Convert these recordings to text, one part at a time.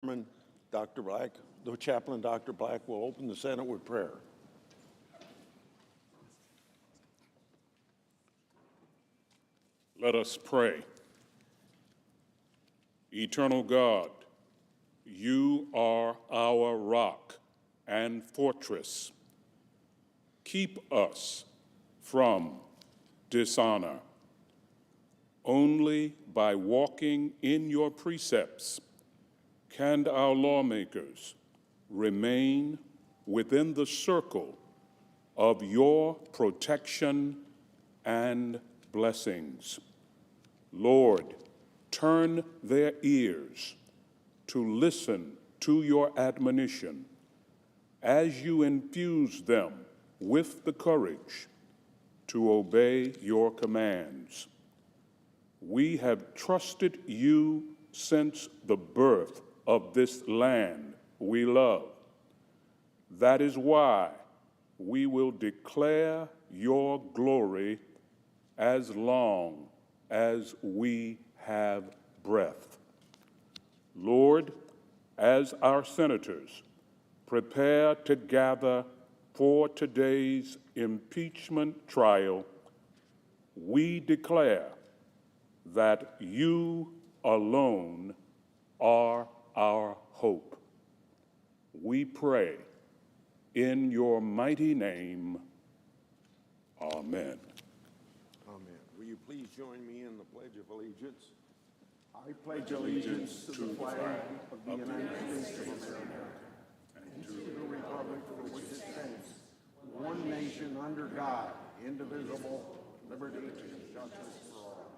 Chairman Dr. Black, the chaplain, Dr. Black, will open the Senate with prayer. Let us pray. Eternal God, you are our rock and fortress. Keep us from dishonor. Only by walking in your precepts can our lawmakers remain within the circle of your protection and blessings. Lord, turn their ears to listen to your admonition as you infuse them with the courage to obey your commands. We have trusted you since the birth of this land we love. That is why we will declare your glory as long as we have breath. Lord, as our senators prepare to gather for today's impeachment trial, we declare that you alone are our hope. We pray in your mighty name. Amen. Amen. Will you please join me in the Pledge of Allegiance? I pledge allegiance to the flag of the United States of America and to the republic for which it stands, one nation under God, indivisible, liberty and justice for all.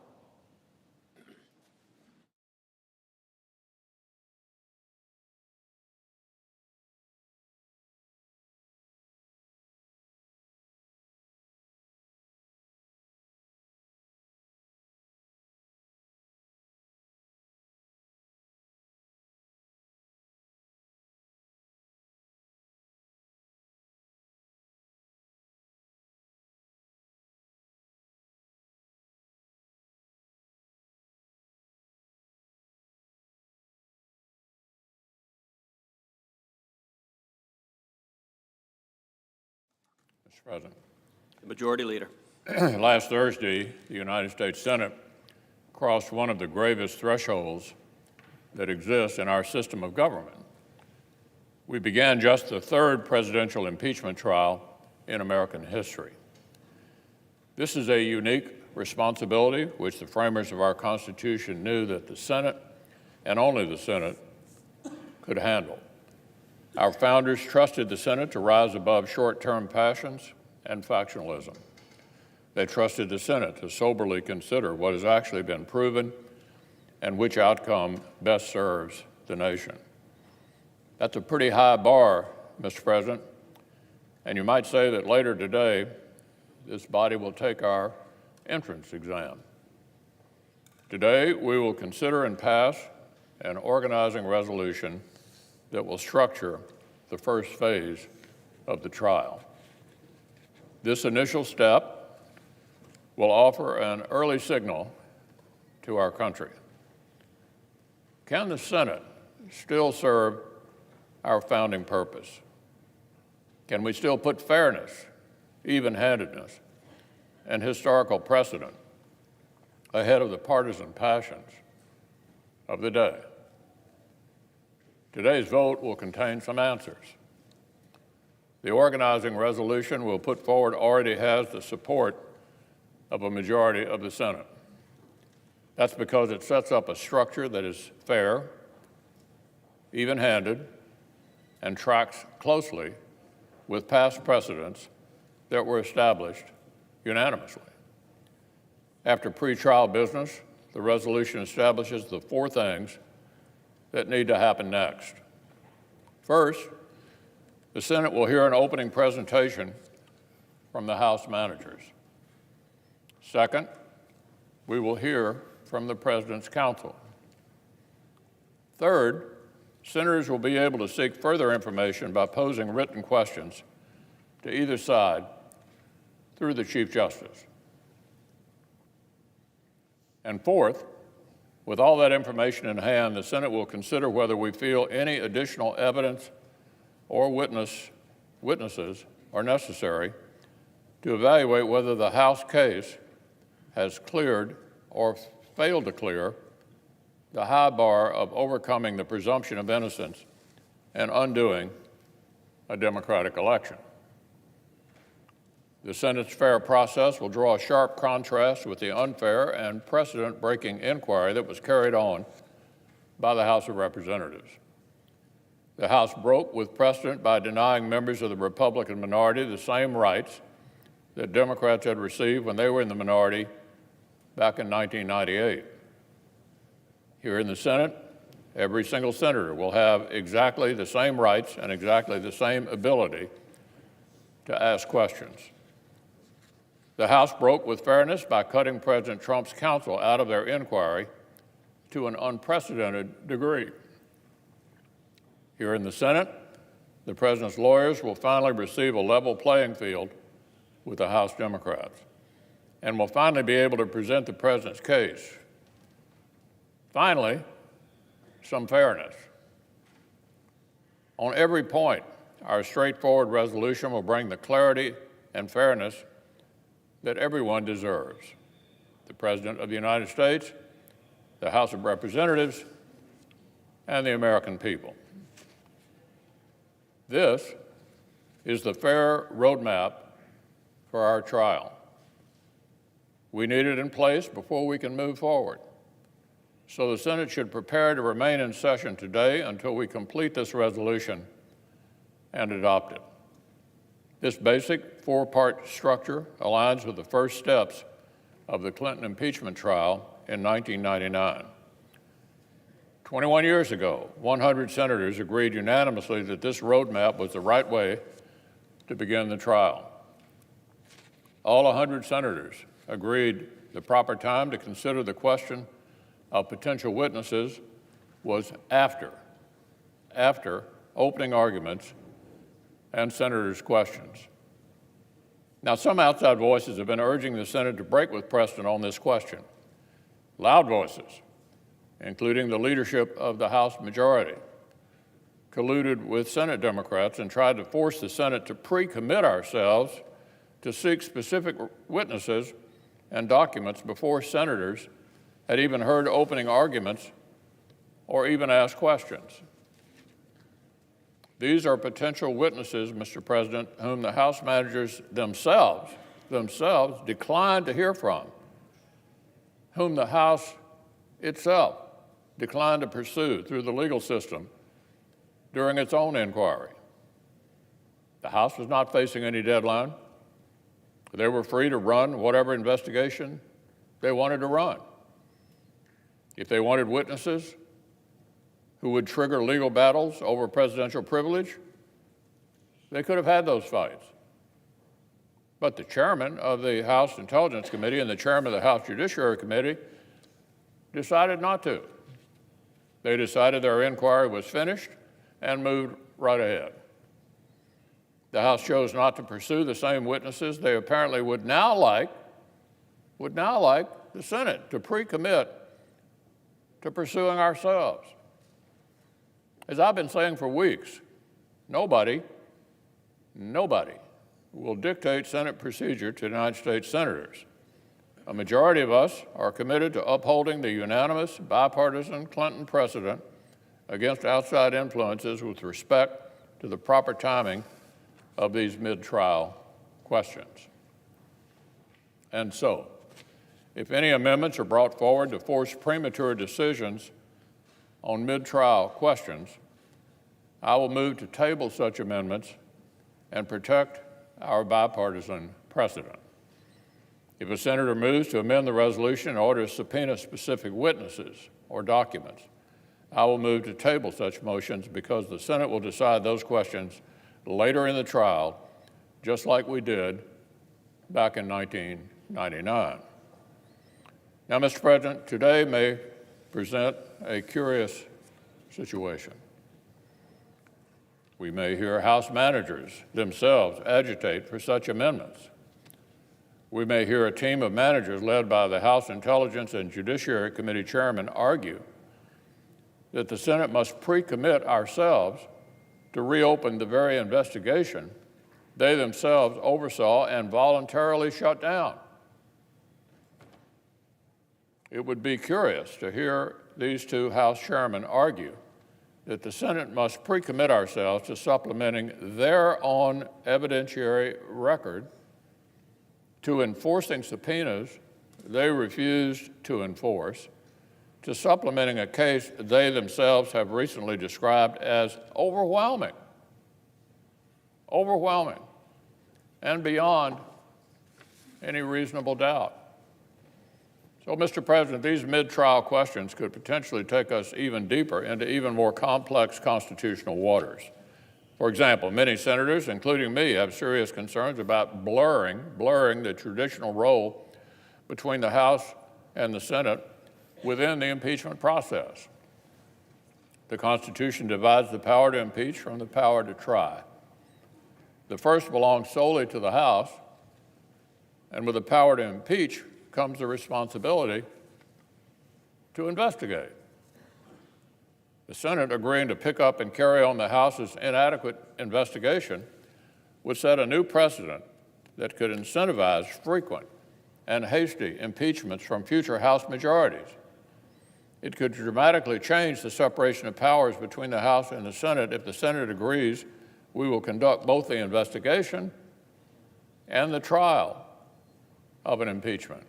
Mr. President. The Majority Leader. Last Thursday, the United States Senate crossed one of the gravest thresholds that exists in our system of government. We began just the third presidential impeachment trial in American history. This is a unique responsibility which the framers of our Constitution knew that the Senate, and only the Senate, could handle. Our founders trusted the Senate to rise above short-term passions and factionalism. They trusted the Senate to soberly consider what has actually been proven and which outcome best serves the nation. That's a pretty high bar, Mr. President, and you might say that later today, this body will take our entrance exam. Today, we will consider and pass an organizing resolution that will structure the first phase of the trial. This initial step will offer an early signal to our country. Can the Senate still serve our founding purpose? Can we still put fairness, even-handedness, and historical precedent ahead of the partisan passions of the day? Today's vote will contain some answers. The organizing resolution we'll put forward already has the support of a majority of the Senate. That's because it sets up a structure that is fair, even-handed, and tracks closely with past precedents that were established unanimously. After pretrial business, the resolution establishes the four things that need to happen next. First, the Senate will hear an opening presentation from the House managers. Second, we will hear from the President's counsel. Third, senators will be able to seek further information by posing written questions to either side through the Chief Justice. And fourth, With all that information in hand, the Senate will consider whether we feel any additional evidence or witnesses are necessary to evaluate whether the House case has cleared or failed to clear the high bar of overcoming the presumption of innocence and undoing a democratic election. The Senate's fair process will draw a sharp contrast with the unfair and precedent-breaking inquiry that was carried on by the House of Representatives. The House broke with precedent by denying members of the Republican minority the same rights that Democrats had received when they were in the minority back in 1998. Here in the Senate, every single senator will have exactly the same rights and exactly the same ability to ask questions. The House broke with fairness by cutting President Trump's counsel out of their inquiry to an unprecedented degree. Here in the Senate, the President's lawyers will finally receive a level playing field with the House Democrats and will finally be able to present the President's case. Finally, some fairness. On every point, our straightforward resolution will bring the clarity and fairness that everyone deserves: the President of the United States, the House of Representatives, and the American people. This is the fair roadmap for our trial. We need it in place before we can move forward. So the Senate should prepare to remain in session today until we complete this resolution and adopt it. This basic four-part structure aligns with the first steps of the Clinton impeachment trial in 1999. 21 years ago, 100 senators agreed unanimously that this roadmap was the right way to begin the trial. All 100 senators agreed the proper time to consider the question of potential witnesses was after opening arguments and senators' questions. Now, some outside voices have been urging the Senate to break with precedent on this question. Loud voices, including the leadership of the House majority, colluded with Senate Democrats and tried to force the Senate to pre-commit ourselves to seek specific witnesses and documents before senators had even heard opening arguments or even asked questions. These are potential witnesses, Mr. President, whom the House managers themselves declined to hear from, whom the House itself declined to pursue through the legal system during its own inquiry. The House was not facing any deadline. They were free to run whatever investigation they wanted to run. If they wanted witnesses who would trigger legal battles over presidential privilege, they could have had those fights. But the chairman of the House Intelligence Committee and the chairman of the House Judiciary Committee decided not to. They decided their inquiry was finished and moved right ahead. The House chose not to pursue the same witnesses they apparently would now like the Senate to pre-commit to pursuing ourselves. As I've been saying for weeks, nobody will dictate Senate procedure to United States senators. A majority of us are committed to upholding the unanimous bipartisan Clinton precedent against outside influences with respect to the proper timing of these mid-trial questions. And so, if any amendments are brought forward to force premature decisions on mid-trial questions, I will move to table such amendments and protect our bipartisan precedent. If a senator moves to amend the resolution in order to subpoena specific witnesses or documents, I will move to table such motions because the Senate will decide those questions later in the trial, just like we did back in 1999. Now, Mr. President, today may present a curious situation. We may hear House managers themselves agitate for such amendments. we may hear a team of managers led by the House Intelligence and Judiciary Committee chairman argue that the Senate must pre-commit ourselves to reopen the very investigation they themselves oversaw and voluntarily shut down. It would be curious to hear these two House chairmen argue that the Senate must pre-commit ourselves to supplementing their own evidentiary record to enforcing subpoenas they refused to enforce, to supplementing a case they themselves have recently described as overwhelming, and beyond any reasonable doubt. So, Mr. President, these mid-trial questions could potentially take us even deeper into even more complex constitutional waters. For example, many senators, including me, have serious concerns about blurring the traditional role between the House and the Senate within the impeachment process. The Constitution divides the power to impeach from the power to try. The first belongs solely to the House, and with the power to impeach comes the responsibility to investigate. The Senate agreeing to pick up and carry on the House's inadequate investigation would set a new precedent that could incentivize frequent and hasty impeachments from future House majorities. It could dramatically change the separation of powers between the House and the Senate if the Senate agrees we will conduct both the investigation and the trial of an impeachment.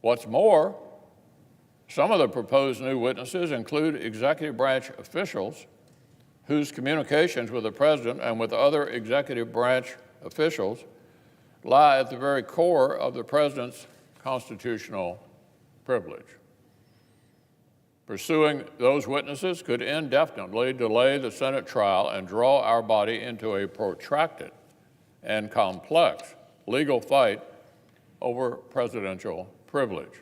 What's more, some of the proposed new witnesses include executive branch officials whose communications with the President and with other executive branch officials lie at the very core of the President's constitutional privilege. Pursuing those witnesses could indefinitely delay the Senate trial and draw our body into a protracted and complex legal fight over presidential privilege.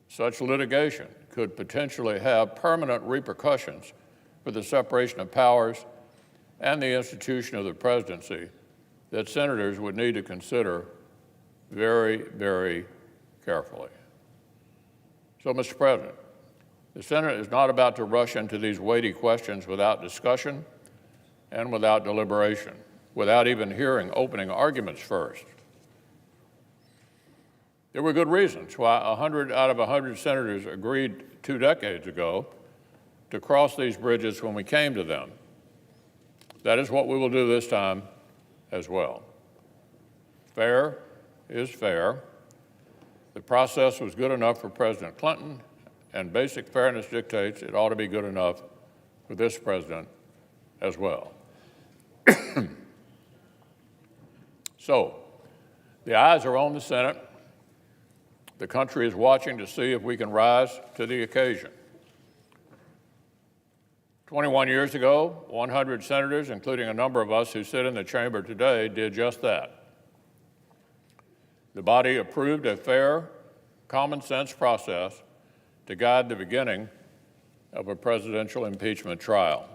Such litigation could potentially have permanent repercussions for the separation of powers and the institution of the presidency that senators would need to consider very, very carefully. So, Mr. President, the Senate is not about to rush into these weighty questions without discussion and without deliberation, without even hearing opening arguments first. There were good reasons why 100 out of 100 senators agreed 2 decades ago to cross these bridges when we came to them. That is what we will do this time as well. Fair is fair. The process was good enough for President Clinton, and basic fairness dictates it ought to be good enough for this president as well. So, the eyes are on the Senate. The country is watching to see if we can rise to the occasion. 21 years ago, 100 senators, including a number of us who sit in the chamber today, did just that. The body approved a fair, common-sense process to guide the beginning of a presidential impeachment trial.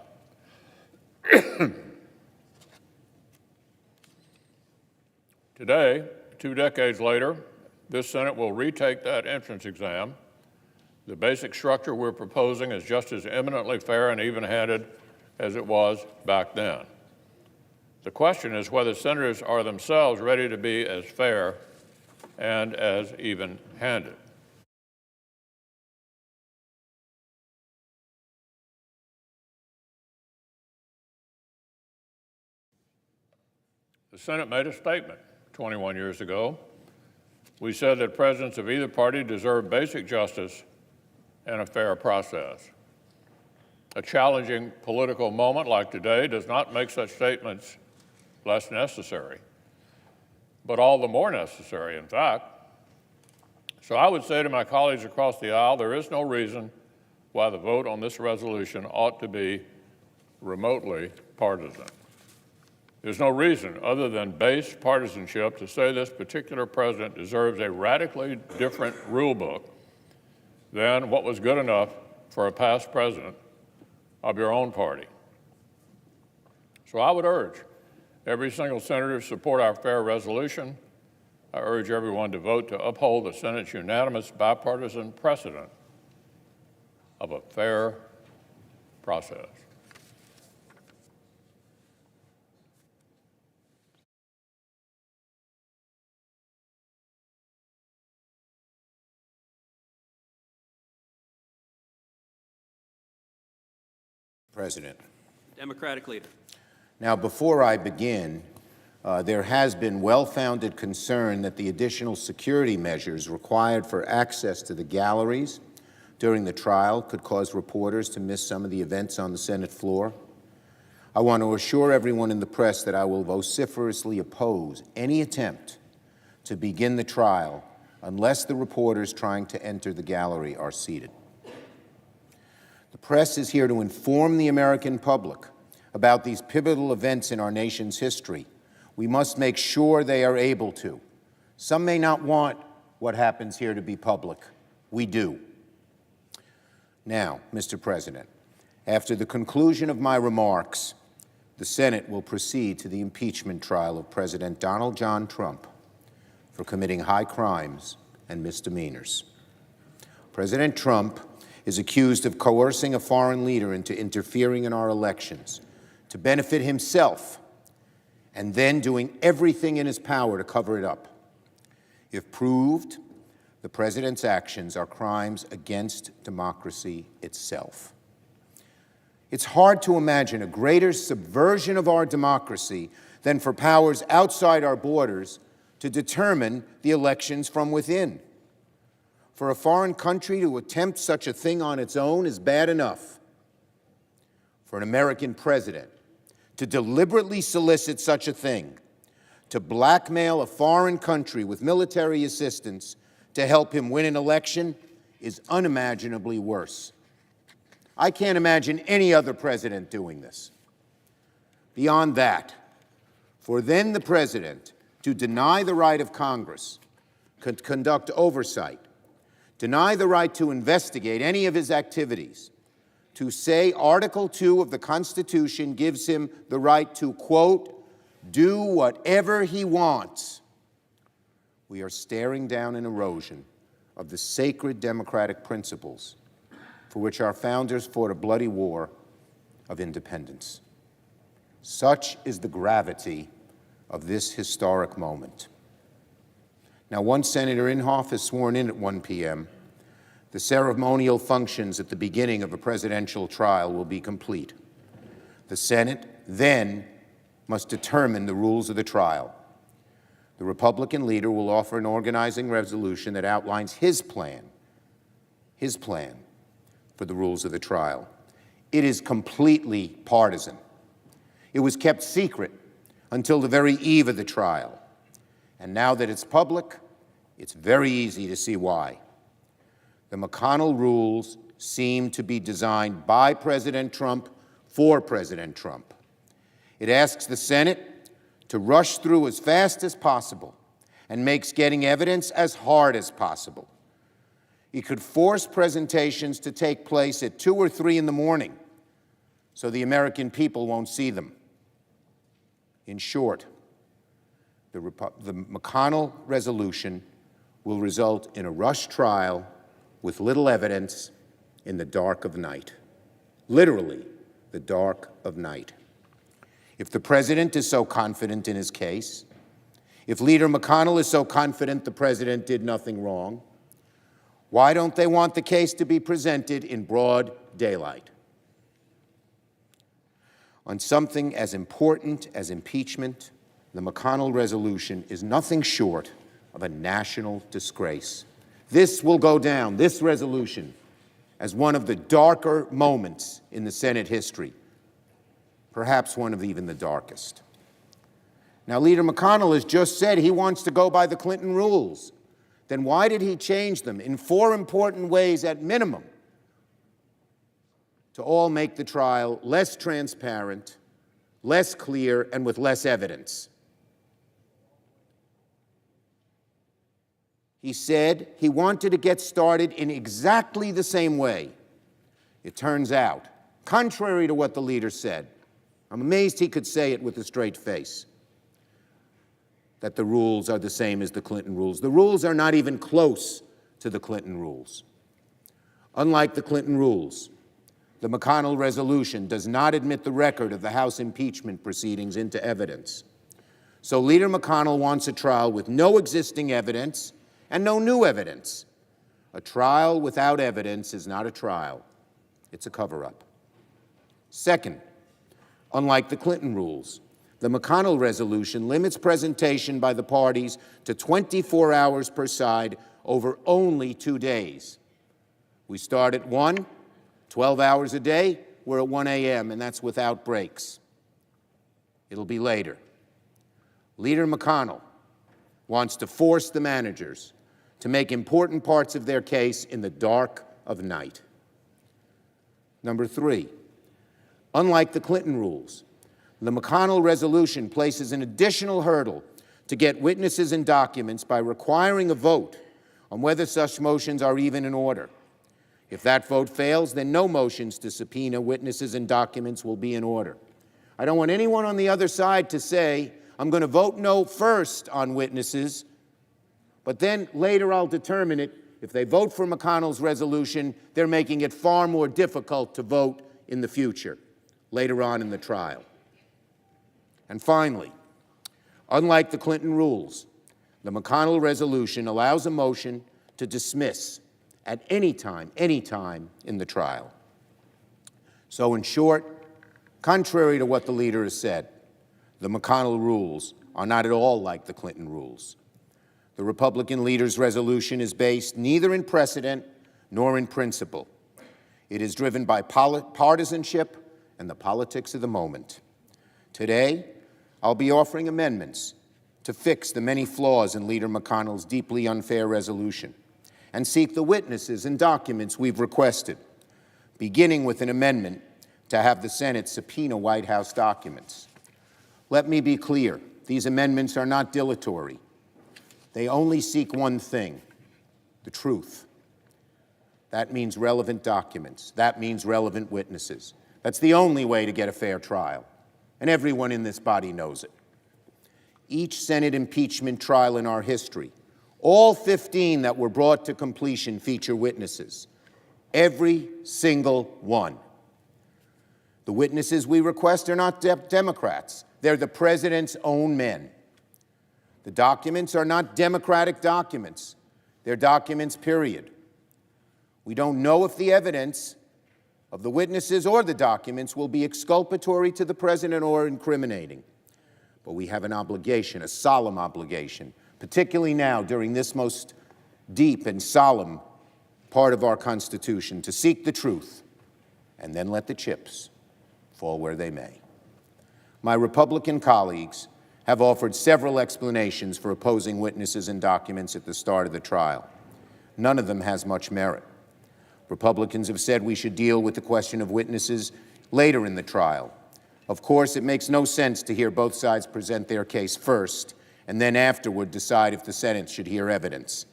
Today, 2 decades later, this Senate will retake that entrance exam. The basic structure we're proposing is just as eminently fair and even-handed as it was back then. The question is whether senators are themselves ready to be as fair and as even-handed. The Senate made a statement 21 years ago. We said that presidents of either party deserve basic justice and a fair process. A challenging political moment like today does not make such statements less necessary, but all the more necessary, in fact. So I would say to my colleagues across the aisle, there is no reason why the vote on this resolution ought to be remotely partisan. There's no reason other than base partisanship to say this particular president deserves a radically different rule book than what was good enough for a past president of your own party. So I would urge every single senator to support our fair resolution I urge everyone to vote to uphold the Senate's unanimous bipartisan precedent of a fair process. President. Democratic leader. Now, before I begin, there has been well-founded concern that the additional security measures required for access to the galleries during the trial could cause reporters to miss some of the events on the Senate floor. I want to assure everyone in the press that I will vociferously oppose any attempt to begin the trial unless the reporters trying to enter the gallery are seated. The press is here to inform the American public about these pivotal events in our nation's history. We must make sure they are able to. Some may not want what happens here to be public. We do. Now, Mr. President, after the conclusion of my remarks, the Senate will proceed to the impeachment trial of President Donald John Trump for committing high crimes and misdemeanors. President Trump is accused of coercing a foreign leader into interfering in our elections to benefit himself and then doing everything in his power to cover it up. If proved, the president's actions are crimes against democracy itself. It's hard to imagine a greater subversion of our democracy than for powers outside our borders to determine the elections from within. For a foreign country to attempt such a thing on its own is bad enough. For an American president to deliberately solicit such a thing, to blackmail a foreign country with military assistance to help him win an election, is unimaginably worse. I can't imagine any other president doing this. Beyond that, for then the president to deny the right of Congress to conduct oversight, deny the right to investigate any of his activities, to say Article 2 of the Constitution gives him the right to, quote, do whatever he wants, we are staring down an erosion of the sacred democratic principles for which our founders fought a bloody war of independence. Such is the gravity of this historic moment. Now, once Senator Inhofe is sworn in at 1 p.m., the ceremonial functions at the beginning of a presidential trial will be complete. The Senate then must determine the rules of the trial. The Republican leader will offer an organizing resolution that outlines his plan for the rules of the trial. It is completely partisan. It was kept secret until the very eve of the trial. And now that it's public, it's very easy to see why. The McConnell rules seem to be designed by President Trump for President Trump. It asks the Senate to rush through as fast as possible and makes getting evidence as hard as possible. It could force presentations to take place at 2 or 3 in the morning so the American people won't see them. In short, the McConnell resolution will result in a rush trial with little evidence in the dark of night. Literally, the dark of night. If the president is so confident in his case, if Leader McConnell is so confident the president did nothing wrong, why don't they want the case to be presented in broad daylight? On something as important as impeachment, the McConnell resolution is nothing short of a national disgrace. This will go down, this resolution, as one of the darker moments in the Senate history, perhaps one of even the darkest. Now, Leader McConnell has just said he wants to go by the Clinton rules. Then why did he change them in 4 important ways at minimum to all make the trial less transparent, less clear, and with less evidence? He said he wanted to get started in exactly the same way. It turns out, contrary to what the leader said, I'm amazed he could say it with a straight face. that the rules are the same as the Clinton rules. The rules are not even close to the Clinton rules. Unlike the Clinton rules, the McConnell resolution does not admit the record of the House impeachment proceedings into evidence. So Leader McConnell wants a trial with no existing evidence and no new evidence. A trial without evidence is not a trial. It's a cover-up. Second, unlike the Clinton rules, the McConnell resolution limits presentation by the parties to 24 hours per side over only 2 days. We start at 1, 12 hours a day, we're at 1 a.m., and that's without breaks. It'll be later. Leader McConnell wants to force the managers to make important parts of their case in the dark of night. Number 3, unlike the Clinton rules, the McConnell resolution places an additional hurdle to get witnesses and documents by requiring a vote on whether such motions are even in order. If that vote fails, then no motions to subpoena witnesses and documents will be in order. I don't want anyone on the other side to say, I'm going to vote no first on witnesses, but then later I'll determine it. If they vote for McConnell's resolution, they're making it far more difficult to vote in the future, later on in the trial. And finally, unlike the Clinton rules, the McConnell resolution allows a motion to dismiss at any time in the trial. So in short, contrary to what the leader has said, the McConnell rules are not at all like the Clinton rules. The Republican leader's resolution is based neither in precedent nor in principle. It is driven by partisanship and the politics of the moment. Today, I'll be offering amendments to fix the many flaws in Leader McConnell's deeply unfair resolution and seek the witnesses and documents we've requested, beginning with an amendment to have the Senate subpoena White House documents. Let me be clear, these amendments are not dilatory. They only seek one thing, the truth. That means relevant documents. That means relevant witnesses. That's the only way to get a fair trial, and everyone in this body knows it. Each Senate impeachment trial in our history, all 15 that were brought to completion, feature witnesses. Every single one. The witnesses we request are not Democrats. They're the president's own men. The documents are not Democratic documents. They're documents, period. We don't know if the evidence of the witnesses or the documents will be exculpatory to the president or incriminating. But we have an obligation, a solemn obligation, particularly now during this most deep and solemn part of our Constitution, to seek the truth and then let the chips fall where they may. My Republican colleagues have offered several explanations for opposing witnesses and documents at the start of the trial. None of them has much merit. Republicans have said we should deal with the question of witnesses later in the trial. Of course, it makes no sense to hear both sides present their case first and then afterward decide if the Senate should hear evidence.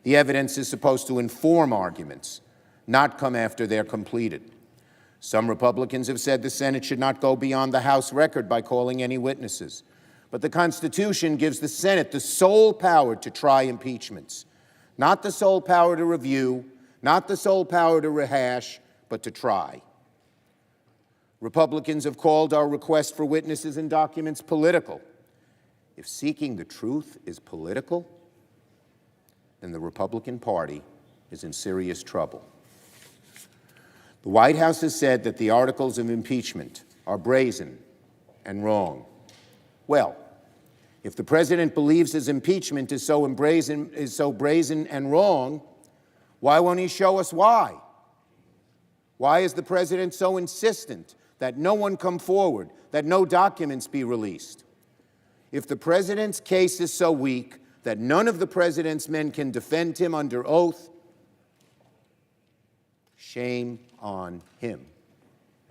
The evidence is supposed to inform arguments, not come after they're completed. Some Republicans have said the Senate should not go beyond the House record by calling any witnesses. But the Constitution gives the Senate the sole power to try impeachments, not the sole power to review, not the sole power to rehash, but to try. Republicans have called our request for witnesses and documents political. If seeking the truth is political, then the Republican Party is in serious trouble. The White House has said that the articles of impeachment are brazen and wrong. Well, if the president believes his impeachment is so brazen and wrong, why won't he show us why? Why is the president so insistent that no one come forward, that no documents be released? If the president's case is so weak that none of the president's men can defend him under oath, shame on him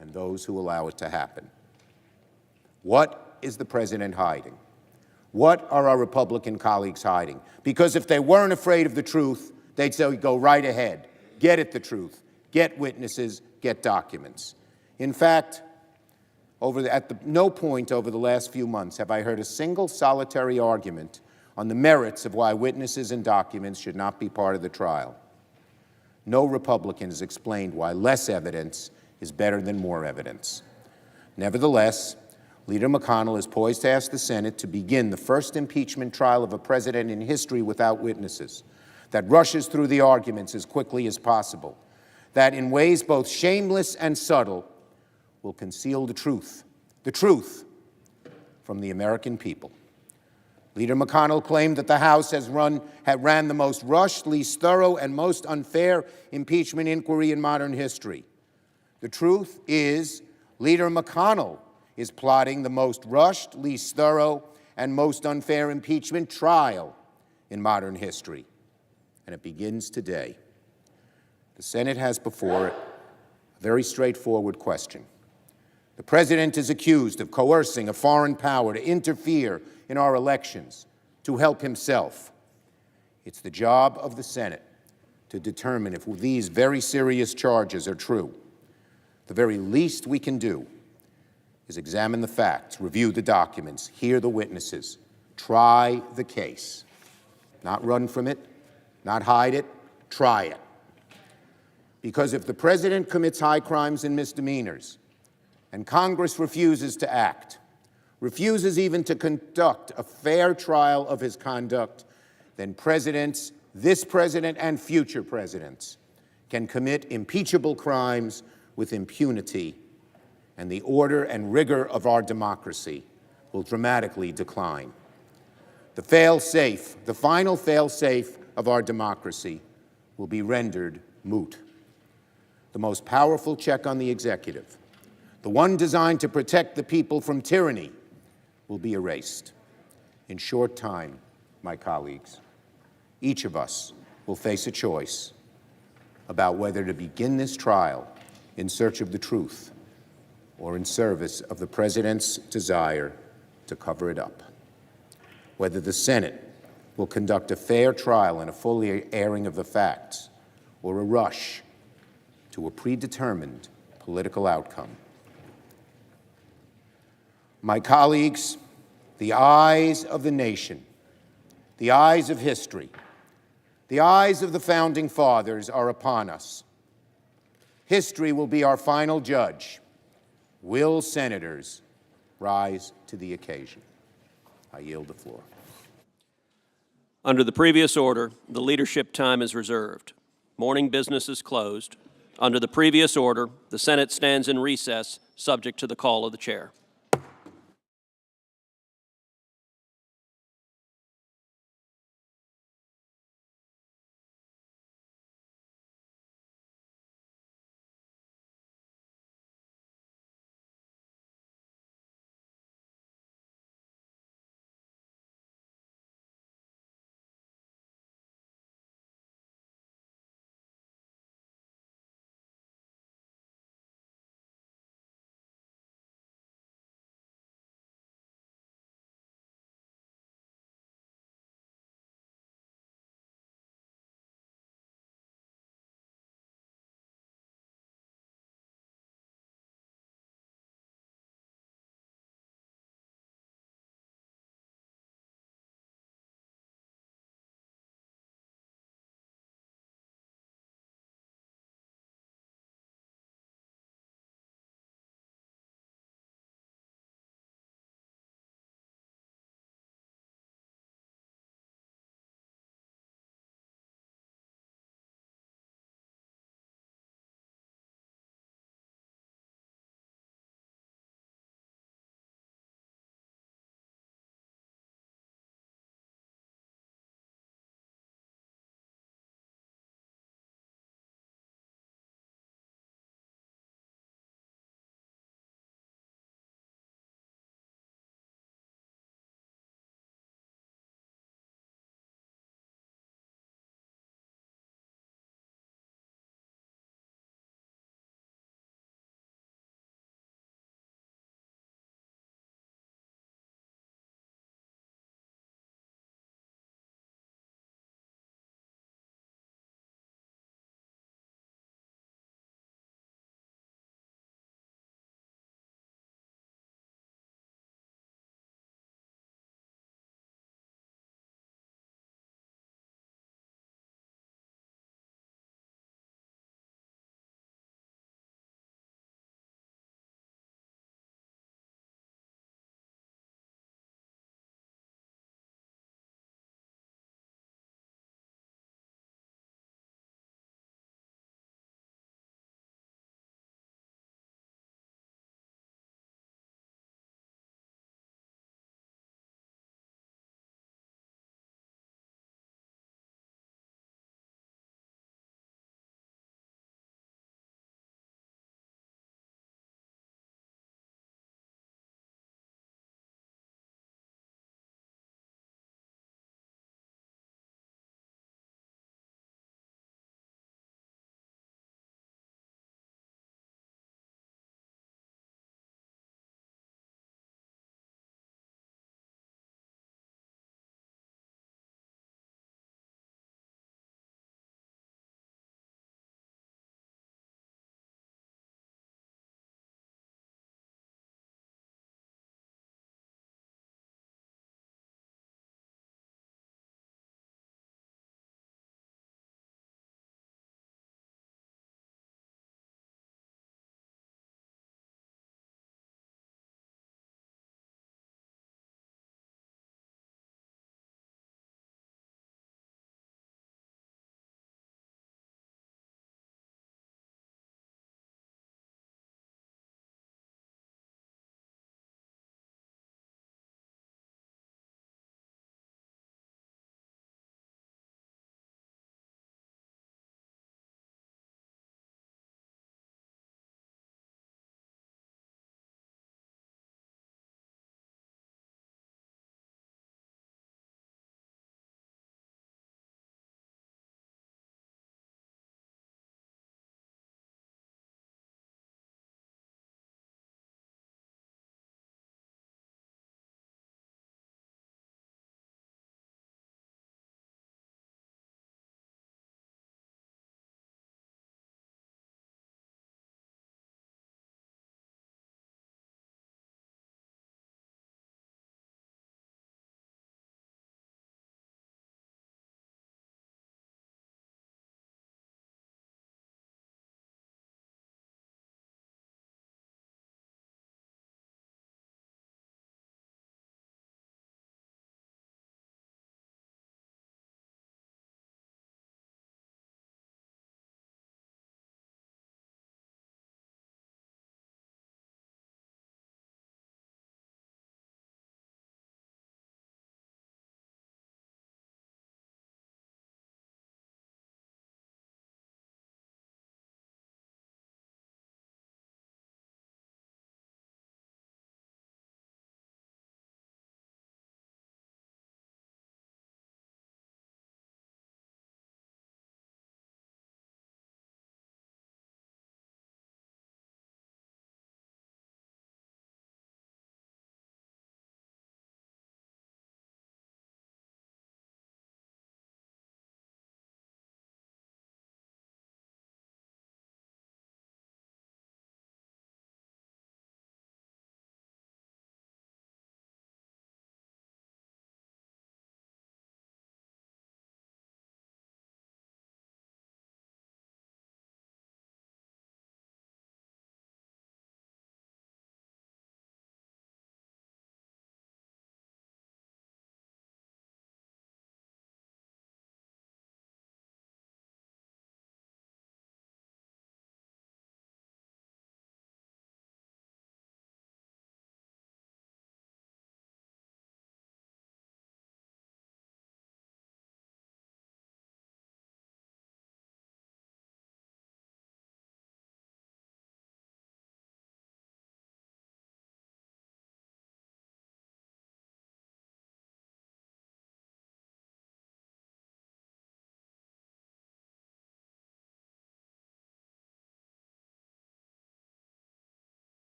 and those who allow it to happen. What is the president hiding? What are our Republican colleagues hiding? Because if they weren't afraid of the truth, they'd say, go right ahead, get at the truth, get witnesses, get documents. In fact, no point over the last few months have I heard a single solitary argument on the merits of why witnesses and documents should not be part of the trial. No Republican has explained why less evidence is better than more evidence. Nevertheless, Leader McConnell is poised to ask the Senate to begin the first impeachment trial of a president in history without witnesses, that rushes through the arguments as quickly as possible, that in ways both shameless and subtle will conceal the truth from the American people. Leader McConnell claimed that the House had ran the most rushed, least thorough, and most unfair impeachment inquiry in modern history. The truth is, Leader McConnell is plotting the most rushed, least thorough, and most unfair impeachment trial in modern history. And it begins today. The Senate has before it a very straightforward question. The president is accused of coercing a foreign power to interfere in our elections to help himself. It's the job of the Senate to determine if these very serious charges are true. The very least we can do is examine the facts, review the documents, hear the witnesses, try the case. Not run from it, not hide it, try it. Because if the president commits high crimes and misdemeanors, and Congress refuses to act, refuses even to conduct a fair trial of his conduct, then presidents, this president and future presidents, can commit impeachable crimes with impunity, and the order and rigor of our democracy will dramatically decline. The fail-safe, the final fail-safe of our democracy will be rendered moot. The most powerful check on the executive, the one designed to protect the people from tyranny, will be erased. In short time, my colleagues, each of us will face a choice about whether to begin this trial in search of the truth or in service of the president's desire to cover it up. Whether the Senate will conduct a fair trial and a full airing of the facts, or a rush to a predetermined political outcome. My colleagues, the eyes of the nation, the eyes of history, the eyes of the Founding Fathers are upon us. History will be our final judge. Will senators rise to the occasion? I yield the floor. Under the previous order, the leadership time is reserved. Morning business is closed. Under the previous order, the Senate stands in recess, subject to the call of the chair.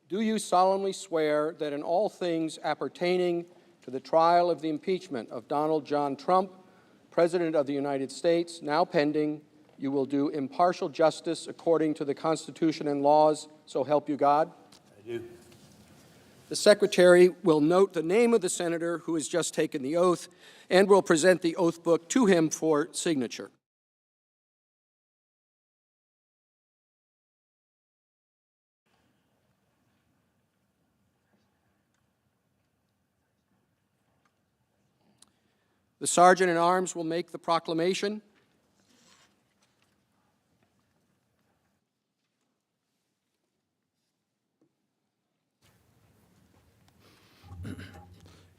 Do you solemnly swear that in all things appertaining to the trial of the impeachment of Donald John Trump, President of the United States, now pending, you will do impartial justice according to the Constitution and laws, so help you God? I do. The Secretary will note the name of the senator who has just taken the oath and will present the oath book to him for signature. The Sergeant at Arms will make the proclamation.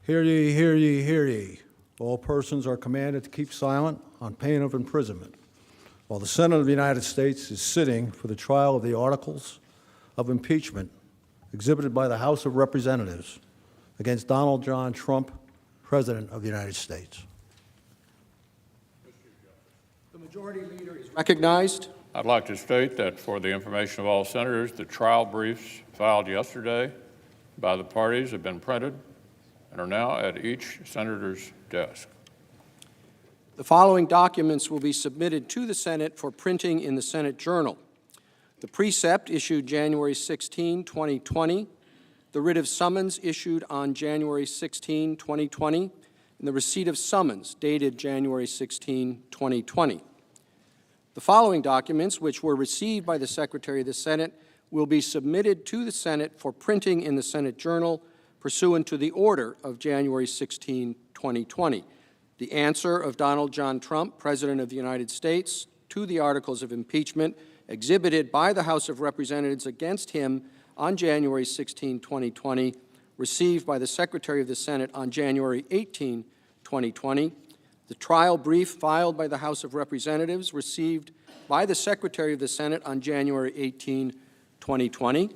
Hear ye, hear ye, hear ye. All persons are commanded to keep silent on pain of imprisonment while the Senate of the United States is sitting for the trial of the articles of impeachment exhibited by the House of Representatives against Donald John Trump, President of the United States. The Majority Leader is recognized. I'd like to state that for the information of all senators, the trial briefs filed yesterday by the parties have been printed and are now at each senator's desk. The following documents will be submitted to the Senate for printing in the Senate Journal: the precept issued January 16, 2020, the writ of summons issued on January 16, 2020, and the receipt of summons dated January 16, 2020. The following documents, which were received by the Secretary of the Senate, will be submitted to the Senate for printing in the Senate Journal pursuant to the order of January 16, 2020. The answer of Donald John Trump, President of the United States, to the articles of impeachment exhibited by the House of Representatives against him on January 16, 2020, received by the Secretary of the Senate on January 18, 2020. The trial brief filed by the House of Representatives received by the Secretary of the Senate on January 18, 2020.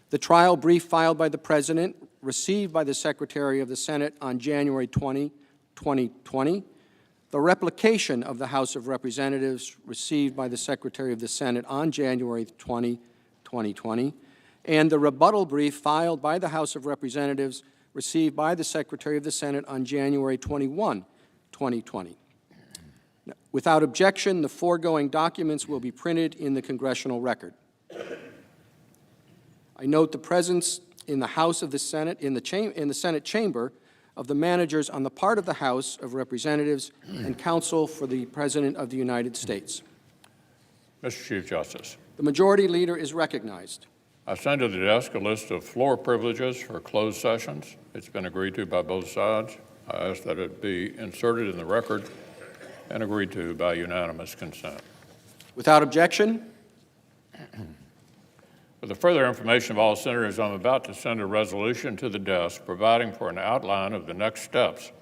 The trial brief filed by the President received by the Secretary of the Senate on January 20, 2020. The replication of the House of Representatives received by the Secretary of the Senate on January 20, 2020. And the rebuttal brief filed by the House of Representatives received by the Secretary of the Senate on January 21, 2020. Without objection, the foregoing documents will be printed in the congressional record. I note the presence in the House of the Senate, in the Senate chamber, of the managers on the part of the House of Representatives and counsel for the President of the United States. Mr. Chief Justice, The Majority Leader is recognized. I send to the desk a list of floor privileges for closed sessions. It's been agreed to by both sides. I ask that it be inserted in the record and agreed to by unanimous consent. Without objection, For the further information of all senators, I'm about to send a resolution to the desk providing for an outline of the next steps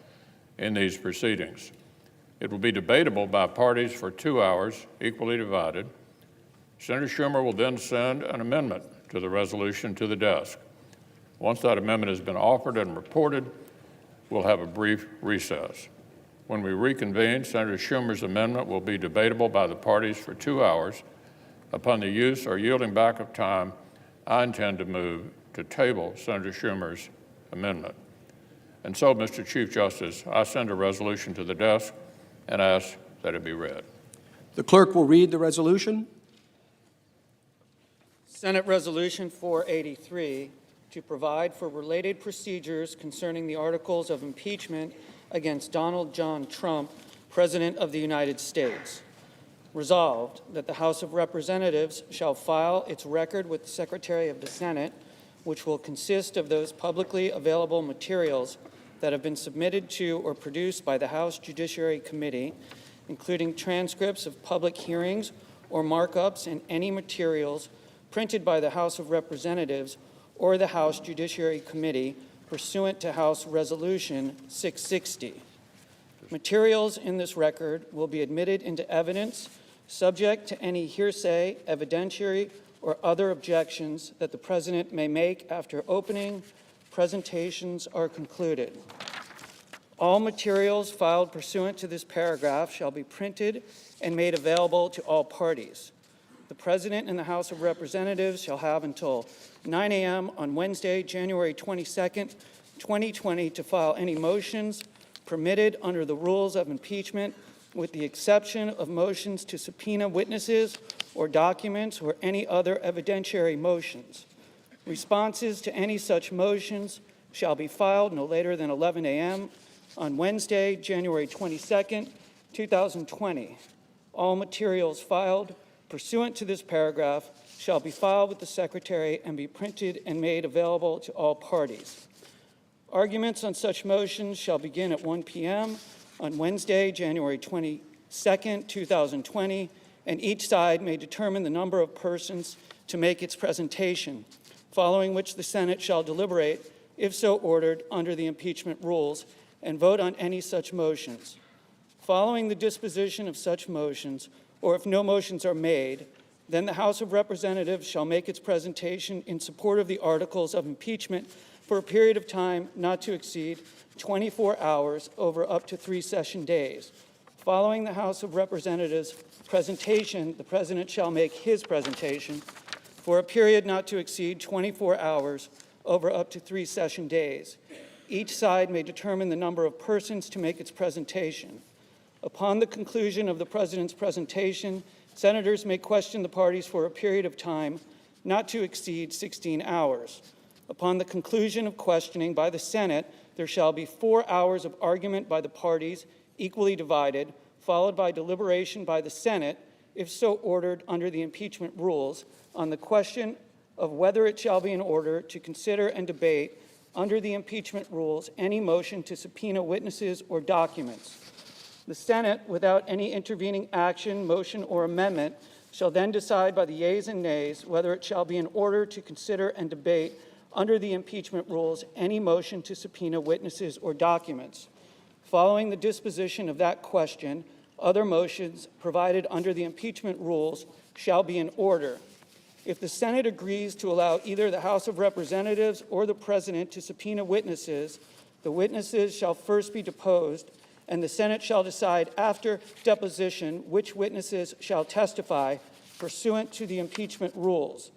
in these proceedings. It will be debatable by parties for 2 hours, equally divided. Senator Schumer will then send an amendment to the resolution to the desk. Once that amendment has been offered and reported, we'll have a brief recess. When we reconvene, Senator Schumer's amendment will be debatable by the parties for 2 hours. Upon the use or yielding back of time, I intend to move to table Senator Schumer's amendment. And so, Mr. Chief Justice, I send a resolution to the desk and ask that it be read. the clerk will read the resolution. Senate Resolution 483, to provide for related procedures concerning the articles of impeachment against Donald John Trump, President of the United States. Resolved, that the House of Representatives shall file its record with the Secretary of the Senate, which will consist of those publicly available materials that have been submitted to or produced by the House Judiciary Committee, including transcripts of public hearings or markups and any materials printed by the House of Representatives or the House Judiciary Committee pursuant to House Resolution 660. Materials in this record will be admitted into evidence subject to any hearsay, evidentiary, or other objections that the President may make after opening presentations are concluded. All materials filed pursuant to this paragraph shall be printed and made available to all parties. The President and the House of Representatives shall have until 9 a.m. on Wednesday, January 22nd, 2020, to file any motions permitted under the rules of impeachment, with the exception of motions to subpoena witnesses or documents or any other evidentiary motions. Responses to any such motions shall be filed no later than 11 a.m. on Wednesday, January 22nd, 2020. All materials filed pursuant to this paragraph shall be filed with the Secretary and be printed and made available to all parties. Arguments on such motions shall begin at 1 p.m. on Wednesday, January 22nd, 2020, and each side may determine the number of persons to make its presentation, following which the Senate shall deliberate, if so ordered, under the impeachment rules, and vote on any such motions. Following the disposition of such motions, or if no motions are made, then the House of Representatives shall make its presentation in support of the articles of impeachment for a period of time not to exceed 24 hours over up to 3 session days. Following the House of Representatives' presentation, the President shall make his presentation for a period not to exceed 24 hours over up to 3 session days. Each side may determine the number of persons to make its presentation. Upon the conclusion of the President's presentation, senators may question the parties for a period of time not to exceed 16 hours. Upon the conclusion of questioning by the Senate, there shall be 4 hours of argument by the parties, equally divided, followed by deliberation by the Senate, if so ordered under the impeachment rules, on the question of whether it shall be in order to consider and debate under the impeachment rules any motion to subpoena witnesses or documents. The Senate, without any intervening action, motion, or amendment, shall then decide by the yeas and nays whether it shall be in order to consider and debate under the impeachment rules any motion to subpoena witnesses or documents. Following the disposition of that question, other motions provided under the impeachment rules shall be in order. If the Senate agrees to allow either the House of Representatives or the President to subpoena witnesses, the witnesses shall first be deposed, and the Senate shall decide after deposition which witnesses shall testify pursuant to the impeachment rules.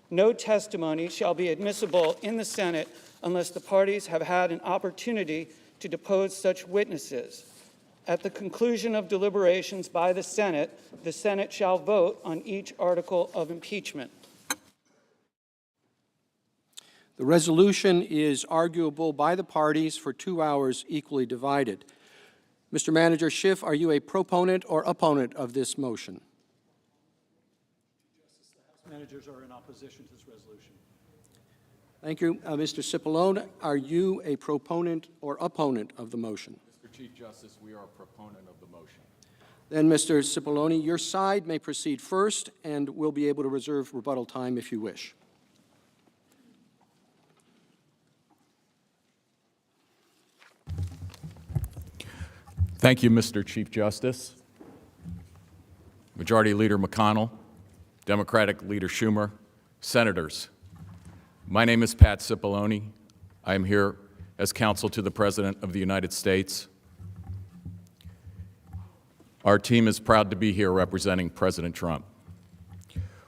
No testimony shall be admissible in the Senate unless the parties have had an opportunity to depose such witnesses. At the conclusion of deliberations by the Senate shall vote on each article of impeachment. The resolution is arguable by the parties for 2 hours, equally divided. Mr. Manager Schiff, are you a proponent or opponent of this motion? Managers are in opposition to this resolution. Thank you. Mr. Cipollone, are you a proponent or opponent of the motion? Mr. Chief Justice, we are a proponent of the motion. Then, Mr. Cipollone, your side may proceed first, and we'll be able to reserve rebuttal time if you wish. Thank you, Mr. Chief Justice. Majority Leader McConnell, Democratic Leader Schumer, Senators. My name is Pat Cipollone. I am here as counsel to the President of the United States. Our team is proud to be here representing President Trump.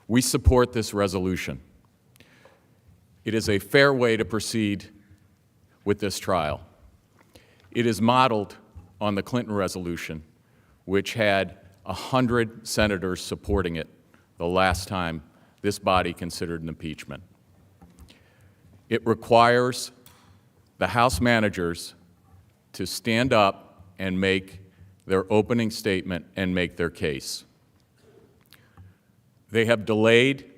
We support this resolution. It is a fair way to proceed with this trial. It is modeled on the Clinton resolution, which had 100 senators supporting it the last time this body considered an impeachment. It requires the House managers to stand up and make their opening statement and make their case. They have delayed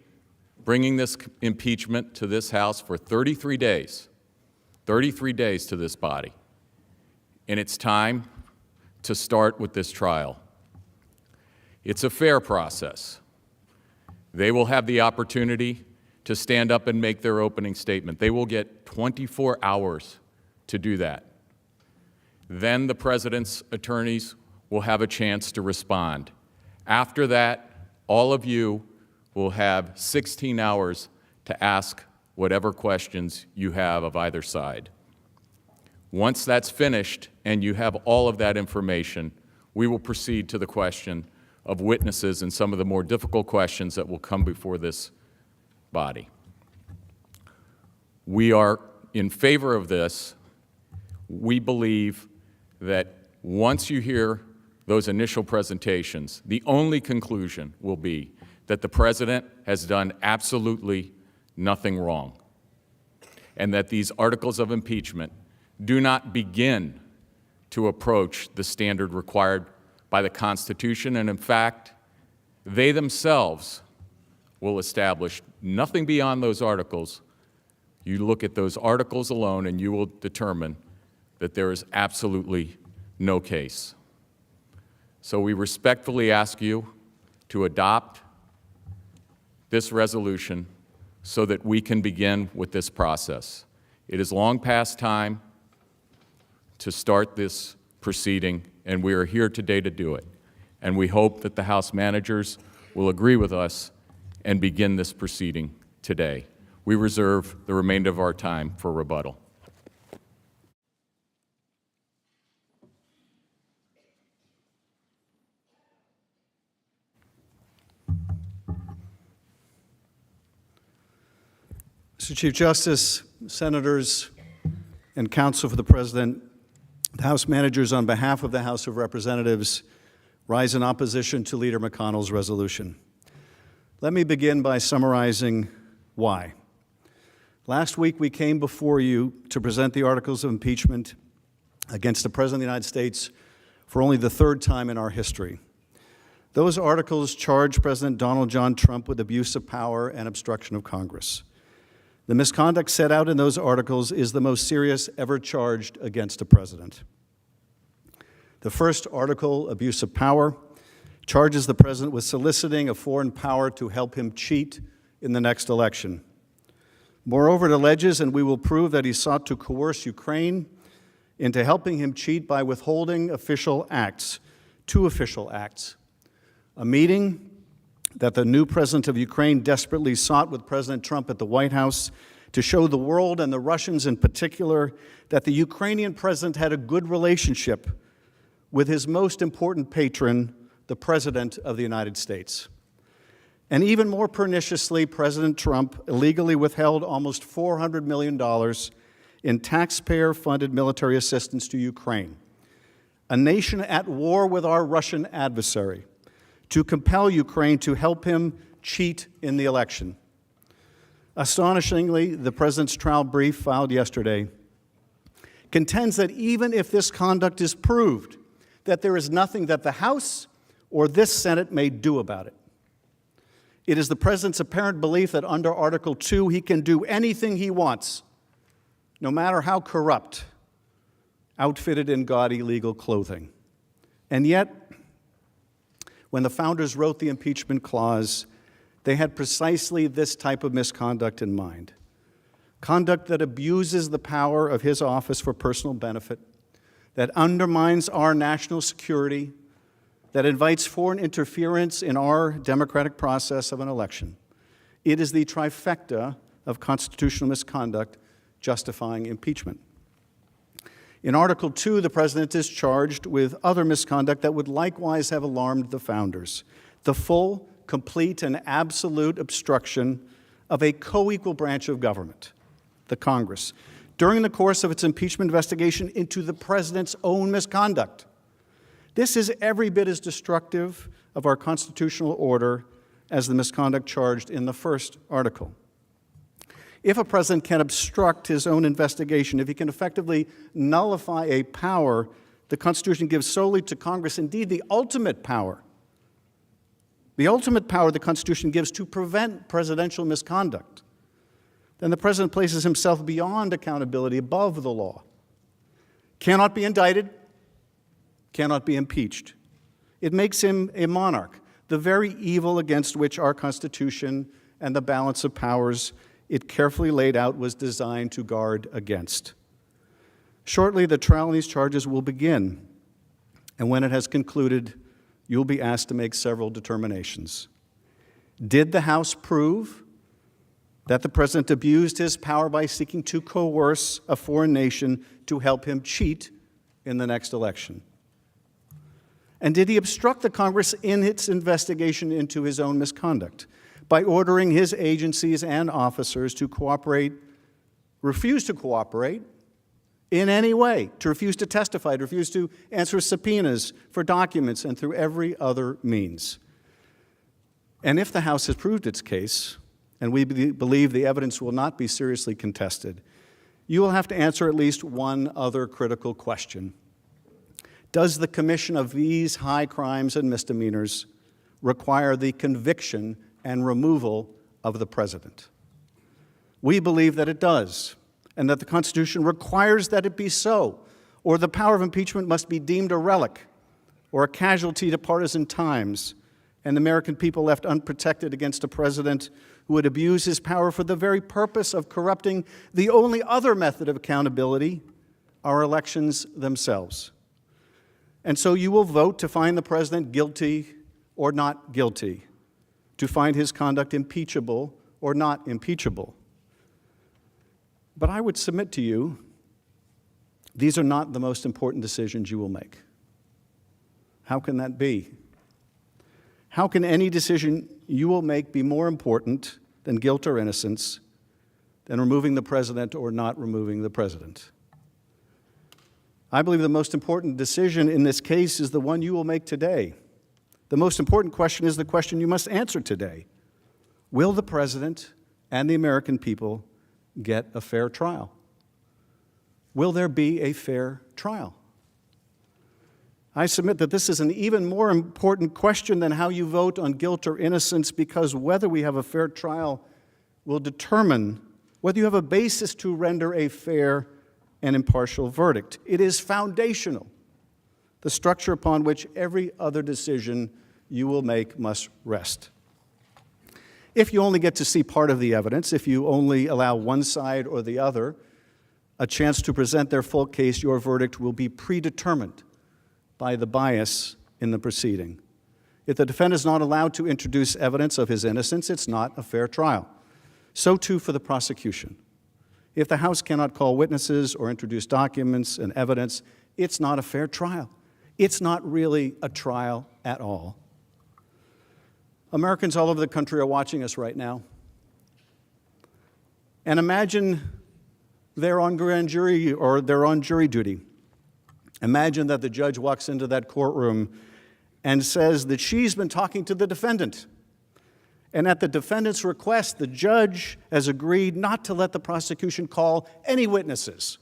bringing this impeachment to this House for 33 days to this body. And it's time to start with this trial. It's a fair process. They will have the opportunity to stand up and make their opening statement. They will get 24 hours to do that. Then the President's attorneys will have a chance to respond. After that, all of you will have 16 hours to ask whatever questions you have of either side. Once that's finished and you have all of that information, we will proceed to the question of witnesses and some of the more difficult questions that will come before this body. We are in favor of this. We believe that once you hear those initial presentations, the only conclusion will be that the President has done absolutely nothing wrong, and that these articles of impeachment do not begin to approach the standard required by the Constitution, and in fact, they themselves will establish nothing beyond those articles. You look at those articles alone and you will determine that there is absolutely no case. So we respectfully ask you to adopt this resolution so that we can begin with this process. It is long past time to start this proceeding, and we are here today to do it. And we hope that the House managers will agree with us and begin this proceeding today. We reserve the remainder of our time for rebuttal. Mr. Chief Justice, Senators, and Counsel for the President, the House managers, on behalf of the House of Representatives, rise in opposition to Leader McConnell's resolution. Let me begin by summarizing why. Last week, we came before you to present the articles of impeachment against the President of the United States for only the third time in our history. Those articles charge President Donald John Trump with abuse of power and obstruction of Congress. The misconduct set out in those articles is the most serious ever charged against a president. The first article, abuse of power, charges the president with soliciting a foreign power to help him cheat in the next election. Moreover, it alleges, and we will prove, that he sought to coerce Ukraine into helping him cheat by withholding official acts, two official acts: a meeting that the new president of Ukraine desperately sought with President Trump at the White House to show the world, and the Russians in particular, that the Ukrainian president had a good relationship with his most important patron, the President of the United States. And even more perniciously, President Trump illegally withheld almost $400 million in taxpayer-funded military assistance to Ukraine, a nation at war with our Russian adversary, to compel Ukraine to help him cheat in the election. Astonishingly, the President's trial brief filed yesterday contends that even if this conduct is proved, that there is nothing that the House or this Senate may do about it. It is the President's apparent belief that under Article 2 he can do anything he wants, no matter how corrupt, outfitted in gaudy legal clothing. And yet, when the founders wrote the impeachment clause, they had precisely this type of misconduct in mind. Conduct that abuses the power of his office for personal benefit, that undermines our national security, that invites foreign interference in our democratic process of an election. It is the trifecta of constitutional misconduct justifying impeachment. In Article 2, the President is charged with other misconduct that would likewise have alarmed the founders: the full, complete, and absolute obstruction of a co-equal branch of government, the Congress, during the course of its impeachment investigation into the President's own misconduct. This is every bit as destructive of our constitutional order as the misconduct charged in the first article. If a president can obstruct his own investigation, if he can effectively nullify a power the Constitution gives solely to Congress, indeed the ultimate power the Constitution gives to prevent presidential misconduct, then the president places himself beyond accountability, above the law, cannot be indicted, cannot be impeached. It makes him a monarch, the very evil against which our Constitution and the balance of powers it carefully laid out was designed to guard against. Shortly, the trial on these charges will begin, and when it has concluded, you'll be asked to make several determinations. Did the House prove that the President abused his power by seeking to coerce a foreign nation to help him cheat in the next election? And did he obstruct the Congress in its investigation into his own misconduct by ordering his agencies and officers to cooperate, refuse to cooperate in any way, to refuse to testify, to refuse to answer subpoenas for documents, and through every other means? And if the House has proved its case, and we believe the evidence will not be seriously contested, you will have to answer at least one other critical question. Does the commission of these high crimes and misdemeanors require the conviction and removal of the president? We believe that it does, and that the Constitution requires that it be so, or the power of impeachment must be deemed a relic or a casualty to partisan times, and the American people left unprotected against a president who would abuse his power for the very purpose of corrupting the only other method of accountability, our elections themselves. And so you will vote to find the president guilty or not guilty, to find his conduct impeachable or not impeachable. But I would submit to you, these are not the most important decisions you will make. How can that be? How can any decision you will make be more important than guilt or innocence, than removing the president or not removing the president? I believe the most important decision in this case is the one you will make today. The most important question is the question you must answer today. Will the president and the American people get a fair trial? Will there be a fair trial? I submit that this is an even more important question than how you vote on guilt or innocence, because whether we have a fair trial will determine whether you have a basis to render a fair and impartial verdict. It is foundational, the structure upon which every other decision you will make must rest. If you only get to see part of the evidence, if you only allow one side or the other a chance to present their full case, your verdict will be predetermined by the bias in the proceeding. If the defendant is not allowed to introduce evidence of his innocence, it's not a fair trial. So too for the prosecution. If the House cannot call witnesses or introduce documents and evidence, it's not a fair trial. It's not really a trial at all. Americans all over the country are watching us right now. And imagine they're on grand jury or they're on jury duty. Imagine that the judge walks into that courtroom and says that she's been talking to the defendant. And at the defendant's request, the judge has agreed not to let the prosecution call any witnesses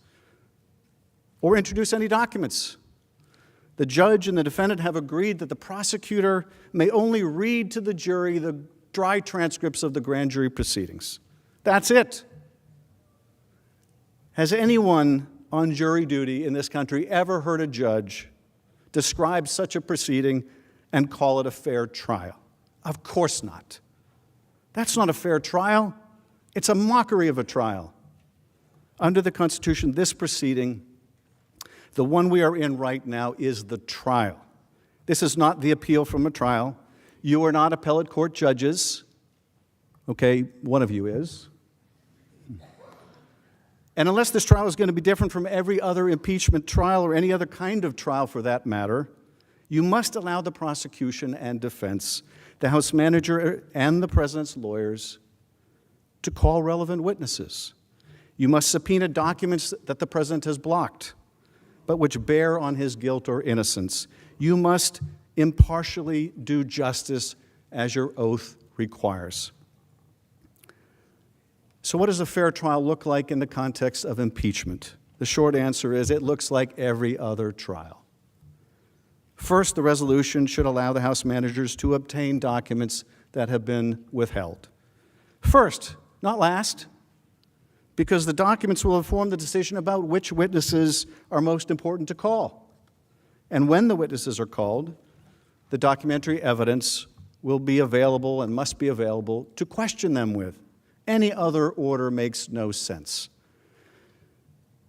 or introduce any documents. The judge and the defendant have agreed that the prosecutor may only read to the jury the dry transcripts of the grand jury proceedings. That's it. Has anyone on jury duty in this country ever heard a judge describe such a proceeding and call it a fair trial? Of course not. That's not a fair trial. It's a mockery of a trial. Under the Constitution, this proceeding, the one we are in right now, is the trial. This is not the appeal from a trial. You are not appellate court judges. Okay, one of you is. And unless this trial is going to be different from every other impeachment trial or any other kind of trial for that matter, you must allow the prosecution and defense, the House manager and the president's lawyers, to call relevant witnesses. You must subpoena documents that the president has blocked, but which bear on his guilt or innocence. You must impartially do justice as your oath requires. So what does a fair trial look like in the context of impeachment? The short answer is it looks like every other trial. First, the resolution should allow the House managers to obtain documents that have been withheld. First, not last, because the documents will inform the decision about which witnesses are most important to call. And when the witnesses are called, the documentary evidence will be available and must be available to question them with. Any other order makes no sense.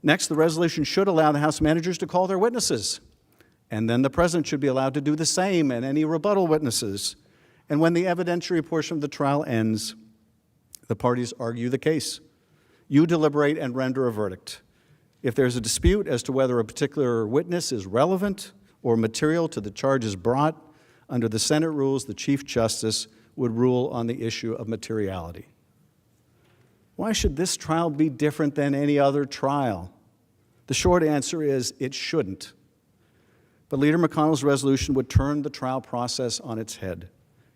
Next, the resolution should allow the House managers to call their witnesses. And then the president should be allowed to do the same and any rebuttal witnesses. And when the evidentiary portion of the trial ends, the parties argue the case. You deliberate and render a verdict. If there's a dispute as to whether a particular witness is relevant or material to the charges brought, under the Senate rules, the Chief Justice would rule on the issue of materiality. Why should this trial be different than any other trial? The short answer is it shouldn't. But Leader McConnell's resolution would turn the trial process on its head.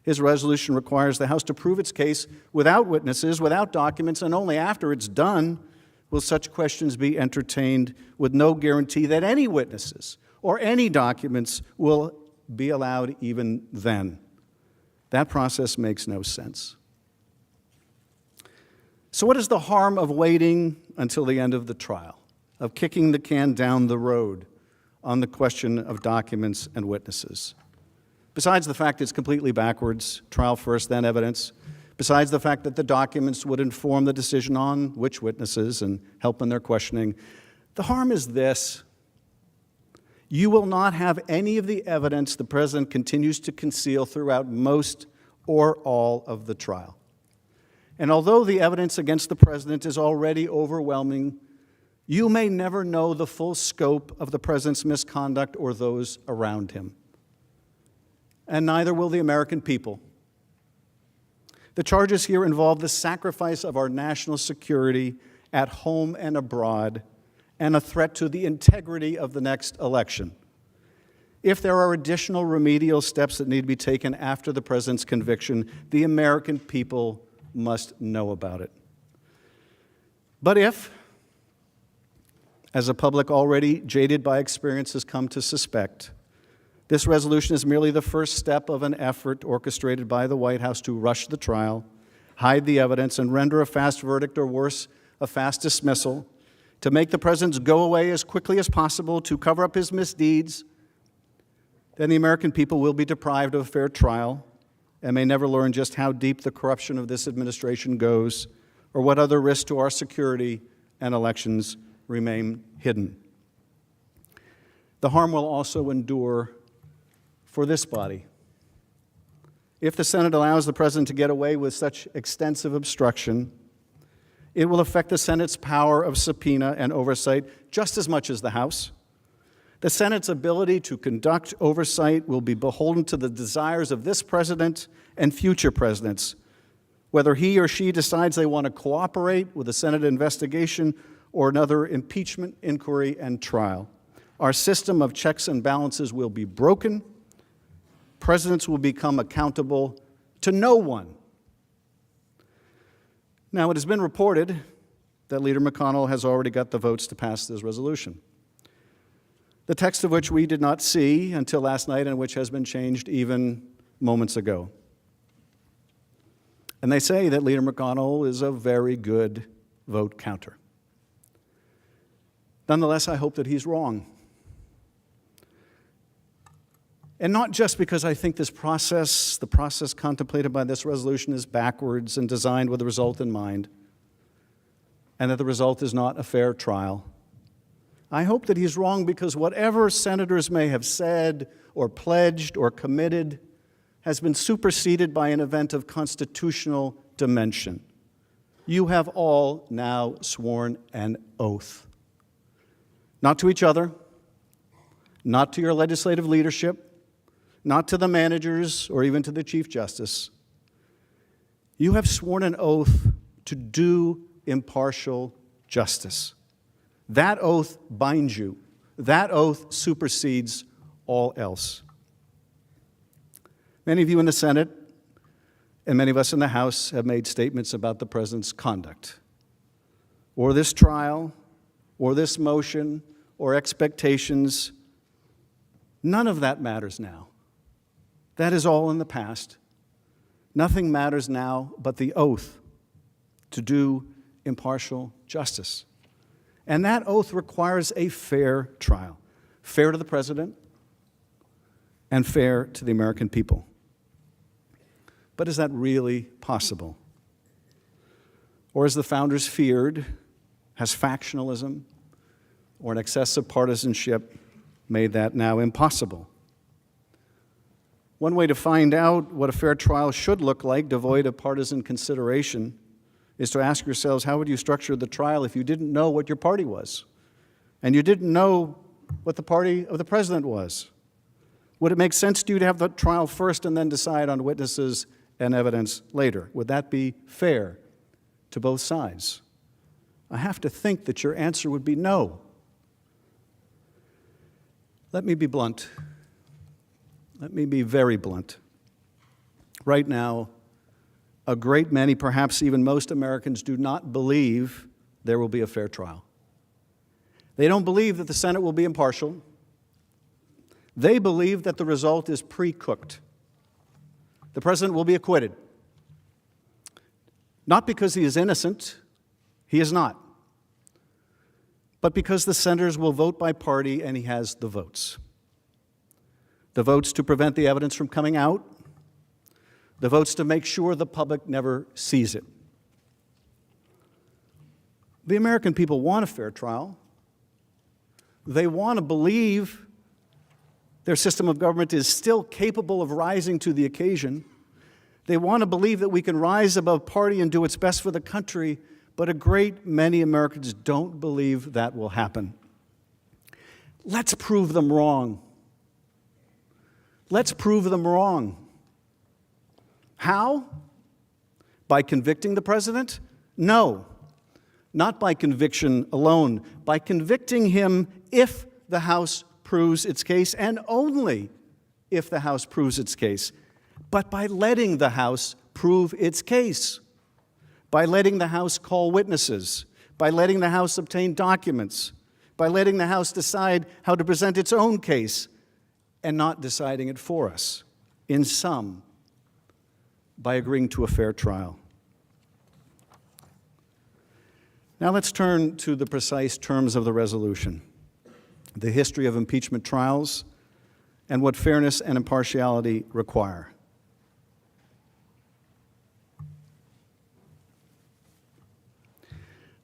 His resolution requires the House to prove its case without witnesses, without documents, and only after it's done will such questions be entertained, with no guarantee that any witnesses or any documents will be allowed even then. That process makes no sense. So what is the harm of waiting until the end of the trial, of kicking the can down the road on the question of documents and witnesses? Besides the fact it's completely backwards, trial first, then evidence, besides the fact that the documents would inform the decision on which witnesses and help in their questioning, the harm is this: you will not have any of the evidence the President continues to conceal throughout most or all of the trial. And although the evidence against the President is already overwhelming, you may never know the full scope of the President's misconduct or those around him. And neither will the American people. The charges here involve the sacrifice of our national security at home and abroad, and a threat to the integrity of the next election. If there are additional remedial steps that need to be taken after the President's conviction, the American people must know about it. But if, as the public already jaded by experience has come to suspect, this resolution is merely the first step of an effort orchestrated by the White House to rush the trial, hide the evidence, and render a fast verdict, or worse, a fast dismissal, to make the President go away as quickly as possible to cover up his misdeeds, then the American people will be deprived of a fair trial and may never learn just how deep the corruption of this administration goes, or what other risks to our security and elections remain hidden. The harm will also endure for this body. If the Senate allows the President to get away with such extensive obstruction, it will affect the Senate's power of subpoena and oversight just as much as the House. The Senate's ability to conduct oversight will be beholden to the desires of this President and future presidents, whether he or she decides they want to cooperate with a Senate investigation or another impeachment inquiry and trial. Our system of checks and balances will be broken. Presidents will become accountable to no one. Now, it has been reported that Leader McConnell has already got the votes to pass this resolution, the text of which we did not see until last night and which has been changed even moments ago. And they say that Leader McConnell is a very good vote counter. Nonetheless, I hope that he's wrong. And not just because I think this process, the process contemplated by this resolution, is backwards and designed with the result in mind, and that the result is not a fair trial. I hope that he's wrong because whatever senators may have said or pledged or committed has been superseded by an event of constitutional dimension. You have all now sworn an oath. Not to each other, not to your legislative leadership, not to the managers or even to the Chief Justice. You have sworn an oath to do impartial justice. That oath binds you. That oath supersedes all else. Many of you in the Senate and many of us in the House have made statements about the President's conduct, or this trial, or this motion, or expectations. None of that matters now. That is all in the past. Nothing matters now but the oath to do impartial justice. And that oath requires a fair trial, fair to the President and fair to the American people. But is that really possible? Or as the founders feared, has factionalism or an excessive partisanship made that now impossible? One way to find out what a fair trial should look like, devoid of partisan consideration, is to ask yourselves, how would you structure the trial if you didn't know what your party was, and you didn't know what the party of the President was? Would it make sense to you to have the trial first and then decide on witnesses and evidence later? Would that be fair to both sides? I have to think that your answer would be no. Let me be blunt. Let me be very blunt. Right now, a great many, perhaps even most Americans, do not believe there will be a fair trial. They don't believe that the Senate will be impartial. They believe that the result is pre-cooked. The president will be acquitted. Not because he is innocent, he is not, but because the senators will vote by party and he has the votes. The votes to prevent the evidence from coming out, the votes to make sure the public never sees it. The American people want a fair trial. They want to believe their system of government is still capable of rising to the occasion. They want to believe that we can rise above party and do what's best for the country, but a great many Americans don't believe that will happen. Let's prove them wrong. Let's prove them wrong. How? By convicting the president? No, not by conviction alone. By convicting him if the House proves its case, and only if the House proves its case, but by letting the House prove its case, by letting the House call witnesses, by letting the House obtain documents, by letting the House decide how to present its own case, and not deciding it for us. In sum, by agreeing to a fair trial. Now let's turn to the precise terms of the resolution, the history of impeachment trials, and what fairness and impartiality require.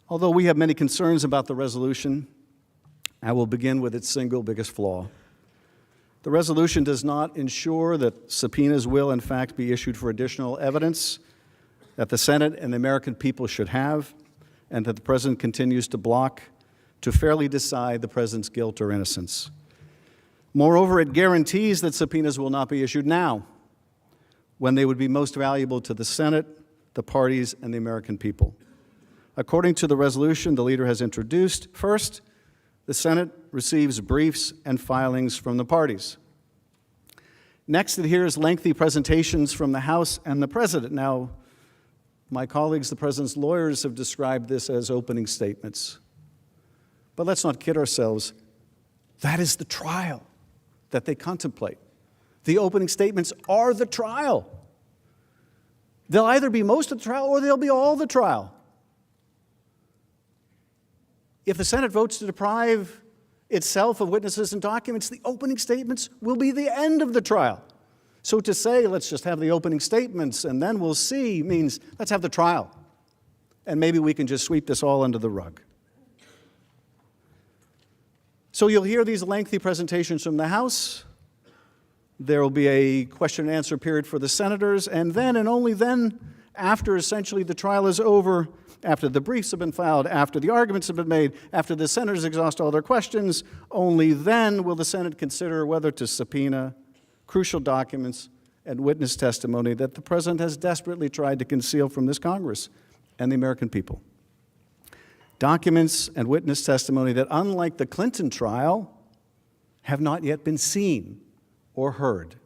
Although we have many concerns about the resolution, I will begin with its single biggest flaw. The resolution does not ensure that subpoenas will, in fact, be issued for additional evidence that the Senate and the American people should have, and that the President continues to block to fairly decide the President's guilt or innocence. Moreover, it guarantees that subpoenas will not be issued now, when they would be most valuable to the Senate, the parties, and the American people. According to the resolution the leader has introduced, first, the Senate receives briefs and filings from the parties. Next, it hears lengthy presentations from the House and the President. Now, my colleagues, the President's lawyers, have described this as opening statements. But let's not kid ourselves. That is the trial that they contemplate. The opening statements are the trial. They'll either be most of the trial or they'll be all the trial. If the Senate votes to deprive itself of witnesses and documents, the opening statements will be the end of the trial. So to say, let's just have the opening statements and then we'll see, means let's have the trial. And maybe we can just sweep this all under the rug. So you'll hear these lengthy presentations from the House. There will be a question and answer period for the senators, and then and only then, after essentially the trial is over, after the briefs have been filed, after the arguments have been made, after the senators exhaust all their questions, only then will the Senate consider whether to subpoena crucial documents and witness testimony that the President has desperately tried to conceal from this Congress and the American people. Documents and witness testimony that, unlike the Clinton trial, have not yet been seen or heard.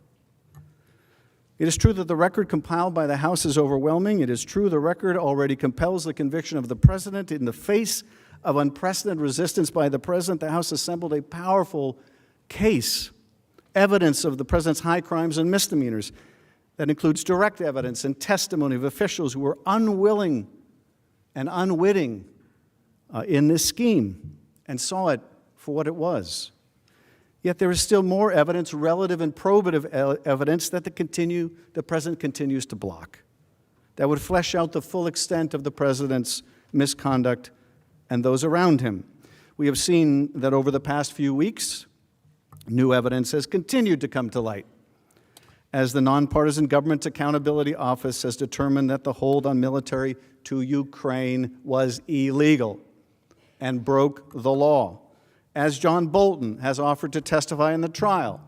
It is true that the record compiled by the House is overwhelming. It is true the record already compels the conviction of the President. In the face of unprecedented resistance by the President, the House assembled a powerful case, evidence of the President's high crimes and misdemeanors that includes direct evidence and testimony of officials who were unwilling and unwitting in this scheme and saw it for what it was. Yet there is still more evidence, relative and probative evidence, that the President continues to block, that would flesh out the full extent of the President's misconduct and those around him. We have seen that over the past few weeks, new evidence has continued to come to light, as the Nonpartisan Government Accountability Office has determined that the hold on military to Ukraine was illegal and broke the law, as John Bolton has offered to testify in the trial,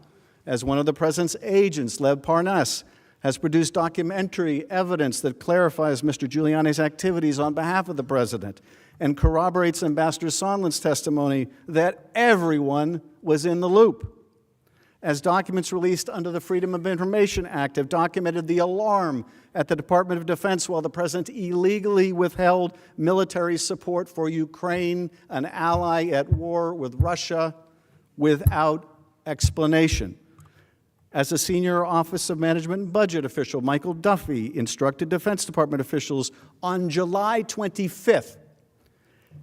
as one of the president's agents, Lev Parnas, has produced documentary evidence that clarifies Mr. Giuliani's activities on behalf of the president and corroborates Ambassador Sondland's testimony that everyone was in the loop. As documents released under the Freedom of Information Act have documented the alarm at the Department of Defense while the president illegally withheld military support for Ukraine, an ally at war with Russia, without explanation. As a senior Office of Management and Budget official, Michael Duffy instructed Defense Department officials on July 25th,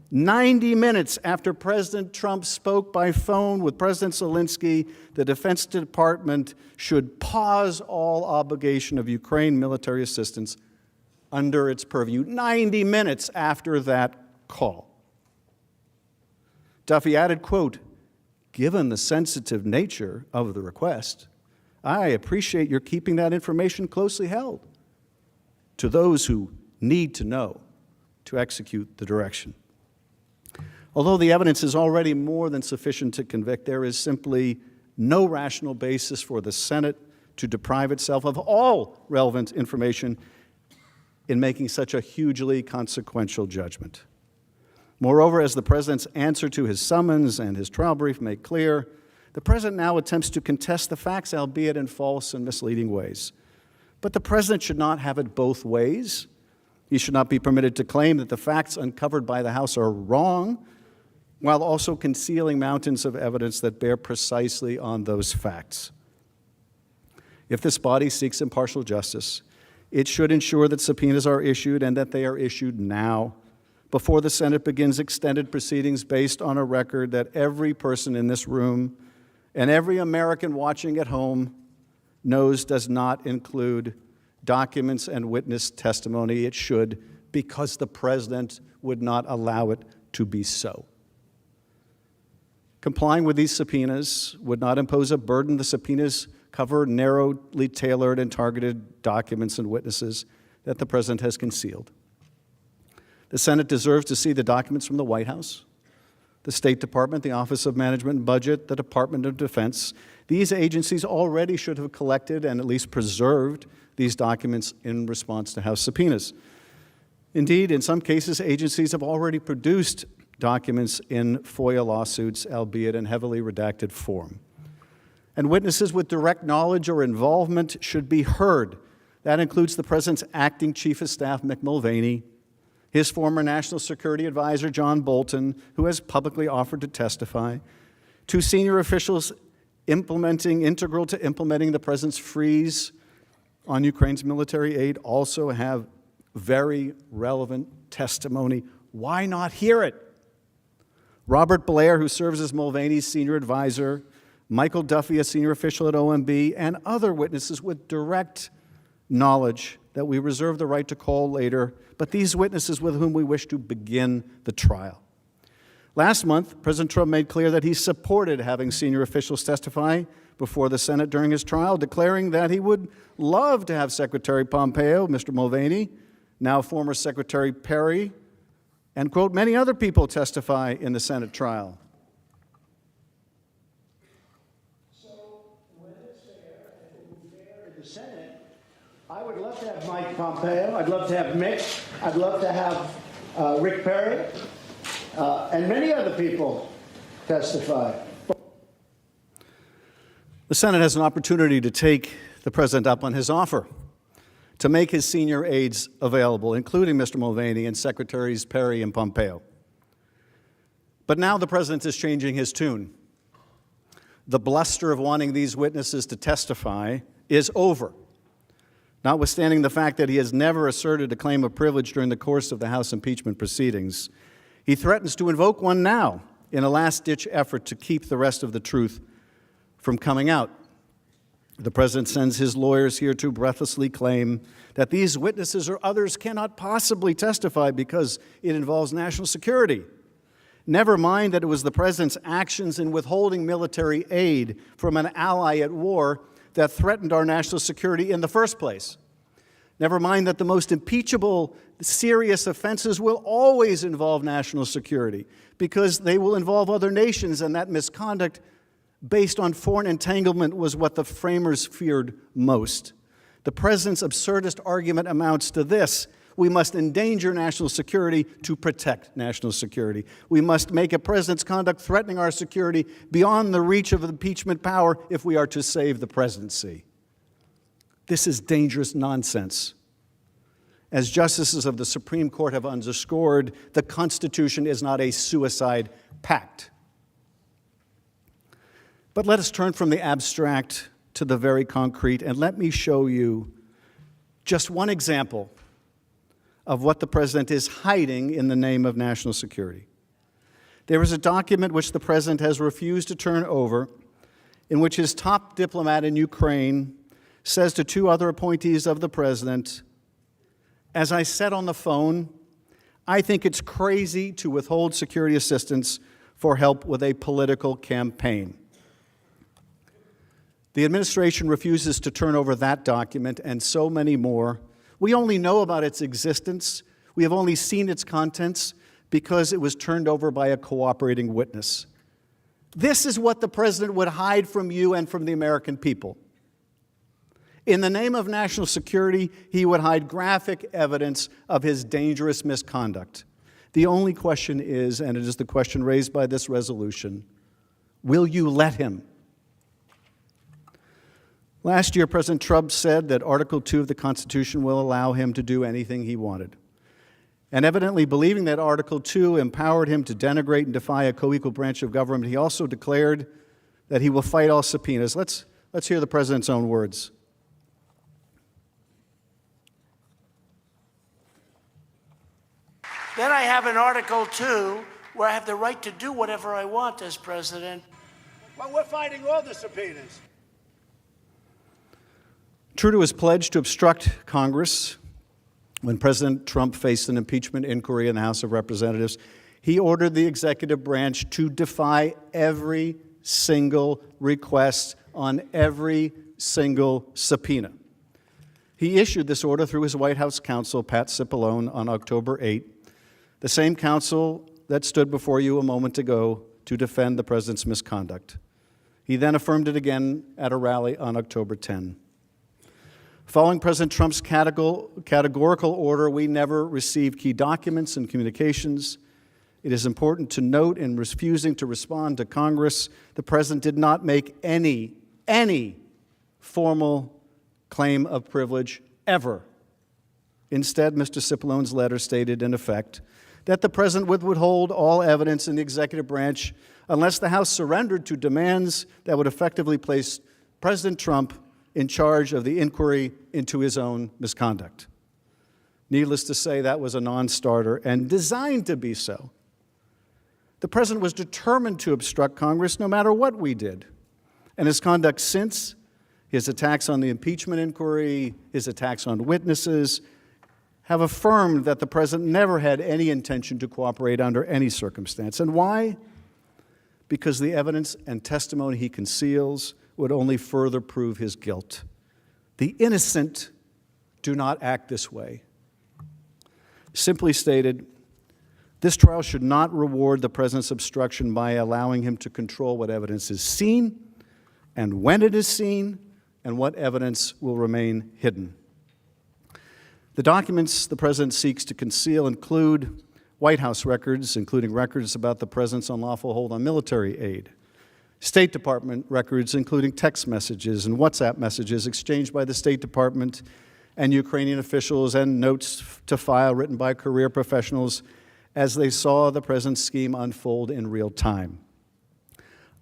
90 minutes after President Trump spoke by phone with President Zelensky, the Defense Department should pause all obligation of Ukraine military assistance under its purview. 90 minutes after that call. Duffy added, quote, "Given the sensitive nature of the request, I appreciate your keeping that information closely held to those who need to know to execute the direction." Although the evidence is already more than sufficient to convict, there is simply no rational basis for the Senate to deprive itself of all relevant information in making such a hugely consequential judgment. Moreover, as the president's answer to his summons and his trial brief make clear, the president now attempts to contest the facts, albeit in false and misleading ways. But the president should not have it both ways. He should not be permitted to claim that the facts uncovered by the House are wrong, while also concealing mountains of evidence that bear precisely on those facts. If this body seeks impartial justice, it should ensure that subpoenas are issued and that they are issued now, before the Senate begins extended proceedings based on a record that every person in this room and every American watching at home knows does not include documents and witness testimony. It should, because the president would not allow it to be so. Complying with these subpoenas would not impose a burden. The subpoenas cover narrowly tailored and targeted documents and witnesses that the president has concealed. The Senate deserves to see the documents from the White House, the State Department, the Office of Management and Budget, the Department of Defense. These agencies already should have collected and at least preserved these documents in response to House subpoenas. Indeed, in some cases, agencies have already produced documents in FOIA lawsuits, albeit in heavily redacted form. And witnesses with direct knowledge or involvement should be heard. That includes the president's acting chief of staff, Mick Mulvaney, his former national security advisor, John Bolton, who has publicly offered to testify, two senior officials integral to implementing the president's freeze on Ukraine's military aid also have very relevant testimony. Why not hear it? Robert Blair, who serves as Mulvaney's senior advisor, Michael Duffy, a senior official at OMB, and other witnesses with direct knowledge that we reserve the right to call later, but these witnesses with whom we wish to begin the trial. Last month, President Trump made clear that he supported having senior officials testify before the Senate during his trial, declaring that he would love to have Secretary Pompeo, Mr. Mulvaney, now former Secretary Perry, and, quote, many other people testify in the Senate trial. So, when it's fair, if it would be fair in the Senate, I would love to have Mike Pompeo, I'd love to have Mitch, I'd love to have Rick Perry, and many other people testify. The Senate has an opportunity to take the president up on his offer to make his senior aides available, including Mr. Mulvaney and Secretaries Perry and Pompeo. But now the president is changing his tune. The bluster of wanting these witnesses to testify is over, notwithstanding the fact that he has never asserted a claim of privilege during the course of the House impeachment proceedings. He threatens to invoke one now in a last-ditch effort to keep the rest of the truth from coming out. The president sends his lawyers here to breathlessly claim that these witnesses or others cannot possibly testify because it involves national security. Never mind that it was the president's actions in withholding military aid from an ally at war that threatened our national security in the first place. Never mind that the most impeachable, serious offenses will always involve national security because they will involve other nations, and that misconduct based on foreign entanglement was what the framers feared most. The president's absurdist argument amounts to this: we must endanger national security to protect national security. We must make a president's conduct threatening our security beyond the reach of impeachment power if we are to save the presidency. This is dangerous nonsense. As justices of the Supreme Court have underscored, the Constitution is not a suicide pact. But let us turn from the abstract to the very concrete, and let me show you just one example of what the president is hiding in the name of national security. There is a document which the president has refused to turn over, in which his top diplomat in Ukraine says to two other appointees of the president, "As I said on the phone, I think it's crazy to withhold security assistance for help with a political campaign." The administration refuses to turn over that document and so many more. We only know about its existence. We have only seen its contents because it was turned over by a cooperating witness. This is what the president would hide from you and from the American people. In the name of national security, he would hide graphic evidence of his dangerous misconduct. The only question is, and it is the question raised by this resolution, will you let him? Last year, President Trump said that Article 2 of the Constitution will allow him to do anything he wanted. And evidently believing that Article 2 empowered him to denigrate and defy a co-equal branch of government, he also declared that he will fight all subpoenas. Let's hear the president's own words. Then I have an Article 2 where I have the right to do whatever I want as president. Well, we're fighting all the subpoenas. True to his pledge to obstruct Congress, when President Trump faced an impeachment inquiry in the House of Representatives, he ordered the executive branch to defy every single request on every single subpoena. He issued this order through his White House counsel, Pat Cipollone, on October 8, the same counsel that stood before you a moment ago to defend the president's misconduct. He then affirmed it again at a rally on October 10. Following President Trump's categorical order, we never received key documents and communications. It is important to note, in refusing to respond to Congress, the president did not make any formal claim of privilege ever. Instead, Mr. Cipollone's letter stated, in effect, that the president would withhold all evidence in the executive branch unless the House surrendered to demands that would effectively place President Trump in charge of the inquiry into his own misconduct. Needless to say, that was a non-starter and designed to be so. The president was determined to obstruct Congress no matter what we did. And his conduct since, his attacks on the impeachment inquiry, his attacks on witnesses, have affirmed that the president never had any intention to cooperate under any circumstance. And why? Because the evidence and testimony he conceals would only further prove his guilt. The innocent do not act this way. Simply stated, this trial should not reward the president's obstruction by allowing him to control what evidence is seen and when it is seen and what evidence will remain hidden. The documents the president seeks to conceal include White House records, including records about the president's unlawful hold on military aid, State Department records, including text messages and WhatsApp messages exchanged by the State Department and Ukrainian officials, and notes to file written by career professionals as they saw the president's scheme unfold in real time.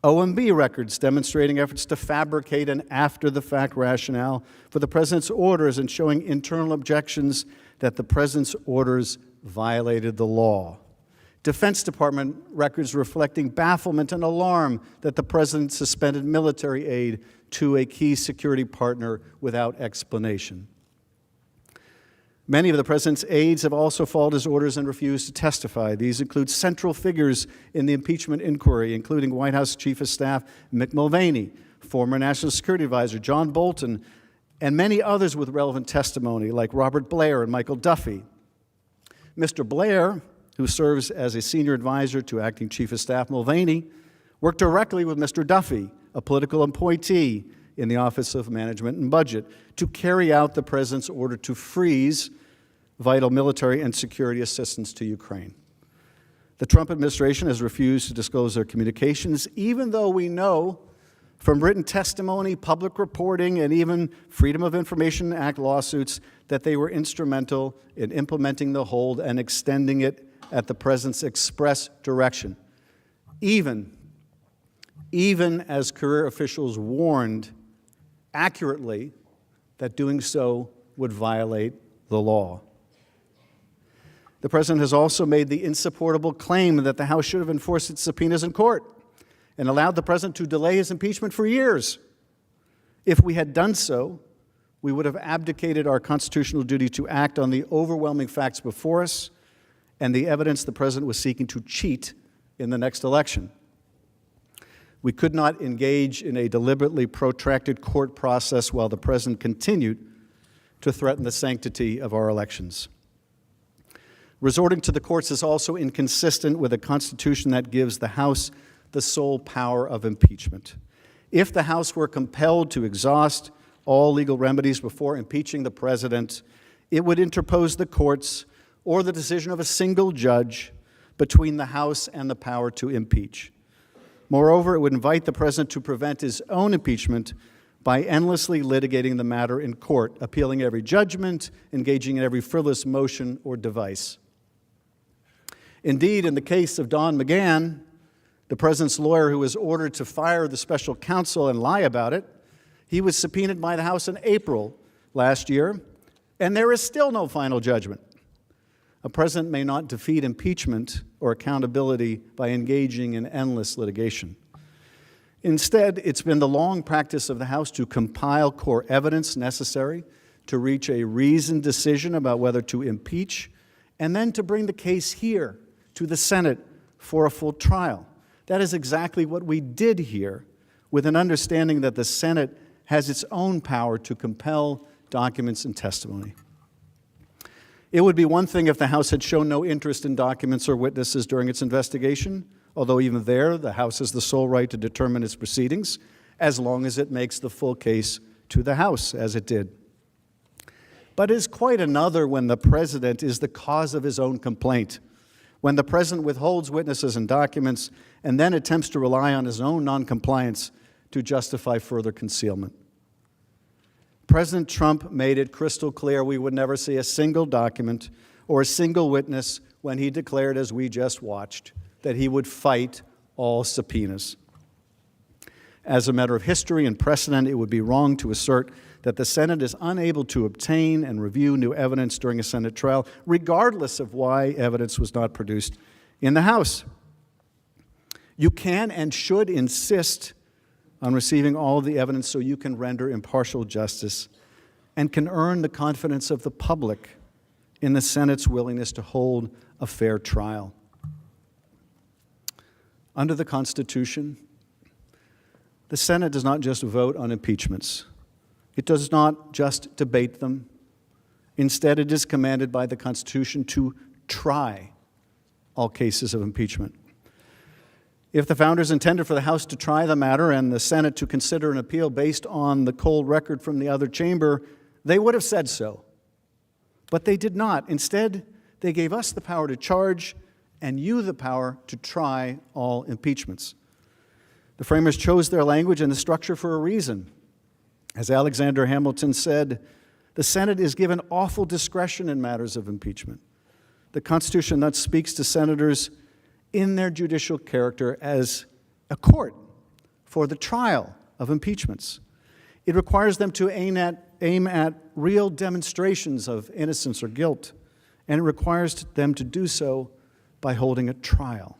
OMB records demonstrating efforts to fabricate an after-the-fact rationale for the president's orders and showing internal objections that the president's orders violated the law. Defense Department records reflecting bafflement and alarm that the president suspended military aid to a key security partner without explanation. Many of the president's aides have also followed his orders and refused to testify. These include central figures in the impeachment inquiry, including White House Chief of Staff Mick Mulvaney, former National Security Advisor John Bolton, and many others with relevant testimony, like Robert Blair and Michael Duffy. Mr. Blair, who serves as a senior advisor to Acting Chief of Staff Mulvaney, worked directly with Mr. Duffy a political appointee in the Office of Management and Budget, to carry out the President's order to freeze vital military and security assistance to Ukraine. The Trump administration has refused to disclose their communications, even though we know from written testimony, public reporting, and even Freedom of Information Act lawsuits that they were instrumental in implementing the hold and extending it at the President's express direction, even as career officials warned accurately that doing so would violate the law. The President has also made the insupportable claim that the House should have enforced its subpoenas in court and allowed the President to delay his impeachment for years. If we had done so, we would have abdicated our constitutional duty to act on the overwhelming facts before us and the evidence the President was seeking to cheat in the next election. We could not engage in a deliberately protracted court process while the President continued to threaten the sanctity of our elections. Resorting to the courts is also inconsistent with a Constitution that gives the House the sole power of impeachment. If the House were compelled to exhaust all legal remedies before impeaching the President, it would interpose the courts or the decision of a single judge between the House and the power to impeach. Moreover, it would invite the President to prevent his own impeachment by endlessly litigating the matter in court, appealing every judgment, engaging in every frivolous motion or device. Indeed, in the case of Don McGahn, the President's lawyer who was ordered to fire the special counsel and lie about it, he was subpoenaed by the House in April last year, and there is still no final judgment. A president may not defeat impeachment or accountability by engaging in endless litigation. Instead, it's been the long practice of the House to compile core evidence necessary to reach a reasoned decision about whether to impeach, and then to bring the case here to the Senate for a full trial. That is exactly what we did here, with an understanding that the Senate has its own power to compel documents and testimony. It would be one thing if the House had shown no interest in documents or witnesses during its investigation, although even there, the House has the sole right to determine its proceedings, as long as it makes the full case to the House, as it did. But it is quite another when the President is the cause of his own complaint, when the President withholds witnesses and documents and then attempts to rely on his own noncompliance to justify further concealment. President Trump made it crystal clear we would never see a single document or a single witness when he declared, as we just watched, that he would fight all subpoenas. As a matter of history and precedent, it would be wrong to assert that the Senate is unable to obtain and review new evidence during a Senate trial, regardless of why evidence was not produced in the House. You can and should insist on receiving all of the evidence so you can render impartial justice and can earn the confidence of the public in the Senate's willingness to hold a fair trial. Under the Constitution, the Senate does not just vote on impeachments. It does not just debate them. Instead, it is commanded by the Constitution to try all cases of impeachment. If the founders intended for the House to try the matter and the Senate to consider an appeal based on the cold record from the other chamber, they would have said so. But they did not. Instead, they gave us the power to charge and you the power to try all impeachments. The framers chose their language and the structure for a reason. As Alexander Hamilton said, the Senate is given awful discretion in matters of impeachment. The Constitution thus speaks to senators in their judicial character as a court for the trial of impeachments. It requires them to aim at real demonstrations of innocence or guilt, and it requires them to do so by holding a trial.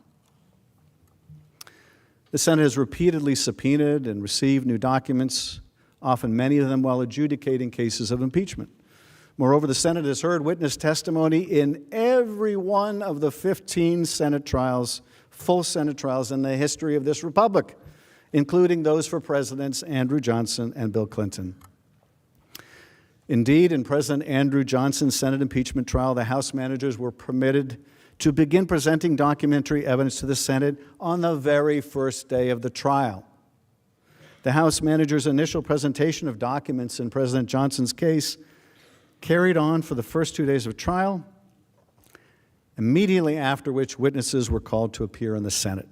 The Senate has repeatedly subpoenaed and received new documents, often many of them while adjudicating cases of impeachment. Moreover, the Senate has heard witness testimony in every one of the 15 Senate trials, full Senate trials in the history of this republic, including those for Presidents Andrew Johnson and Bill Clinton. Indeed, in President Andrew Johnson's Senate impeachment trial, the House managers were permitted to begin presenting documentary evidence to the Senate on the very first day of the trial. The House manager's initial presentation of documents in President Johnson's case carried on for the first 2 days of trial, immediately after which witnesses were called to appear in the Senate.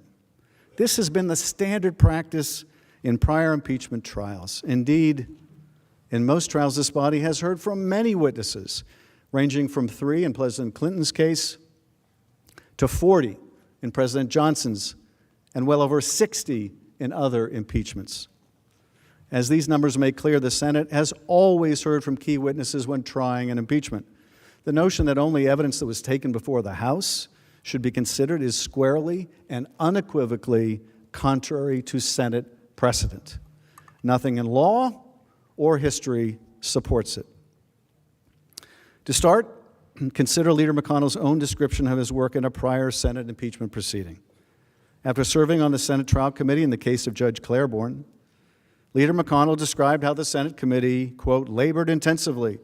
This has been the standard practice in prior impeachment trials. Indeed, in most trials, this body has heard from many witnesses, ranging from 3 in President Clinton's case to 40 in President Johnson's, and well over 60 in other impeachments. As these numbers make clear, the Senate has always heard from key witnesses when trying an impeachment. The notion that only evidence that was taken before the House should be considered is squarely and unequivocally contrary to Senate precedent. Nothing in law or history supports it. To start, consider Leader McConnell's own description of his work in a prior Senate impeachment proceeding. After serving on the Senate Trial Committee in the case of Judge Claiborne, Leader McConnell described how the Senate committee, quote, labored intensively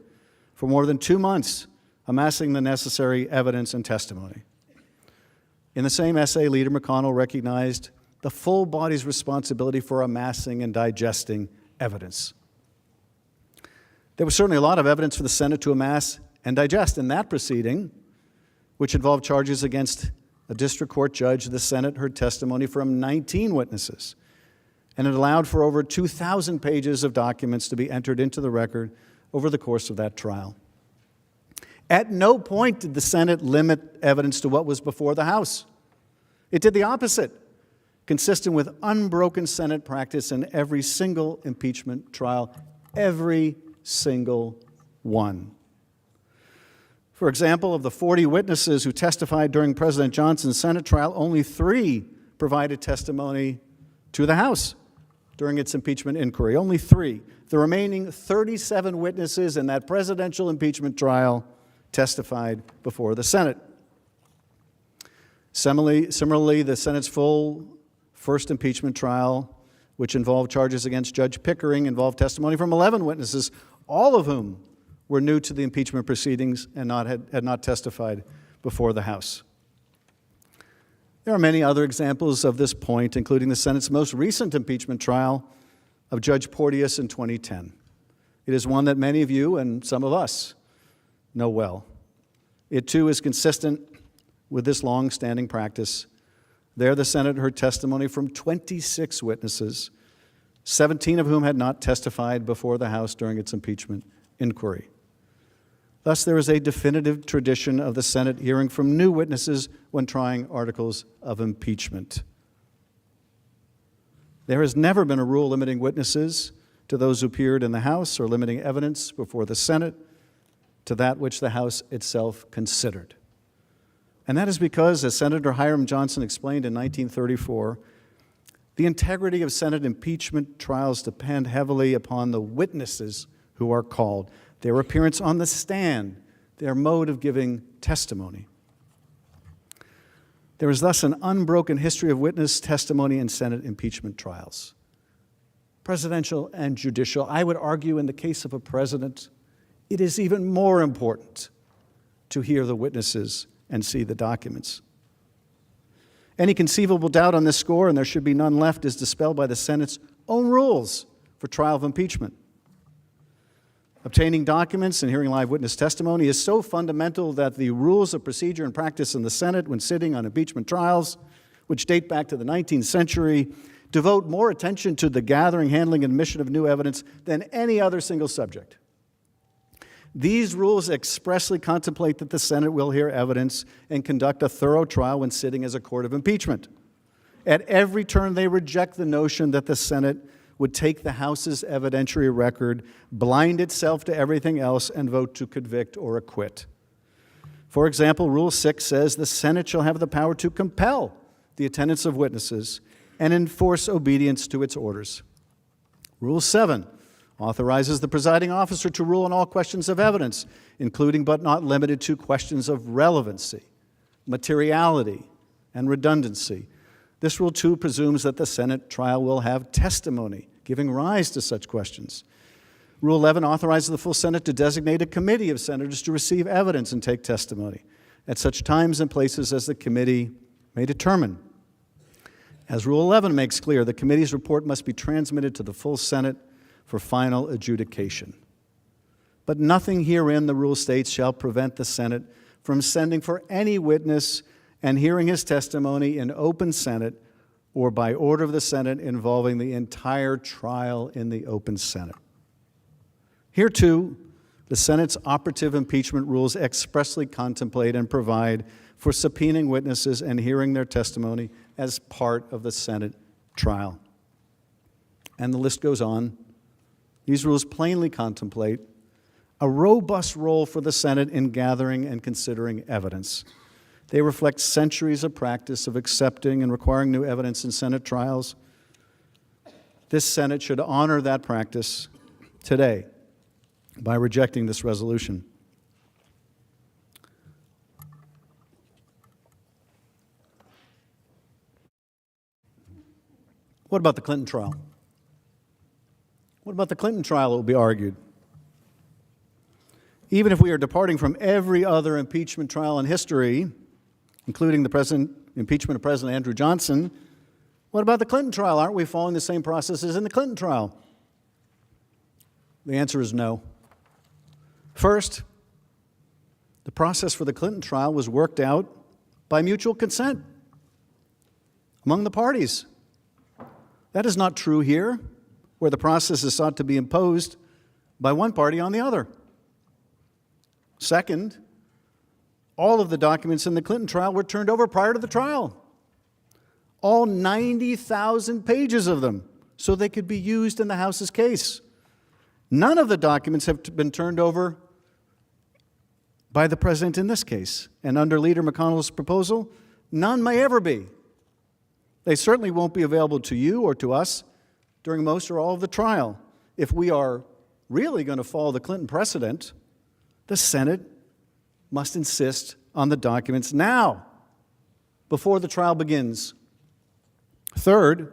for more than 2 months, amassing the necessary evidence and testimony. In the same essay, Leader McConnell recognized the full body's responsibility for amassing and digesting evidence. There was certainly a lot of evidence for the Senate to amass and digest in that proceeding, which involved charges against a district court judge. The Senate heard testimony from 19 witnesses, and it allowed for over 2,000 pages of documents to be entered into the record over the course of that trial. At no point did the Senate limit evidence to what was before the House. It did the opposite, consistent with unbroken Senate practice in every single impeachment trial, every single one. For example, of the 40 witnesses who testified during President Johnson's Senate trial, only 3 provided testimony to the House during its impeachment inquiry. Only 3. The remaining 37 witnesses in that presidential impeachment trial testified before the Senate. Similarly, the Senate's full first impeachment trial, which involved charges against Judge Pickering, involved testimony from 11 witnesses, all of whom were new to the impeachment proceedings and had not testified before the House. There are many other examples of this point, including the Senate's most recent impeachment trial of Judge Porteous in 2010. It is one that many of you and some of us know well. It, too, is consistent with this long-standing practice. There, the Senate heard testimony from 26 witnesses, 17 of whom had not testified before the House during its impeachment inquiry. Thus, there is a definitive tradition of the Senate hearing from new witnesses when trying articles of impeachment. There has never been a rule limiting witnesses to those who appeared in the House or limiting evidence before the Senate to that which the House itself considered. And that is because, as Senator Hiram Johnson explained in 1934, the integrity of Senate impeachment trials depend heavily upon the witnesses who are called, their appearance on the stand, their mode of giving testimony. There is thus an unbroken history of witness testimony in Senate impeachment trials. Presidential and judicial. I would argue in the case of a president, it is even more important to hear the witnesses and see the documents. Any conceivable doubt on this score, and there should be none left, is dispelled by the Senate's own rules for trial of impeachment. Obtaining documents and hearing live witness testimony is so fundamental that the rules of procedure and practice in the Senate when sitting on impeachment trials, which date back to the 19th century, devote more attention to the gathering, handling, and admission of new evidence than any other single subject. These rules expressly contemplate that the Senate will hear evidence and conduct a thorough trial when sitting as a court of impeachment. At every turn, they reject the notion that the Senate would take the House's evidentiary record, blind itself to everything else, and vote to convict or acquit. For example, Rule 6 says the Senate shall have the power to compel the attendance of witnesses and enforce obedience to its orders. Rule 7 authorizes the presiding officer to rule on all questions of evidence, including but not limited to questions of relevancy, materiality, and redundancy. This rule, too, presumes that the Senate trial will have testimony giving rise to such questions. Rule 11 authorizes the full Senate to designate a committee of senators to receive evidence and take testimony at such times and places as the committee may determine. As Rule 11 makes clear, the committee's report must be transmitted to the full Senate for final adjudication. But nothing herein, the rule states, shall prevent the Senate from sending for any witness and hearing his testimony in open Senate or by order of the Senate involving the entire trial in the open Senate. Here, too, the Senate's operative impeachment rules expressly contemplate and provide for subpoenaing witnesses and hearing their testimony as part of the Senate trial. And the list goes on. These rules plainly contemplate a robust role for the Senate in gathering and considering evidence. They reflect centuries of practice of accepting and requiring new evidence in Senate trials. This Senate should honor that practice today by rejecting this resolution. What about the Clinton trial? What about the Clinton trial that will be argued? Even if we are departing from every other impeachment trial in history, including the impeachment of President Andrew Johnson, what about the Clinton trial? Aren't we following the same processes in the Clinton trial? The answer is no. First, the process for the Clinton trial was worked out by mutual consent among the parties. That is not true here, where the process is sought to be imposed by one party on the other. Second, all of the documents in the Clinton trial were turned over prior to the trial. All 90,000 pages of them, so they could be used in the House's case. None of the documents have been turned over by the President in this case. And under Leader McConnell's proposal, none may ever be. They certainly won't be available to you or to us during most or all of the trial. If we are really going to follow the Clinton precedent, the Senate must insist on the documents now, before the trial begins. Third,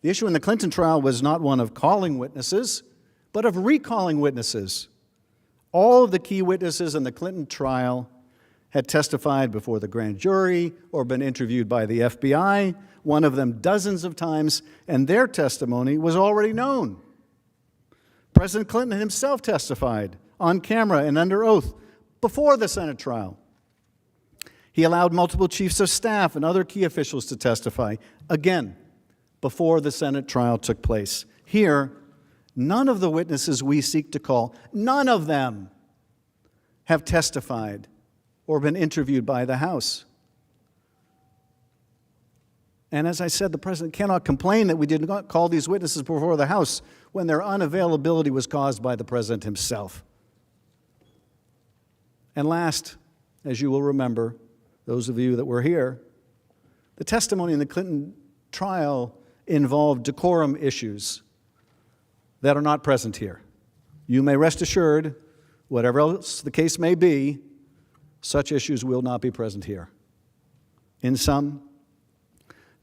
the issue in the Clinton trial was not one of calling witnesses, but of recalling witnesses. All of the key witnesses in the Clinton trial had testified before the grand jury or been interviewed by the FBI, one of them dozens of times, and their testimony was already known. President Clinton himself testified on camera and under oath before the Senate trial. He allowed multiple chiefs of staff and other key officials to testify, again, before the Senate trial took place. Here, none of the witnesses we seek to call, none of them have testified or been interviewed by the House. And as I said, the President cannot complain that we did not call these witnesses before the House when their unavailability was caused by the President himself. And last, as you will remember, those of you that were here, the testimony in the Clinton trial involved decorum issues that are not present here. You may rest assured, whatever else the case may be, such issues will not be present here. In sum,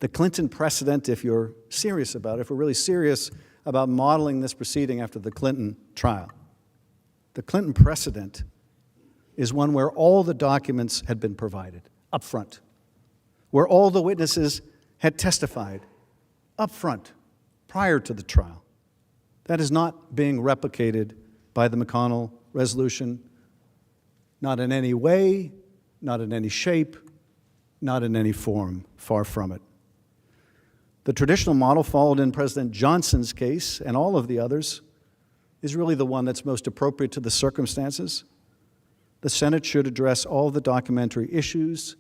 the Clinton precedent, if you're serious about it, if we're really serious about modeling this proceeding after the Clinton trial, the Clinton precedent is one where all the documents had been provided up front, where all the witnesses had testified up front prior to the trial. That is not being replicated by the McConnell resolution, not in any way, not in any shape, not in any form, far from it. The traditional model followed in President Johnson's case and all of the others is really the one that's most appropriate to the circumstances. The Senate should address all the documentary issues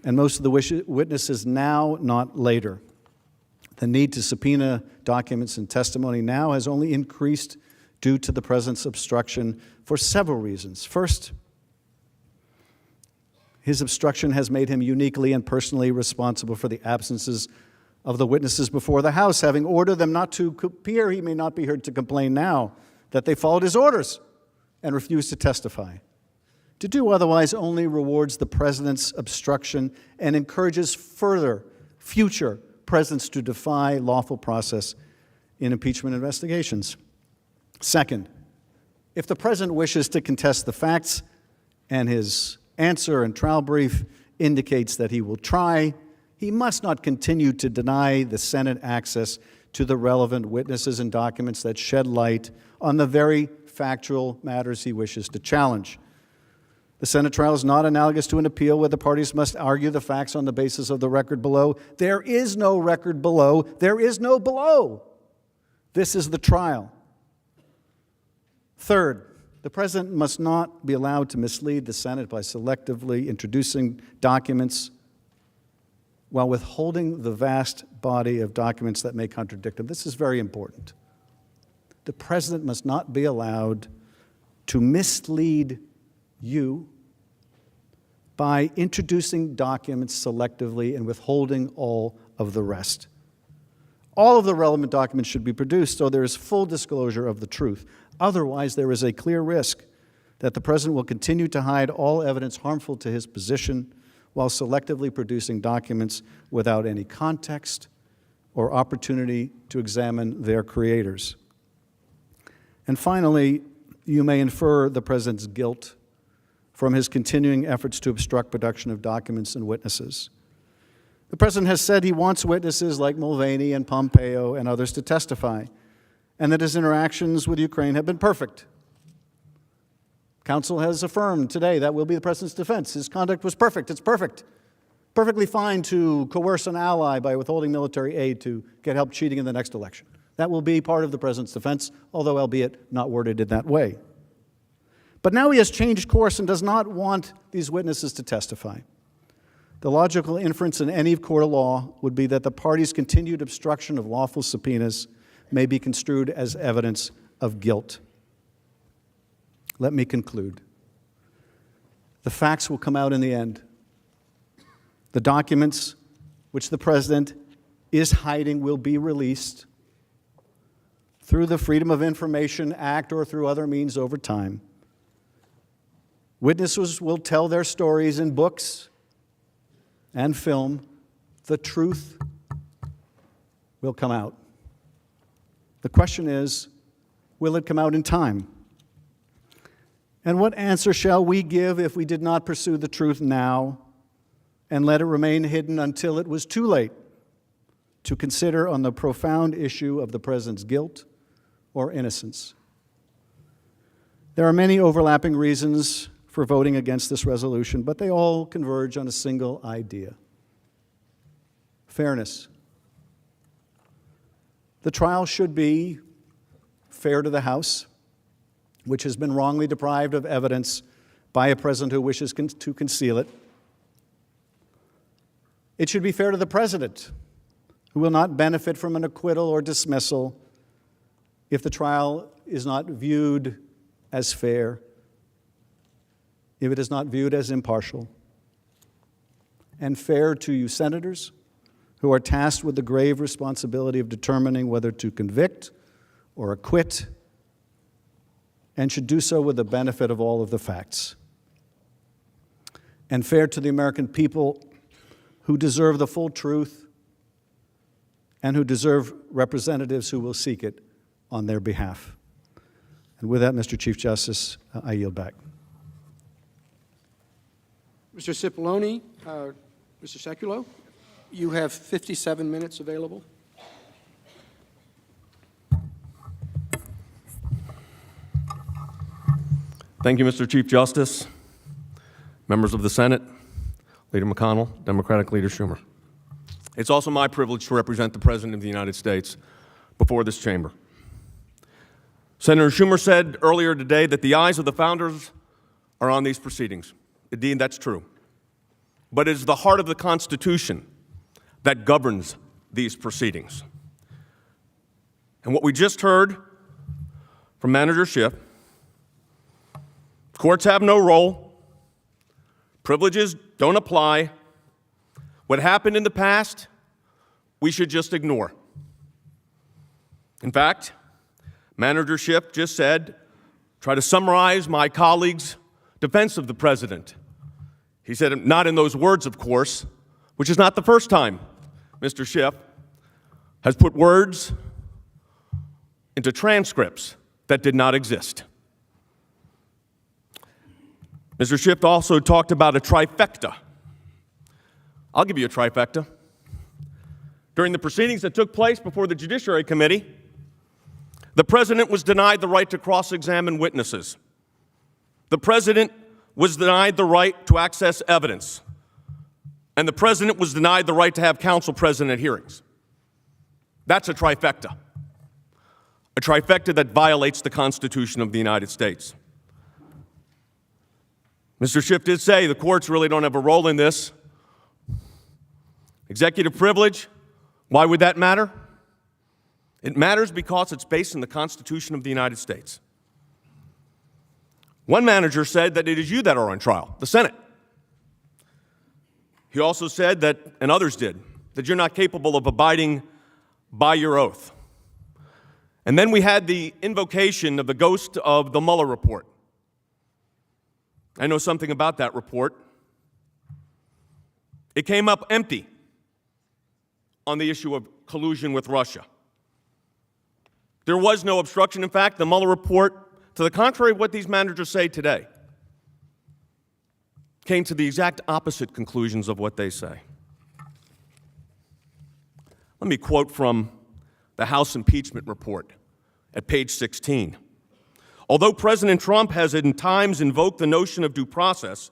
and most of the witnesses now, not later. The need to subpoena documents and testimony now has only increased due to the President's obstruction for several reasons. First, his obstruction has made him uniquely and personally responsible for the absences of the witnesses before the House. Having ordered them not to appear, he may not be heard to complain now that they followed his orders and refused to testify. To do otherwise only rewards the President's obstruction and encourages future presidents to defy lawful process in impeachment investigations. Second, if the President wishes to contest the facts and his answer and trial brief indicates that he will try, he must not continue to deny the Senate access to the relevant witnesses and documents that shed light on the very factual matters he wishes to challenge. The Senate trial is not analogous to an appeal where the parties must argue the facts on the basis of the record below. There is no record below. There is no below. This is the trial. Third, the President must not be allowed to mislead the Senate by selectively introducing documents while withholding the vast body of documents that may contradict them. This is very important. The President must not be allowed to mislead you by introducing documents selectively and withholding all of the rest. All of the relevant documents should be produced so there is full disclosure of the truth. Otherwise, there is a clear risk that the President will continue to hide all evidence harmful to his position while selectively producing documents without any context or opportunity to examine their creators. And finally, you may infer the President's guilt from his continuing efforts to obstruct production of documents and witnesses. The President has said he wants witnesses like Mulvaney and Pompeo and others to testify, and that his interactions with Ukraine have been perfect. Counsel has affirmed today that will be the President's defense. His conduct was perfect. It's perfect. Perfectly fine to coerce an ally by withholding military aid to get help cheating in the next election. That will be part of the President's defense, although albeit not worded in that way. But now he has changed course and does not want these witnesses to testify. The logical inference in any court of law would be that the party's continued obstruction of lawful subpoenas may be construed as evidence of guilt. Let me conclude. The facts will come out in the end. The documents which the President is hiding will be released through the Freedom of Information Act or through other means over time. Witnesses will tell their stories in books and film. The truth will come out. The question is, will it come out in time? And what answer shall we give if we did not pursue the truth now and let it remain hidden until it was too late to consider on the profound issue of the President's guilt or innocence? There are many overlapping reasons for voting against this resolution, but they all converge on a single idea: fairness. The trial should be fair to the House, which has been wrongly deprived of evidence by a President who wishes to conceal it. It should be fair to the President, who will not benefit from an acquittal or dismissal if the trial is not viewed as fair, if it is not viewed as impartial. And fair to you senators, who are tasked with the grave responsibility of determining whether to convict or acquit, and should do so with the benefit of all of the facts. And fair to the American people, who deserve the full truth and who deserve representatives who will seek it on their behalf. And with that, Mr. Chief Justice, I yield back. Mr. Cipollone, Mr. Sekulow, you have 57 minutes available. Thank you, Mr. Chief Justice, members of the Senate, Leader McConnell, Democratic Leader Schumer. It's also my privilege to represent the President of the United States before this chamber. Senator Schumer said earlier today that the eyes of the founders are on these proceedings. Indeed, that's true. But it is the heart of the Constitution that governs these proceedings. And what we just heard from Manager Schiff, courts have no role, privileges don't apply. What happened in the past, we should just ignore. In fact, Manager Schiff just said, try to summarize my colleague's defense of the President. He said it not in those words, of course, which is not the first time Mr. Schiff has put words into transcripts that did not exist. Mr. Schiff also talked about a trifecta. I'll give you a trifecta. During the proceedings that took place before the Judiciary Committee, the president was denied the right to cross-examine witnesses. The president was denied the right to access evidence. And the president was denied the right to have counsel present at hearings. That's a trifecta that violates the Constitution of the United States. Mr. Schiff did say the courts really don't have a role in this. Executive privilege, why would that matter? It matters because it's based in the Constitution of the United States. One manager said that it is you that are on trial, the Senate. He also said that, and others did, that you're not capable of abiding by your oath. And then we had the invocation of the ghost of the Mueller report. I know something about that report. It came up empty on the issue of collusion with Russia. There was no obstruction. In fact, the Mueller report, to the contrary of what these managers say today, came to the exact opposite conclusions of what they say. Let me quote from the House impeachment report at page 16. Although President Trump has in times invoked the notion of due process,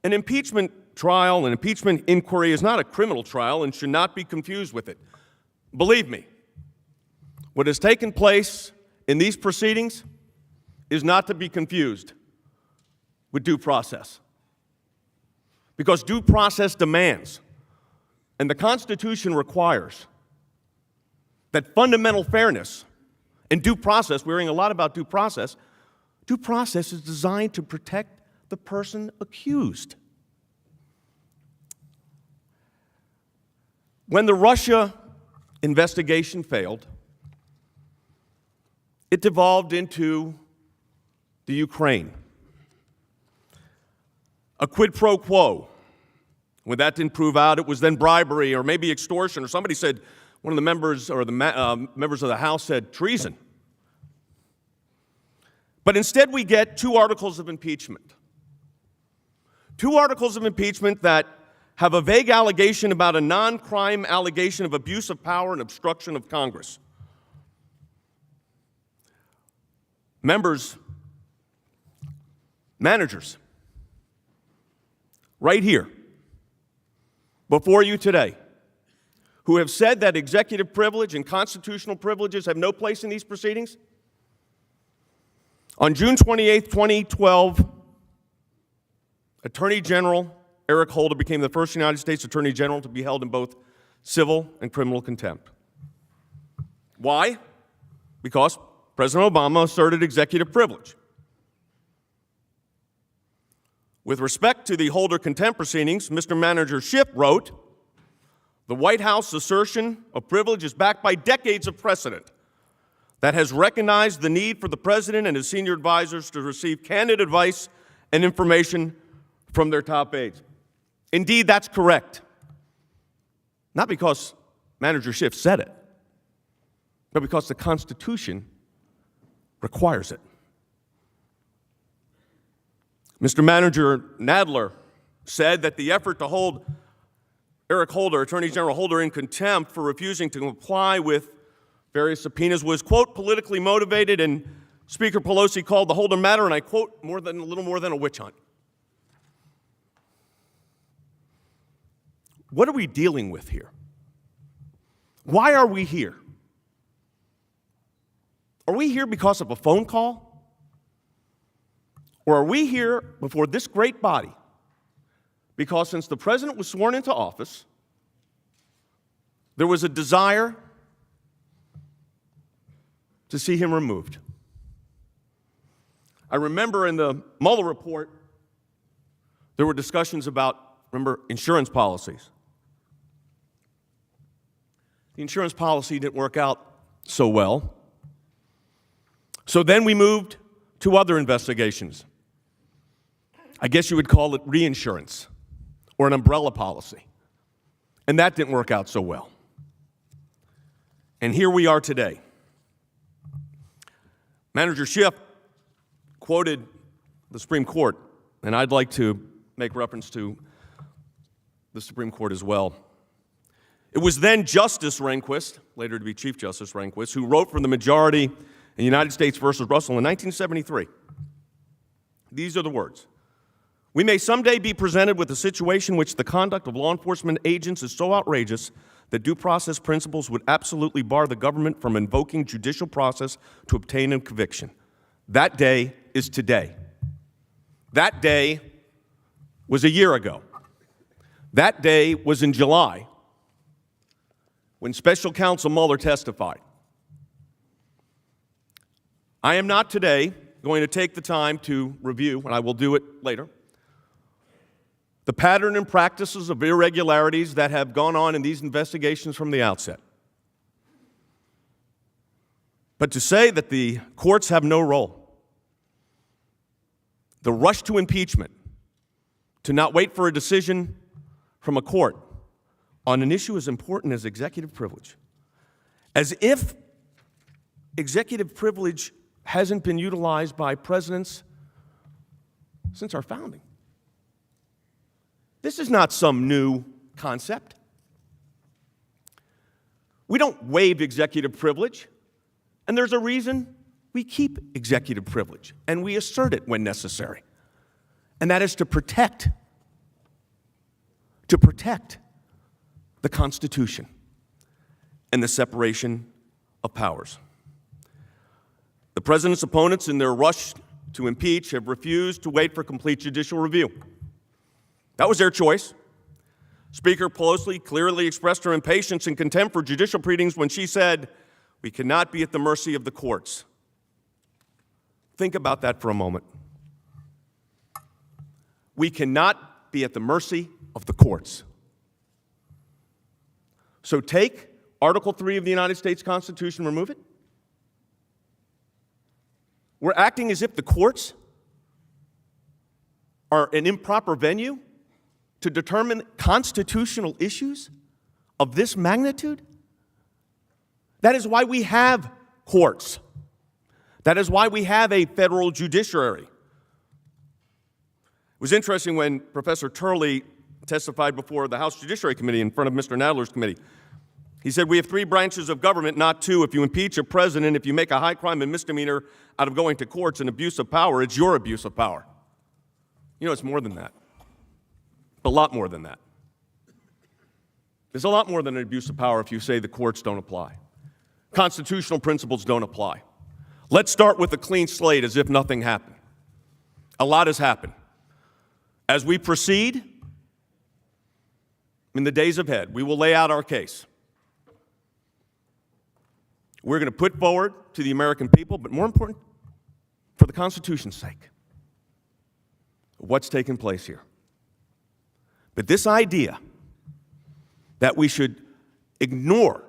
an impeachment trial, an impeachment inquiry is not a criminal trial and should not be confused with it. Believe me, what has taken place in these proceedings is not to be confused with due process. Because due process demands, and the Constitution requires, that fundamental fairness and due process, we're hearing a lot about due process is designed to protect the person accused. When the Russia investigation failed, it devolved into the Ukraine. A quid pro quo. When that didn't prove out, it was then bribery or maybe extortion, or somebody said, one of the members or the members of the House said treason. But instead we get two articles of impeachment. Two articles of impeachment that have a vague allegation about a non-crime allegation of abuse of power and obstruction of Congress. Managers, right here, before you today, who have said that executive privilege and constitutional privileges have no place in these proceedings. On June 28, 2012, Attorney General Eric Holder became the first United States Attorney General to be held in both civil and criminal contempt. Why? Because President Obama asserted executive privilege. With respect to the Holder contempt proceedings, Mr. Manager Schiff wrote, "The White House assertion of privilege is backed by decades of precedent that has recognized the need for the President and his senior advisors to receive candid advice and information from their top aides." Indeed, that's correct. Not because Manager Schiff said it, but because the Constitution requires it. Mr. Manager Nadler said that the effort to hold Eric Holder, Attorney General Holder, in contempt for refusing to comply with various subpoenas was, quote, politically motivated, and Speaker Pelosi called the Holder matter, and I quote, a little more than a witch hunt. What are we dealing with here? Why are we here? Are we here because of a phone call? Or are we here before this great body because since the president was sworn into office, there was a desire to see him removed? I remember in the Mueller report, there were discussions about, insurance policies. The insurance policy didn't work out so well. So then we moved to other investigations. I guess you would call it reinsurance or an umbrella policy. And that didn't work out so well. And here we are today. Manager Schiff quoted the Supreme Court, and I'd like to make reference to the Supreme Court as well. It was then Justice Rehnquist, later to be Chief Justice Rehnquist, who wrote for the majority in United States versus Russell in 1973. These are the words. We may someday be presented with a situation in which the conduct of law enforcement agents is so outrageous that due process principles would absolutely bar the government from invoking judicial process to obtain a conviction. That day is today. That day was a year ago. That day was in July, when Special Counsel Mueller testified. I am not today going to take the time to review, and I will do it later, the pattern and practices of irregularities that have gone on in these investigations from the outset. But to say that the courts have no role, the rush to impeachment, to not wait for a decision from a court on an issue as important as executive privilege, as if executive privilege hasn't been utilized by presidents since our founding. This is not some new concept. We don't waive executive privilege, and there's a reason we keep executive privilege, and we assert it when necessary. And that is to protect the Constitution and the separation of powers. The president's opponents, in their rush to impeach, have refused to wait for complete judicial review. That was their choice. Speaker Pelosi clearly expressed her impatience and contempt for judicial proceedings when she said, "We cannot be at the mercy of the courts." Think about that for a moment. We cannot be at the mercy of the courts. So take Article 3 of the United States Constitution, remove it. We're acting as if the courts are an improper venue to determine constitutional issues of this magnitude? That is why we have courts. That is why we have a federal judiciary. It was interesting when Professor Turley testified before the House Judiciary Committee in front of Mr. Nadler's committee. He said, we have 3 branches of government, not 2. If you impeach a president, if you make a high crime and misdemeanor out of going to courts and abuse of power, it's your abuse of power. You know, it's more than that. A lot more than that. There's a lot more than an abuse of power if you say the courts don't apply. Constitutional principles don't apply. Let's start with a clean slate as if nothing happened. A lot has happened. As we proceed in the days ahead, we will lay out our case. We're going to put forward to the American people, but more important, for the Constitution's sake, what's taken place here. But this idea that we should ignore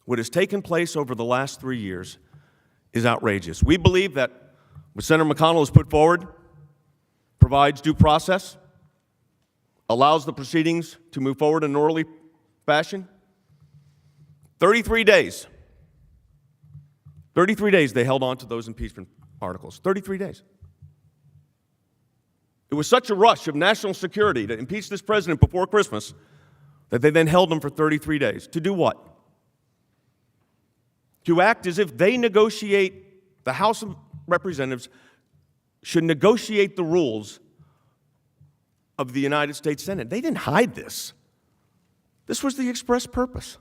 what has taken place over the last 3 years is outrageous. We believe that what Senator McConnell has put forward provides due process, allows the proceedings to move forward in an orderly fashion. 33 days. 33 days they held on to those impeachment articles. 33 days. It was such a rush of national security to impeach this president before Christmas that they then held him for 33 days. To do what? To act as if they negotiate, the House of Representatives should negotiate the rules of the United States Senate. They didn't hide this. This was the express purpose.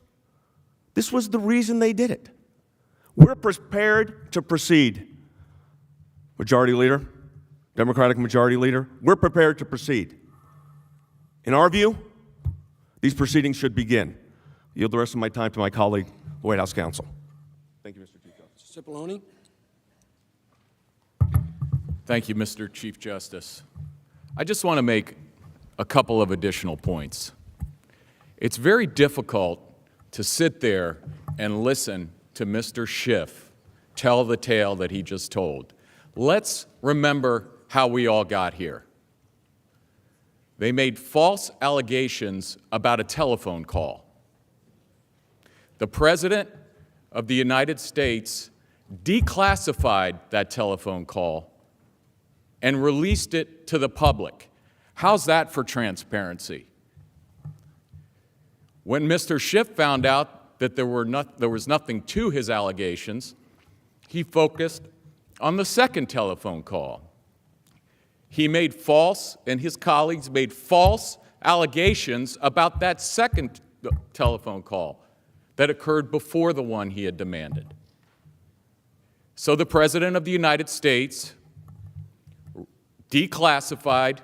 This was the reason they did it. We're prepared to proceed. Majority Leader, Democratic Majority Leader, we're prepared to proceed. In our view, these proceedings should begin. I yield the rest of my time to my colleague, the White House counsel. Thank you, Mr. Chief Justice. Cipollone. Thank you, Mr. Chief Justice. I just want to make a couple of additional points. It's very difficult to sit there and listen to Mr. Schiff tell the tale that he just told. Let's remember how we all got here. They made false allegations about a telephone call. The President of the United States declassified that telephone call and released it to the public. How's that for transparency? When Mr. Schiff found out that there was nothing to his allegations, he focused on the second telephone call. He made false, and his colleagues made false allegations about that second telephone call that occurred before the one he had demanded. So the President of the United States declassified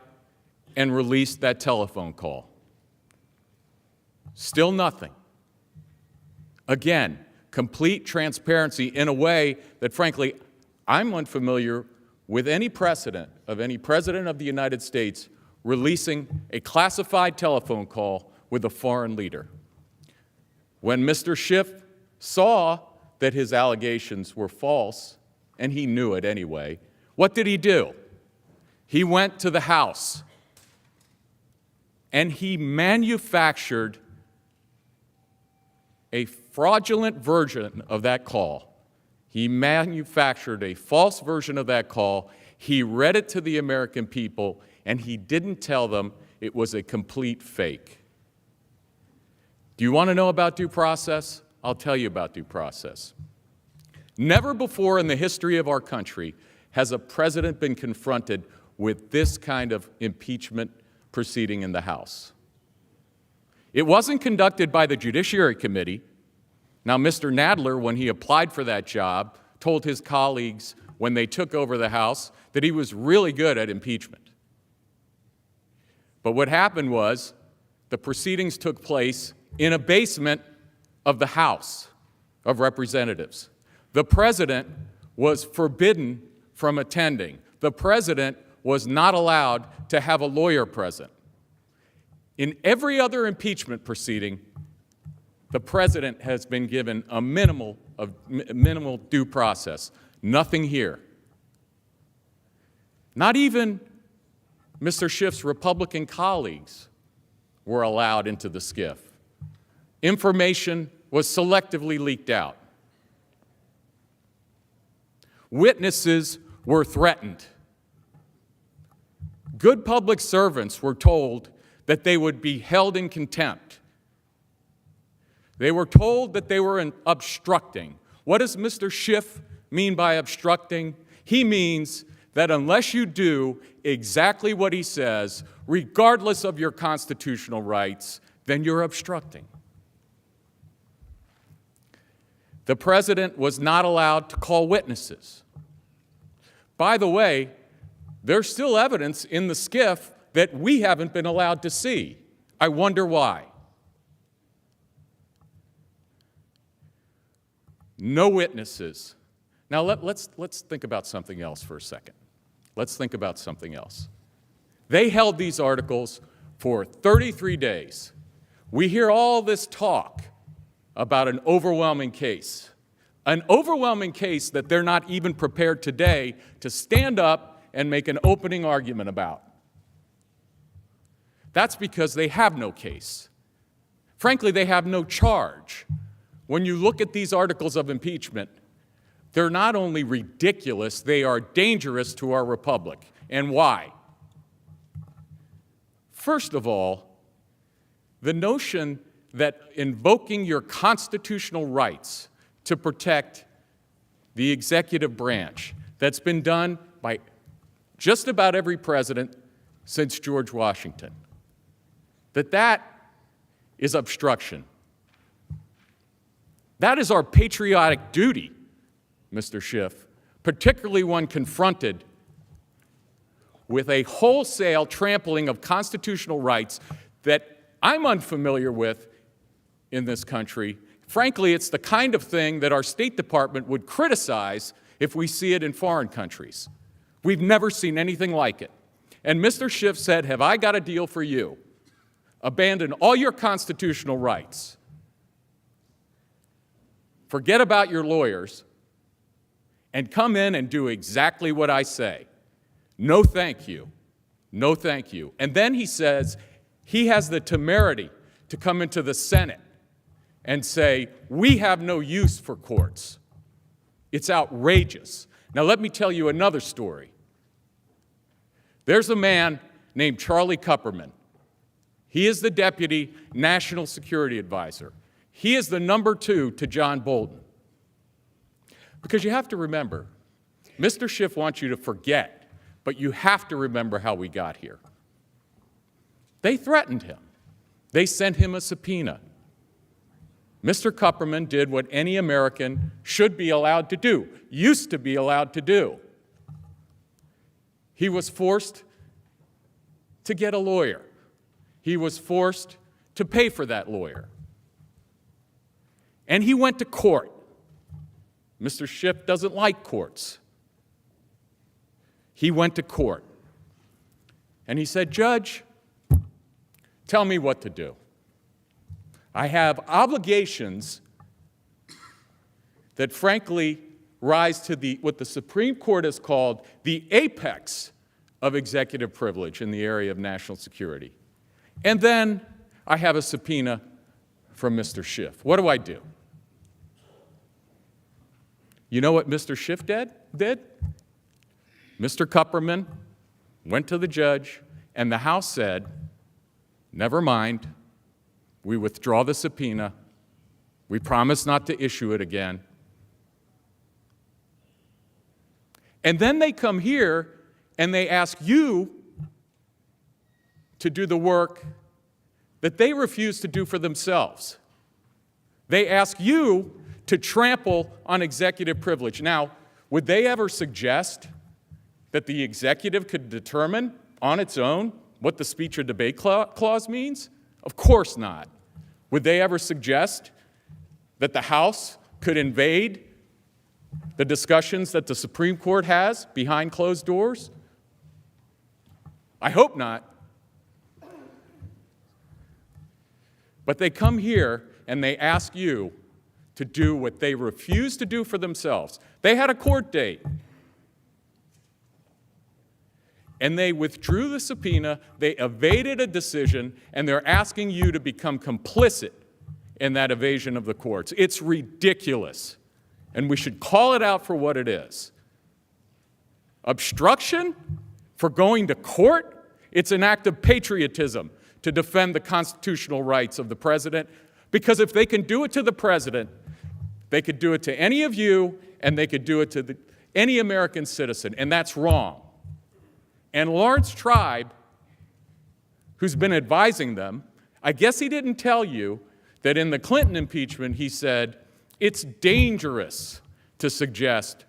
and released that telephone call. Still nothing. Again, complete transparency in a way that, frankly, I'm unfamiliar with any precedent of any President of the United States releasing a classified telephone call with a foreign leader. When Mr. Schiff saw that his allegations were false, and he knew it anyway, what did he do? He went to the House, and he manufactured a fraudulent version of that call. He manufactured a false version of that call. He read it to the American people, and he didn't tell them it was a complete fake. Do you want to know about due process? I'll tell you about due process. Never before in the history of our country has a president been confronted with this kind of impeachment proceeding in the House. It wasn't conducted by the Judiciary Committee. Now, Mr. Nadler, when he applied for that job, told his colleagues when they took over the House that he was really good at impeachment. But what happened was the proceedings took place in a basement of the House of Representatives. The president was forbidden from attending. The president was not allowed to have a lawyer present. In every other impeachment proceeding, the president has been given a minimal due process. Nothing here. Not even Mr. Schiff's Republican colleagues were allowed into the SCIF. Information was selectively leaked out. Witnesses were threatened. Good public servants were told that they would be held in contempt. They were told that they were obstructing. What does Mr. Schiff mean by obstructing? He means that unless you do exactly what he says, regardless of your constitutional rights, then you're obstructing. The president was not allowed to call witnesses. By the way, there's still evidence in the SCIF that we haven't been allowed to see. I wonder why. No witnesses. Now let's think about something else for a second. Let's think about something else. They held these articles for 33 days. We hear all this talk about an overwhelming case. An overwhelming case that they're not even prepared today to stand up and make an opening argument about. That's because they have no case. Frankly, they have no charge. When you look at these articles of impeachment, they're not only ridiculous, they are dangerous to our republic. And why? First of all, the notion that invoking your constitutional rights to protect the executive branch, that's been done by just about every president since George Washington, that is obstruction. That is our patriotic duty, Mr. Schiff, particularly when confronted with a wholesale trampling of constitutional rights that I'm unfamiliar with in this country. Frankly, it's the kind of thing that our State Department would criticize if we see it in foreign countries. We've never seen anything like it. And Mr. Schiff said, have I got a deal for you? Abandon all your constitutional rights. Forget about your lawyers and come in and do exactly what I say. No, thank you. No, thank you. And then he says he has the temerity to come into the Senate and say, we have no use for courts. It's outrageous. Now, let me tell you another story. There's a man named Charlie Kupperman. He is the Deputy National Security Advisor. He is the number 2 to John Bolton. Because you have to remember, Mr. Schiff wants you to forget, but you have to remember how we got here. They threatened him. They sent him a subpoena. Mr. Kupperman did what any American should be allowed to do, used to be allowed to do. He was forced to get a lawyer. He was forced to pay for that lawyer. And he went to court. Mr. Schiff doesn't like courts. He went to court. And he said, "Judge, tell me what to do. I have obligations that frankly rise to what the Supreme Court has called the apex of executive privilege in the area of national security. And then I have a subpoena from Mr. Schiff. What do I do?" You know what Mr. Schiff did? Mr. Kupperman went to the judge, and the House said, "Never mind. We withdraw the subpoena. We promise not to issue it again." And then they come here and they ask you to do the work that they refuse to do for themselves. They ask you to trample on executive privilege. Now, would they ever suggest that the executive could determine on its own what the speech or debate clause means? Of course not. Would they ever suggest that the House could invade the discussions that the Supreme Court has behind closed doors? I hope not. But they come here and they ask you to do what they refuse to do for themselves. They had a court date. And they withdrew the subpoena, they evaded a decision, and they're asking you to become complicit in that evasion of the courts. It's ridiculous, and we should call it out for what it is. Obstruction for going to court? It's an act of patriotism to defend the constitutional rights of the president, because if they can do it to the president, they could do it to any of you, and they could do it to any American citizen, and that's wrong. And Lawrence Tribe, who's been advising them, I guess he didn't tell you that in the Clinton impeachment he said, it's dangerous to suggest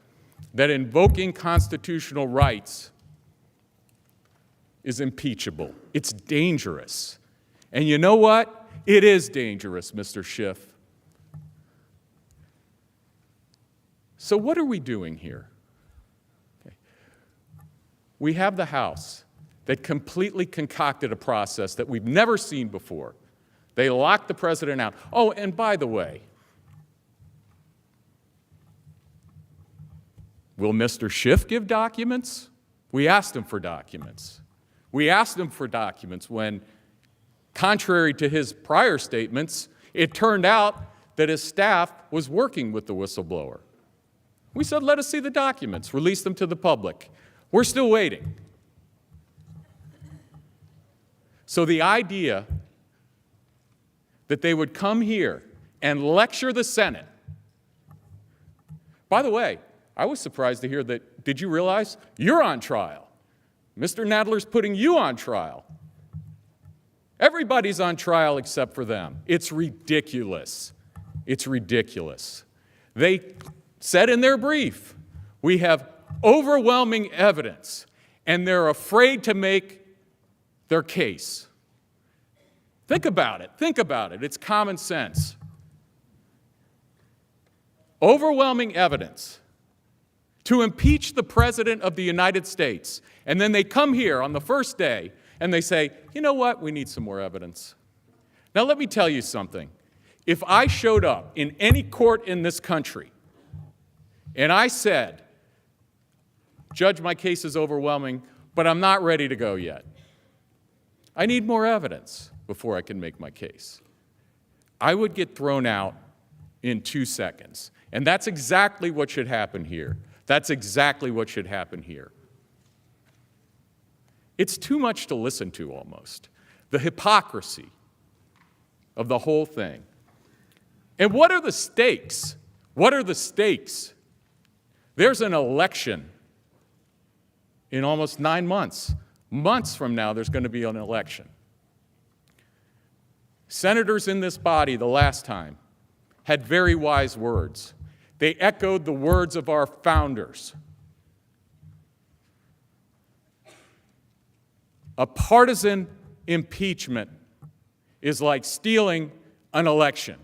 that invoking constitutional rights is impeachable. It's dangerous. And you know what? It is dangerous, Mr. Schiff. So what are we doing here? We have the House that completely concocted a process that we've never seen before. They locked the president out. Oh, and by the way, will Mr. Schiff give documents? We asked him for documents. We asked him for documents when, contrary to his prior statements, it turned out that his staff was working with the whistleblower. We said, let us see the documents, release them to the public. We're still waiting. So the idea that they would come here and lecture the Senate. By the way, I was surprised to hear that, did you realize you're on trial? Mr. Nadler's putting you on trial. Everybody's on trial except for them. It's ridiculous. It's ridiculous. They said in their brief, we have overwhelming evidence, and they're afraid to make their case. Think about it. Think about it. It's common sense. Overwhelming evidence to impeach the President of the United States, and then they come here on the first day and they say, you know what, we need some more evidence. Now let me tell you something. If I showed up in any court in this country and I said, Judge, my case is overwhelming, but I'm not ready to go yet. I need more evidence before I can make my case. I would get thrown out in 2 seconds. And that's exactly what should happen here. That's exactly what should happen here. It's too much to listen to almost. the hypocrisy of the whole thing. And what are the stakes? What are the stakes? There's an election in almost 9 months. Months from now, there's going to be an election. Senators in this body the last time had very wise words. They echoed the words of our founders. A partisan impeachment is like stealing an election.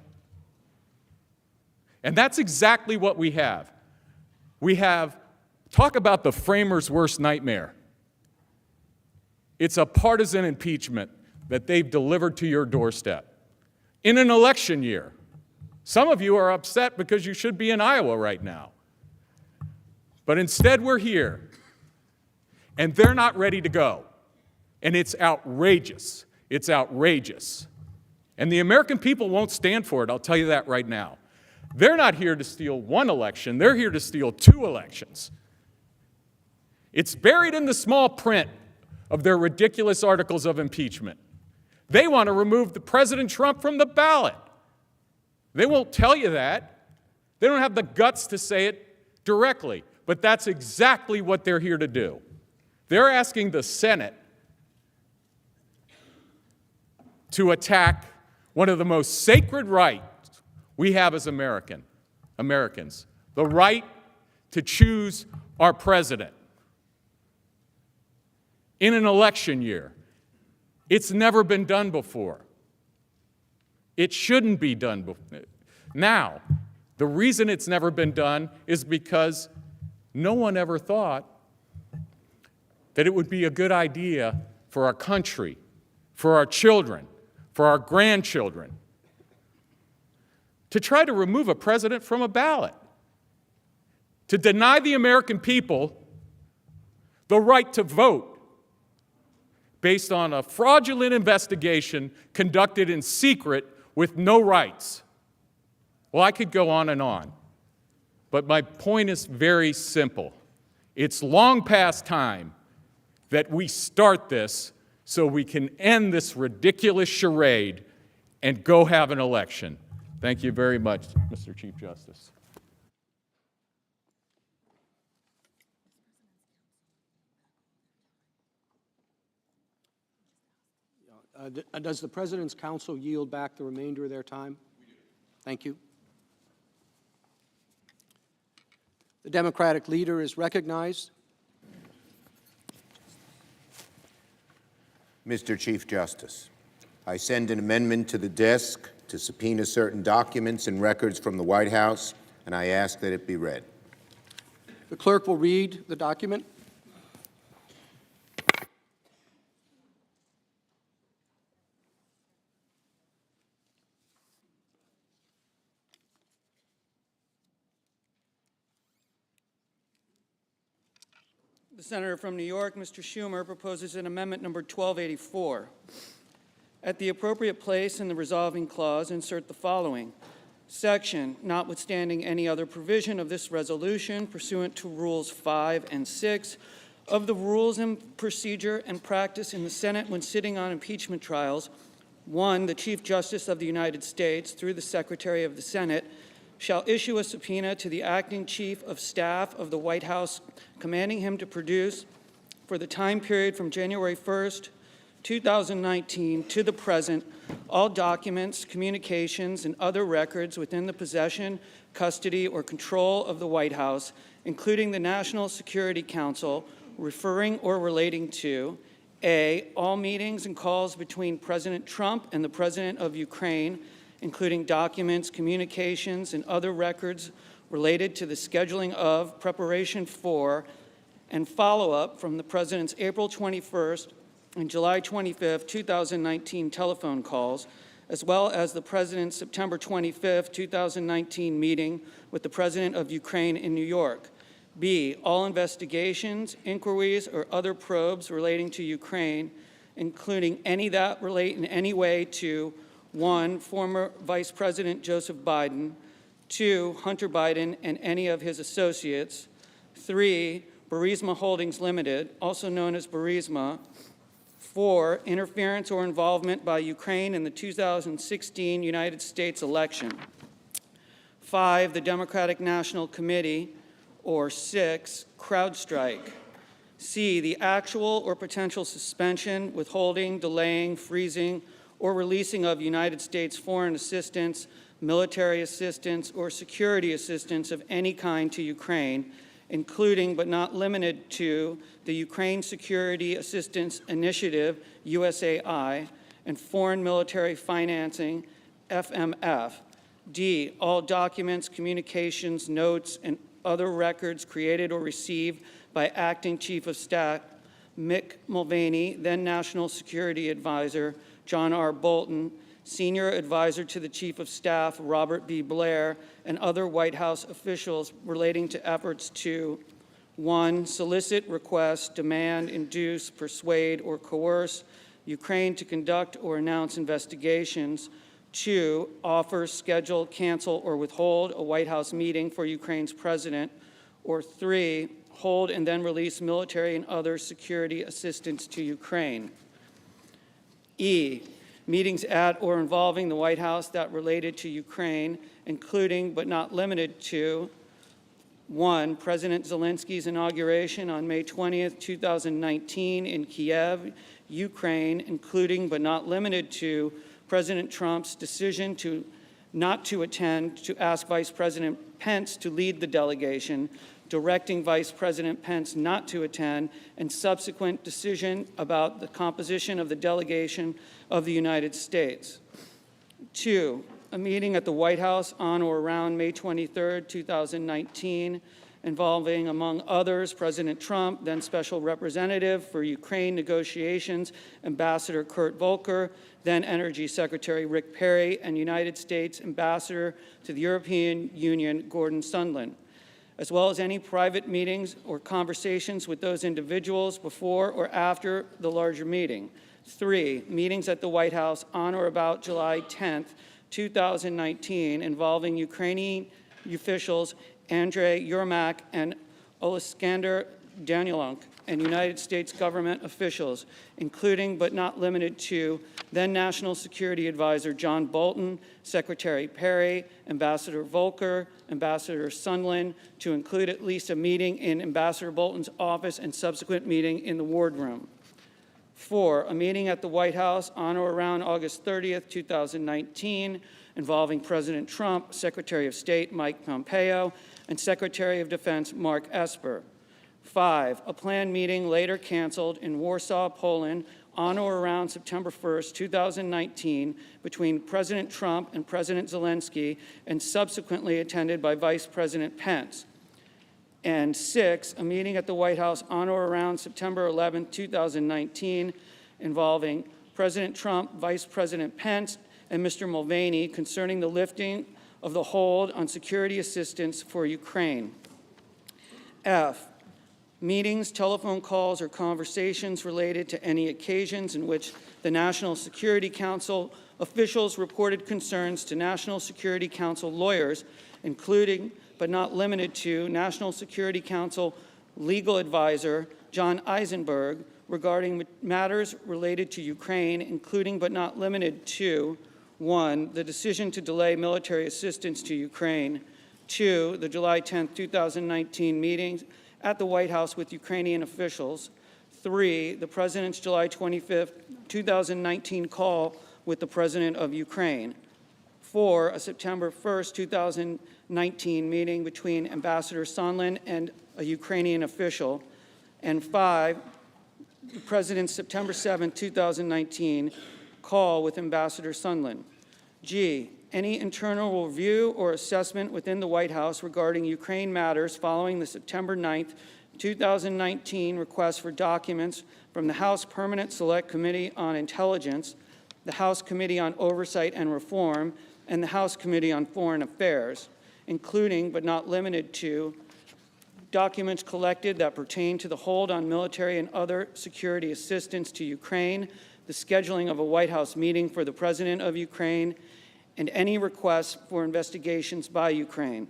And that's exactly what we have. We have, talk about the framers' worst nightmare. It's a partisan impeachment that they've delivered to your doorstep in an election year. Some of you are upset because you should be in Iowa right now. But instead, we're here, and they're not ready to go. And it's outrageous. It's outrageous. And the American people won't stand for it, I'll tell you that right now. They're not here to steal one election, they're here to steal 2 elections. It's buried in the small print of their ridiculous articles of impeachment. They want to remove President Trump from the ballot. They won't tell you that. They don't have the guts to say it directly, but that's exactly what they're here to do. They're asking the Senate to attack one of the most sacred rights we have as Americans, the right to choose our president in an election year. It's never been done before. It shouldn't be done before. Now, the reason it's never been done is because no one ever thought that it would be a good idea for our country, for our children, for our grandchildren, to try to remove a president from a ballot, to deny the American people the right to vote based on a fraudulent investigation conducted in secret with no rights. Well, I could go on, but my point is very simple. It's long past time that we start this so we can end this ridiculous charade and go have an election. Thank you very much, Mr. Chief Justice. Does the President's Council yield back the remainder of their time? We do. Thank you. The Democratic leader is recognized. Mr. Chief Justice, I send an amendment to the desk to subpoena certain documents and records from the White House, and I ask that it be read. The clerk will read the document. The senator from New York, Mr. Schumer, proposes an amendment number 1284. At the appropriate place in the resolving clause, insert the following. Section, notwithstanding any other provision of this resolution pursuant to Rules 5 and 6 of the Rules and Procedure and Practice in the Senate when sitting on impeachment trials, 1, the Chief Justice of the United States, through the Secretary of the Senate, shall issue a subpoena to the acting Chief of Staff of the White House, commanding him to produce, for the time period from January 1st, 2019 to the present, all documents, communications, and other records within the possession, custody, or control of the White House, including the National Security Council, referring or relating to A, all meetings and calls between President Trump and the President of Ukraine, including documents, communications, and other records related to the scheduling of, preparation for, and follow-up from the President's April 21st and July 25th, 2019 telephone calls, as well as the President's September 25th, 2019 meeting with the President of Ukraine in New York. B, all investigations, inquiries, or other probes relating to Ukraine, including any that relate in any way to 1, former Vice President Joseph Biden, 2, Hunter Biden and any of his associates, 3, Burisma Holdings Limited, also known as Burisma, 4, interference or involvement by Ukraine in the 2016 United States election. 5, the Democratic National Committee, or 6, CrowdStrike. C, the actual or potential suspension, withholding, delaying, freezing, or releasing of United States foreign assistance, military assistance, or security assistance of any kind to Ukraine, including but not limited to the Ukraine Security Assistance Initiative, USAI, and foreign military financing, FMF. D, all documents, communications, notes, and other records created or received by Acting Chief of Staff Mick Mulvaney, then National Security Advisor John R. Bolton, Senior Advisor to the Chief of Staff Robert B. Blair, and other White House officials relating to efforts to 1, solicit, request, demand, induce, persuade, or coerce Ukraine to conduct or announce investigations. 2, offer, schedule, cancel, or withhold a White House meeting for Ukraine's president. Or 3, hold and then release military and other security assistance to Ukraine. E, meetings at or involving the White House that related to Ukraine, including but not limited to 1, President Zelensky's inauguration on May 20th, 2019 in Kiev, Ukraine, including but not limited to President Trump's decision not to attend to ask Vice President Pence to lead the delegation, directing Vice President Pence not to attend, and subsequent decision about the composition of the delegation of the United States. 2, a meeting at the White House on or around May 23, 2019, involving, among others, President Trump, then Special Representative for Ukraine negotiations, Ambassador Kurt Volker, then Energy Secretary Rick Perry, and United States Ambassador to the European Union, Gordon Sondland, as well as any private meetings or conversations with those individuals before or after the larger meeting. 3, meetings at the White House on or about July 10th, 2019, involving Ukrainian officials Andrei Yermak and Oleksandr Danilyuk, and United States government officials, including but not limited to then National Security Advisor John Bolton, Secretary Perry, Ambassador Volker, Ambassador Sondland, to include at least a meeting in Ambassador Bolton's office and subsequent meeting in the wardroom. 4, a meeting at the White House on or around August 30th, 2019, involving President Trump, Secretary of State Mike Pompeo, and Secretary of Defense Mark Esper. 5, a planned meeting later canceled in Warsaw, Poland, on or around September 1st, 2019, between President Trump and President Zelensky, and subsequently attended by Vice President Pence. And 6, a meeting at the White House on or around September 11th, 2019, involving President Trump, Vice President Pence, and Mr. Mulvaney concerning the lifting of the hold on security assistance for Ukraine. F, meetings, telephone calls, or conversations related to any occasions in which the National Security Council officials reported concerns to National Security Council lawyers, including but not limited to National Security Council legal advisor John Eisenberg, regarding matters related to Ukraine, including but not limited to 1, the decision to delay military assistance to Ukraine, 2, the July 10, 2019 meetings at the White House with Ukrainian officials, 3, the President's July 25, 2019 call with the President of Ukraine, 4, a September 1, 2019 meeting between Ambassador Sondland and a Ukrainian official, and 5, the President's September 7, 2019 call with Ambassador Sondland. G, any internal review or assessment within the White House regarding Ukraine matters following the September 9, 2019 request for documents from the House Permanent Select Committee on Intelligence, the House Committee on Oversight and Reform, and the House Committee on Foreign Affairs, including but not limited to documents collected that pertain to the hold on military and other security assistance to Ukraine, the scheduling of a White House meeting for the President of Ukraine, and any requests for investigations by Ukraine.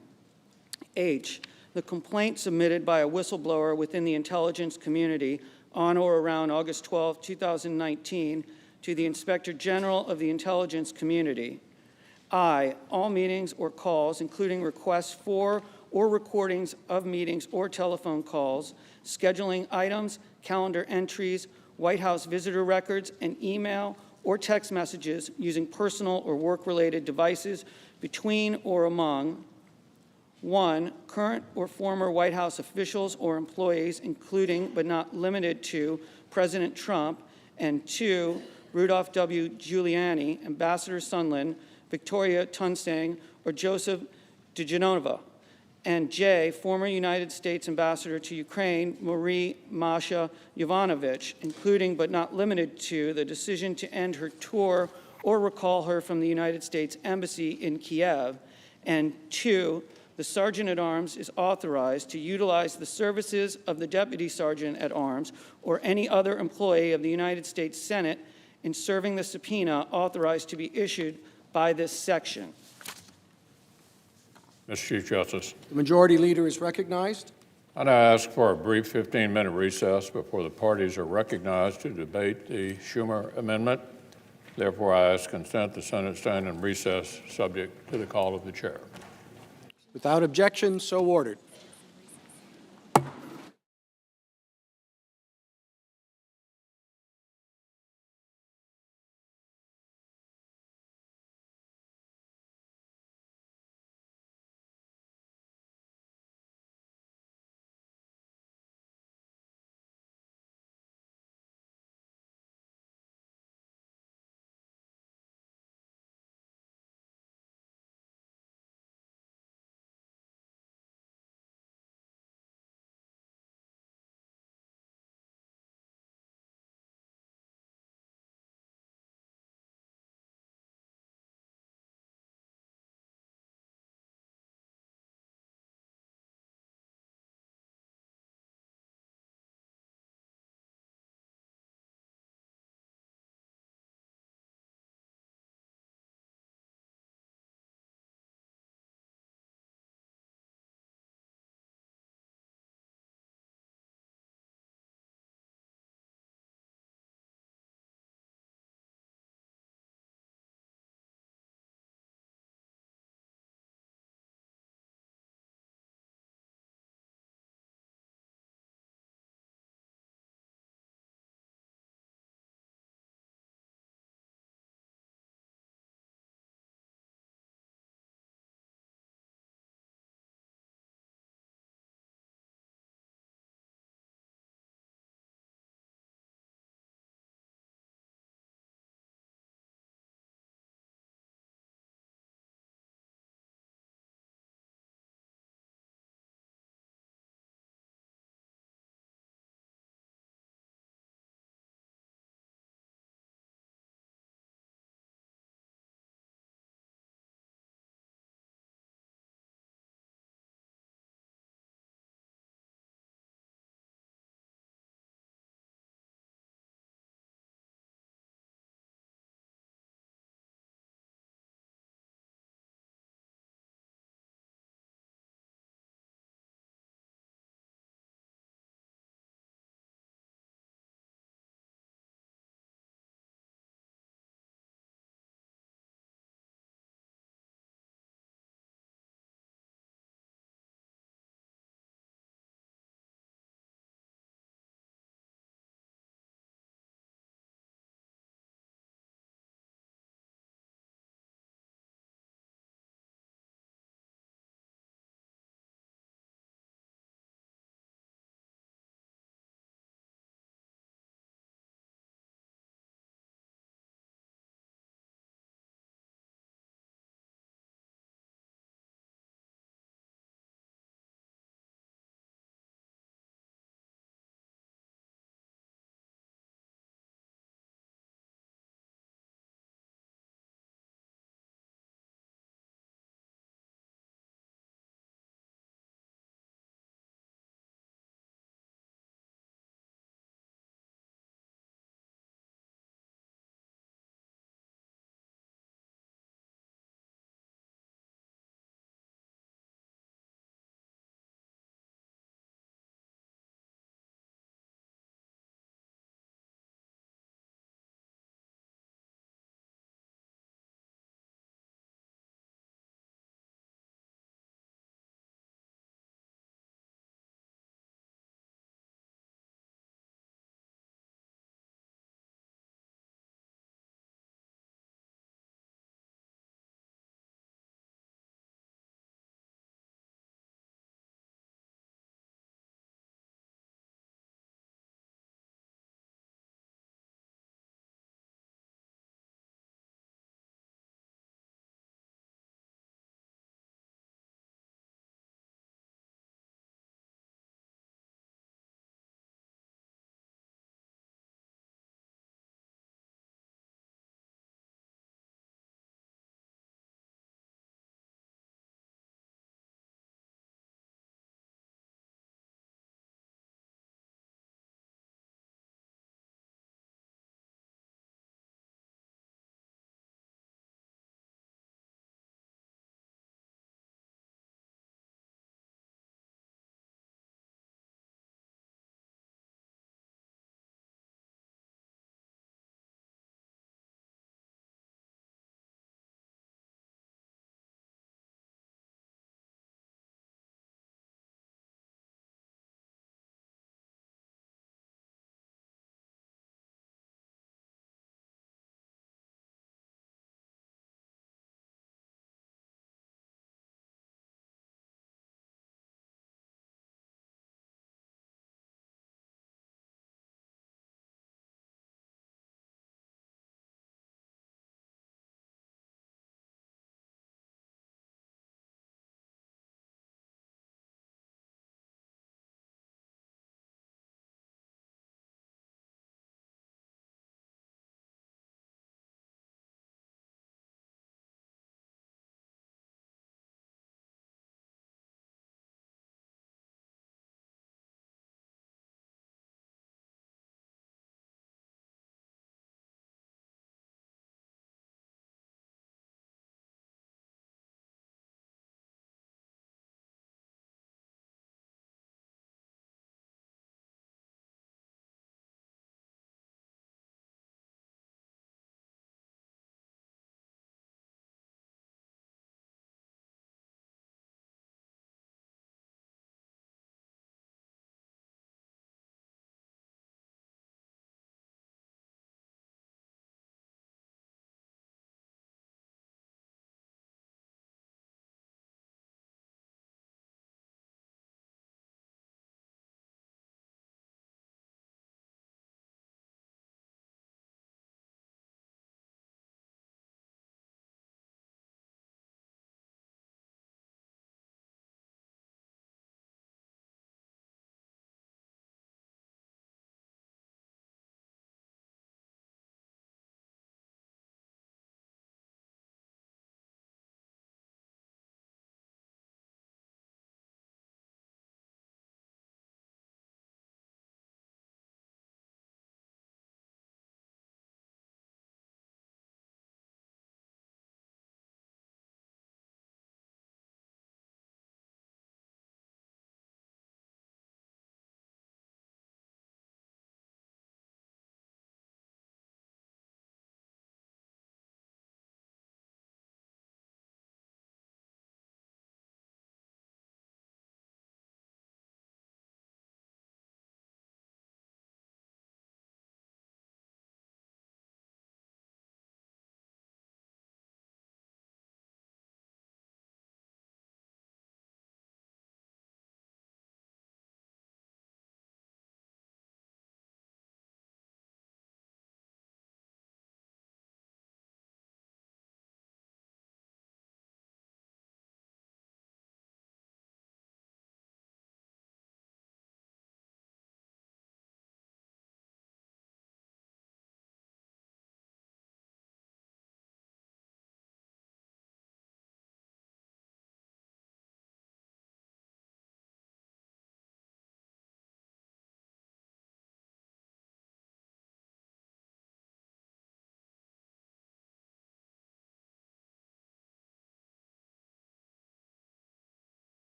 H, the complaint submitted by a whistleblower within the intelligence community on or around August 12, 2019, to the Inspector General of the Intelligence Community. I, all meetings or calls, including requests for or recordings of meetings or telephone calls, scheduling items, calendar entries, White House visitor records, and email or text messages using personal or work-related devices between or among 1, current or former White House officials or employees, including but not limited to President Trump, and 2, Rudolph W. Giuliani, Ambassador Sondland, Victoria Tunstang, or Joseph DeGenova, and J, former United States Ambassador to Ukraine, Marie Masha Yovanovitch, including but not limited to the decision to end her tour or recall her from the United States Embassy in Kiev, and 2, the Sergeant at Arms is authorized to utilize the services of the Deputy Sergeant at Arms or any other employee of the United States Senate in serving the subpoena authorized to be issued by this section. Mr. Chief Justice, The Majority Leader is recognized. I'd ask for a brief 15-minute recess before the parties are recognized to debate the Schumer amendment. Therefore, I ask consent the Senate stand in recess, subject to the call of the chair. Without objection, so ordered.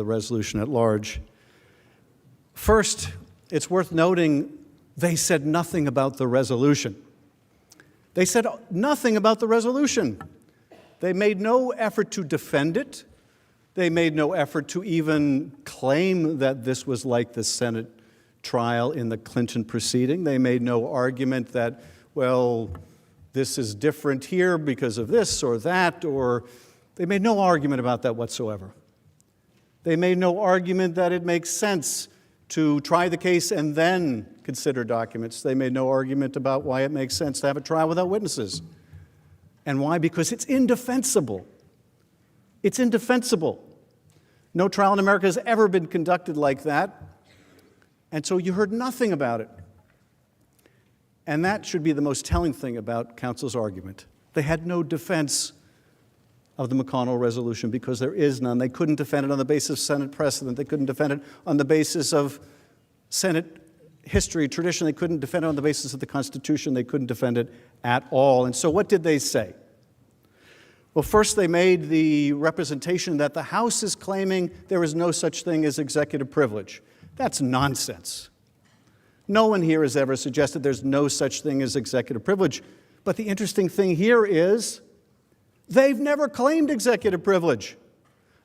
the resolution at large. First, it's worth noting they said nothing about the resolution. They said nothing about the resolution. They made no effort to defend it. They made no effort to even claim that this was like the Senate trial in the Clinton proceeding. They made no argument that, well, this is different here because of this or that, or they made no argument about that whatsoever. They made no argument that it makes sense to try the case and then consider documents. They made no argument about why it makes sense to have a trial without witnesses. And why? Because it's indefensible. It's indefensible. No trial in America has ever been conducted like that. And so you heard nothing about it. And that should be the most telling thing about counsel's argument. They had no defense of the McConnell resolution because there is none. They couldn't defend it on the basis of Senate precedent. They couldn't defend it on the basis of Senate history, tradition. They couldn't defend it on the basis of the Constitution. They couldn't defend it at all. And so what did they say? Well, first they made the representation that the House is claiming there is no such thing as executive privilege. That's nonsense. No one here has ever suggested there's no such thing as executive privilege. But the interesting thing here is they've never claimed executive privilege.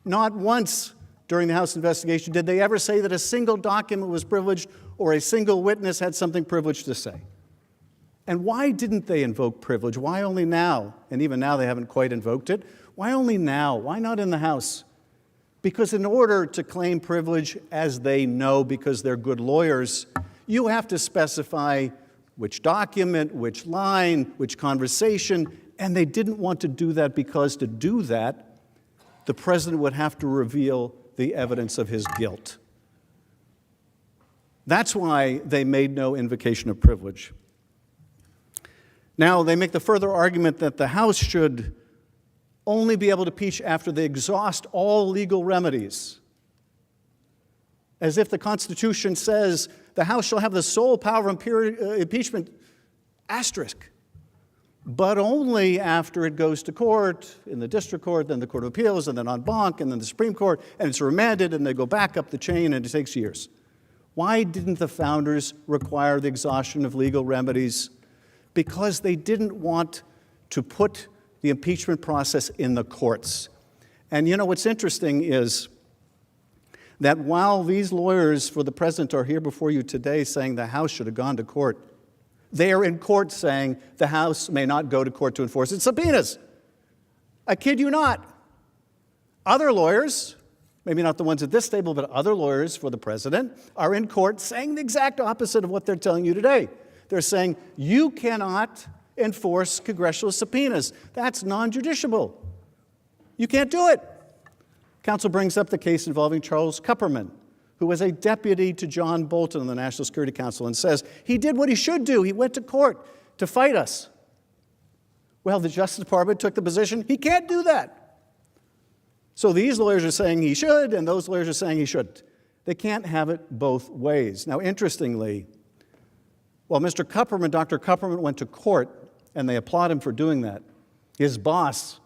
Not once during the House investigation did they ever say that a single document was privileged or a single witness had something privileged to say. And why didn't they invoke privilege? Why only now? And even now they haven't quite invoked it. Why only now? Why not in the House? Because in order to claim privilege, as they know because they're good lawyers, you have to specify which document, which line, which conversation, and they didn't want to do that because to do that, the president would have to reveal the evidence of his guilt. That's why they made no invocation of privilege. Now, they make the further argument that the House should only be able to impeach after they exhaust all legal remedies, as if the Constitution says the House shall have the sole power of impeachment, asterisk, but only after it goes to court, in the district court, then the Court of Appeals, and then en banc, and then the Supreme Court, and it's remanded, and they go back up the chain, and it takes years. Why didn't the founders require the exhaustion of legal remedies? Because they didn't want to put the impeachment process in the courts. And you know what's interesting is that while these lawyers for the president are here before you today saying the House should have gone to court, they are in court saying the House may not go to court to enforce its subpoenas. I kid you not. Other lawyers, maybe not the ones at this table, but other lawyers for the president, are in court saying the exact opposite of what they're telling you today. They're saying you cannot enforce congressional subpoenas. That's non-judiciable. You can't do it. Counsel brings up the case involving Charles Kupperman, who was a deputy to John Bolton on the National Security Council, and says he did what he should do. He went to court to fight us. Well, the Justice Department took the position he can't do that. So these lawyers are saying he should, and those lawyers are saying he shouldn't. They can't have it both ways. Now, interestingly, while Mr. Kupperman, Dr. Kupperman, went to court, and they applaud him for doing that, his boss,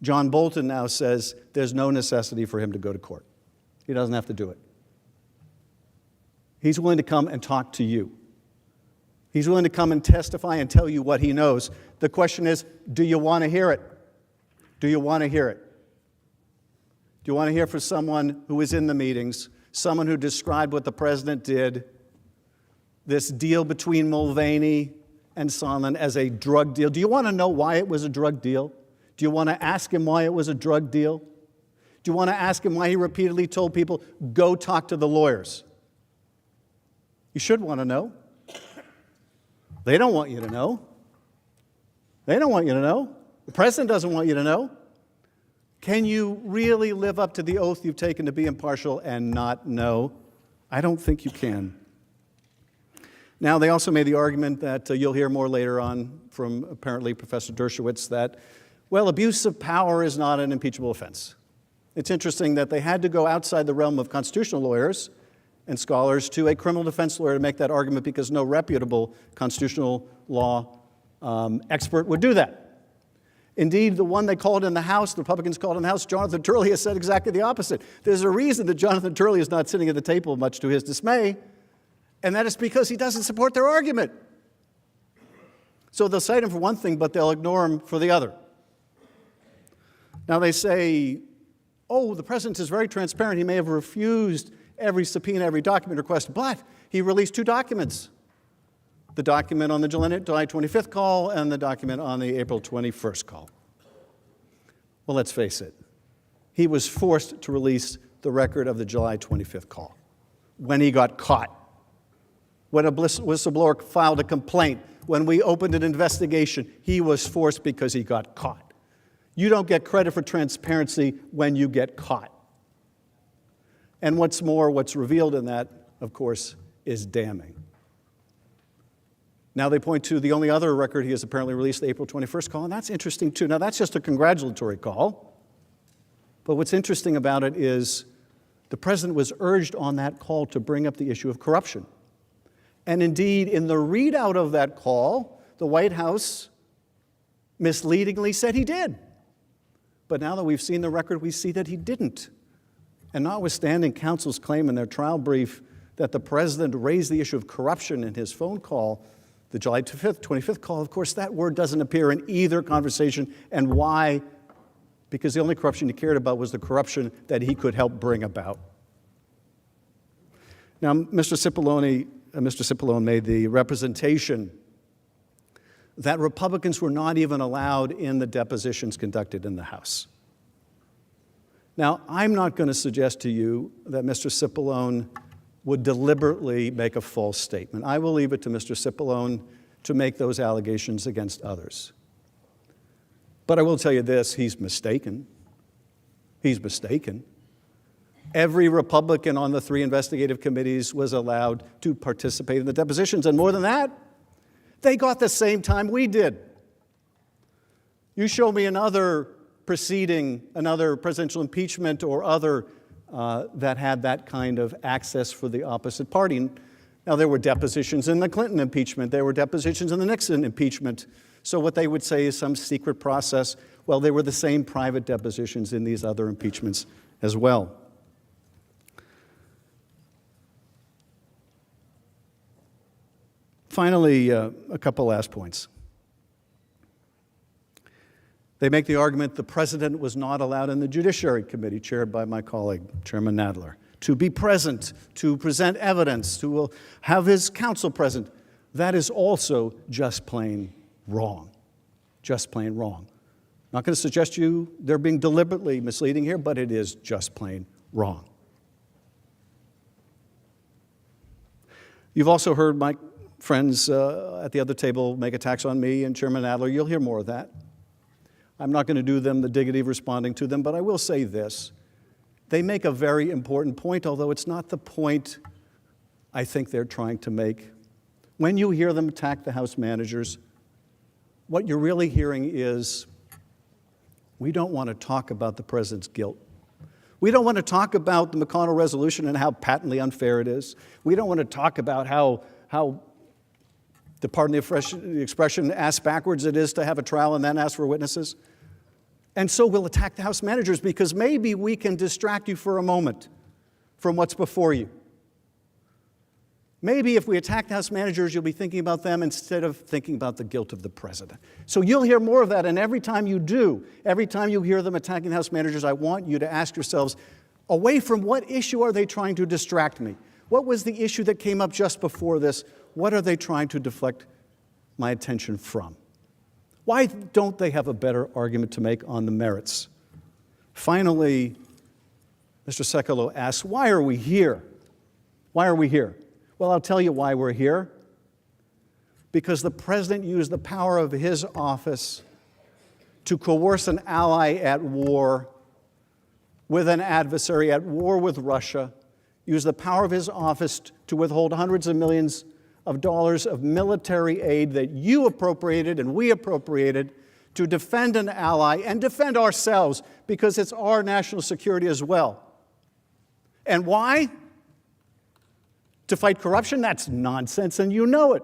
John Bolton, now says there's no necessity for him to go to court. He doesn't have to do it. He's willing to come and talk to you. He's willing to come and testify and tell you what he knows. The question is, do you want to hear it? Do you want to hear it? Do you want to hear from someone who was in the meetings, someone who described what the president did, this deal between Mulvaney and Sondland as a drug deal? Do you want to know why it was a drug deal? Do you want to ask him why it was a drug deal? Do you want to ask him why he repeatedly told people, go talk to the lawyers? You should want to know. They don't want you to know. They don't want you to know. The president doesn't want you to know. Can you really live up to the oath you've taken to be impartial and not know? I don't think you can. Now, they also made the argument that you'll hear more later on from apparently Professor Dershowitz that, well, abuse of power is not an impeachable offense. It's interesting that they had to go outside the realm of constitutional lawyers and scholars to a criminal defense lawyer to make that argument because no reputable constitutional law expert would do that. Indeed, the one they called in the House, the Republicans called in the House, Jonathan Turley has said exactly the opposite. There's a reason that Jonathan Turley is not sitting at the table, much to his dismay, and that is because he doesn't support their argument. So they'll cite him for one thing, but they'll ignore him for the other. Now they say, oh, the president is very transparent. He may have refused every subpoena, every document request, but he released 2 documents. The document on the July 25th call and the document on the April 21st call. Well, let's face it. He was forced to release the record of the July 25th call when he got caught. When a whistleblower filed a complaint, when we opened an investigation, he was forced because he got caught. You don't get credit for transparency when you get caught. And what's more, what's revealed in that, of course, is damning. Now they point to the only other record he has apparently released, the April 21st call, and that's interesting too. Now that's just a congratulatory call. But what's interesting about it is the president was urged on that call to bring up the issue of corruption. And indeed, in the readout of that call, the White House misleadingly said he did. But now that we've seen the record, we see that he didn't. And notwithstanding counsel's claim in their trial brief that the president raised the issue of corruption in his phone call, the July 25th call, of course, that word doesn't appear in either conversation. And why? Because the only corruption he cared about was the corruption that he could help bring about. Now, Mr. Cipollone made the representation that Republicans were not even allowed in the depositions conducted in the House. Now, I'm not going to suggest to you that Mr. Cipollone would deliberately make a false statement. I will leave it to Mr. Cipollone to make those allegations against others. But I will tell you this, he's mistaken. He's mistaken. Every Republican on the 3 investigative committees was allowed to participate in the depositions, and more than that, they got the same time we did. You show me another proceeding, another presidential impeachment or other that had that kind of access for the opposite party. Now, there were depositions in the Clinton impeachment. There were depositions in the Nixon impeachment. So what they would say is some secret process. Well, there were the same private depositions in these other impeachments as well. Finally, a couple last points. They make the argument the president was not allowed in the Judiciary Committee, chaired by my colleague, Chairman Nadler, to be present, to present evidence, to have his counsel present. That is also just plain wrong. Just plain wrong. Not going to suggest to you they're being deliberately misleading here, but it is just plain wrong. You've also heard my friends at the other table make attacks on me and Chairman Adler. You'll hear more of that. I'm not going to do them the dignity of responding to them, but I will say this. They make a very important point, although it's not the point I think they're trying to make. When you hear them attack the House managers, what you're really hearing is, we don't want to talk about the president's guilt. We don't want to talk about the McConnell resolution and how patently unfair it is. We don't want to talk about how to pardon the expression, ass backwards it is to have a trial and then ask for witnesses. And so we'll attack the House managers because maybe we can distract you for a moment from what's before you. Maybe if we attack the House managers, you'll be thinking about them instead of thinking about the guilt of the president. So you'll hear more of that, and every time you do, every time you hear them attacking the House managers, I want you to ask yourselves, away from what issue are they trying to distract me? What was the issue that came up just before this? What are they trying to deflect my attention from? Why don't they have a better argument to make on the merits? Finally, Mr. Sekulow asks, why are we here? Why are we here? Well, I'll tell you why we're here. Because the president used the power of his office to coerce an ally at war with an adversary, at war with Russia, used the power of his office to withhold hundreds of millions of dollars of military aid that you appropriated and we appropriated to defend an ally and defend ourselves because it's our national security as well. And why? To fight corruption? That's nonsense, and you know it.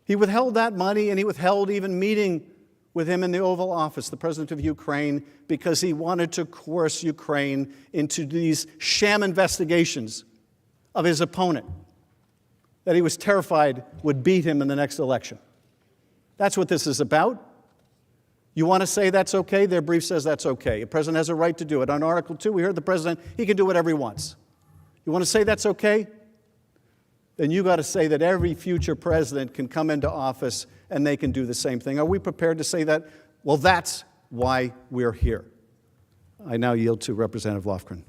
He withheld that money, and he withheld even meeting with him in the Oval Office, the president of Ukraine, because he wanted to coerce Ukraine into these sham investigations of his opponent that he was terrified would beat him in the next election. That's what this is about. You want to say that's okay? Their brief says that's okay. The president has a right to do it. On Article 2, we heard the president, he can do whatever he wants. You want to say that's okay? Then you got to say that every future president can come into office and they can do the same thing. Are we prepared to say that? Well, that's why we're here. I now yield to Representative Lofgren.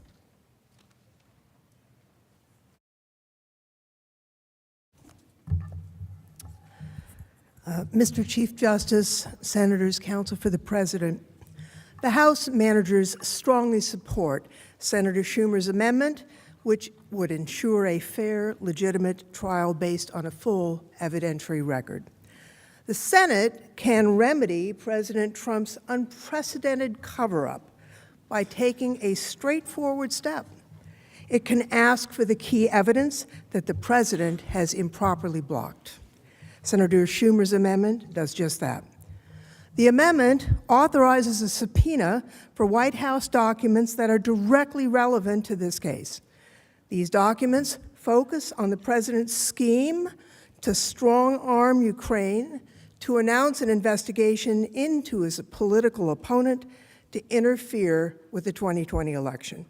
Mr. Chief Justice, Senators, Counsel for the President, the House managers strongly support Senator Schumer's amendment, which would ensure a fair, legitimate trial based on a full evidentiary record. The Senate can remedy President Trump's unprecedented cover-up by taking a straightforward step. It can ask for the key evidence that the president has improperly blocked. Senator Schumer's amendment does just that. The amendment authorizes a subpoena for White House documents that are directly relevant to this case. These documents focus on the president's scheme to strong-arm Ukraine, to announce an investigation into his political opponent, to interfere with the 2020 election.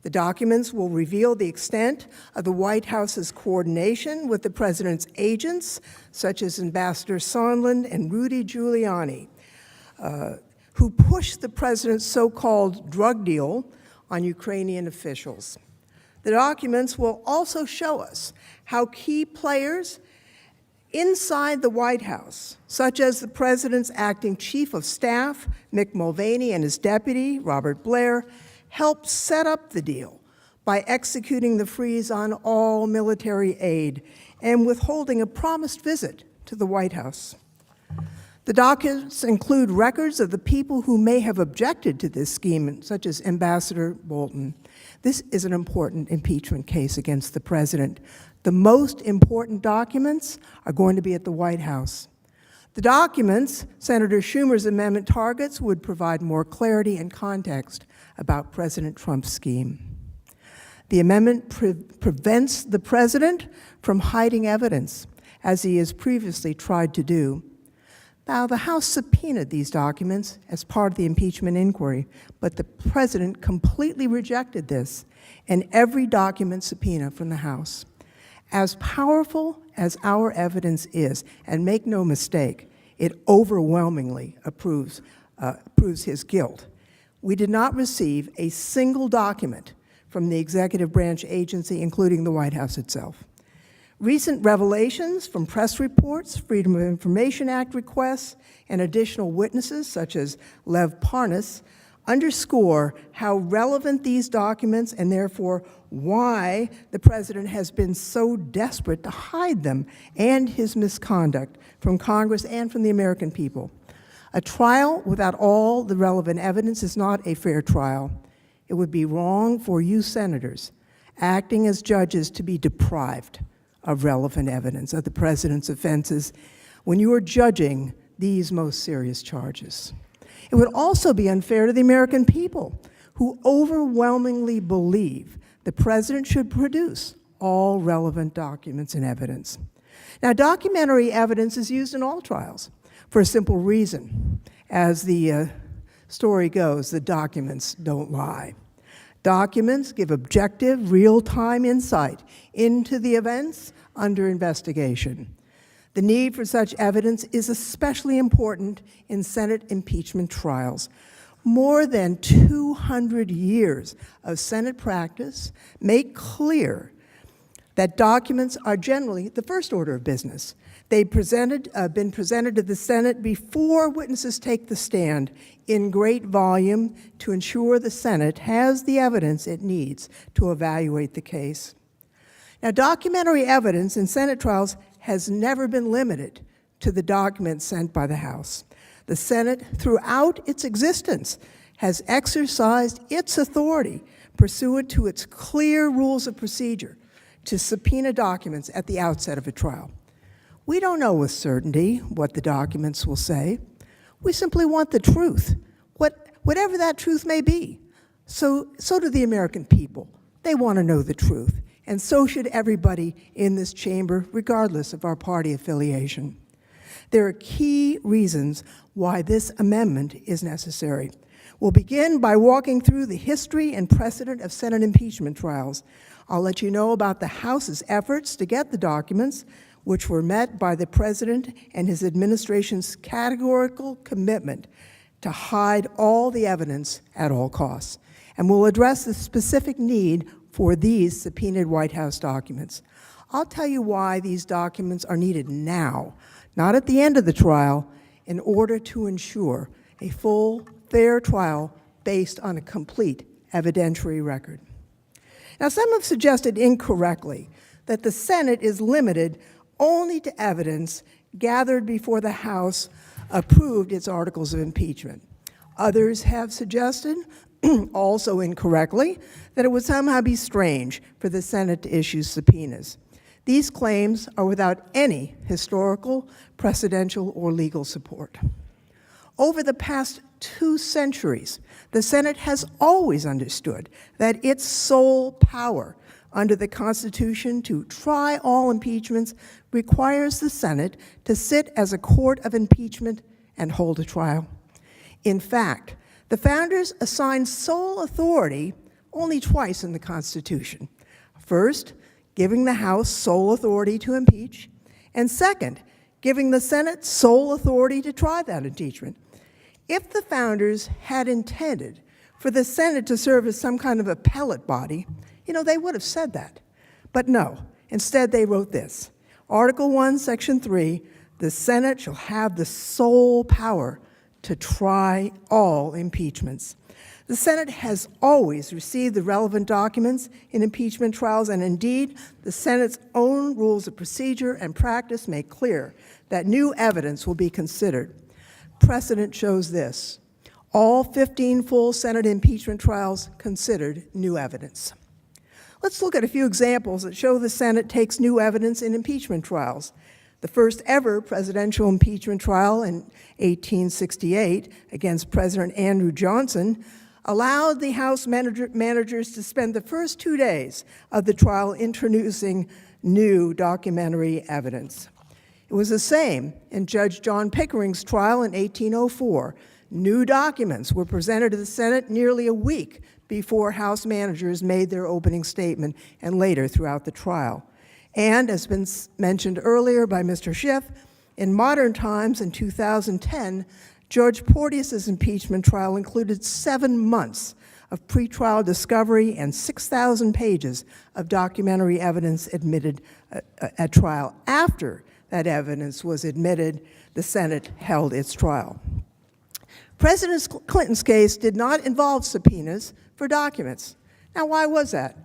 The documents will reveal the extent of the White House's coordination with the president's agents, such as Ambassador Sondland and Rudy Giuliani, who pushed the president's so-called drug deal on Ukrainian officials. The documents will also show us how key players inside the White House, such as the president's acting chief of staff, Mick Mulvaney, and his deputy, Robert Blair, helped set up the deal by executing the freeze on all military aid and withholding a promised visit to the White House. The documents include records of the people who may have objected to this scheme, such as Ambassador Bolton. This is an important impeachment case against the president. The most important documents are going to be at the White House. The documents Senator Schumer's amendment targets would provide more clarity and context about President Trump's scheme. The amendment prevents the president from hiding evidence, as he has previously tried to do. Now, the House subpoenaed these documents as part of the impeachment inquiry, but the president completely rejected this and every document subpoena from the House. As powerful as our evidence is, and make no mistake, it overwhelmingly proves his guilt, we did not receive a single document from the executive branch agency, including the White House itself. Recent revelations from press reports, Freedom of Information Act requests, and additional witnesses, such as Lev Parnas, underscore how relevant these documents and therefore why the president has been so desperate to hide them and his misconduct from Congress and from the American people. A trial without all the relevant evidence is not a fair trial. It would be wrong for you senators acting as judges to be deprived of relevant evidence of the president's offenses when you are judging these most serious charges. It would also be unfair to the American people who overwhelmingly believe the president should produce all relevant documents and evidence. Now, documentary evidence is used in all trials for a simple reason. As the story goes, the documents don't lie. Documents give objective, real-time insight into the events under investigation. The need for such evidence is especially important in Senate impeachment trials. More than 200 years of Senate practice make clear that documents are generally the first order of business. They've been presented to the Senate before witnesses take the stand in great volume to ensure the Senate has the evidence it needs to evaluate the case. Now, documentary evidence in Senate trials has never been limited to the documents sent by the House. The Senate, throughout its existence, has exercised its authority pursuant to its clear rules of procedure to subpoena documents at the outset of a trial. We don't know with certainty what the documents will say. We simply want the truth, whatever that truth may be. So do the American people. They want to know the truth, and so should everybody in this chamber, regardless of our party affiliation. There are key reasons why this amendment is necessary. We'll begin by walking through the history and precedent of Senate impeachment trials. I'll let you know about the House's efforts to get the documents, which were met by the President and his administration's categorical commitment to hide all the evidence at all costs. And we'll address the specific need for these subpoenaed White House documents. I'll tell you why these documents are needed now, not at the end of the trial, in order to ensure a full, fair trial based on a complete evidentiary record. Now, some have suggested incorrectly that the Senate is limited only to evidence gathered before the House approved its articles of impeachment. Others have suggested, also incorrectly, that it would somehow be strange for the Senate to issue subpoenas. These claims are without any historical, precedential, or legal support. Over the past 2 centuries, the Senate has always understood that its sole power under the Constitution to try all impeachments requires the Senate to sit as a court of impeachment and hold a trial. In fact, the founders assigned sole authority only twice in the Constitution. First, giving the House sole authority to impeach, and second, giving the Senate sole authority to try that impeachment. If the founders had intended for the Senate to serve as some kind of appellate body, they would have said that. But no, instead they wrote this. Article 1, Section 3, the Senate shall have the sole power to try all impeachments. The Senate has always received the relevant documents in impeachment trials, and indeed, the Senate's own rules of procedure and practice make clear that new evidence will be considered. Precedent shows this. All 15 full Senate impeachment trials considered new evidence. Let's look at a few examples that show the Senate takes new evidence in impeachment trials. The first ever presidential impeachment trial in 1868 against President Andrew Johnson allowed the House managers to spend the first 2 days of the trial introducing new documentary evidence. It was the same in Judge John Pickering's trial in 1804. New documents were presented to the Senate nearly a week before House managers made their opening statement and later throughout the trial. And, as been mentioned earlier by Mr. Schiff, in modern times, in 2010, George Porteous's impeachment trial included 7 months of pretrial discovery and 6,000 pages of documentary evidence admitted at trial. After that evidence was admitted, the Senate held its trial. President Clinton's case did not involve subpoenas for documents. Now, why was that?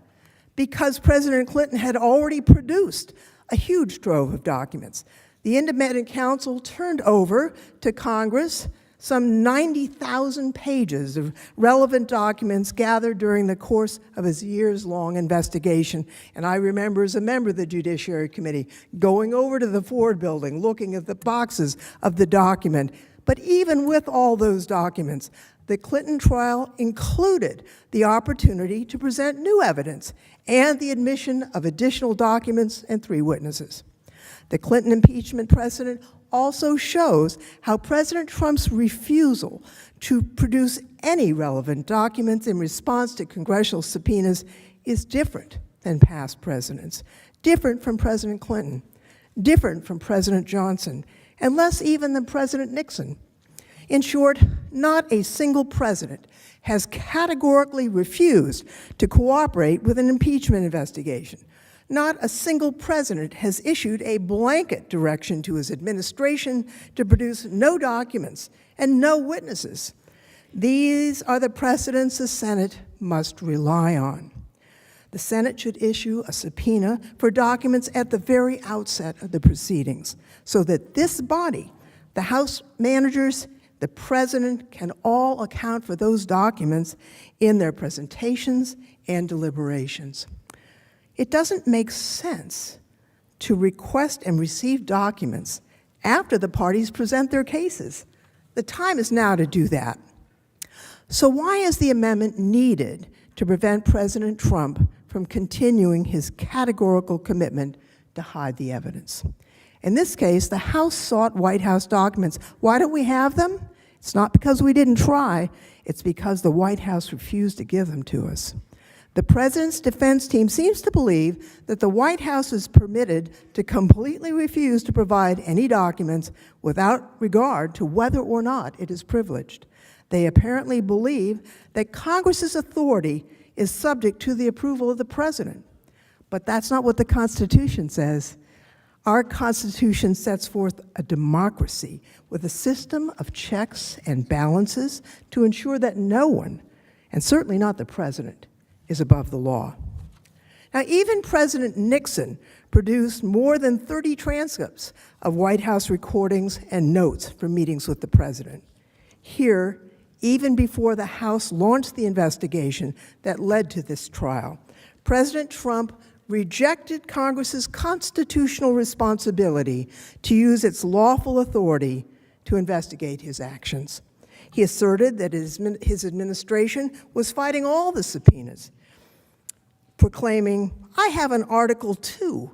Because President Clinton had already produced a huge trove of documents. The independent counsel turned over to Congress some 90,000 pages of relevant documents gathered during the course of his years-long investigation. And I remember, as a member of the Judiciary Committee, going over to the Ford building, looking at the boxes of the document. But even with all those documents, the Clinton trial included the opportunity to present new evidence and the admission of additional documents and 3 witnesses. The Clinton impeachment precedent also shows how President Trump's refusal to produce any relevant documents in response to congressional subpoenas is different than past presidents, different from President Clinton, different from President Johnson, and less even than President Nixon. In short, not a single president has categorically refused to cooperate with an impeachment investigation. Not a single president has issued a blanket direction to his administration to produce no documents and no witnesses. These are the precedents the Senate must rely on. The Senate should issue a subpoena for documents at the very outset of the proceedings so that this body, the House managers, the President, can all account for those documents in their presentations and deliberations. It doesn't make sense to request and receive documents after the parties present their cases. The time is now to do that. So why is the amendment needed to prevent President Trump from continuing his categorical commitment to hide the evidence? In this case, the House sought White House documents. Why don't we have them? It's not because we didn't try. It's because the White House refused to give them to us. The president's defense team seems to believe that the White House is permitted to completely refuse to provide any documents without regard to whether or not it is privileged. They apparently believe that Congress's authority is subject to the approval of the president. But that's not what the Constitution says. Our Constitution sets forth a democracy with a system of checks and balances to ensure that no one, and certainly not the president, is above the law. Now, even President Nixon produced more than 30 transcripts of White House recordings and notes from meetings with the president. Here, even before the House launched the investigation that led to this trial, President Trump rejected Congress's constitutional responsibility to use its lawful authority to investigate his actions. He asserted that his administration was fighting all the subpoenas, proclaiming, "I have an Article 2,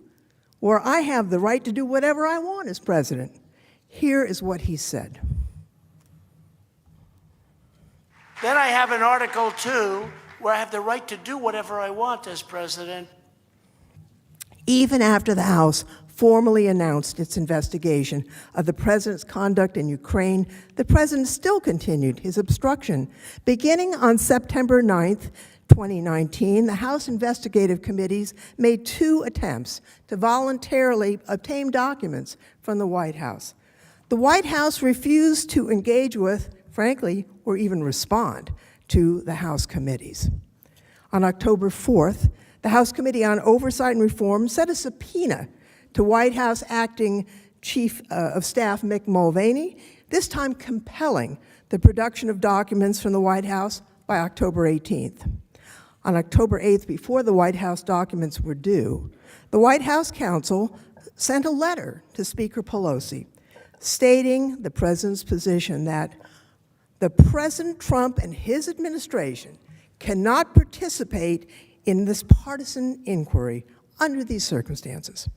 where I have the right to do whatever I want as president." Here is what he said. Then I have an Article 2 where I have the right to do whatever I want as president. Even after the House formally announced its investigation of the president's conduct in Ukraine, the president still continued his obstruction. Beginning on September 9th, 2019, the House investigative committees made 2 attempts to voluntarily obtain documents from the White House. The White House refused to engage with, frankly, or even respond to the House committees. On October 4th, the House Committee on Oversight and Reform set a subpoena to White House Acting Chief of Staff Mick Mulvaney, this time compelling the production of documents from the White House by October 18th. On October 8th, before the White House documents were due, the White House counsel sent a letter to Speaker Pelosi stating the president's position that the President Trump and his administration cannot participate in this partisan inquiry under these circumstances.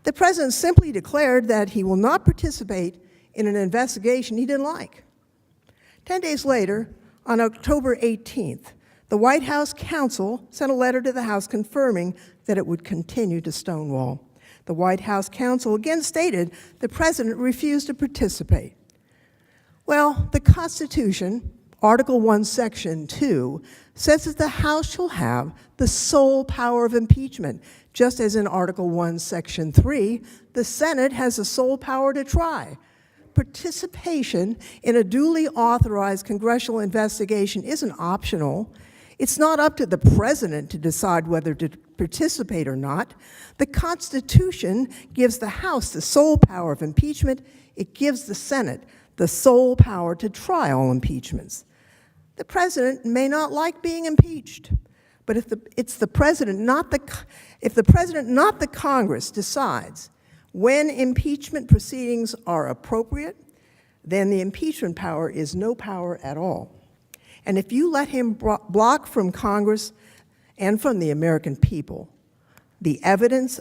The president simply declared that he will not participate in an investigation he didn't like. 10 days later, on October 18th, the White House counsel sent a letter to the House confirming that it would continue to stonewall. The White House counsel again stated the president refused to participate. Well, the Constitution, Article 1, Section 2, says that the House shall have the sole power of impeachment, just as in Article 1, Section 3, the Senate has the sole power to try. Participation in a duly authorized congressional investigation isn't optional. It's not up to the president to decide whether to participate or not. The Constitution gives the House the sole power of impeachment. It gives the Senate the sole power to try all impeachments. The president may not like being impeached, but if the president, not the Congress, decides when impeachment proceedings are appropriate, then the impeachment power is no power at all. And if you let him block from Congress and from the American people the evidence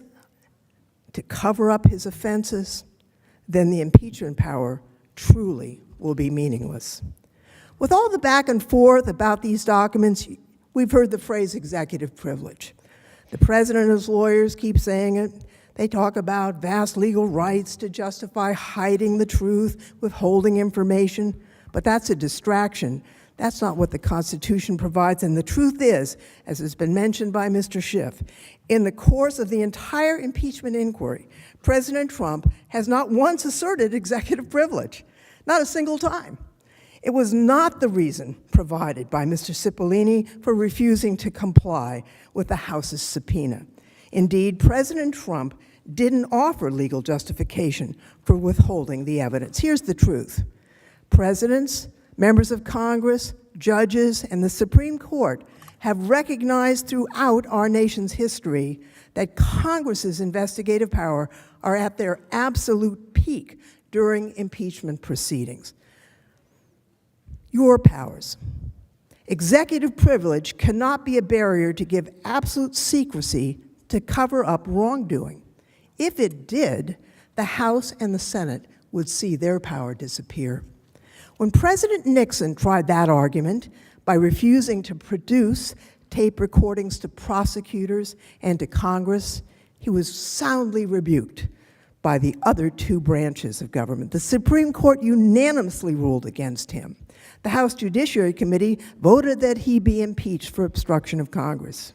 to cover up his offenses, then the impeachment power truly will be meaningless. With all the back and forth about these documents, we've heard the phrase executive privilege. The president and his lawyers keep saying it. They talk about vast legal rights to justify hiding the truth, withholding information, but that's a distraction. That's not what the Constitution provides, and the truth is, as has been mentioned by Mr. Schiff, in the course of the entire impeachment inquiry, President Trump has not once asserted executive privilege, not a single time. It was not the reason provided by Mr. Cipollini for refusing to comply with the House's subpoena. Indeed, President Trump didn't offer legal justification for withholding the evidence. Here's the truth. Presidents, members of Congress, judges, and the Supreme Court have recognized throughout our nation's history that Congress's investigative power are at their absolute peak during impeachment proceedings. Your powers. Executive privilege cannot be a barrier to give absolute secrecy to cover up wrongdoing. If it did, the House and the Senate would see their power disappear. When President Nixon tried that argument by refusing to produce tape recordings to prosecutors and to Congress, he was soundly rebuked by the other two branches of government. The Supreme Court unanimously ruled against him. The House Judiciary Committee voted that he be impeached for obstruction of Congress.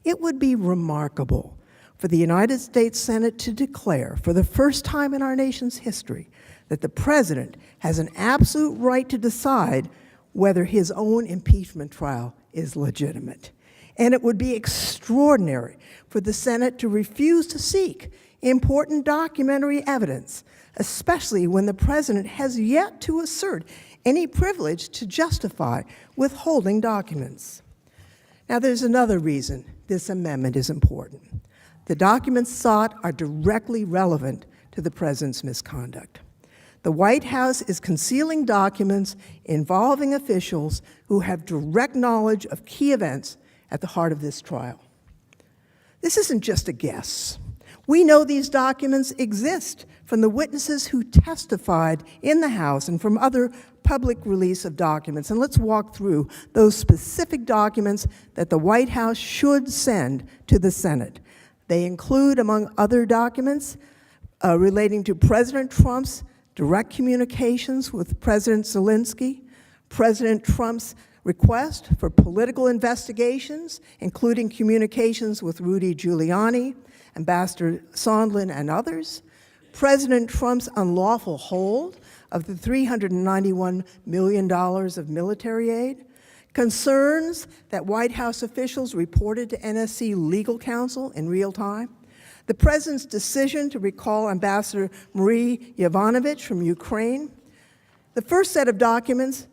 It would be remarkable for the United States Senate to declare, for the first time in our nation's history, that the president has an absolute right to decide whether his own impeachment trial is legitimate. And it would be extraordinary for the Senate to refuse to seek important documentary evidence, especially when the president has yet to assert any privilege to justify withholding documents. Now, there's another reason this amendment is important. The documents sought are directly relevant to the president's misconduct. The White House is concealing documents involving officials who have direct knowledge of key events at the heart of this trial. This isn't just a guess. We know these documents exist from the witnesses who testified in the House and from other public release of documents. And let's walk through those specific documents that the White House should send to the Senate. They include, among other documents, relating to President Trump's direct communications with President Zelensky, President Trump's request for political investigations, including communications with Rudy Giuliani, Ambassador Sondland, and others, President Trump's unlawful hold of the $391 million of military aid, concerns that White House officials reported to NSC legal counsel in real time, the president's decision to recall Ambassador Marie Yovanovitch from Ukraine. The first set of documents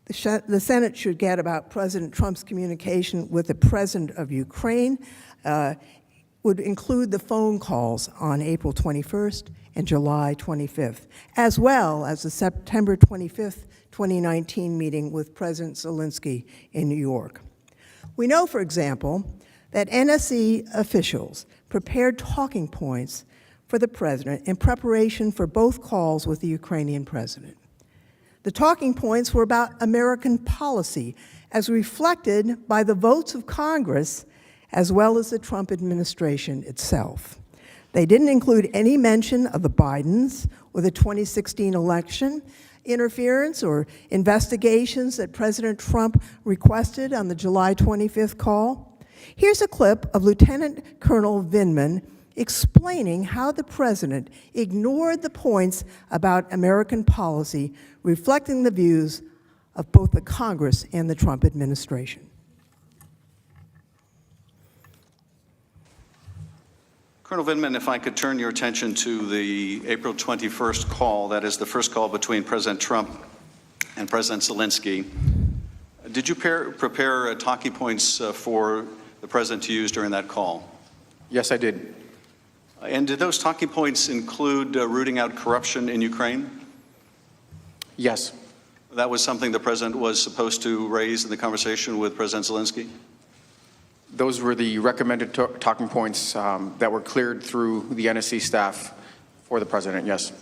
the Senate should get about President Trump's communication with the president of Ukraine would include the phone calls on April 21st and July 25th, as well as the September 25th, 2019 meeting with President Zelensky in New York. We know, for example, that NSC officials prepared talking points for the president in preparation for both calls with the Ukrainian president. The talking points were about American policy, as reflected by the votes of Congress, as well as the Trump administration itself. They didn't include any mention of the Bidens or the 2016 election interference or investigations that President Trump requested on the July 25th call. Here's a clip of Lieutenant Colonel Vindman explaining how the president ignored the points about American policy, reflecting the views of both the Congress and the Trump administration. Colonel Vindman, if I could turn your attention to the April 21st call, that is the first call between President Trump and President Zelensky. Did you prepare talking points for the president to use during that call? Yes, I did. And did those talking points include rooting out corruption in Ukraine? Yes. That was something the president was supposed to raise in the conversation with President Zelensky? Those were the recommended talking points that were cleared through the NSC staff for the president, yes.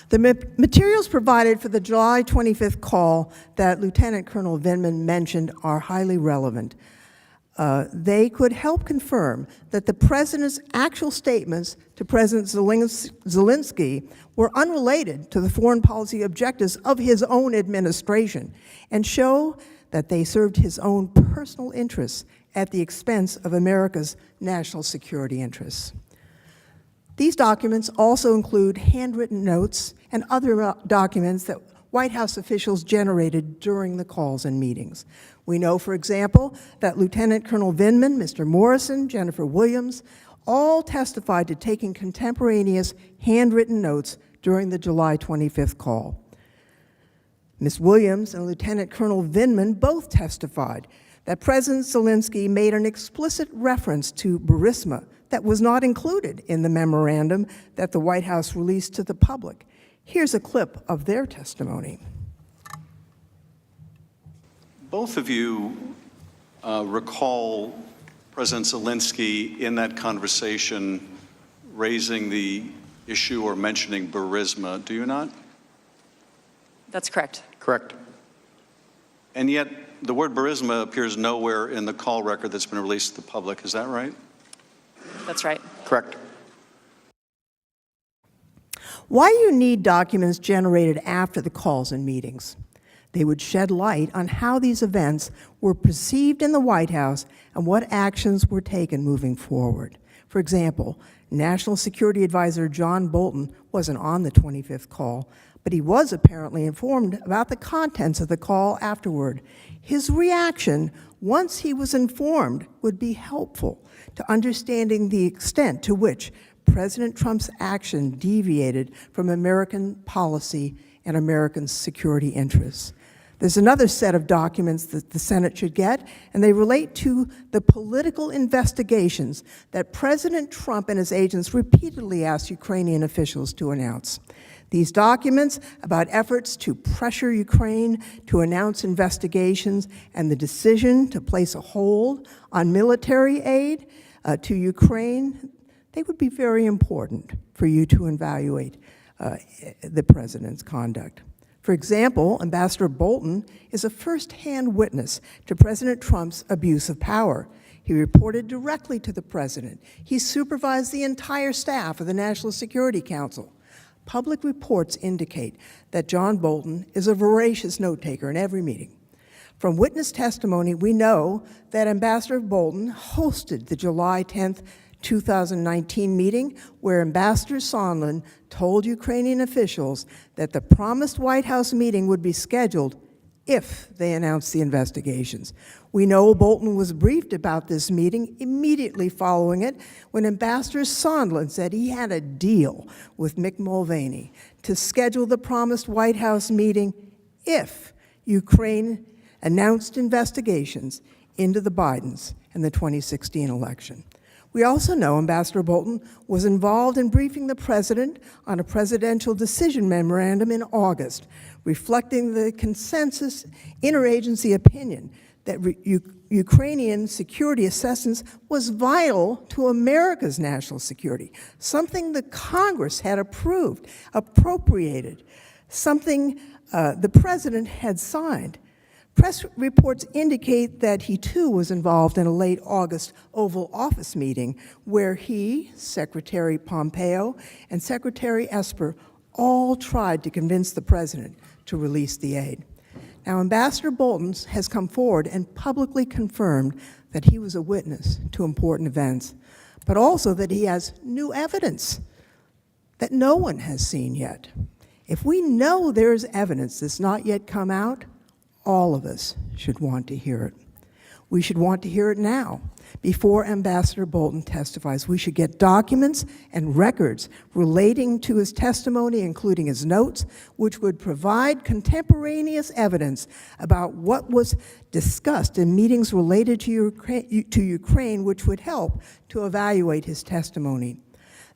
The materials provided for the July 25th call that Lieutenant Colonel Vindman mentioned are highly relevant. They could help confirm that the president's actual statements to President Zelensky were unrelated to the foreign policy objectives of his own administration and show that they served his own personal interests at the expense of America's national security interests. These documents also include handwritten notes and other documents that White House officials generated during the calls and meetings. We know, for example, that Lieutenant Colonel Vindman, Mr. Morrison, Jennifer Williams, all testified to taking contemporaneous handwritten notes during the July 25th call. Ms. Williams and Lieutenant Colonel Vindman both testified that President Zelensky made an explicit reference to Burisma that was not included in the memorandum that the White House released to the public. Here's a clip of their testimony. Both of you recall President Zelensky in that conversation raising the issue or mentioning Burisma, do you not? That's correct. Correct. And yet, the word Burisma appears nowhere in the call record that's been released to the public. Is that right? That's right. Correct. Why do you need documents generated after the calls and meetings? They would shed light on how these events were perceived in the White House and what actions were taken moving forward. For example, National Security Advisor John Bolton wasn't on the 25th call, but he was apparently informed about the contents of the call afterward. His reaction, once he was informed, would be helpful to understanding the extent to which President Trump's action deviated from American policy and American security interests. There's another set of documents that the Senate should get, and they relate to the political investigations that President Trump and his agents repeatedly asked Ukrainian officials to announce. These documents about efforts to pressure Ukraine to announce investigations and the decision to place a hold on military aid to Ukraine, they would be very important for you to evaluate the president's conduct. For example, Ambassador Bolton is a first-hand witness to President Trump's abuse of power. He reported directly to the president. He supervised the entire staff of the National Security Council. Public reports indicate that John Bolton is a voracious note-taker in every meeting. From witness testimony, we know that Ambassador Bolton hosted the July 10th, 2019 meeting where Ambassador Sondland told Ukrainian officials that the promised White House meeting would be scheduled if they announced the investigations. We know Bolton was briefed about this meeting immediately following it when Ambassador Sondland said he had a deal with Mick Mulvaney to schedule the promised White House meeting if Ukraine announced investigations into the Bidens in the 2016 election. We also know Ambassador Bolton was involved in briefing the president on a presidential decision memorandum in August, reflecting the consensus interagency opinion that Ukrainian security assistance was vital to America's national security, something the Congress had approved, appropriated, something the president had signed. Press reports indicate that he too was involved in a late August Oval Office meeting where he, Secretary Pompeo, and Secretary Esper all tried to convince the president to release the aid. Now, Ambassador Bolton has come forward and publicly confirmed that he was a witness to important events, but also that he has new evidence that no one has seen yet. If we know there is evidence that's not yet come out, all of us should want to hear it. We should want to hear it now. Before Ambassador Bolton testifies, we should get documents and records relating to his testimony, including his notes, which would provide contemporaneous evidence about what was discussed in meetings related to Ukraine, which would help to evaluate his testimony.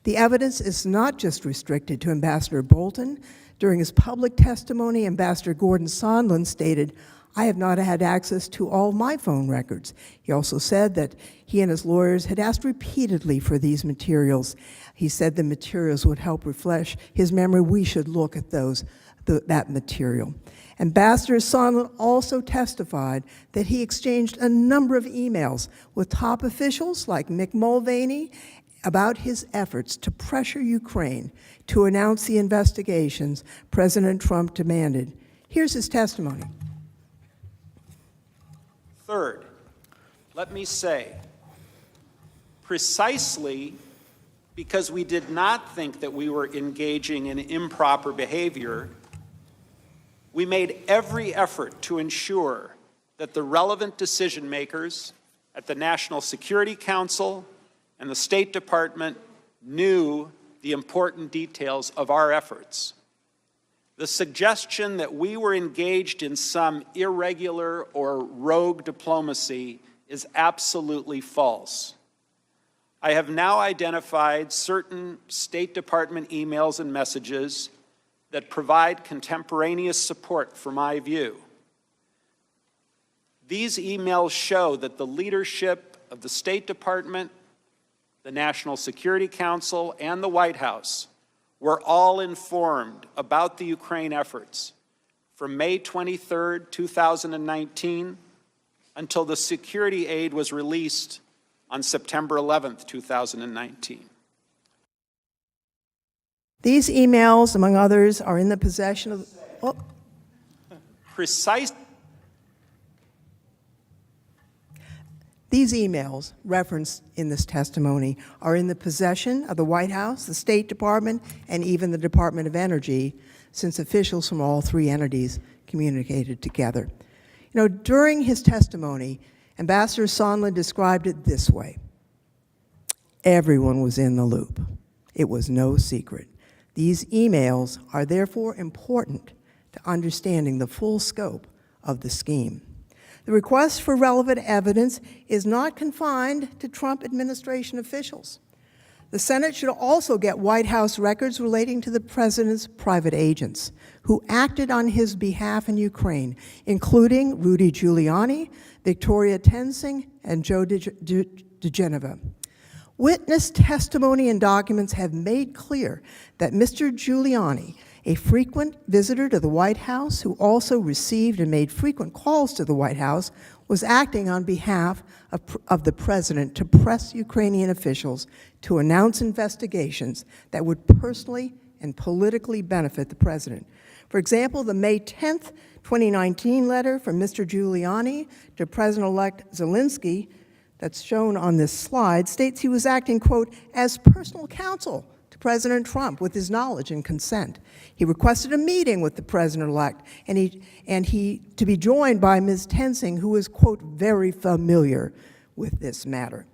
The evidence is not just restricted to Ambassador Bolton. During his public testimony, Ambassador Gordon Sondland stated, "I have not had access to all my phone records." He also said that he and his lawyers had asked repeatedly for these materials. He said the materials would help refresh his memory. We should look at that material. Ambassador Sondland also testified that he exchanged a number of emails with top officials like Mick Mulvaney about his efforts to pressure Ukraine to announce the investigations President Trump demanded. Here's his testimony. Third, let me say, precisely because we did not think that we were engaging in improper behavior, we made every effort to ensure that the relevant decision makers at the National Security Council and the State Department knew the important details of our efforts. The suggestion that we were engaged in some irregular or rogue diplomacy is absolutely false. I have now identified certain State Department emails and messages that provide contemporaneous support for my view. These emails show that the leadership of the State Department, the National Security Council, and the White House were all informed about the Ukraine efforts from May 23, 2019, until the security aid was released on September 11, 2019. These emails, among others, are in the possession of... Oh. These emails referenced in this testimony are in the possession of the White House, the State Department, and even the Department of Energy, since officials from all three entities communicated together. You know, during his testimony, Ambassador Sondland described it this way: everyone was in the loop. It was no secret. These emails are therefore important to understanding the full scope of the scheme. The request for relevant evidence is not confined to Trump administration officials. The Senate should also get White House records relating to the president's private agents who acted on his behalf in Ukraine, including Rudy Giuliani, Victoria Tenzing, and Joe DeGeneva. Witness testimony and documents have made clear that Mr. Giuliani, a frequent visitor to the White House who also received and made frequent calls to the White House, was acting on behalf of the president to press Ukrainian officials to announce investigations that would personally and politically benefit the president. For example, the May 10th, 2019 letter from Mr. Giuliani to President-elect Zelensky that's shown on this slide states he was acting, quote, as personal counsel to President Trump with his knowledge and consent. He requested a meeting with the president-elect and he to be joined by Ms. Tenzing, who is, quote, very familiar with this matter.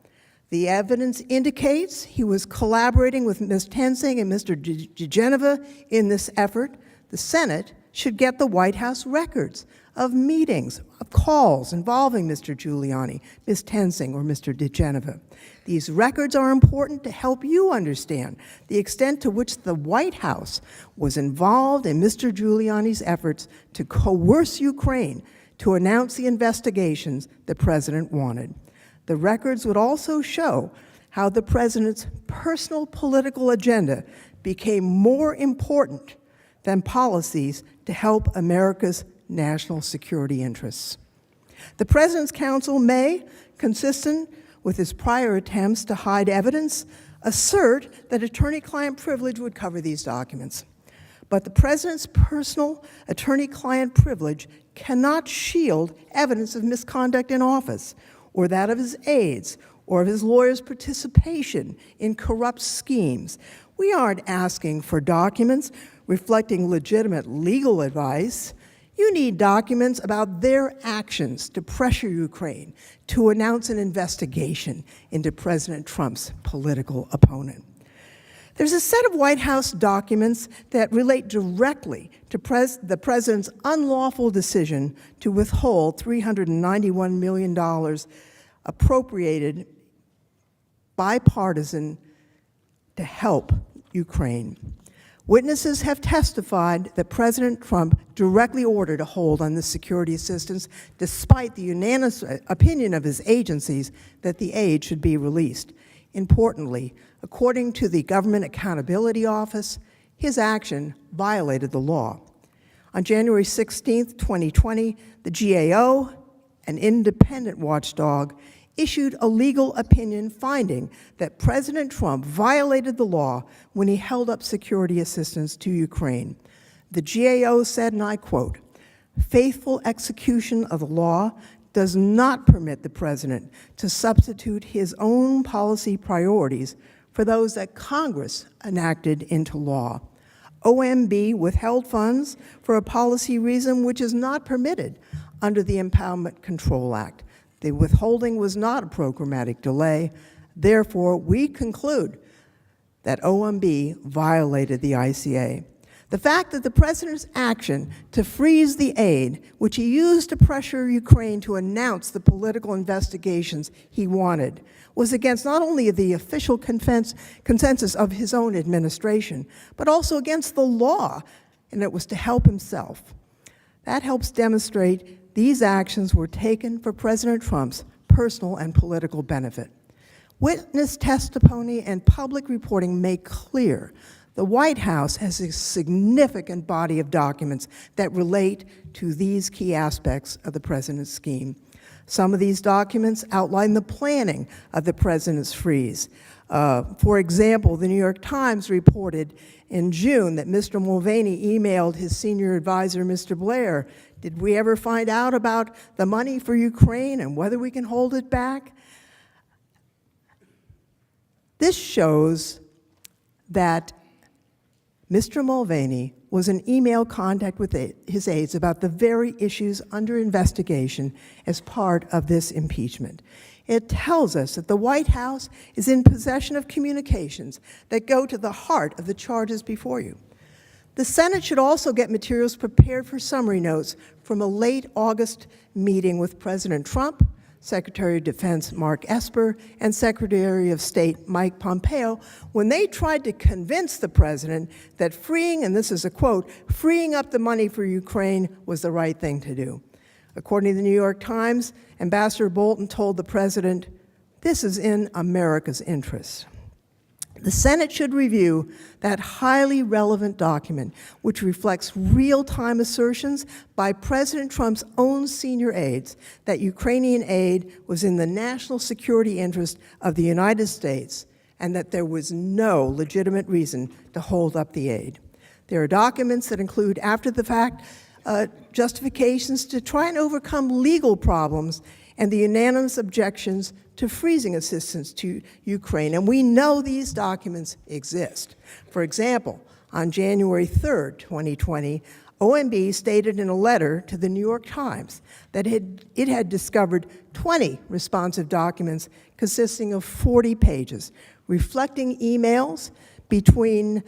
The evidence indicates he was collaborating with Ms. Tenzing and Mr. DeGeneva in this effort. The Senate should get the White House records of meetings, of calls involving Mr. Giuliani, Ms. Tenzing, or Mr. DeGeneva. These records are important to help you understand the extent to which the White House was involved in Mr. Giuliani's efforts to coerce Ukraine to announce the investigations the president wanted. The records would also show how the president's personal political agenda became more important than policies to help America's national security interests. The President's Counsel may, consistent with his prior attempts to hide evidence, assert that attorney-client privilege would cover these documents. But the President's personal attorney-client privilege cannot shield evidence of misconduct in office, or that of his aides, or of his lawyers' participation in corrupt schemes. We aren't asking for documents reflecting legitimate legal advice. You need documents about their actions to pressure Ukraine to announce an investigation into President Trump's political opponent. There's a set of White House documents that relate directly to the president's unlawful decision to withhold $391 million appropriated bipartisan to help Ukraine. Witnesses have testified that President Trump directly ordered a hold on this security assistance, despite the unanimous opinion of his agencies that the aid should be released. Importantly, according to the Government Accountability Office, his action violated the law. On January 16, 2020, the GAO, an independent watchdog, issued a legal opinion finding that President Trump violated the law when he held up security assistance to Ukraine. The GAO said, and I quote, "Faithful execution of the law does not permit the president to substitute his own policy priorities for those that Congress enacted into law. OMB withheld funds for a policy reason which is not permitted under the Impeachment Control Act. The withholding was not a programmatic delay. Therefore, we conclude that OMB violated the ICA. The fact that the president's action to freeze the aid, which he used to pressure Ukraine to announce the political investigations he wanted, was against not only the official consensus of his own administration, but also against the law, and it was to help himself. That helps demonstrate these actions were taken for President Trump's personal and political benefit. Witness testimony and public reporting make clear the White House has a significant body of documents that relate to these key aspects of the president's scheme. Some of these documents outline the planning of the president's freeze. For example, the New York Times reported in June that Mr. Mulvaney emailed his senior advisor, Mr. Blair, "Did we ever find out about the money for Ukraine and whether we can hold it back?" This shows that Mr. Mulvaney was in email contact with his aides about the very issues under investigation as part of this impeachment. It tells us that the White House is in possession of communications that go to the heart of the charges before you. The Senate should also get materials prepared for summary notes from a late August meeting with President Trump, Secretary of Defense Mark Esper, and Secretary of State Mike Pompeo when they tried to convince the president that freeing, and this is a quote, "freeing up the money for Ukraine was the right thing to do." According to the New York Times, Ambassador Bolton told the president, "This is in America's interest." The Senate should review that highly relevant document, which reflects real-time assertions by President Trump's own senior aides that Ukrainian aid was in the national security interest of the United States and that there was no legitimate reason to hold up the aid. There are documents that include after-the-fact justifications to try and overcome legal problems and the unanimous objections to freezing assistance to Ukraine. And we know these documents exist. For example, on January 3rd, 2020, OMB stated in a letter to the New York Times that it had discovered 20 responsive documents consisting of 40 pages, reflecting emails between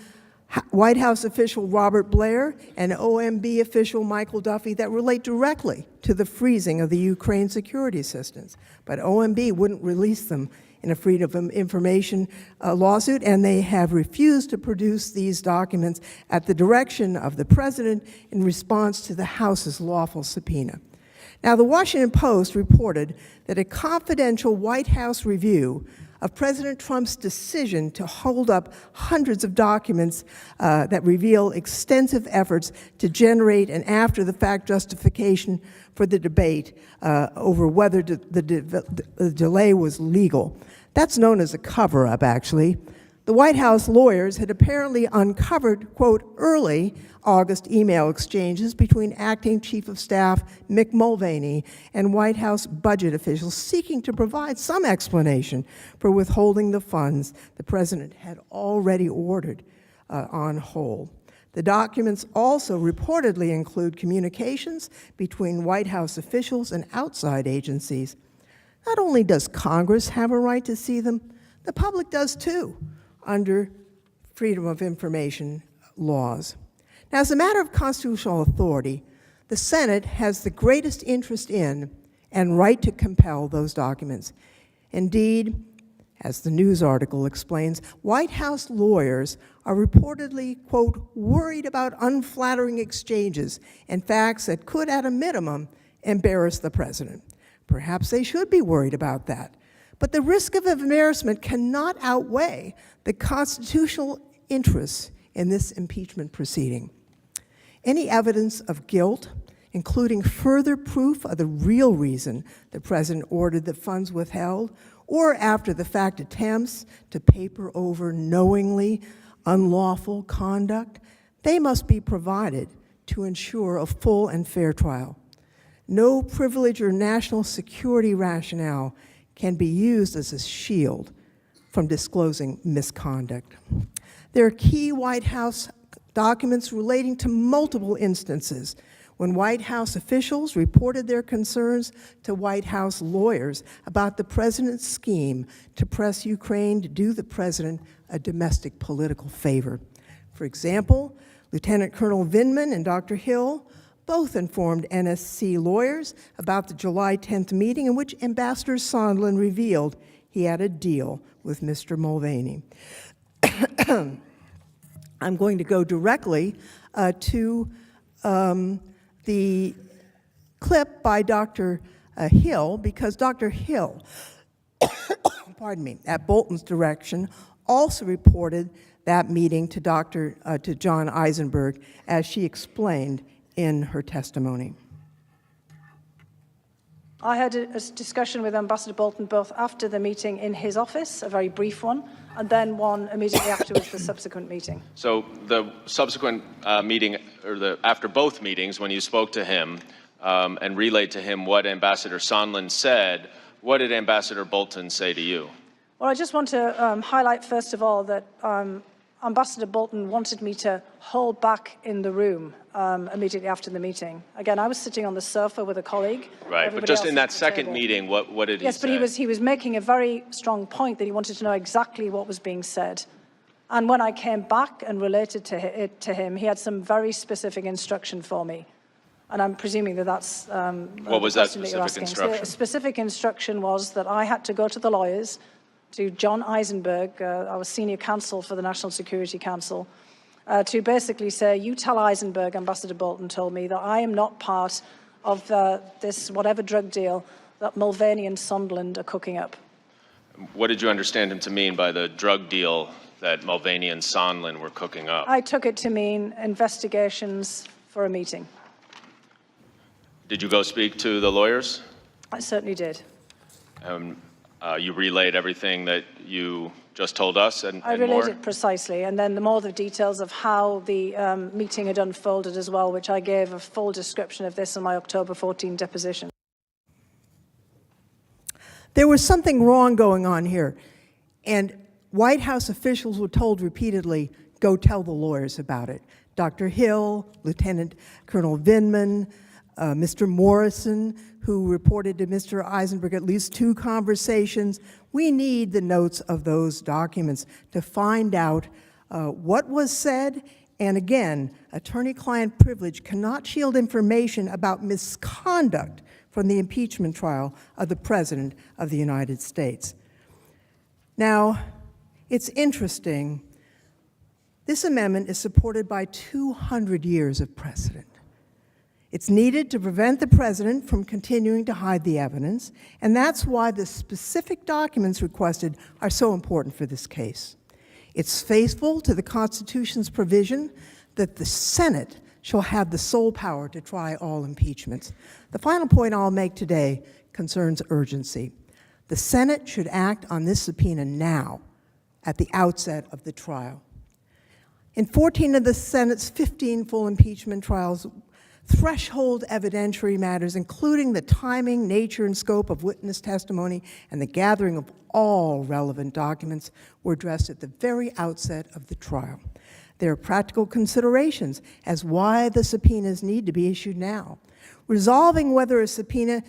White House official Robert Blair and OMB official Michael Duffy that relate directly to the freezing of the Ukraine security assistance. But OMB wouldn't release them in a Freedom of Information lawsuit, and they have refused to produce these documents at the direction of the president in response to the House's lawful subpoena. Now, the Washington Post reported that a confidential White House review of President Trump's decision to hold up hundreds of documents that reveal extensive efforts to generate an after-the-fact justification for the debate over whether the delay was legal. That's known as a cover-up, actually. The White House lawyers had apparently uncovered, quote, early August email exchanges between Acting Chief of Staff Mick Mulvaney and White House budget officials seeking to provide some explanation for withholding the funds the president had already ordered on hold. The documents also reportedly include communications between White House officials and outside agencies. Not only does Congress have a right to see them, the public does too, under Freedom of Information laws. Now, as a matter of constitutional authority, the Senate has the greatest interest in and right to compel those documents. Indeed, as the news article explains, White House lawyers are reportedly, quote, worried about unflattering exchanges and facts that could, at a minimum, embarrass the president. Perhaps they should be worried about that. But the risk of embarrassment cannot outweigh the constitutional interests in this impeachment proceeding. Any evidence of guilt, including further proof of the real reason the president ordered the funds withheld, or after-the-fact attempts to paper over knowingly unlawful conduct, they must be provided to ensure a full and fair trial. No privilege or national security rationale can be used as a shield from disclosing misconduct. There are key White House documents relating to multiple instances when White House officials reported their concerns to White House lawyers about the president's scheme to press Ukraine to do the president a domestic political favor. For example, Lieutenant Colonel Vindman and Dr. Hill both informed NSC lawyers about the July 10th meeting in which Ambassador Sondland revealed he had a deal with Mr. Mulvaney. I'm going to go directly to the clip by Dr. Hill, because Dr. Hill, pardon me, at Bolton's direction, also reported that meeting to John Eisenberg, as she explained in her testimony. I had a discussion with Ambassador Bolton both after the meeting in his office, a very brief one, and then one immediately afterwards, the subsequent meeting. So the subsequent meeting, or after both meetings, when you spoke to him and relayed to him what Ambassador Sondland said, what did Ambassador Bolton say to you? Well, I just want to highlight, first of all, that Ambassador Bolton wanted me to hold back in the room immediately after the meeting. Again, I was sitting on the sofa with a colleague. Right, but just in that second meeting, what did he say? Yes, but he was making a very strong point that he wanted to know exactly what was being said. And when I came back and related it to him, he had some very specific instruction for me. And I'm presuming that that's what was that specific instruction? The specific instruction was that I had to go to the lawyers, to John Eisenberg, our senior counsel for the National Security Council, to basically say, you tell Eisenberg, Ambassador Bolton told me, that I am not part of this whatever drug deal that Mulvaney and Sondland are cooking up. What did you understand him to mean by the drug deal that Mulvaney and Sondland were cooking up? I took it to mean investigations for a meeting. Did you go speak to the lawyers? I certainly did. You relayed everything that you just told us and I relayed more? it precisely, and then the details of how the meeting had unfolded as well, which I gave a full description of this in my October 14 deposition. There was something wrong going on here, and White House officials were told repeatedly, go tell the lawyers about it. Dr. Hill, Lieutenant Colonel Vindman, Mr. Morrison, who reported to Mr. Eisenberg at least 2 conversations. We need the notes of those documents to find out what was said. And again, attorney-client privilege cannot shield information about misconduct from the impeachment trial of the President of the United States. Now, it's interesting. This amendment is supported by 200 years of precedent. It's needed to prevent the President from continuing to hide the evidence, and that's why the specific documents requested are so important for this case. It's faithful to the Constitution's provision that the Senate shall have the sole power to try all impeachments. The final point I'll make today concerns urgency. The Senate should act on this subpoena now, at the outset of the trial. In 14 of the Senate's 15 full impeachment trials, threshold evidentiary matters, including the timing, nature, and scope of witness testimony and the gathering of all relevant documents, were addressed at the very outset of the trial. There are practical considerations as why the subpoenas need to be issued now. Resolving whether a subpoena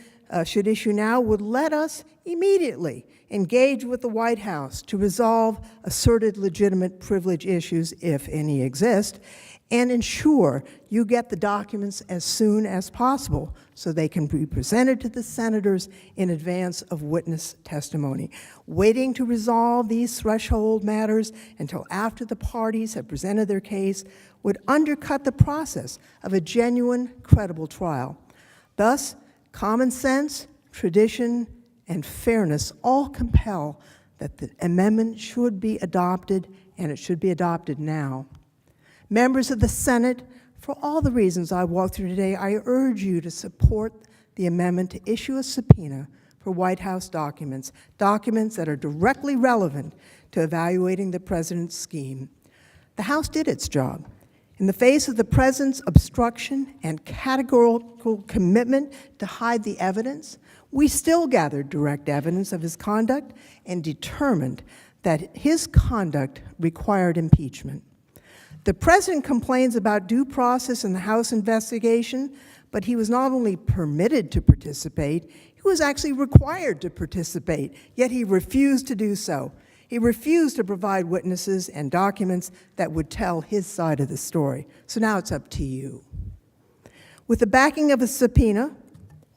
should issue now would let us immediately engage with the White House to resolve asserted legitimate privilege issues, if any exist, and ensure you get the documents as soon as possible so they can be presented to the senators in advance of witness testimony. Waiting to resolve these threshold matters until after the parties have presented their case would undercut the process of a genuine, credible trial. Thus, common sense, tradition, and fairness all compel that the amendment should be adopted, and it should be adopted now. Members of the Senate, for all the reasons I walked through today, I urge you to support the amendment to issue a subpoena for White House documents, documents that are directly relevant to evaluating the President's scheme. The House did its job. In the face of the President's obstruction and categorical commitment to hide the evidence, we still gathered direct evidence of his conduct and determined that his conduct required impeachment. The President complains about due process in the House investigation, but he was not only permitted to participate, he was actually required to participate, yet he refused to do so. He refused to provide witnesses and documents that would tell his side of the story. So now it's up to you. With the backing of a subpoena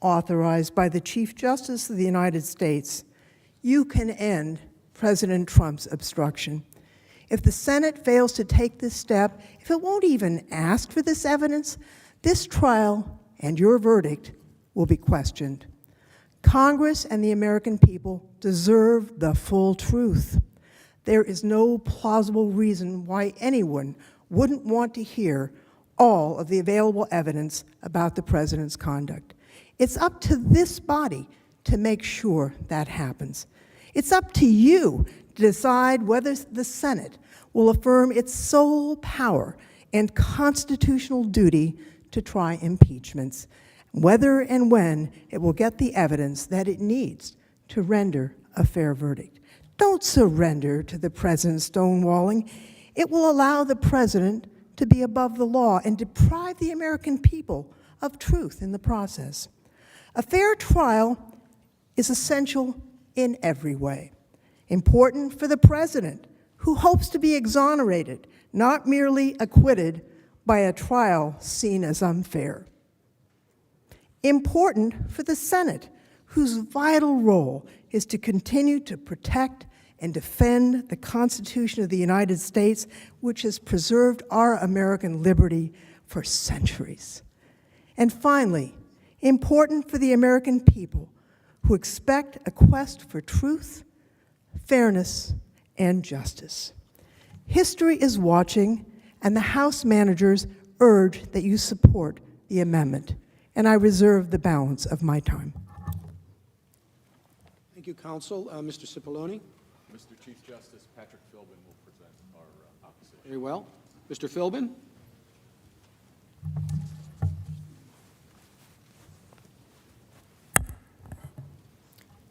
authorized by the Chief Justice of the United States, you can end President Trump's obstruction. If the Senate fails to take this step, if it won't even ask for this evidence, this trial and your verdict will be questioned. Congress and the American people deserve the full truth. There is no plausible reason why anyone wouldn't want to hear all of the available evidence about the president's conduct. It's up to this body to make sure that happens. It's up to you to decide whether the Senate will affirm its sole power and constitutional duty to try impeachments, whether and when it will get the evidence that it needs to render a fair verdict. Don't surrender to the president's stonewalling. It will allow the president to be above the law and deprive the American people of truth in the process. A fair trial is essential in every way. Important for the president, who hopes to be exonerated, not merely acquitted by a trial seen as unfair. Important for the Senate, whose vital role is to continue to protect and defend the Constitution of the United States, which has preserved our American liberty for centuries. And finally, important for the American people, who expect a quest for truth, fairness, and justice. History is watching, and the House managers urge that you support the amendment, and I reserve the balance of my time. Thank you, Counsel. Mr. Cipollone? Mr. Chief Justice, Patrick Philbin will present our opposition. Very well. Mr. Philbin?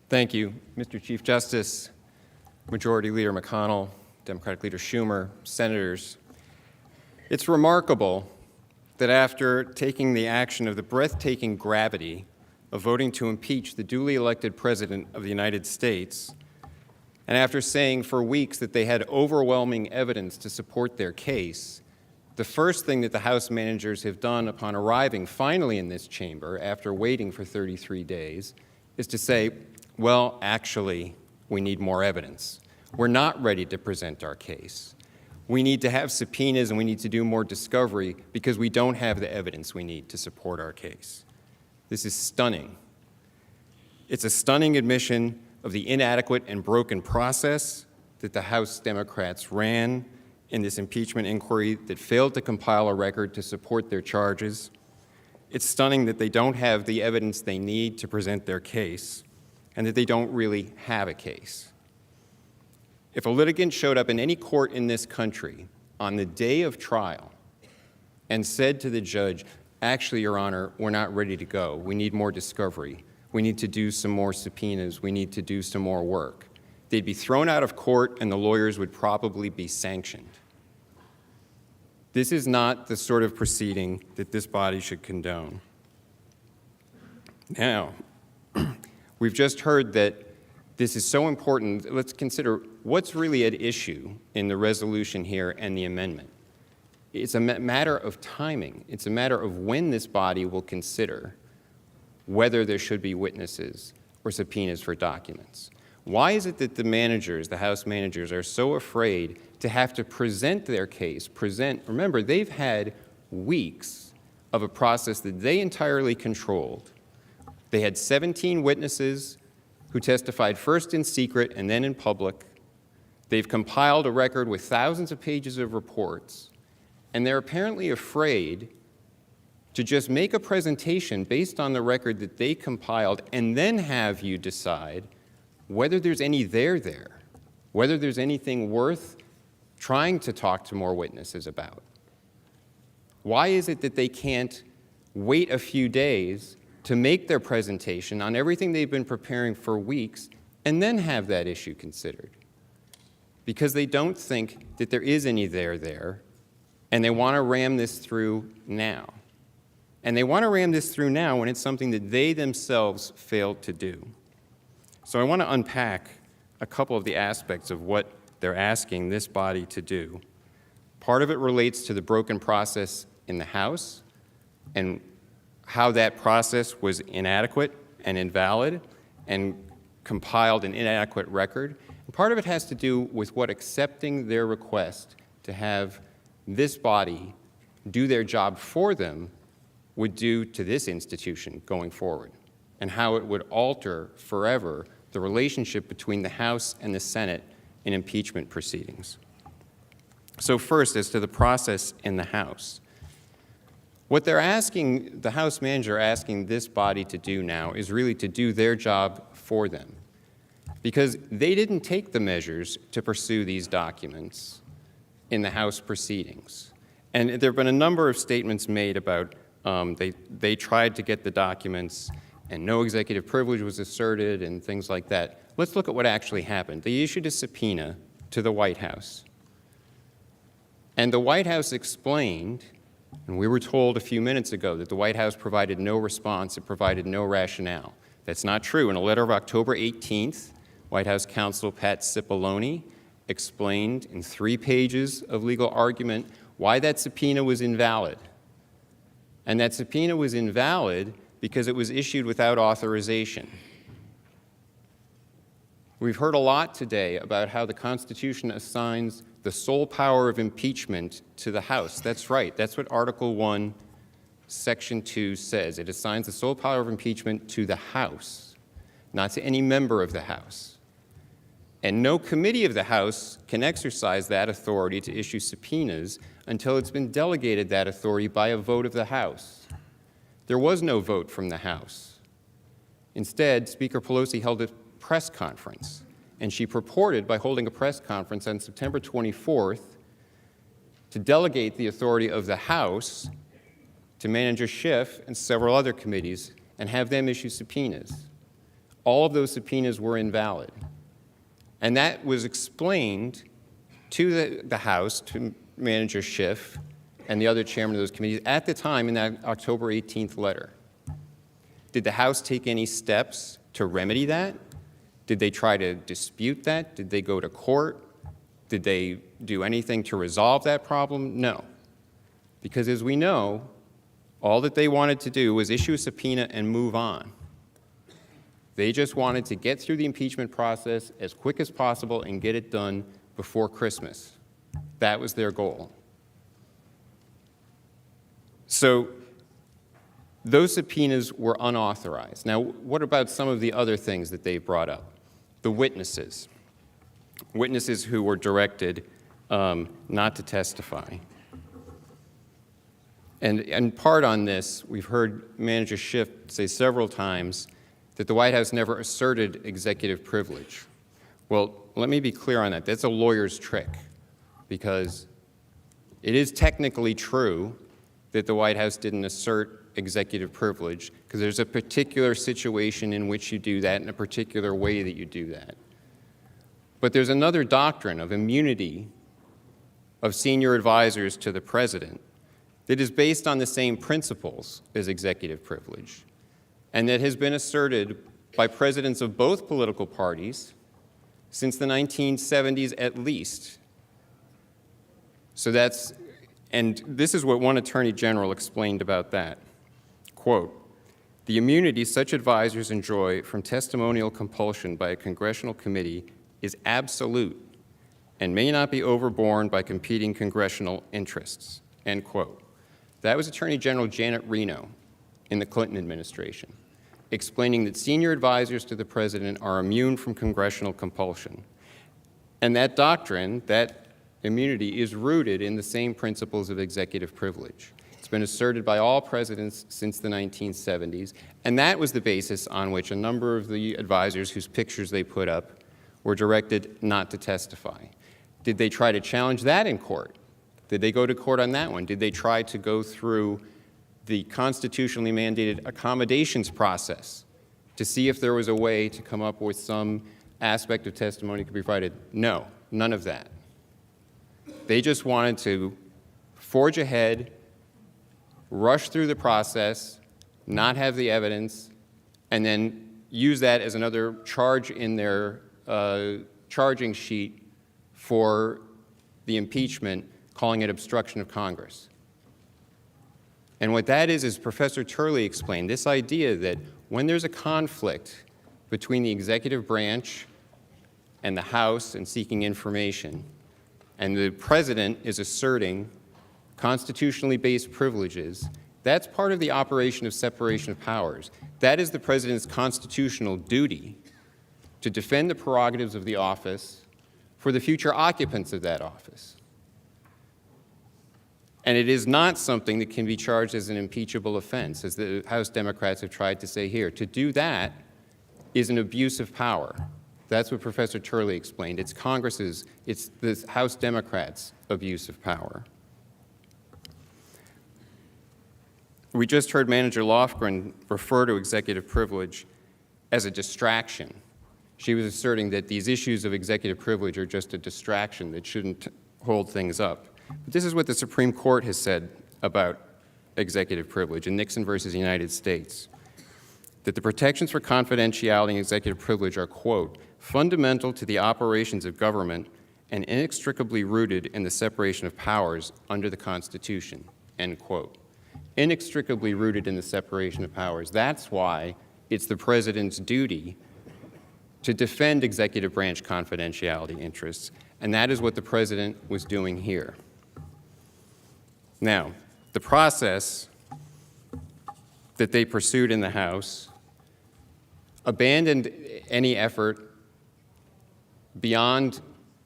Thank you, Mr. Chief Justice, Majority Leader McConnell, Democratic Leader Schumer, Senators. It's remarkable that after taking the action of the breathtaking gravity of voting to impeach the duly elected President of the United States, and after saying for weeks that they had overwhelming evidence to support their case, the first thing that the House managers have done upon arriving finally in this chamber after waiting for 33 days is to say, well, actually, we need more evidence. We're not ready to present our case. We need to have subpoenas and we need to do more discovery because we don't have the evidence we need to support our case. This is stunning. It's a stunning admission of the inadequate and broken process that the House Democrats ran in this impeachment inquiry that failed to compile a record to support their charges. It's stunning that they don't have the evidence they need to present their case and that they don't really have a case. If a litigant showed up in any court in this country on the day of trial and said to the judge, actually, Your Honor, we're not ready to go. We need more discovery. We need to do some more subpoenas. We need to do some more work. They'd be thrown out of court and the lawyers would probably be sanctioned. This is not the sort of proceeding that this body should condone. Now, we've just heard that this is so important. Let's consider what's really at issue in the resolution here and the amendment. It's a matter of timing. It's a matter of when this body will consider whether there should be witnesses or subpoenas for documents. Why is it that the managers, the House managers, are so afraid to have to present their case, remember, they've had weeks of a process that they entirely controlled. They had 17 witnesses who testified first in secret and then in public. They've compiled a record with thousands of pages of reports, and they're apparently afraid to just make a presentation based on the record that they compiled and then have you decide whether there's any there, whether there's anything worth trying to talk to more witnesses about. Why is it that they can't wait a few days to make their presentation on everything they've been preparing for weeks and then have that issue considered? Because they don't think that there is any there, and they want to ram this through now. And they want to ram this through now when it's something that they themselves failed to do. So I want to unpack a couple of the aspects of what they're asking this body to do. Part of it relates to the broken process in the House and how that process was inadequate and invalid and compiled an inadequate record. And part of it has to do with what accepting their request to have this body do their job for them would do to this institution going forward, and how it would alter forever the relationship between the House and the Senate in impeachment proceedings. So first, as to the process in the House, what they're asking, the House manager asking this body to do now is really to do their job for them, because they didn't take the measures to pursue these documents in the House proceedings. And there have been a number of statements made about they tried to get the documents and no executive privilege was asserted and things like that. Let's look at what actually happened. They issued a subpoena to the White House. And the White House explained, and we were told a few minutes ago that the White House provided no response, it provided no rationale. That's not true. In a letter of October 18th, White House counsel Pat Cipollone explained in 3 pages of legal argument why that subpoena was invalid. And that subpoena was invalid because it was issued without authorization. We've heard a lot today about how the Constitution assigns the sole power of impeachment to the House. That's right. That's what Article 1, Section 2 says. It assigns the sole power of impeachment to the House, not to any member of the House. And no committee of the House can exercise that authority to issue subpoenas until it's been delegated that authority by a vote of the House. There was no vote from the House. Instead, Speaker Pelosi held a press conference, and she purported by holding a press conference on September 24th to delegate the authority of the House to Manager Schiff and several other committees and have them issue subpoenas. All of those subpoenas were invalid. And that was explained to the House, to Manager Schiff and the other chairman of those committees at the time in that October 18th letter. Did the House take any steps to remedy that? Did they try to dispute that? Did they go to court? Did they do anything to resolve that problem? No. Because as we know, all that they wanted to do was issue a subpoena and move on. They just wanted to get through the impeachment process as quick as possible and get it done before Christmas. That was their goal. So those subpoenas were unauthorized. Now, what about some of the other things that they brought up? The witnesses. Witnesses who were directed not to testify. And part on this, we've heard Manager Schiff say several times that the White House never asserted executive privilege. Well, let me be clear on that. That's a lawyer's trick, because it is technically true that the White House didn't assert executive privilege, because there's a particular situation in which you do that and a particular way that you do that. But there's another doctrine of immunity of senior advisors to the president that is based on the same principles as executive privilege, and that has been asserted by presidents of both political parties since the 1970s at least. So that's, and this is what one attorney general explained about that. Quote, "The immunity such advisors enjoy from testimonial compulsion by a congressional committee is absolute and may not be overborne by competing congressional interests," end quote. That was Attorney General Janet Reno in the Clinton administration, explaining that senior advisors to the president are immune from congressional compulsion. And that doctrine, that immunity, is rooted in the same principles of executive privilege. It's been asserted by all presidents since the 1970s, and that was the basis on which a number of the advisors whose pictures they put up were directed not to testify. Did they try to challenge that in court? Did they go to court on that one? Did they try to go through the constitutionally mandated accommodations process to see if there was a way to come up with some aspect of testimony could be provided? No, none of that. They just wanted to forge ahead, rush through the process, not have the evidence, and then use that as another charge in their charging sheet for the impeachment, calling it obstruction of Congress. And what that is Professor Turley explained, this idea that when there's a conflict between the executive branch and the House and seeking information, and the president is asserting constitutionally based privileges, that's part of the operation of separation of powers. That is the president's constitutional duty to defend the prerogatives of the office for the future occupants of that office. And it is not something that can be charged as an impeachable offense, as the House Democrats have tried to say here. To do that is an abuse of power. That's what Professor Turley explained. It's Congress's, it's the House Democrats' abuse of power. We just heard Manager Lofgren refer to executive privilege as a distraction. She was asserting that these issues of executive privilege are just a distraction that shouldn't hold things up. But this is what the Supreme Court has said about executive privilege in Nixon versus United States, that the protections for confidentiality and executive privilege are, quote, fundamental to the operations of government and inextricably rooted in the separation of powers under the Constitution, end quote. Inextricably rooted in the separation of powers. That's why it's the president's duty to defend executive branch confidentiality interests, and that is what the president was doing here. Now, the process that they pursued in the House abandoned any effort beyond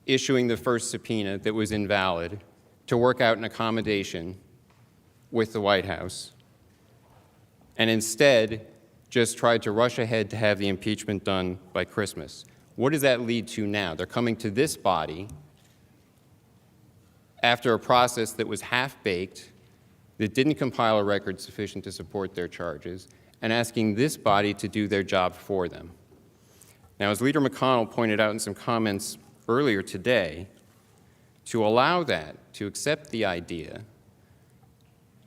issuing the first subpoena that was invalid to work out an accommodation with the White House, and instead just tried to rush ahead to have the impeachment done by Christmas. What does that lead to now? They're coming to this body after a process that was half-baked, that didn't compile a record sufficient to support their charges, and asking this body to do their job for them. Now, as Leader McConnell pointed out in some comments earlier today, to allow that, to accept the idea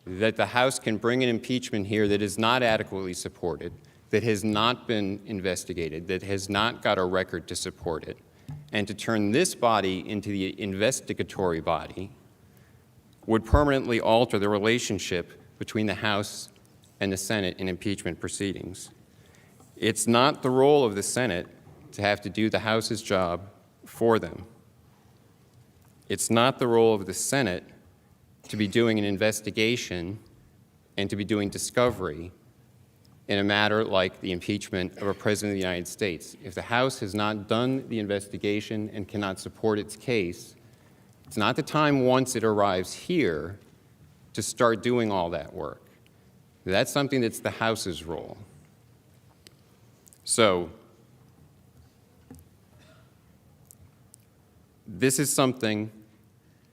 that the House can bring an impeachment here that is not adequately supported, that has not been investigated, that has not got a record to support it, and to turn this body into the investigatory body would permanently alter the relationship between the House and the Senate in impeachment proceedings. It's not the role of the Senate to have to do the House's job for them. It's not the role of the Senate to be doing an investigation and to be doing discovery in a matter like the impeachment of a president of the United States. If the House has not done the investigation and cannot support its case, it's not the time once it arrives here to start doing all that work. That's something that's the House's role. So, this is something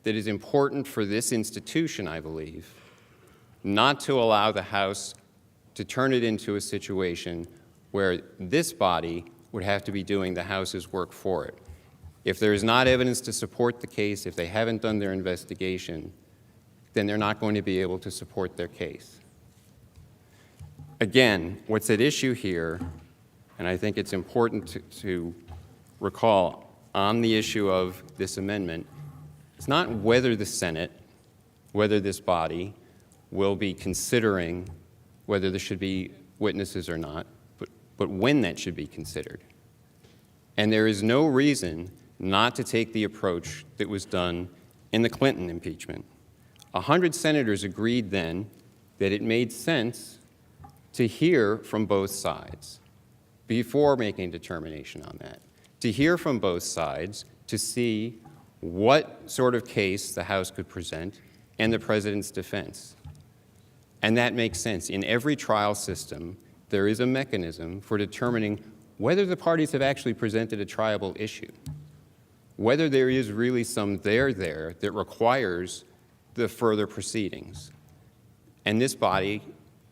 that is important for this institution, I believe, not to allow the House to turn it into a situation where this body would have to be doing the House's work for it. If there is not evidence to support the case, if they haven't done their investigation, then they're not going to be able to support their case. Again, what's at issue here, and I think it's important to recall on the issue of this amendment, it's not whether the Senate, whether this body will be considering whether there should be witnesses or not, but when that should be considered. And there is no reason not to take the approach that was done in the Clinton impeachment. 100 senators agreed then that it made sense to hear from both sides before making a determination on that, to hear from both sides to see what sort of case the House could present and the president's defense. And that makes sense. In every trial system, there is a mechanism for determining whether the parties have actually presented a triable issue, whether there is really some there that requires the further proceedings. And this body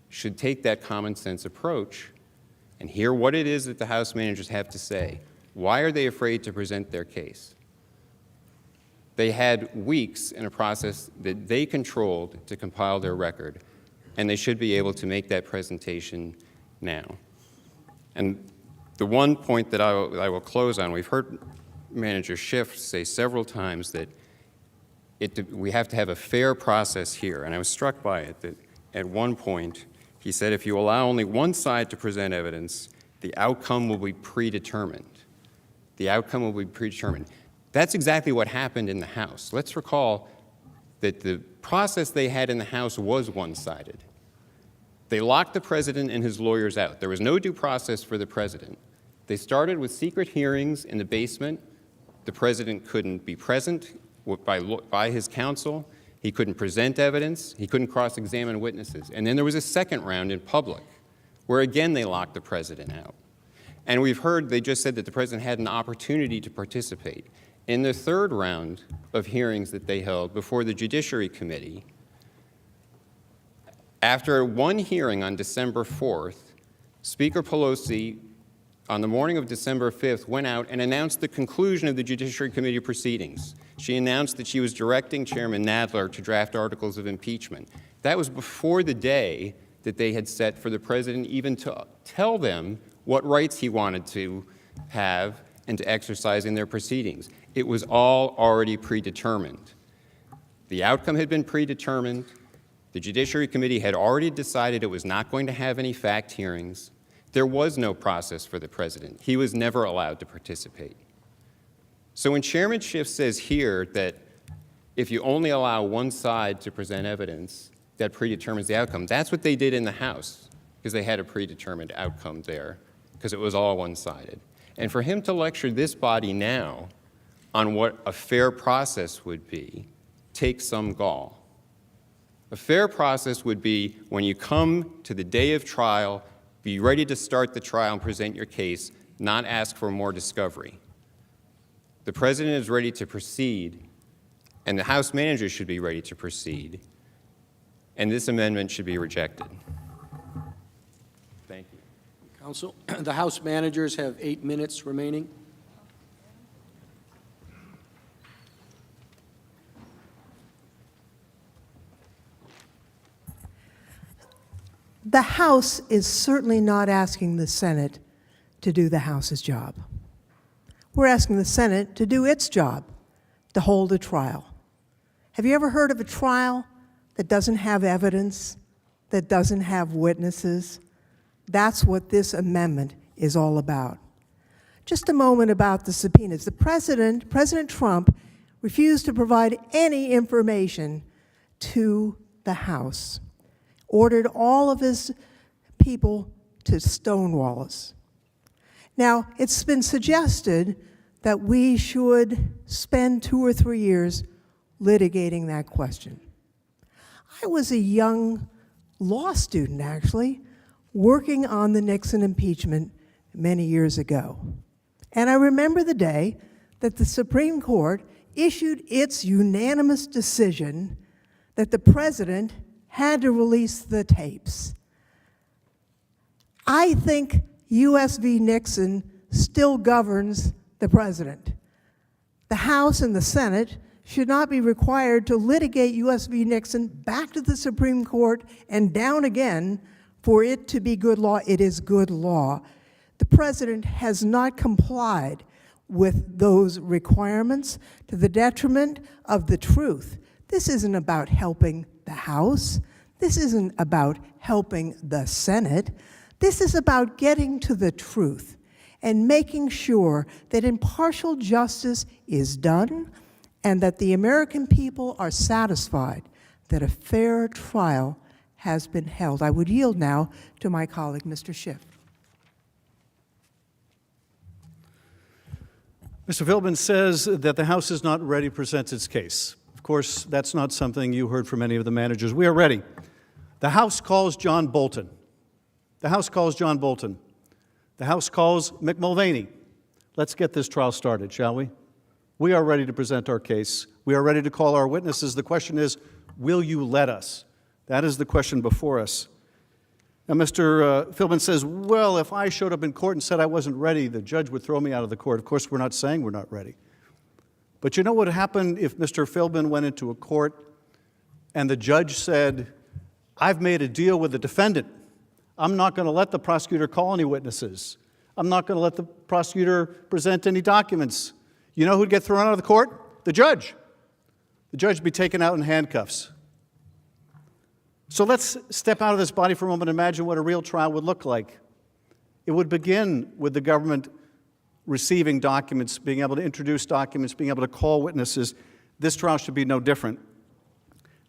should take that common sense approach and hear what it is that the House managers have to say. Why are they afraid to present their case? They had weeks in a process that they controlled to compile their record, and they should be able to make that presentation now. And the one point that I will close on, we've heard Manager Schiff say several times that we have to have a fair process here, and I was struck by it that at one point he said if you allow only one side to present evidence, the outcome will be predetermined. The outcome will be predetermined. That's exactly what happened in the House. Let's recall that the process they had in the House was one-sided. They locked the president and his lawyers out. There was no due process for the president. They started with secret hearings in the basement. The president couldn't be present by his counsel. He couldn't present evidence. He couldn't cross-examine witnesses. And then there was a second round in public, where again they locked the president out. And we've heard, they just said that the president had an opportunity to participate. In the third round of hearings that they held before the Judiciary Committee, after one hearing on December 4th, Speaker Pelosi, on the morning of December 5th, went out and announced the conclusion of the Judiciary Committee proceedings. She announced that she was directing Chairman Nadler to draft articles of impeachment. That was before the day that they had set for the president even to tell them what rights he wanted to have and to exercise in their proceedings. It was all already predetermined. The outcome had been predetermined. The Judiciary Committee had already decided it was not going to have any fact hearings. There was no process for the president. He was never allowed to participate. So when Chairman Schiff says here that if you only allow one side to present evidence, that predetermines the outcome, that's what they did in the House, because they had a predetermined outcome there, because it was all one-sided. And for him to lecture this body now on what a fair process would be takes some gall. A fair process would be when you come to the day of trial, be ready to start the trial and present your case, not ask for more discovery. The president is ready to proceed, and the House managers should be ready to proceed, and this amendment should be rejected. Thank you. Counsel, the House managers have 8 minutes remaining. The House is certainly not asking the Senate to do the House's job. We're asking the Senate to do its job, to hold a trial. Have you ever heard of a trial that doesn't have evidence, that doesn't have witnesses? That's what this amendment is all about. Just a moment about the subpoenas. President Trump, refused to provide any information to the House, ordered all of his people to stonewall us. Now, it's been suggested that we should spend 2 or 3 years litigating that question. I was a young law student, actually, working on the Nixon impeachment many years ago. And I remember the day that the Supreme Court issued its unanimous decision that the president had to release the tapes. I think U.S. v. Nixon still governs the president. The House and the Senate should not be required to litigate U.S. v. Nixon back to the Supreme Court and down again for it to be good law. It is good law. The president has not complied with those requirements to the detriment of the truth. This isn't about helping the House. This isn't about helping the Senate. This is about getting to the truth and making sure that impartial justice is done and that the American people are satisfied that a fair trial has been held. I would yield now to my colleague, Mr. Schiff. Mr. Philbin says that the House is not ready to present its case. Of course, that's not something you heard from any of the managers. We are ready. The House calls John Bolton. The House calls John Bolton. The House calls Mick Mulvaney. Let's get this trial started, shall we? We are ready to present our case. We are ready to call our witnesses. The question is, will you let us? That is the question before us. Now, Mr. Philbin says, well, if I showed up in court and said I wasn't ready, the judge would throw me out of the court. Of course, we're not saying we're not ready. But you know what would happen if Mr. Philbin went into a court and the judge said, I've made a deal with the defendant. I'm not going to let the prosecutor call any witnesses. I'm not going to let the prosecutor present any documents. You know who'd get thrown out of the court? The judge. The judge would be taken out in handcuffs. So let's step out of this body for a moment and imagine what a real trial would look like. It would begin with the government receiving documents, being able to introduce documents, being able to call witnesses. This trial should be no different.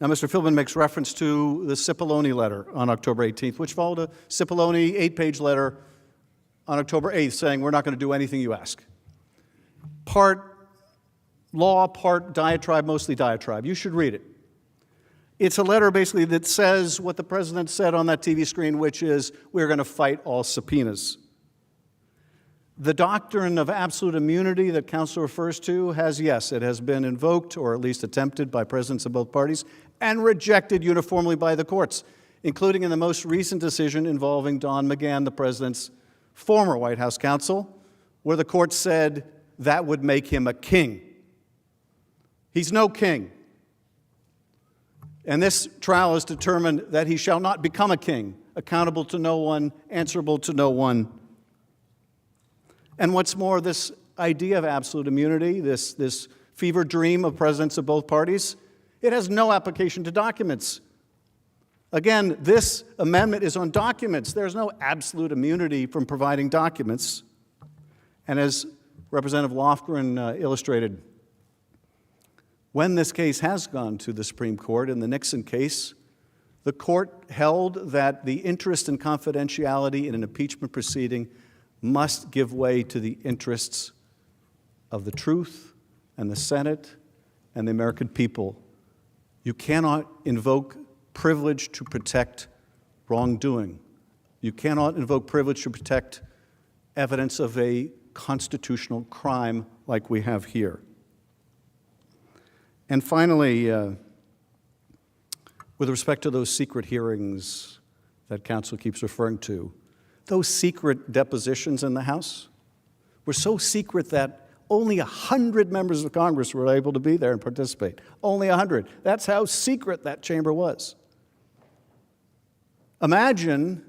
Now, Mr. Philbin makes reference to the Cipollone letter on October 18th, which followed a Cipollone 8-page letter on October 8th saying, we're not going to do anything you ask. Part law, part diatribe, mostly diatribe. You should read it. It's a letter basically that says what the president said on that TV screen, which is, we're going to fight all subpoenas. The doctrine of absolute immunity that counsel refers to has, yes, it has been invoked, or at least attempted by presidents of both parties, and rejected uniformly by the courts, including in the most recent decision involving Don McGahn, the president's former White House counsel, where the court said that would make him a king. He's no king. And this trial has determined that he shall not become a king, accountable to no one, answerable to no one. And what's more, this idea of absolute immunity, this fever dream of presidents of both parties, it has no application to documents. Again, this amendment is on documents. There's no absolute immunity from providing documents. And as Representative Lofgren illustrated, when this case has gone to the Supreme Court, in the Nixon case, the court held that the interest in confidentiality in an impeachment proceeding must give way to the interests of the truth and the Senate and the American people. You cannot invoke privilege to protect wrongdoing. You cannot invoke privilege to protect evidence of a constitutional crime like we have here. And finally, with respect to those secret hearings that counsel keeps referring to, those secret depositions in the House were so secret that only 100 members of Congress were able to be there and participate. Only 100. That's how secret that chamber was. Imagine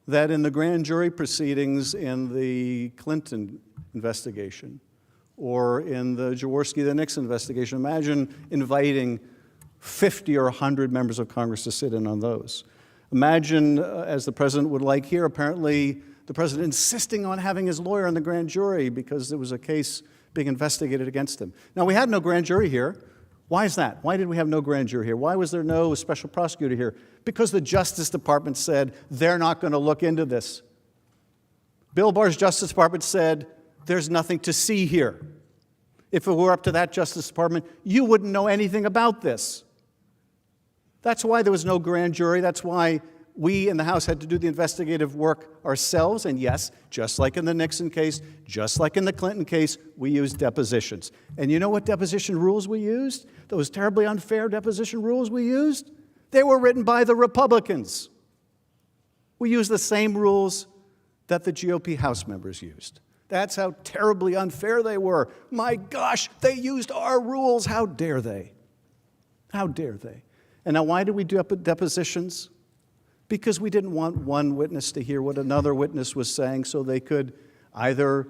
that in the grand jury proceedings in the Clinton investigation, or in the Jaworski, the Nixon investigation, imagine inviting 50 or 100 members of Congress to sit in on those. Imagine, as the president would like here, apparently the president insisting on having his lawyer in the grand jury because there was a case being investigated against him. Now, we had no grand jury here. Why is that? Why did we have no grand jury here? Why was there no special prosecutor here? Because the Justice Department said they're not going to look into this. Bill Barr's Justice Department said there's nothing to see here. If it were up to that Justice Department, you wouldn't know anything about this. That's why there was no grand jury. That's why we in the House had to do the investigative work ourselves. And yes, just like in the Nixon case, just like in the Clinton case, we used depositions. And you know what deposition rules we used? Those terribly unfair deposition rules we used? They were written by the Republicans. We used the same rules that the GOP House members used. That's how terribly unfair they were. My gosh, they used our rules. How dare they? How dare they? And now why did we do depositions? Because we didn't want one witness to hear what another witness was saying so they could either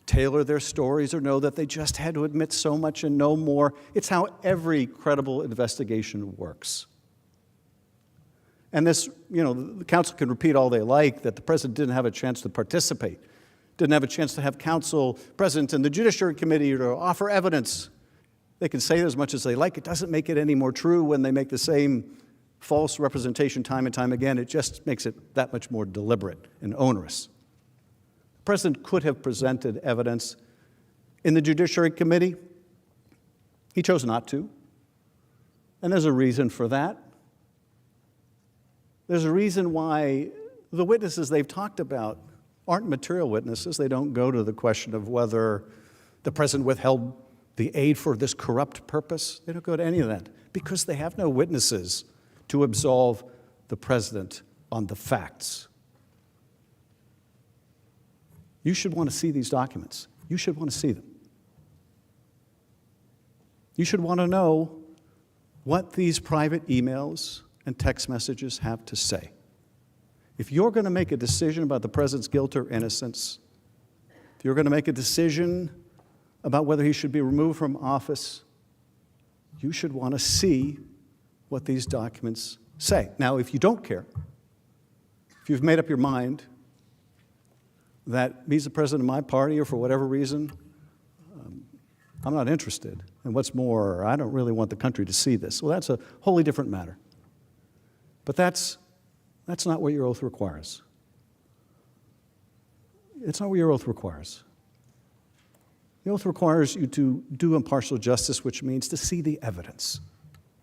tailor their stories or know that they just had to admit so much and no more. It's how every credible investigation works. And this, the counsel can repeat all they like that the president didn't have a chance to participate, didn't have a chance to have counsel present in the Judiciary Committee or to offer evidence. They can say as much as they like. It doesn't make it any more true when they make the same false representation time and time again. It just makes it that much more deliberate and onerous. The president could have presented evidence in the Judiciary Committee. He chose not to. And there's a reason for that. There's a reason why the witnesses they've talked about aren't material witnesses. They don't go to the question of whether the president withheld the aid for this corrupt purpose. They don't go to any of that because they have no witnesses to absolve the president on the facts. You should want to see these documents. You should want to see them. You should want to know what these private emails and text messages have to say. If you're going to make a decision about the president's guilt or innocence, if you're going to make a decision about whether he should be removed from office, you should want to see what these documents say. Now, if you don't care, if you've made up your mind that he's the president of my party or for whatever reason, I'm not interested. And what's more, I don't really want the country to see this. Well, that's a wholly different matter. But that's not what your oath requires. It's not what your oath requires. The oath requires you to do impartial justice, which means to see the evidence.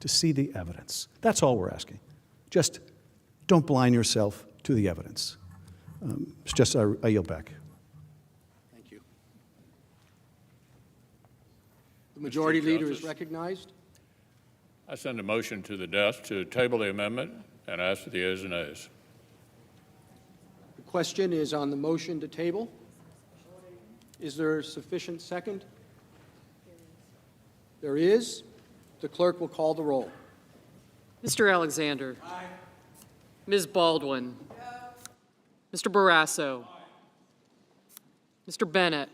To see the evidence. That's all we're asking. Just don't blind yourself to the evidence. It's just, I yield back. Thank you. The majority leader is recognized. I send a motion to the desk to table the amendment and ask for the ayes and nays. The question is on the motion to table. Is there sufficient second? There is. The clerk will call the roll. Mr. Alexander. Aye. Ms. Baldwin. No. Mr. Barrasso. Aye. Mr. Bennett.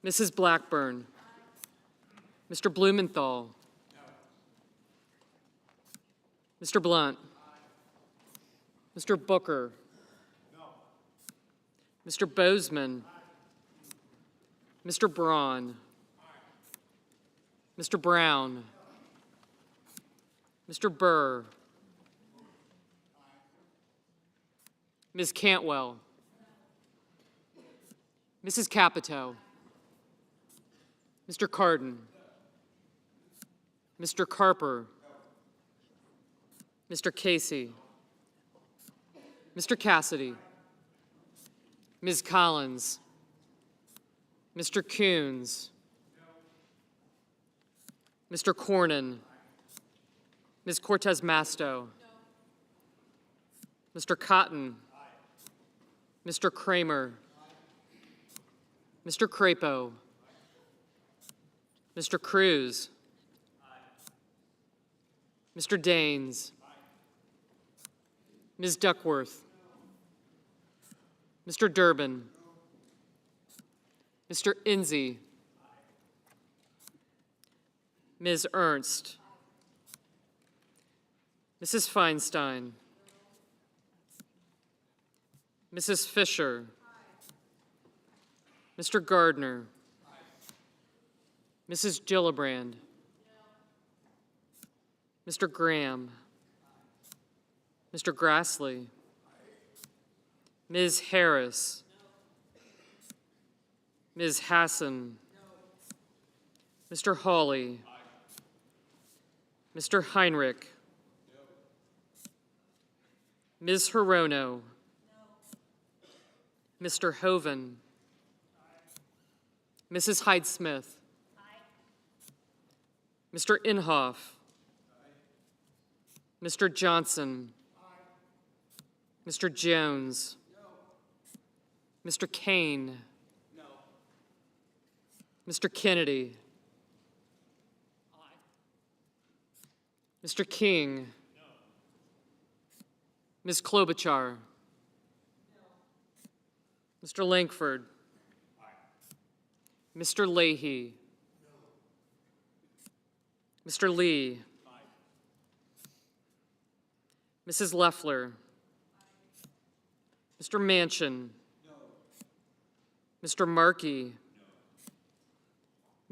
No. Mrs. Blackburn. Aye. Mr. Blumenthal. No. Mr. Blunt. Aye. Mr. Booker. No. Mr. Bozeman. Aye. Mr. Braun. Aye. Mr. Brown. Mr. Burr. Ms. Cantwell. Mrs. Capito. Mr. Cardin. Mr. Carper. Mr. Casey. Mr. Cassidy. Ms. Collins. Mr. Coons. Mr. Cornyn. Ms. Cortez Masto. Mr. Cotton. Mr. Kramer. Mr. Crapo. Mr. Cruz. Mr. Daines. Ms. Duckworth. Mr. Durbin. Mr. Inze. Ms. Ernst. Mrs. Feinstein. Mrs. Fisher. Mr. Gardner. Mrs. Gillibrand. Mr. Graham. Mr. Grassley. Ms. Harris. Ms. Hassan. Mr. Hawley. Mr. Heinrich. Ms. Hirono. Mr. Hoven. Mrs. Hyde-Smith. Mr. Inhofe. Mr. Johnson. Mr. Jones. Mr. Kane. Mr. Kennedy. Mr. King. Ms. Klobuchar. Mr. Langford. Mr. Leahy. Mr. Lee. Mrs. Loeffler. Mr. Manchin. Mr. Markey.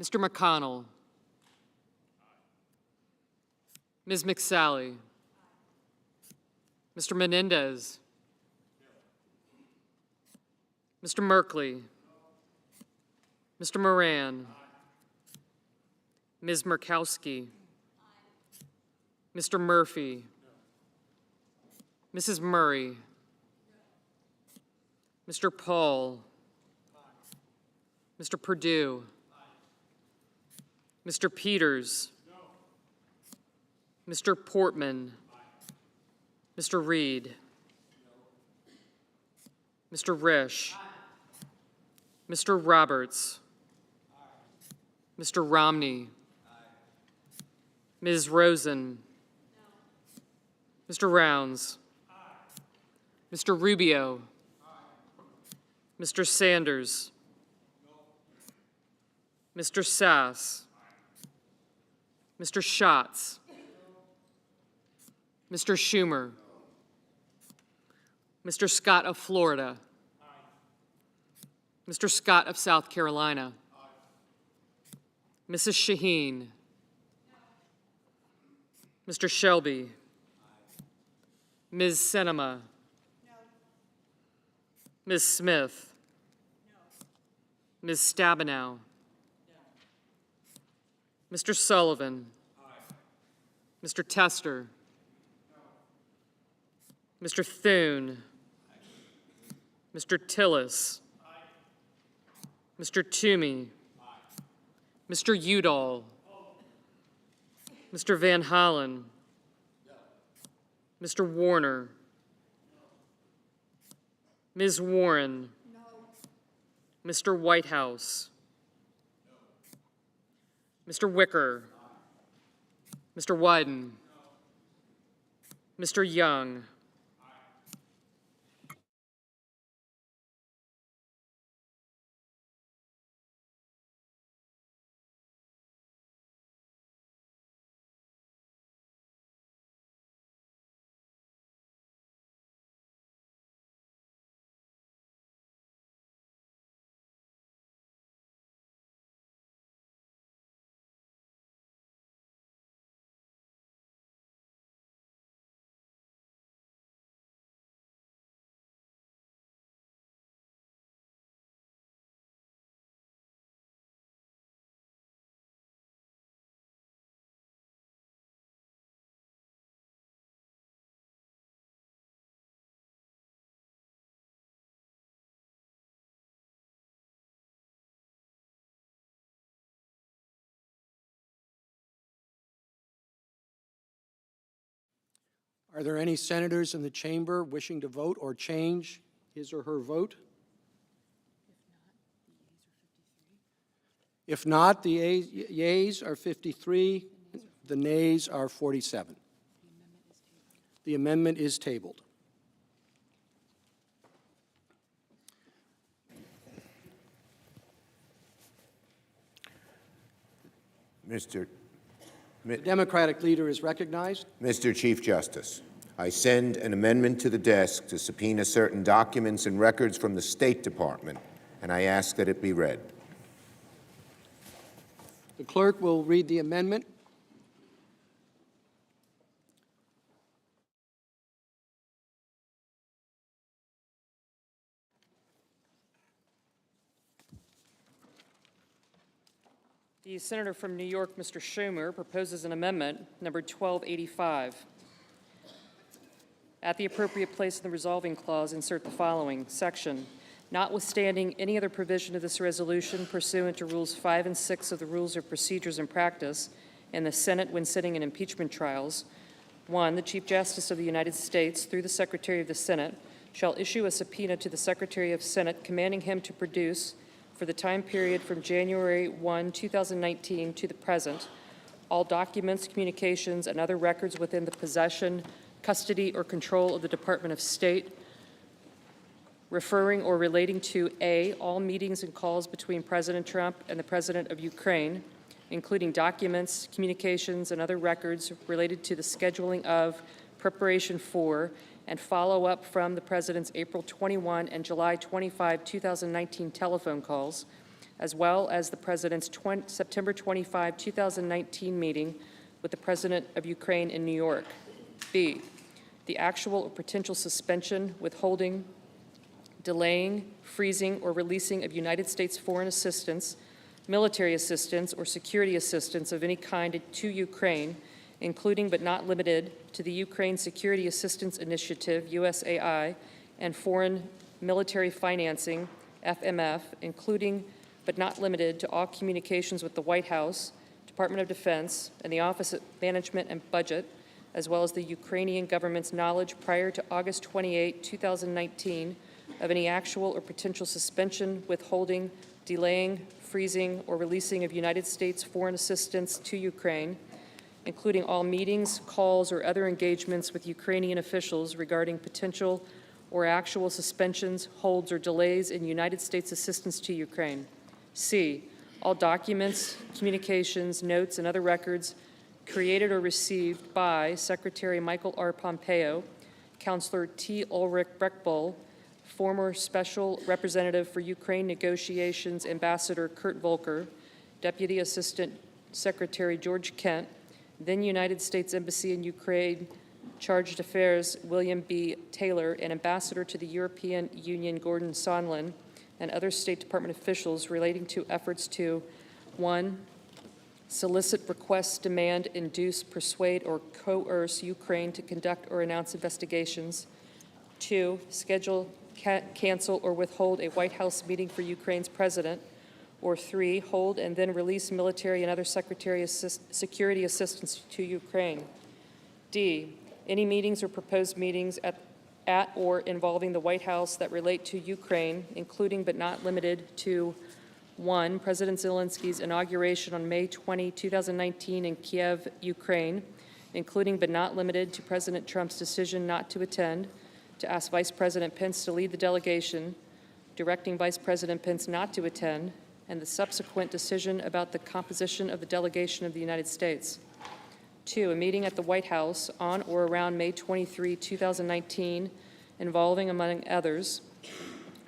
Mr. McConnell. Ms. McSally. Mr. Menendez. Mr. Merkley. Mr. Moran. Ms. Murkowski. Mr. Murphy. Mrs. Murray. Mr. Paul. Mr. Perdue. Mr. Peters. Mr. Portman. Mr. Reed. Mr. Risch. Mr. Roberts. Mr. Romney. Ms. Rosen. Mr. Rounds. Mr. Rubio. Mr. Sanders. Mr. Sass, Mr. Schatz, Mr. Schumer, Mr. Scott of Florida, Mr. Scott of South Carolina, Mrs. Shaheen, Mr. Shelby, Ms. Sinema, Ms. Smith, Ms. Stabenow, Mr. Sullivan, Mr. Tester, Mr. Thune, Mr. Tillis, Mr. Toomey, Mr. Udall, Mr. Van Hollen, Mr. Warner, Ms. Warren, Mr. Whitehouse, Mr. Wicker, Mr. Wyden, Mr. Young, Are there any senators in the chamber wishing to vote or change his or her vote? If not, the yeas are 53, the nays are 47. The amendment is tabled. The Democratic leader is recognized. Mr. Chief Justice, I send an amendment to the desk to subpoena certain documents and records from the State Department, and I ask that it be read. The clerk will read the amendment. The senator from New York, Mr. Schumer, proposes an amendment, number 1285. At the appropriate place in the resolving clause, insert the following section. Notwithstanding any other provision of this resolution pursuant to Rules 5 and 6 of the Rules of Procedures and Practice in the Senate when sitting in impeachment trials, 1, the Chief Justice of the United States, through the Secretary of the Senate, shall issue a subpoena to the Secretary of Senate commanding him to produce, for the time period from January 1, 2019 to the present, all documents, communications, and other records within the possession, custody, or control of the Department of State, referring or relating to A, all meetings and calls between President Trump and the President of Ukraine, including documents, communications, and other records related to the scheduling of, preparation for, and follow-up from the President's April 21 and July 25, 2019 telephone calls, as well as the President's September 25, 2019 meeting with the President of Ukraine in New York. B, the actual or potential suspension, withholding, delaying, freezing, or releasing of United States foreign assistance, military assistance, or security assistance of any kind to Ukraine, including but not limited to the Ukraine Security Assistance Initiative, USAI, and foreign military financing, FMF, including but not limited to all communications with the White House, Department of Defense, and the Office of Management and Budget, as well as the Ukrainian government's knowledge prior to August 28, 2019, of any actual or potential suspension, withholding, delaying, freezing, or releasing of United States foreign assistance to Ukraine, including all meetings, calls, or other engagements with Ukrainian officials regarding potential or actual suspensions, holds, or delays in United States assistance to Ukraine. C, all documents, communications, notes, and other records created or received by Secretary Michael R. Pompeo, Counselor T. Ulrich Breckbull, former Special Representative for Ukraine Negotiations Ambassador Kurt Volker, Deputy Assistant Secretary George Kent, then United States Embassy in Ukraine Chargé d'Affaires William B. Taylor, and Ambassador to the European Union Gordon Sondland, and other State Department officials relating to efforts to 1. Solicit, request, demand, induce, persuade, or coerce Ukraine to conduct or announce investigations. 2. Schedule, cancel, or withhold a White House meeting for Ukraine's president. Or 3. Hold and then release military and other security assistance to Ukraine. D. Any meetings or proposed meetings at or involving the White House that relate to Ukraine, including but not limited to 1. President Zelensky's inauguration on May 20, 2019 in Kiev, Ukraine, including but not limited to President Trump's decision not to attend, to ask Vice President Pence to lead the delegation, directing Vice President Pence not to attend, and the subsequent decision about the composition of the delegation of the United States. 2. A meeting at the White House on or around May 23, 2019, involving, among others,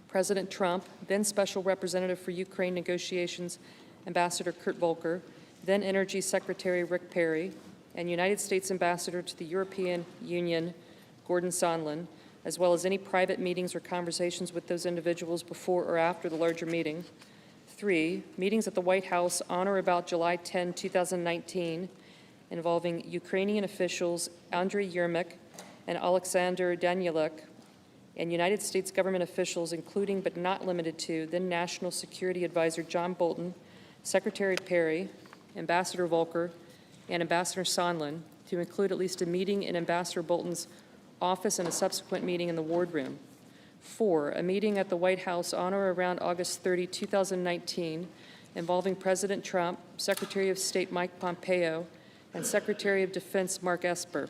President Trump, then Special Representative for Ukraine Negotiations Ambassador Kurt Volker, then Energy Secretary Rick Perry, and United States Ambassador to the European Union Gordon Sondland, as well as any private meetings or conversations with those individuals before or after the larger meeting. 3. Meetings at the White House on or about July 10, 2019, involving Ukrainian officials Andriy Yermak and Alexander Danieluk, and United States government officials, including but not limited to then National Security Advisor John Bolton, Secretary Perry, Ambassador Volker, and Ambassador Sondland, to include at least a meeting in Ambassador Bolton's office and a subsequent meeting in the wardroom. 4. A meeting at the White House on or around August 30, 2019, involving President Trump, Secretary of State Mike Pompeo, and Secretary of Defense Mark Esper.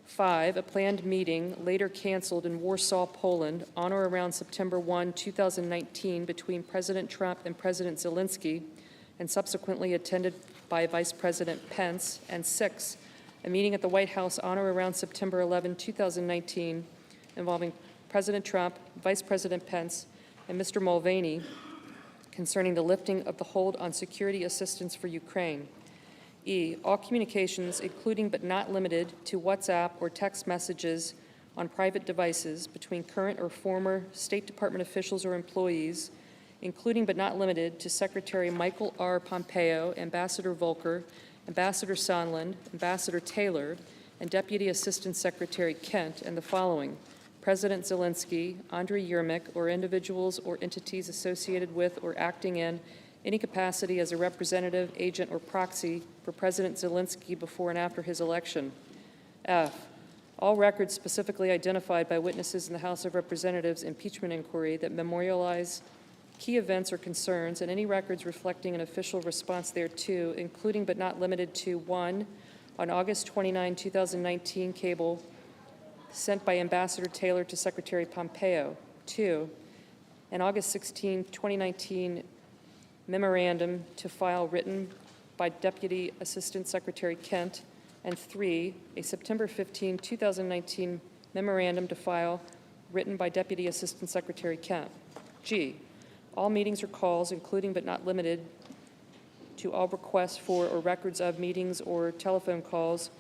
5. A planned meeting, later canceled in Warsaw, Poland, on or around September 1, 2019, between President Trump and President Zelensky, and subsequently attended by Vice President Pence. And 6. A meeting at the White House on or around September 11, 2019, involving President Trump, Vice President Pence, and Mr. Mulvaney, concerning the lifting of the hold on security assistance for Ukraine. E. All communications, including but not limited to WhatsApp or text messages on private devices between current or former State Department officials or employees, including but not limited to Secretary Michael R. Pompeo, Ambassador Volker, Ambassador Sondland, Ambassador Taylor, and Deputy Assistant Secretary Kent, and the following: President Zelensky, Andriy Yermak, or individuals or entities associated with or acting in any capacity as a representative, agent, or proxy for President Zelensky before and after his election. F. All records specifically identified by witnesses in the House of Representatives impeachment inquiry that memorialize key events or concerns, and any records reflecting an official response thereto, including but not limited to 1. On August 29, 2019, cable sent by Ambassador Taylor to Secretary Pompeo. 2. An August 16, 2019, memorandum to file written by Deputy Assistant Secretary Kent. And 3. A September 15, 2019, memorandum to file written by Deputy Assistant Secretary Kent. G. All meetings or calls, including but not limited to all requests for or records of meetings or telephone calls,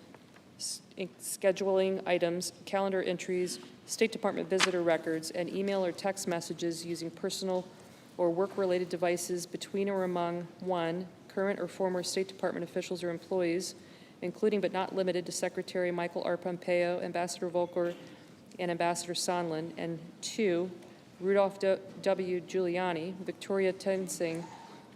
scheduling items, calendar entries, State Department visitor records, and email or text messages using personal or work-related devices between or among 1. Current or former State Department officials or employees, including but not limited to Secretary Michael R. Pompeo, Ambassador Volker, and Ambassador Sondland, and 2. Rudolph W. Giuliani, Victoria Tensing,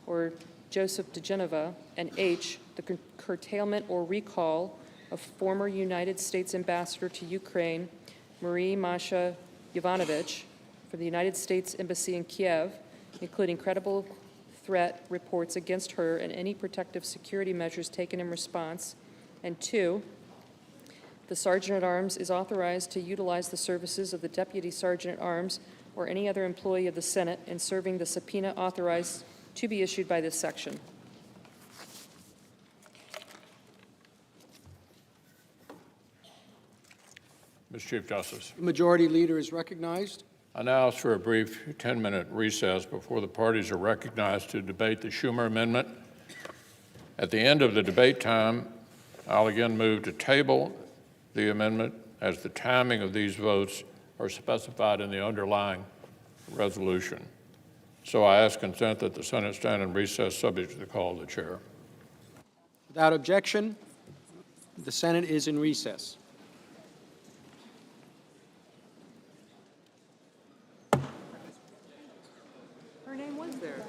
or Joseph DeGeneva, and H. The curtailment or recall of former United States Ambassador to Ukraine, Marie Masha Yovanovitch, for the United States Embassy in Kiev, including credible threat reports against her and any protective security measures taken in response. And 2, the Sergeant-at-Arms is authorized to utilize the services of the Deputy Sergeant-at-Arms or any other employee of the Senate in serving the subpoena authorized to be issued by this section. Mr. Chief Justice. The Majority Leader is recognized. I now ask for a brief 10-minute recess before the parties are recognized to debate the Schumer amendment. At the end of the debate time, I'll again move to table the amendment as the timing of these votes are specified in the underlying resolution. So I ask consent that the Senate stand in recess subject to the call of the chair. Without objection, the Senate is in recess. Her name was there.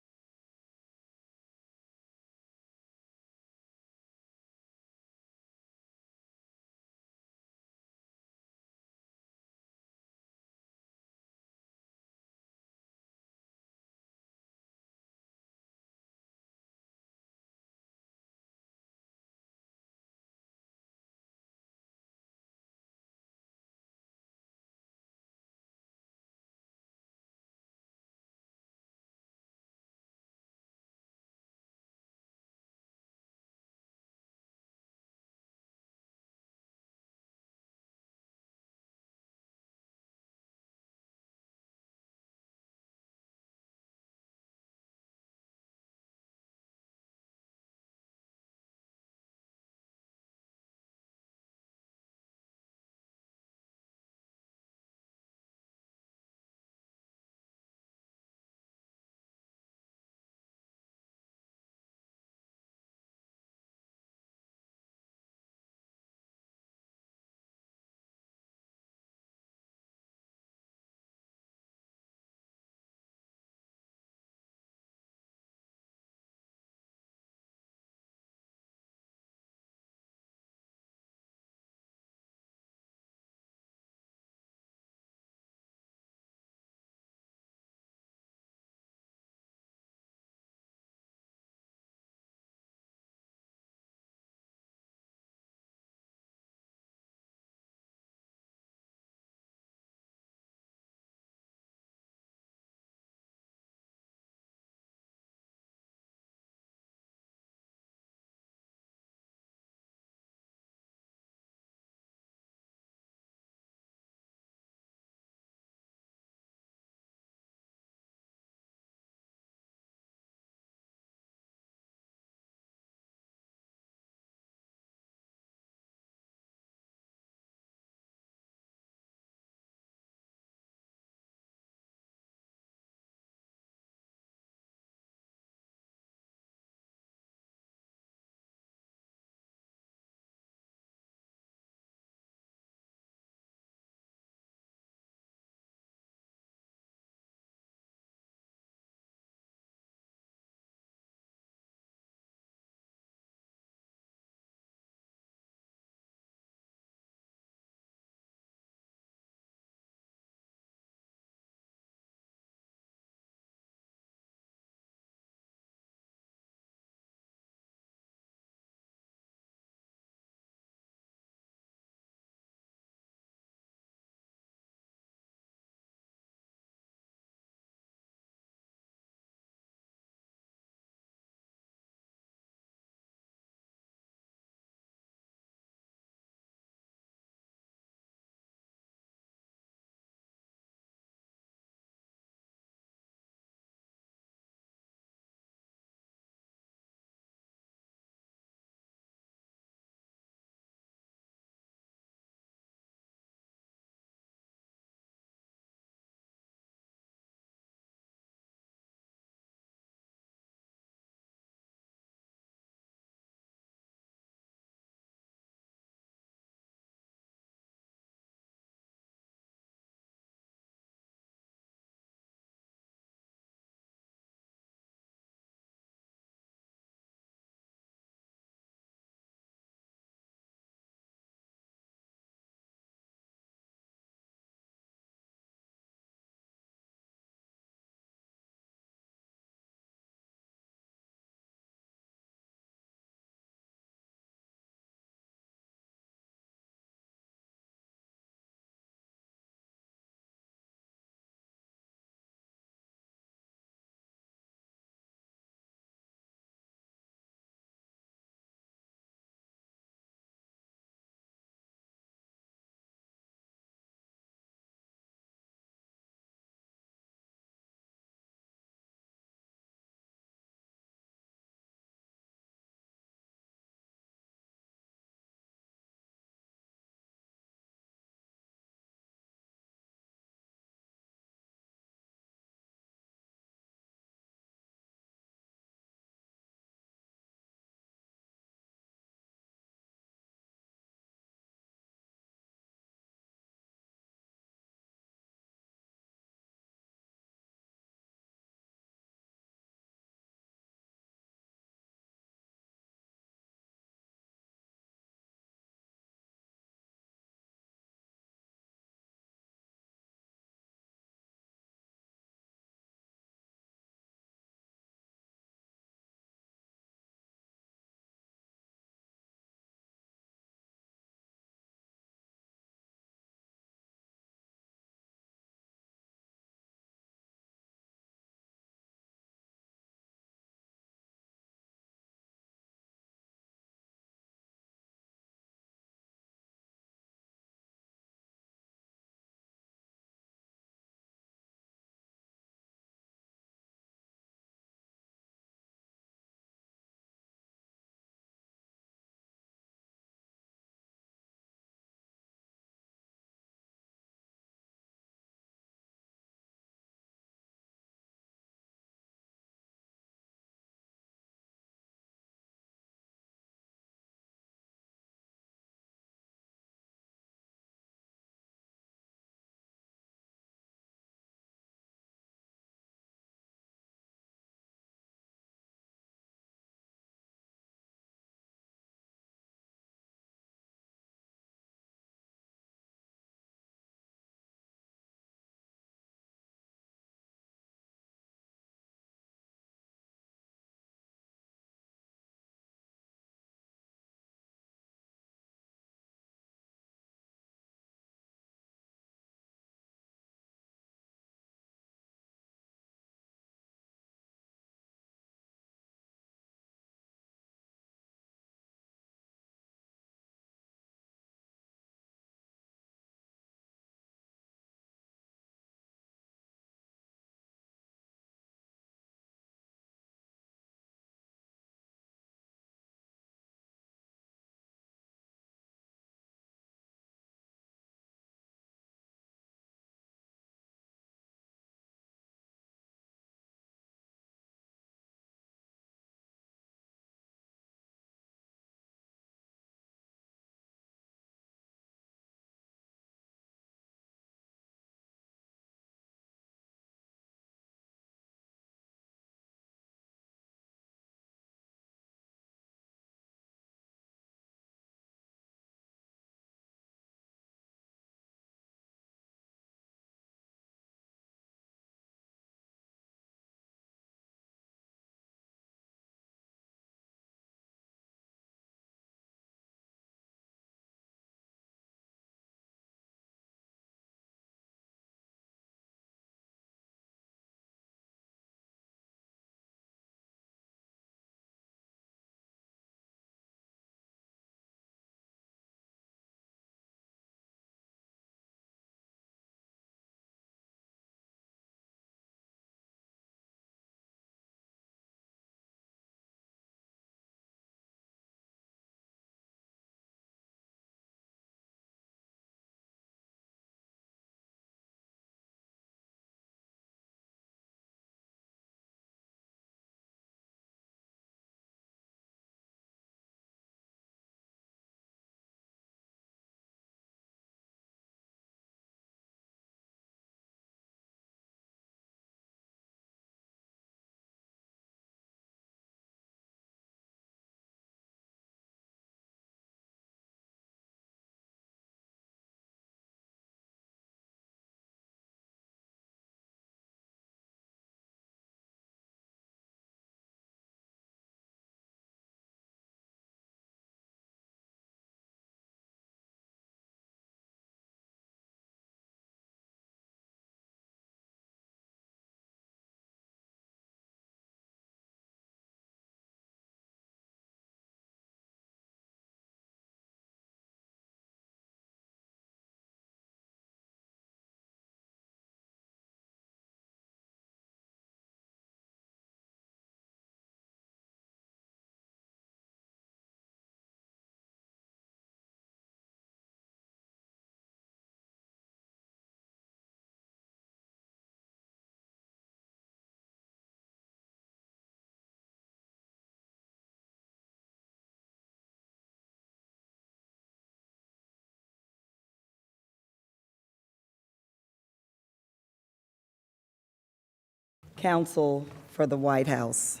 counsel for the White House.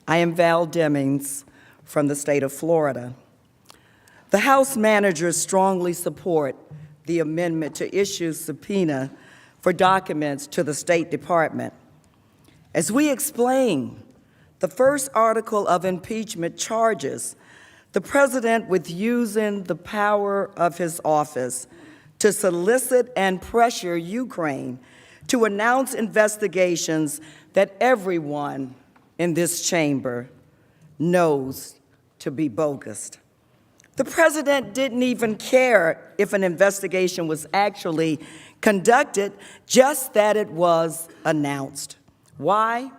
I am Val Demings from the state of Florida. The House managers strongly support the amendment to issue subpoena for documents to the State Department. As we explain, the first article of impeachment charges the president with using the power of his office to solicit and pressure Ukraine to announce investigations that everyone in this chamber knows to be bogus. The president didn't even care if an investigation was actually conducted, just that it was announced. Why?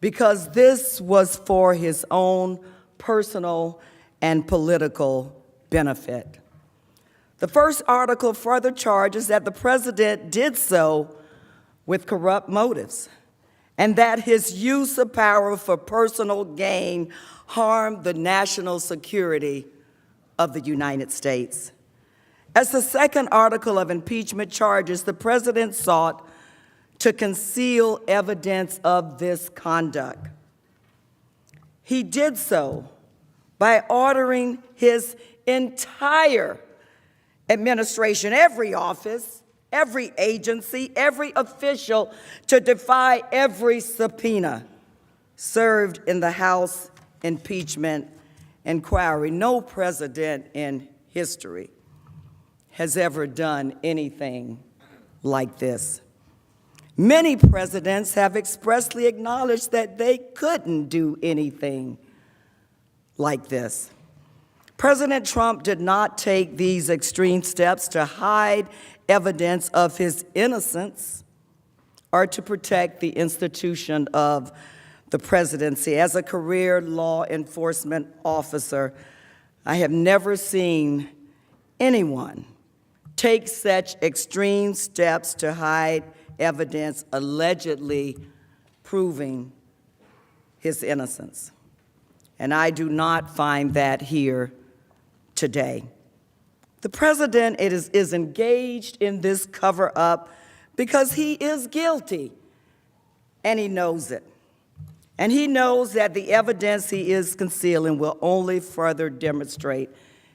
Because this was for his own personal and political benefit. The first article further charges that the president did so with corrupt motives, and that his use of power for personal gain harmed the national security of the United States. As the second article of impeachment charges, the president sought to conceal evidence of this conduct. He did so by ordering his entire administration, every office, every agency, every official, to defy every subpoena served in the House impeachment inquiry. No president in history has ever done anything like this. Many presidents have expressly acknowledged that they couldn't do anything like this. President Trump did not take these extreme steps to hide evidence of his innocence or to protect the institution of the presidency. As a career law enforcement officer, I have never seen anyone take such extreme steps to hide evidence allegedly proving his innocence. And I do not find that here today. The president is engaged in this cover-up because he is guilty, and he knows it. And he knows that the evidence he is concealing will only further demonstrate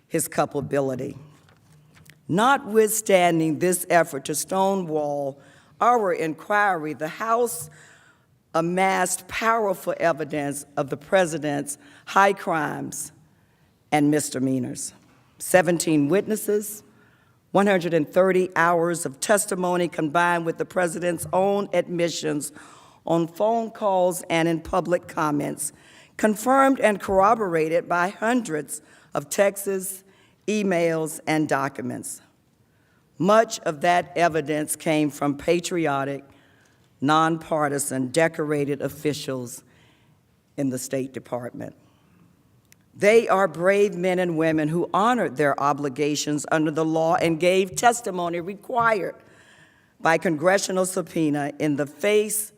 his culpability. Notwithstanding this effort to stonewall our inquiry, the House amassed powerful evidence of the president's high crimes and misdemeanors. 17 witnesses, 130 hours of testimony combined with the president's own admissions on phone calls and in public comments, confirmed and corroborated by hundreds of texts, emails, and documents. Much of that evidence came from patriotic, nonpartisan, decorated officials in the State Department. They are brave men and women who honored their obligations under the law and gave testimony required by congressional subpoena in the face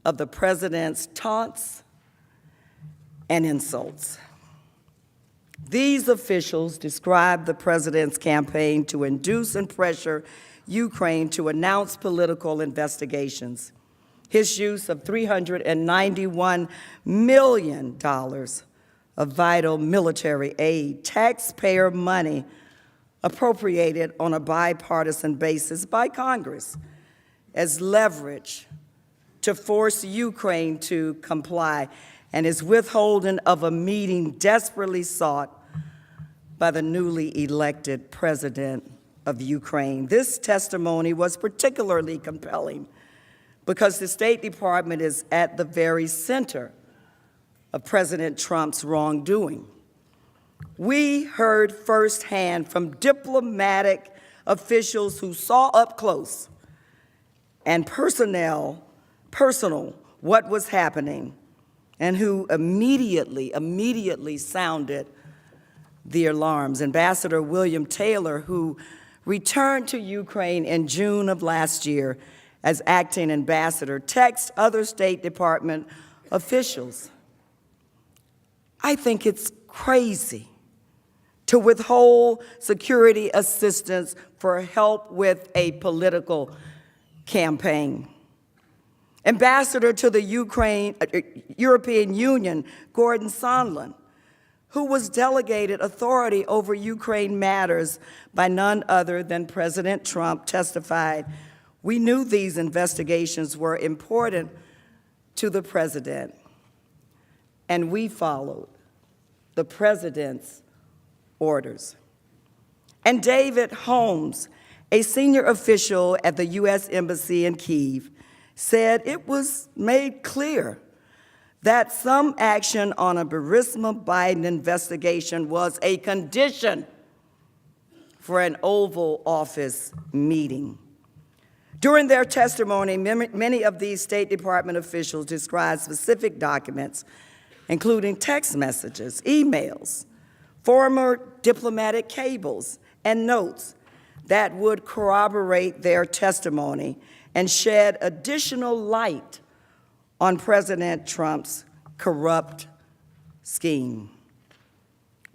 of the president's taunts and insults. These officials described the president's campaign to induce and pressure Ukraine to announce political investigations, his use of $391 million of vital military aid, taxpayer money appropriated on a bipartisan basis by Congress as leverage to force Ukraine to comply, and his withholding of a meeting desperately sought by the newly elected president of Ukraine. This testimony was particularly compelling because the State Department is at the very center of President Trump's wrongdoing. We heard firsthand from diplomatic officials who saw up close and personal what was happening, and who immediately sounded the alarms. Ambassador William Taylor, who returned to Ukraine in June of last year as acting ambassador, texted other State Department officials. I think it's crazy to withhold security assistance for help with a political campaign. Ambassador to the European Union, Gordon Sondland, who was delegated authority over Ukraine matters by none other than President Trump, testified, "We knew these investigations were important to the president, and we followed the president's orders." And David Holmes, a senior official at the U.S. Embassy in Kyiv, said it was made clear that some action on a Burisma Biden investigation was a condition for an Oval Office meeting. During their testimony, many of these State Department officials described specific documents, including text messages, emails, former diplomatic cables, and notes that would corroborate their testimony and shed additional light on President Trump's corrupt scheme.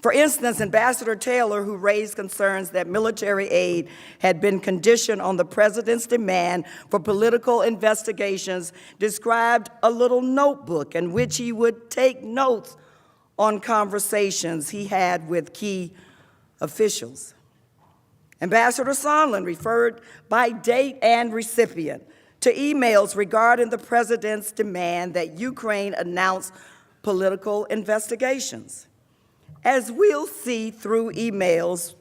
For instance, Ambassador Taylor, who raised concerns that military aid had been conditioned on the president's demand for political investigations, described a little notebook in which he would take notes on conversations he had with key officials. Ambassador Sondland referred by date and recipient to emails regarding the president's demand that Ukraine announce political investigations. As we'll see through emails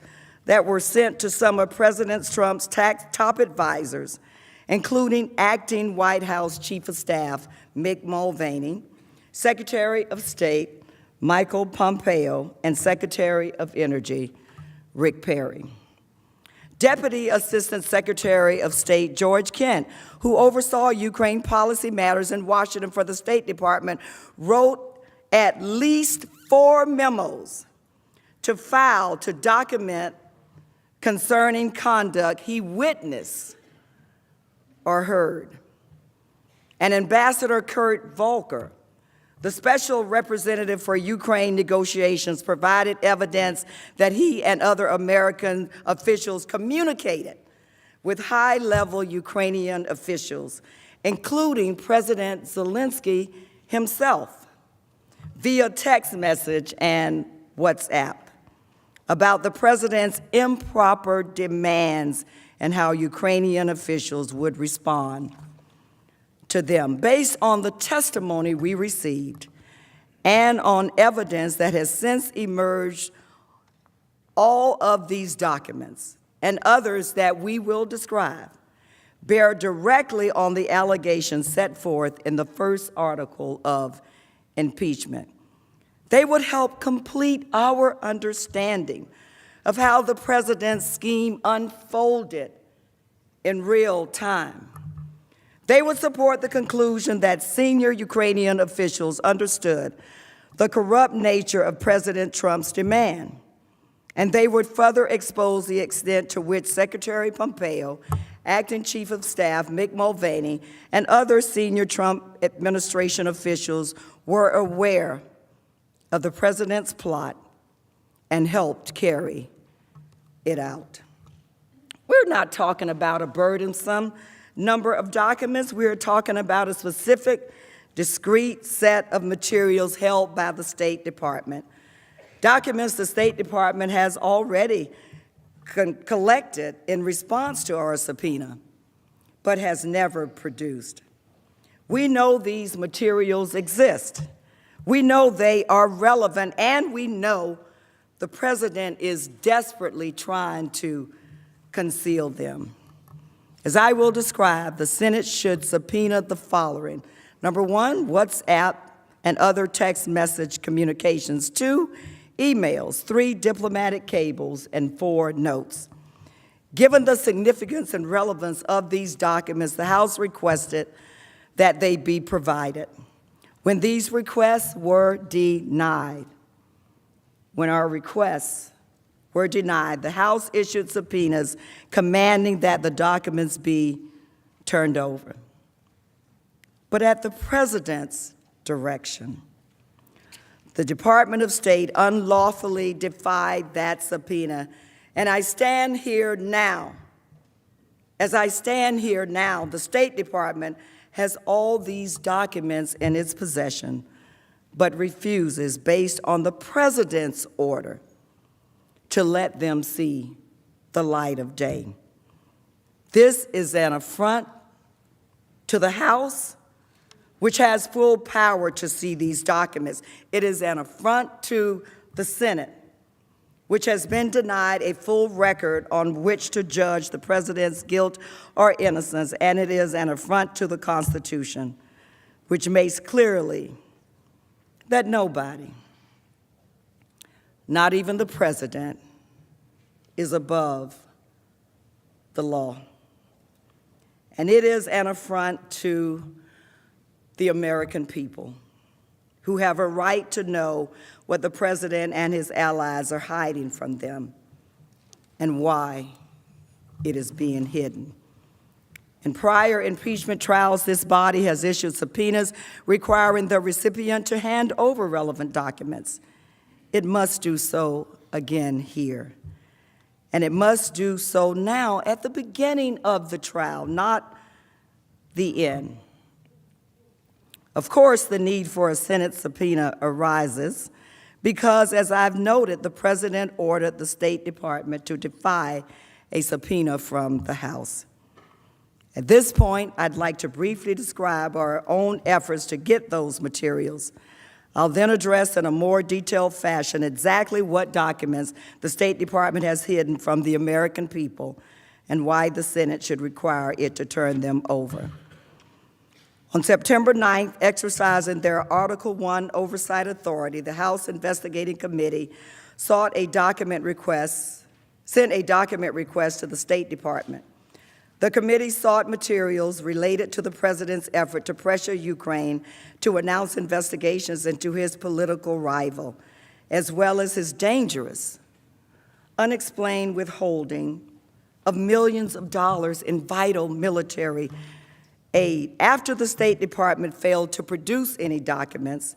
that were sent to some of President Trump's top advisors, including acting White House Chief of Staff Mick Mulvaney, Secretary of State Michael Pompeo, and Secretary of Energy Rick Perry. Deputy Assistant Secretary of State George Kent, who oversaw Ukraine policy matters in Washington for the State Department, wrote at least 4 memos to file to document concerning conduct he witnessed or heard. And Ambassador Kurt Volker, the special representative for Ukraine negotiations, provided evidence that he and other American officials communicated with high-level Ukrainian officials, including President Zelensky himself, via text message and WhatsApp, about the president's improper demands and how Ukrainian officials would respond to them. Based on the testimony we received and on evidence that has since emerged, all of these documents and others that we will describe bear directly on the allegations set forth in the first article of impeachment. They would help complete our understanding of how the president's scheme unfolded in real time. They would support the conclusion that senior Ukrainian officials understood the corrupt nature of President Trump's demand, and they would further expose the extent to which Secretary Pompeo, Acting Chief of Staff Mick Mulvaney, and other senior Trump administration officials were aware of the president's plot and helped carry it out. We're not talking about a burdensome number of documents. We're talking about a specific, discrete set of materials held by the State Department. Documents the State Department has already collected in response to our subpoena, but has never produced. We know these materials exist. We know they are relevant, and we know the president is desperately trying to conceal them. As I will describe, the Senate should subpoena the following. Number 1, WhatsApp and other text message communications. 2, emails. 3, diplomatic cables. And 4, notes. Given the significance and relevance of these documents, the House requested that they be provided. When these requests were denied, the House issued subpoenas commanding that the documents be turned over. But at the president's direction, the Department of State unlawfully defied that subpoena, and I stand here now As I stand here now, the State Department has all these documents in its possession, but refuses, based on the President's order, to let them see the light of day. This is an affront to the House, which has full power to see these documents. It is an affront to the Senate, which has been denied a full record on which to judge the President's guilt or innocence, and it is an affront to the Constitution, which makes clearly that nobody, not even the President, is above the law. And it is an affront to the American people, who have a right to know what the President and his allies are hiding from them and why it is being hidden. In prior impeachment trials, this body has issued subpoenas requiring the recipient to hand over relevant documents. It must do so again here. And it must do so now at the beginning of the trial, not the end. Of course, the need for a Senate subpoena arises because, as I've noted, the President ordered the State Department to defy a subpoena from the House. At this point, I'd like to briefly describe our own efforts to get those materials. I'll then address in a more detailed fashion exactly what documents the State Department has hidden from the American people and why the Senate should require it to turn them over. On September 9th, exercising their Article I oversight authority, the House Investigating Committee sent a document request to the State Department. The committee sought materials related to the President's effort to pressure Ukraine to announce investigations into his political rival, as well as his dangerous, unexplained withholding of millions of dollars in vital military aid. After the State Department failed to produce any documents,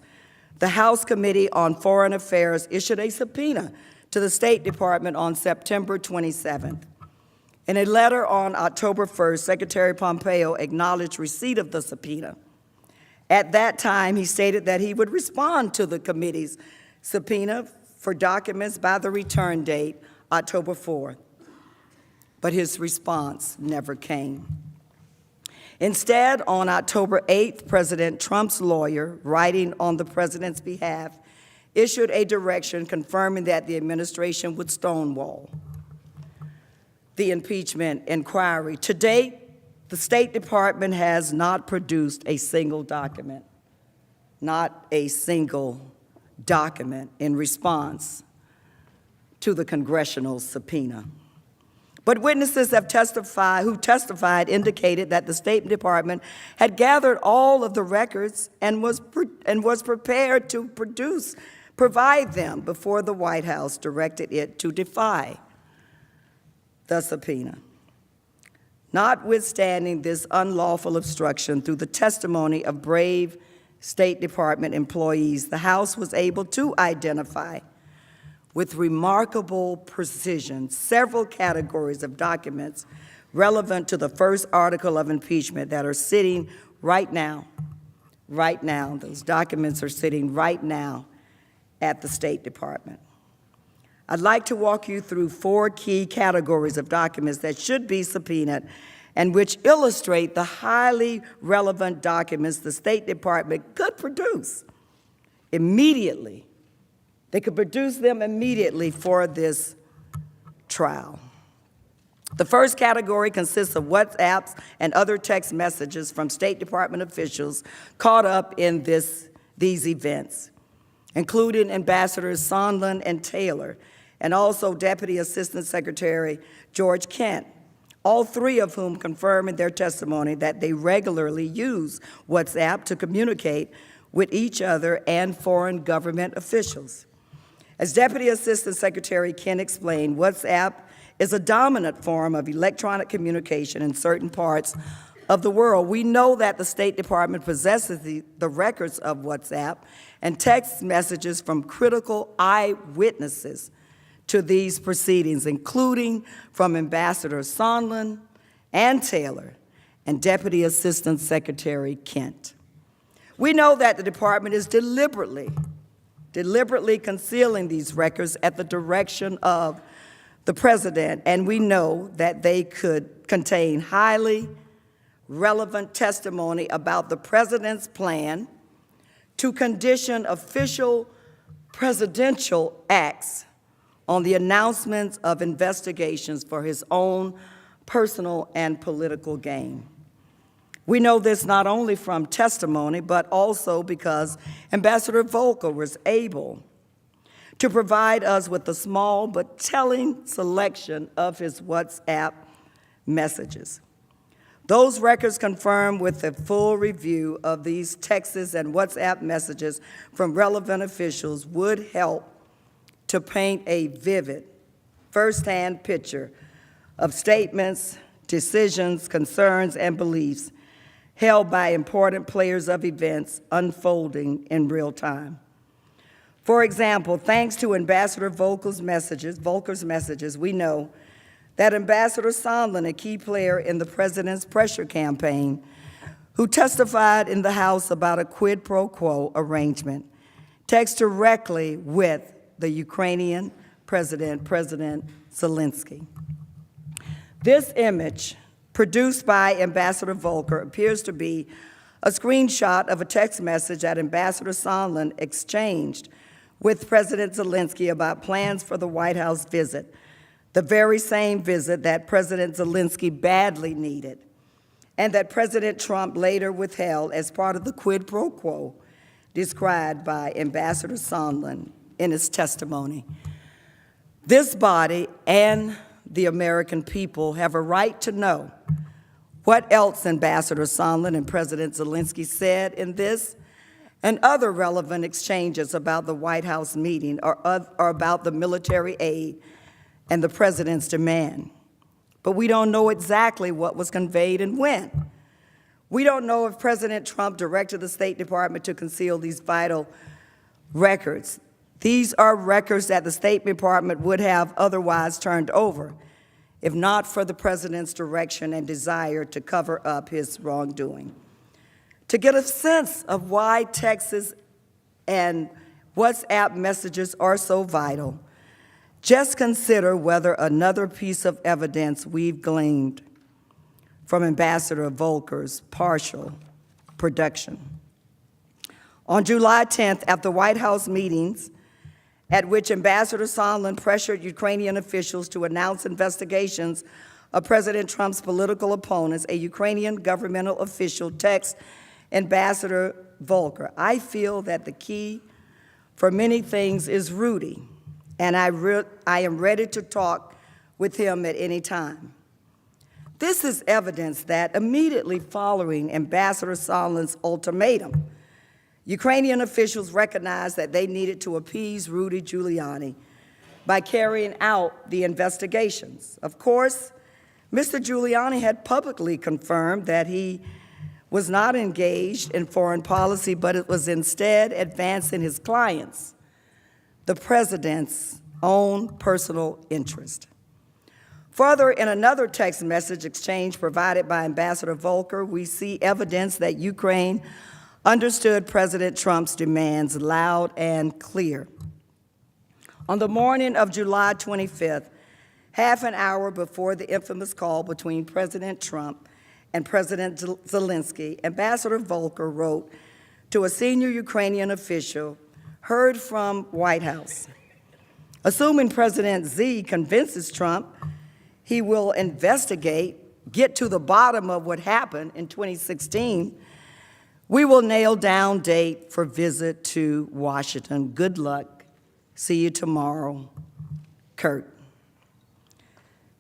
the House Committee on Foreign Affairs issued a subpoena to the State Department on September 27th. In a letter on October 1st, Secretary Pompeo acknowledged receipt of the subpoena. At that time, he stated that he would respond to the committee's subpoena for documents by the return date, October 4th. But his response never came. Instead, on October 8th, President Trump's lawyer, writing on the President's behalf, issued a direction confirming that the administration would stonewall the impeachment inquiry. To date, the State Department has not produced a single document, not a single document in response to the congressional subpoena. But witnesses who testified indicated that the State Department had gathered all of the records and was prepared to provide them before the White House directed it to defy the subpoena. Notwithstanding this unlawful obstruction through the testimony of brave State Department employees, the House was able to identify with remarkable precision several categories of documents relevant to the first article of impeachment that are sitting right now. Right now, those documents are sitting right now at the State Department. I'd like to walk you through 4 key categories of documents that should be subpoenaed and which illustrate the highly relevant documents the State Department could produce immediately. They could produce them immediately for this trial. The first category consists of WhatsApps and other text messages from State Department officials caught up in these events, including Ambassadors Sondland and Taylor, and also Deputy Assistant Secretary George Kent, all 3 of whom confirm in their testimony that they regularly use WhatsApp to communicate with each other and foreign government officials. As Deputy Assistant Secretary Kent explained, WhatsApp is a dominant form of electronic communication in certain parts of the world. We know that the State Department possesses the records of WhatsApp and text messages from critical eyewitnesses to these proceedings, including from Ambassador Sondland and Taylor, and Deputy Assistant Secretary Kent. We know that the department is deliberately concealing these records at the direction of the president, and we know that they could contain highly relevant testimony about the president's plan to condition official presidential acts on the announcements of investigations for his own personal and political gain. We know this not only from testimony, but also because Ambassador Volker was able to provide us with a small but telling selection of his WhatsApp messages. Those records confirmed with a full review of these texts and WhatsApp messages from relevant officials would help to paint a vivid, firsthand picture of statements, decisions, concerns, and beliefs held by important players of events unfolding in real time. For example, thanks to Ambassador Volker's messages, we know that Ambassador Sondland, a key player in the president's pressure campaign, who testified in the House about a quid pro quo arrangement, texted directly with the Ukrainian president, President Zelensky. This image, produced by Ambassador Volker, appears to be a screenshot of a text message that Ambassador Sondland exchanged with President Zelensky about plans for the White House visit, the very same visit that President Zelensky badly needed, and that President Trump later withheld as part of the quid pro quo described by Ambassador Sondland in his testimony. This body and the American people have a right to know what else Ambassador Sondland and President Zelensky said in this and other relevant exchanges about the White House meeting or about the military aid and the president's demand. But we don't know exactly what was conveyed and when. We don't know if President Trump directed the State Department to conceal these vital records. These are records that the State Department would have otherwise turned over if not for the president's direction and desire to cover up his wrongdoing. To get a sense of why texts and WhatsApp messages are so vital, just consider whether another piece of evidence we've gleaned from Ambassador Volker's partial production. On July 10th, at the White House meetings, at which Ambassador Sondland pressured Ukrainian officials to announce investigations of President Trump's political opponents, a Ukrainian governmental official texted Ambassador Volker, "I feel that the key for many things is Rudy, and I am ready to talk with him at any time." This is evidence that immediately following Ambassador Sondland's ultimatum, Ukrainian officials recognized that they needed to appease Rudy Giuliani by carrying out the investigations. Of course, Mr. Giuliani had publicly confirmed that he was not engaged in foreign policy, but it was instead advancing his clients, the president's own personal interest. Further, in another text message exchange provided by Ambassador Volker, we see evidence that Ukraine understood President Trump's demands loud and clear. On the morning of July 25th, half an hour before the infamous call between President Trump and President Zelensky, Ambassador Volker wrote to a senior Ukrainian official heard from White House. Assuming President Z convinces Trump he will investigate, get to the bottom of what happened in 2016, we will nail down date for visit to Washington. Good luck. See you tomorrow. Kurt.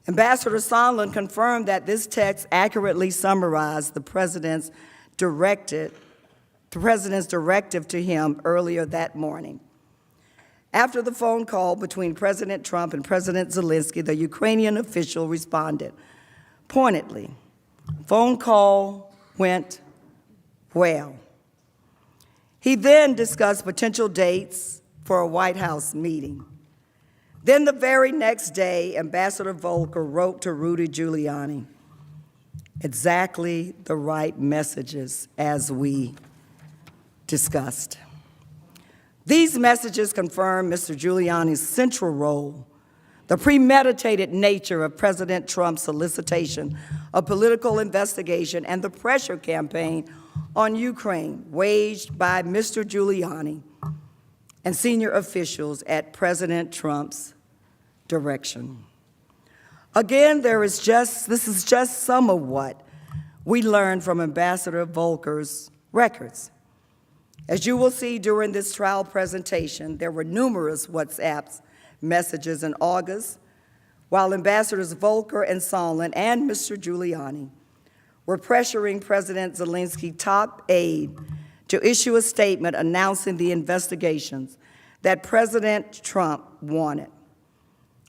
Ambassador Sondland confirmed that this text accurately summarized the president's directive to him earlier that morning. After the phone call between President Trump and President Zelensky, the Ukrainian official responded pointedly. Phone call went well. He then discussed potential dates for a White House meeting. Then the very next day, Ambassador Volker wrote to Rudy Giuliani, exactly the right messages as we discussed. These messages confirm Mr. Giuliani's central role, the premeditated nature of President Trump's solicitation of political investigation, and the pressure campaign on Ukraine waged by Mr. Giuliani and senior officials at President Trump's direction. Again, this is just some of what we learned from Ambassador Volker's records. As you will see during this trial presentation, there were numerous WhatsApp messages in August, while Ambassadors Volker and Sondland and Mr. Giuliani were pressuring President Zelensky's top aide to issue a statement announcing the investigations that President Trump wanted.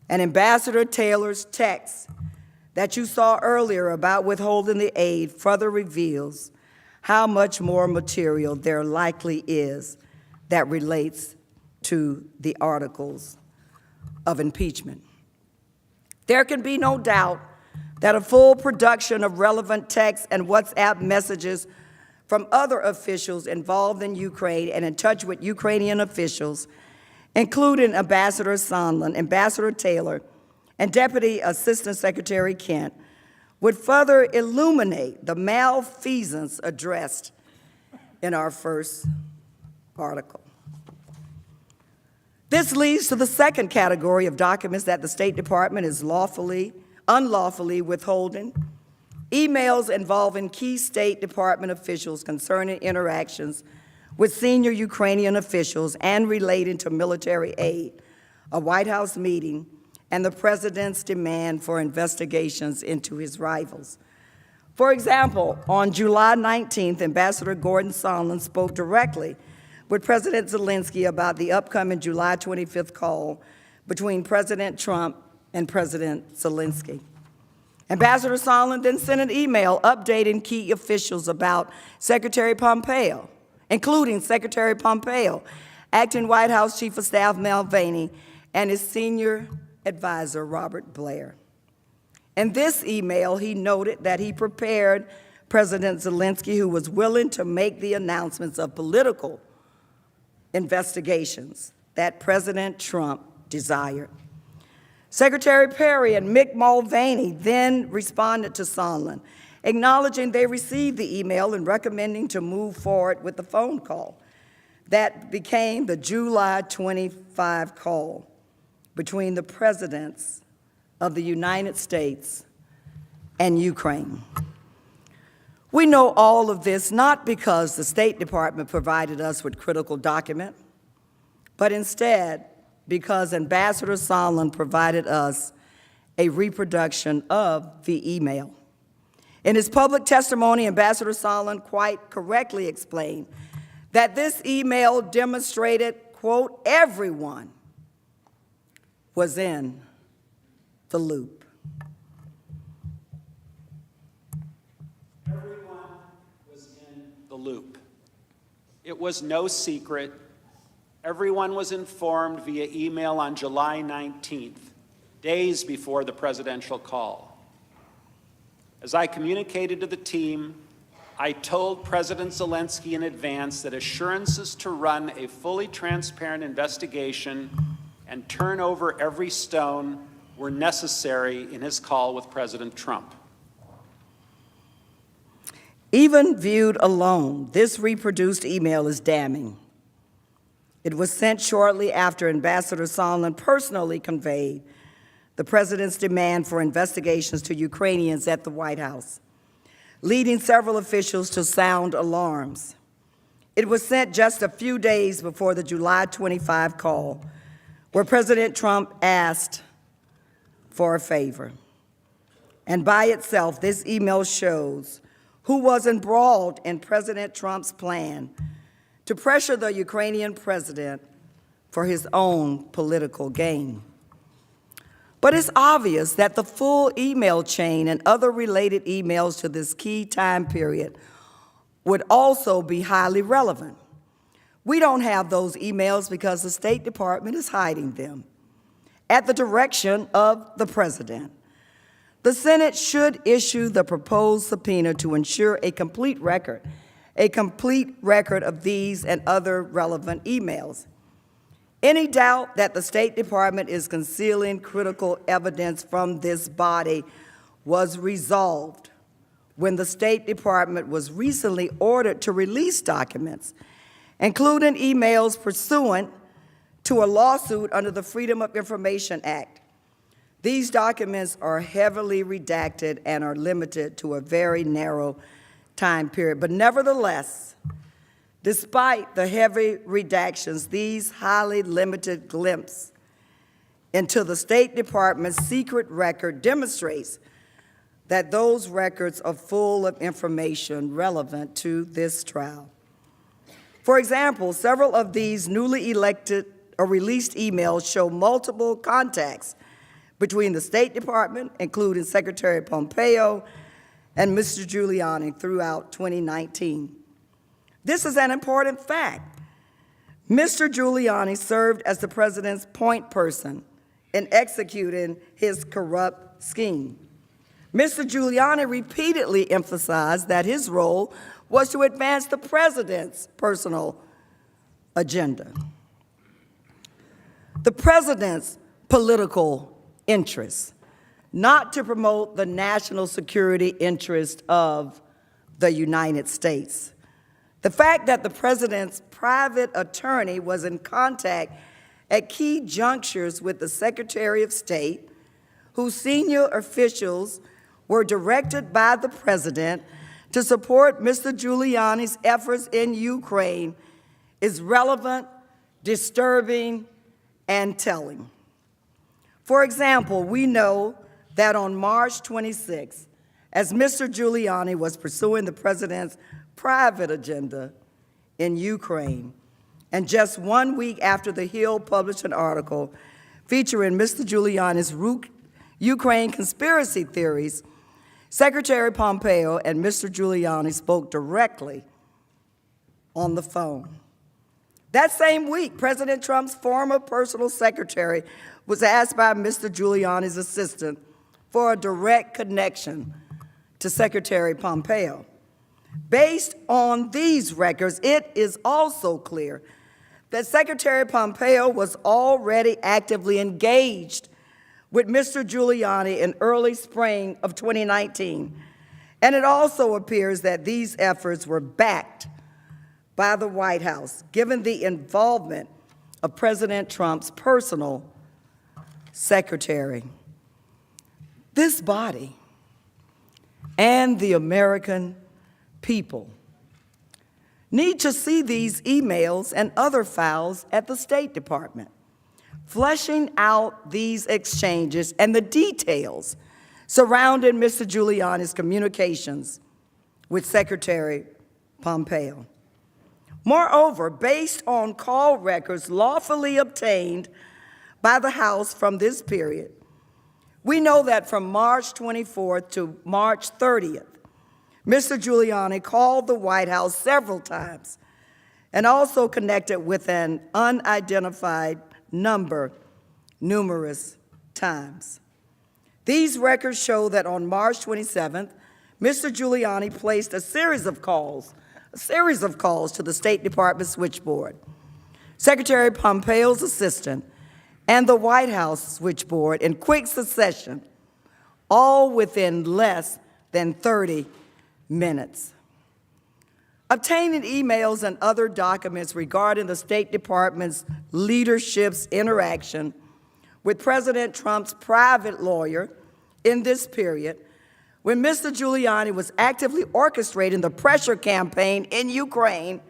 And Ambassador Taylor's text that you saw earlier about withholding the aid further reveals how much more material there likely is that relates to the articles of impeachment. There can be no doubt that a full production of relevant texts and WhatsApp messages from other officials involved in Ukraine and in touch with Ukrainian officials, including Ambassador Sondland, Ambassador Taylor, and Deputy Assistant Secretary Kent, would further illuminate the malfeasance addressed in our first article. This leads to the second category of documents that the State Department is unlawfully withholding: emails involving key State Department officials concerning interactions with senior Ukrainian officials and relating to military aid, a White House meeting, and the president's demand for investigations into his rivals. For example, on July 19th, Ambassador Gordon Sondland spoke directly with President Zelensky about the upcoming July 25th call between President Trump and President Zelensky. Ambassador Sondland then sent an email updating key officials about Secretary Pompeo, including Secretary Pompeo, acting White House Chief of Staff Mulvaney, and his senior advisor, Robert Blair. In this email, he noted that he prepared President Zelensky, who was willing to make the announcements of political investigations that President Trump desired. Secretary Perry and Mick Mulvaney then responded to Sondland, acknowledging they received the email and recommending to move forward with the phone call. That became the July 25 call between the presidents of the United States and Ukraine. We know all of this not because the State Department provided us with critical document, but instead because Ambassador Sondland provided us a reproduction of the email. In his public testimony, Ambassador Sondland quite correctly explained that this email demonstrated, quote, everyone was in the loop. Everyone was in the loop. It was no secret. Everyone was informed via email on July 19th, days before the presidential call. As I communicated to the team, I told President Zelensky in advance that assurances to run a fully transparent investigation and turn over every stone were necessary in his call with President Trump. Even viewed alone, this reproduced email is damning. It was sent shortly after Ambassador Sondland personally conveyed the president's demand for investigations to Ukrainians at the White House, leading several officials to sound alarms. It was sent just a few days before the July 25 call, where President Trump asked for a favor. And by itself, this email shows who was embroiled in President Trump's plan to pressure the Ukrainian president for his own political gain. But it's obvious that the full email chain and other related emails to this key time period would also be highly relevant. We don't have those emails because the State Department is hiding them at the direction of the president. The Senate should issue the proposed subpoena to ensure a complete record of these and other relevant emails. Any doubt that the State Department is concealing critical evidence from this body was resolved when the State Department was recently ordered to release documents, including emails pursuant to a lawsuit under the Freedom of Information Act. These documents are heavily redacted and are limited to a very narrow time period. But nevertheless, despite the heavy redactions, these highly limited glimpse into the State Department's secret record demonstrates that those records are full of information relevant to this trial. For example, several of these newly elected or released emails show multiple contacts between the State Department, including Secretary Pompeo and Mr. Giuliani throughout 2019. This is an important fact. Mr. Giuliani served as the president's point person in executing his corrupt scheme. Mr. Giuliani repeatedly emphasized that his role was to advance the president's personal agenda. The president's political interests, not to promote the national security interest of the United States. The fact that the president's private attorney was in contact at key junctures with the Secretary of State, whose senior officials were directed by the president to support Mr. Giuliani's efforts in Ukraine, is relevant, disturbing, and telling. For example, we know that on March 26, as Mr. Giuliani was pursuing the president's private agenda in Ukraine, and just 1 week after The Hill published an article featuring Mr. Giuliani's Ukraine conspiracy theories, Secretary Pompeo and Mr. Giuliani spoke directly on the phone. That same week, President Trump's former personal secretary was asked by Mr. Giuliani's assistant for a direct connection to Secretary Pompeo. Based on these records, it is also clear that Secretary Pompeo was already actively engaged with Mr. Giuliani in early spring of 2019. And it also appears that these efforts were backed by the White House, given the involvement of President Trump's personal secretary. This body and the American people need to see these emails and other files at the State Department, fleshing out these exchanges and the details surrounding Mr. Giuliani's communications with Secretary Pompeo. Moreover, based on call records lawfully obtained by the House from this period, we know that from March 24th to March 30th, Mr. Giuliani called the White House several times and also connected with an unidentified number numerous times. These records show that on March 27th, Mr. Giuliani placed a series of calls to the State Department switchboard, Secretary Pompeo's assistant, and the White House switchboard in quick succession, all within less than 30 minutes. Obtaining emails and other documents regarding the State Department's leadership's interaction with President Trump's private lawyer in this period, when Mr. Giuliani was actively orchestrating the pressure campaign in Ukraine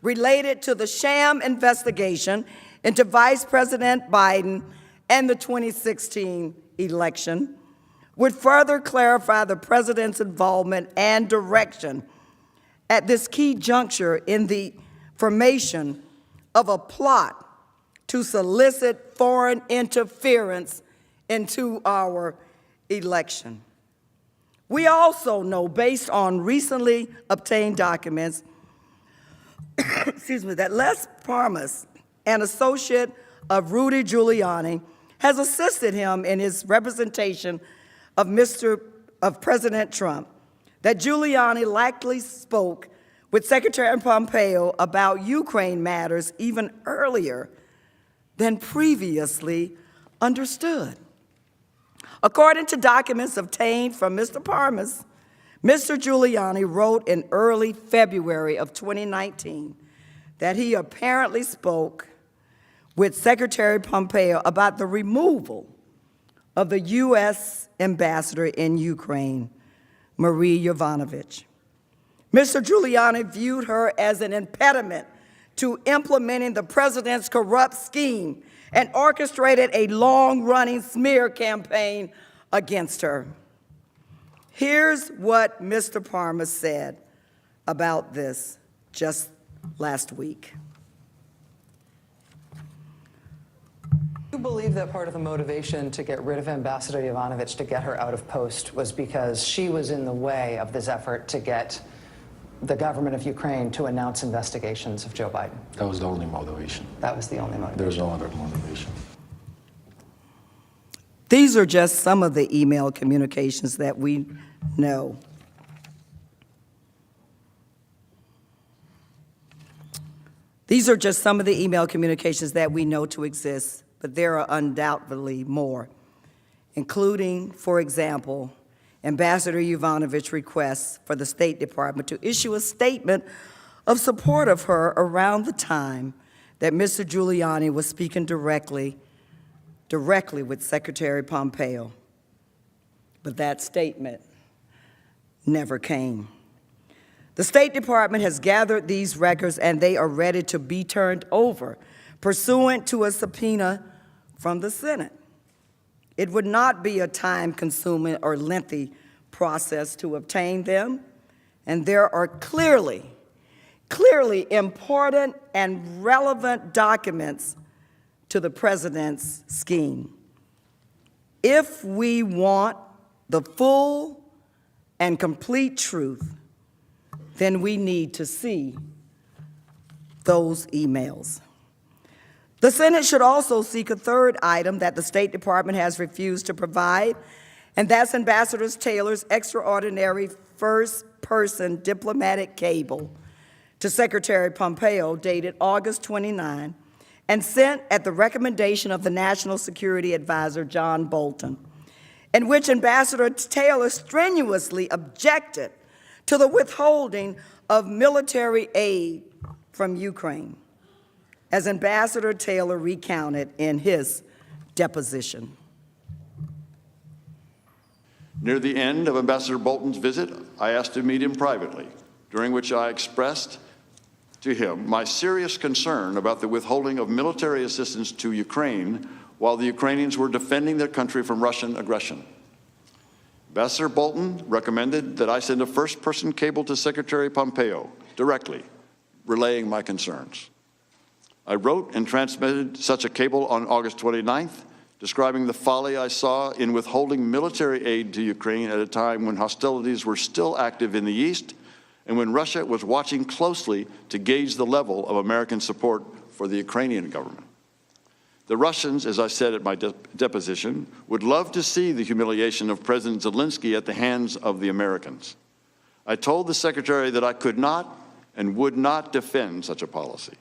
related to the sham investigation into Vice President Biden and the 2016 election, would further clarify the president's involvement and direction at this key juncture in the formation of a plot to solicit foreign interference into our election. We also know, based on recently obtained documents, that Les Parmas, an associate of Rudy Giuliani, has assisted him in his representation of President Trump that Giuliani likely spoke with Secretary Pompeo about Ukraine matters even earlier than previously understood. According to documents obtained from Mr. Parmas, Mr. Giuliani wrote in early February of 2019 that he apparently spoke with Secretary Pompeo about the removal of the U.S. ambassador in Ukraine, Marie Yovanovitch. Mr. Giuliani viewed her as an impediment to implementing the president's corrupt scheme and orchestrated a long-running smear campaign against her. Here's what Mr. Parmas said about this just last week. Do you believe that part of the motivation to get rid of Ambassador Yovanovitch, to get her out of post, was because she was in the way of this effort to get the government of Ukraine to announce investigations of Joe Biden? That was the only motivation. That was the only motivation. There was no other motivation. These are just some of the email communications that we know. These are just some of the email communications that we know to exist, but there are undoubtedly more, including, for example, Ambassador Yovanovitch's request for the State Department to issue a statement of support of her around the time that Mr. Giuliani was speaking directly with Secretary Pompeo. But that statement never came. The State Department has gathered these records and they are ready to be turned over, pursuant to a subpoena from the Senate. It would not be a time-consuming or lengthy process to obtain them, and there are clearly important and relevant documents to the president's scheme. If we want the full and complete truth, then we need to see those emails. The Senate should also seek a third item that the State Department has refused to provide, and that's Ambassador Taylor's extraordinary first-person diplomatic cable to Secretary Pompeo dated August 29 and sent at the recommendation of the National Security Advisor, John Bolton, in which Ambassador Taylor strenuously objected to the withholding of military aid from Ukraine, as Ambassador Taylor recounted in his deposition. Near the end of Ambassador Bolton's visit, I asked to meet him privately, during which I expressed to him my serious concern about the withholding of military assistance to Ukraine while the Ukrainians were defending their country from Russian aggression. Ambassador Bolton recommended that I send a first-person cable to Secretary Pompeo directly, relaying my concerns. I wrote and transmitted such a cable on August 29th, describing the folly I saw in withholding military aid to Ukraine at a time when hostilities were still active in the East and when Russia was watching closely to gauge the level of American support for the Ukrainian government. The Russians, as I said at my deposition, would love to see the humiliation of President Zelensky at the hands of the Americans. I told the Secretary that I could not and would not defend such a policy.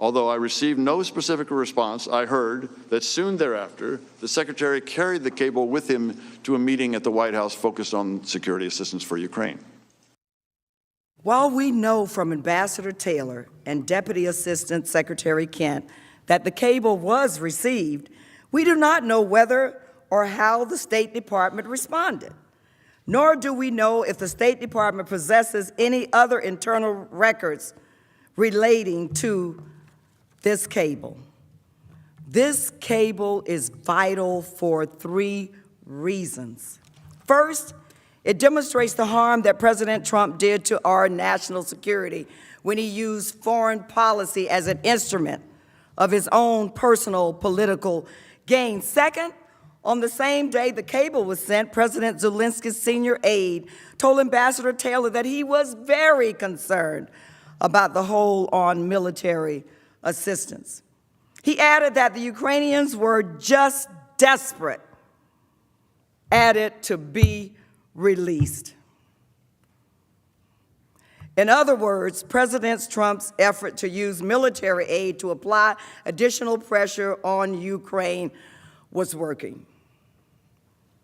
Although I received no specific response, I heard that soon thereafter, the Secretary carried the cable with him to a meeting at the White House focused on security assistance for Ukraine. While we know from Ambassador Taylor and Deputy Assistant Secretary Kent that the cable was received, we do not know whether or how the State Department responded, nor do we know if the State Department possesses any other internal records relating to this cable. This cable is vital for 3 reasons. First, it demonstrates the harm that President Trump did to our national security when he used foreign policy as an instrument of his own personal political gain. Second, on the same day the cable was sent, President Zelensky's senior aide told Ambassador Taylor that he was very concerned about the hold on military assistance. He added that the Ukrainians were just desperate added to be released. In other words, President Trump's effort to use military aid to apply additional pressure on Ukraine was working.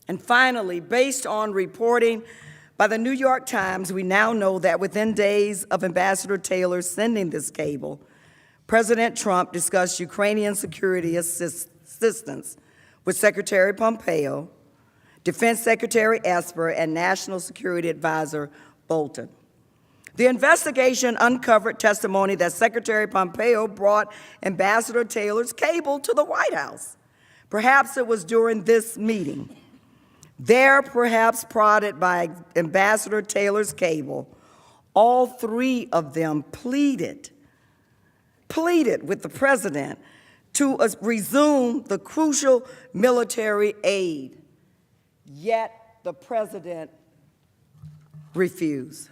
And finally, based on reporting by the New York Times, we now know that within days of Ambassador Taylor sending this cable, President Trump discussed Ukrainian security assistance with Secretary Pompeo, Defense Secretary Esper, and National Security Advisor Bolton. The investigation uncovered testimony that Secretary Pompeo brought Ambassador Taylor's cable to the White House. Perhaps it was during this meeting. There, perhaps prodded by Ambassador Taylor's cable, all three of them pleaded with the president to resume the crucial military aid. Yet the president refused.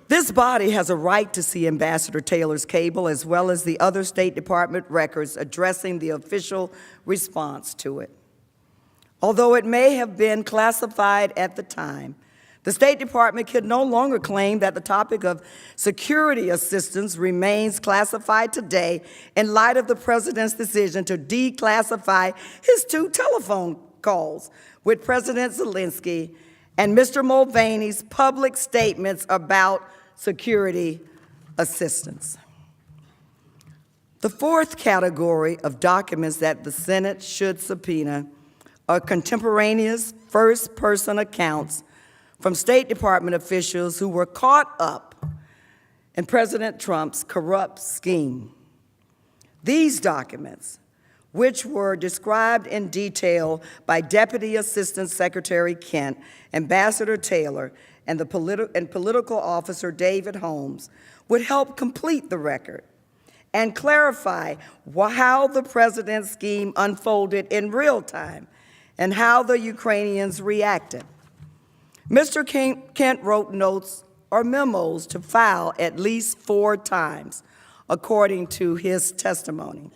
This body has a right to see Ambassador Taylor's cable as well as the other State Department records addressing the official response to it. Although it may have been classified at the time, the State Department can no longer claim that the topic of security assistance remains classified today in light of the president's decision to declassify his 2 telephone calls with President Zelensky and Mr. Mulvaney's public statements about security assistance. The fourth category of documents that the Senate should subpoena are contemporaneous first-person accounts from State Department officials who were caught up in President Trump's corrupt scheme. These documents, which were described in detail by Deputy Assistant Secretary Kent, Ambassador Taylor, and political officer David Holmes, would help complete the record and clarify how the president's scheme unfolded in real time and how the Ukrainians reacted. Mr. Kent wrote notes or memos to file at least 4 times, according to his testimony.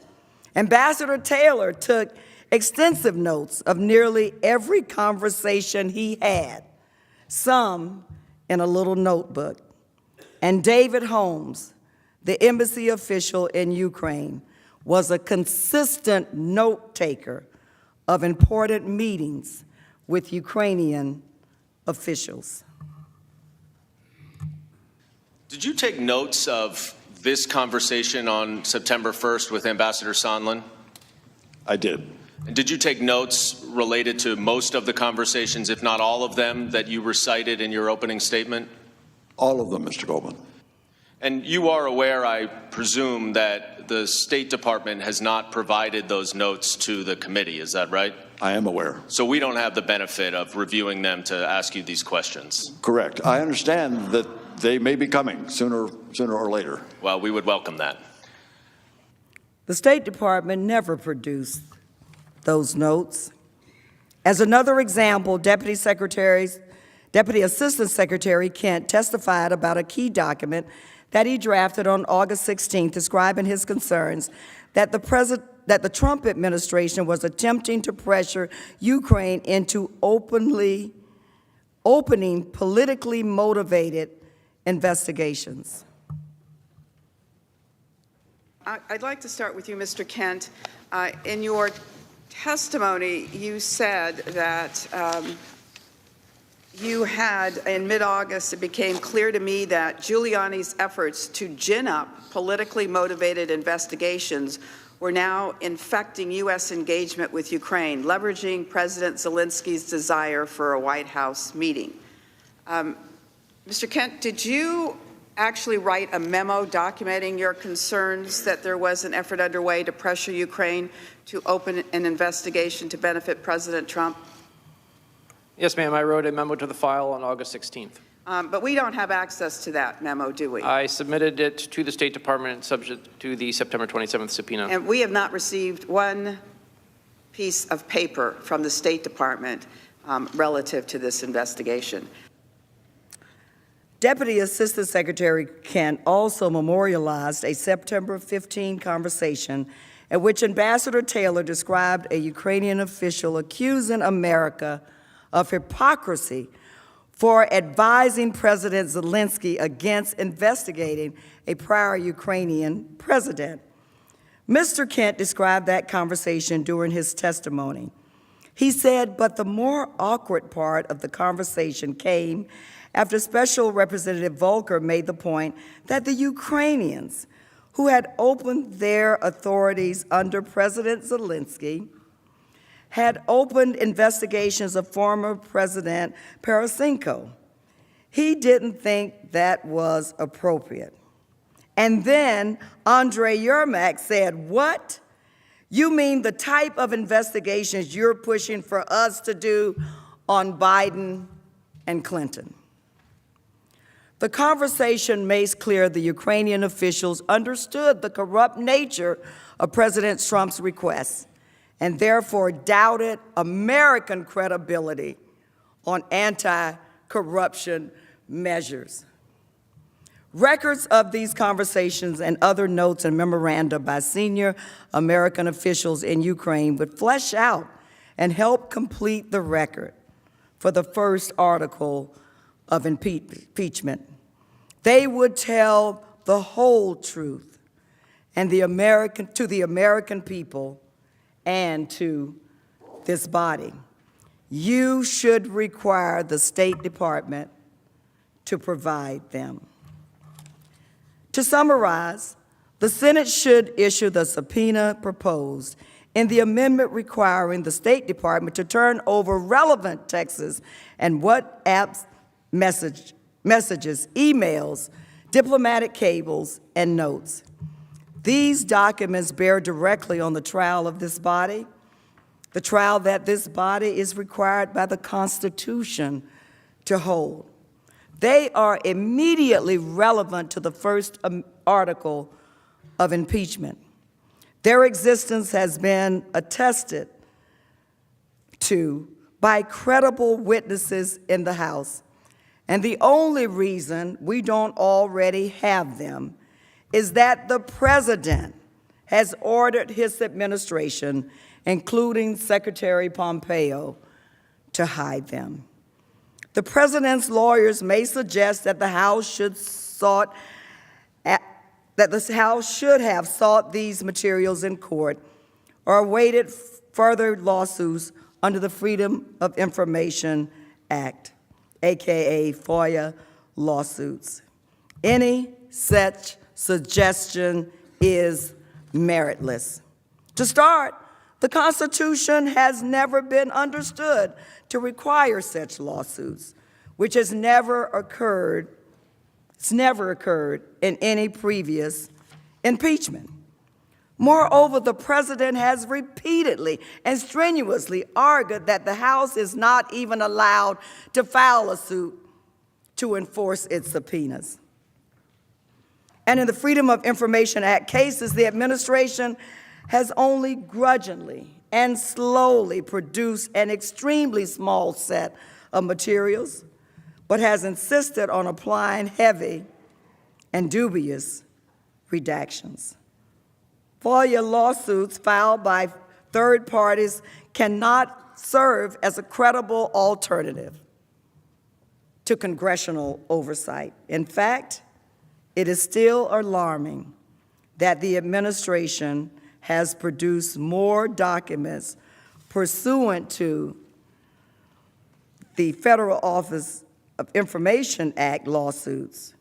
Ambassador Taylor took extensive notes of nearly every conversation he had, some in a little notebook. And David Holmes, the embassy official in Ukraine, was a consistent note-taker of important meetings with Ukrainian officials. Did you take notes of this conversation on September 1st with Ambassador Sondland? I did. And did you take notes related to most of the conversations, if not all of them, that you recited in your opening statement? All of them, Mr. Goldman. And you are aware, I presume, that the State Department has not provided those notes to the committee, is that right? I am aware. So we don't have the benefit of reviewing them to ask you these questions? Correct. I understand that they may be coming sooner or later. Well, we would welcome that. The State Department never produced those notes. As another example, Deputy Assistant Secretary Kent testified about a key document that he drafted on August 16th, describing his concerns that the Trump administration was attempting to pressure Ukraine into opening politically motivated investigations. I'd like to start with you, Mr. Kent. In your testimony, you said that you had, in mid-August, it became clear to me that Giuliani's efforts to gin up politically motivated investigations were now infecting U.S. engagement with Ukraine, leveraging President Zelensky's desire for a White House meeting. Mr. Kent, did you actually write a memo documenting your concerns that there was an effort underway to pressure Ukraine to open an investigation to benefit President Trump? Yes, ma'am. I wrote a memo to the file on August 16th. But we don't have access to that memo, do we? I submitted it to the State Department subject to the September 27th subpoena. And we have not received one piece of paper from the State Department relative to this investigation. Deputy Assistant Secretary Kent also memorialized a September 15 conversation in which Ambassador Taylor described a Ukrainian official accusing America of hypocrisy for advising President Zelensky against investigating a prior Ukrainian president. Mr. Kent described that conversation during his testimony. He said, but the more awkward part of the conversation came after Special Representative Volker made the point that the Ukrainians, who had opened their authorities under President Zelensky, had opened investigations of former President Poroshenko. He didn't think that was appropriate. And then Andrei Yermak said, what? You mean the type of investigations you're pushing for us to do on Biden and Clinton? The conversation makes clear the Ukrainian officials understood the corrupt nature of President Trump's requests and therefore doubted American credibility on anti-corruption measures. Records of these conversations and other notes and memoranda by senior American officials in Ukraine would flesh out and help complete the record for the first article of impeachment. They would tell the whole truth and to the American people and to this body. You should require the State Department to provide them. To summarize, the Senate should issue the subpoena proposed in the amendment requiring the State Department to turn over relevant texts and WhatsApp messages, emails, diplomatic cables, and notes. These documents bear directly on the trial of this body, the trial that this body is required by the Constitution to hold. They are immediately relevant to the first article of impeachment. Their existence has been attested to by credible witnesses in the House. And the only reason we don't already have them is that the President has ordered his administration, including Secretary Pompeo, to hide them. The President's lawyers may suggest that the House should have sought these materials in court or awaited further lawsuits under the Freedom of Information Act, aka FOIA lawsuits. Any such suggestion is meritless. To start, the Constitution has never been understood to require such lawsuits, which has never occurred in any previous impeachment. Moreover, the President has repeatedly and strenuously argued that the House is not even allowed to file a suit to enforce its subpoenas. And in the Freedom of Information Act cases, the administration has only grudgingly and slowly produced an extremely small set of materials, but has insisted on applying heavy and dubious redactions. FOIA lawsuits filed by third parties cannot serve as a credible alternative to congressional oversight. In fact, it is still alarming that the administration has produced more documents pursuant to the Federal Office of Information Act lawsuits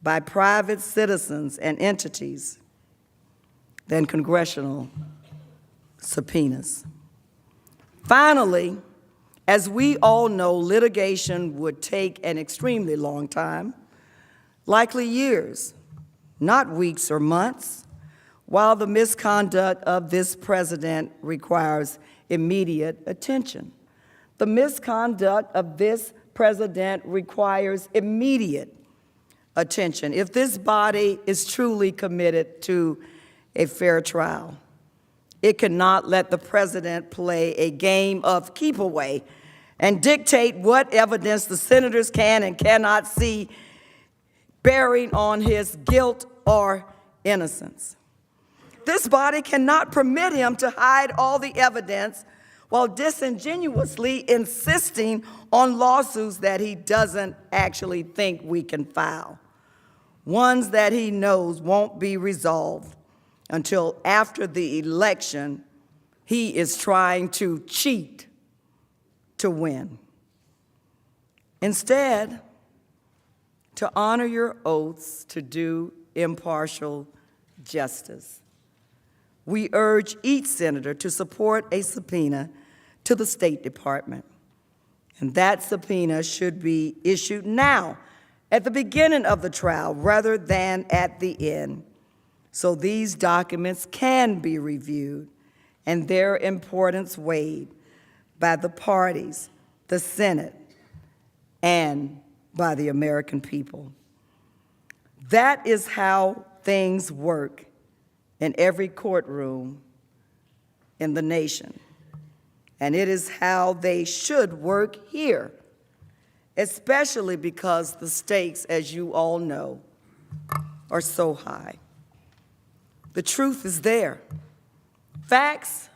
by private citizens and entities than congressional subpoenas. Finally, as we all know, litigation would take an extremely long time, likely years, not weeks or months, while the misconduct of this president requires immediate attention. The misconduct of this president requires immediate attention if this body is truly committed to a fair trial. It cannot let the president play a game of keep away and dictate what evidence the senators can and cannot see bearing on his guilt or innocence. This body cannot permit him to hide all the evidence while disingenuously insisting on lawsuits that he doesn't actually think we can file, ones that he knows won't be resolved until after the election. He is trying to cheat to win. Instead, to honor your oaths to do impartial justice, we urge each senator to support a subpoena to the State Department. And that subpoena should be issued now, at the beginning of the trial, rather than at the end, so these documents can be reviewed and their importance weighed by the parties, the Senate, and by the American people. That is how things work in every courtroom in the nation. And it is how they should work here, especially because the stakes, as you all know, are so high. The truth is there. Facts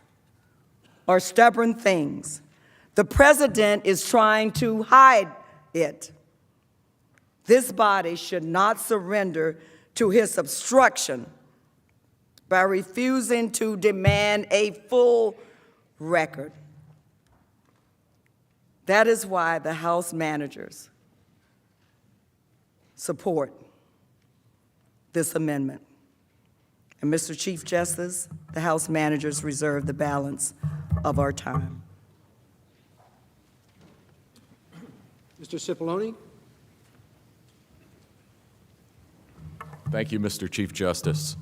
are stubborn things. The president is trying to hide it. This body should not surrender to his obstruction by refusing to demand a full record. That is why the House managers support this amendment. And Mr. Chief Justice, the House managers reserve the balance of our time. Mr. Cipollone. Thank you, Mr. Chief Justice.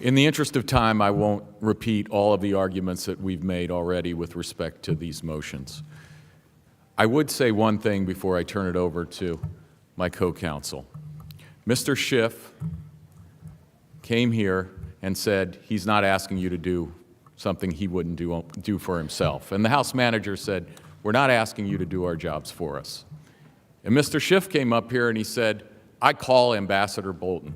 In the interest of time, I won't repeat all of the arguments that we've made already with respect to these motions. I would say one thing before I turn it over to my co-counsel. Mr. Schiff came here and said he's not asking you to do something he wouldn't do for himself. And the House manager said, we're not asking you to do our jobs for us. And Mr. Schiff came up here and he said, I call Ambassador Bolton.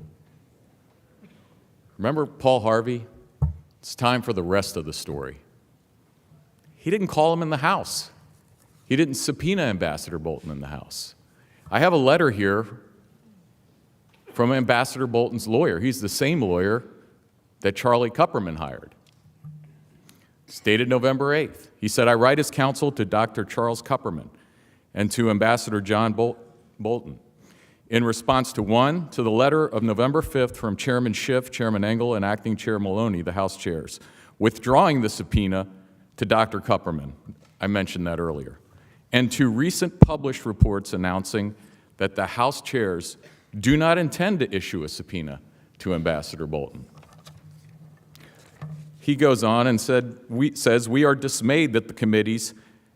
Remember Paul Harvey? It's time for the rest of the story. He didn't call him in the House. He didn't subpoena Ambassador Bolton in the House. I have a letter here from Ambassador Bolton's lawyer. He's the same lawyer that Charlie Kupperman hired. It's dated November 8th. He said, I write as counsel to Dr. Charles Kupperman and to Ambassador John Bolton. In response to the letter of November 5th from Chairman Schiff, Chairman Engel, and Acting Chair Maloney, the House chairs, withdrawing the subpoena to Dr. Kupperman, I mentioned that earlier, and to recent published reports announcing that the House chairs do not intend to issue a subpoena to Ambassador Bolton. He goes on and says, we are dismayed that the committees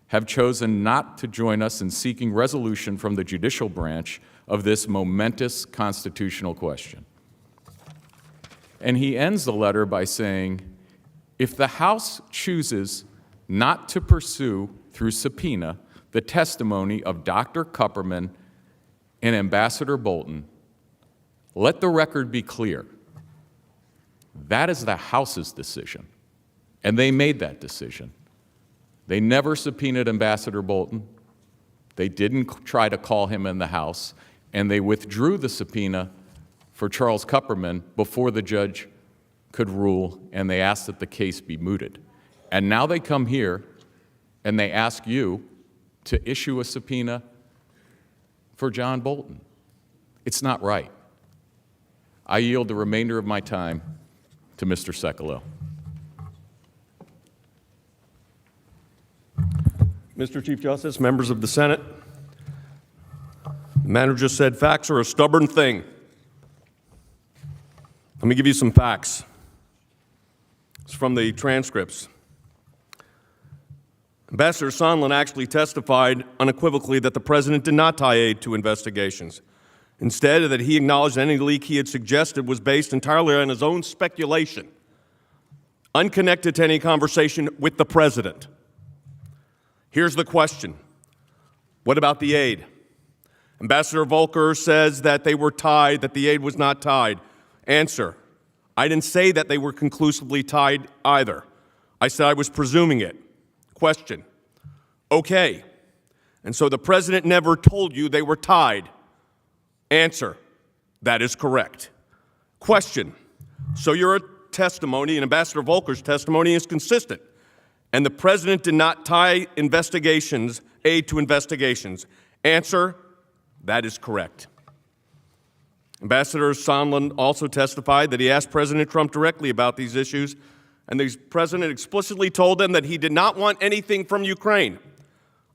have chosen not to join us in seeking resolution from the judicial branch of this momentous constitutional question. And he ends the letter by saying, if the House chooses not to pursue through subpoena the testimony of Dr. Kupperman and Ambassador Bolton, let the record be clear. That is the House's decision, and they made that decision. They never subpoenaed Ambassador Bolton. They didn't try to call him in the House, and they withdrew the subpoena for Charles Kupperman before the judge could rule, and they asked that the case be mooted. And now they come here and they ask you to issue a subpoena for John Bolton. It's not right. I yield the remainder of my time to Mr. Sekulow. Mr. Chief Justice, members of the Senate, the manager said facts are a stubborn thing. Let me give you some facts. It's from the transcripts. Ambassador Sondland actually testified unequivocally that the president did not tie aid to investigations. Instead, that he acknowledged any leak he had suggested was based entirely on his own speculation, unconnected to any conversation with the president. Here's the question. What about the aid? Ambassador Volker says that they were tied, that the aid was not tied. Answer. I didn't say that they were conclusively tied either. I said I was presuming it. Question. Okay. And so the president never told you they were tied. Answer. That is correct. Question. So your testimony and Ambassador Volker's testimony is consistent, and the president did not tie investigations, aid to investigations. Answer. That is correct. Ambassador Sondland also testified that he asked President Trump directly about these issues, and the president explicitly told them that he did not want anything from Ukraine.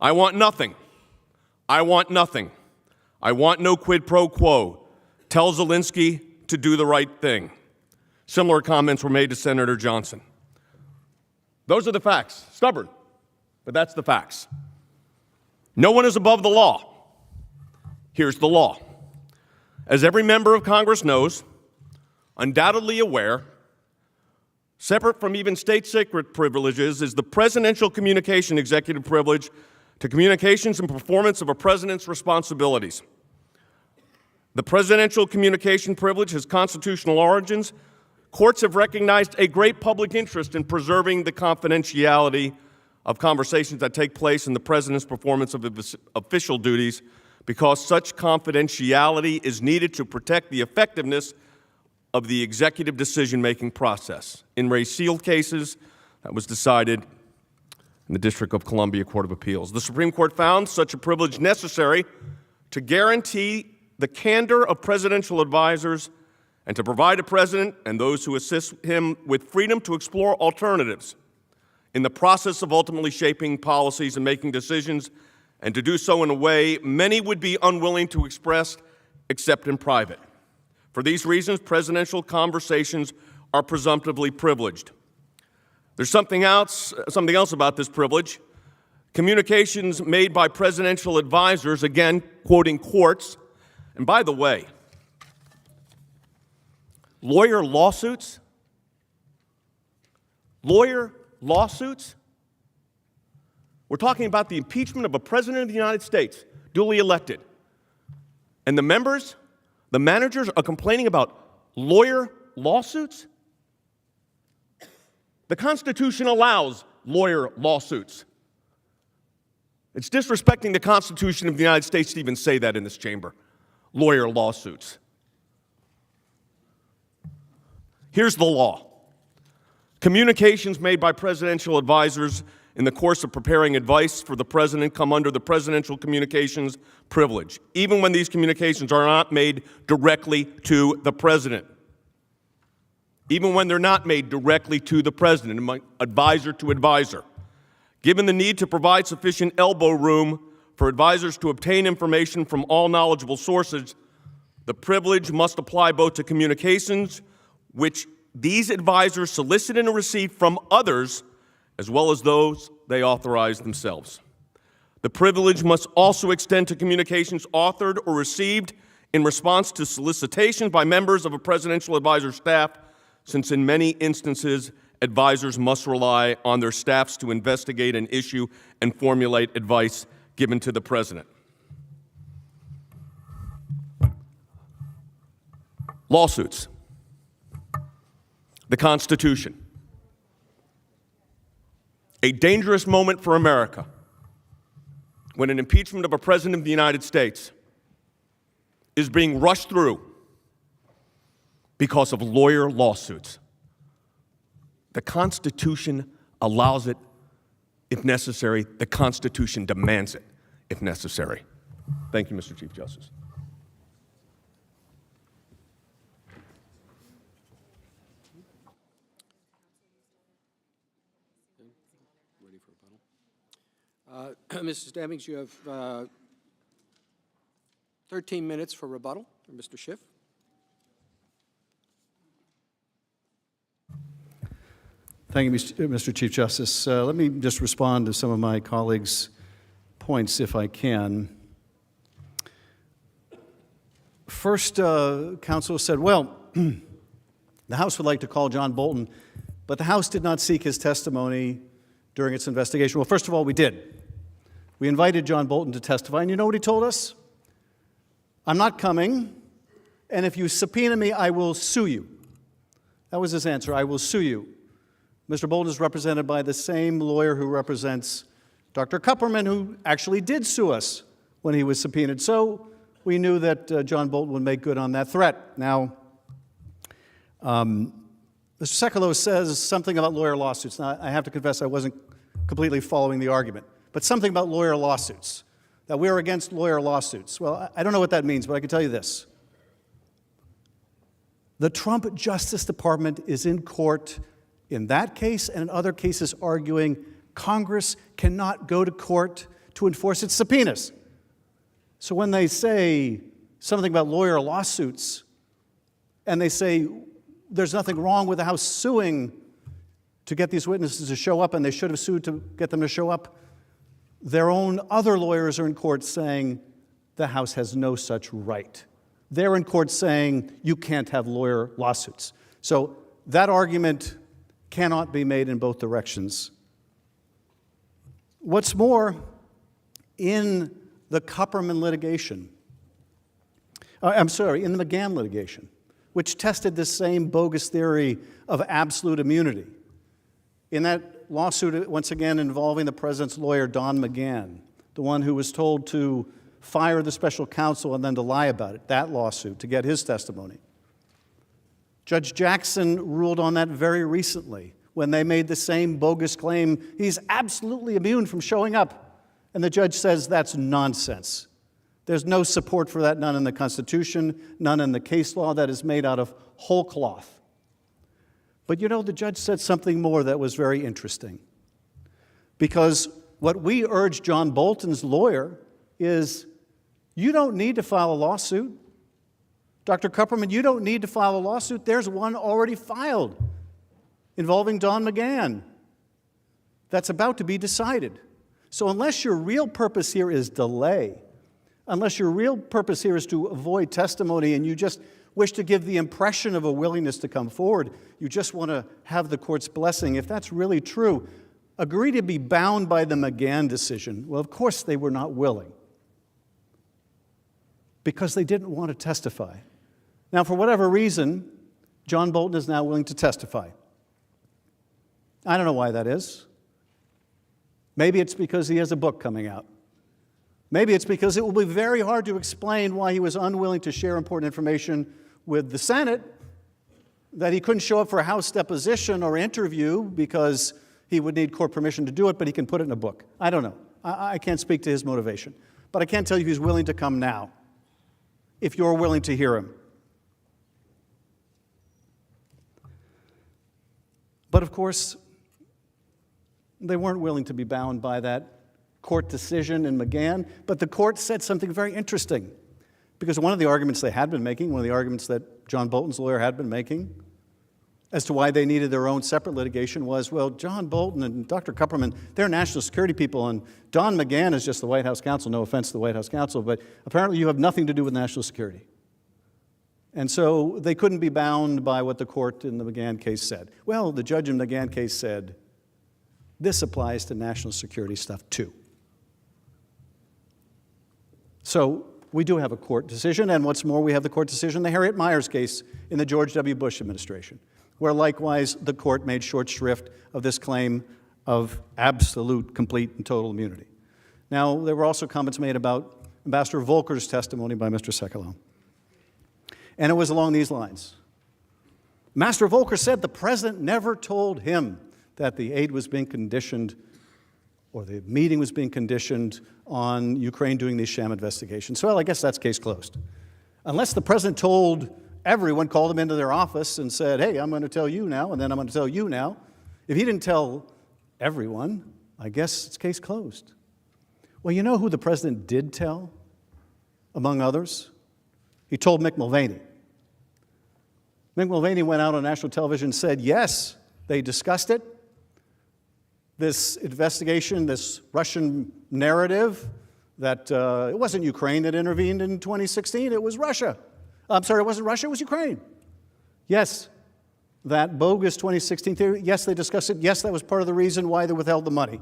I want nothing. I want nothing. I want no quid pro quo. Tell Zelensky to do the right thing. Similar comments were made to Senator Johnson. Those are the facts. Stubborn, but that's the facts. No one is above the law. Here's the law. As every member of Congress knows, undoubtedly aware, separate from even state secret privileges is the presidential communication executive privilege to communications and performance of a president's responsibilities. The presidential communication privilege has constitutional origins. Courts have recognized a great public interest in preserving the confidentiality of conversations that take place in the president's performance of his official duties, because such confidentiality is needed to protect the effectiveness of the executive decision-making process. In Ray Seal cases, that was decided in the District of Columbia Court of Appeals. The Supreme Court found such a privilege necessary to guarantee the candor of presidential advisors and to provide the president and those who assist him with freedom to explore alternatives in the process of ultimately shaping policies and making decisions, and to do so in a way many would be unwilling to express except in private. For these reasons, presidential conversations are presumptively privileged. There's something else about this privilege. Communications made by presidential advisors, again, quoting courts, and by the way, lawyer lawsuits, we're talking about the impeachment of a president of the United States, duly elected. And the managers are complaining about lawyer lawsuits? The Constitution allows lawyer lawsuits. It's disrespecting the Constitution of the United States to even say that in this chamber. Lawyer lawsuits. Here's the law. Communications made by presidential advisors in the course of preparing advice for the president come under the presidential communications privilege, even when these communications are not made directly to the president. Even when they're not made directly to the president, advisor to advisor. Given the need to provide sufficient elbow room for advisors to obtain information from all knowledgeable sources, the privilege must apply both to communications which these advisors solicit and receive from others, as well as those they authorize themselves. The privilege must also extend to communications authored or received in response to solicitations by members of a presidential advisor's staff, since in many instances, advisors must rely on their staffs to investigate an issue and formulate advice given to the president. Lawsuits. The Constitution. A dangerous moment for America when an impeachment of a president of the United States is being rushed through because of lawyer lawsuits. The Constitution allows it if necessary. The Constitution demands it if necessary. Thank you, Mr. Chief Justice. Mrs. Demings, you have 13 minutes for rebuttal. Mr. Schiff. Thank you, Mr. Chief Justice. Let me just respond to some of my colleagues' points, if I can. First, counsel said, well, the House would like to call John Bolton, but the House did not seek his testimony during its investigation. Well, first of all, we did. We invited John Bolton to testify, and you know what he told us? I'm not coming, and if you subpoena me, I will sue you. That was his answer. I will sue you. Mr. Bolton is represented by the same lawyer who represents Dr. Kupperman, who actually did sue us when he was subpoenaed. So we knew that John Bolton would make good on that threat. Now, Mr. Sekulow says something about lawyer lawsuits. Now, I have to confess I wasn't completely following the argument, but something about lawyer lawsuits, that we're against lawyer lawsuits. Well, I don't know what that means, but I can tell you this. The Trump Justice Department is in court in that case and in other cases arguing Congress cannot go to court to enforce its subpoenas. So when they say something about lawyer lawsuits and they say there's nothing wrong with the House suing to get these witnesses to show up and they should have sued to get them to show up, their own other lawyers are in court saying the House has no such right. They're in court saying you can't have lawyer lawsuits. So that argument cannot be made in both directions. What's more, in the Kupperman litigation, in the McGahn litigation, which tested this same bogus theory of absolute immunity, in that lawsuit, once again involving the president's lawyer, Don McGahn, the one who was told to fire the special counsel and then to lie about it, that lawsuit, to get his testimony. Judge Jackson ruled on that very recently when they made the same bogus claim, he's absolutely immune from showing up. And the judge says that's nonsense. There's no support for that, none in the Constitution, none in the case law, that is made out of whole cloth. But you know, the judge said something more that was very interesting. Because what we urged John Bolton's lawyer is, you don't need to file a lawsuit. Dr. Kupperman, you don't need to file a lawsuit. There's one already filed involving Don McGahn that's about to be decided. So unless your real purpose here is delay, unless your real purpose here is to avoid testimony and you just wish to give the impression of a willingness to come forward, you just want to have the court's blessing, if that's really true, agree to be bound by the McGahn decision. Well, of course they were not willing, because they didn't want to testify. Now, for whatever reason, John Bolton is now willing to testify. I don't know why that is. Maybe it's because he has a book coming out. Maybe it's because it will be very hard to explain why he was unwilling to share important information with the Senate, that he couldn't show up for a House deposition or interview because he would need court permission to do it, but he can put it in a book. I don't know. I can't speak to his motivation. But I can tell you he's willing to come now, if you're willing to hear him. But of course, they weren't willing to be bound by that court decision in McGahn, but the court said something very interesting, because one of the arguments they had been making, one of the arguments that John Bolton's lawyer had been making as to why they needed their own separate litigation was, well, John Bolton and Dr. Kupperman, they're national security people, and Don McGahn is just the White House counsel. No offense to the White House counsel, but apparently you have nothing to do with national security. And so they couldn't be bound by what the court in the McGahn case said. Well, the judge in the McGahn case said, this applies to national security stuff too. So we do have a court decision, and what's more, we have the court decision in the Harriet Miers case in the George W. Bush administration, where likewise the court made short shrift of this claim of absolute, complete, and total immunity. Now, there were also comments made about Ambassador Volker's testimony by Mr. Sekulow. And it was along these lines. Ambassador Volker said the president never told him that the aid was being conditioned, or the meeting was being conditioned on Ukraine doing these sham investigations. Well, I guess that's case closed. Unless the president told everyone, called them into their office and said, hey, I'm going to tell you now, and then I'm going to tell you now. If he didn't tell everyone, I guess it's case closed. Well, you know who the president did tell, among others? He told Mick Mulvaney. Mick Mulvaney went out on national television and said, yes, they discussed it. This investigation, this Russian narrative that it wasn't Ukraine that intervened in 2016, it was Russia. I'm sorry, it wasn't Russia, it was Ukraine. Yes, that bogus 2016 theory, yes, they discussed it. Yes, that was part of the reason why they withheld the money.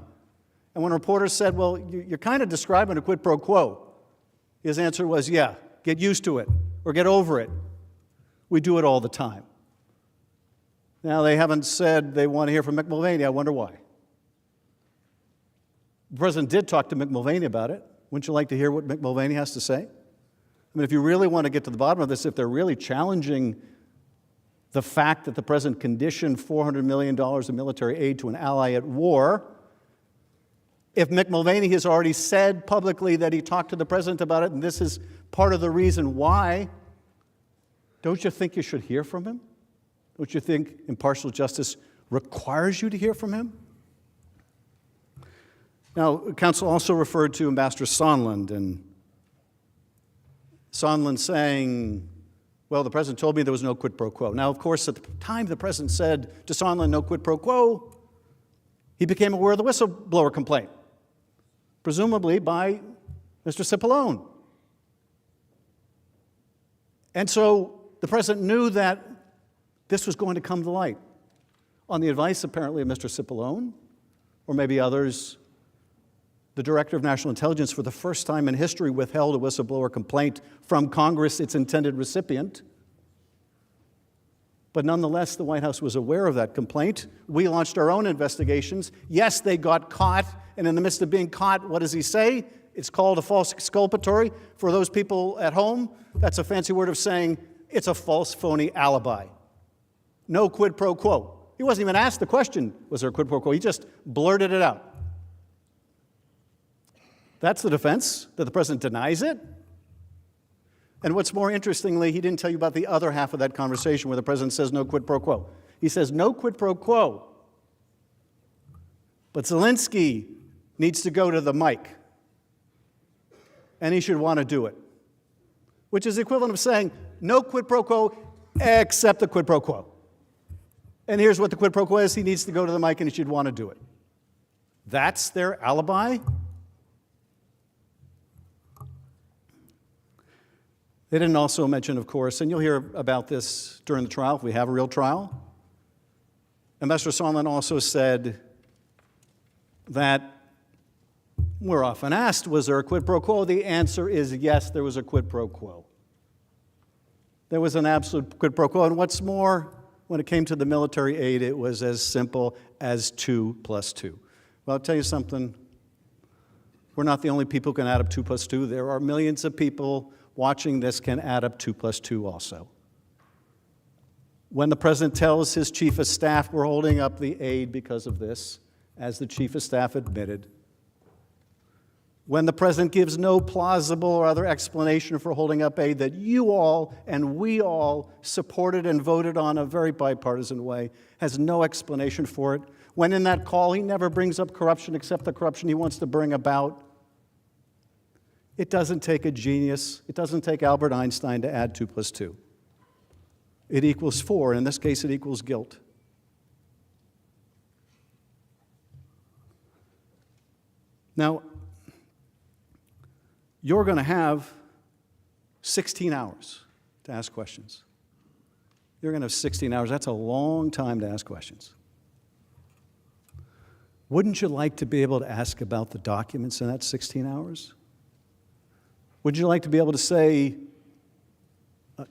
And when reporters said, well, you're kind of describing a quid pro quo, his answer was, yeah, get used to it or get over it. We do it all the time. Now, they haven't said they want to hear from Mick Mulvaney. I wonder why. The president did talk to Mick Mulvaney about it. Wouldn't you like to hear what Mick Mulvaney has to say? I mean, if you really want to get to the bottom of this, if they're really challenging the fact that the president conditioned $400 million of military aid to an ally at war, if Mick Mulvaney has already said publicly that he talked to the president about it, and this is part of the reason why, don't you think you should hear from him? Don't you think impartial justice requires you to hear from him? Now, counsel also referred to Ambassador Sondland, and Sondland saying, well, the president told me there was no quid pro quo. Now, of course, at the time the president said to Sondland, no quid pro quo, he became aware of the whistleblower complaint, presumably by Mr. Cipollone. And so the president knew that this was going to come to light. On the advice, apparently, of Mr. Cipollone, or maybe others, the Director of National Intelligence, for the first time in history, withheld a whistleblower complaint from Congress, its intended recipient. But nonetheless, the White House was aware of that complaint. We launched our own investigations. Yes, they got caught, and in the midst of being caught, what does he say? It's called a false exculpatory. For those people at home, that's a fancy word of saying it's a false, phony alibi. No quid pro quo. He wasn't even asked the question, was there a quid pro quo? He just blurted it out. That's the defense, that the president denies it. And what's more interestingly, he didn't tell you about the other half of that conversation where the president says no quid pro quo. He says no quid pro quo, but Zelensky needs to go to the mic, and he should want to do it, which is the equivalent of saying no quid pro quo except the quid pro quo. And here's what the quid pro quo is. He needs to go to the mic, and he should want to do it. That's their alibi? They didn't also mention, of course, and you'll hear about this during the trial if we have a real trial. Ambassador Sondland also said that we're often asked, was there a quid pro quo? The answer is yes, there was a quid pro quo. There was an absolute quid pro quo. And what's more, when it came to the military aid, it was as simple as 2 + 2. Well, I'll tell you something. We're not the only people who can add up 2 + 2. There are millions of people watching this can add up 2 + 2 also. When the president tells his chief of staff we're holding up the aid because of this, as the chief of staff admitted, when the president gives no plausible or other explanation for holding up aid that you all and we all supported and voted on a very bipartisan way, has no explanation for it, when in that call he never brings up corruption except the corruption he wants to bring about, it doesn't take a genius, it doesn't take Albert Einstein to add 2 + 2. It equals 4, and in this case it equals guilt. Now, you're going to have 16 hours to ask questions. You're going to have 16 hours. That's a long time to ask questions. Wouldn't you like to be able to ask about the documents in that 16 hours? Would you like to be able to say,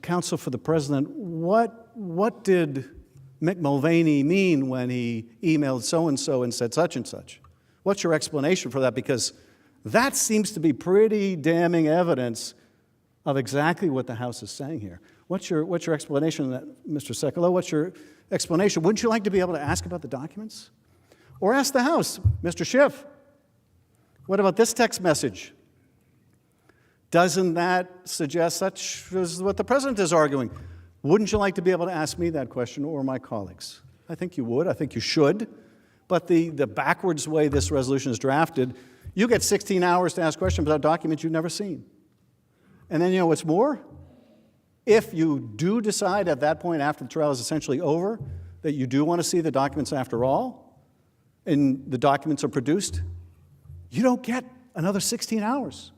counsel for the president, what did Mick Mulvaney mean when he emailed so-and-so and said such and such? What's your explanation for that? Because that seems to be pretty damning evidence of exactly what the House is saying here. What's your explanation of that, Mr. Sekulow? What's your explanation? Wouldn't you like to be able to ask about the documents? Or ask the House, Mr. Schiff, what about this text message? Doesn't that suggest such as what the president is arguing? Wouldn't you like to be able to ask me that question or my colleagues? I think you would. I think you should. But the backwards way this resolution is drafted, you get 16 hours to ask questions about documents you've never seen. And then you know what's more? If you do decide at that point, after the trial is essentially over, that you do want to see the documents after all, and the documents are produced, you don't get another 16 hours.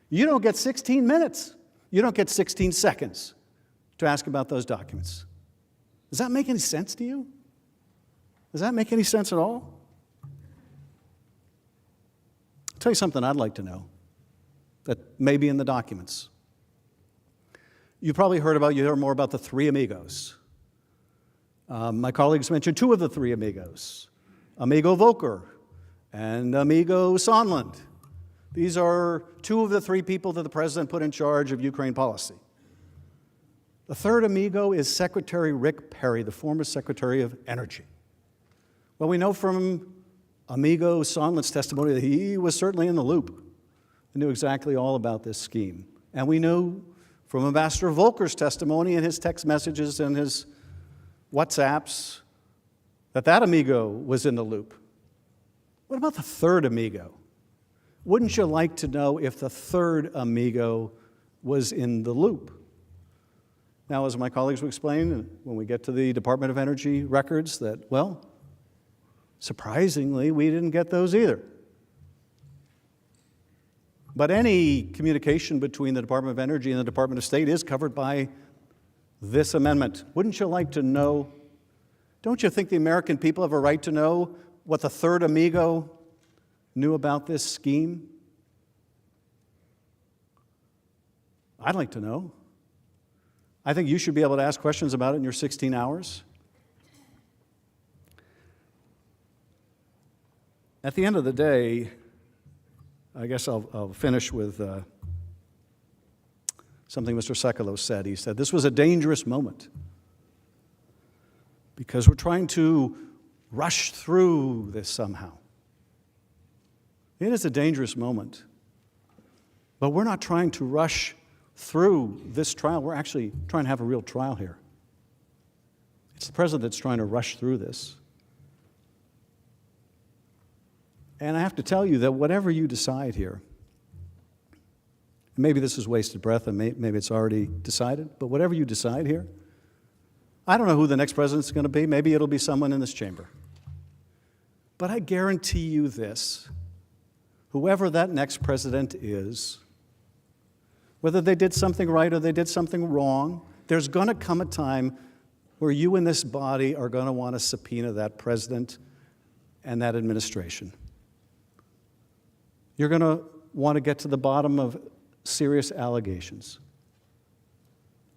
You don't get 16 minutes. You don't get 16 seconds to ask about those documents. Does that make any sense to you? Does that make any sense at all? I'll tell you something I'd like to know that may be in the documents. You hear more about the three amigos. My colleagues mentioned two of the three amigos, Amigo Volker and Amigo Sondland. These are two of the three people that the president put in charge of Ukraine policy. The third amigo is Secretary Rick Perry, the former Secretary of Energy. Well, we know from Amigo Sondland's testimony that he was certainly in the loop and knew exactly all about this scheme. And we knew from Ambassador Volker's testimony and his text messages and his WhatsApps that that amigo was in the loop. What about the third amigo? Wouldn't you like to know if the third amigo was in the loop? Now, as my colleagues will explain, when we get to the Department of Energy records, that, well, surprisingly, we didn't get those either. But any communication between the Department of Energy and the Department of State is covered by this amendment. Wouldn't you like to know? Don't you think the American people have a right to know what the third amigo knew about this scheme? I'd like to know. I think you should be able to ask questions about it in your 16 hours. At the end of the day, I guess I'll finish with something Mr. Sekulow said. He said, this was a dangerous moment because we're trying to rush through this somehow. It is a dangerous moment, but we're not trying to rush through this trial. We're actually trying to have a real trial here. It's the president that's trying to rush through this. And I have to tell you that whatever you decide here, maybe this is wasted breath and maybe it's already decided, but whatever you decide here, I don't know who the next president's going to be. Maybe it'll be someone in this chamber. But I guarantee you this, whoever that next president is, whether they did something right or they did something wrong, there's going to come a time where you in this body are going to want to subpoena that president and that administration. You're going to want to get to the bottom of serious allegations.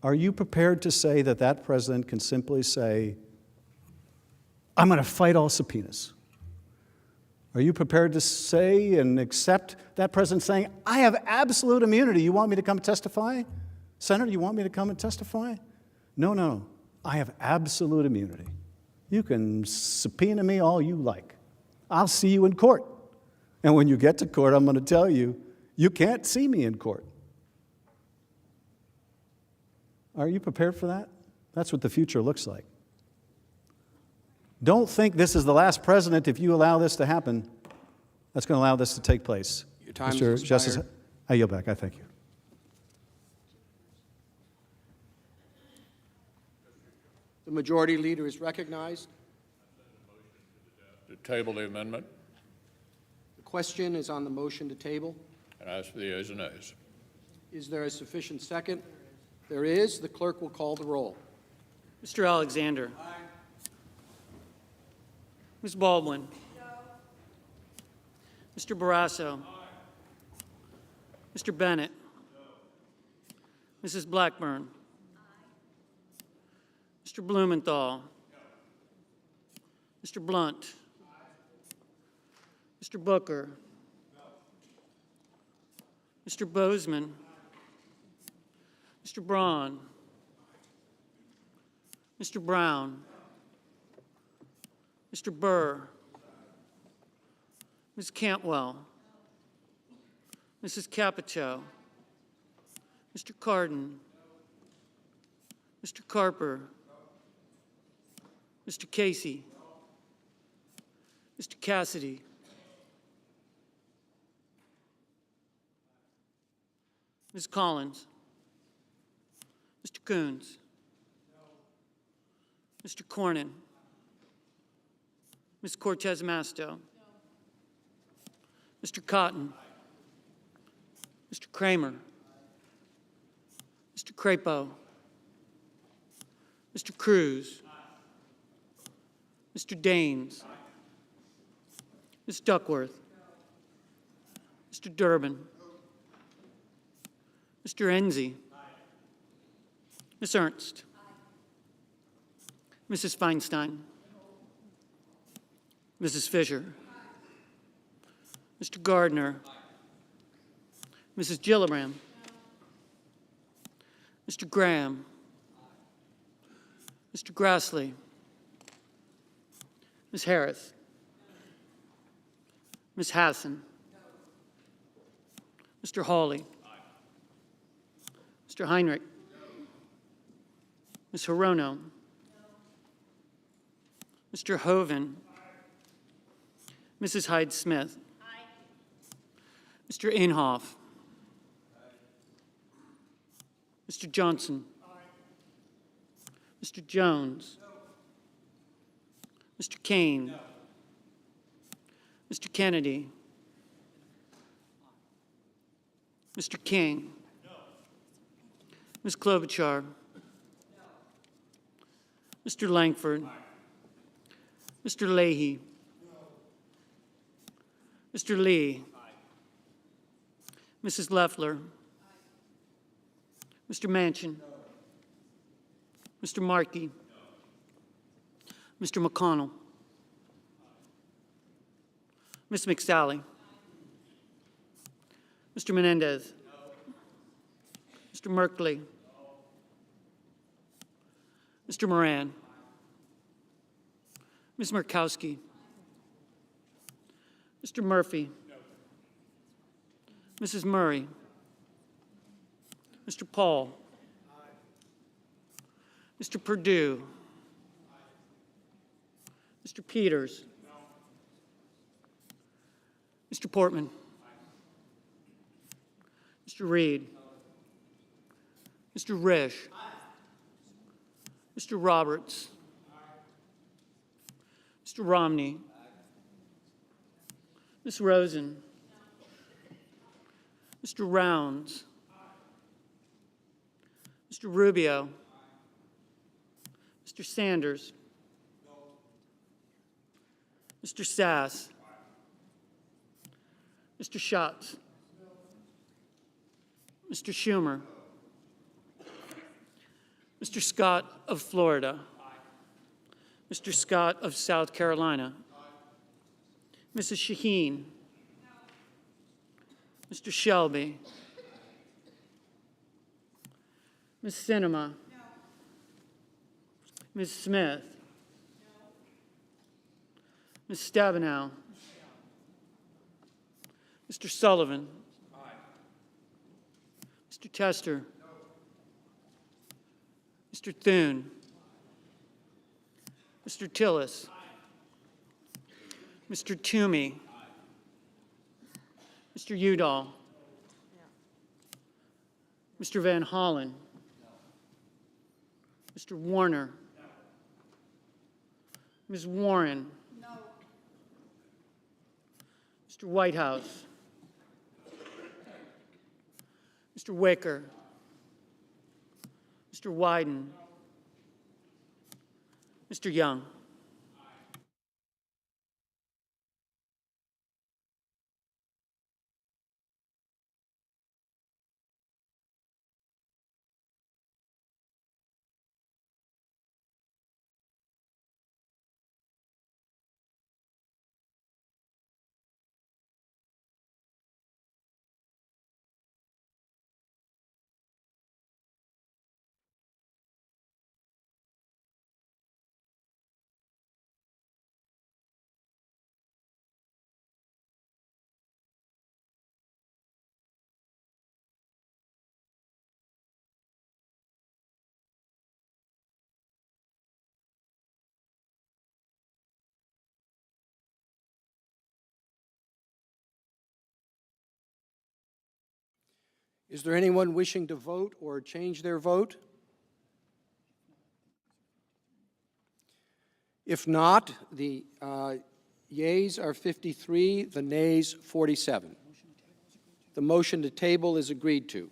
Are you prepared to say that that president can simply say, I'm going to fight all subpoenas? Are you prepared to say and accept that president saying, I have absolute immunity. You want me to come testify? Senator, you want me to come and testify? No. I have absolute immunity. You can subpoena me all you like. I'll see you in court. And when you get to court, I'm going to tell you, you can't see me in court. Are you prepared for that? That's what the future looks like. Don't think this is the last president if you allow this to happen. That's going to allow this to take place. Your time Mr. is Justice, expired. I yield back. I thank you. The majority leader is recognized. To table the amendment. The question is on the motion to table. And ask for the ayes and nays. Is there a sufficient second? There is. The clerk will call the roll. Mr. Alexander. Aye. Ms. Baldwin. No. Mr. Barrasso. Aye. Mr. Bennett. No. Mrs. Blackburn. Aye. Mr. Blumenthal. No. Mr. Blunt. Aye. Mr. Booker. No. Mr. Bozeman. Mr. Braun. Mr. Brown. Mr. Burr. Ms. Cantwell. Mrs. Capito. Mr. Cardin. Mr. Carper. Mr. Casey. Mr. Cassidy. Ms. Collins. Mr. Coons. Mr. Cornyn. Ms. Cortez Masto. Mr. Cotton. Mr. Kramer. Mr. Crapo. Mr. Cruz. Mr. Daines. Ms. Duckworth. Mr. Durbin. Mr. Enzi. Ms. Ernst. Mrs. Feinstein. Mrs. Fisher. Mr. Gardner. Mrs. Gillibrand. Mr. Graham. Mr. Grassley. Ms. Harris. Ms. Hassan. Mr. Hawley. Mr. Heinrich. Ms. Hirono. Mr. Hoven. Mrs. Hyde-Smith. Mr. Inhofe. Mr. Johnson. Mr. Jones. Mr. Kane. Mr. Kennedy. Mr. King. Ms. Klobuchar. Mr. Langford. Mr. Leahy. Mr. Lee. Mrs. Loeffler. Mr. Manchin. Mr. Markey. Mr. McConnell. Ms. McSally. Mr. Menendez. Mr. Merkley. Mr. Moran. Ms. Murkowski. Mr. Murphy. Mrs. Murray. Mr. Paul. Mr. Perdue. Mr. Peters. Mr. Portman. Mr. Reed. Mr. Risch. Mr. Roberts. Mr. Romney. Ms. Rosen. Mr. Rounds. Mr. Rubio. Mr. Sanders. Mr. Sass. Mr. Schatz. Mr. Schumer. Mr. Scott of Florida. Mr. Scott of South Carolina. Mrs. Shaheen. Mr. Shelby. Ms. Sinema. Ms. Smith. Ms. Stabenow. Mr. Sullivan. Mr. Tester. Mr. Thune. Mr. Tillis. Mr. Toomey. Mr. Udall. Mr. Van Hollen. Mr. Warner. Ms. Warren. Mr. Whitehouse. Mr. Wicker. Mr. Wyden. Mr. Young. Is there anyone wishing to vote or change their vote? If not, the yeas are 53, the nays 47. The motion to table is agreed to.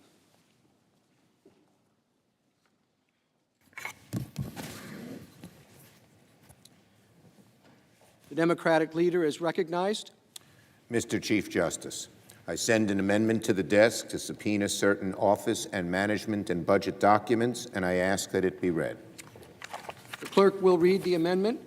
The Democratic leader is recognized. Mr. Chief Justice, I send an amendment to the desk to subpoena certain office and management and budget documents, and I ask that it be read. The clerk will read the amendment.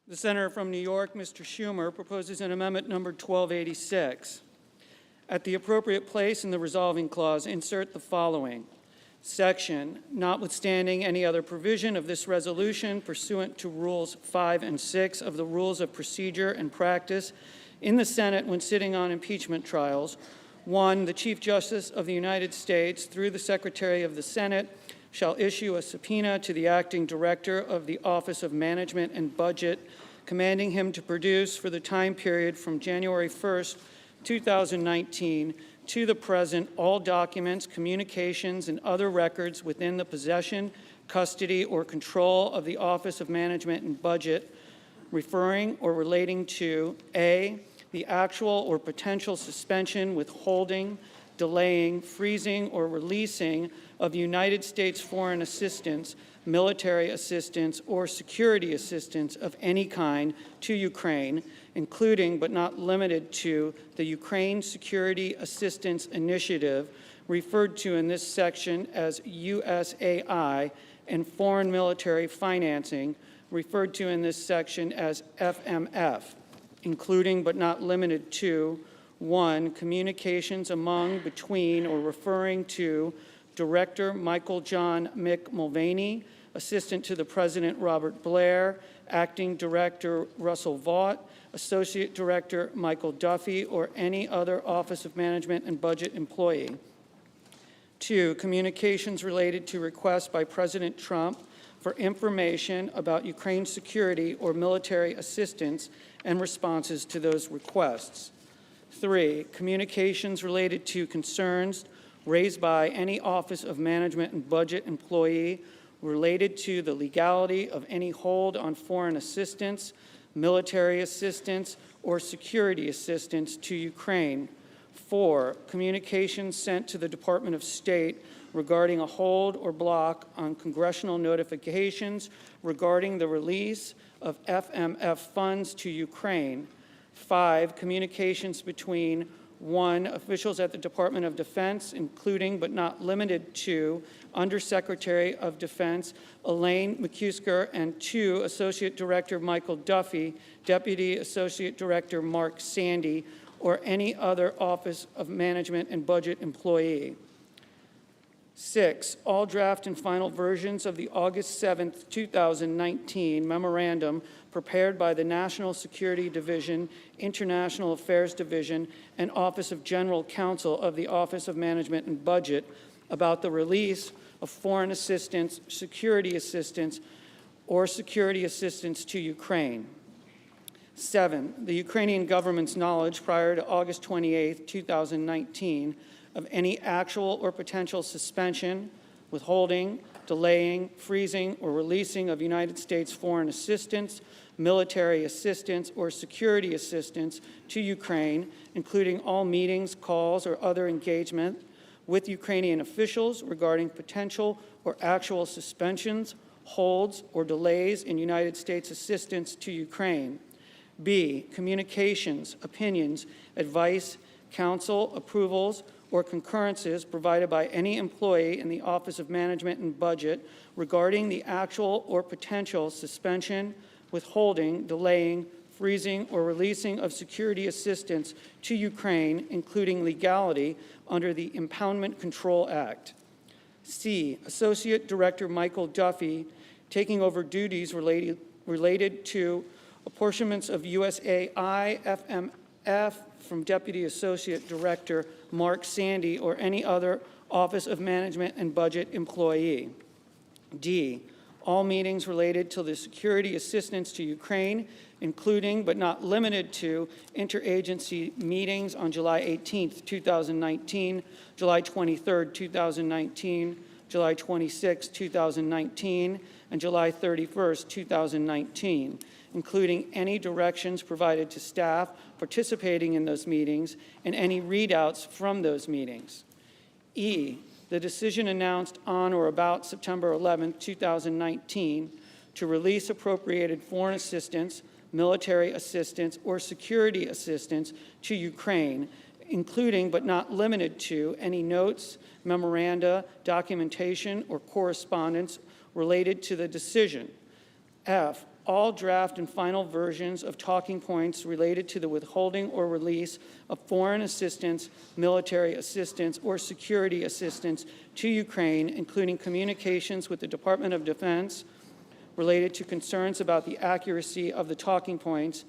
The senator from New York, Mr. Schumer, proposes an amendment number 1286. At the appropriate place in the resolving clause, insert the following section: notwithstanding any other provision of this resolution pursuant to Rules 5 and 6 of the Rules of Procedure and Practice in the Senate when sitting on impeachment trials, 1, the Chief Justice of the United States, through the Secretary of the Senate, shall issue a subpoena to the acting director of the Office of Management and Budget, commanding him to produce for the time period from January 1st, 2019 to the present all documents, communications, and other records within the possession, custody, or control of the Office of Management and Budget, referring or relating to A, the actual or potential suspension, withholding, delaying, freezing, or releasing of United States foreign assistance, military assistance, or security assistance of any kind to Ukraine, including but not limited to the Ukraine Security Assistance Initiative, referred to in this section as USAI, and foreign military financing, referred to in this section as FMF, including but not limited to 1, communications among, between, or referring to Director Michael John Mick Mulvaney, Assistant to the President Robert Blair, Acting Director Russell Vaught, Associate Director Michael Duffy, or any other Office of Management and Budget employee. 2, communications related to requests by President Trump for information about Ukraine's security or military assistance and responses to those requests. 3, communications related to concerns raised by any Office of Management and Budget employee related to the legality of any hold on foreign assistance, military assistance, or security assistance to Ukraine. 4, communications sent to the Department of State regarding a hold or block on congressional notifications regarding the release of FMF funds to Ukraine. 5, communications between 1, officials at the Department of Defense, including but not limited to Undersecretary of Defense Elaine McCusker, and 2, Associate Director Michael Duffy, Deputy Associate Director Mark Sandy, or any other Office of Management and Budget employee. 6, all draft and final versions of the August 7, 2019 memorandum prepared by the National Security Division, International Affairs Division, and Office of General Counsel of the Office of Management and Budget about the release of foreign assistance, security assistance, or security assistance to Ukraine. 7, the Ukrainian government's knowledge prior to August 28, 2019, of any actual or potential suspension, withholding, delaying, freezing, or releasing of United States foreign assistance, military assistance, or security assistance to Ukraine, including all meetings, calls, or other engagement with Ukrainian officials regarding potential or actual suspensions, holds, or delays in United States assistance to Ukraine. B, communications, opinions, advice, counsel, approvals, or concurrences provided by any employee in the Office of Management and Budget regarding the actual or potential suspension, withholding, delaying, freezing, or releasing of security assistance to Ukraine, including legality under the Impoundment Control Act. C, Associate Director Michael Duffy taking over duties related to apportionments of USAI FMF from Deputy Associate Director Mark Sandy or any other Office of Management and Budget employee. D, all meetings related to the security assistance to Ukraine, including but not limited to interagency meetings on July 18, 2019, July 23, 2019, July 26, 2019, and July 31, 2019, including any directions provided to staff participating in those meetings and any readouts from those meetings. E, the decision announced on or about September 11, 2019 to release appropriated foreign assistance, military assistance or security assistance to Ukraine, including but not limited to any notes, memoranda, documentation, or correspondence related to the decision. F, all draft and final versions of talking points related to the withholding or release of foreign assistance, military assistance, or security assistance to Ukraine, including communications with the Department of Defense related to concerns about the accuracy of the talking points,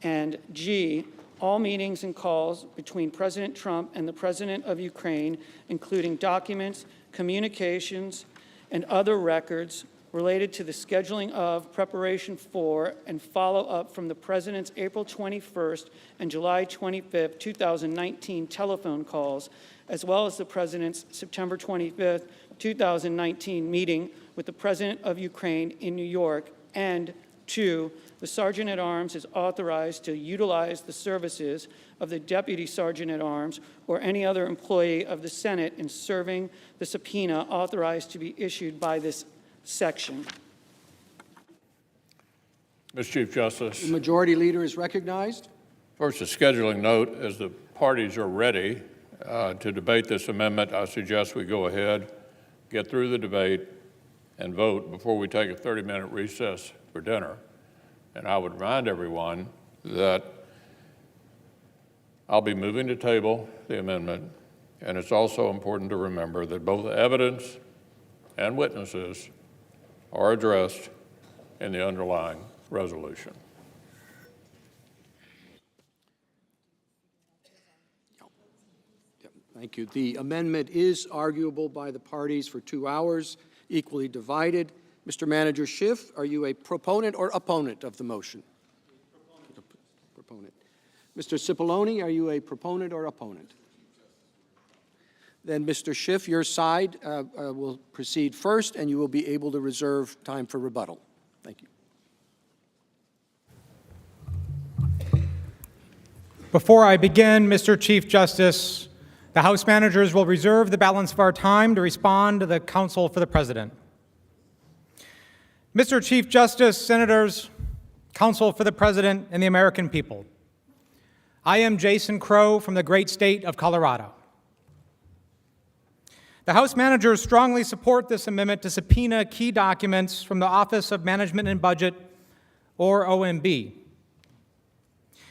and G, all meetings and calls between President Trump and the President of Ukraine, including documents, communications, and other records related to the scheduling of, preparation for, and follow-up from the President's April 21st and July 25th, 2019 telephone calls, as well as the President's September 25th, 2019 meeting with the President of Ukraine in New York, and 2, the Sergeant at Arms is authorized to utilize the services of the Deputy Sergeant at Arms or any other employee of the Senate in serving the subpoena authorized to be issued by this section. Mr. Chief Justice. The Majority Leader is recognized. First, a scheduling note. As the parties are ready to debate this amendment, I suggest we go ahead, get through the debate, and vote before we take a 30-minute recess for dinner. And I would remind everyone that I'll be moving to table the amendment, and it's also important to remember that both evidence and witnesses are addressed in the underlying resolution. Thank you. The amendment is arguable by the parties for 2 hours, equally divided. Mr. Manager Schiff, are you a proponent or opponent of the motion? Proponent. Mr. Cipollone, are you a proponent or opponent? Then, Mr. Schiff, your side will proceed first, and you will be able to reserve time for rebuttal. Thank you. Before I begin, Mr. Chief Justice, the House managers will reserve the balance of our time to respond to the counsel for the President. Mr. Chief Justice, Senators, counsel for the President, and the American people, I am Jason Crow from the great state of Colorado. The House managers strongly support this amendment to subpoena key documents from the Office of Management and Budget, or OMB.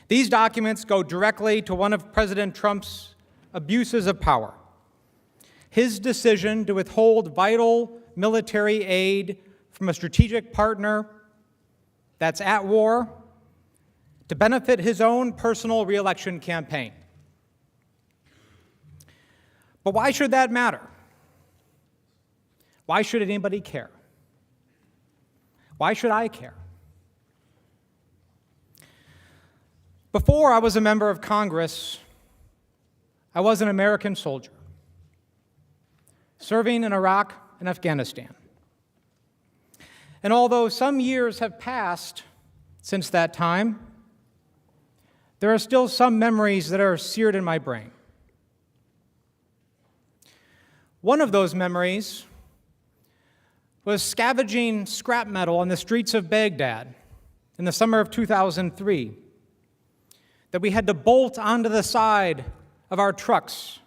These documents go directly to one of President Trump's abuses of power, his decision to withhold vital military aid from a strategic partner that's at war to benefit his own personal reelection campaign. But why should that matter? Why should anybody care? Why should I care? Before I was a member of Congress, I was an American soldier, serving in Iraq and Afghanistan. And although some years have passed since that time, there are still some memories that are seared in my brain. One of those memories was scavenging scrap metal on the streets of Baghdad in the summer of 2003 that we had to bolt onto the side of our trucks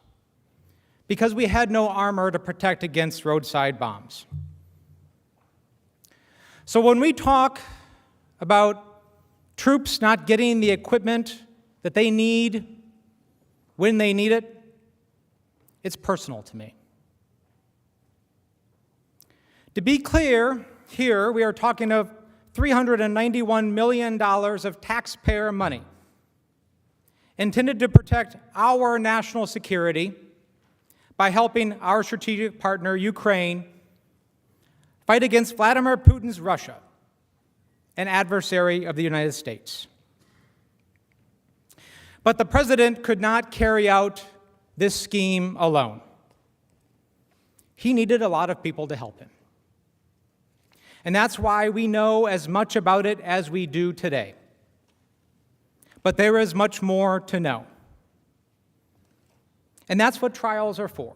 because we had no armor to protect against roadside bombs. So when we talk about troops not getting the equipment that they need when they need it, it's personal to me. To be clear, here we are talking of $391 million of taxpayer money intended to protect our national security by helping our strategic partner, Ukraine, fight against Vladimir Putin's Russia, an adversary of the United States. But the President could not carry out this scheme alone. He needed a lot of people to help him. And that's why we know as much about it as we do today. But there is much more to know. And that's what trials are for,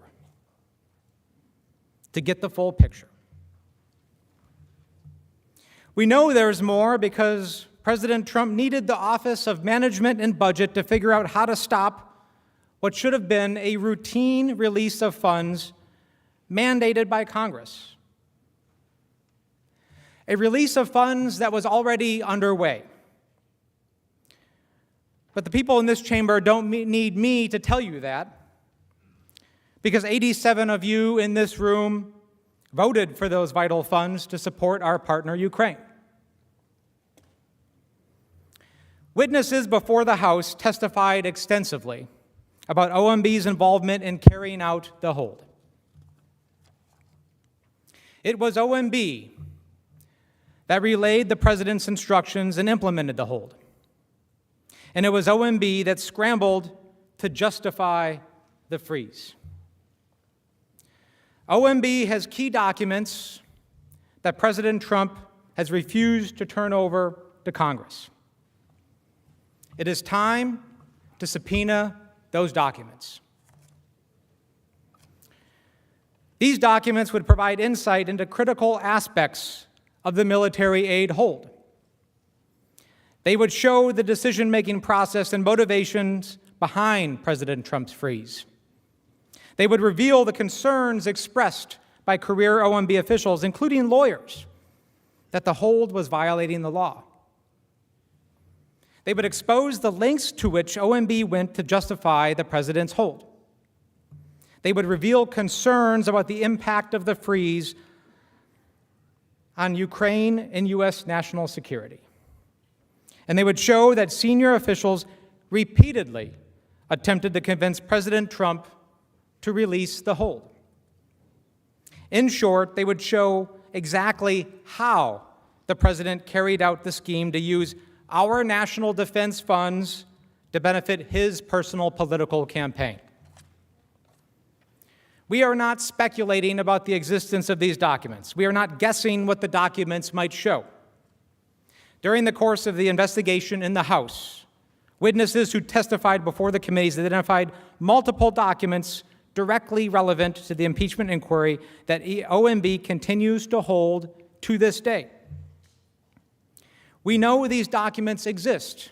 to get the full picture. We know there's more because President Trump needed the Office of Management and Budget to figure out how to stop what should have been a routine release of funds mandated by Congress. A release of funds that was already underway. But the people in this chamber don't need me to tell you that, because 87 of you in this room voted for those vital funds to support our partner, Ukraine. Witnesses before the House testified extensively about OMB's involvement in carrying out the hold. It was OMB that relayed the president's instructions and implemented the hold. And it was OMB that scrambled to justify the freeze. OMB has key documents that President Trump has refused to turn over to Congress. It is time to subpoena those documents. These documents would provide insight into critical aspects of the military aid hold. They would show the decision-making process and motivations behind President Trump's freeze. They would reveal the concerns expressed by career OMB officials, including lawyers, that the hold was violating the law. They would expose the lengths to which OMB went to justify the president's hold. They would reveal concerns about the impact of the freeze on Ukraine and U.S. national security. And they would show that senior officials repeatedly attempted to convince President Trump to release the hold. In short, they would show exactly how the president carried out the scheme to use our national defense funds to benefit his personal political campaign. We are not speculating about the existence of these documents. We are not guessing what the documents might show. During the course of the investigation in the House, witnesses who testified before the committees identified multiple documents directly relevant to the impeachment inquiry that OMB continues to hold to this day. We know these documents exist,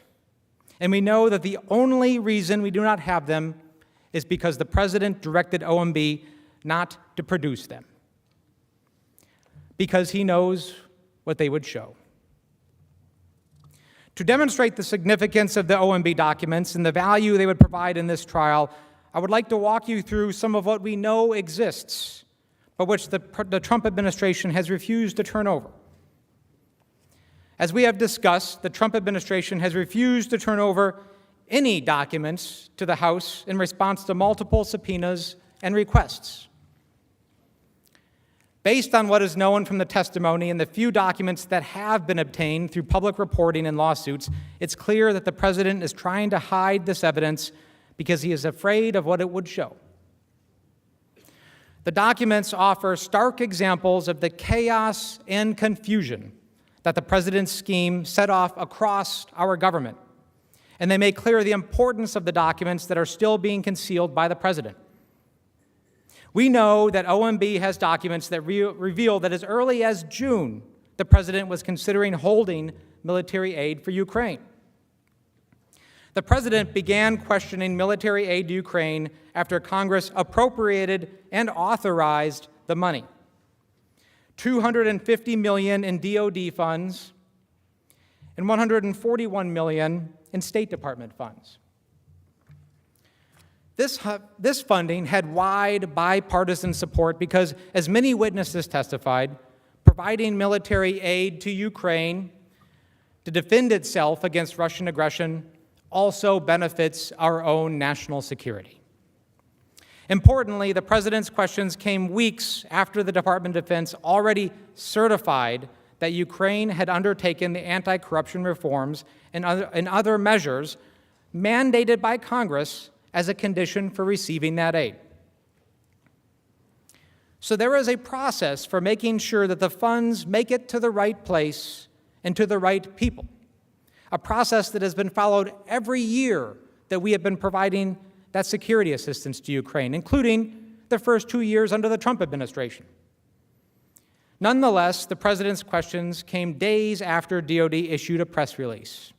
and we know that the only reason we do not have them is because the president directed OMB not to produce them, because he knows what they would show. To demonstrate the significance of the OMB documents and the value they would provide in this trial, I would like to walk you through some of what we know exists, but which the Trump administration has refused to turn over. As we have discussed, the Trump administration has refused to turn over any documents to the House in response to multiple subpoenas and requests. Based on what is known from the testimony and the few documents that have been obtained through public reporting and lawsuits, it's clear that the president is trying to hide this evidence because he is afraid of what it would show. The documents offer stark examples of the chaos and confusion that the president's scheme set off across our government, and they make clear the importance of the documents that are still being concealed by the president. We know that OMB has documents that reveal that as early as June, the president was considering holding military aid for Ukraine. The president began questioning military aid to Ukraine after Congress appropriated and authorized the money. $250 million in DoD funds and $141 million in State Department funds. This funding had wide bipartisan support because, as many witnesses testified, providing military aid to Ukraine to defend itself against Russian aggression also benefits our own national security. Importantly, the president's questions came weeks after the Department of Defense already certified that Ukraine had undertaken the anti-corruption reforms and other measures mandated by Congress as a condition for receiving that aid. So there is a process for making sure that the funds make it to the right place and to the right people, a process that has been followed every year that we have been providing that security assistance to Ukraine, including the first 2 years under the Trump administration. Nonetheless, the president's questions came days after DOD issued a press release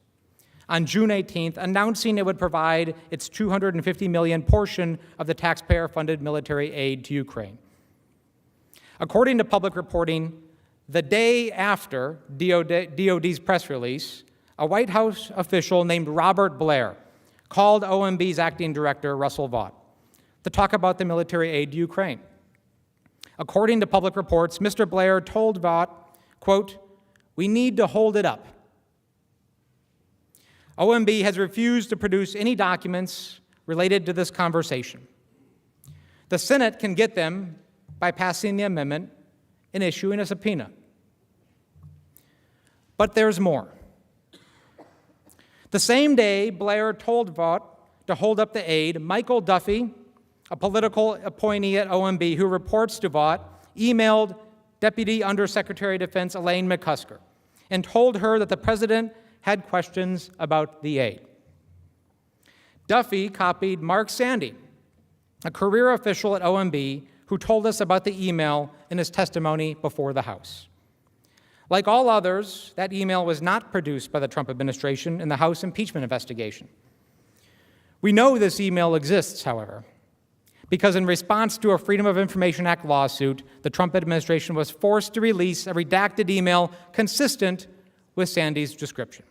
on June 18th, announcing it would provide its $250 million portion of the taxpayer-funded military aid to Ukraine. According to public reporting, the day after DOD's press release, a White House official named Robert Blair called OMB's acting director, Russell Vought, to talk about the military aid to Ukraine. According to public reports, Mr. Blair told Vought, quote, "We need to hold it up." OMB has refused to produce any documents related to this conversation. The Senate can get them by passing the amendment and issuing a subpoena. But there's more. The same day Blair told Vought to hold up the aid, Michael Duffy, a political appointee at OMB who reports to Vought, emailed Deputy Undersecretary of Defense Elaine McCusker and told her that the president had questions about the aid. Duffy copied Mark Sandy, a career official at OMB, who told us about the email in his testimony before the House. Like all others, that email was not produced by the Trump administration in the House impeachment investigation. We know this email exists, however, because in response to a Freedom of Information Act lawsuit, the Trump administration was forced to release a redacted email consistent with Sandy's description.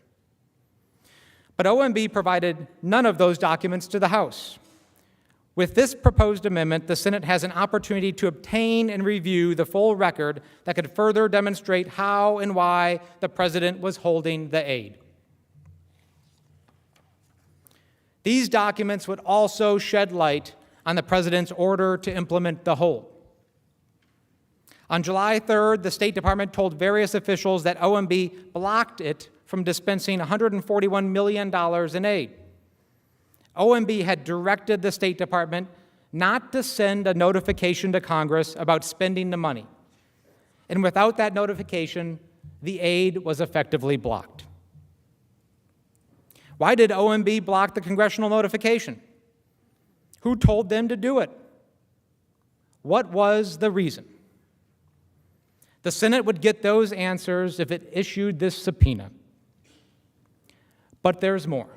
But OMB provided none of those documents to the House. With this proposed amendment, the Senate has an opportunity to obtain and review the full record that could further demonstrate how and why the president was holding the aid. These documents would also shed light on the president's order to implement the hold. On July 3rd, the State Department told various officials that OMB blocked it from dispensing $141 million in aid. OMB had directed the State Department not to send a notification to Congress about spending the money. And without that notification, the aid was effectively blocked. Why did OMB block the congressional notification? Who told them to do it? What was the reason? The Senate would get those answers if it issued this subpoena. But there's more.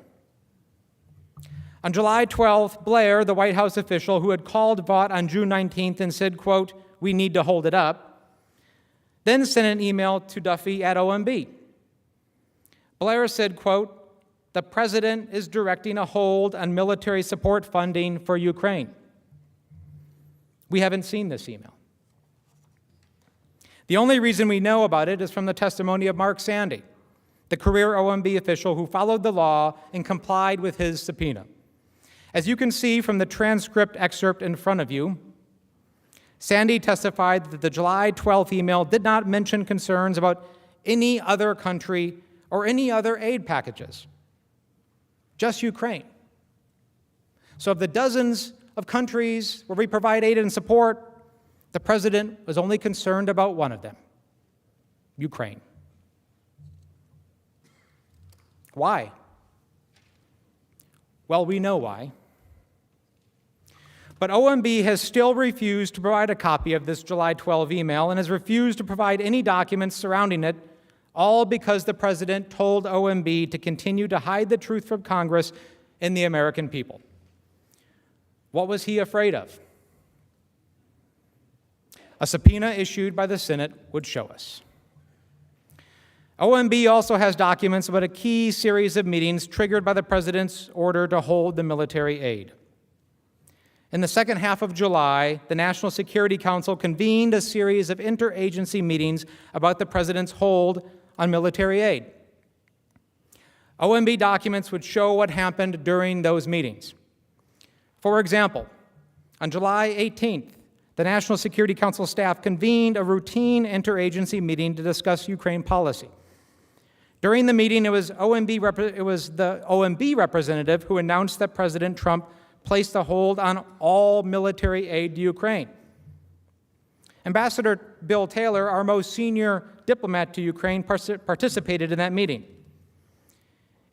On July 12th, Blair, the White House official who had called Vought on June 19th and said, quote, "We need to hold it up," then sent an email to Duffy at OMB. Blair said, quote, "The president is directing a hold on military support funding for Ukraine." We haven't seen this email. The only reason we know about it is from the testimony of Mark Sandy, the career OMB official who followed the law and complied with his subpoena. As you can see from the transcript excerpt in front of you, Sandy testified that the July 12th email did not mention concerns about any other country or any other aid packages, just Ukraine. So of the dozens of countries where we provide aid and support, the president was only concerned about one of them, Ukraine. Why? Well, we know why. But OMB has still refused to provide a copy of this July 12 email and has refused to provide any documents surrounding it, all because the president told OMB to continue to hide the truth from Congress and the American people. What was he afraid of? A subpoena issued by the Senate would show us. OMB also has documents about a key series of meetings triggered by the president's order to hold the military aid. In the second half of July, the National Security Council convened a series of interagency meetings about the president's hold on military aid. OMB documents would show what happened during those meetings. For example, on July 18th, the National Security Council staff convened a routine interagency meeting to discuss Ukraine policy. During the meeting, it was the OMB representative who announced that President Trump placed a hold on all military aid to Ukraine. Ambassador Bill Taylor, our most senior diplomat to Ukraine, participated in that meeting.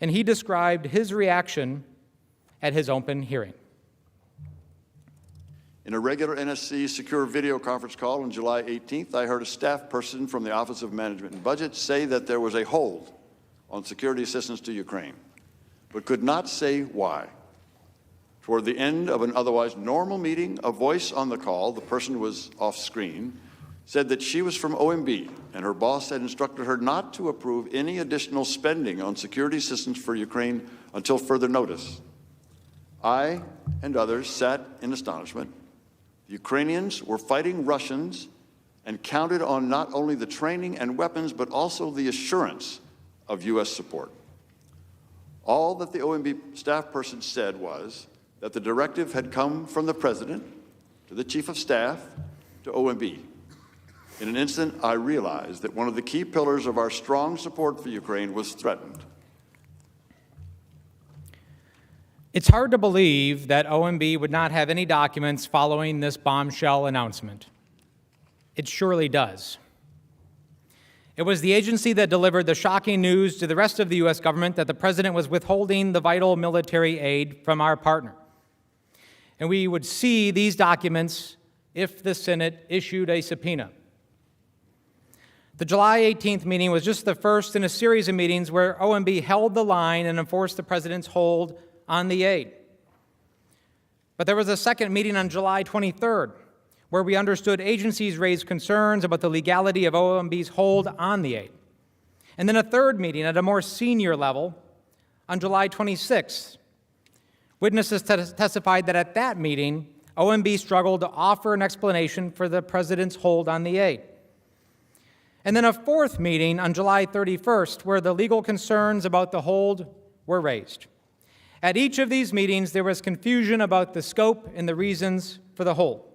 And he described his reaction at his open hearing. In a regular NSC secure video conference call on July 18th, I heard a staff person from the Office of Management and Budget say that there was a hold on security assistance to Ukraine, but could not say why. Toward the end of an otherwise normal meeting, a voice on the call, the person was off screen, said that she was from OMB, and her boss had instructed her not to approve any additional spending on security assistance for Ukraine until further notice. I and others sat in astonishment. The Ukrainians were fighting Russians and counted on not only the training and weapons, but also the assurance of U.S. support. All that the OMB staff person said was that the directive had come from the President to the Chief of Staff to OMB. In an instant, I realized that one of the key pillars of our strong support for Ukraine was threatened. It's hard to believe that OMB would not have any documents following this bombshell announcement. It surely does. It was the agency that delivered the shocking news to the rest of the U.S. government that the President was withholding the vital military aid from our partner. And we would see these documents if the Senate issued a subpoena. The July 18th meeting was just the first in a series of meetings where OMB held the line and enforced the President's hold on the aid. But there was a second meeting on July 23rd, where we understood agencies raised concerns about the legality of OMB's hold on the aid. And then a third meeting at a more senior level on July 26th. Witnesses testified that at that meeting, OMB struggled to offer an explanation for the President's hold on the aid. And then a fourth meeting on July 31st, where the legal concerns about the hold were raised. At each of these meetings, there was confusion about the scope and the reasons for the hold.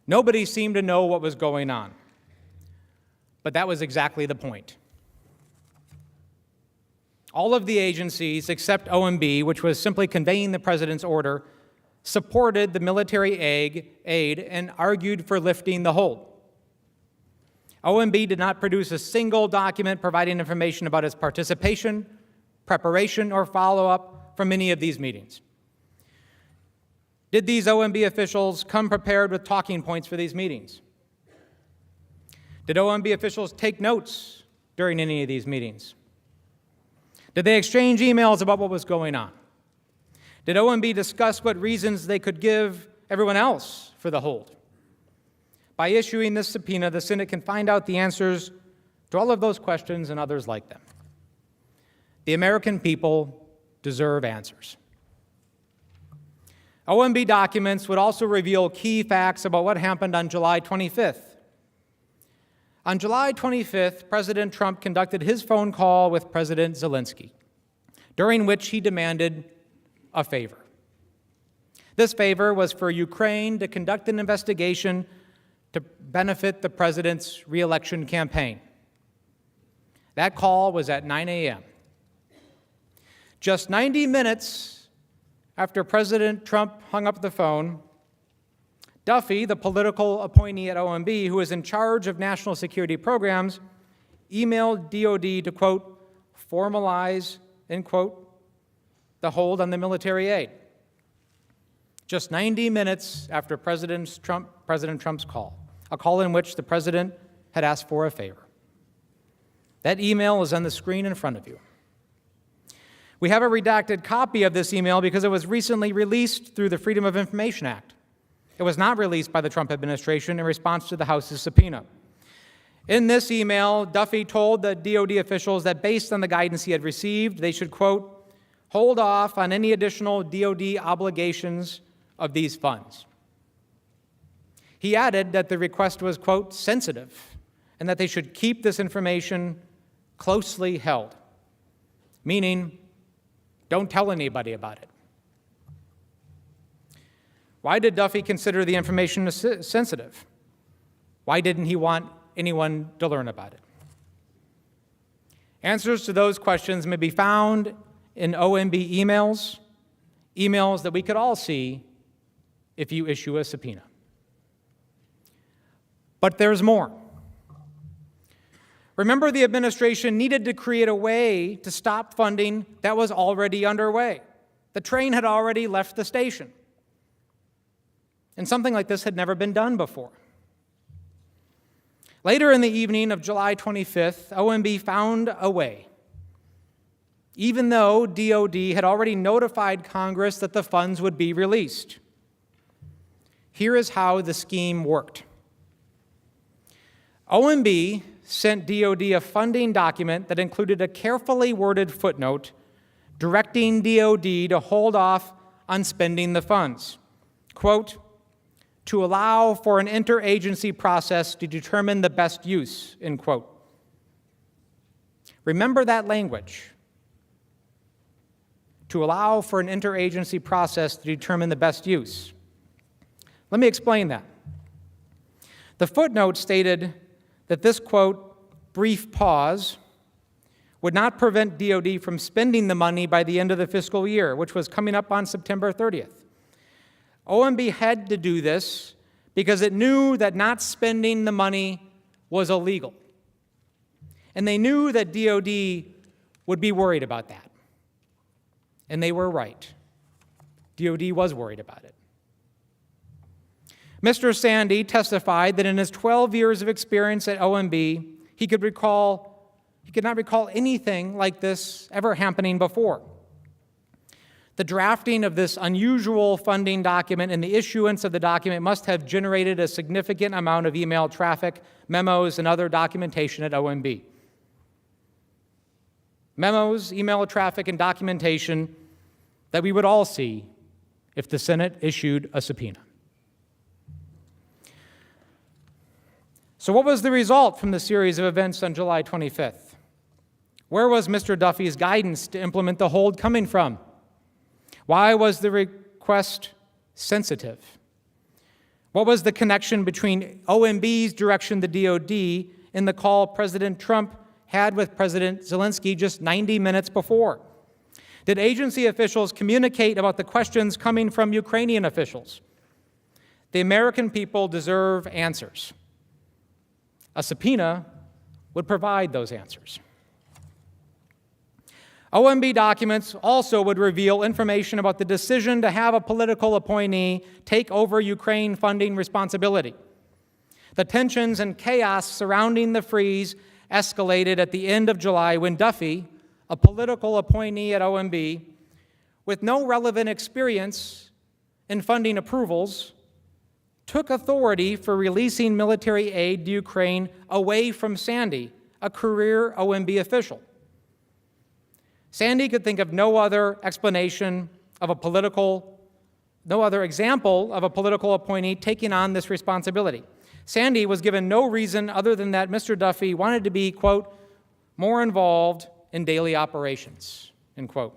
Nobody seemed to know what was going on. But that was exactly the point. All of the agencies, except OMB, which was simply conveying the President's order, supported the military aid and argued for lifting the hold. OMB did not produce a single document providing information about its participation, preparation, or follow-up from any of these meetings. Did these OMB officials come prepared with talking points for these meetings? Did OMB officials take notes during any of these meetings? Did they exchange emails about what was going on? Did OMB discuss what reasons they could give everyone else for the hold? By issuing this subpoena, the Senate can find out the answers to all of those questions and others like them. The American people deserve answers. OMB documents would also reveal key facts about what happened on July 25th. On July 25th, President Trump conducted his phone call with President Zelensky, during which he demanded a favor. This favor was for Ukraine to conduct an investigation to benefit the president's re-election campaign. That call was at 9 a.m. Just 90 minutes after President Trump hung up the phone, Duffy, the political appointee at OMB, who is in charge of national security programs, emailed DOD to, quote, formalize, end quote, the hold on the military aid. Just 90 minutes after President Trump's call, a call in which the president had asked for a favor. That email is on the screen in front of you. We have a redacted copy of this email because it was recently released through the Freedom of Information Act. It was not released by the Trump administration in response to the House's subpoena. In this email, Duffy told the DOD officials that based on the guidance he had received, they should, quote, hold off on any additional DOD obligations of these funds. He added that the request was, quote, sensitive, and that they should keep this information closely held, meaning don't tell anybody about it. Why did Duffy consider the information sensitive? Why didn't he want anyone to learn about it? Answers to those questions may be found in OMB emails that we could all see if you issue a subpoena. But there's more. Remember, the administration needed to create a way to stop funding that was already underway. The train had already left the station. and something like this had never been done before. Later in the evening of July 25th, OMB found a way, even though DOD had already notified Congress that the funds would be released. Here is how the scheme worked. OMB sent DOD a funding document that included a carefully worded footnote directing DOD to hold off on spending the funds. Quote, to allow for an interagency process to determine the best use, end quote. Remember that language. To allow for an interagency process to determine the best use. Let me explain that. The footnote stated that this, quote, brief pause would not prevent DOD from spending the money by the end of the fiscal year, which was coming up on September 30th. OMB had to do this because it knew that not spending the money was illegal. And they knew that DOD would be worried about that. And they were right. DOD was worried about it. Mr. Sandy testified that in his 12 years of experience at OMB, he could not recall anything like this ever happening before. The drafting of this unusual funding document and the issuance of the document must have generated a significant amount of email traffic, memos, and other documentation at OMB. Memos, email traffic, and documentation that we would all see if the Senate issued a subpoena. So what was the result from the series of events on July 25th? Where was Mr. Duffy's guidance to implement the hold coming from? Why was the request sensitive? What was the connection between OMB's direction to DOD and the call President Trump had with President Zelensky just 90 minutes before? Did agency officials communicate about the questions coming from Ukrainian officials? The American people deserve answers. A subpoena would provide those answers. OMB documents also would reveal information about the decision to have a political appointee take over Ukraine funding responsibility. The tensions and chaos surrounding the freeze escalated at the end of July when Duffy, a political appointee at OMB, with no relevant experience in funding approvals, took authority for releasing military aid to Ukraine away from Sandy, a career OMB official. Sandy could think of no other example of a political appointee taking on this responsibility. Sandy was given no reason other than that Mr. Duffy wanted to be, quote, more involved in daily operations, end quote.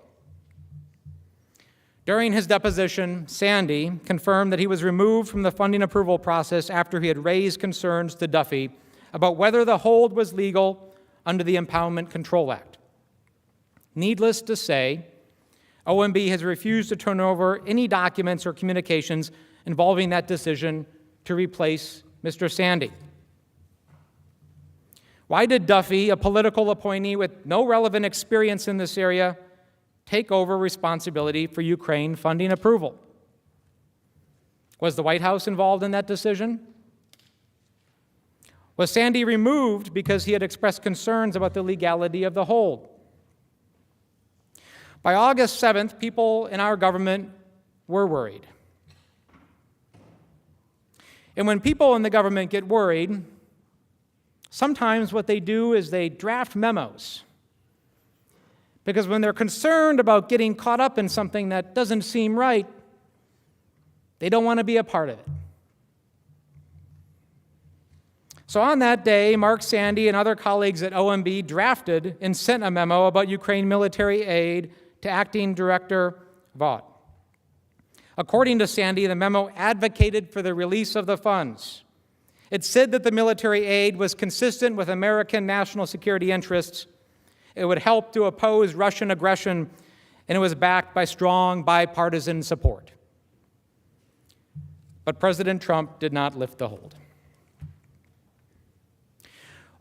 During his deposition, Sandy confirmed that he was removed from the funding approval process after he had raised concerns to Duffy about whether the hold was legal under the Impoundment Control Act. Needless to say, OMB has refused to turn over any documents or communications involving that decision to replace Mr. Sandy. Why did Duffy, a political appointee with no relevant experience in this area, take over responsibility for Ukraine funding approval? Was the White House involved in that decision? Was Sandy removed because he had expressed concerns about the legality of the hold? By August 7th, people in our government were worried. And when people in the government get worried, sometimes what they do is they draft memos. Because when they're concerned about getting caught up in something that doesn't seem right, they don't want to be a part of it. So on that day, Mark Sandy and other colleagues at OMB drafted and sent a memo about Ukraine military aid to Acting Director Vaught. According to Sandy, the memo advocated for the release of the funds. It said that the military aid was consistent with American national security interests. It would help to oppose Russian aggression, and it was backed by strong bipartisan support. But President Trump did not lift the hold.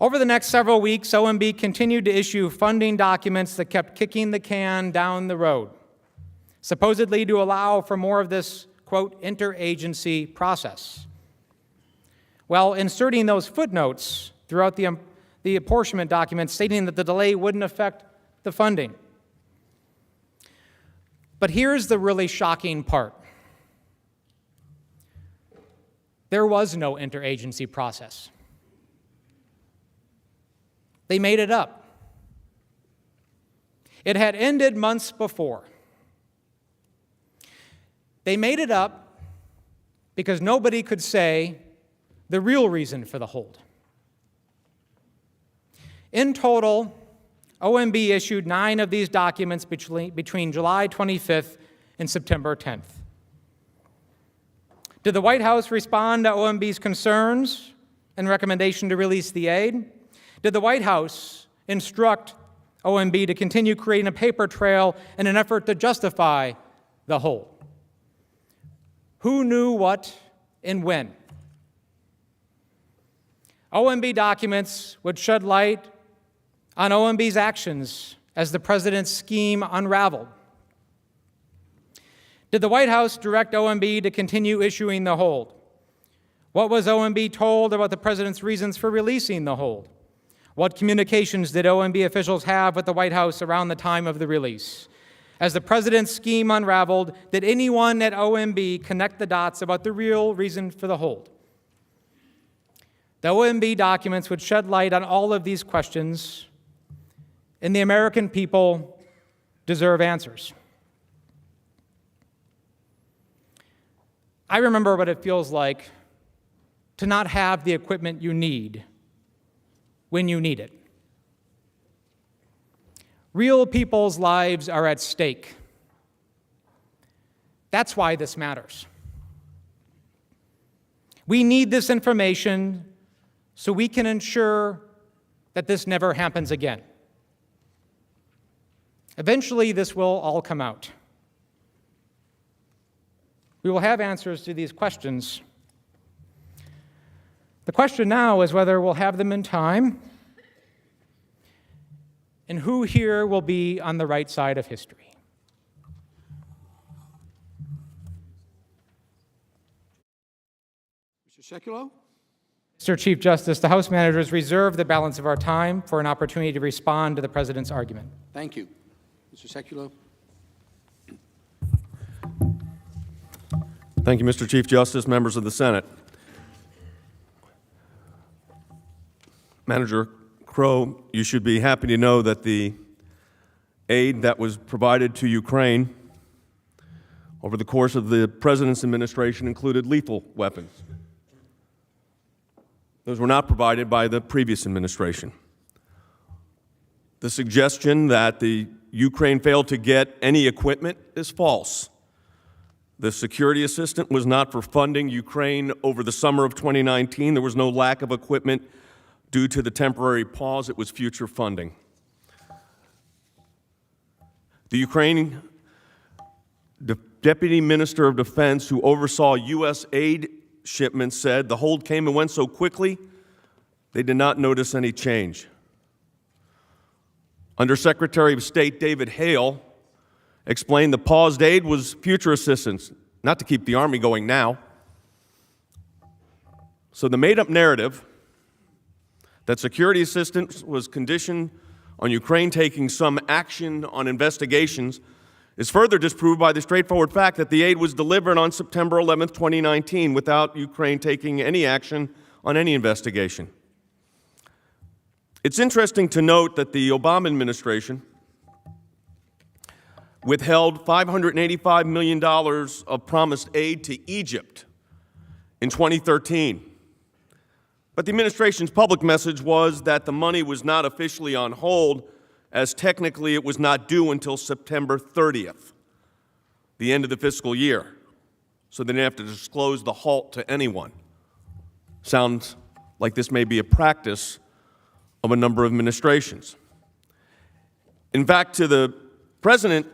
Over the next several weeks, OMB continued to issue funding documents that kept kicking the can down the road, supposedly to allow for more of this, quote, interagency process. While inserting those footnotes throughout the apportionment document stating that the delay wouldn't affect the funding. But here's the really shocking part. There was no interagency process. They made it up. It had ended months before. They made it up because nobody could say the real reason for the hold. In total, OMB issued 9 of these documents between July 25th and September 10th. Did the White House respond to OMB's concerns and recommendation to release the aid? Did the White House instruct OMB to continue creating a paper trail in an effort to justify the hold? Who knew what and when? OMB documents would shed light on OMB's actions as the president's scheme unraveled. Did the White House direct OMB to continue issuing the hold? What was OMB told about the president's reasons for releasing the hold? What communications did OMB officials have with the White House around the time of the release? As the president's scheme unraveled, did anyone at OMB connect the dots about the real reason for the hold? The OMB documents would shed light on all of these questions, and the American people deserve answers. I remember what it feels like to not have the equipment you need when you need it. Real people's lives are at stake. That's why this matters. We need this information so we can ensure that this never happens again. Eventually, this will all come out. We will have answers to these questions. The question now is whether we'll have them in time and who here will be on the right side of history. Mr. Sekulow? Mr. Chief Justice, the House managers reserve the balance of our time for an opportunity to respond to the President's argument. Thank you. Mr. Sekulow? Thank you, Mr. Chief Justice, members of the Senate. Manager Crow, you should be happy to know that the aid that was provided to Ukraine over the course of the President's administration included lethal weapons. Those were not provided by the previous administration. The suggestion that the Ukraine failed to get any equipment is false. The security assistance was not for funding Ukraine over the summer of 2019. There was no lack of equipment due to the temporary pause. It was future funding. The Ukraine Deputy Minister of Defense, who oversaw U.S. aid shipments, said the hold came and went so quickly they did not notice any change. Undersecretary of State David Hale explained the paused aid was future assistance, not to keep the Army going now. So the made-up narrative that security assistance was conditioned on Ukraine taking some action on investigations is further disproved by the straightforward fact that the aid was delivered on September 11, 2019, without Ukraine taking any action on any investigation. It's interesting to note that the Obama administration withheld $585 million of promised aid to Egypt in 2013. But the administration's public message was that the money was not officially on hold, as technically it was not due until September 30th, the end of the fiscal year. So they didn't have to disclose the halt to anyone. Sounds like this may be a practice of a number of administrations. In fact, to the president,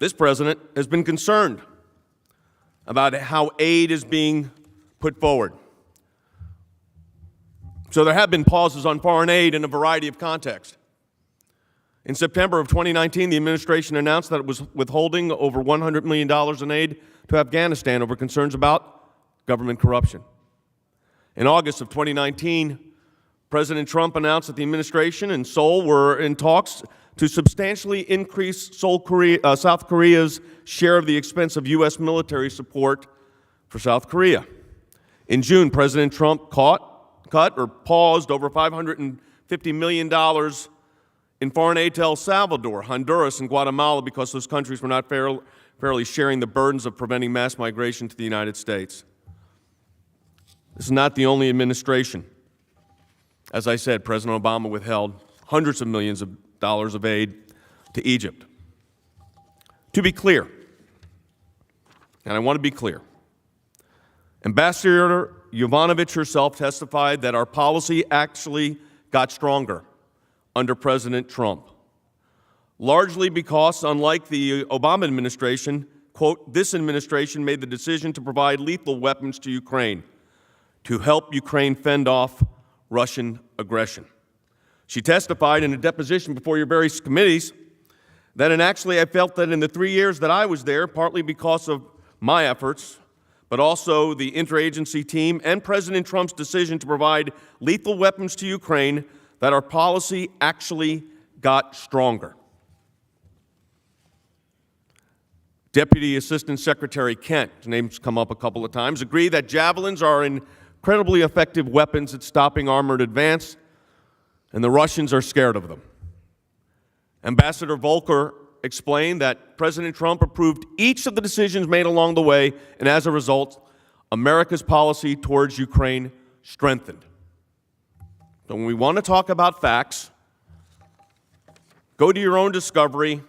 this president has been concerned about how aid is being put forward. So there have been pauses on foreign aid in a variety of contexts. In September of 2019, the administration announced that it was withholding over $100 million in aid to Afghanistan over concerns about government corruption. In August of 2019, President Trump announced that the administration and Seoul were in talks to substantially increase South Korea's share of the expense of U.S. military support for South Korea. In June, President Trump cut or paused over $550 million in foreign aid to El Salvador, Honduras, and Guatemala because those countries were not fairly sharing the burdens of preventing mass migration to the United States. This is not the only administration. As I said, President Obama withheld hundreds of millions of dollars of aid to Egypt. To be clear, and I want to be clear, Ambassador Yovanovitch herself testified that our policy actually got stronger under President Trump, largely because, unlike the Obama administration, quote, this administration made the decision to provide lethal weapons to Ukraine to help Ukraine fend off Russian aggression. She testified in a deposition before your various committees that, and actually I felt that in the 3 years that I was there, partly because of my efforts, but also the interagency team and President Trump's decision to provide lethal weapons to Ukraine, that our policy actually got stronger. Deputy Assistant Secretary Kent, his name's come up a couple of times, agreed that javelins are incredibly effective weapons at stopping armored advance, and the Russians are scared of them. Ambassador Volker explained that President Trump approved each of the decisions made along the way, and as a result, America's policy towards Ukraine strengthened. So when we want to talk about facts, go to your own discovery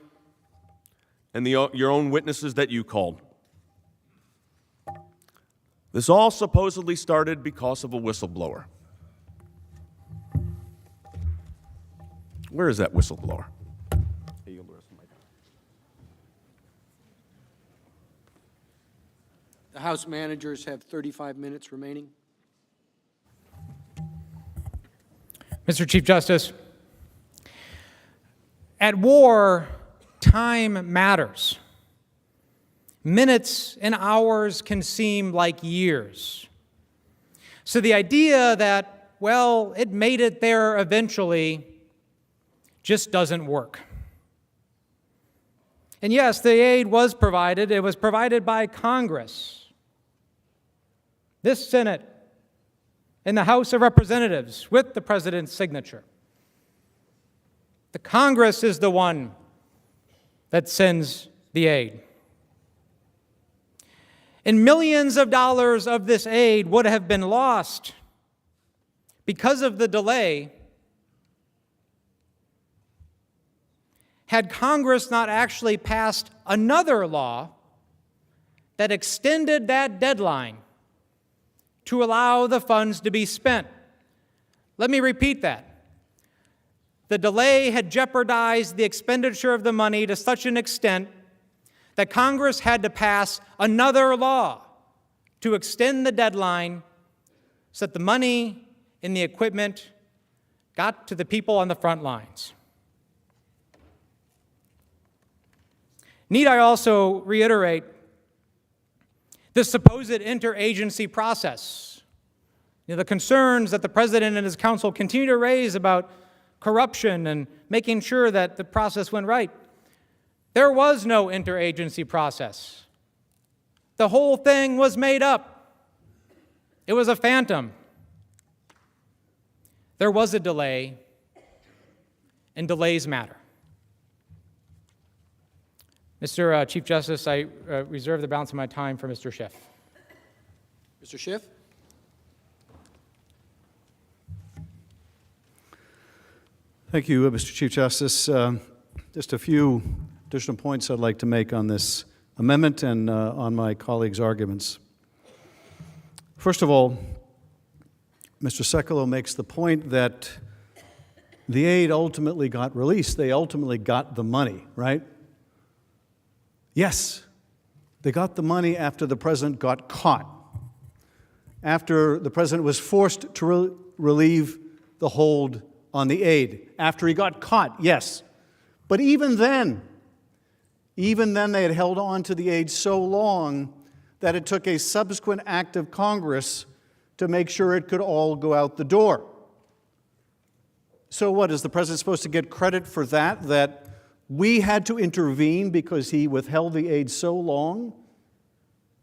and your own witnesses that you called. This all supposedly started because of a whistleblower. Where is that whistleblower? The House managers have 35 minutes remaining. Mr. Chief Justice, at war, time matters. Minutes and hours can seem like years. So the idea that, well, it made it there eventually just doesn't work. And yes, the aid was provided. It was provided by Congress. This Senate and the House of Representatives with the President's signature. The Congress is the one that sends the aid. And millions of dollars of this aid would have been lost because of the delay had Congress not actually passed another law that extended that deadline to allow the funds to be spent. Let me repeat that. The delay had jeopardized the expenditure of the money to such an extent that Congress had to pass another law to extend the deadline so that the money and the equipment got to the people on the front lines. Need I also reiterate the supposed interagency process, the concerns that the President and his counsel continue to raise about corruption and making sure that the process went right. There was no interagency process. The whole thing was made up. It was a phantom. There was a delay, and delays matter. Mr. Chief Justice, I reserve the balance of my time for Mr. Schiff. Mr. Schiff? Thank you, Mr. Chief Justice. Just a few additional points I'd like to make on this amendment and on my colleagues' arguments. First of all, Mr. Sekulow makes the point that the aid ultimately got released. They ultimately got the money, right? Yes, they got the money after the president got caught, after the president was forced to relieve the hold on the aid, after he got caught, yes. But even then they had held on to the aid so long that it took a subsequent act of Congress to make sure it could all go out the door. So what, is the president supposed to get credit for that, that we had to intervene because he withheld the aid so long?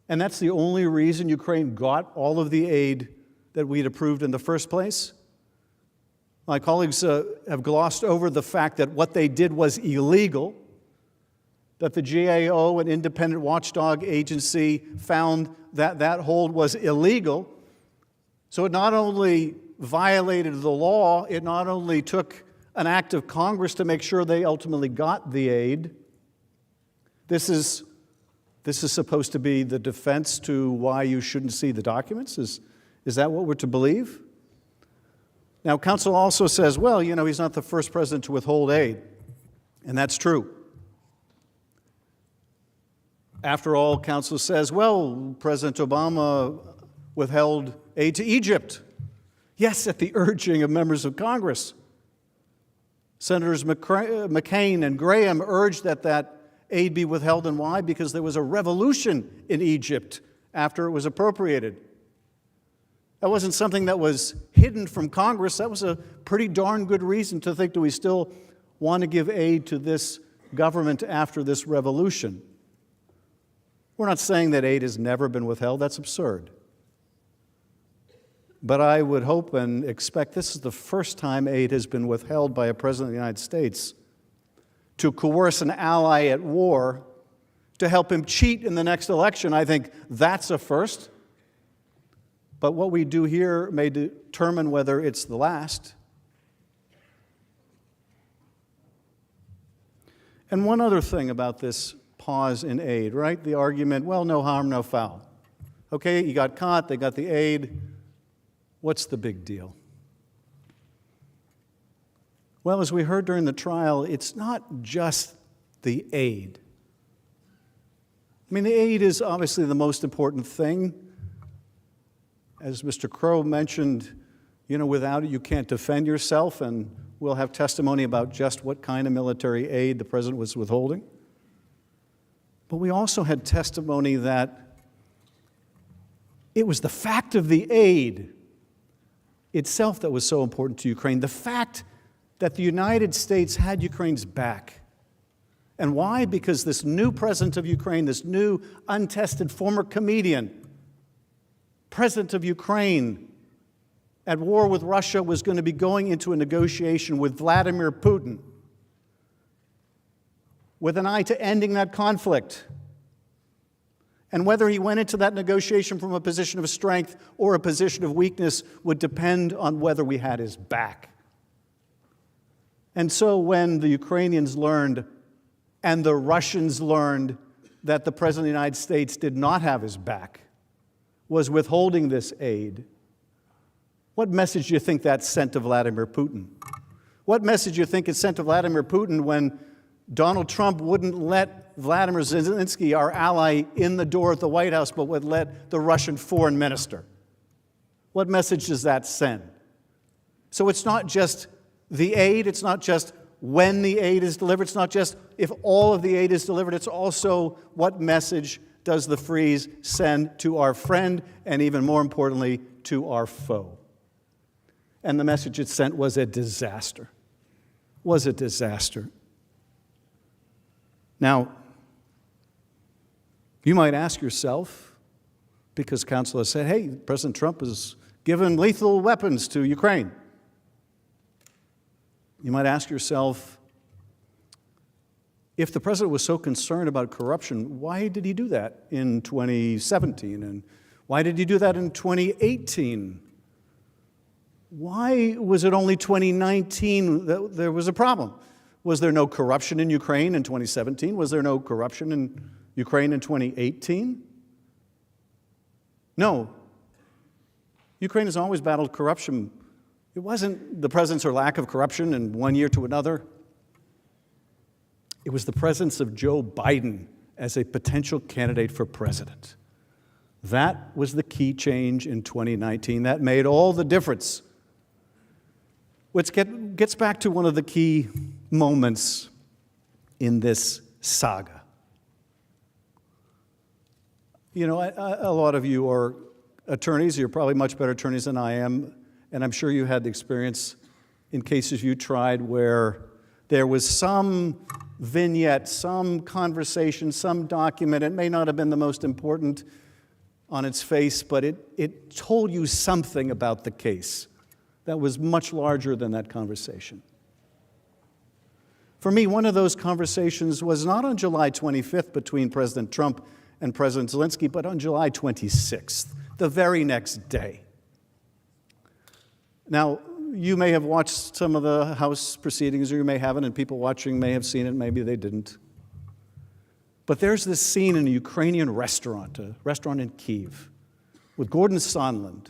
And that's the only reason Ukraine got all of the aid that we'd approved in the first place? My colleagues have glossed over the fact that what they did was illegal, that the GAO, an independent watchdog agency, found that that hold was illegal. So it not only violated the law, it not only took an act of Congress to make sure they ultimately got the aid. This is supposed to be the defense to why you shouldn't see the documents? Is that what we're to believe? Now, counsel also says, well, you know, he's not the first president to withhold aid. And that's true. After all, counsel says, well, President Obama withheld aid to Egypt. Yes, at the urging of members of Congress. Senators McCain and Graham urged that that aid be withheld, and why? Because there was a revolution in Egypt after it was appropriated. That wasn't something that was hidden from Congress. That was a pretty darn good reason to think, do we still want to give aid to this government after this revolution? We're not saying that aid has never been withheld. That's absurd. But I would hope and expect this is the first time aid has been withheld by a president of the United States to coerce an ally at war to help him cheat in the next election. I think that's a first. But what we do here may determine whether it's the last. And one other thing about this pause in aid, right? The argument, well, no harm, no foul. Okay, you got caught, they got the aid. What's the big deal? Well, as we heard during the trial, it's not just the aid. I mean, the aid is obviously the most important thing. As Mr. Crow mentioned, you know, without it you can't defend yourself, and we'll have testimony about just what kind of military aid the president was withholding. But we also had testimony that it was the fact of the aid itself that was so important to Ukraine, the fact that the United States had Ukraine's back. And why? Because this new president of Ukraine, this new untested former comedian, president of Ukraine, at war with Russia, was going to be going into a negotiation with Vladimir Putin with an eye to ending that conflict. And whether he went into that negotiation from a position of strength or a position of weakness would depend on whether we had his back. And so when the Ukrainians learned and the Russians learned that the President of the United States did not have his back, was withholding this aid, what message do you think that sent to Vladimir Putin? What message do you think it sent to Vladimir Putin when Donald Trump wouldn't let Vladimir Zelensky, our ally, in the door at the White House, but would let the Russian foreign minister? What message does that send? So it's not just the aid, it's not just when the aid is delivered, it's not just if all of the aid is delivered, it's also what message does the freeze send to our friend, and even more importantly, to our foe. And the message it sent was a disaster. Was a disaster. Now, you might ask yourself, because counsel has said, hey, President Trump has given lethal weapons to Ukraine. You might ask yourself, if the president was so concerned about corruption, why did he do that in 2017? And why did he do that in 2018? Why was it only 2019 that there was a problem? Was there no corruption in Ukraine in 2017? Was there no corruption in Ukraine in 2018? No. Ukraine has always battled corruption. It wasn't the presence or lack of corruption in one year to another. It was the presence of Joe Biden as a potential candidate for president. That was the key change in 2019. That made all the difference. Which gets back to one of the key moments in this saga. You know, a lot of you are attorneys. You're probably much better attorneys than I am, and I'm sure you had the experience in cases you tried where there was some vignette, some conversation, some document. It may not have been the most important on its face, but it told you something about the case that was much larger than that conversation. For me, one of those conversations was not on July 25th between President Trump and President Zelensky, but on July 26th, the very next day. Now, you may have watched some of the House proceedings, or you may haven't, and people watching may have seen it, maybe they didn't. But there's this scene in a Ukrainian restaurant, a restaurant in Kyiv, with Gordon Sondland.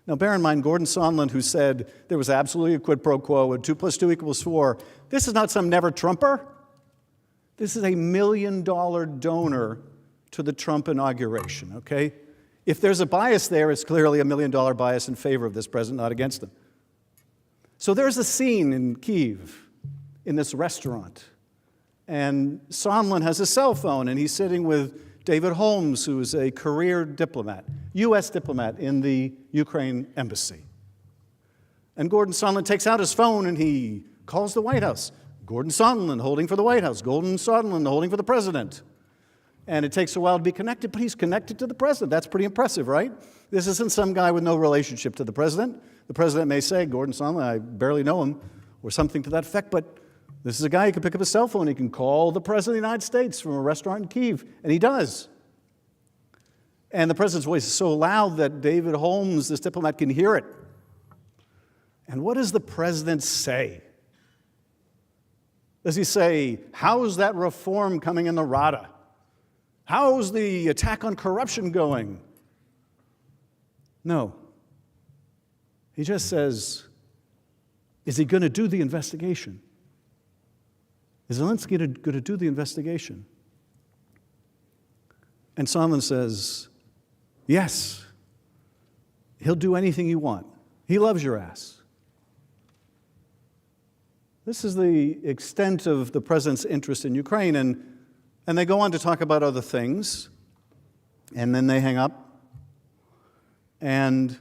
Now, bear in mind, Gordon Sondland, who said there was absolutely a quid pro quo, and 2 + 2 = 4, this is not some never-Trumper. This is a $1 million donor to the Trump inauguration, okay? If there's a bias there, it's clearly a $1 million bias in favor of this president, not against him. So there's a scene in Kyiv, in this restaurant, and Sondland has a cell phone, and he's sitting with David Holmes, who is a career diplomat, U.S. diplomat in the Ukraine embassy. And Gordon Sondland takes out his phone and he calls the White House. Gordon Sondland holding for the White House, Gordon Sondland holding for the president. And it takes a while to be connected, but he's connected to the president. That's pretty impressive, right? This isn't some guy with no relationship to the president. The president may say, Gordon Sondland, I barely know him, or something to that effect, but this is a guy who can pick up his cell phone. He can call the president of the United States from a restaurant in Kyiv, and he does. And the president's voice is so loud that David Holmes, this diplomat, can hear it. And what does the president say? Does he say, how's that reform coming in the Rada? How's the attack on corruption going? No. He just says, is he going to do the investigation? Is Zelensky going to do the investigation? And Sondland says, yes, he'll do anything you want. He loves your ass. This is the extent of the president's interest in Ukraine, and they go on to talk about other things, and then they hang up, and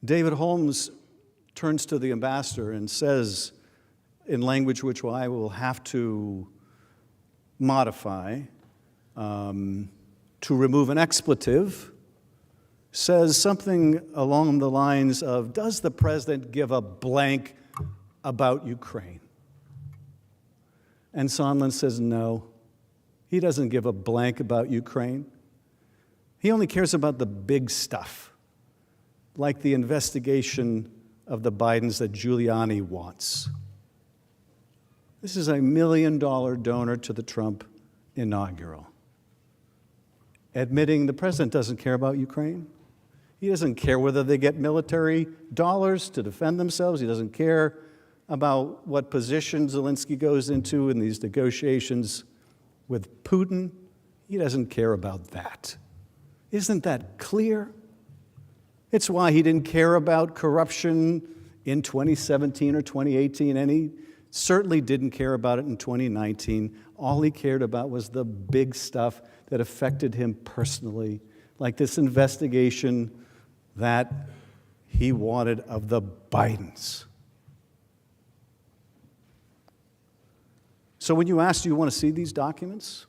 David Holmes turns to the ambassador and says, in language which I will have to modify, to remove an expletive, says something along the lines of, does the president give a blank about Ukraine? And Sondland says, no, he doesn't give a blank about Ukraine. He only cares about the big stuff, like the investigation of the Bidens that Giuliani wants. This is a $1 million donor to the Trump inaugural, admitting the president doesn't care about Ukraine. He doesn't care whether they get military dollars to defend themselves. He doesn't care about what position Zelensky goes into in these negotiations with Putin. He doesn't care about that. Isn't that clear? It's why he didn't care about corruption in 2017 or 2018, and he certainly didn't care about it in 2019. All he cared about was the big stuff that affected him personally, like this investigation that he wanted of the Bidens. So when you ask, do you want to see these documents?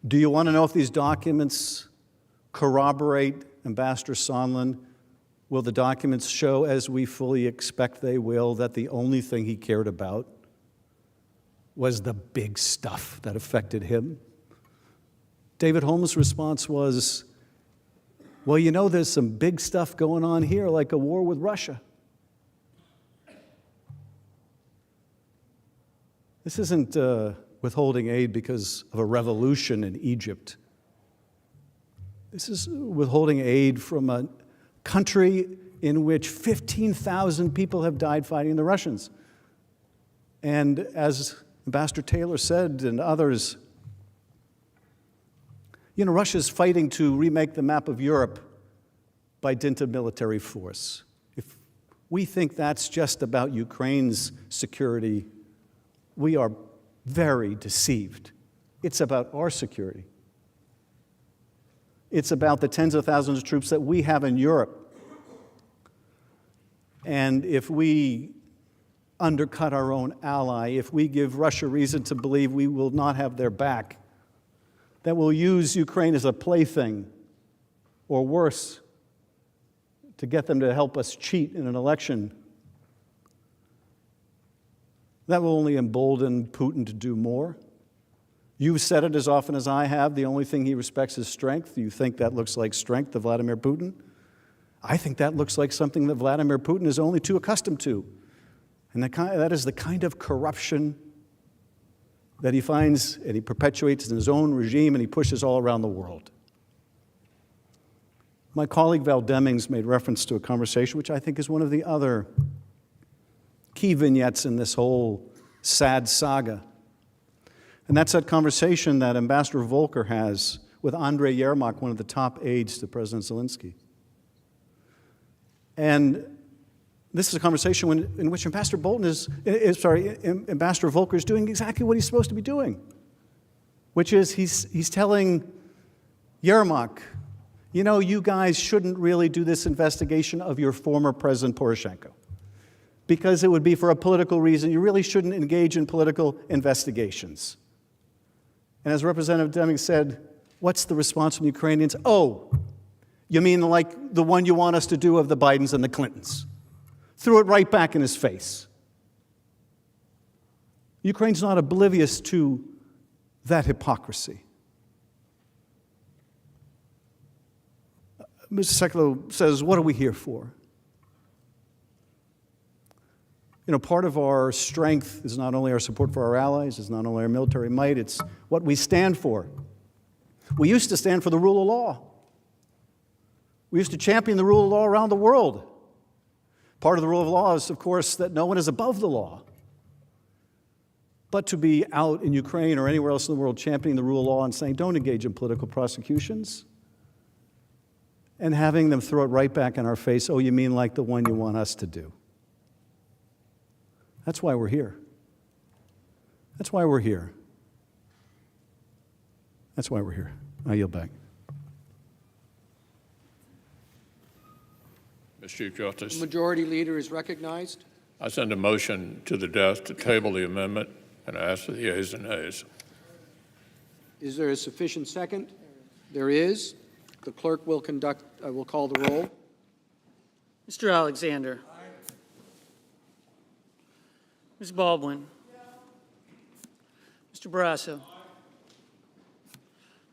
Do you want to know if these documents corroborate Ambassador Sondland? Will the documents show, as we fully expect they will, that the only thing he cared about was the big stuff that affected him? David Holmes' response was, well, you know, there's some big stuff going on here, like a war with Russia. This isn't withholding aid because of a revolution in Egypt. This is withholding aid from a country in which 15,000 people have died fighting the Russians. And as Ambassador Taylor said, and others, you know, Russia's fighting to remake the map of Europe by dint of military force. If we think that's just about Ukraine's security, we are very deceived. It's about our security. It's about the tens of thousands of troops that we have in Europe. And if we undercut our own ally, if we give Russia reason to believe we will not have their back, that we'll use Ukraine as a plaything, or worse, to get them to help us cheat in an election, that will only embolden Putin to do more. You've said it as often as I have, the only thing he respects is strength. You think that looks like strength to Vladimir Putin? I think that looks like something that Vladimir Putin is only too accustomed to. And that is the kind of corruption that he finds and he perpetuates in his own regime and he pushes all around the world. My colleague Val Demings made reference to a conversation which I think is one of the other key vignettes in this whole sad saga. And that's that conversation that Ambassador Volker has with Andrei Yermak, one of the top aides to President Zelensky. And this is a conversation in which Ambassador Volker is doing exactly what he's supposed to be doing, which is he's telling Yermak, you know, you guys shouldn't really do this investigation of your former President Poroshenko because it would be for a political reason. You really shouldn't engage in political investigations. And as Representative Deming said, what's the response from the Ukrainians? Oh, you mean like the one you want us to do of the Bidens and the Clintons? Threw it right back in his face. Ukraine's not oblivious to that hypocrisy. Mr. Sekulow says, what are we here for? You know, part of our strength is not only our support for our allies, it's not only our military might, it's what we stand for. We used to stand for the rule of law. We used to champion the rule of law around the world. Part of the rule of law is, of course, that no one is above the law. But to be out in Ukraine or anywhere else in the world championing the rule of law and saying, don't engage in political prosecutions, and having them throw it right back in our face, oh, you mean like the one you want us to do. That's why we're here. That's why we're here. That's why we're here. I yield back. Mr. Chief Justice. The Majority Leader is recognized. I send a motion to the desk to table the amendment and ask for the yeas and nays. Is there a sufficient second? There is. The clerk will call the roll. Mr. Alexander. Ms. Baldwin. Mr. Barrasso.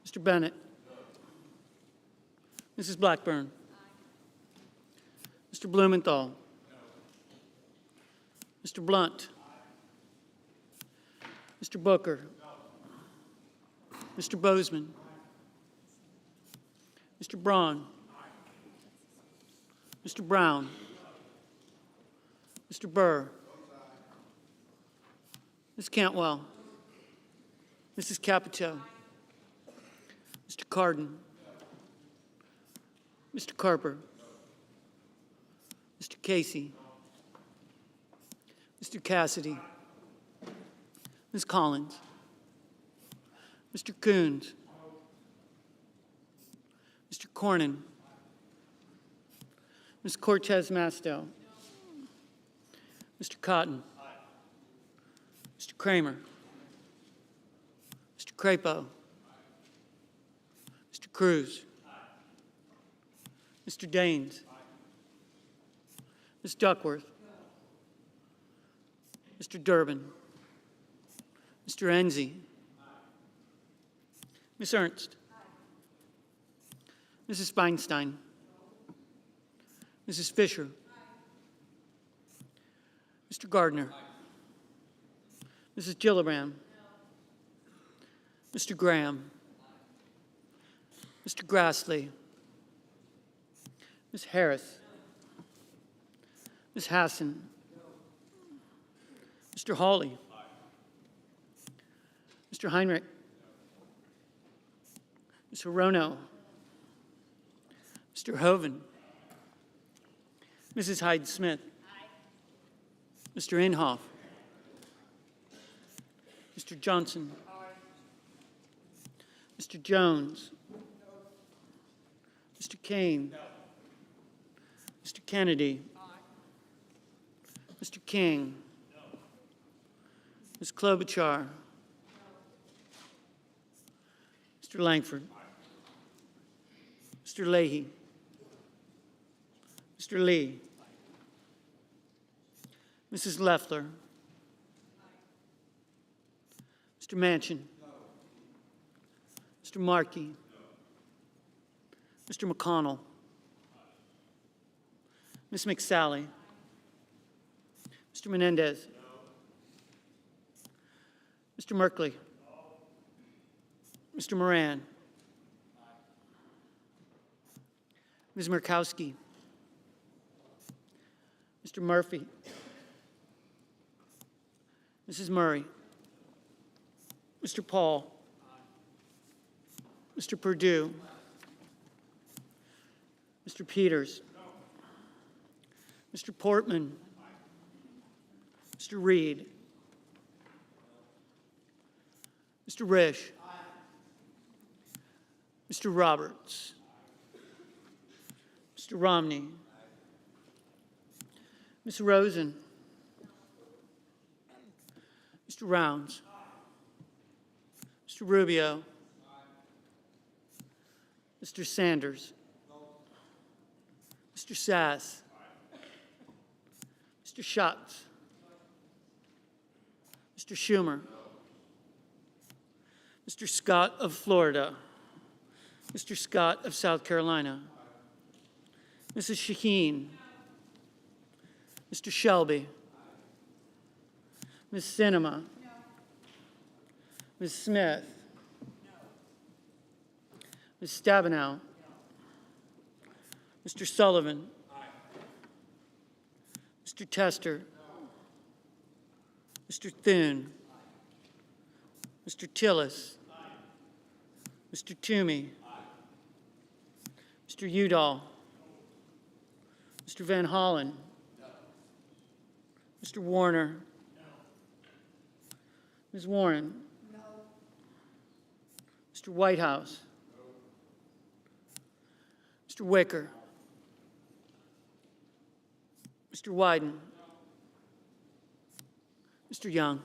Mr. Bennett. Mrs. Blackburn. Mr. Blumenthal. Mr. Blunt. Mr. Booker. Mr. Bozeman. Mr. Braun. Mr. Brown. Mr. Burr. Ms. Cantwell. Mrs. Capito. Mr. Cardin. Mr. Carper. Mr. Casey. Mr. Cassidy. Ms. Collins. Mr. Coons. Mr. Cornyn. Ms. Cortez Masto. Mr. Cotton. Mr. Kramer. Mr. Crapo. Mr. Cruz. Mr. Daines. Ms. Duckworth. Mr. Durbin. Mr. Enzi. Ms. Ernst. Mrs. Feinstein. Mrs. Fisher. Mr. Gardner. Mrs. Gillibrand. Mr. Graham. Mr. Grassley. Ms. Harris. Ms. Hassan. Mr. Hawley. Mr. Heinrich. Ms. Hirono. Mr. Hoven. Mrs. Hyde-Smith. Mr. Inhofe. Mr. Johnson. Mr. Jones. Mr. Kane. Mr. Kennedy. Mr. King. Ms. Klobuchar. Mr. Langford. Mr. Leahy. Mr. Lee. Mrs. Loeffler. Mr. Manchin. Mr. Markey. Mr. McConnell. Ms. McSally. Mr. Menendez. Mr. Merkley. Mr. Moran. Ms. Murkowski. Mr. Murphy. Mrs. Murray. Mr. Paul. Mr. Perdue. Mr. Peters. Mr. Portman. Mr. Reed. Mr. Risch. Mr. Roberts. Mr. Romney. Ms. Rosen. Mr. Rounds. Mr. Rubio. Mr. Sanders. Mr. Sass. Mr. Schatz. Mr. Schumer. Mr. Scott of Florida. Mr. Scott of South Carolina. Mrs. Shaheen. Mr. Shelby. Ms. Sinema. Ms. Smith. Ms. Stabenow. Mr. Sullivan. Mr. Tester. Mr. Thune. Mr. Tillis. Mr. Toomey. Mr. Udall. Mr. Van Hollen. Mr. Warner. Ms. Warren. Mr. Whitehouse. Mr. Wicker. Mr. Wyden. Mr. Young.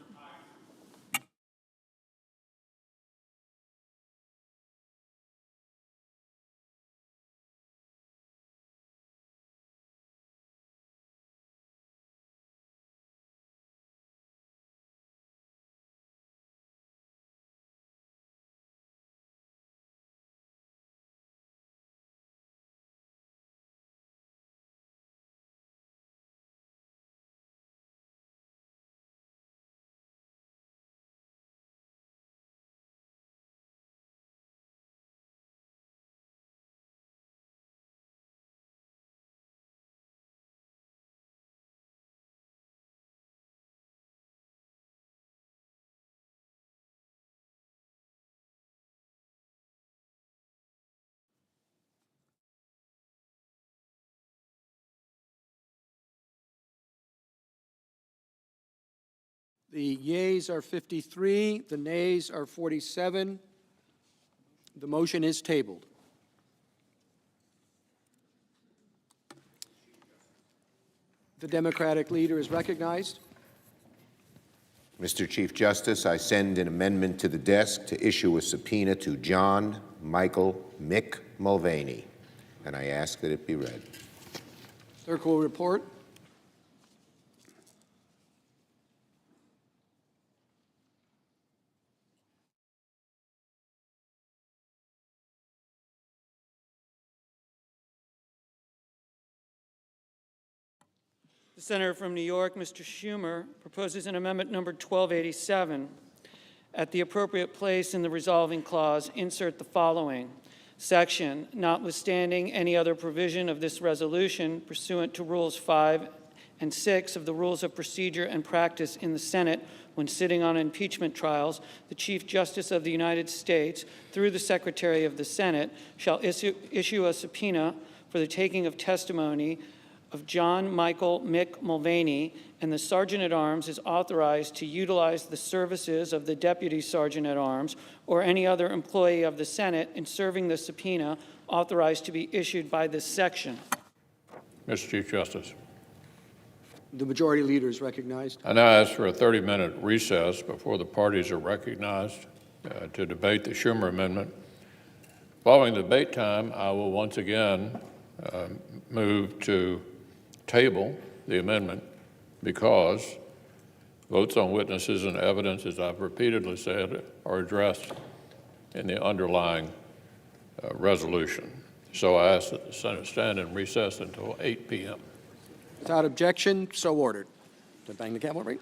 The yeas are 53, the nays are 47. The motion is tabled. The Democratic leader is recognized. Mr. Chief Justice, I send an amendment to the desk to issue a subpoena to John Michael Mick Mulvaney, and I ask that it be read. Clerk will report. The senator from New York, Mr. Schumer, proposes an amendment number 1287. At the appropriate place in the resolving clause, insert the following section: notwithstanding any other provision of this resolution pursuant to Rules 5 and 6 of the Rules of Procedure and Practice in the Senate when sitting on impeachment trials, the Chief Justice of the United States, through the Secretary of the Senate, shall issue a subpoena for the taking of testimony of John Michael Mick Mulvaney, and the Sergeant-at-Arms is authorized to utilize the services of the Deputy Sergeant-at-Arms or any other employee of the Senate in serving the subpoena authorized to be issued by this section. Mr. Chief Justice. The majority leader is recognized. I now ask for a 30-minute recess before the parties are recognized to debate the Schumer amendment. Following the debate time, I will once again move to table the amendment because votes on witnesses and evidence, as I've repeatedly said, are addressed in the underlying resolution. So I ask that the Senate stand in recess until 8 p.m. Without objection, so ordered. To bang the gavel, right?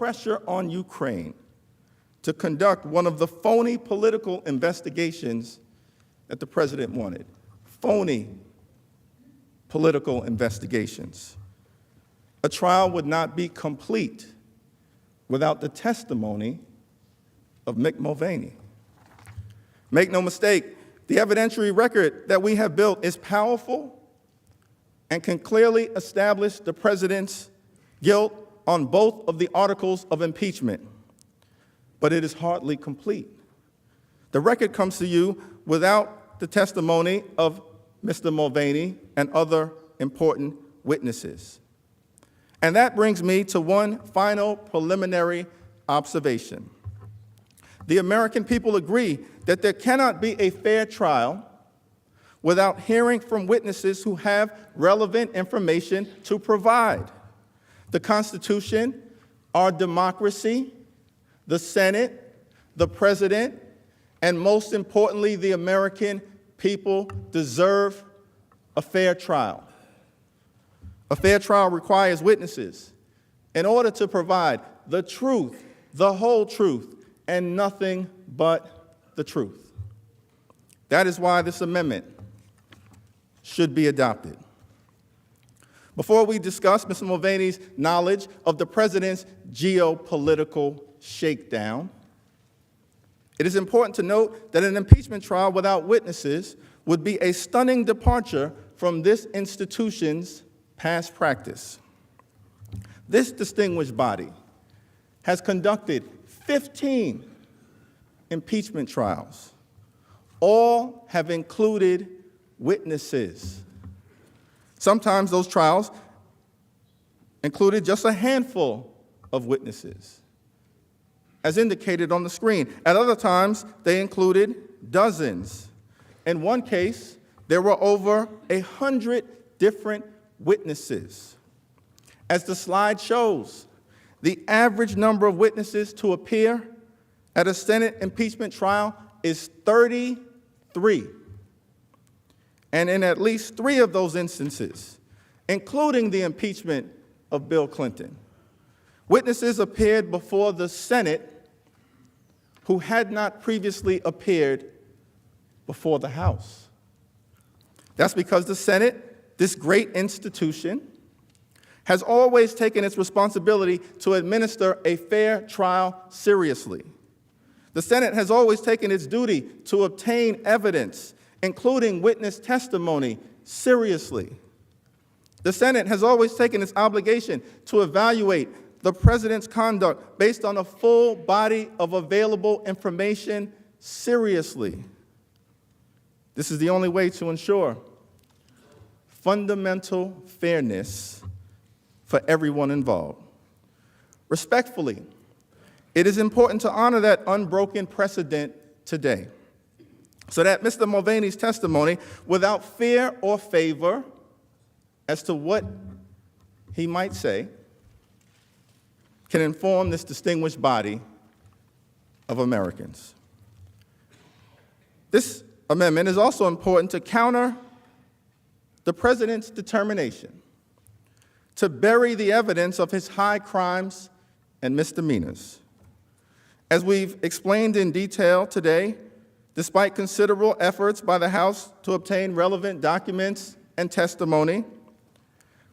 pressure on Ukraine to conduct one of the phony political investigations that the president wanted. Phony political investigations. A trial would not be complete without the testimony of Mick Mulvaney. Make no mistake, the evidentiary record that we have built is powerful and can clearly establish the president's guilt on both of the articles of impeachment, but it is hardly complete. The record comes to you without the testimony of Mr. Mulvaney and other important witnesses. And that brings me to one final preliminary observation. The American people agree that there cannot be a fair trial without hearing from witnesses who have relevant information to provide. The Constitution, our democracy, the Senate, the President, and most importantly, the American people deserve a fair trial. A fair trial requires witnesses in order to provide the truth, the whole truth, and nothing but the truth. That is why this amendment should be adopted. Before we discuss Mr. Mulvaney's knowledge of the president's geopolitical shakedown, it is important to note that an impeachment trial without witnesses would be a stunning departure from this institution's past practice. This distinguished body has conducted 15 impeachment trials. All have included witnesses. Sometimes those trials included just a handful of witnesses, as indicated on the screen. At other times, they included dozens. In one case, there were over 100 different witnesses. As the slide shows, the average number of witnesses to appear at a Senate impeachment trial is 33. And in at least 3 of those instances, including the impeachment of Bill Clinton, witnesses appeared before the Senate who had not previously appeared before the House. That's because the Senate, this great institution, has always taken its responsibility to administer a fair trial seriously. The Senate has always taken its duty to obtain evidence, including witness testimony, seriously. The Senate has always taken its obligation to evaluate the president's conduct based on a full body of available information seriously. This is the only way to ensure fundamental fairness for everyone involved. Respectfully, it is important to honor that unbroken precedent today, so that Mr. Mulvaney's testimony, without fear or favor as to what he might say, can inform this distinguished body of Americans. This amendment is also important to counter the president's determination to bury the evidence of his high crimes and misdemeanors. As we've explained in detail today, despite considerable efforts by the House to obtain relevant documents and testimony,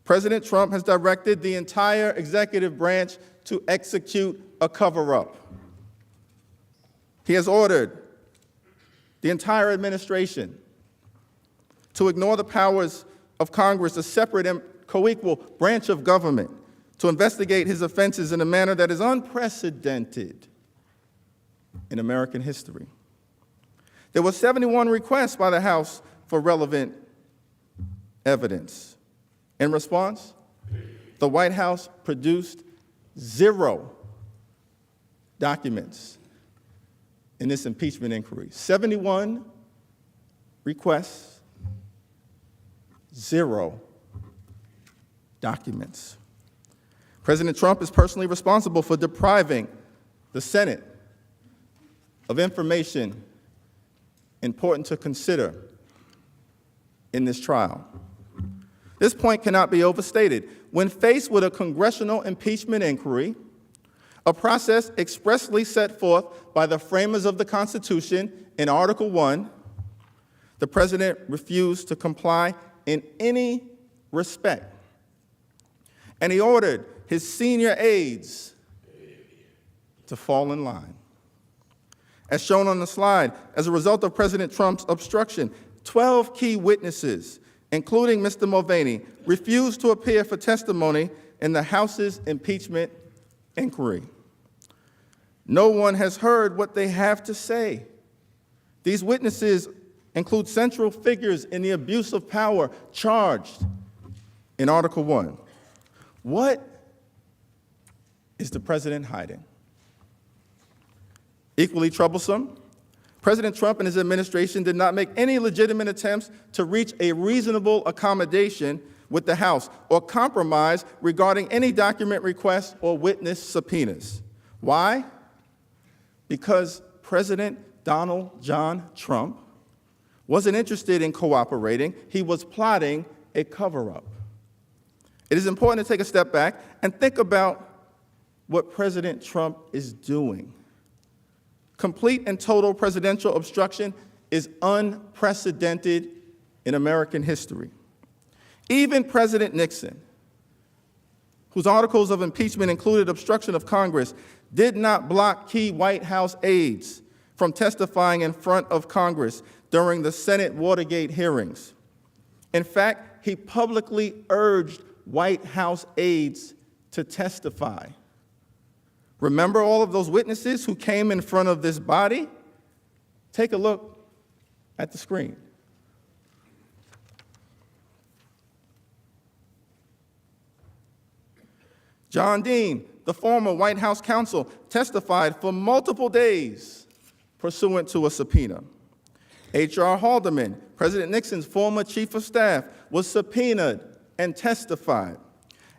President Trump has directed the entire executive branch to execute a cover-up. He has ordered the entire administration to ignore the powers of Congress, a separate and co-equal branch of government, to investigate his offenses in a manner that is unprecedented in American history. There were 71 requests by the House for relevant evidence. In response, the White House produced 0 documents in this impeachment inquiry. 71 requests, 0 documents. President Trump is personally responsible for depriving the Senate of information important to consider in this trial. This point cannot be overstated. When faced with a congressional impeachment inquiry, a process expressly set forth by the framers of the Constitution in Article 1, the president refused to comply in any respect. And he ordered his senior aides to fall in line. As shown on the slide, as a result of President Trump's obstruction, 12 key witnesses, including Mr. Mulvaney, refused to appear for testimony in the House's impeachment inquiry. No one has heard what they have to say. These witnesses include central figures in the abuse of power charged in Article 1. What is the president hiding? Equally troublesome, President Trump and his administration did not make any legitimate attempts to reach a reasonable accommodation with the House or compromise regarding any document requests or witness subpoenas. Why? Because President Donald John Trump wasn't interested in cooperating. He was plotting a cover-up. It is important to take a step back and think about what President Trump is doing. Complete and total presidential obstruction is unprecedented in American history. Even President Nixon, whose articles of impeachment included obstruction of Congress, did not block key White House aides from testifying in front of Congress during the Senate Watergate hearings. In fact, he publicly urged White House aides to testify. Remember all of those witnesses who came in front of this body? Take a look at the screen. John Dean, the former White House counsel, testified for multiple days pursuant to a subpoena. H.R. Haldeman, President Nixon's former chief of staff, was subpoenaed and testified.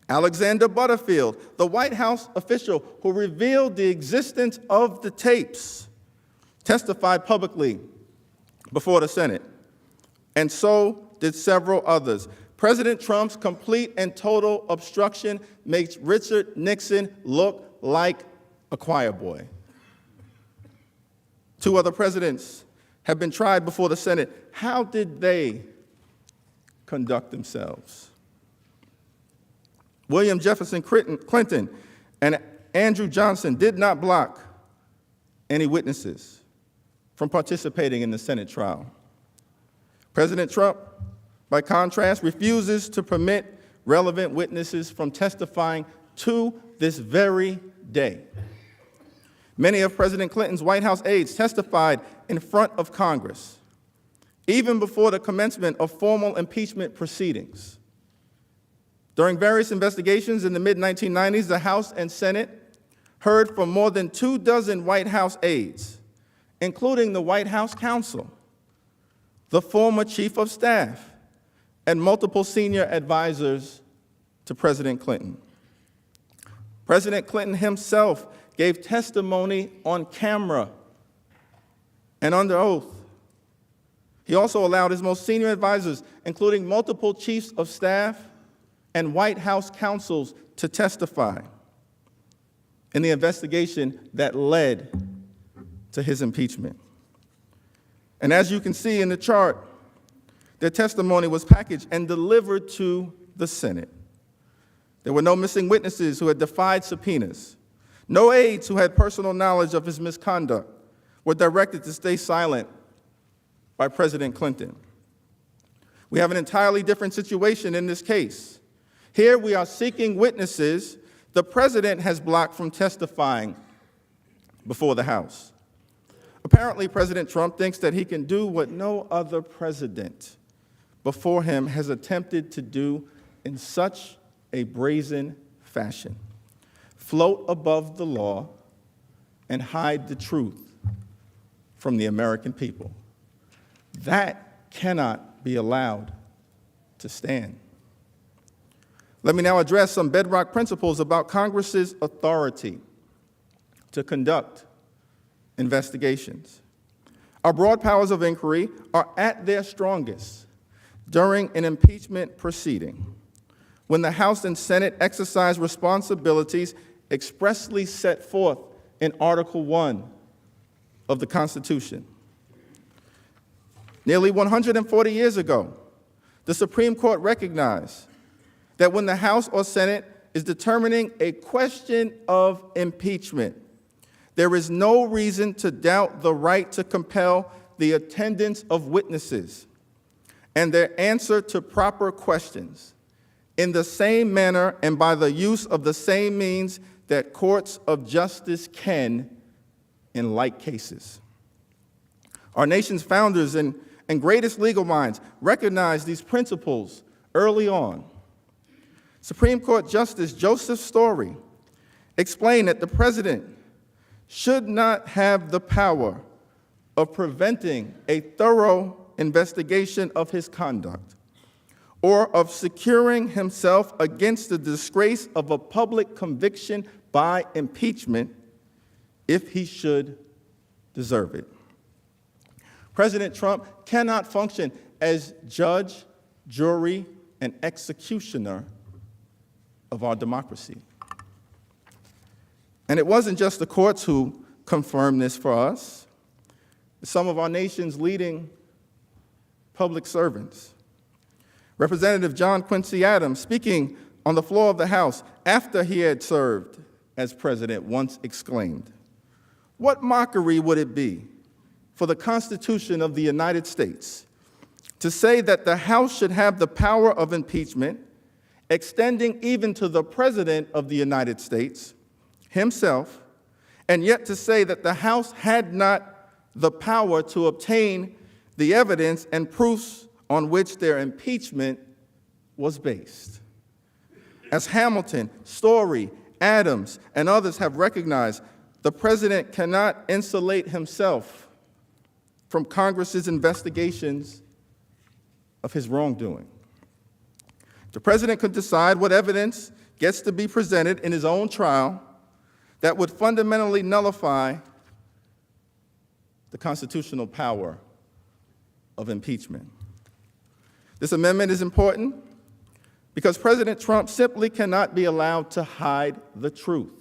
Alexander Butterfield, the White House official who revealed the existence of the tapes, testified publicly before the Senate, and so did several others. President Trump's complete and total obstruction makes Richard Nixon look like a choir boy. 2 other presidents have been tried before the Senate. How did they conduct themselves? William Jefferson Clinton and Andrew Johnson did not block any witnesses from participating in the Senate trial. President Trump, by contrast, refuses to permit relevant witnesses from testifying to this very day. Many of President Clinton's White House aides testified in front of Congress, even before the commencement of formal impeachment proceedings. During various investigations in the mid-1990s, the House and Senate heard from more than 24 White House aides, including the White House counsel, the former chief of staff, and multiple senior advisors to President Clinton. President Clinton himself gave testimony on camera and under oath. He also allowed his most senior advisors, including multiple chiefs of staff and White House counsels, to testify in the investigation that led to his impeachment. And as you can see in the chart, their testimony was packaged and delivered to the Senate. There were no missing witnesses who had defied subpoenas. No aides who had personal knowledge of his misconduct were directed to stay silent by President Clinton. We have an entirely different situation in this case. Here we are seeking witnesses the president has blocked from testifying before the House. Apparently, President Trump thinks that he can do what no other president before him has attempted to do in such a brazen fashion: float above the law and hide the truth from the American people. That cannot be allowed to stand. Let me now address some bedrock principles about Congress's authority to conduct investigations. Our broad powers of inquiry are at their strongest during an impeachment proceeding, when the House and Senate exercise responsibilities expressly set forth in Article 1 of the Constitution. Nearly 140 years ago, the Supreme Court recognized that when the House or Senate is determining a question of impeachment, there is no reason to doubt the right to compel the attendance of witnesses and their answer to proper questions in the same manner and by the use of the same means that courts of justice can in like cases. Our nation's founders and greatest legal minds recognized these principles early on. Supreme Court Justice Joseph Story explained that the president should not have the power of preventing a thorough investigation of his conduct or of securing himself against the disgrace of a public conviction by impeachment if he should deserve it. President Trump cannot function as judge, jury, and executioner of our democracy. And it wasn't just the courts who confirmed this for us. Some of our nation's leading public servants. Representative John Quincy Adams, speaking on the floor of the House after he had served as president, once exclaimed, "What mockery would it be for the Constitution of the United States to say that the House should have the power of impeachment, extending even to the President of the United States himself, and yet to say that the House had not the power to obtain the evidence and proofs on which their impeachment was based." As Hamilton, Story, Adams, and others have recognized, the president cannot insulate himself from Congress's investigations of his wrongdoing. The president could decide what evidence gets to be presented in his own trial that would fundamentally nullify the constitutional power of impeachment. This amendment is important because President Trump simply cannot be allowed to hide the truth.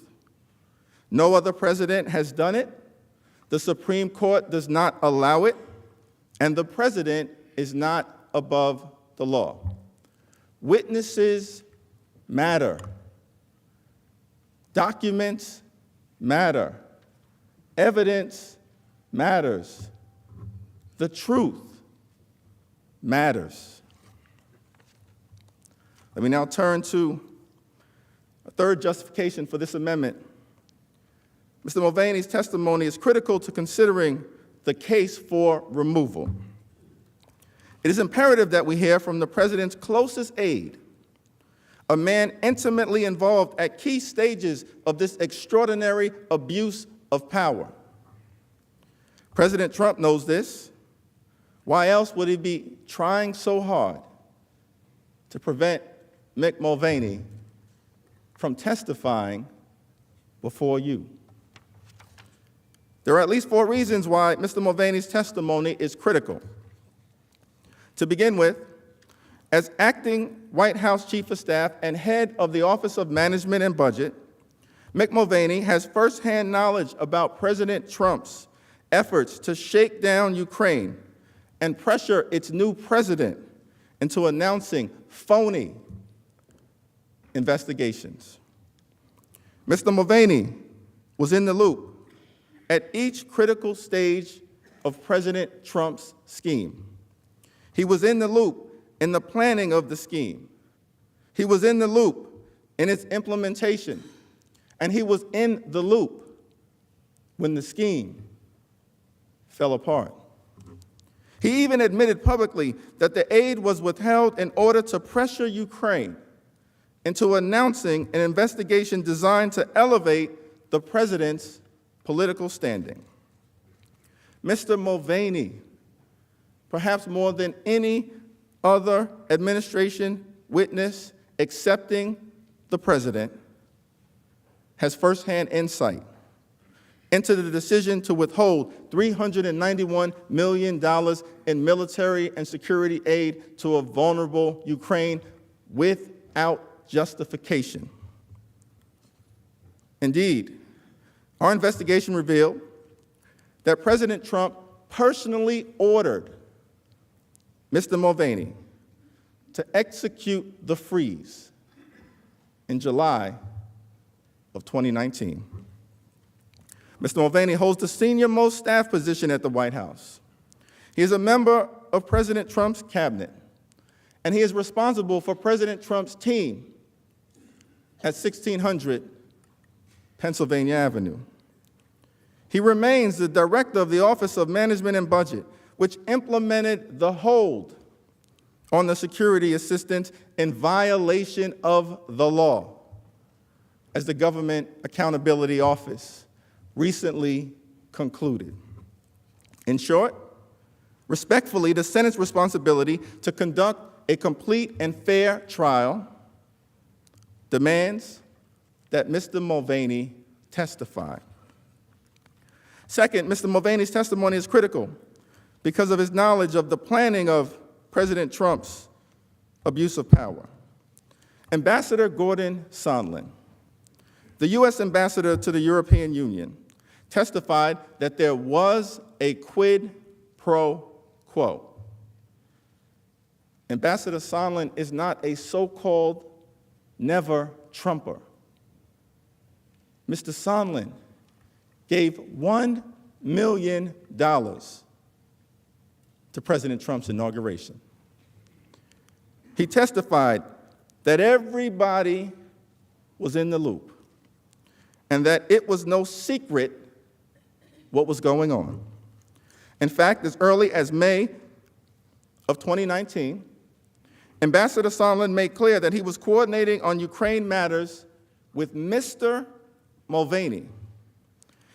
No other president has done it. The Supreme Court does not allow it, and the president is not above the law. Witnesses matter. Documents matter. Evidence matters. The truth matters. Let me now turn to a third justification for this amendment. Mr. Mulvaney's testimony is critical to considering the case for removal. It is imperative that we hear from the president's closest aide, a man intimately involved at key stages of this extraordinary abuse of power. President Trump knows this. Why else would he be trying so hard to prevent Mick Mulvaney from testifying before you? There are at least 4 reasons why Mr. Mulvaney's testimony is critical. To begin with, as acting White House Chief of Staff and head of the Office of Management and Budget, Mick Mulvaney has firsthand knowledge about President Trump's efforts to shake down Ukraine and pressure its new president into announcing phony investigations. Mr. Mulvaney was in the loop at each critical stage of President Trump's scheme. He was in the loop in the planning of the scheme. He was in the loop in its implementation. And he was in the loop when the scheme fell apart. He even admitted publicly that the aid was withheld in order to pressure Ukraine into announcing an investigation designed to elevate the president's political standing. Mr. Mulvaney, perhaps more than any other administration witness excepting the president, has firsthand insight into the decision to withhold $391 million in military and security aid to a vulnerable Ukraine without justification. Indeed, our investigation revealed that President Trump personally ordered Mr. Mulvaney to execute the freeze in July of 2019. Mr. Mulvaney holds the senior-most staff position at the White House. He is a member of President Trump's cabinet, and he is responsible for President Trump's team at 1600 Pennsylvania Avenue. He remains the director of the Office of Management and Budget, which implemented the hold on the security assistance in violation of the law, as the Government Accountability Office recently concluded. In short, respectfully, the Senate's responsibility to conduct a complete and fair trial demands that Mr. Mulvaney testify. Second, Mr. Mulvaney's testimony is critical because of his knowledge of the planning of President Trump's abuse of power. Ambassador Gordon Sondland, the U.S. ambassador to the European Union, testified that there was a quid pro quo. Ambassador Sondland is not a so-called never-Trumper. Mr. Sondland gave $1 million to President Trump's inauguration. He testified that everybody was in the loop and that it was no secret what was going on. In fact, as early as May of 2019, Ambassador Sondland made clear that he was coordinating on Ukraine matters with Mr. Mulvaney.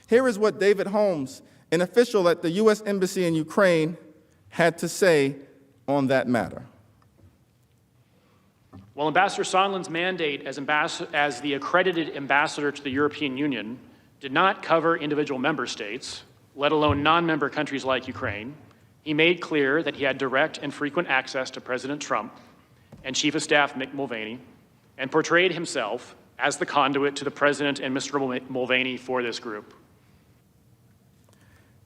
Here is what David Holmes, an official at the U.S. Embassy in Ukraine, had to say on that matter. Well, Ambassador Sondland's mandate as the accredited ambassador to the European Union did not cover individual member states, let alone non-member countries like Ukraine. He made clear that he had direct and frequent access to President Trump and Chief of Staff Mick Mulvaney, and portrayed himself as the conduit to the President and Mr. Mulvaney for this group.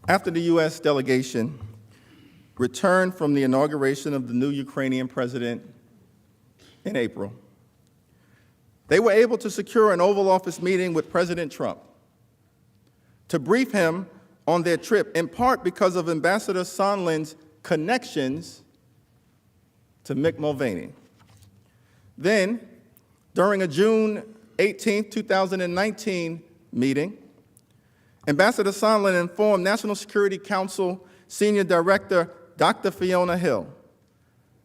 After the U.S. delegation returned from the inauguration of the new Ukrainian president in April, they were able to secure an Oval Office meeting with President Trump to brief him on their trip, in part because of Ambassador Sondland's connections to Mick Mulvaney. Then, during a June 18, 2019 meeting, Ambassador Sondland informed National Security Council Senior Director Dr. Fiona Hill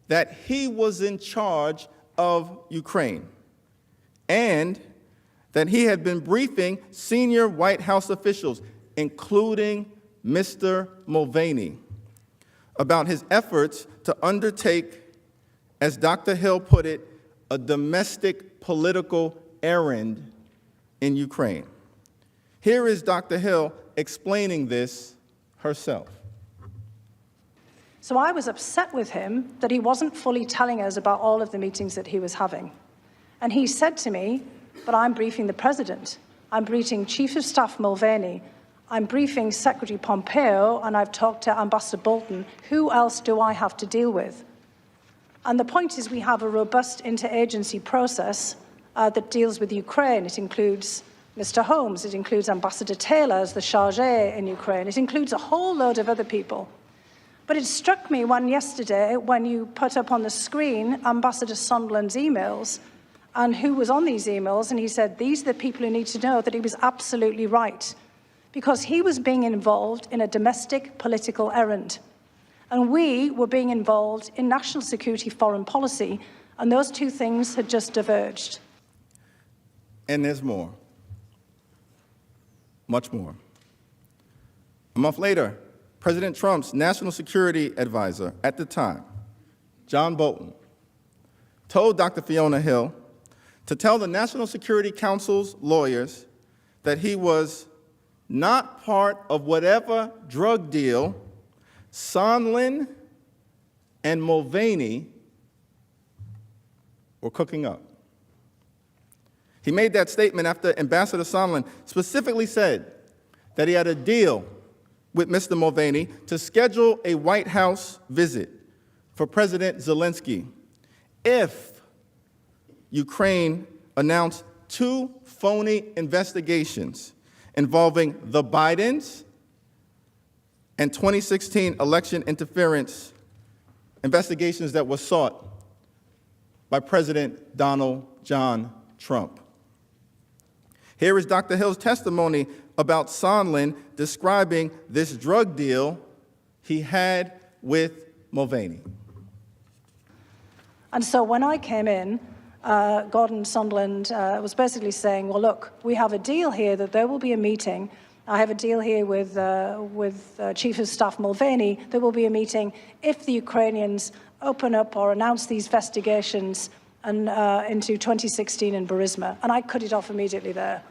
that he was in charge of Ukraine and that he had been briefing senior White House officials, including Mr. Mulvaney, about his efforts to undertake, as Dr. Hill put it, a domestic political errand in Ukraine. Here is Dr. Hill explaining this herself. So I was upset with him that he wasn't fully telling us about all of the meetings that he was having. And he said to me, but I'm briefing the president. I'm briefing Chief of Staff Mulvaney. I'm briefing Secretary Pompeo, and I've talked to Ambassador Bolton. Who else do I have to deal with? And the point is we have a robust interagency process that deals with Ukraine. It includes Mr. Holmes. It includes Ambassador Taylor as the chargé in Ukraine. It includes a whole load of other people. But it struck me yesterday when you put up on the screen Ambassador Sondland's emails and who was on these emails, and he said, these are the people who need to know, that he was absolutely right, because he was being involved in a domestic political errand. And we were being involved in national security foreign policy, and those two things had just diverged. And there's more. Much more. A month later, President Trump's national security advisor at the time, John Bolton, told Dr. Fiona Hill to tell the National Security Council's lawyers that he was not part of whatever drug deal Sondland and Mulvaney were cooking up. He made that statement after Ambassador Sondland specifically said that he had a deal with Mr. Mulvaney to schedule a White House visit for President Zelensky if Ukraine announced 2 phony investigations involving the Bidens and 2016 election interference investigations that were sought by President Donald John Trump. Here is Dr. Hill's testimony about Sondland describing this drug deal he had with Mulvaney. And so when I came in, Gordon Sondland was basically saying, well, look, we have a deal here that there will be a meeting. I have a deal here with Chief of Staff Mulvaney. There will be a meeting if the Ukrainians open up or announce these investigations into 2016 in Burisma. And I cut it off immediately there.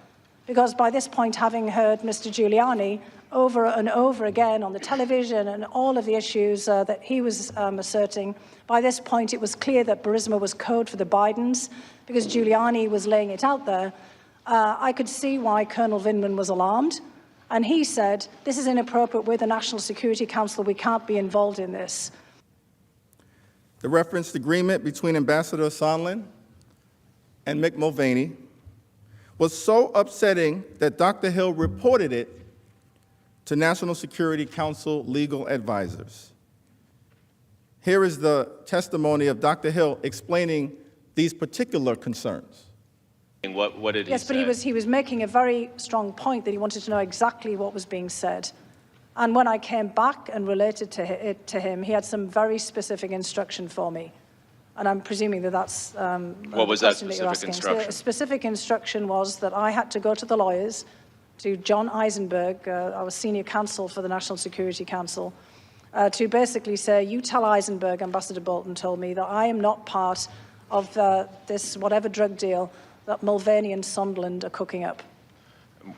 Because by this point, having heard Mr. Giuliani over and over again on the television and all of the issues that he was asserting, by this point it was clear that Burisma was code for the Bidens, because Giuliani was laying it out there. I could see why Colonel Vindman was alarmed, and he said, this is inappropriate with the National Security Council, we can't be involved in this. The referenced agreement between Ambassador Sondland and Mick Mulvaney was so upsetting that Dr. Hill reported it to National Security Council legal advisors. Here is the testimony of Dr. Hill explaining these particular concerns. What did he say? Yes, but he was making a very strong point that he wanted to know exactly what was being said. And when I came back and related it to him, he had some very specific instruction for me. And I'm presuming that that's what was that specific instruction? So the specific instruction was that I had to go to the lawyers, to John Eisenberg, our senior counsel for the National Security Council, to basically say, you tell Eisenberg, Ambassador Bolton told me, that I am not part of this whatever drug deal that Mulvaney and Sondland are cooking up.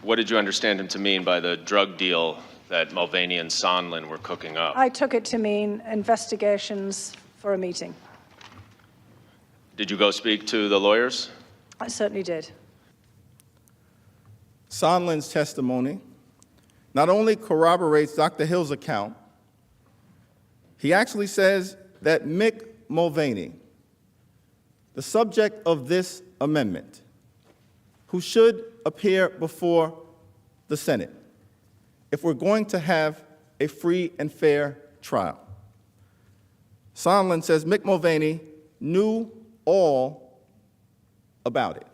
What did you understand him to mean by the drug deal that Mulvaney and Sondland were cooking up? I took it to mean investigations for a meeting. Did you go speak to the lawyers? I certainly did. Sondland's testimony not only corroborates Dr. Hill's account, he actually says that Mick Mulvaney, the subject of this amendment, who should appear before the Senate if we're going to have a free and fair trial. Sondland says Mick Mulvaney knew all about it.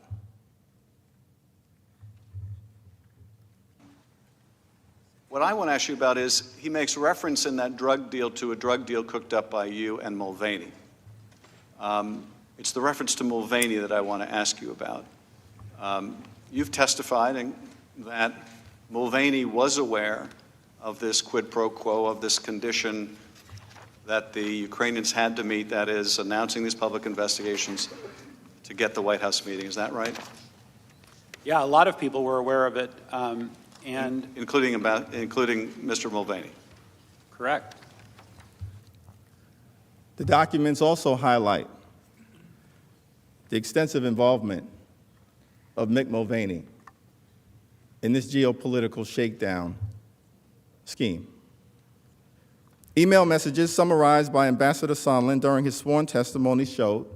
What I want to ask you about is, he makes reference in that drug deal to a drug deal cooked up by you and Mulvaney. It's the reference to Mulvaney that I want to ask you about. You've testified that Mulvaney was aware of this quid pro quo, of this condition that the Ukrainians had to meet, that is, announcing these public investigations to get the White House meeting. Is that right? Yeah, a lot of people were aware of it, and including Mr. Mulvaney. Correct. The documents also highlight the extensive involvement of Mick Mulvaney in this geopolitical shakedown scheme. Email messages summarized by Ambassador Sondland during his sworn testimony showed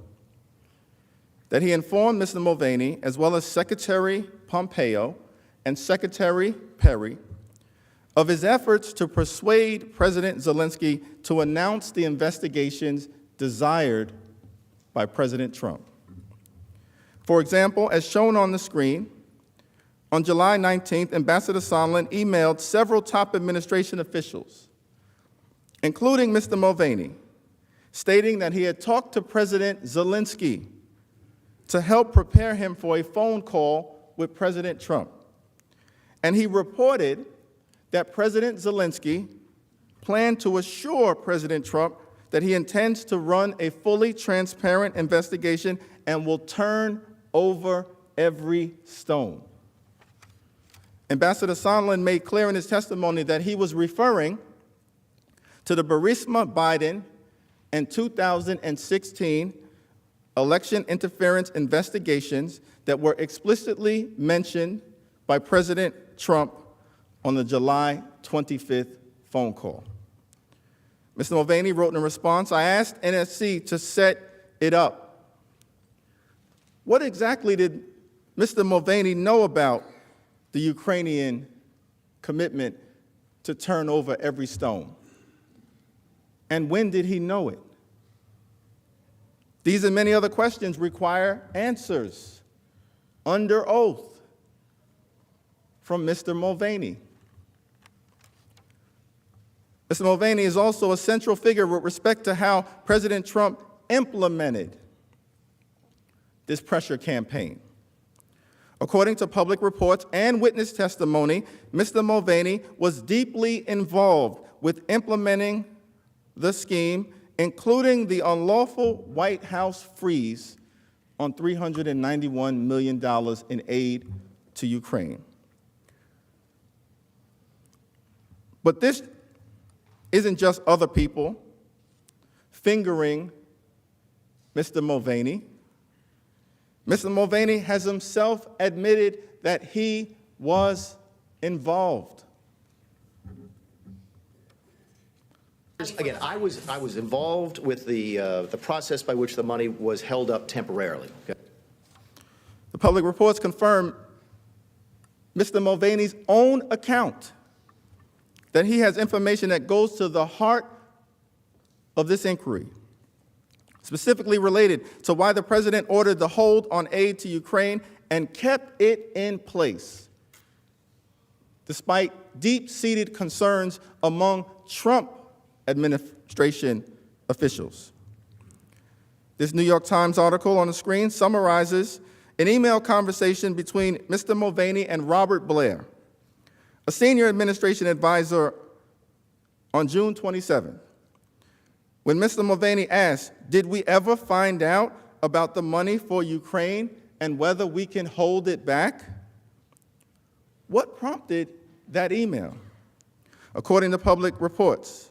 that he informed Mr. Mulvaney, as well as Secretary Pompeo and Secretary Perry, of his efforts to persuade President Zelensky to announce the investigations desired by President Trump. For example, as shown on the screen, on July 19th, Ambassador Sondland emailed several top administration officials, including Mr. Mulvaney, stating that he had talked to President Zelensky to help prepare him for a phone call with President Trump. And he reported that President Zelensky planned to assure President Trump that he intends to run a fully transparent investigation and will turn over every stone. Ambassador Sondland made clear in his testimony that he was referring to the Burisma Biden and 2016 election interference investigations that were explicitly mentioned by President Trump on the July 25th phone call. Mr. Mulvaney wrote in response, I asked NSC to set it up. What exactly did Mr. Mulvaney know about the Ukrainian commitment to turn over every stone? And when did he know it? These and many other questions require answers under oath from Mr. Mulvaney. Mr. Mulvaney is also a central figure with respect to how President Trump implemented this pressure campaign. According to public reports and witness testimony, Mr. Mulvaney was deeply involved with implementing the scheme, including the unlawful White House freeze on $391 million in aid to Ukraine. But this isn't just other people fingering Mr. Mulvaney. Mr. Mulvaney has himself admitted that he was involved. Again, I was involved with the process by which the money was held up temporarily. Okay. The public reports confirm Mr. Mulvaney's own account that he has information that goes to the heart of this inquiry, specifically related to why the president ordered the hold on aid to Ukraine and kept it in place, despite deep-seated concerns among Trump administration officials. This New York Times article on the screen summarizes an email conversation between Mr. Mulvaney and Robert Blair, a senior administration advisor, on June 27th, when Mr. Mulvaney asked, did we ever find out about the money for Ukraine and whether we can hold it back? What prompted that email? According to public reports,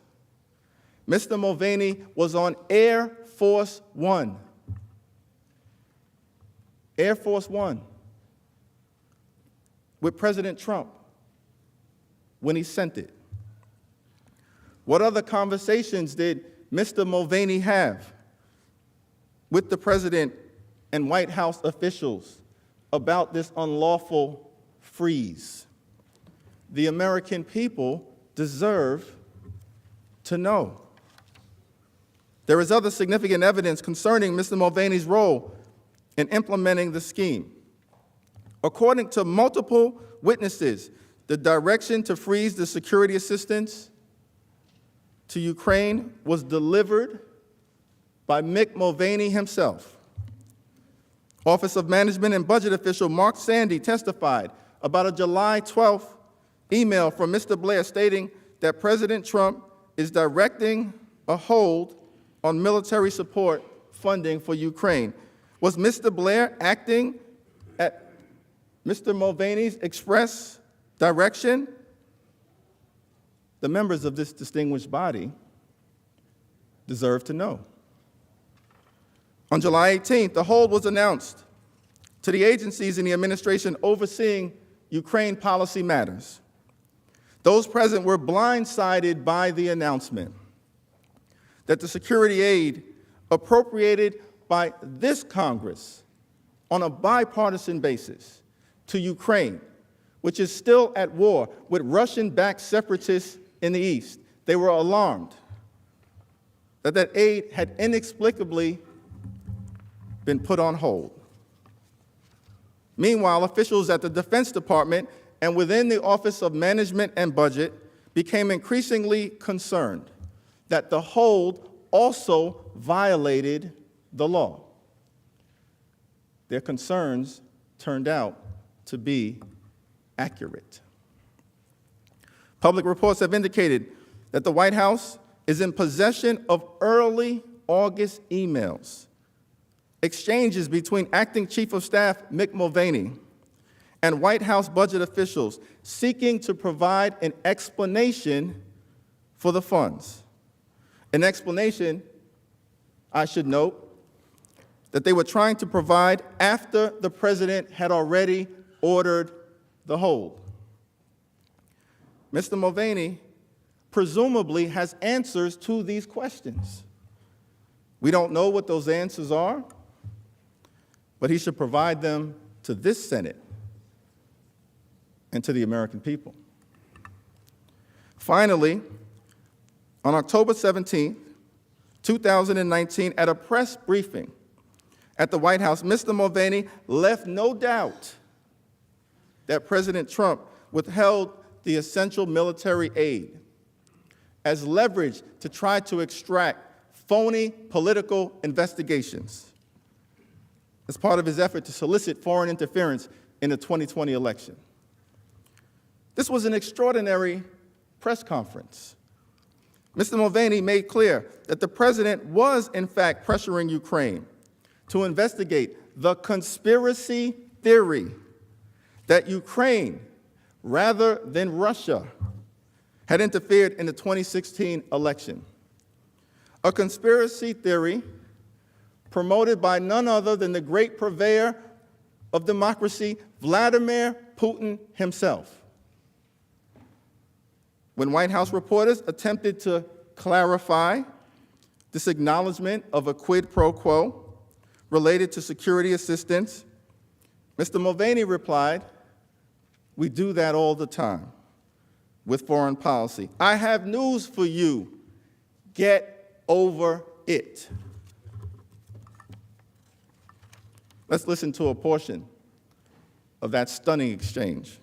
Mr. Mulvaney was on Air Force One. Air Force One with President Trump when he sent it. What other conversations did Mr. Mulvaney have with the president and White House officials about this unlawful freeze? The American people deserve to know. There is other significant evidence concerning Mr. Mulvaney's role in implementing the scheme. According to multiple witnesses, the direction to freeze the security assistance to Ukraine was delivered by Mick Mulvaney himself. Office of Management and Budget official Mark Sandy testified about a July 12th email from Mr. Blair stating that President Trump is directing a hold on military support funding for Ukraine. Was Mr. Blair acting at Mr. Mulvaney's express direction? The members of this distinguished body deserve to know. On July 18th, the hold was announced to the agencies in the administration overseeing Ukraine policy matters. Those present were blindsided by the announcement that the security aid appropriated by this Congress on a bipartisan basis to Ukraine, which is still at war with Russian-backed separatists in the East. They were alarmed that aid had inexplicably been put on hold. Meanwhile, officials at the Defense Department and within the Office of Management and Budget became increasingly concerned that the hold also violated the law. Their concerns turned out to be accurate. Public reports have indicated that the White House is in possession of early August emails, exchanges between Acting Chief of Staff Mick Mulvaney and White House budget officials seeking to provide an explanation for the funds. An explanation, I should note, that they were trying to provide after the president had already ordered the hold. Mr. Mulvaney presumably has answers to these questions. We don't know what those answers are, but he should provide them to this Senate and to the American people. Finally, on October 17, 2019, at a press briefing at the White House, Mr. Mulvaney left no doubt that President Trump withheld the essential military aid as leverage to try to extract phony political investigations as part of his effort to solicit foreign interference in the 2020 election. This was an extraordinary press conference. Mr. Mulvaney made clear that the president was, in fact, pressuring Ukraine to investigate the conspiracy theory that Ukraine, rather than Russia, had interfered in the 2016 election. A conspiracy theory promoted by none other than the great purveyor of democracy, Vladimir Putin himself. When White House reporters attempted to clarify this acknowledgement of a quid pro quo related to security assistance, Mr. Mulvaney replied, "We do that all the time with foreign policy. I have news for you. Get over it." Let's listen to a portion of that stunning exchange.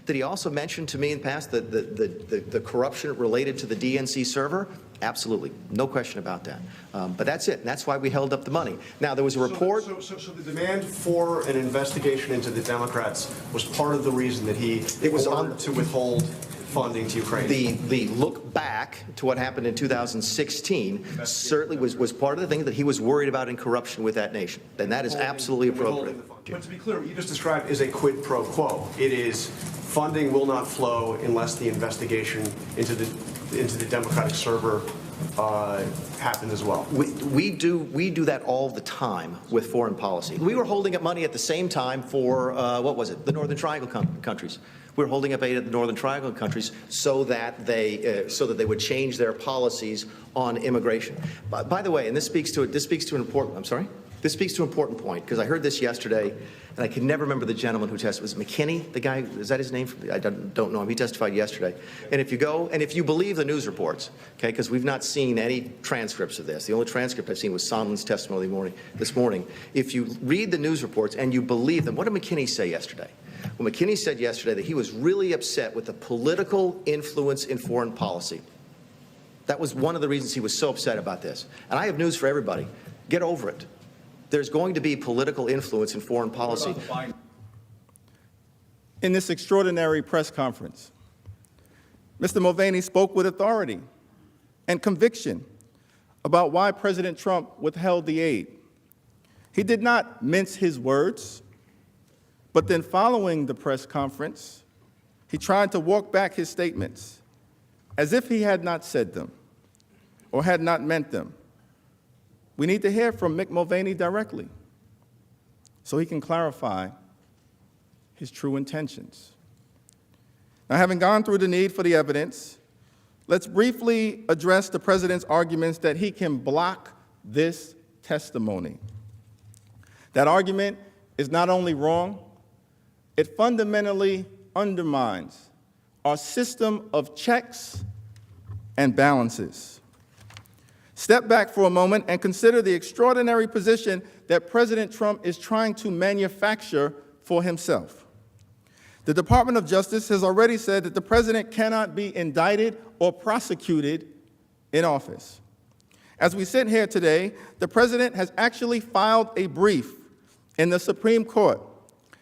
Did he also mention to me in the past the corruption related to the DNC server? Absolutely, no question about that. But that's it, and that's why we held up the money. Now, there was a report. So the demand for an investigation into the Democrats was part of the reason that he ordered to withhold funding to Ukraine. The look back to what happened in 2016 certainly was part of the thing that he was worried about in corruption with that nation, and that is absolutely appropriate. But to be clear, what you just described is a quid pro quo. It is funding will not flow unless the investigation into the Democratic server happened as well. We do that all the time with foreign policy. We were holding up money at the same time for what was it? The Northern Triangle countries. We were holding up aid at the Northern Triangle countries so that they would change their policies on immigration. By the way, and this speaks to an important. I'm sorry. This speaks to an important point, because I heard this yesterday, and I can never remember the gentleman who testified. Was it McKinney, the guy? Is that his name? I don't know him. He testified yesterday. And if you believe the news reports, okay, because we've not seen any transcripts of this. The only transcript I've seen was Sondland's testimony this morning. If you read the news reports and you believe them, what did McKinney say yesterday? Well, McKinney said yesterday that he was really upset with the political influence in foreign policy. That was one of the reasons he was so upset about this. And I have news for everybody. Get over it. There's going to be political influence in foreign policy. In this extraordinary press conference, Mr. Mulvaney spoke with authority and conviction about why President Trump withheld the aid. He did not mince his words, but then following the press conference, he tried to walk back his statements as if he had not said them or had not meant them. We need to hear from Mick Mulvaney directly so he can clarify his true intentions. Now, having gone through the need for the evidence, let's briefly address the president's arguments that he can block this testimony. That argument is not only wrong, it fundamentally undermines our system of checks and balances. Step back for a moment and consider the extraordinary position that President Trump is trying to manufacture for himself. The Department of Justice has already said that the president cannot be indicted or prosecuted in office. As we sit here today, the president has actually filed a brief in the Supreme Court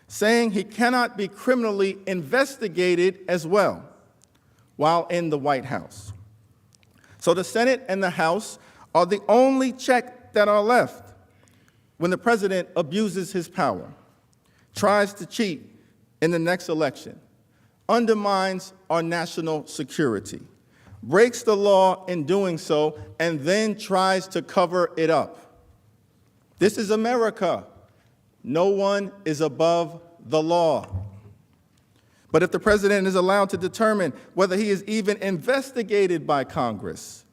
saying he cannot be criminally investigated as well while in the White House. So the Senate and the House are the only check that are left when the president abuses his power, tries to cheat in the next election, undermines our national security, breaks the law in doing so, and then tries to cover it up. This is America. No one is above the law. But if the president is allowed to determine whether he is even investigated by Congress,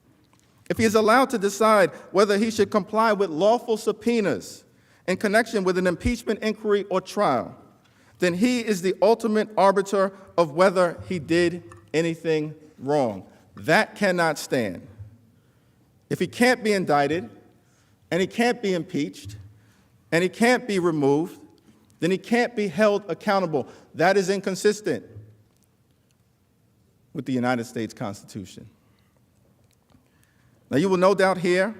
if he is allowed to decide whether he should comply with lawful subpoenas in connection with an impeachment inquiry or trial, then he is the ultimate arbiter of whether he did anything wrong. That cannot stand. If he can't be indicted, and he can't be impeached, and he can't be removed, then he can't be held accountable. That is inconsistent with the United States Constitution. Now, you will no doubt hear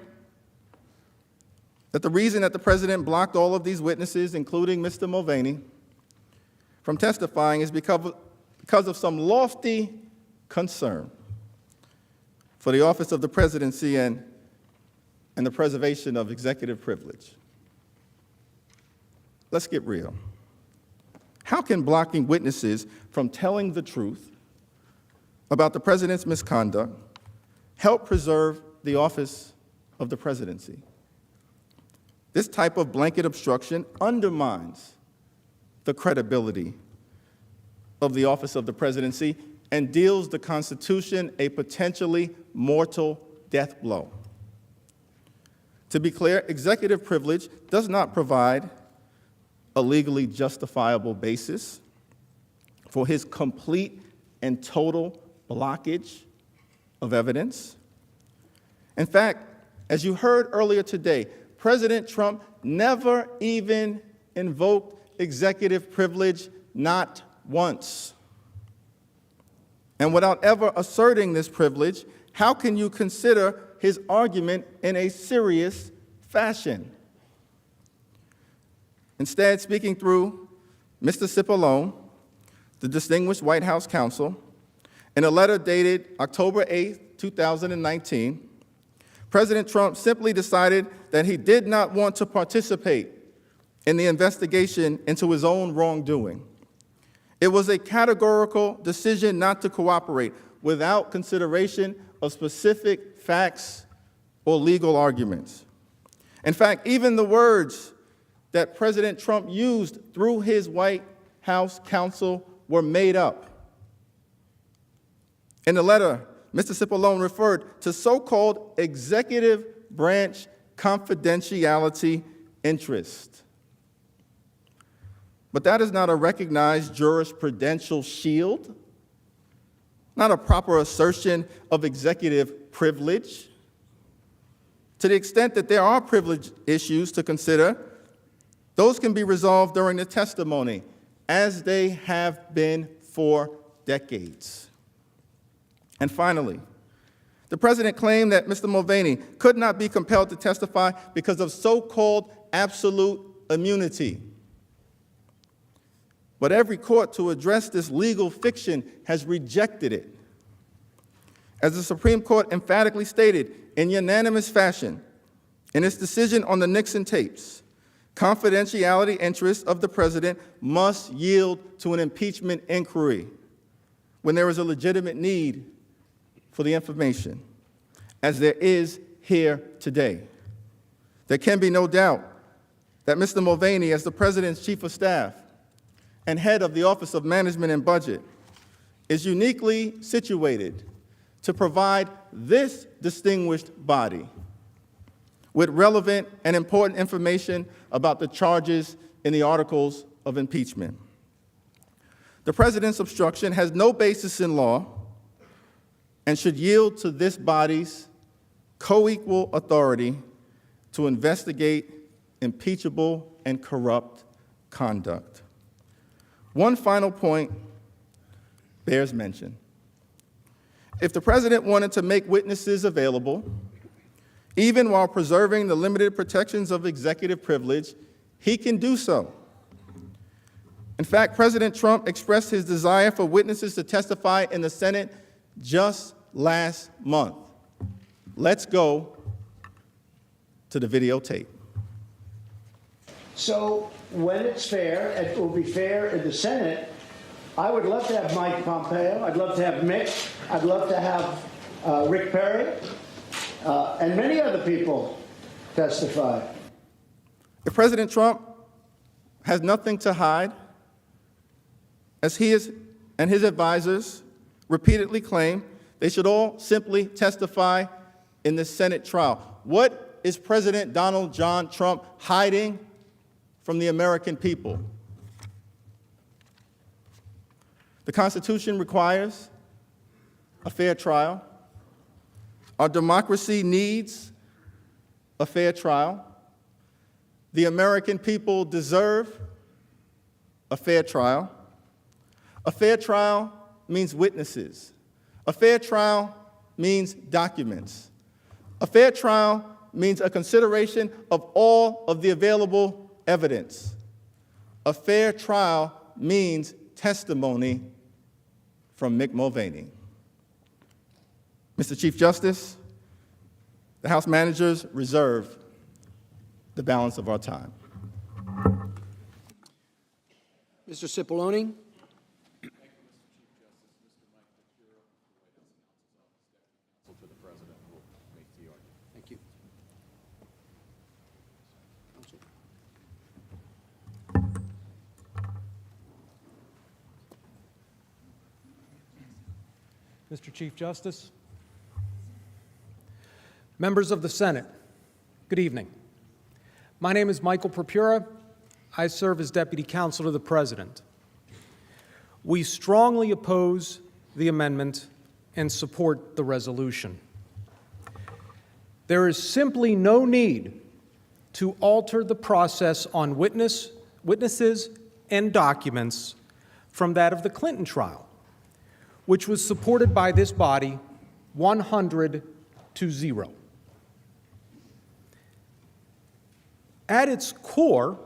that the reason that the president blocked all of these witnesses, including Mr. Mulvaney, from testifying is because of some lofty concern for the office of the presidency and the preservation of executive privilege. Let's get real. How can blocking witnesses from telling the truth about the president's misconduct help preserve the office of the presidency? This type of blanket obstruction undermines the credibility of the office of the presidency and deals the Constitution a potentially mortal death blow. To be clear, executive privilege does not provide a legally justifiable basis for his complete and total blockage of evidence. In fact, as you heard earlier today, President Trump never even invoked executive privilege, not once. And without ever asserting this privilege, how can you consider his argument in a serious fashion? Instead, speaking through Mr. Cipollone, the distinguished White House counsel, in a letter dated October 8, 2019, President Trump simply decided that he did not want to participate in the investigation into his own wrongdoing. It was a categorical decision not to cooperate without consideration of specific facts or legal arguments. In fact, even the words that President Trump used through his White House counsel were made up. In the letter, Mr. Cipollone referred to so-called executive branch confidentiality interest. But that is not a recognized jurisprudential shield, not a proper assertion of executive privilege. To the extent that there are privilege issues to consider, those can be resolved during the testimony, as they have been for decades. And finally, the president claimed that Mr. Mulvaney could not be compelled to testify because of so-called absolute immunity. But every court to address this legal fiction has rejected it. As the Supreme Court emphatically stated in unanimous fashion in its decision on the Nixon tapes, confidentiality interests of the president must yield to an impeachment inquiry when there is a legitimate need for the information, as there is here today. There can be no doubt that Mr. Mulvaney, as the president's chief of staff and head of the Office of Management and Budget, is uniquely situated to provide this distinguished body with relevant and important information about the charges in the articles of impeachment. The president's obstruction has no basis in law and should yield to this body's co-equal authority to investigate impeachable and corrupt conduct. One final point bears mention. If the president wanted to make witnesses available, even while preserving the limited protections of executive privilege, he can do so. In fact, President Trump expressed his desire for witnesses to testify in the Senate just last month. Let's go to the videotape. So when it's fair, it will be fair in the Senate. I would love to have Mike Pompeo. I'd love to have Mitch. I'd love to have Rick Perry and many other people testify. If President Trump has nothing to hide, as he and his advisors repeatedly claim, they should all simply testify in the Senate trial. What is President Donald John Trump hiding from the American people? The Constitution requires a fair trial. Our democracy needs a fair trial. The American people deserve a fair trial. A fair trial means witnesses. A fair trial means documents. A fair trial means a consideration of all of the available evidence. A fair trial means testimony from Mick Mulvaney. Mr. Chief Justice, the House managers reserve the balance of our time. Mr. Cipollone. Thank you. Mr. Chief Justice, members of the Senate, good evening. My name is Michael Purpura. I serve as Deputy Counsel to the President. We strongly oppose the amendment and support the resolution. There is simply no need to alter the process on witnesses and documents from that of the Clinton trial, which was supported by this body 100-0. At its core,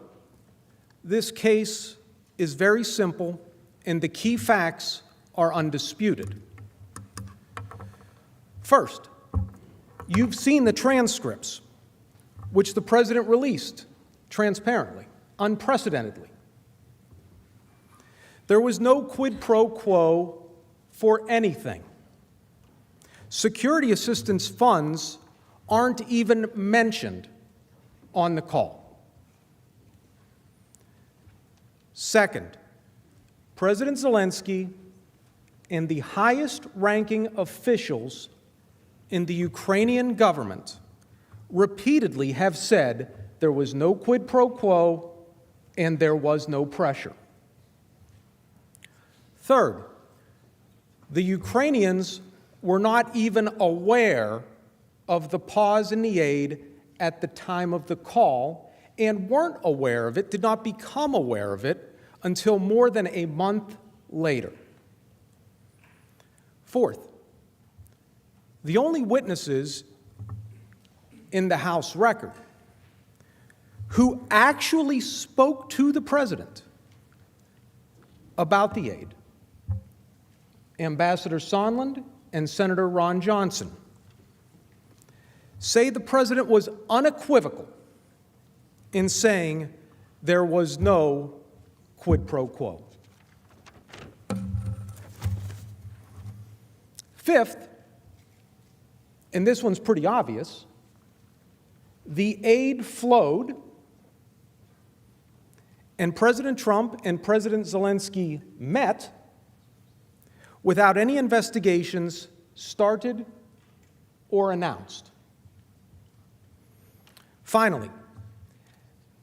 this case is very simple, and the key facts are undisputed. First, you've seen the transcripts, which the President released transparently, unprecedentedly. There was no quid pro quo for anything. Security assistance funds aren't even mentioned on the call. Second, President Zelensky and the highest-ranking officials in the Ukrainian government repeatedly have said there was no quid pro quo and there was no pressure. Third, the Ukrainians were not even aware of the pause in the aid at the time of the call and weren't aware of it, did not become aware of it until more than a month later. Fourth, the only witnesses in the House record who actually spoke to the President about the aid, Ambassador Sondland and Senator Ron Johnson, say the President was unequivocal in saying there was no quid pro quo. Fifth, and this one's pretty obvious, the aid flowed, and President Trump and President Zelensky met without any investigations started or announced. Finally,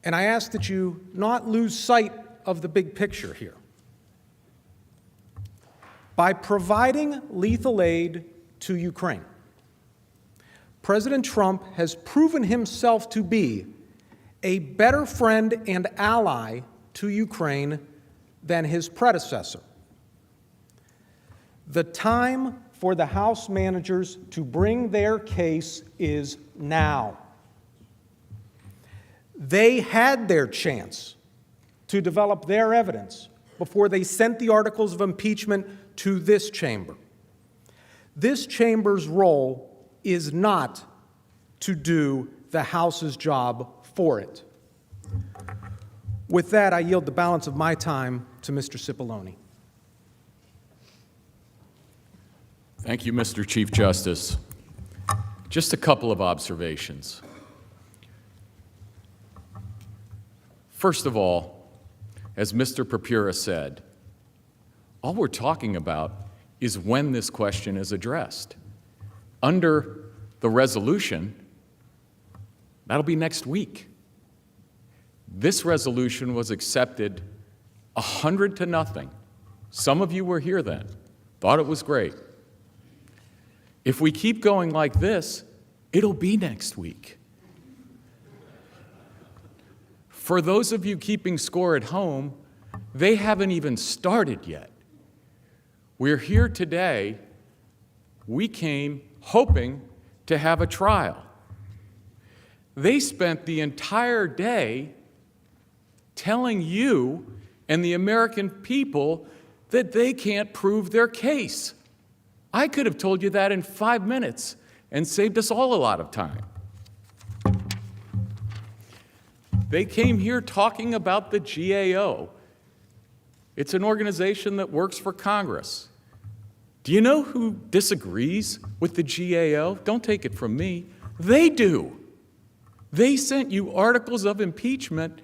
and I ask that you not lose sight of the big picture here. By providing lethal aid to Ukraine, President Trump has proven himself to be a better friend and ally to Ukraine than his predecessor. The time for the House managers to bring their case is now. They had their chance to develop their evidence before they sent the articles of impeachment to this chamber. This chamber's role is not to do the House's job for it. With that, I yield the balance of my time to Mr. Cipollone. Thank you, Mr. Chief Justice. Just a couple of observations. First of all, as Mr. Papura said, all we're talking about is when this question is addressed. Under the resolution, that'll be next week. This resolution was accepted 100-0. Some of you were here then, thought it was great. If we keep going like this, it'll be next week. For those of you keeping score at home, they haven't even started yet. We're here today. We came hoping to have a trial. They spent the entire day telling you and the American people that they can't prove their case. I could have told you that in 5 minutes and saved us all a lot of time. They came here talking about the GAO. It's an organization that works for Congress. Do you know who disagrees with the GAO? Don't take it from me. They do. They sent you articles of impeachment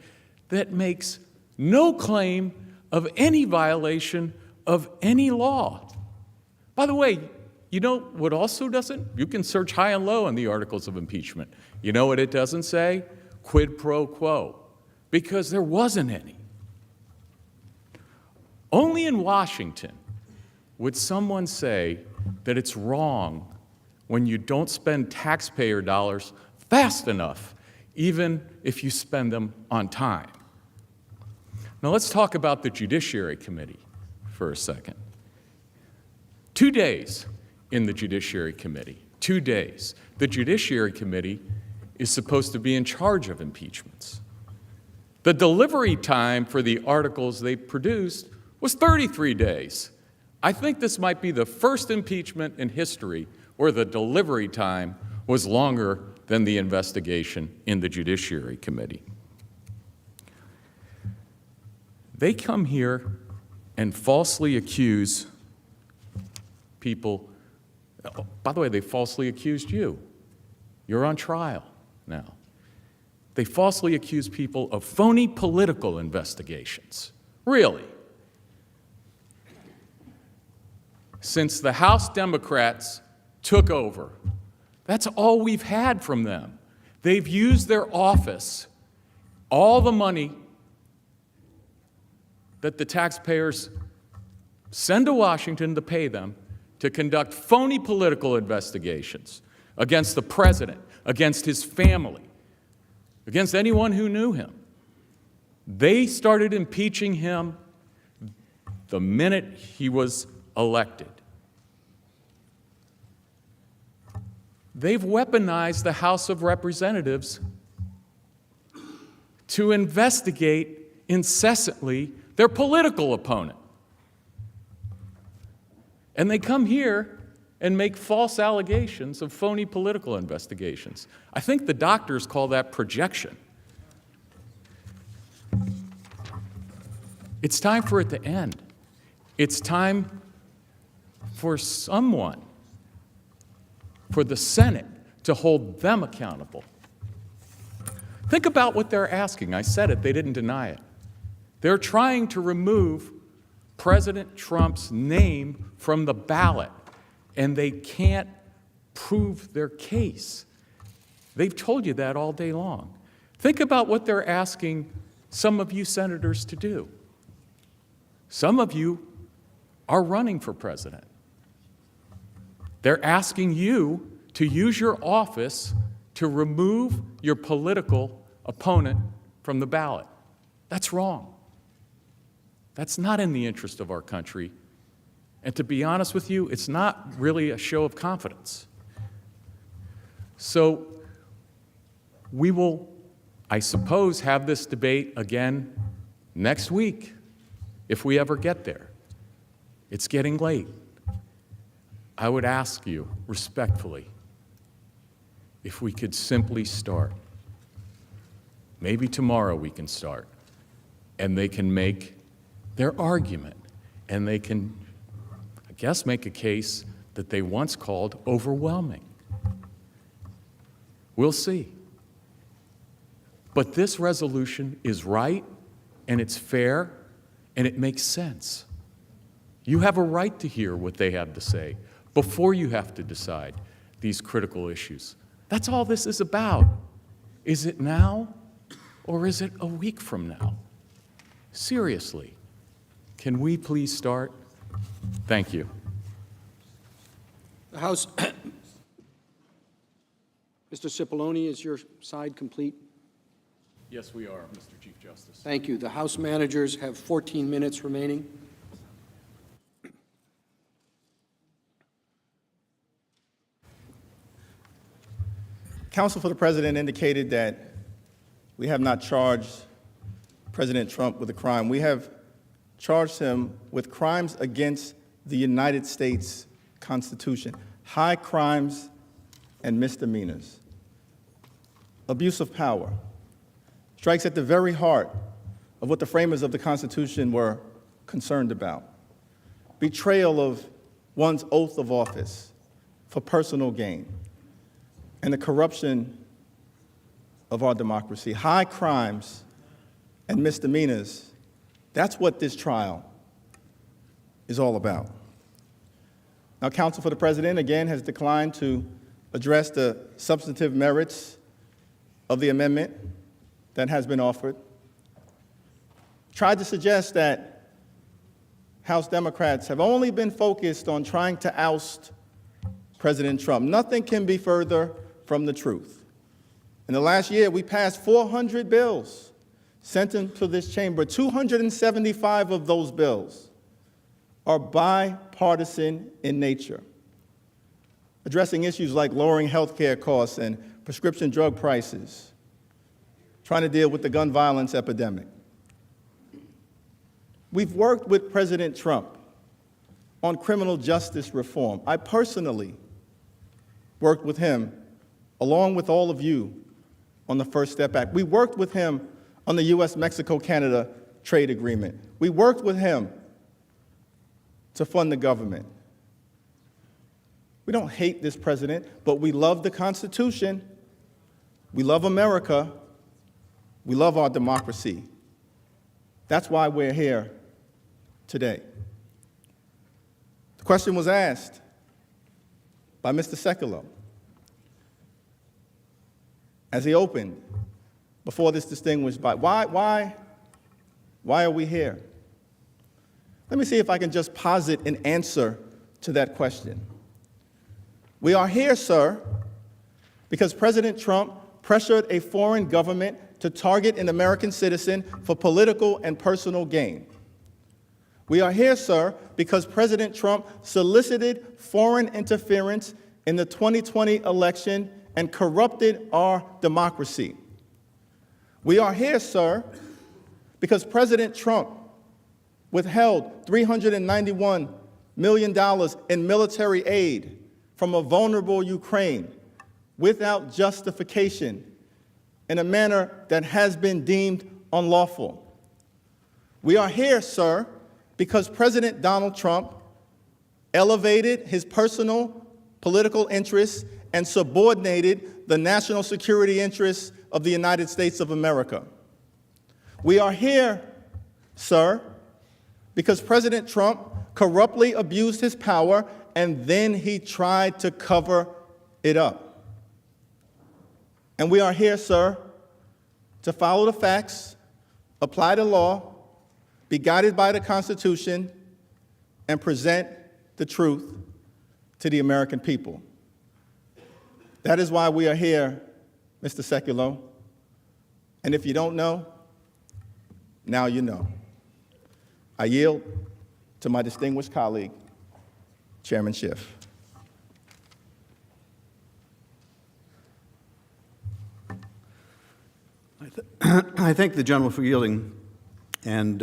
that makes no claim of any violation of any law. By the way, you know what also doesn't? You can search high and low on the articles of impeachment. You know what it doesn't say? Quid pro quo, because there wasn't any. Only in Washington would someone say that it's wrong when you don't spend taxpayer dollars fast enough, even if you spend them on time. Now let's talk about the Judiciary Committee for a second. 2 days in the Judiciary Committee, 2 days. The Judiciary Committee is supposed to be in charge of impeachments. The delivery time for the articles they produced was 33 days. I think this might be the first impeachment in history where the delivery time was longer than the investigation in the Judiciary Committee. They come here and falsely accuse people. By the way, they falsely accused you. You're on trial now. They falsely accuse people of phony political investigations. Really. Since the House Democrats took over, that's all we've had from them. They've used their office, all the money that the taxpayers send to Washington to pay them, to conduct phony political investigations against the president, against his family, against anyone who knew him. They started impeaching him the minute he was elected. They've weaponized the House of Representatives to investigate incessantly their political opponent. And they come here and make false allegations of phony political investigations. I think the doctors call that projection. It's time for it to end. It's time for someone, for the Senate, to hold them accountable. Think about what they're asking. I said it, they didn't deny it. They're trying to remove President Trump's name from the ballot, and they can't prove their case. They've told you that all day long. Think about what they're asking some of you senators to do. Some of you are running for president. They're asking you to use your office to remove your political opponent from the ballot. That's wrong. That's not in the interest of our country. And to be honest with you, it's not really a show of confidence. So we will, I suppose, have this debate again next week, if we ever get there. It's getting late. I would ask you respectfully if we could simply start. Maybe tomorrow we can start, and they can make their argument, and they can, I guess, make a case that they once called overwhelming. We'll see. But this resolution is right, and it's fair, and it makes sense. You have a right to hear what they have to say before you have to decide these critical issues. That's all this is about. Is it now, or is it a week from now? Seriously, can we please start? Thank you. The House, Mr. Cipollone, is your side complete? Yes, we are, Mr. Chief Justice. Thank you. The House managers have 14 minutes remaining. Counsel for the President indicated that we have not charged President Trump with a crime. We have charged him with crimes against the United States Constitution, high crimes and misdemeanors. Abuse of power strikes at the very heart of what the framers of the Constitution were concerned about. Betrayal of one's oath of office for personal gain, and the corruption of our democracy. High crimes and misdemeanors, that's what this trial is all about. Now, counsel for the President, again, has declined to address the substantive merits of the amendment that has been offered. Tried to suggest that House Democrats have only been focused on trying to oust President Trump. Nothing can be further from the truth. In the last year, we passed 400 bills sent into this chamber. 275 of those bills are bipartisan in nature, addressing issues like lowering health care costs and prescription drug prices, trying to deal with the gun violence epidemic. We've worked with President Trump on criminal justice reform. I personally worked with him, along with all of you, on the First Step Act. We worked with him on the U.S.-Mexico-Canada trade agreement. We worked with him to fund the government. We don't hate this president, but we love the Constitution. We love America. We love our democracy. That's why we're here today. The question was asked by Mr. Sekulow as he opened before this distinguished body. Why are we here? Let me see if I can just posit an answer to that question. We are here, sir, because President Trump pressured a foreign government to target an American citizen for political and personal gain. We are here, sir, because President Trump solicited foreign interference in the 2020 election and corrupted our democracy. We are here, sir, because President Trump withheld $391 million in military aid from a vulnerable Ukraine without justification in a manner that has been deemed unlawful. We are here, sir, because President Donald Trump elevated his personal political interests and subordinated the national security interests of the United States of America. We are here, sir, because President Trump corruptly abused his power and then he tried to cover it up. And we are here, sir, to follow the facts, apply the law, be guided by the Constitution, and present the truth to the American people. That is why we are here, Mr. Sekulow. And if you don't know, now you know. I yield to my distinguished colleague, Chairman Schiff. I thank the gentleman for yielding, and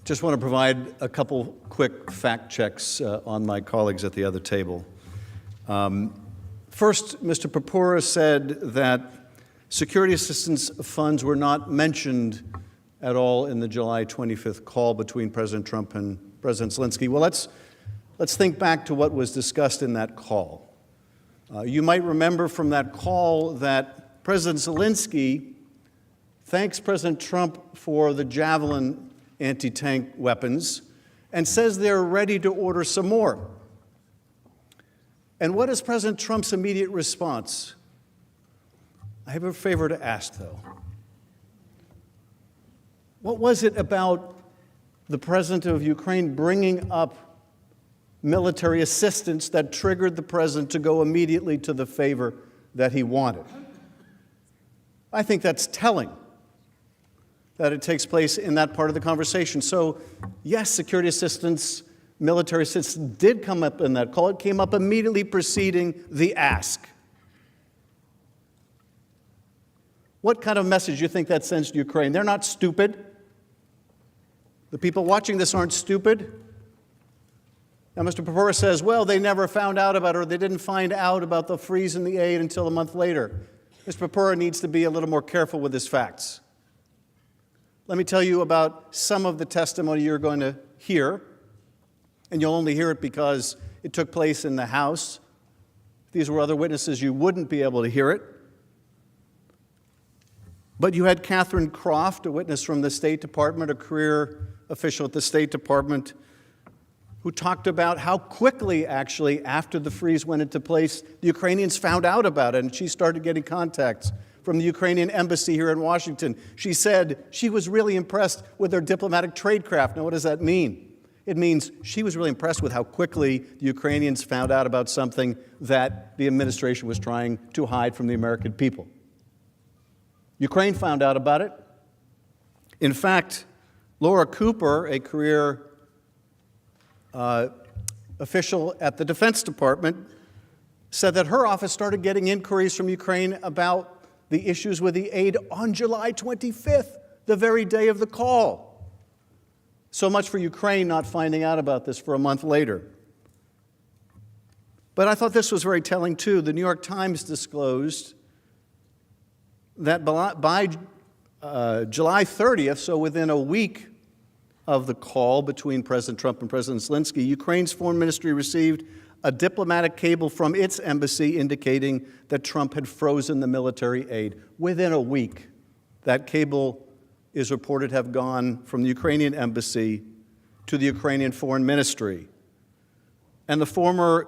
just want to provide a couple quick fact checks on my colleagues at the other table. First, Mr. Purpura said that security assistance funds were not mentioned at all in the July 25th call between President Trump and President Zelensky. Well, let's think back to what was discussed in that call. You might remember from that call that President Zelensky thanks President Trump for the Javelin anti-tank weapons, and says they're ready to order some more. And what is President Trump's immediate response? I have a favor to ask, though. What was it about the president of Ukraine bringing up military assistance that triggered the president to go immediately to the favor that he wanted? I think that's telling that it takes place in that part of the conversation. So, yes, security assistance, military assistance did come up in that call. It came up immediately preceding the ask. What kind of message do you think that sends to Ukraine? They're not stupid. The people watching this aren't stupid. Now, Mr. Popera says, well, they never found out about it, or they didn't find out about the freeze in the aid until a month later. Mr. Popera needs to be a little more careful with his facts. Let me tell you about some of the testimony you're going to hear, and you'll only hear it because it took place in the House. If these were other witnesses, you wouldn't be able to hear it. But you had Catherine Croft, a witness from the State Department, a career official at the State Department, who talked about how quickly, actually, after the freeze went into place, the Ukrainians found out about it, and she started getting contacts from the Ukrainian embassy here in Washington. She said she was really impressed with their diplomatic tradecraft. Now, what does that mean? It means she was really impressed with how quickly the Ukrainians found out about something that the administration was trying to hide from the American people. Ukraine found out about it. In fact, Laura Cooper, a career official at the Defense Department, said that her office started getting inquiries from Ukraine about the issues with the aid on July 25th, the very day of the call. So much for Ukraine not finding out about this for a month later. But I thought this was very telling, too. The New York Times disclosed that by July 30th, so within a week of the call between President Trump and President Zelensky, Ukraine's foreign ministry received a diplomatic cable from its embassy indicating that Trump had frozen the military aid. Within a week, that cable is reported to have gone from the Ukrainian embassy to the Ukrainian foreign ministry. And the former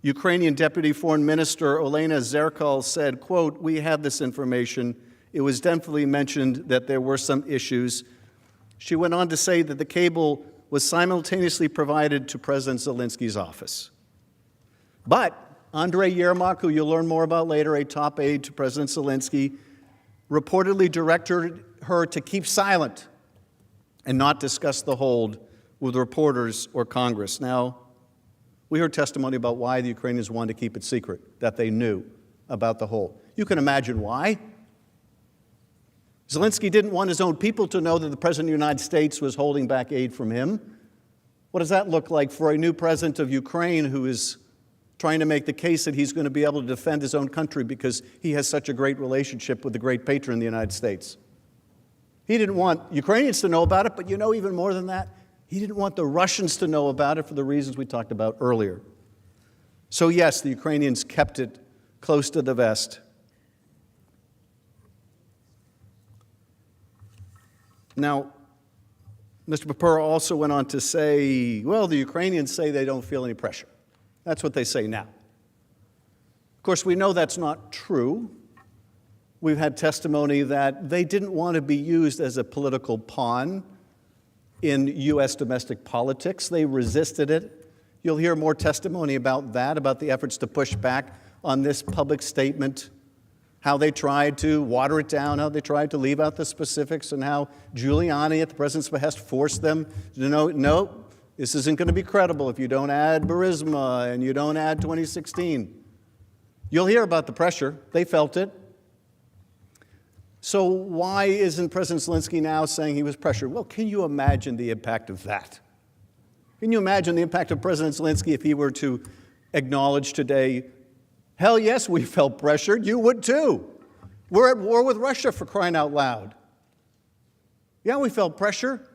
Ukrainian Deputy Foreign Minister Olena Zerkal said, quote, "We had this information. It was definitely mentioned that there were some issues." She went on to say that the cable was simultaneously provided to President Zelensky's office. But Andrei Yermak, who you'll learn more about later, a top aide to President Zelensky, reportedly directed her to keep silent and not discuss the hold with reporters or Congress. Now, we heard testimony about why the Ukrainians wanted to keep it secret, that they knew about the hold. You can imagine why. Zelensky didn't want his own people to know that the President of the United States was holding back aid from him. What does that look like for a new president of Ukraine who is trying to make the case that he's going to be able to defend his own country because he has such a great relationship with the great patron, the United States? He didn't want Ukrainians to know about it, but you know, even more than that, he didn't want the Russians to know about it for the reasons we talked about earlier. So yes, the Ukrainians kept it close to the vest. Now, Mr. Popera also went on to say, well, the Ukrainians say they don't feel any pressure. That's what they say now. Of course, we know that's not true. We've had testimony that they didn't want to be used as a political pawn in U.S. domestic politics. They resisted it. You'll hear more testimony about that, about the efforts to push back on this public statement, how they tried to water it down, how they tried to leave out the specifics, and how Giuliani, at the president's behest, forced them to know, no, this isn't going to be credible if you don't add Burisma and you don't add 2016. You'll hear about the pressure. They felt it. So why isn't President Zelensky now saying he was pressured? Well, can you imagine the impact of that? Can you imagine the impact of President Zelensky if he were to acknowledge today, hell yes, we felt pressured. You would too. We're at war with Russia, for crying out loud. Yeah, we felt pressure.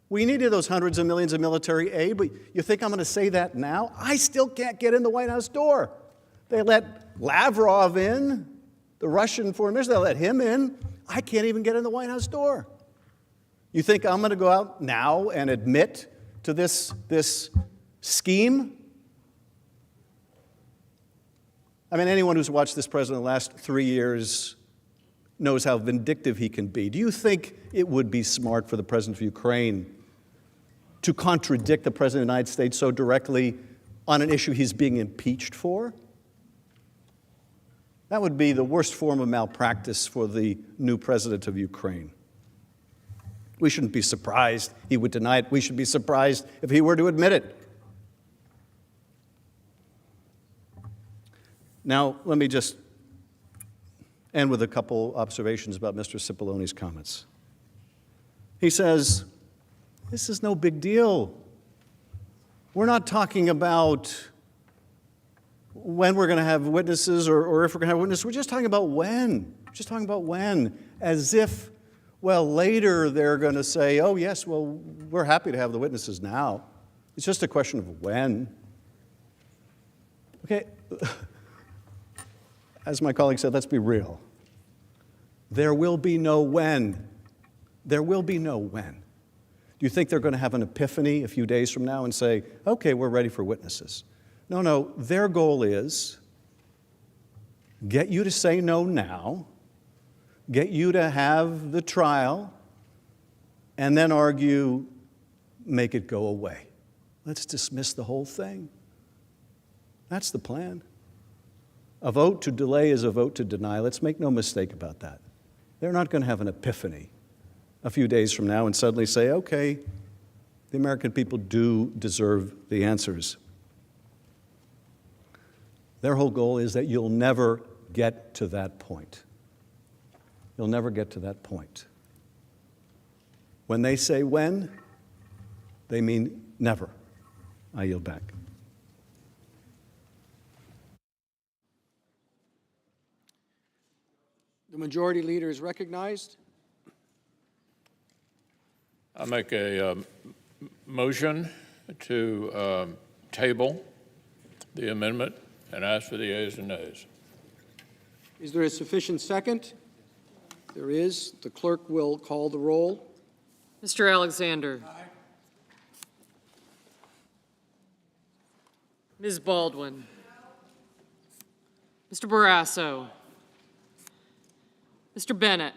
We needed those hundreds of millions of military aid, but you think I'm going to say that now? I still can't get in the White House door. They let Lavrov in, the Russian foreign minister, they let him in. I can't even get in the White House door. You think I'm going to go out now and admit to this scheme? I mean, anyone who's watched this president the last 3 years knows how vindictive he can be. Do you think it would be smart for the president of Ukraine to contradict the president of the United States so directly on an issue he's being impeached for? That would be the worst form of malpractice for the new president of Ukraine. We shouldn't be surprised he would deny it. We should be surprised if he were to admit it. Now, let me just end with a couple observations about Mr. Cipollone's comments. He says, this is no big deal. We're not talking about when we're going to have witnesses or if we're going to have witnesses. We're just talking about when. Just talking about when. As if, well, later they're going to say, oh, yes, well, we're happy to have the witnesses now. It's just a question of when. Okay. As my colleague said, let's be real. There will be no when. There will be no when. Do you think they're going to have an epiphany a few days from now and say, okay, we're ready for witnesses? No, no, their goal is get you to say no now, get you to have the trial, and then argue, make it go away. Let's dismiss the whole thing. That's the plan. A vote to delay is a vote to deny. Let's make no mistake about that. They're not going to have an epiphany a few days from now and suddenly say, okay, the American people do deserve the answers. Their whole goal is that you'll never get to that point. You'll never get to that point. When they say when, they mean never. I yield back. The majority leader is recognized. I make a motion to table the amendment and ask for the ayes and nays. Is there a sufficient second? There is. The clerk will call the roll. Mr. Alexander. Aye. Ms. Baldwin. Mr. Barrasso. Mr. Bennett.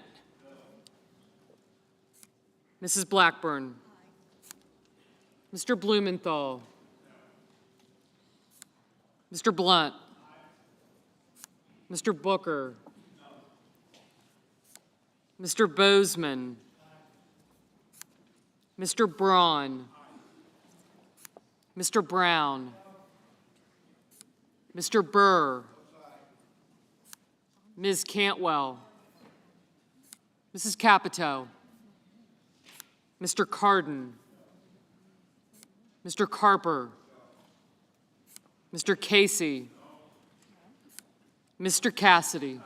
Mrs. Blackburn. Mr. Blumenthal. Mr. Blunt. Mr. Booker. Mr. Bozeman. Mr. Braun. Mr. Brown. Mr. Burr. Ms. Cantwell. Mrs. Capito. Mr. Cardin. Mr. Carper. Mr. Casey. Mr. Cassidy.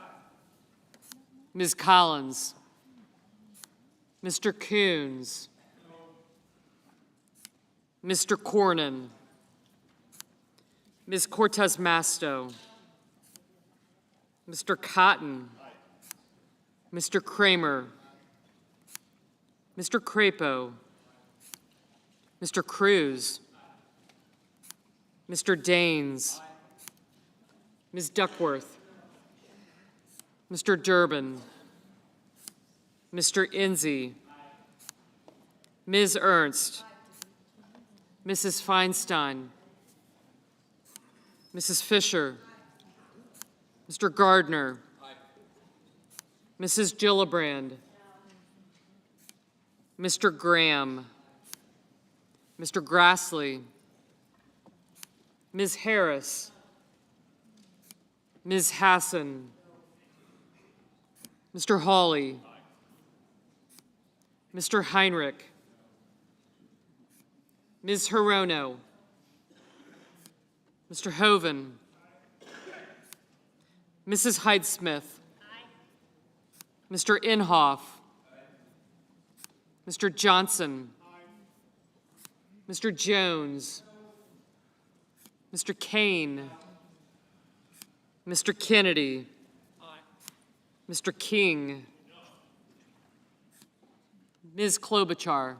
Ms. Collins. Mr. Coons. Mr. Cornyn. Ms. Cortez Masto. Mr. Cotton. Mr. Kramer. Mr. Crapo. Mr. Cruz. Mr. Daines. Ms. Duckworth. Mr. Durbin. Mr. Enzi. Ms. Ernst. Mrs. Feinstein. Mrs. Fisher. Mr. Gardner. Mrs. Gillibrand. Mr. Graham. Mr. Grassley. Ms. Harris. Ms. Hassan. Mr. Hawley. Mr. Heinrich. Ms. Hirono. Mr. Hoven. Mrs. Hyde-Smith. Mr. Inhofe. Mr. Johnson. Mr. Jones. Mr. Kane. Mr. Kennedy. Mr. King. Ms. Klobuchar.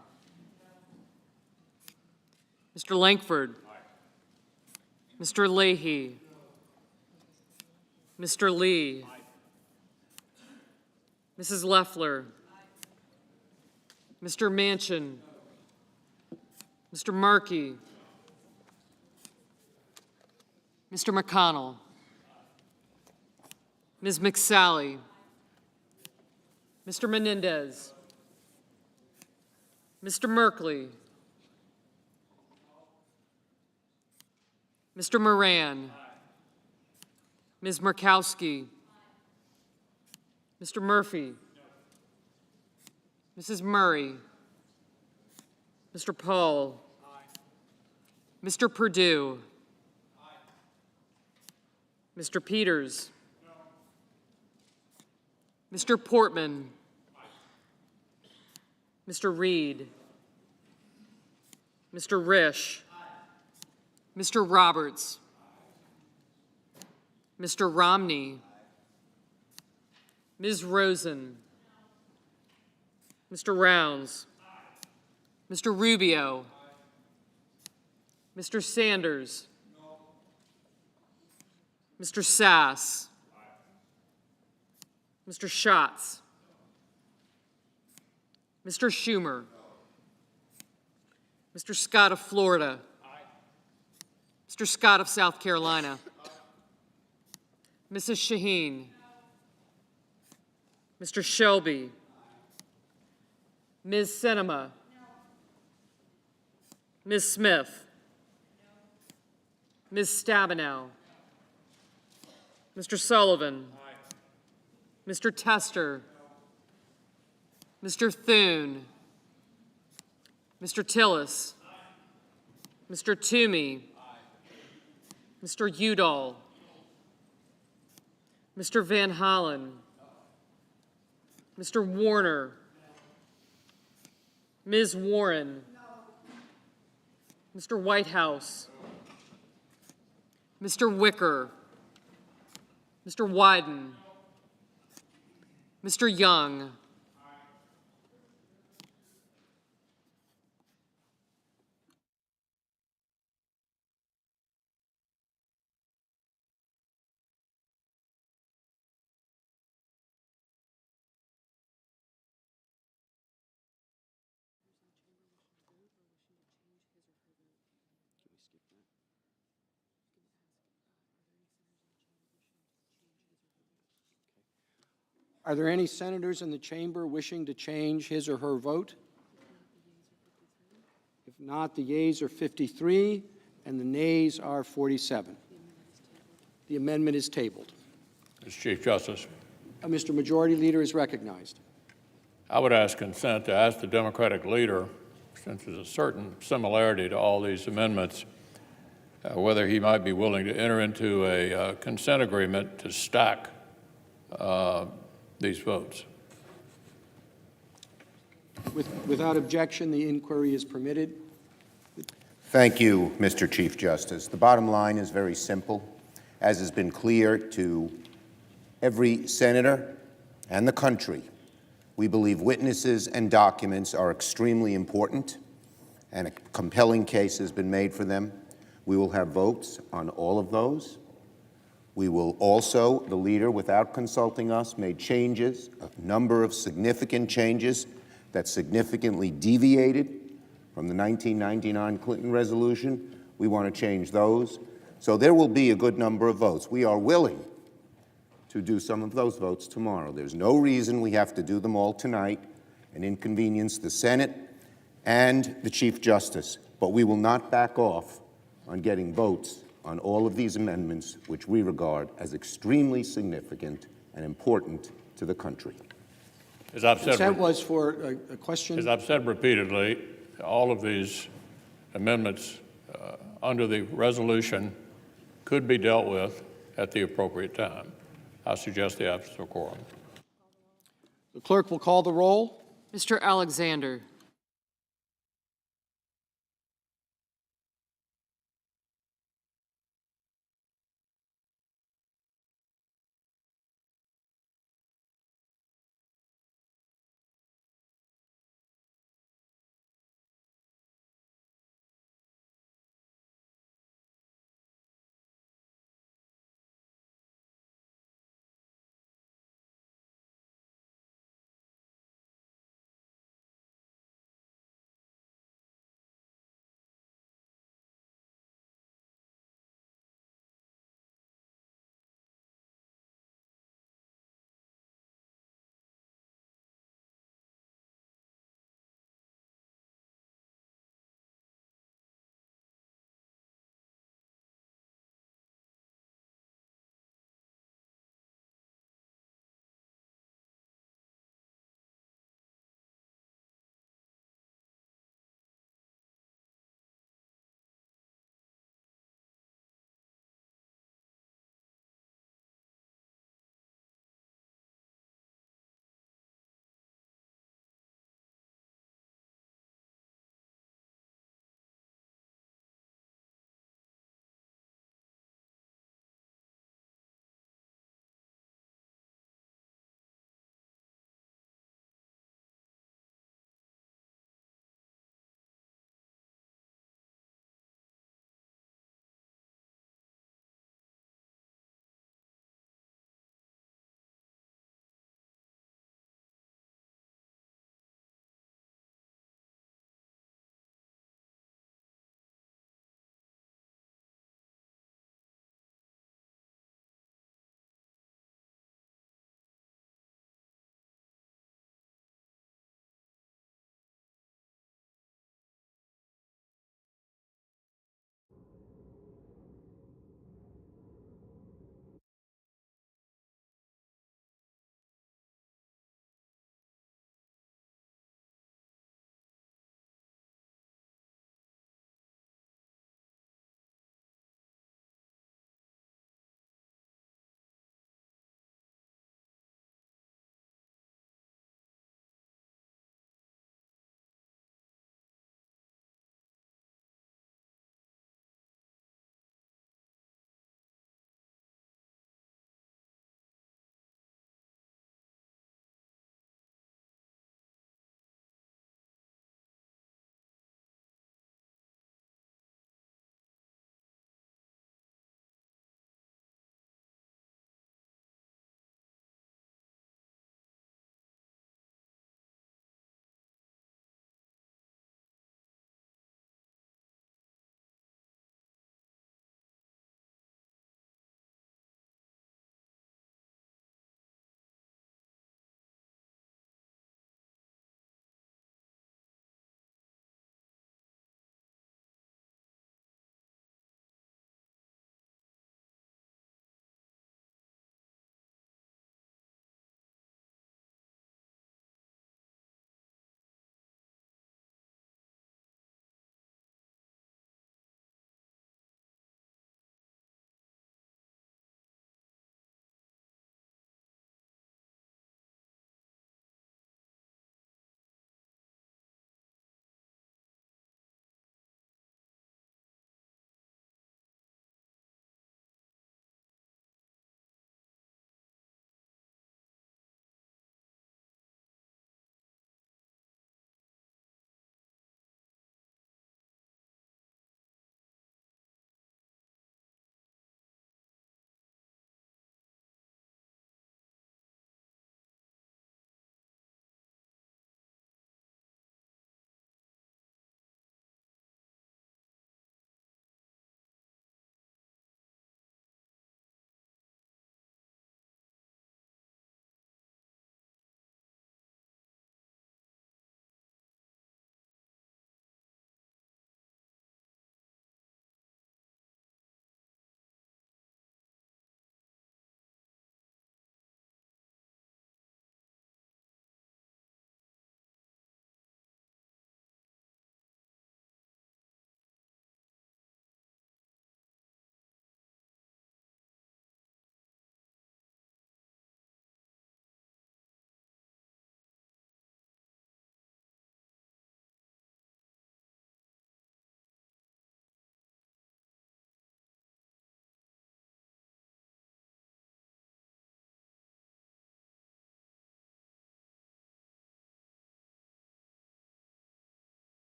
Mr. Lankford. Mr. Leahy. Mr. Lee. Mrs. Loeffler. Mr. Manchin. Mr. Markey. Mr. McConnell. Ms. McSally. Mr. Menendez. Mr. Merkley. Mr. Moran. Ms. Murkowski. Mr. Murphy. Mrs. Murray. Mr. Paul. Mr. Perdue. Mr. Peters. Mr. Portman. Mr. Reed. Mr. Risch. Mr. Roberts. Mr. Romney. Ms. Rosen. Mr. Rounds. Mr. Rubio. Mr. Sanders. Mr. Sass. Mr. Schatz. Mr. Schumer. Mr. Scott of Florida. Mr. Scott of South Carolina. Mrs. Shaheen. Mr. Shelby. Ms. Sinema. Ms. Smith. Ms. Stabenow. Mr. Sullivan. Mr. Tester. Mr. Thune. Mr. Tillis. Mr. Toomey. Mr. Udall. Mr. Van Hollen. Mr. Warner. Ms. Warren. Mr. Whitehouse. Mr. Wicker. Mr. Wyden. Mr. Young. Are there any senators in the chamber wishing to change his or her vote? If not, the yeas are 53 and the nays are 47. The amendment is tabled. Mr. Chief Justice, Mr. Majority Leader is recognized. I would ask consent to ask the Democratic leader, since there's a certain similarity to all these amendments, whether he might be willing to enter into a consent agreement to stack these votes. Without objection, the inquiry is permitted. Thank you, Mr. Chief Justice. The bottom line is very simple. As has been clear to every senator and the country, we believe witnesses and documents are extremely important, and a compelling case has been made for them. We will have votes on all of those. We will also, the leader, without consulting us, made changes, a number of significant changes that significantly deviated from the 1999 Clinton resolution. We want to change those. So there will be a good number of votes. We are willing to do some of those votes tomorrow. There's no reason we have to do them all tonight and inconvenience the Senate and the Chief Justice. But we will not back off on getting votes on all of these amendments, which we regard as extremely significant and important to the country. As I've said, Consent was for a question. As I've said repeatedly, all of these amendments under the resolution could be dealt with at the appropriate time. I suggest the absence of quorum. The clerk will call the roll. Mr. Alexander.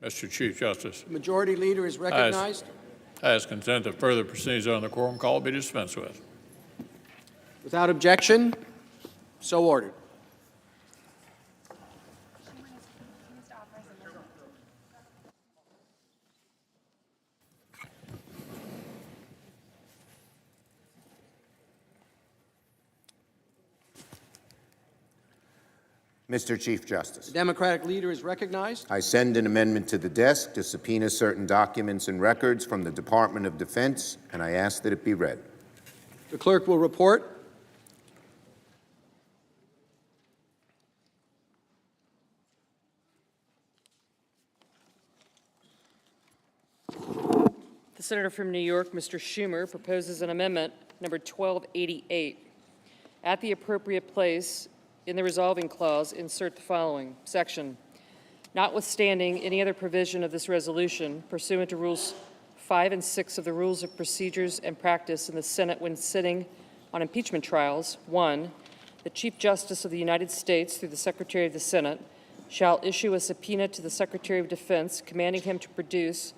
Mr. Chief Justice, The Majority Leader is recognized. I ask consent that further proceedings on the quorum call be dispensed with. Without objection, so ordered. Mr. Chief Justice, The Democratic Leader is recognized. I send an amendment to the desk to subpoena certain documents and records from the Department of Defense, and I ask that it be read. The clerk will report. The senator from New York, Mr. Schumer, proposes an amendment, number 1288. At the appropriate place in the resolving clause, insert the following section. Notwithstanding any other provision of this resolution pursuant to Rules 5 and 6 of the Rules of Procedures and Practice in the Senate when sitting on impeachment trials, 1, the Chief Justice of the United States, through the Secretary of the Senate, shall issue a subpoena to the Secretary of Defense commanding him to produce,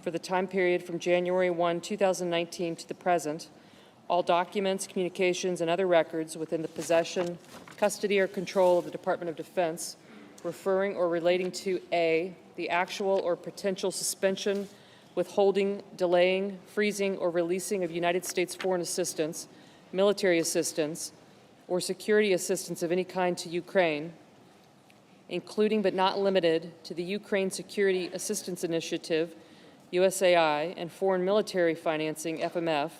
for the time period from January 1, 2019 to the present, all documents, communications, and other records within the possession, custody, or control of the Department of Defense referring or relating to A, the actual or potential suspension, withholding, delaying, freezing, or releasing of United States foreign assistance, military assistance, or security assistance of any kind to Ukraine, including but not limited to the Ukraine Security Assistance Initiative, USAI, and foreign military financing, FMF,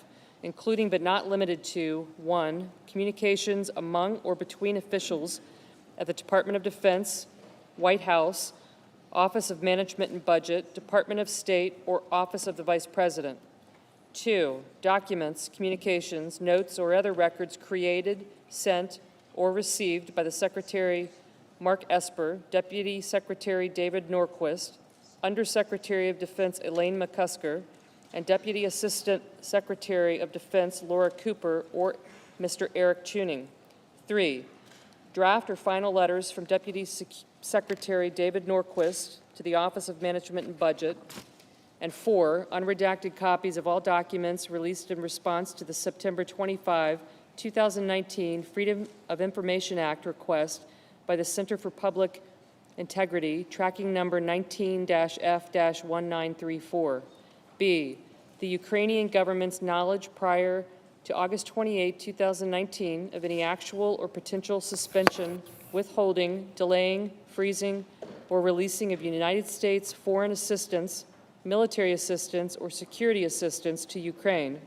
including but not limited to 1, communications among or between officials at the Department of Defense, White House, Office of Management and Budget, Department of State, or Office of the Vice President. 2, documents, communications, notes, or other records created, sent, or received by the Secretary Mark Esper, Deputy Secretary David Norquist, Undersecretary of Defense Elaine McCusker, and Deputy Assistant Secretary of Defense Laura Cooper or Mr. Eric Tuning. 3, draft or final letters from Deputy Secretary David Norquist to the Office of Management and Budget. And 4, unredacted copies of all documents released in response to the September 25, 2019 Freedom of Information Act request by the Center for Public Integrity, tracking number 19-F-1934. B, the Ukrainian government's knowledge prior to August 28, 2019 of any actual or potential suspension, withholding, delaying, freezing, or releasing of United States foreign assistance, military assistance, or security assistance to Ukraine,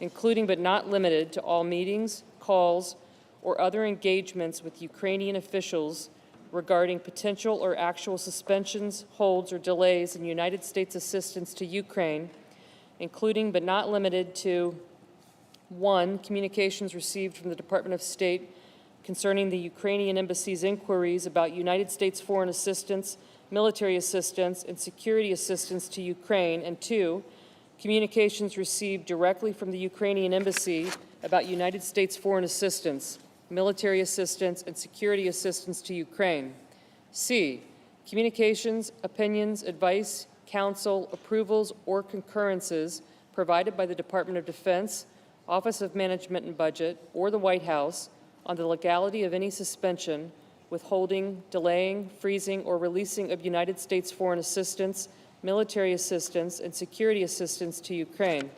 including but not limited to all meetings, calls, or other engagements with Ukrainian officials regarding potential or actual suspensions, holds, or delays in United States assistance to Ukraine, including but not limited to 1, communications received from the Department of State concerning the Ukrainian embassy's inquiries about United States foreign assistance, military assistance, and security assistance to Ukraine, and 2, communications received directly from the Ukrainian embassy about United States foreign assistance, military assistance, and security assistance to Ukraine. C, communications, opinions, advice, counsel, approvals, or concurrences provided by the Department of Defense, Office of Management and Budget, or the White House on the legality of any suspension, withholding, delaying, freezing, or releasing of United States foreign assistance, military assistance, and security assistance to Ukraine.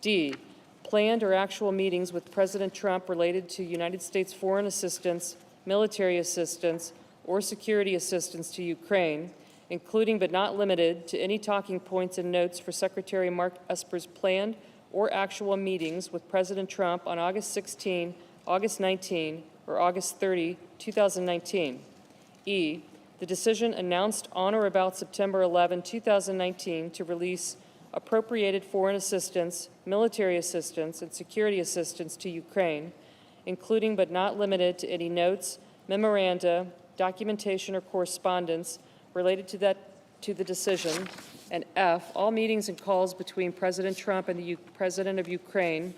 D, planned or actual meetings with President Trump related to United States foreign assistance, military assistance, or security assistance to Ukraine, including but not limited to any talking points and notes for Secretary Mark Esper's planned or actual meetings with President Trump on August 16, August 19, or August 30, 2019. E, the decision announced on or about September 11, 2019 to release appropriated foreign assistance, military assistance, and security assistance to Ukraine, including but not limited to any notes, memoranda, documentation, or correspondence related to the decision. And F, all meetings and calls between President Trump and the President of Ukraine,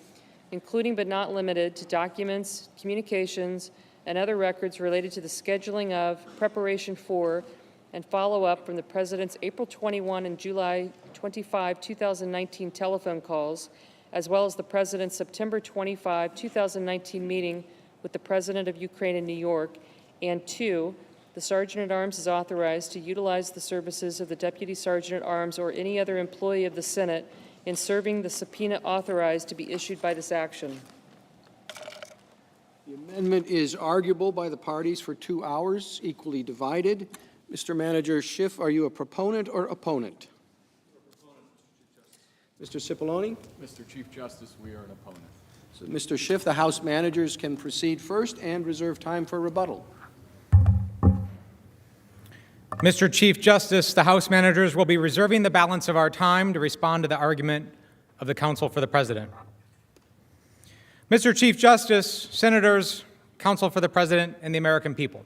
including but not limited to documents, communications, and other records related to the scheduling of, preparation for, and follow-up from the President's April 21 and July 25, 2019 telephone calls, as well as the President's September 25, 2019 meeting with the President of Ukraine in New York. And 2, the Sergeant-at-Arms is authorized to utilize the services of the Deputy Sergeant-at-Arms or any other employee of the Senate in serving the subpoena authorized to be issued by this action. The amendment is arguable by the parties for 2 hours, equally divided. Mr. Manager Schiff, are you a proponent or opponent? Mr. Cipollone? Mr. Chief Justice, we are an opponent. So, Mr. Schiff, the House managers can proceed first and reserve time for rebuttal. Mr. Chief Justice, the House managers will be reserving the balance of our time to respond to the argument of the counsel for the President. Mr. Chief Justice, Senators, Counsel for the President, and the American people.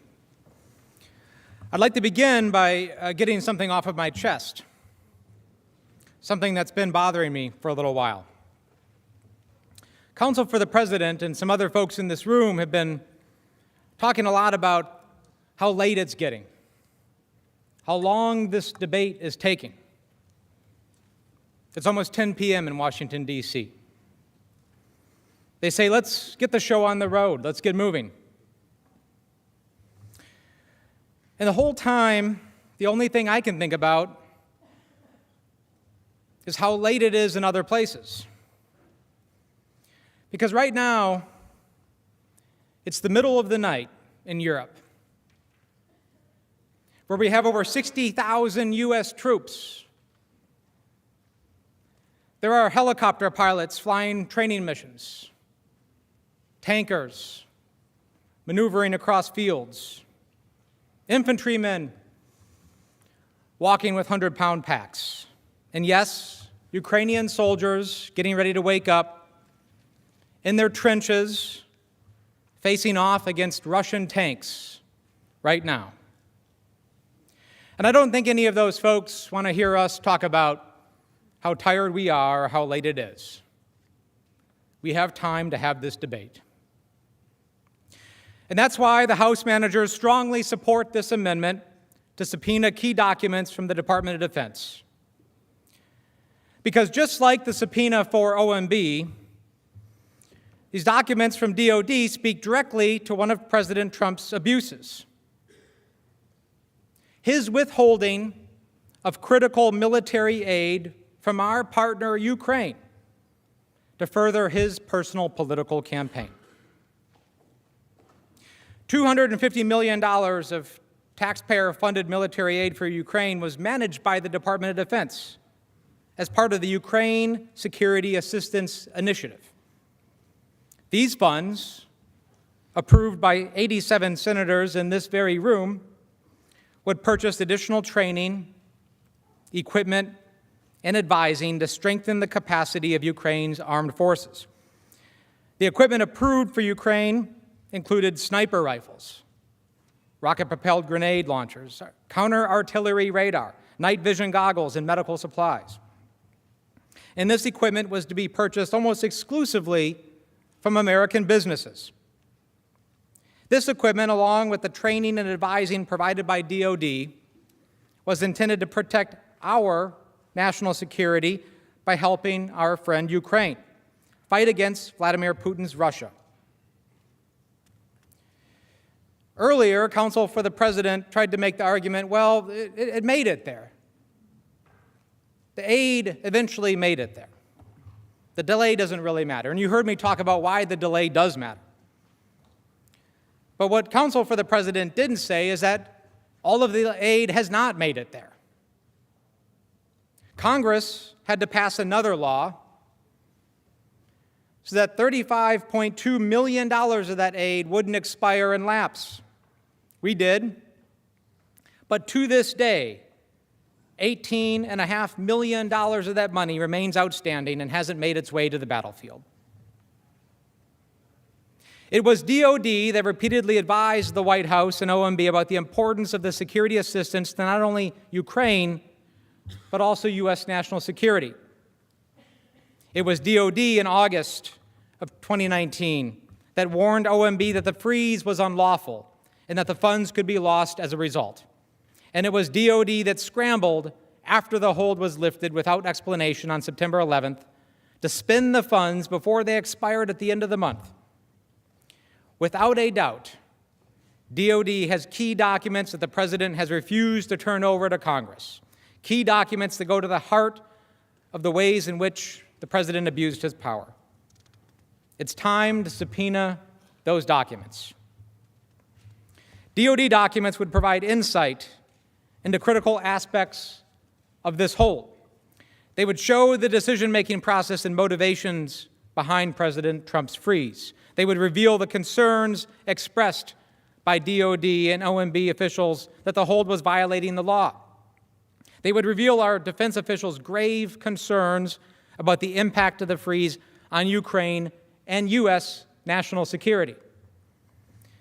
I'd like to begin by getting something off of my chest, something that's been bothering me for a little while. Counsel for the President and some other folks in this room have been talking a lot about how late it's getting, how long this debate is taking. It's almost 10 p.m. in Washington, D.C. They say, let's get the show on the road. Let's get moving. And the whole time, the only thing I can think about is how late it is in other places. Because right now, it's the middle of the night in Europe, where we have over 60,000 U.S. troops. There are helicopter pilots flying training missions, tankers maneuvering across fields, infantrymen walking with 100-pound packs. And yes, Ukrainian soldiers getting ready to wake up in their trenches, facing off against Russian tanks right now. And I don't think any of those folks want to hear us talk about how tired we are or how late it is. We have time to have this debate. And that's why the House managers strongly support this amendment to subpoena key documents from the Department of Defense. Because just like the subpoena for OMB, these documents from DOD speak directly to one of President Trump's abuses: his withholding of critical military aid from our partner Ukraine to further his personal political campaign. $250 million of taxpayer-funded military aid for Ukraine was managed by the Department of Defense as part of the Ukraine Security Assistance Initiative. These funds, approved by 87 senators in this very room, would purchase additional training, equipment, and advising to strengthen the capacity of Ukraine's armed forces. The equipment approved for Ukraine included sniper rifles, rocket-propelled grenade launchers, counter-artillery radar, night vision goggles, and medical supplies. And this equipment was to be purchased almost exclusively from American businesses. This equipment, along with the training and advising provided by DOD, was intended to protect our national security by helping our friend Ukraine fight against Vladimir Putin's Russia. Earlier, Counsel for the President tried to make the argument, well, it made it there. The aid eventually made it there. The delay doesn't really matter. And you heard me talk about why the delay does matter. But what Counsel for the President didn't say is that all of the aid has not made it there. Congress had to pass another law so that $35.2 million of that aid wouldn't expire and lapse. We did. But to this day, $18.5 million of that money remains outstanding and hasn't made its way to the battlefield. It was DOD that repeatedly advised the White House and OMB about the importance of the security assistance to not only Ukraine, but also U.S. national security. It was DOD in August of 2019 that warned OMB that the freeze was unlawful and that the funds could be lost as a result. and it was DOD that scrambled after the hold was lifted without explanation on September 11th to spend the funds before they expired at the end of the month. Without a doubt, DOD has key documents that the President has refused to turn over to Congress, key documents that go to the heart of the ways in which the President abused his power. It's time to subpoena those documents. DOD documents would provide insight into critical aspects of this hold. They would show the decision-making process and motivations behind President Trump's freeze. They would reveal the concerns expressed by DOD and OMB officials that the hold was violating the law. They would reveal our defense officials' grave concerns about the impact of the freeze on Ukraine and U.S. national security.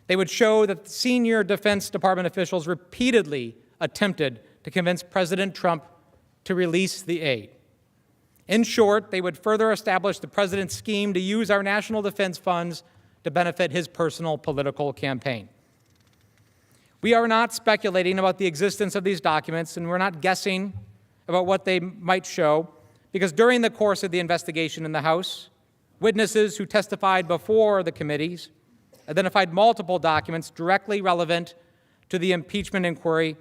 They would show that senior Defense Department officials repeatedly attempted to convince President Trump to release the aid. In short, they would further establish the President's scheme to use our national defense funds to benefit his personal political campaign. We are not speculating about the existence of these documents, and we're not guessing about what they might show, because during the course of the investigation in the House, witnesses who testified before the committees identified multiple documents directly relevant to the impeachment inquiry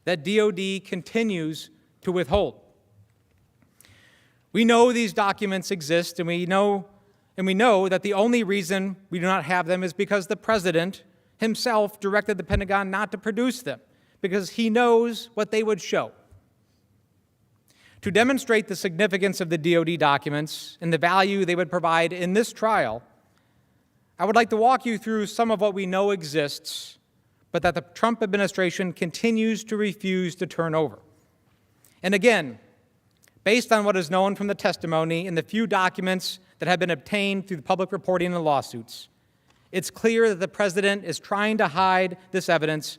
that DOD continues to withhold. We know these documents exist, and we know that the only reason we do not have them is because the President himself directed the Pentagon not to produce them, because he knows what they would show. To demonstrate the significance of the DOD documents and the value they would provide in this trial, I would like to walk you through some of what we know exists, but that the Trump administration continues to refuse to turn over. And again, based on what is known from the testimony and the few documents that have been obtained through the public reporting and lawsuits, it's clear that the President is trying to hide this evidence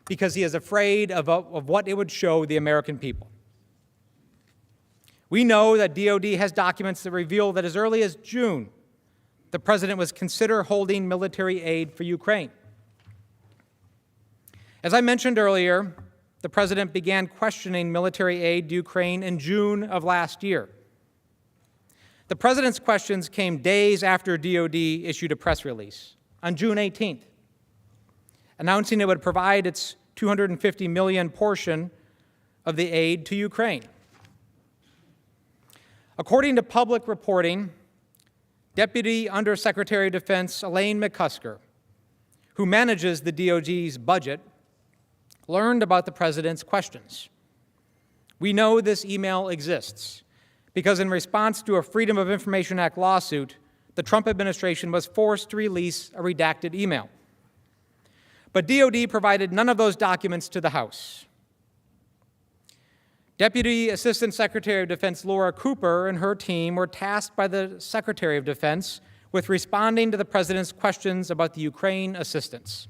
because he is afraid of what it would show the American people. We know that DOD has documents that reveal that as early as June, the President was considering holding military aid for Ukraine. As I mentioned earlier, the President began questioning military aid to Ukraine in June of last year. The President's questions came days after DOD issued a press release on June 18th, announcing it would provide its $250 million portion of the aid to Ukraine. According to public reporting, Deputy Undersecretary of Defense Elaine McCusker, who manages the DOD's budget, learned about the President's questions. We know this email exists because in response to a Freedom of Information Act lawsuit, the Trump administration was forced to release a redacted email. But DOD provided none of those documents to the House. Deputy Assistant Secretary of Defense Laura Cooper and her team were tasked by the Secretary of Defense with responding to the President's questions about the Ukraine assistance.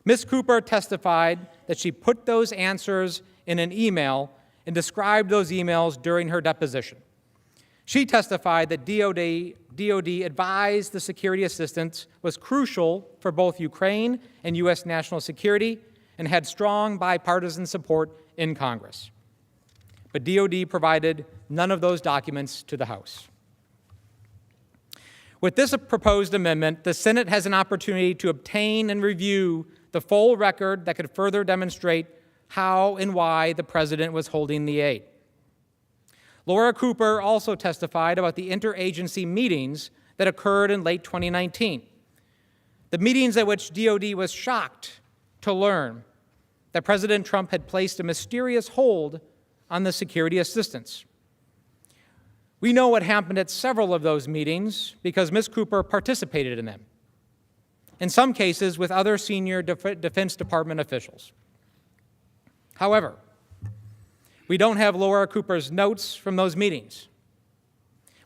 Ms. Cooper testified that she put those answers in an email and described those emails during her deposition. She testified that DOD advised the security assistance was crucial for both Ukraine and U.S. national security and had strong bipartisan support in Congress. But DOD provided none of those documents to the House. With this proposed amendment, the Senate has an opportunity to obtain and review the full record that could further demonstrate how and why the President was holding the aid. Laura Cooper also testified about the interagency meetings that occurred in late 2019, the meetings at which DOD was shocked to learn that President Trump had placed a mysterious hold on the security assistance. We know what happened at several of those meetings because Ms. Cooper participated in them, in some cases with other senior Defense Department officials. However, we don't have Laura Cooper's notes from those meetings.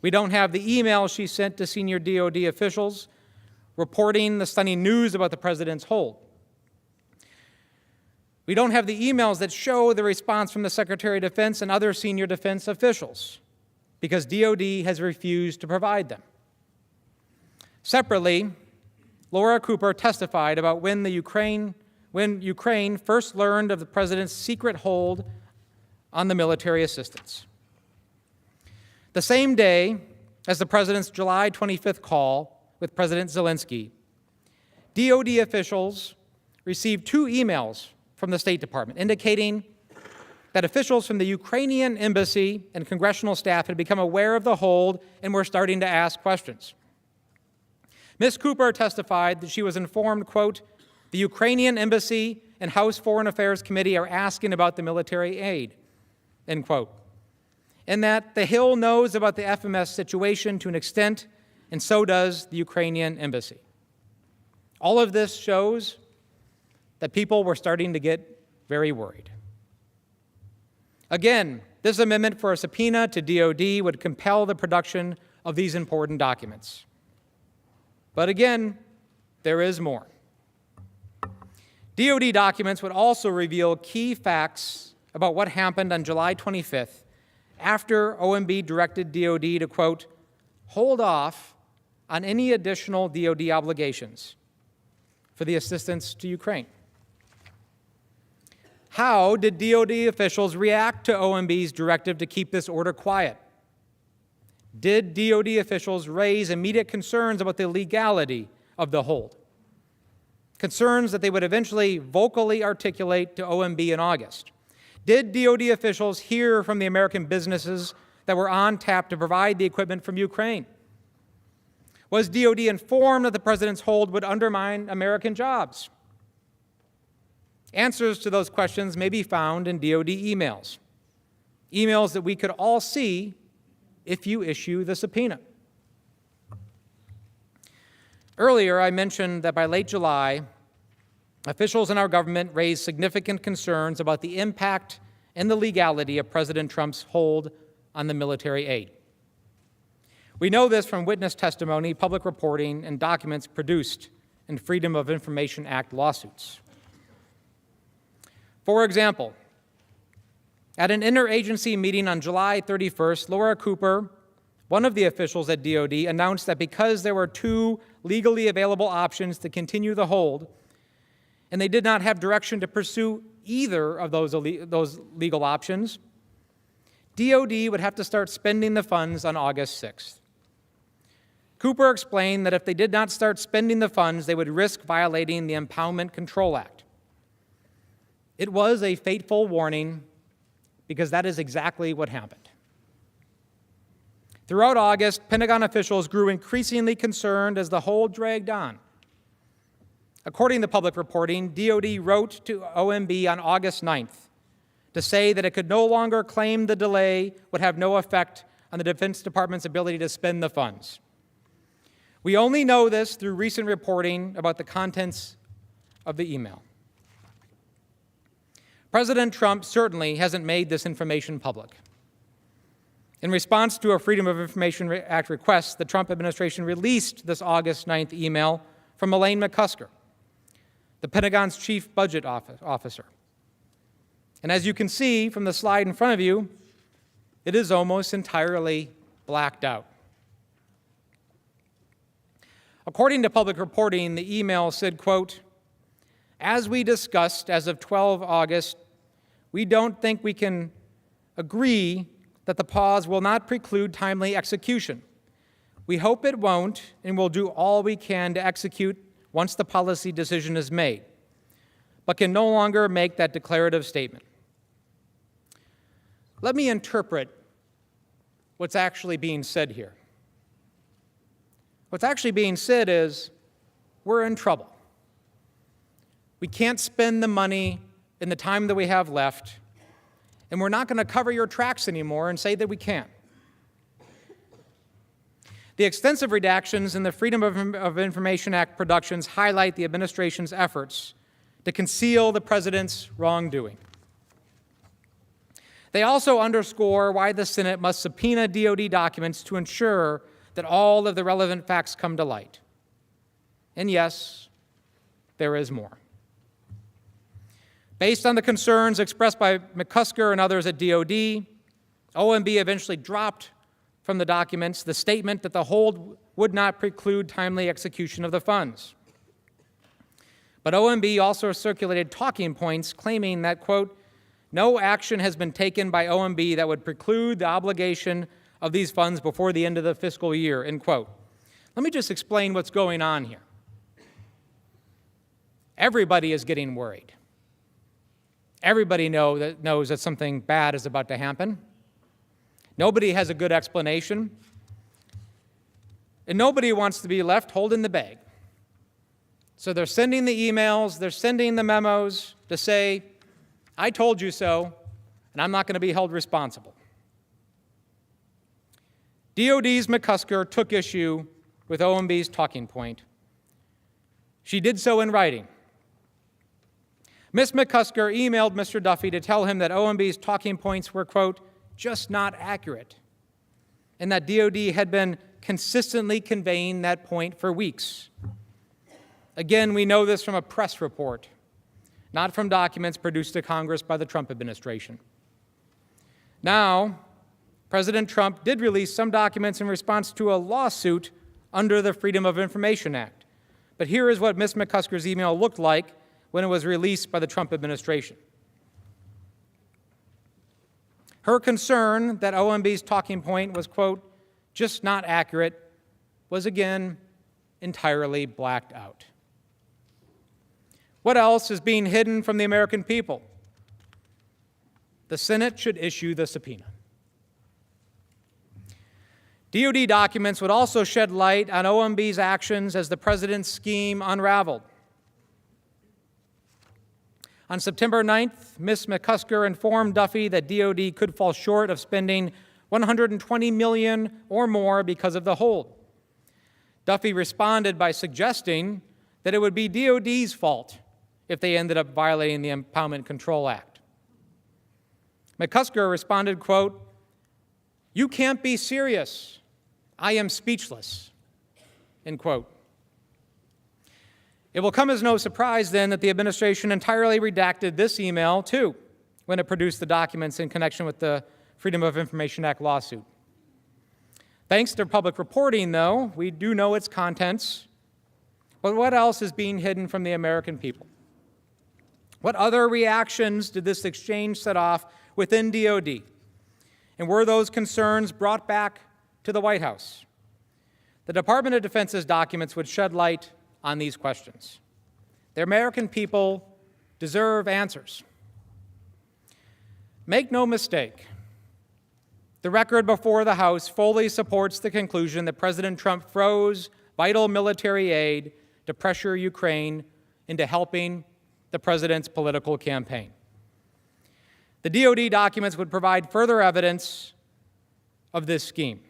We don't have the email she sent to senior DOD officials reporting the stunning news about the President's hold. We don't have the emails that show the response from the Secretary of Defense and other senior defense officials because DOD has refused to provide them. Separately, Laura Cooper testified about when when Ukraine first learned of the president's secret hold on the military assistance. The same day as the president's July 25th call with President Zelensky, DoD officials received 2 emails from the State Department indicating that officials from the Ukrainian embassy and congressional staff had become aware of the hold and were starting to ask questions. Ms. Cooper testified that she was informed, quote, "The Ukrainian embassy and House Foreign Affairs Committee are asking about the military aid," end quote, and that the Hill knows about the FMS situation to an extent, and so does the Ukrainian embassy. All of this shows that people were starting to get very worried. Again, this amendment for a subpoena to DoD would compel the production of these important documents. But again, there is more. DoD documents would also reveal key facts about what happened on July 25th after OMB directed DoD to, quote, "hold off on any additional DoD obligations for the assistance to Ukraine." How did DoD officials react to OMB's directive to keep this order quiet? Did DoD officials raise immediate concerns about the legality of the hold? Concerns that they would eventually vocally articulate to OMB in August. Did DoD officials hear from the American businesses that were on tap to provide the equipment from Ukraine? Was DoD informed that the president's hold would undermine American jobs? Answers to those questions may be found in DoD emails, emails that we could all see if you issue the subpoena. Earlier, I mentioned that by late July, officials in our government raised significant concerns about the impact and the legality of President Trump's hold on the military aid. We know this from witness testimony, public reporting, and documents produced in Freedom of Information Act lawsuits. For example, at an interagency meeting on July 31st, Laura Cooper, one of the officials at DoD, announced that because there were 2 legally available options to continue the hold, and they did not have direction to pursue either of those legal options, DoD would have to start spending the funds on August 6th. Cooper explained that if they did not start spending the funds, they would risk violating the Impoundment Control Act. It was a fateful warning because that is exactly what happened. Throughout August, Pentagon officials grew increasingly concerned as the hold dragged on. According to public reporting, DoD wrote to OMB on August 9th to say that it could no longer claim the delay would have no effect on the Defense Department's ability to spend the funds. We only know this through recent reporting about the contents of the email. President Trump certainly hasn't made this information public. In response to a Freedom of Information Act request, the Trump administration released this August 9th email from Elaine McCusker, the Pentagon's chief budget officer. And as you can see from the slide in front of you, it is almost entirely blacked out. According to public reporting, the email said, quote, "As we discussed as of 12 August, we don't think we can agree that the pause will not preclude timely execution. We hope it won't, and we'll do all we can to execute once the policy decision is made, but can no longer make that declarative statement." Let me interpret what's actually being said here. What's actually being said is, we're in trouble. We can't spend the money in the time that we have left, and we're not going to cover your tracks anymore and say that we can. The extensive redactions in the Freedom of Information Act productions highlight the administration's efforts to conceal the president's wrongdoing. They also underscore why the Senate must subpoena DoD documents to ensure that all of the relevant facts come to light. And yes, there is more. Based on the concerns expressed by McCusker and others at DoD, OMB eventually dropped from the documents the statement that the hold would not preclude timely execution of the funds. But OMB also circulated talking points claiming that, quote, no action has been taken by OMB that would preclude the obligation of these funds before the end of the fiscal year, end quote. Let me just explain what's going on here. Everybody is getting worried. Everybody knows that something bad is about to happen. Nobody has a good explanation. And nobody wants to be left holding the bag. So they're sending the emails, they're sending the memos to say, I told you so, and I'm not going to be held responsible. DOD's McCusker took issue with OMB's talking point. She did so in writing. Ms. McCusker emailed Mr. Duffy to tell him that OMB's talking points were, quote, just not accurate, and that DOD had been consistently conveying that point for weeks. Again, we know this from a press report, not from documents produced to Congress by the Trump administration. Now, President Trump did release some documents in response to a lawsuit under the Freedom of Information Act. But here is what Ms. McCusker's email looked like when it was released by the Trump administration. Her concern that OMB's talking point was, quote, just not accurate, was again entirely blacked out. What else is being hidden from the American people? The Senate should issue the subpoena. DOD documents would also shed light on OMB's actions as the president's scheme unraveled. On September 9th, Ms. McCusker informed Duffy that DOD could fall short of spending $120 million or more because of the hold. Duffy responded by suggesting that it would be DOD's fault if they ended up violating the Impoundment Control Act. McCusker responded, quote, you can't be serious. I am speechless, end quote. It will come as no surprise, then, that the administration entirely redacted this email, too, when it produced the documents in connection with the Freedom of Information Act lawsuit. Thanks to public reporting, though, we do know its contents. But what else is being hidden from the American people? What other reactions did this exchange set off within DOD? And were those concerns brought back to the White House? The Department of Defense's documents would shed light on these questions. The American people deserve answers. Make no mistake, the record before the House fully supports the conclusion that President Trump froze vital military aid to pressure Ukraine into helping the president's political campaign. The DOD documents would provide further evidence of this scheme.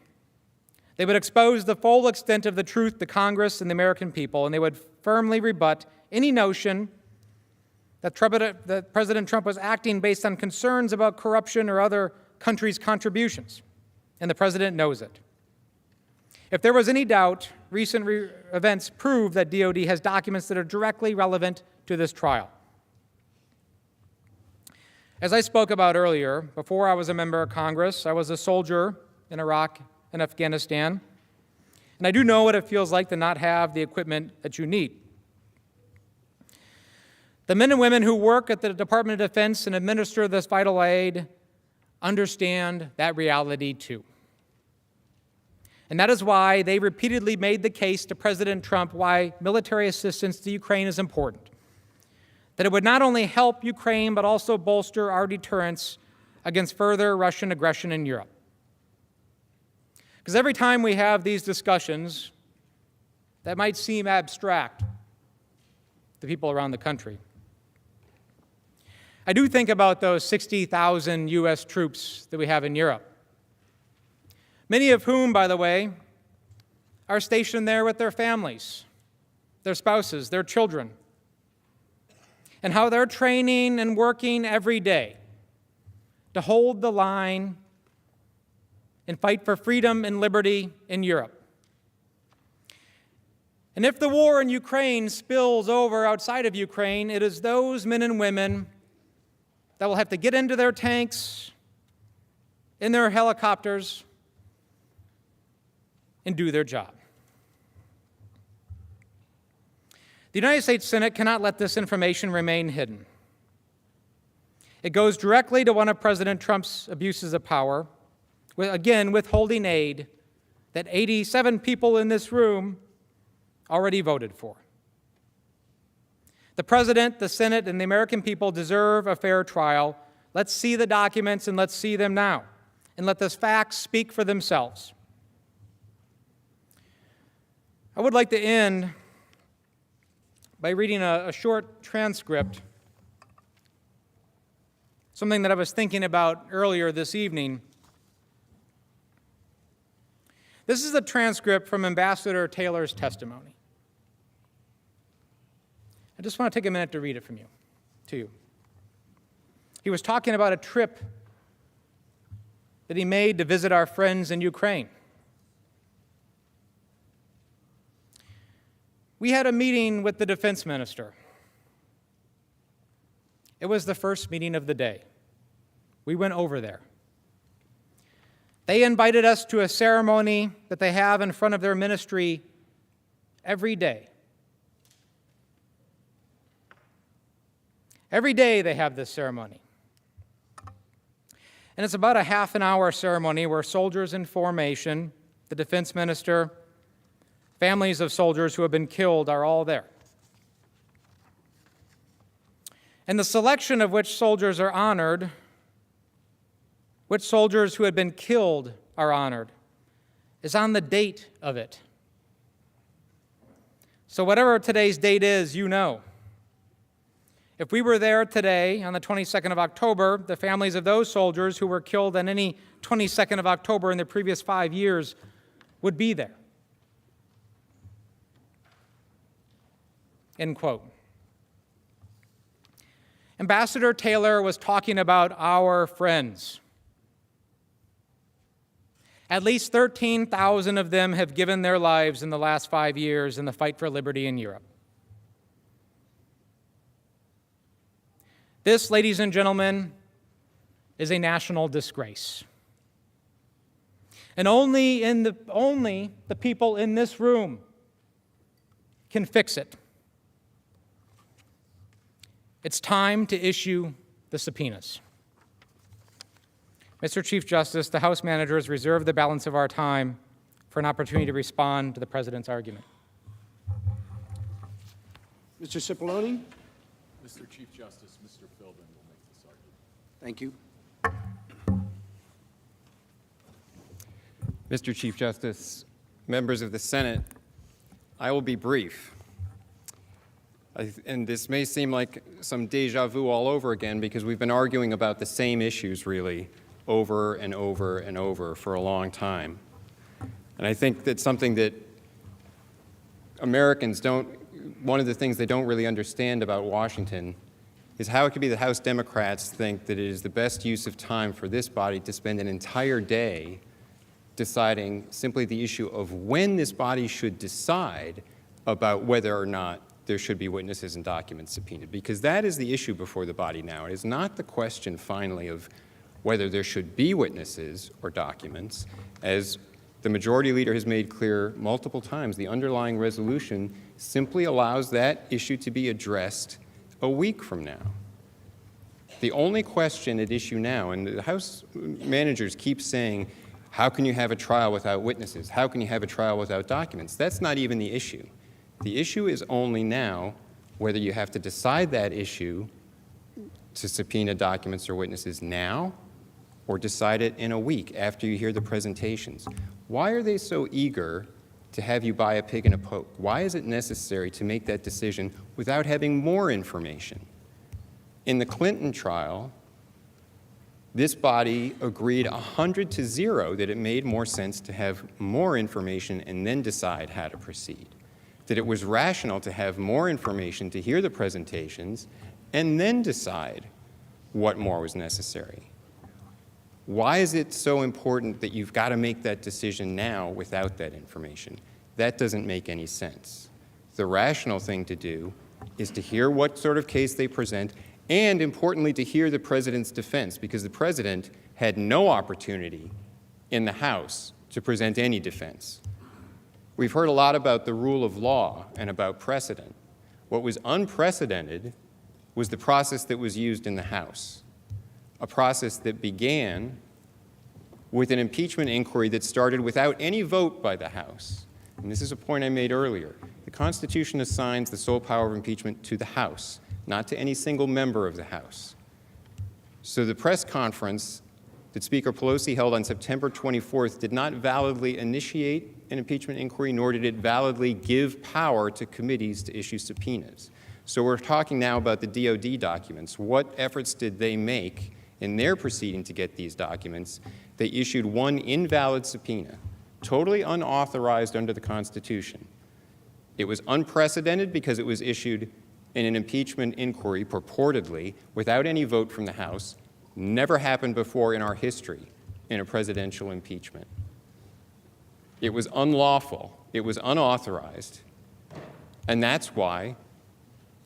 They would expose the full extent of the truth to Congress and the American people, and they would firmly rebut any notion that President Trump was acting based on concerns about corruption or other countries' contributions, and the president knows it. If there was any doubt, recent events prove that DOD has documents that are directly relevant to this trial. As I spoke about earlier, before I was a member of Congress, I was a soldier in Iraq and Afghanistan, and I do know what it feels like to not have the equipment that you need. The men and women who work at the Department of Defense and administer this vital aid understand that reality too. And that is why they repeatedly made the case to President Trump why military assistance to Ukraine is important. That it would not only help Ukraine, but also bolster our deterrence against further Russian aggression in Europe. Because every time we have these discussions that might seem abstract to people around the country, I do think about those 60,000 U.S. troops that we have in Europe, many of whom, by the way, are stationed there with their families, their spouses, their children, and how they're training and working every day to hold the line and fight for freedom and liberty in Europe. And if the war in Ukraine spills over outside of Ukraine, it is those men and women that will have to get into their tanks, in their helicopters, and do their job. The United States Senate cannot let this information remain hidden. It goes directly to one of President Trump's abuses of power, again, withholding aid that 87 people in this room already voted for. The President, the Senate, and the American people deserve a fair trial. Let's see the documents, and let's see them now. And let the facts speak for themselves. I would like to end by reading a short transcript, something that I was thinking about earlier this evening. This is a transcript from Ambassador Taylor's testimony. I just want to take a minute to read it to you. He was talking about a trip that he made to visit our friends in Ukraine. We had a meeting with the defense minister. It was the first meeting of the day. We went over there. They invited us to a ceremony that they have in front of their ministry every day. Every day they have this ceremony. And it's about a half an hour ceremony where soldiers in formation, the defense minister, families of soldiers who have been killed are all there. And the selection of which soldiers are honored, which soldiers who had been killed are honored, is on the date of it. So whatever today's date is, you know. If we were there today on the 22nd of October, the families of those soldiers who were killed on any 22nd of October in the previous 5 years would be there. End quote. Ambassador Taylor was talking about our friends. At least 13,000 of them have given their lives in the last 5 years in the fight for liberty in Europe. This, ladies and gentlemen, is a national disgrace. And only the people in this room can fix it. It's time to issue the subpoenas. Mr. Chief Justice, the House managers reserve the balance of our time for an opportunity to respond to the President's argument. Mr. Cipollone? Mr. Chief Justice, Mr. Philbin will make this argument. Thank you. Mr. Chief Justice, members of the Senate, I will be brief. And this may seem like some deja vu all over again because we've been arguing about the same issues really over and over and over for a long time. And I think that's something that Americans one of the things they don't really understand about Washington is how it could be that House Democrats think that it is the best use of time for this body to spend an entire day deciding simply the issue of when this body should decide about whether or not there should be witnesses and documents subpoenaed, because that is the issue before the body now. It is not the question, finally, of whether there should be witnesses or documents. As the majority leader has made clear multiple times, the underlying resolution simply allows that issue to be addressed a week from now. The only question at issue now, and the House managers keep saying, how can you have a trial without witnesses? How can you have a trial without documents? That's not even the issue. The issue is only now whether you have to decide that issue to subpoena documents or witnesses now or decide it in a week after you hear the presentations. Why are they so eager to have you buy a pig in a poke? Why is it necessary to make that decision without having more information? In the Clinton trial, this body agreed 100-0 that it made more sense to have more information and then decide how to proceed. That it was rational to have more information to hear the presentations and then decide what more was necessary. Why is it so important that you've got to make that decision now without that information? That doesn't make any sense. The rational thing to do is to hear what sort of case they present and, importantly, to hear the President's defense, because the President had no opportunity in the House to present any defense. We've heard a lot about the rule of law and about precedent. What was unprecedented was the process that was used in the House, a process that began with an impeachment inquiry that started without any vote by the House. And this is a point I made earlier. The Constitution assigns the sole power of impeachment to the House, not to any single member of the House. So the press conference that Speaker Pelosi held on September 24th did not validly initiate an impeachment inquiry, nor did it validly give power to committees to issue subpoenas. So we're talking now about the DOD documents. What efforts did they make in their proceeding to get these documents? They issued one invalid subpoena, totally unauthorized under the Constitution. It was unprecedented because it was issued in an impeachment inquiry, purportedly, without any vote from the House. Never happened before in our history in a presidential impeachment. It was unlawful. It was unauthorized. And that's why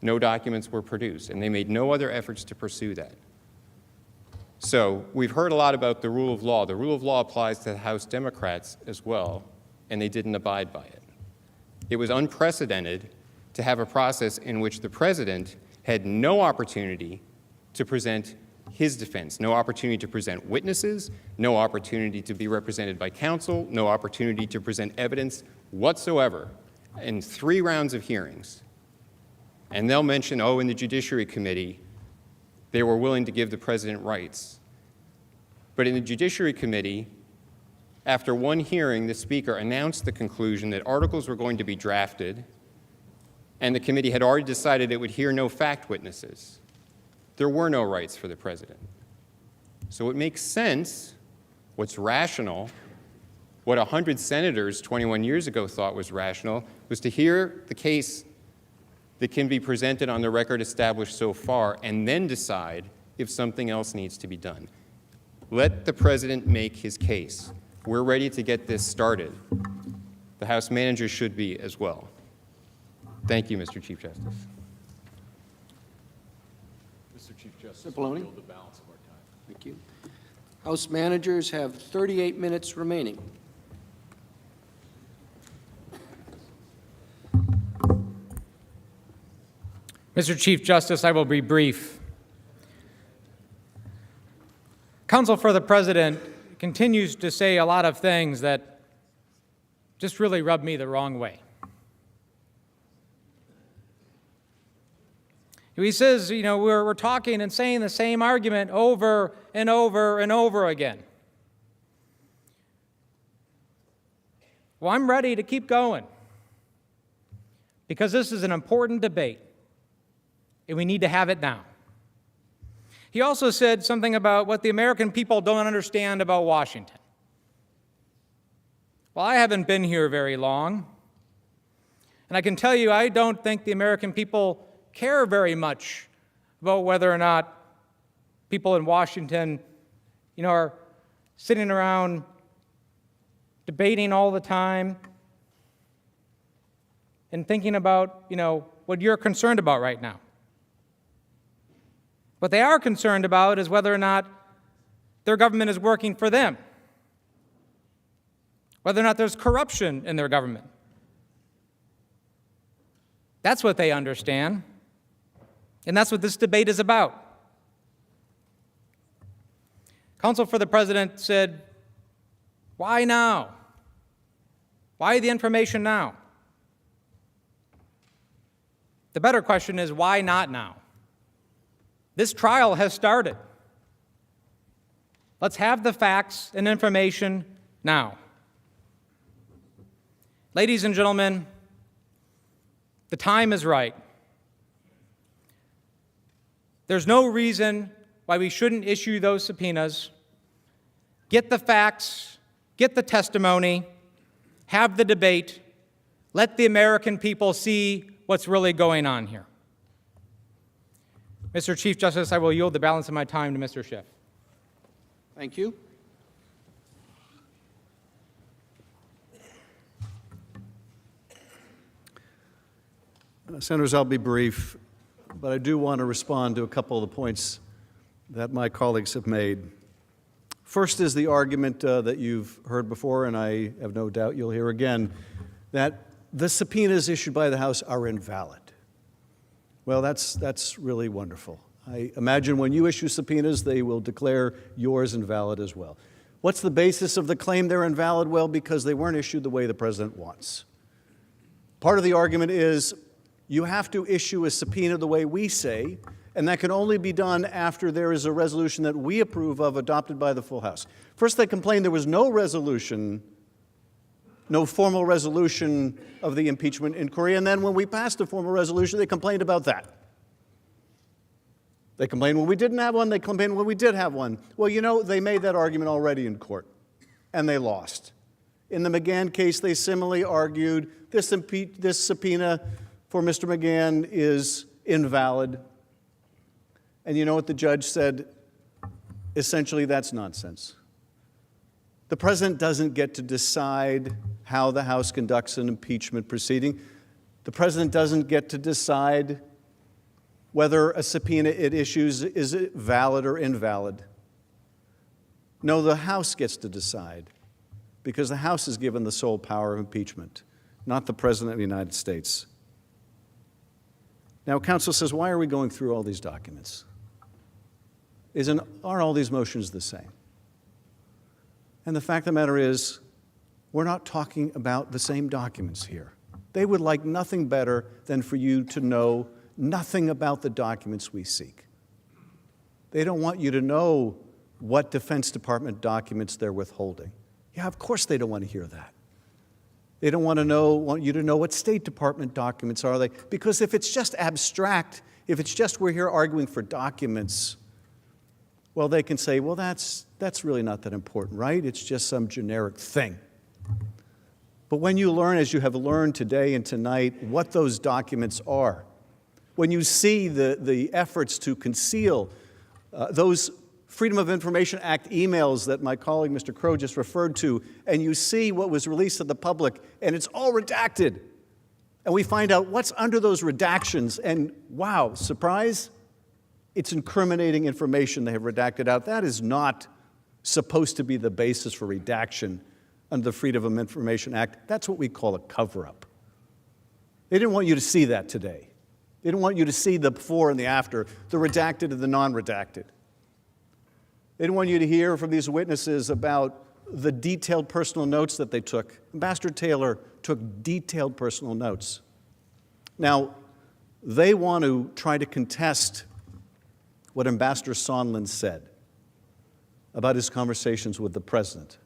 no documents were produced, and they made no other efforts to pursue that. So we've heard a lot about the rule of law. The rule of law applies to the House Democrats as well, and they didn't abide by it. It was unprecedented to have a process in which the president had no opportunity to present his defense, no opportunity to present witnesses, no opportunity to be represented by counsel, no opportunity to present evidence whatsoever in 3 rounds of hearings. And they'll mention, in the Judiciary Committee, they were willing to give the president rights. But in the Judiciary Committee, after one hearing, the Speaker announced the conclusion that articles were going to be drafted, and the committee had already decided it would hear no fact witnesses. There were no rights for the president. So it makes sense, what's rational, what 100 senators 21 years ago thought was rational, was to hear the case that can be presented on the record established so far and then decide if something else needs to be done. Let the president make his case. We're ready to get this started. The House manager should be as well. Thank you, Mr. Chief Justice. Mr. Chief Justice, Maloney? we'll yield the balance of our time. Thank you. House managers have 38 minutes remaining. Mr. Chief Justice, I will be brief. Counsel for the President continues to say a lot of things that just really rub me the wrong way. He says, we're talking and saying the same argument over and over and over again. Well, I'm ready to keep going because this is an important debate, and we need to have it now. He also said something about what the American people don't understand about Washington. Well, I haven't been here very long, and I can tell you I don't think the American people care very much about whether or not people in Washington, are sitting around debating all the time and thinking about, what you're concerned about right now. What they are concerned about is whether or not their government is working for them, whether or not there's corruption in their government. That's what they understand. And that's what this debate is about. Counsel for the President said, why now? Why the information now? The better question is, why not now? This trial has started. Let's have the facts and information now. Ladies and gentlemen, the time is right. There's no reason why we shouldn't issue those subpoenas, get the facts, get the testimony, have the debate, let the American people see what's really going on here. Mr. Chief Justice, I will yield the balance of my time to Mr. Schiff. Thank you. Senators, I'll be brief, but I do want to respond to a couple of the points that my colleagues have made. First is the argument that you've heard before, and I have no doubt you'll hear again, that the subpoenas issued by the House are invalid. Well, that's really wonderful. I imagine when you issue subpoenas, they will declare yours invalid as well. What's the basis of the claim they're invalid? Well, because they weren't issued the way the president wants. Part of the argument is you have to issue a subpoena the way we say, and that can only be done after there is a resolution that we approve of adopted by the full House. First, they complained there was no resolution, no formal resolution of the impeachment inquiry, and then when we passed a formal resolution, they complained about that. They complained when we didn't have one, they complained when we did have one. Well, you know, they made that argument already in court, and they lost. In the McGahn case, they similarly argued this subpoena for Mr. McGahn is invalid. And you know what the judge said? Essentially, that's nonsense. The president doesn't get to decide how the House conducts an impeachment proceeding. The president doesn't get to decide whether a subpoena it issues is valid or invalid. No, the House gets to decide, because the House is given the sole power of impeachment, not the President of the United States. Now, counsel says, why are we going through all these documents? Aren't all these motions the same? And the fact of the matter is, we're not talking about the same documents here. They would like nothing better than for you to know nothing about the documents we seek. They don't want you to know what Defense Department documents they're withholding. Yeah, of course they don't want to hear that. They don't want you to know what State Department documents are they, because if it's just abstract, if it's just we're here arguing for documents, well, they can say, well, that's really not that important, right? It's just some generic thing. But when you learn, as you have learned today and tonight, what those documents are, when you see the efforts to conceal those Freedom of Information Act emails that my colleague Mr. Crow just referred to, and you see what was released to the public, and it's all redacted, and we find out what's under those redactions, and wow, surprise, it's incriminating information they have redacted out. That is not supposed to be the basis for redaction under the Freedom of Information Act. That's what we call a cover-up. They didn't want you to see that today. They didn't want you to see the before and the after, the redacted and the non-redacted. They didn't want you to hear from these witnesses about the detailed personal notes that they took. Ambassador Taylor took detailed personal notes. Now, they want to try to contest what Ambassador Sondland said about his conversations with the president.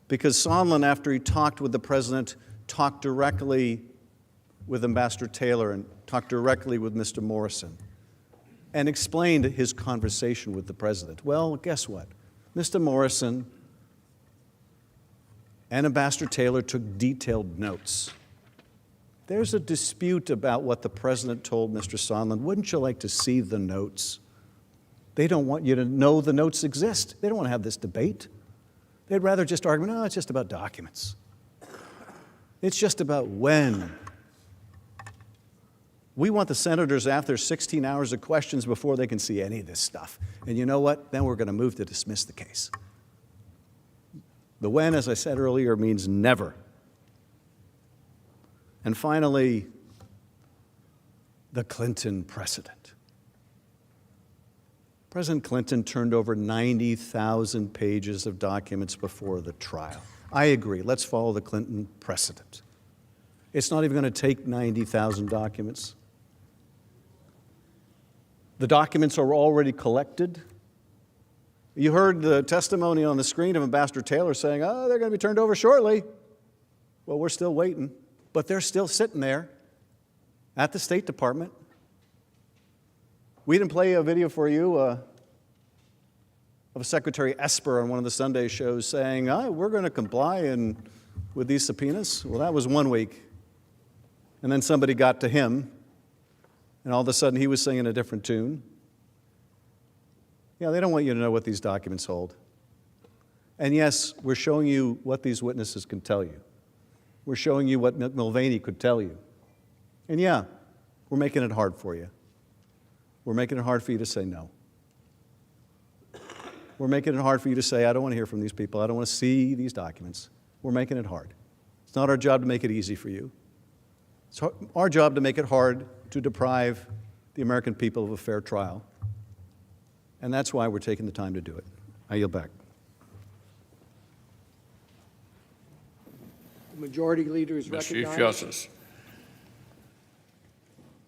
Because Sondland, after he talked with the president, talked directly with Ambassador Taylor and talked directly with Mr. Morrison and explained his conversation with the president. Well, guess what? Mr. Morrison and Ambassador Taylor took detailed notes. There's a dispute about what the president told Mr. Sondland. Wouldn't you like to see the notes? They don't want you to know the notes exist. They don't want to have this debate. They'd rather just argue, no, it's just about documents. It's just about when. We want the senators after 16 hours of questions before they can see any of this stuff. And you know what? Then we're going to move to dismiss the case. The when, as I said earlier, means never. And finally, the Clinton precedent. President Clinton turned over 90,000 pages of documents before the trial. I agree. Let's follow the Clinton precedent. It's not even going to take 90,000 documents. The documents are already collected. You heard the testimony on the screen of Ambassador Taylor saying, oh, they're going to be turned over shortly. Well, we're still waiting. But they're still sitting there at the State Department. We didn't play a video for you of Secretary Esper on one of the Sunday shows saying, we're going to comply with these subpoenas. Well, that was 1 week. And then somebody got to him, and all of a sudden he was singing a different tune. Yeah, they don't want you to know what these documents hold. And yes, we're showing you what these witnesses can tell you. We're showing you what Mulvaney could tell you. And yeah, we're making it hard for you. We're making it hard for you to say no. We're making it hard for you to say, I don't want to hear from these people. I don't want to see these documents. We're making it hard. It's not our job to make it easy for you. It's our job to make it hard to deprive the American people of a fair trial. And that's why we're taking the time to do it. I yield back. The Majority Leader is Mr. recognized. Chief Justice,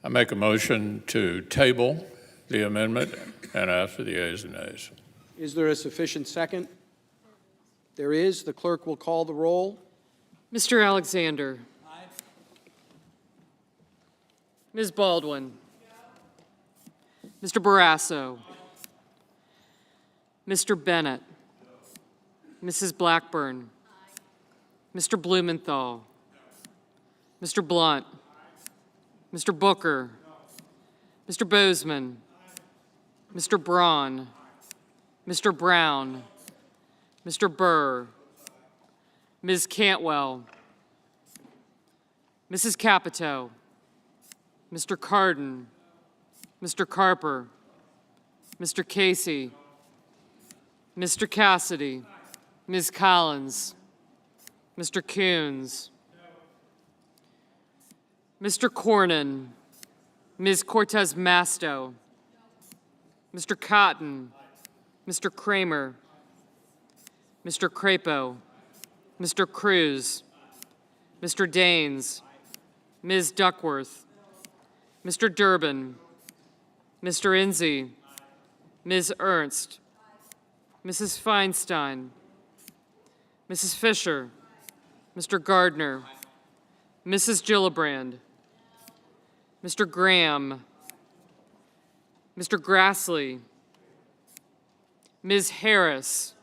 I make a motion to table the amendment and ask for the ayes and nays. Is there a sufficient second? There is. The clerk will call the roll. Mr. Alexander. Aye. Ms. Baldwin. Mr. Barrasso. Mr. Bennett. Mrs. Blackburn. Mr. Blumenthal. Mr. Blunt. Mr. Booker. Mr. Bozeman. Mr. Braun. Mr. Brown. Mr. Burr. Ms. Cantwell. Mrs. Capito. Mr. Cardin. Mr. Carper. Mr. Casey. Mr. Cassidy. Ms. Collins. Mr. Coons. Mr. Cornyn. Ms. Cortez Masto. Mr. Cotton. Mr. Kramer. Mr. Crapo. Mr. Cruz. Mr. Daines. Ms. Duckworth. Mr. Durbin. Mr. Enzi. Ms. Ernst. Mrs. Feinstein. Mrs. Fisher. Mr. Gardner. Mrs. Gillibrand. Mr. Graham. Mr. Grassley. Ms. Harris.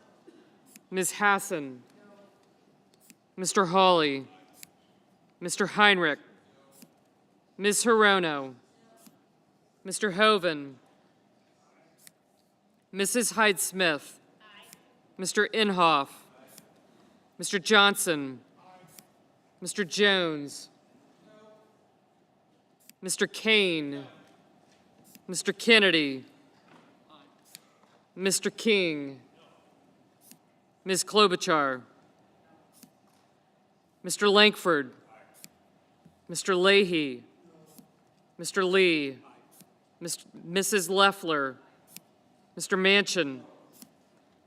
Ms. Hassan. Mr. Hawley. Mr. Heinrich. Ms. Hirono. Mr. Hoven. Mrs. Hyde-Smith. Mr. Inhofe. Mr. Johnson. Mr. Jones. Mr. Kane. Mr. Kennedy. Mr. King. Ms. Klobuchar. Mr. Lankford. Mr. Leahy. Mr. Lee. Mrs. Loeffler. Mr. Manchin.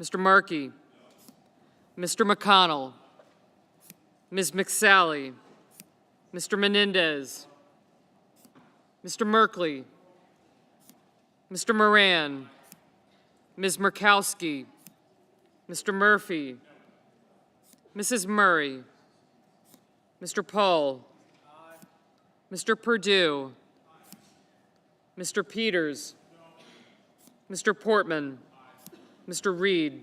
Mr. Markey. Mr. McConnell. Ms. McSally. Mr. Menendez. Mr. Merkley. Mr. Moran. Ms. Murkowski. Mr. Murphy. Mrs. Murray. Mr. Paul. Mr. Perdue. Mr. Peters. Mr. Portman. Mr. Reed.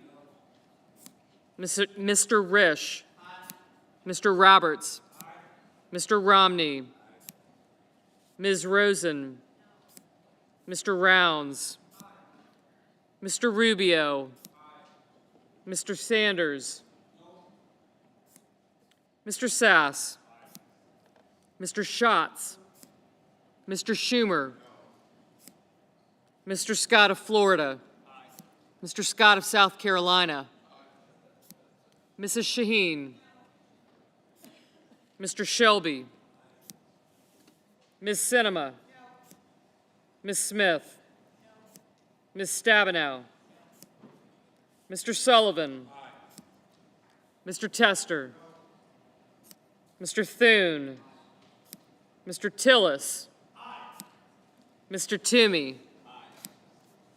Mr. Risch. Mr. Roberts. Mr. Romney. Ms. Rosen. Mr. Rounds. Mr. Rubio. Mr. Sanders. Mr. Sass. Mr. Schatz. Mr. Schumer. Mr. Scott of Florida. Mr. Scott of South Carolina. Mrs. Shaheen. Mr. Shelby. Ms. Sinema. Ms. Smith. Ms. Stabenow. Mr. Sullivan. Mr. Tester. Mr. Thune. Mr. Tillis. Mr. Toomey.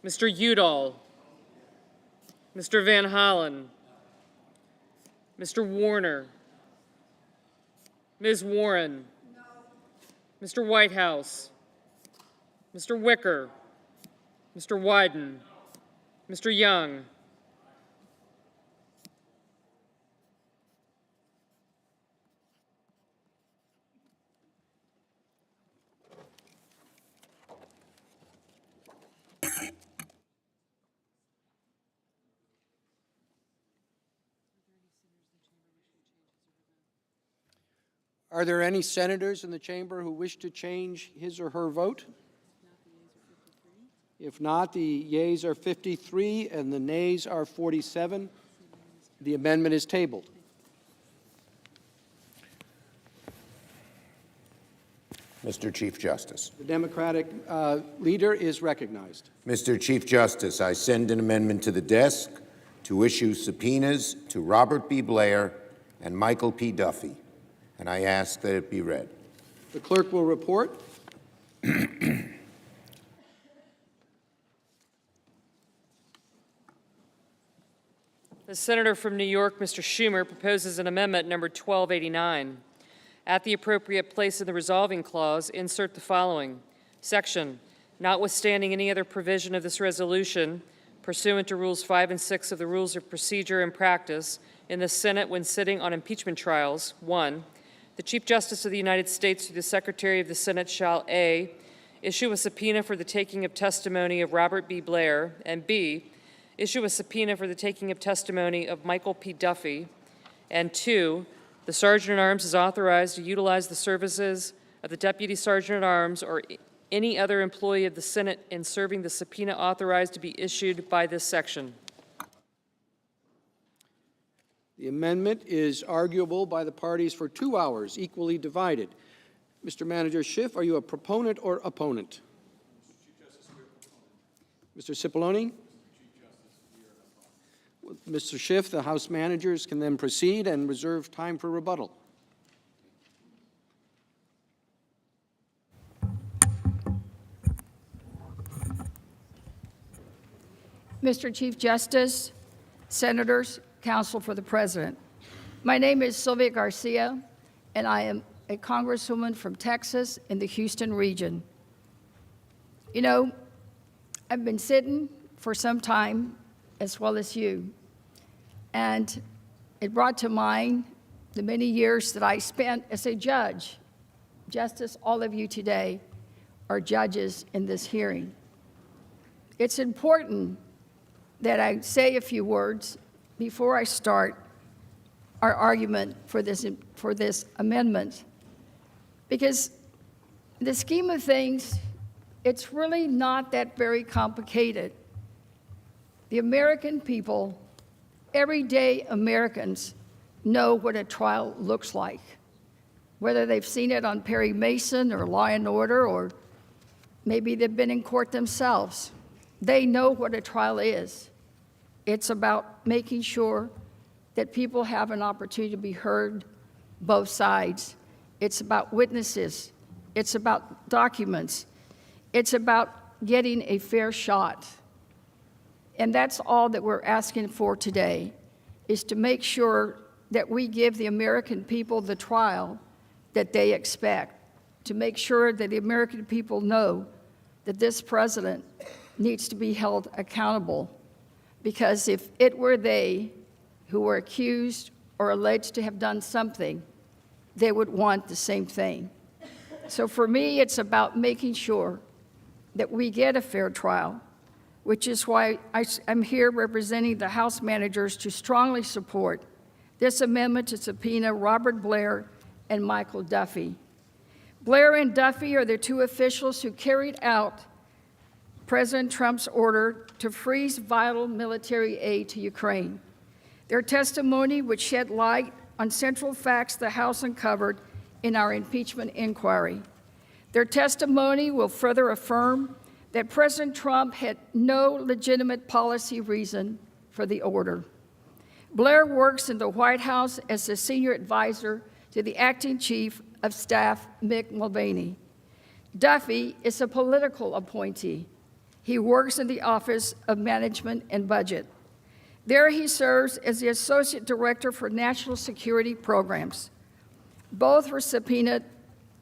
Mr. Udall. Mr. Van Hollen. Mr. Warner. Ms. Warren. Mr. Whitehouse. Mr. Wicker. Mr. Wyden. Mr. Young. Are there any senators in the chamber who wish to change his or her vote? If not, the yeas are 53 and the nays are 47. The amendment is tabled. Mr. Chief Justice. The Democratic leader is recognized. Mr. Chief Justice, I send an amendment to the desk to issue subpoenas to Robert B. Blair and Michael P. Duffy, and I ask that it be read. The clerk will report. The senator from New York, Mr. Schumer, proposes an amendment number 1289. At the appropriate place in the resolving clause, insert the following section: notwithstanding any other provision of this resolution, pursuant to Rules 5 and 6 of the Rules of Procedure and Practice in the Senate when sitting on impeachment trials, 1, the Chief Justice of the United States through the Secretary of the Senate shall A, issue a subpoena for the taking of testimony of Robert B. Blair, and B, issue a subpoena for the taking of testimony of Michael P. Duffy, and 2, the Sergeant-at-Arms is authorized to utilize the services of the Deputy Sergeant-at-Arms or any other employee of the Senate in serving the subpoena authorized to be issued by this section. The amendment is arguable by the parties for 2 hours, equally divided. Mr. Manager Schiff, are you a proponent or opponent? Mr. Cipollone? Mr. Schiff, the House managers can then proceed and reserve time for rebuttal. Mr. Chief Justice, Senators, Counsel for the President. My name is Sylvia Garcia, and I am a Congresswoman from Texas in the Houston region. You know, I've been sitting for some time, as well as you, and it brought to mind the many years that I spent as a judge. Justice, all of you today are judges in this hearing. It's important that I say a few words before I start our argument for this amendment, because in the scheme of things, it's really not that very complicated. The American people, everyday Americans, know what a trial looks like, whether they've seen it on Perry Mason or Law and Order, or maybe they've been in court themselves. They know what a trial is. It's about making sure that people have an opportunity to be heard, both sides. It's about witnesses. It's about documents. It's about getting a fair shot. And that's all that we're asking for today, is to make sure that we give the American people the trial that they expect, to make sure that the American people know that this president needs to be held accountable. Because if it were they who were accused or alleged to have done something, they would want the same thing. So for me, it's about making sure that we get a fair trial, which is why I'm here representing the House managers to strongly support this amendment to subpoena Robert Blair and Michael Duffy. Blair and Duffy are the two officials who carried out President Trump's order to freeze vital military aid to Ukraine. Their testimony would shed light on central facts the House uncovered in our impeachment inquiry. Their testimony will further affirm that President Trump had no legitimate policy reason for the order. Blair works in the White House as the senior advisor to the acting chief of staff, Mick Mulvaney. Duffy is a political appointee. He works in the Office of Management and Budget. There he serves as the Associate Director for National Security Programs. Both were subpoenaed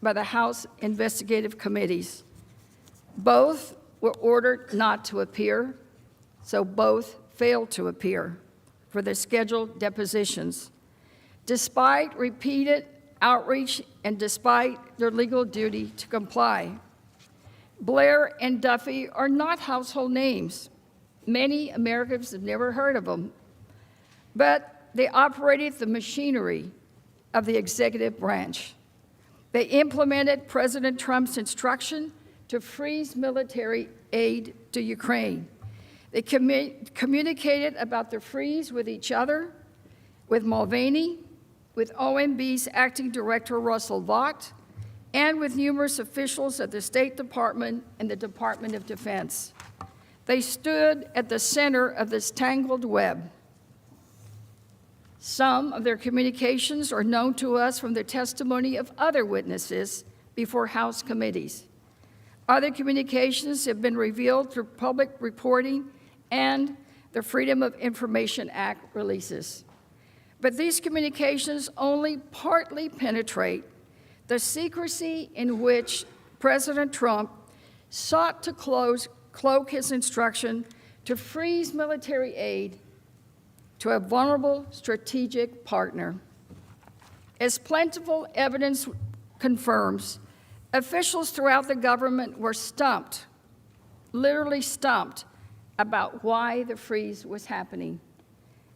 by the House investigative committees. Both were ordered not to appear, so both failed to appear for their scheduled depositions. Despite repeated outreach and despite their legal duty to comply, Blair and Duffy are not household names. Many Americans have never heard of them, but they operated the machinery of the executive branch. They implemented President Trump's instruction to freeze military aid to Ukraine. They communicated about the freeze with each other, with Mulvaney, with OMB's acting director Russell Vought, and with numerous officials at the State Department and the Department of Defense. They stood at the center of this tangled web. Some of their communications are known to us from the testimony of other witnesses before House committees. Other communications have been revealed through public reporting and the Freedom of Information Act releases. But these communications only partly penetrate the secrecy in which President Trump sought to cloak his instruction to freeze military aid to a vulnerable strategic partner. As plentiful evidence confirms, officials throughout the government were stumped, literally stumped, about why the freeze was happening.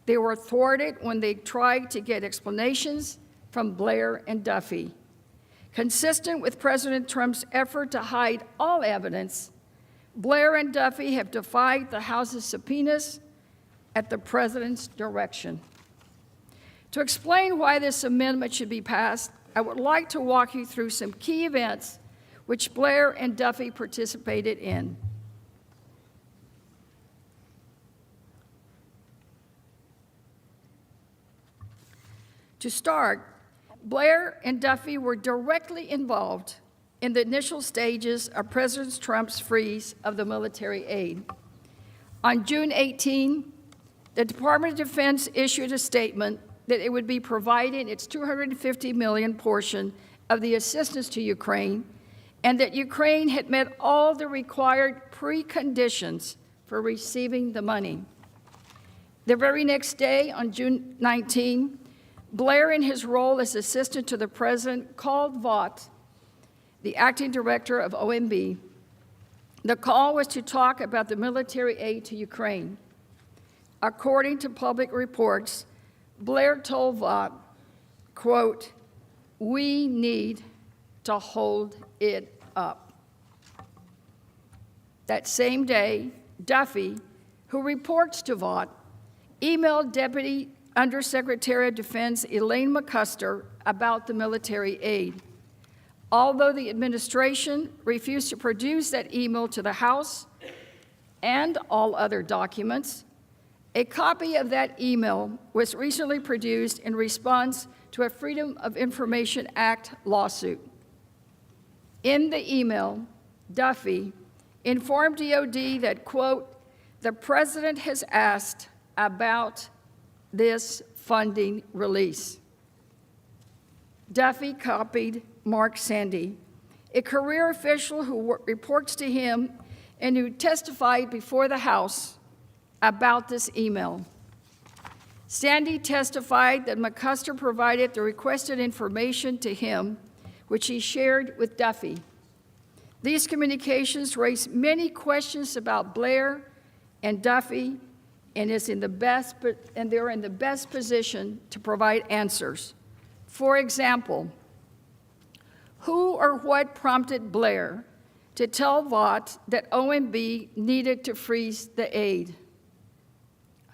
They were thwarted when they tried to get explanations from Blair and Duffy. Consistent with President Trump's effort to hide all evidence, Blair and Duffy have defied the House's subpoenas at the President's direction. To explain why this amendment should be passed, I would like to walk you through some key events which Blair and Duffy participated in. To start, Blair and Duffy were directly involved in the initial stages of President Trump's freeze of the military aid. On June 18, the Department of Defense issued a statement that it would be providing its $250 million portion of the assistance to Ukraine, and that Ukraine had met all the required preconditions for receiving the money. The very next day, on June 19, Blair, in his role as assistant to the president, called Vought, the acting director of OMB. The call was to talk about the military aid to Ukraine. According to public reports, Blair told Vought, quote, "We need to hold it up." That same day, Duffy, who reports to Vought, emailed Deputy Undersecretary of Defense Elaine McCusker about the military aid. Although the administration refused to produce that email to the House and all other documents, a copy of that email was recently produced in response to a Freedom of Information Act lawsuit. In the email, Duffy informed DOD that, quote, "The president has asked about this funding release." Duffy copied Mark Sandy, a career official who reports to him and who testified before the House about this email. Sandy testified that McCusker provided the requested information to him, which he shared with Duffy. These communications raised many questions about Blair and Duffy, and they're in the best position to provide answers. For example, who or what prompted Blair to tell Vought that OMB needed to freeze the aid?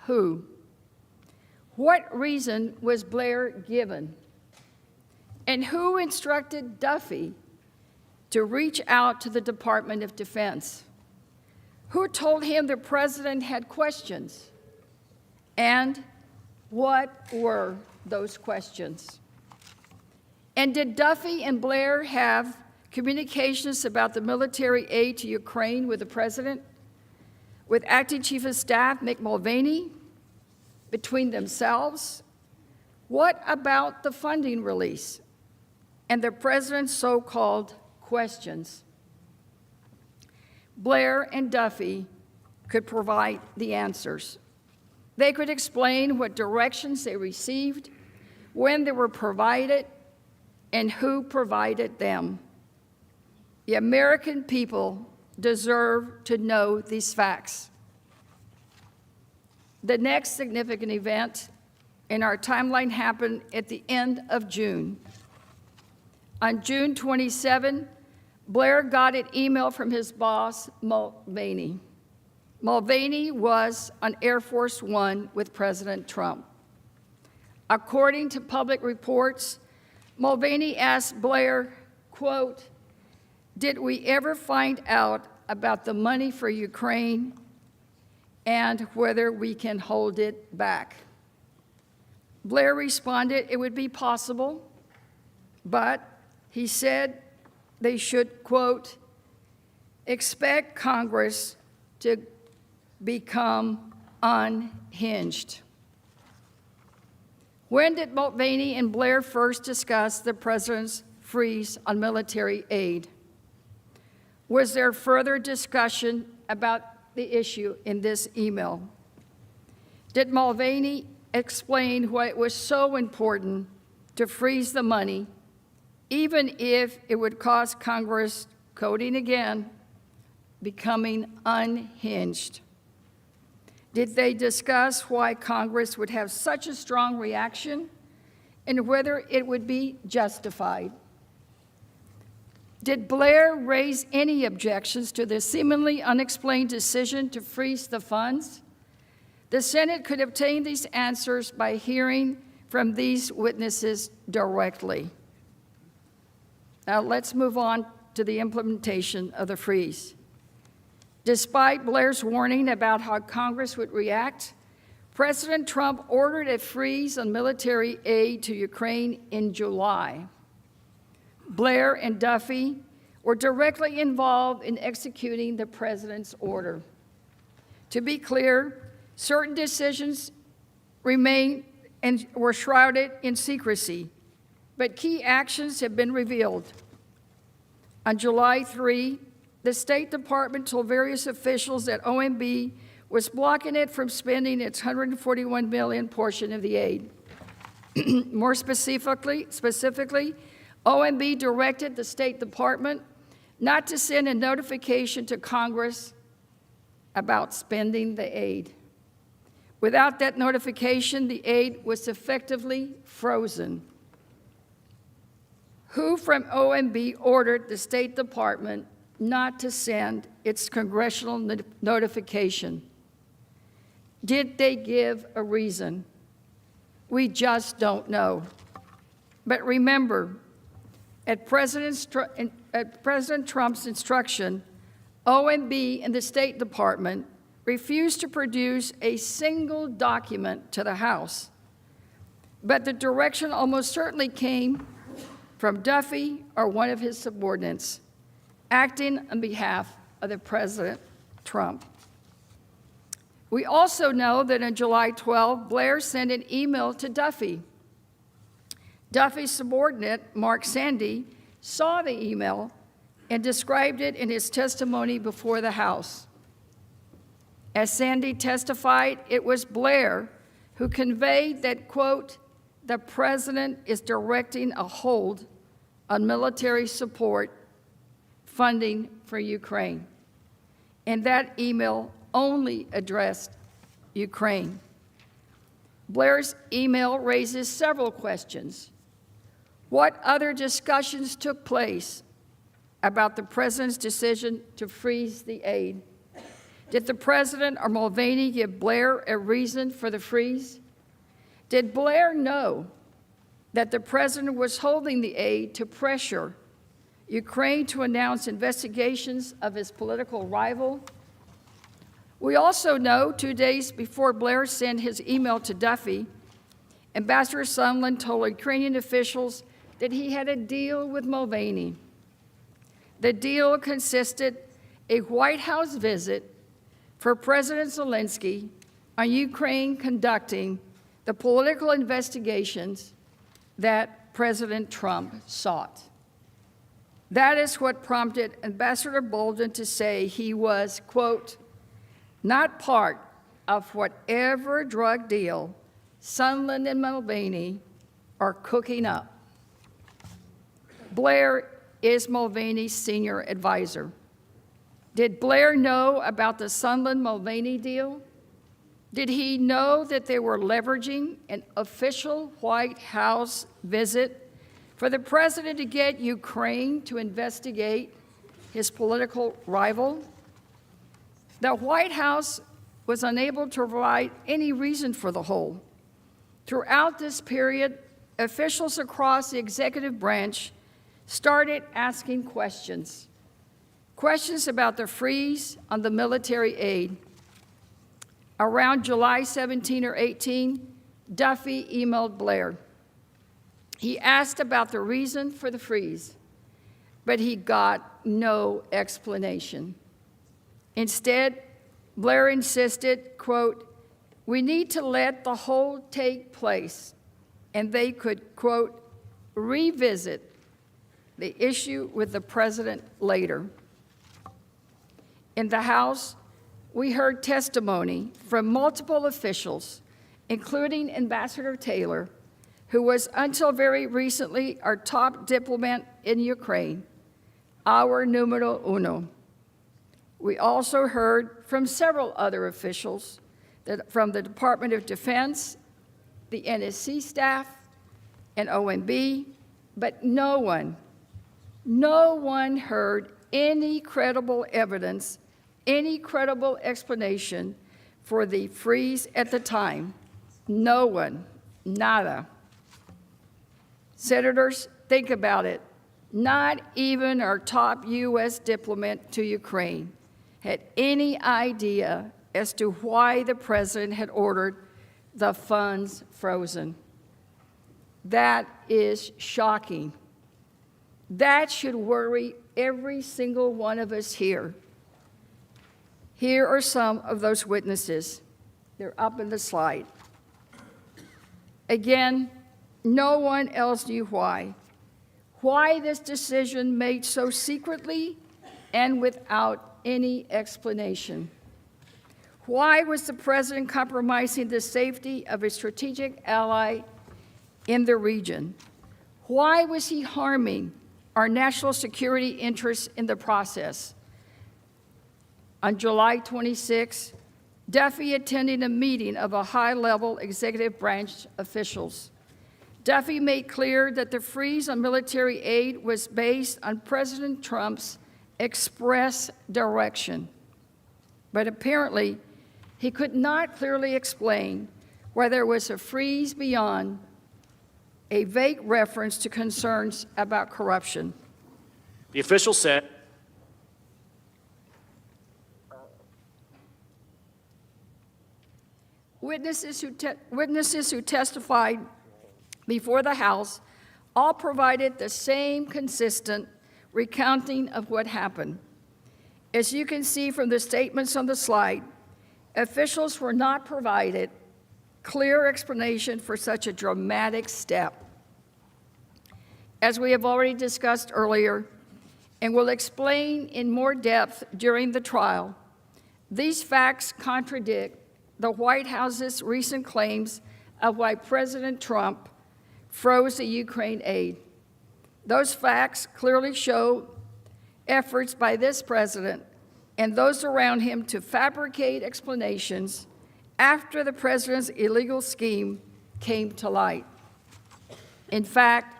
Who? What reason was Blair given? And who instructed Duffy to reach out to the Department of Defense? Who told him the president had questions? And what were those questions? And did Duffy and Blair have communications about the military aid to Ukraine with the president, with Acting Chief of Staff Mick Mulvaney, between themselves? What about the funding release and the president's so-called questions? Blair and Duffy could provide the answers. They could explain what directions they received, when they were provided, and who provided them. The American people deserve to know these facts. The next significant event in our timeline happened at the end of June. On June 27, Blair got an email from his boss, Mulvaney. Mulvaney was on Air Force One with President Trump. According to public reports, Mulvaney asked Blair, quote, did we ever find out about the money for Ukraine and whether we can hold it back? Blair responded it would be possible, but he said they should, quote, expect Congress to become unhinged. When did Mulvaney and Blair first discuss the president's freeze on military aid? Was there further discussion about the issue in this email? Did Mulvaney explain why it was so important to freeze the money, even if it would cost Congress, quoting again, becoming unhinged? Did they discuss why Congress would have such a strong reaction and whether it would be justified? Did Blair raise any objections to the seemingly unexplained decision to freeze the funds? The Senate could obtain these answers by hearing from these witnesses directly. Now let's move on to the implementation of the freeze. Despite Blair's warning about how Congress would react, President Trump ordered a freeze on military aid to Ukraine in July. Blair and Duffy were directly involved in executing the president's order. To be clear, certain decisions remain and were shrouded in secrecy, but key actions have been revealed. On July 3, the State Department told various officials that OMB was blocking it from spending its $141 million portion of the aid. More specifically, OMB directed the State Department not to send a notification to Congress about spending the aid. Without that notification, the aid was effectively frozen. Who from OMB ordered the State Department not to send its congressional notification? Did they give a reason? We just don't know. But remember, at President Trump's instruction, OMB and the State Department refused to produce a single document to the House. But the direction almost certainly came from Duffy or one of his subordinates, acting on behalf of the President Trump. We also know that on July 12, Blair sent an email to Duffy. Duffy's subordinate, Mark Sandy, saw the email and described it in his testimony before the House. As Sandy testified, it was Blair who conveyed that, quote, the president is directing a hold on military support funding for Ukraine. And that email only addressed Ukraine. Blair's email raises several questions. What other discussions took place about the president's decision to freeze the aid? Did the president or Mulvaney give Blair a reason for the freeze? Did Blair know that the president was holding the aid to pressure Ukraine to announce investigations of his political rival? We also know 2 days before Blair sent his email to Duffy, Ambassador Sondland told Ukrainian officials that he had a deal with Mulvaney. The deal consisted a White House visit for President Zelensky on Ukraine conducting the political investigations that President Trump sought. That is what prompted Ambassador Bolton to say he was, quote, not part of whatever drug deal Sondland and Mulvaney are cooking up. Blair is Mulvaney's senior advisor. Did Blair know about the Sondland-Mulvaney deal? Did he know that they were leveraging an official White House visit for the president to get Ukraine to investigate his political rival? The White House was unable to provide any reason for the hold. Throughout this period, officials across the executive branch started asking questions. Questions about the freeze on the military aid. Around July 17 or 18, Duffy emailed Blair. He asked about the reason for the freeze, but he got no explanation. Instead, Blair insisted, quote, "We need to let the hold take place," and they could, quote, "revisit the issue with the president later." In the House, we heard testimony from multiple officials, including Ambassador Taylor, who was until very recently our top diplomat in Ukraine, our numero uno. We also heard from several other officials from the Department of Defense, the NSC staff, and OMB, but no one heard any credible evidence, any credible explanation for the freeze at the time. No one, nada. Senators, think about it. Not even our top U.S. diplomat to Ukraine had any idea as to why the president had ordered the funds frozen. That is shocking. That should worry every single one of us here. Here are some of those witnesses. They're up in the slide. Again, no one else knew why. Why this decision made so secretly and without any explanation. Why was the president compromising the safety of a strategic ally in the region? Why was he harming our national security interests in the process? On July 26, Duffy attended a meeting of a high-level executive branch officials. Duffy made clear that the freeze on military aid was based on President Trump's express direction. But apparently, he could not clearly explain why there was a freeze beyond a vague reference to concerns about corruption. The official said, Witnesses who testified before the House all provided the same consistent recounting of what happened. As you can see from the statements on the slide, officials were not provided clear explanation for such a dramatic step. As we have already discussed earlier, and will explain in more depth during the trial, these facts contradict the White House's recent claims of why President Trump froze the Ukraine aid. Those facts clearly show efforts by this president and those around him to fabricate explanations after the president's illegal scheme came to light. In fact,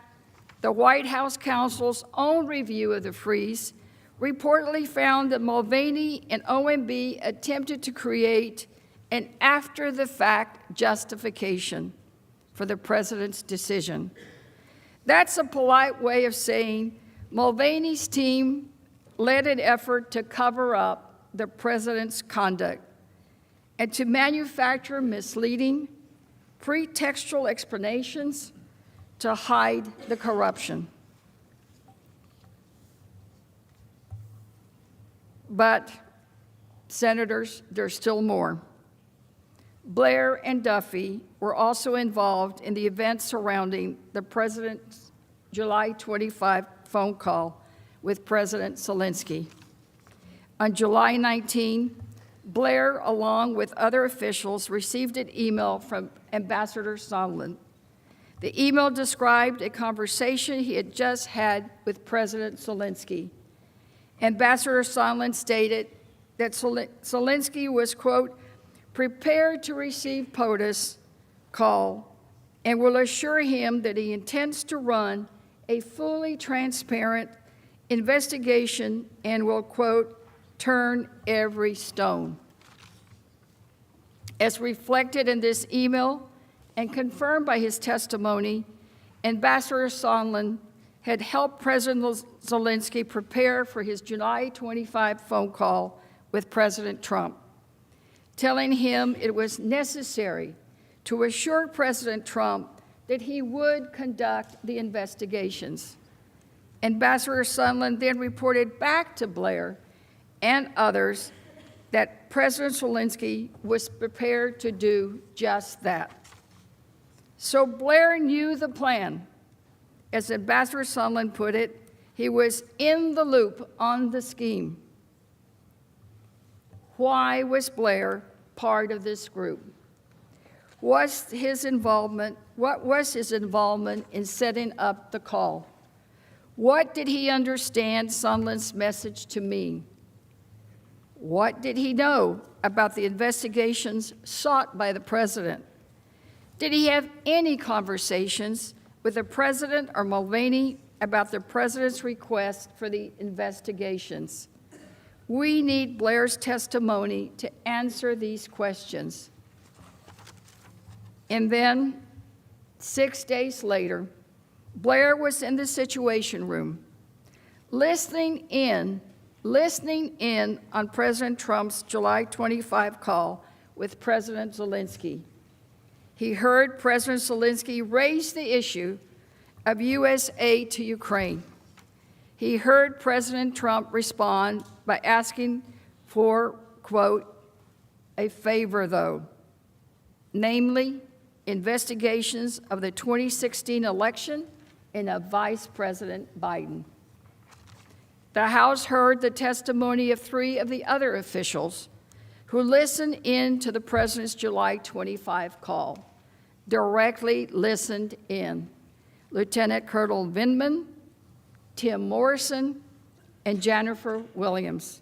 the White House counsel's own review of the freeze reportedly found that Mulvaney and OMB attempted to create an after-the-fact justification for the president's decision. That's a polite way of saying Mulvaney's team led an effort to cover up the president's conduct and to manufacture misleading, pretextual explanations to hide the corruption. But, senators, there's still more. Blair and Duffy were also involved in the events surrounding the president's July 25 phone call with President Zelensky. On July 19, Blair, along with other officials, received an email from Ambassador Sondland. The email described a conversation he had just had with President Zelensky. Ambassador Sondland stated that Zelensky was, quote, prepared to receive POTUS call and will assure him that he intends to run a fully transparent investigation and will, quote, turn every stone. As reflected in this email and confirmed by his testimony, Ambassador Sondland had helped President Zelensky prepare for his July 25 phone call with President Trump, telling him it was necessary to assure President Trump that he would conduct the investigations. Ambassador Sondland then reported back to Blair and others that President Zelensky was prepared to do just that. So Blair knew the plan. As Ambassador Sondland put it, he was in the loop on the scheme. Why was Blair part of this group? What was his involvement in setting up the call? What did he understand Sondland's message to mean? What did he know about the investigations sought by the president? Did he have any conversations with the president or Mulvaney about the president's request for the investigations? We need Blair's testimony to answer these questions. And then, 6 days later, Blair was in the Situation Room, listening in on President Trump's July 25 call with President Zelensky. He heard President Zelensky raise the issue of U.S. aid to Ukraine. He heard President Trump respond by asking for, quote, a favor, though, namely investigations of the 2016 election and of Vice President Biden. The House heard the testimony of 3 of the other officials who listened in to the president's July 25 call, directly listened in: Lieutenant Colonel Vindman, Tim Morrison, and Jennifer Williams.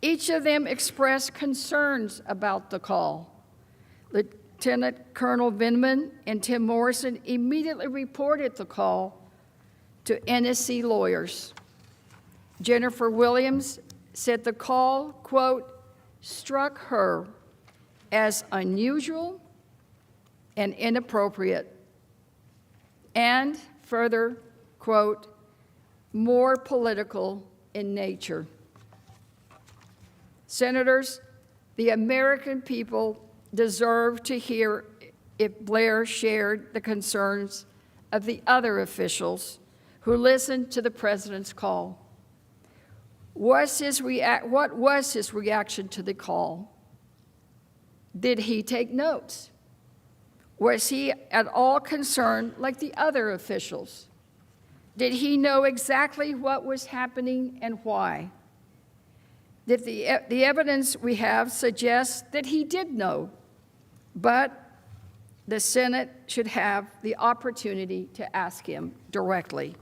Each of them expressed concerns about the call. Lieutenant Colonel Vindman and Tim Morrison immediately reported the call to NSC lawyers. Jennifer Williams said the call, quote, struck her as unusual and inappropriate, and further, quote, more political in nature. Senators, the American people deserve to hear if Blair shared the concerns of the other officials who listened to the president's call. What was his reaction to the call? Did he take notes? Was he at all concerned like the other officials? Did he know exactly what was happening and why? Did the evidence we have suggests that he did know, but the Senate should have the opportunity to ask him directly.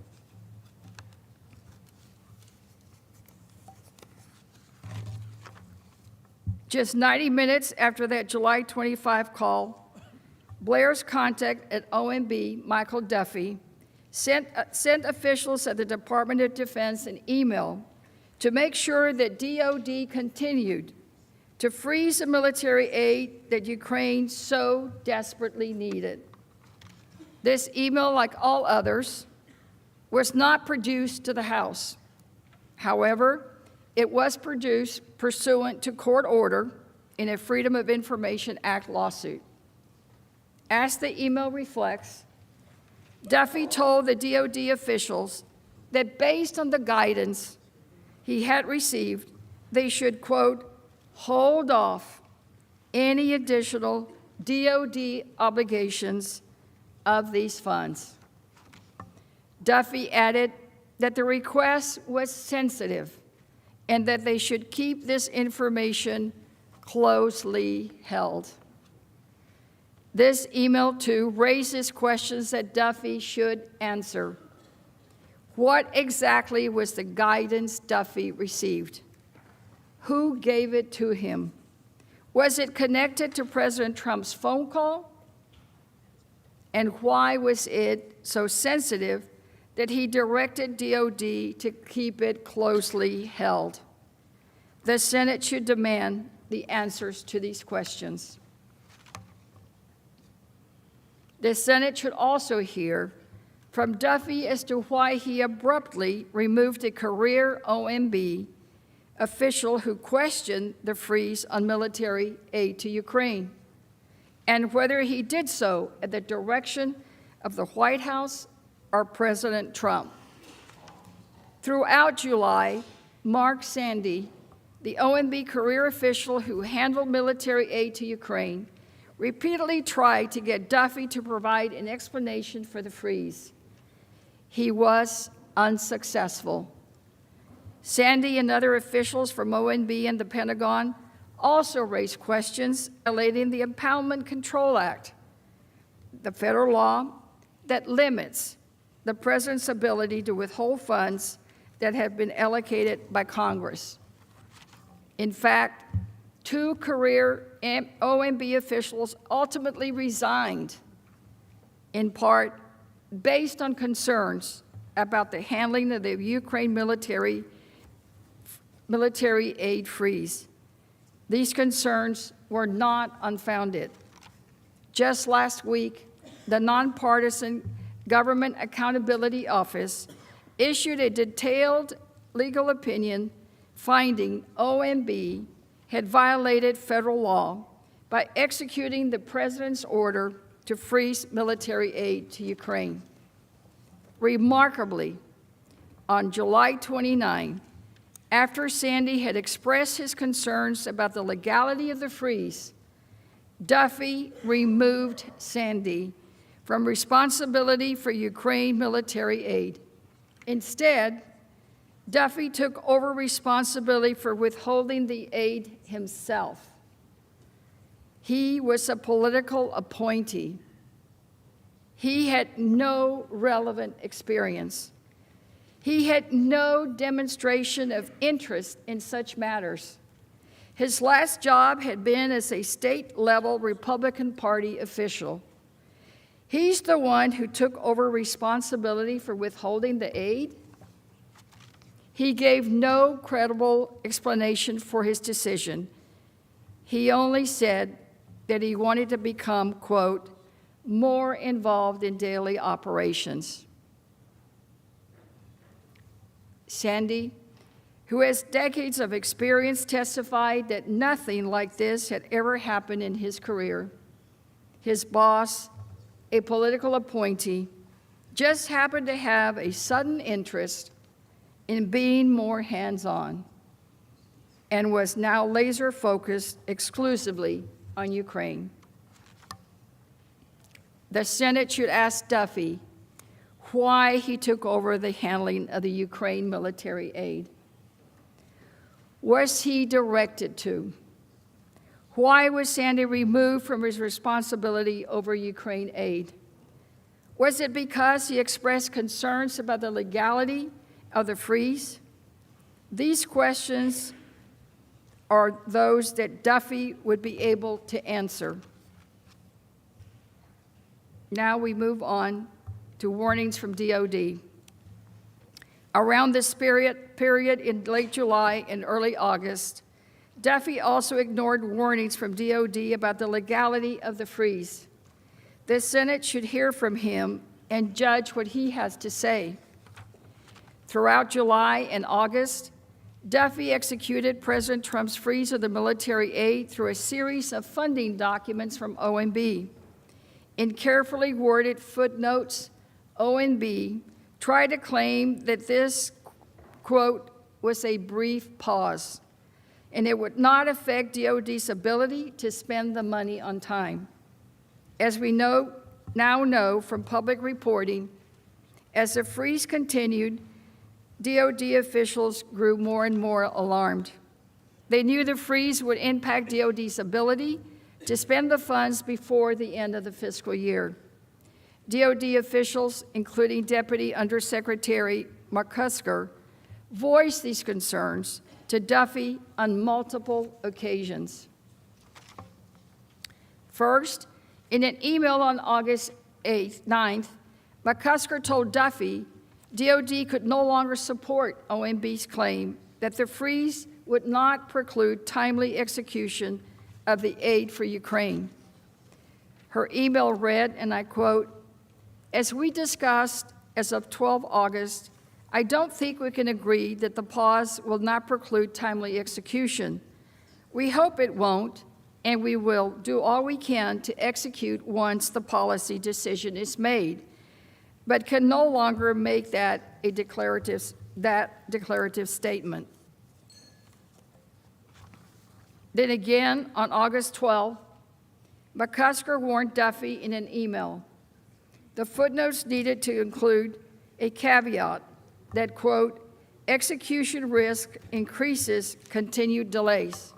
Just 90 minutes after that July 25 call, Blair's contact at OMB, Michael Duffy, sent officials at the Department of Defense an email to make sure that DOD continued to freeze the military aid that Ukraine so desperately needed. This email, like all others, was not produced to the House. However, it was produced pursuant to court order in a Freedom of Information Act lawsuit. As the email reflects, Duffy told the DOD officials that based on the guidance he had received, they should, quote, hold off any additional DOD obligations of these funds. Duffy added that the request was sensitive and that they should keep this information closely held. This email, too, raises questions that Duffy should answer. What exactly was the guidance Duffy received? Who gave it to him? Was it connected to President Trump's phone call? And why was it so sensitive that he directed DOD to keep it closely held? The Senate should demand the answers to these questions. The Senate should also hear from Duffy as to why he abruptly removed a career OMB official who questioned the freeze on military aid to Ukraine, and whether he did so at the direction of the White House or President Trump. Throughout July, Mark Sandy, the OMB career official who handled military aid to Ukraine, repeatedly tried to get Duffy to provide an explanation for the freeze. He was unsuccessful. Sandy and other officials from OMB and the Pentagon also raised questions relating the Impoundment Control Act, the federal law that limits the president's ability to withhold funds that have been allocated by Congress. In fact, 2 career OMB officials ultimately resigned, in part based on concerns about the handling of the Ukraine military aid freeze. These concerns were not unfounded. Just last week, the nonpartisan Government Accountability Office issued a detailed legal opinion finding OMB had violated federal law by executing the president's order to freeze military aid to Ukraine. Remarkably, on July 29, after Sandy had expressed his concerns about the legality of the freeze, Duffy removed Sandy from responsibility for Ukraine military aid. Instead, Duffy took over responsibility for withholding the aid himself. He was a political appointee. He had no relevant experience. He had no demonstration of interest in such matters. His last job had been as a state-level Republican Party official. He's the one who took over responsibility for withholding the aid. He gave no credible explanation for his decision. He only said that he wanted to become, quote, more involved in daily operations. Sandy, who has decades of experience, testified that nothing like this had ever happened in his career. His boss, a political appointee, just happened to have a sudden interest in being more hands-on and was now laser-focused exclusively on Ukraine. The Senate should ask Duffy why he took over the handling of the Ukraine military aid. Was he directed to? Why was Sandy removed from his responsibility over Ukraine aid? Was it because he expressed concerns about the legality of the freeze? These questions are those that Duffy would be able to answer. Now we move on to warnings from DOD. Around this period in late July and early August, Duffy also ignored warnings from DOD about the legality of the freeze. The Senate should hear from him and judge what he has to say. Throughout July and August, Duffy executed President Trump's freeze of the military aid through a series of funding documents from OMB. In carefully worded footnotes, OMB tried to claim that this, quote, was a brief pause, and it would not affect DOD's ability to spend the money on time. As we now know from public reporting, as the freeze continued, DOD officials grew more and more alarmed. They knew the freeze would impact DOD's ability to spend the funds before the end of the fiscal year. DOD officials, including Deputy Undersecretary McCusker, voiced these concerns to Duffy on multiple occasions. First, in an email on August 9th, McCusker told Duffy DOD could no longer support OMB's claim that the freeze would not preclude timely execution of the aid for Ukraine. Her email read, and I quote, "As we discussed as of 12 August, I don't think we can agree that the pause will not preclude timely execution. We hope it won't, and we will do all we can to execute once the policy decision is made, but can no longer make that a declarative statement. Then again, on August 12, McCusker warned Duffy in an email. The footnotes needed to include a caveat that, quote, execution risk increases continued delays.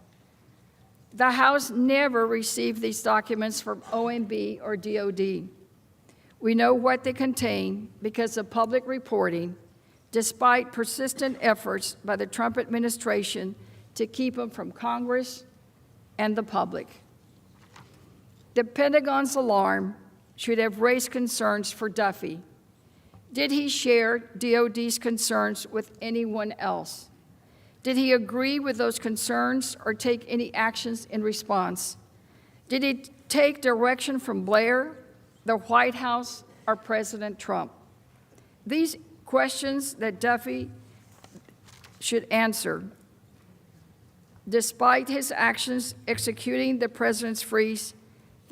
The House never received these documents from OMB or DOD. We know what they contain because of public reporting, despite persistent efforts by the Trump administration to keep them from Congress and the public. The Pentagon's alarm should have raised concerns for Duffy. Did he share DOD's concerns with anyone else? Did he agree with those concerns or take any actions in response? Did he take direction from Blair, the White House, or President Trump? These questions that Duffy should answer. Despite his actions executing the president's freeze,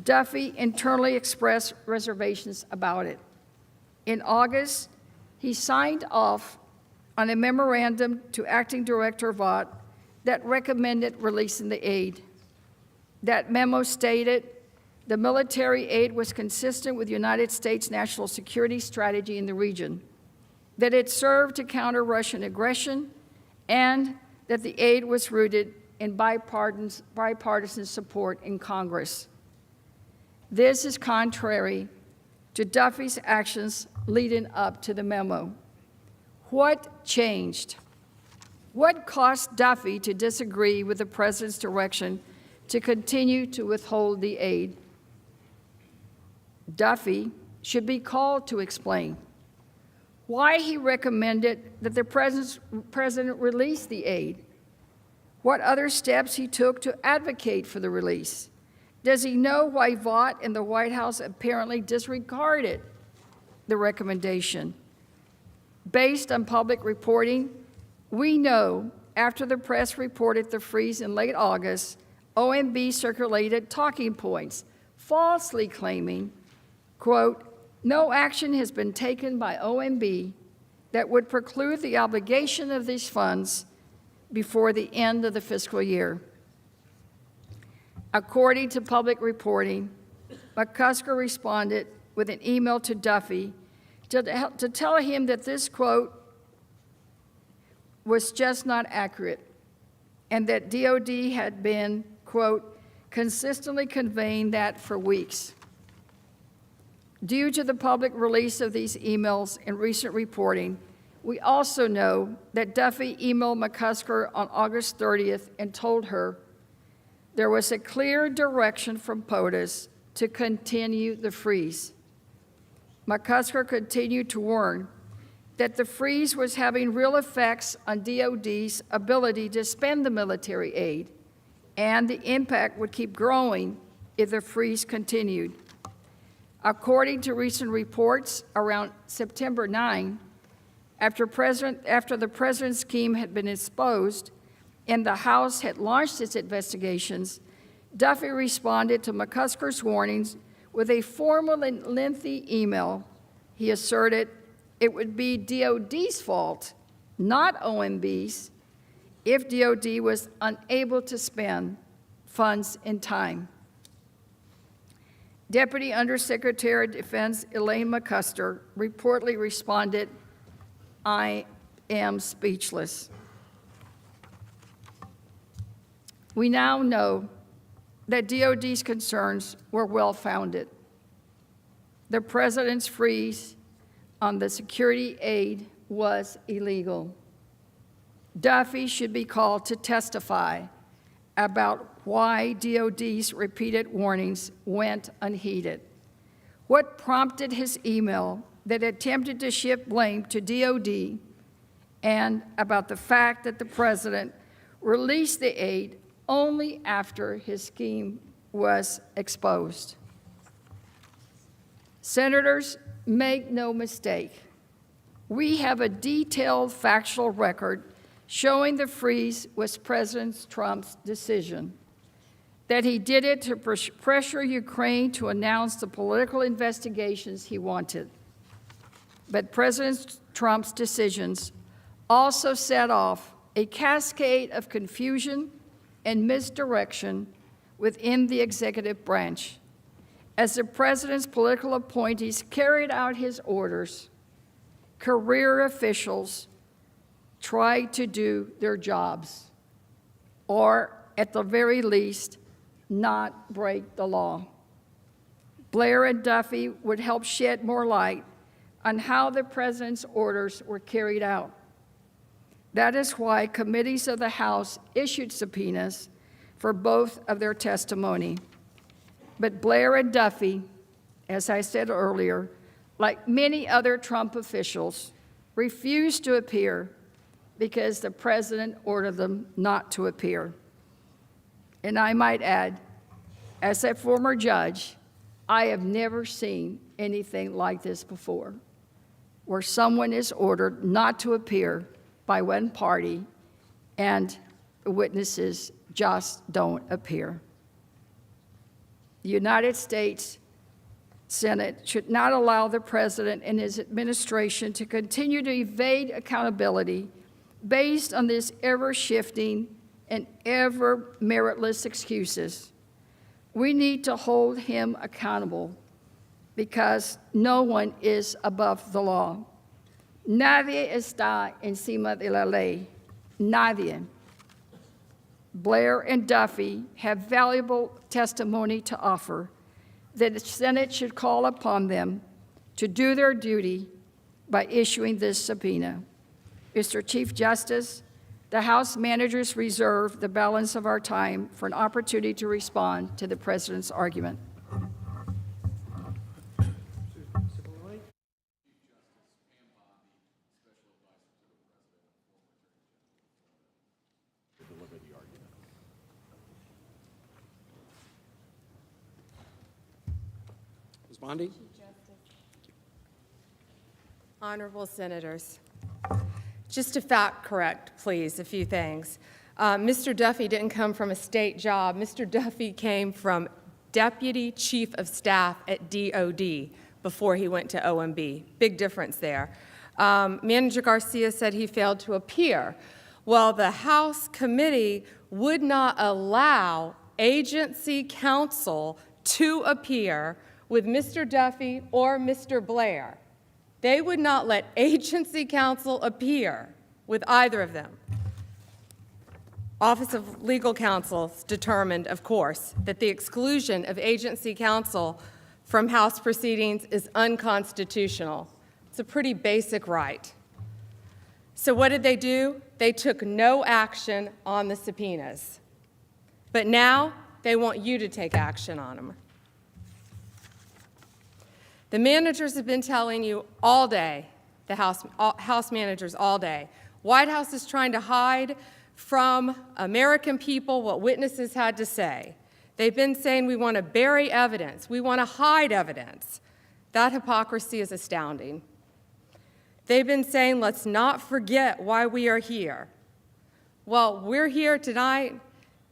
Duffy internally expressed reservations about it. In August, he signed off on a memorandum to Acting Director Vought that recommended releasing the aid. That memo stated the military aid was consistent with the United States national security strategy in the region, that it served to counter Russian aggression, and that the aid was rooted in bipartisan support in Congress. This is contrary to Duffy's actions leading up to the memo. What changed? What caused Duffy to disagree with the president's direction to continue to withhold the aid? Duffy should be called to explain why he recommended that the president release the aid, what other steps he took to advocate for the release. Does he know why Vought and the White House apparently disregarded the recommendation? Based on public reporting, we know after the press reported the freeze in late August, OMB circulated talking points, falsely claiming, quote, no action has been taken by OMB that would preclude the obligation of these funds before the end of the fiscal year. According to public reporting, McCusker responded with an email to Duffy to tell him that this quote was just not accurate and that DOD had been, quote, consistently conveying that for weeks. Due to the public release of these emails and recent reporting, we also know that Duffy emailed McCusker on August 30th and told her there was a clear direction from POTUS to continue the freeze. McCusker continued to warn that the freeze was having real effects on DOD's ability to spend the military aid, and the impact would keep growing if the freeze continued. According to recent reports, around September 9, after the president's scheme had been exposed and the House had launched its investigations, Duffy responded to McCusker's warnings with a formal and lengthy email. He asserted it would be DOD's fault, not OMB's, if DOD was unable to spend funds in time. Deputy Undersecretary of Defense Elaine McCusker reportedly responded, I am speechless. We now know that DOD's concerns were well-founded. The president's freeze on the security aid was illegal. Duffy should be called to testify about why DOD's repeated warnings went unheeded. What prompted his email that attempted to shift blame to DOD, and about the fact that the president released the aid only after his scheme was exposed. Senators, make no mistake, We have a detailed factual record showing the freeze was President Trump's decision, that he did it to pressure Ukraine to announce the political investigations he wanted. But President Trump's decisions also set off a cascade of confusion and misdirection within the executive branch. As the president's political appointees carried out his orders, career officials tried to do their jobs, or at the very least, not break the law. Blair and Duffy would help shed more light on how the president's orders were carried out. That is why committees of the House issued subpoenas for both of their testimony. But Blair and Duffy, as I said earlier, like many other Trump officials, refused to appear because the president ordered them not to appear. And I might add, as a former judge, I have never seen anything like this before, where someone is ordered not to appear by one party and the witnesses just don't appear. The United States Senate should not allow the president and his administration to continue to evade accountability based on these ever-shifting and ever-meritless excuses. We need to hold him accountable because no one is above the law. Nadie está encima de la ley. Nadie. Blair and Duffy have valuable testimony to offer that the Senate should call upon them to do their duty by issuing this subpoena. Mr. Chief Justice, the House managers reserve the balance of our time for an opportunity to respond to the President's argument. Ms. Bondi? Honorable Senators, just to fact correct, please, a few things. Mr. Duffy didn't come from a state job. Mr. Duffy came from Deputy Chief of Staff at DOD before he went to OMB. Big difference there. Manager Garcia said he failed to appear. Well, the House committee would not allow agency counsel to appear with Mr. Duffy or Mr. Blair. They would not let agency counsel appear with either of them. Office of Legal Counsel determined, of course, that the exclusion of agency counsel from House proceedings is unconstitutional. It's a pretty basic right. So what did they do? They took no action on the subpoenas. But now they want you to take action on them. The managers have been telling you all day, the House managers all day, White House is trying to hide from American people what witnesses had to say. They've been saying we want to bury evidence, we want to hide evidence. That hypocrisy is astounding. They've been saying let's not forget why we are here. Well, we're here tonight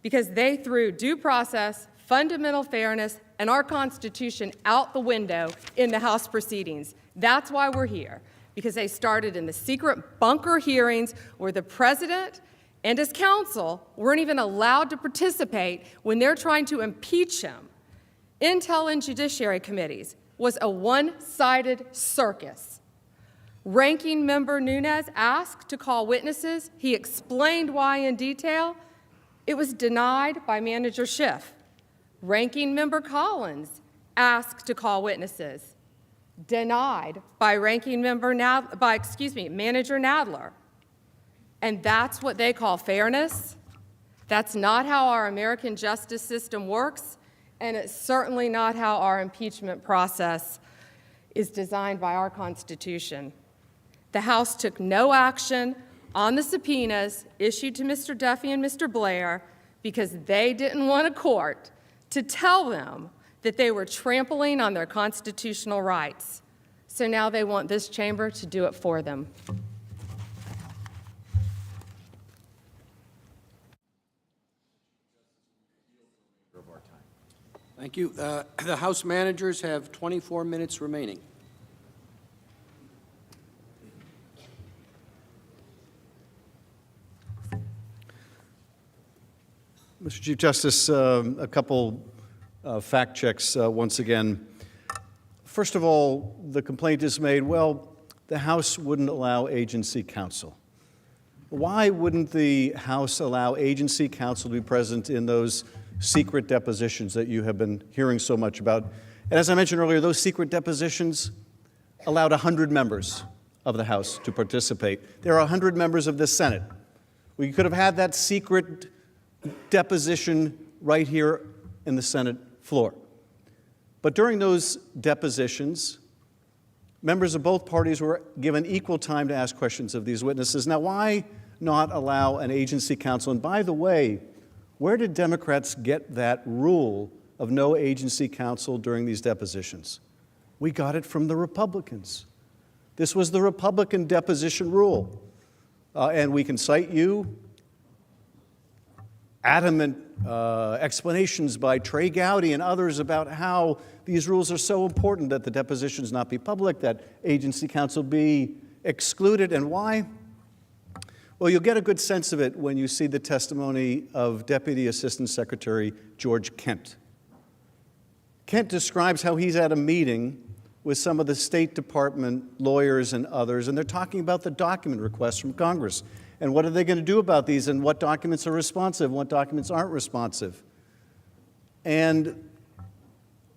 because they threw due process, fundamental fairness, and our Constitution out the window in the House proceedings. That's why we're here, because they started in the secret bunker hearings where the president and his counsel weren't even allowed to participate when they're trying to impeach him. Intel and Judiciary committees was a one-sided circus. Ranking Member Nunes asked to call witnesses. He explained why in detail. It was denied by Manager Schiff. Ranking Member Collins asked to call witnesses, denied by Manager Nadler. And that's what they call fairness. That's not how our American justice system works, and it's certainly not how our impeachment process is designed by our Constitution. The House took no action on the subpoenas issued to Mr. Duffy and Mr. Blair because they didn't want a court to tell them that they were trampling on their constitutional rights. So now they want this chamber to do it for them. Thank you. The House managers have 24 minutes remaining. Mr. Chief Justice, a couple fact checks once again. First of all, the complaint is made, well, the House wouldn't allow agency counsel. Why wouldn't the House allow agency counsel to be present in those secret depositions that you have been hearing so much about? And as I mentioned earlier, those secret depositions allowed 100 members of the House to participate. There are 100 members of the Senate. We could have had that secret deposition right here in the Senate floor. But during those depositions, members of both parties were given equal time to ask questions of these witnesses. Now, why not allow an agency counsel? And by the way, where did Democrats get that rule of no agency counsel during these depositions? We got it from the Republicans. This was the Republican deposition rule. And we can cite you adamant explanations by Trey Gowdy and others about how these rules are so important that the depositions not be public, that agency counsel be excluded. And why? Well, you'll get a good sense of it when you see the testimony of Deputy Assistant Secretary George Kent. Kent describes how he's at a meeting with some of the State Department lawyers and others, and they're talking about the document requests from Congress. And what are they going to do about these, and what documents are responsive, and what documents aren't responsive. And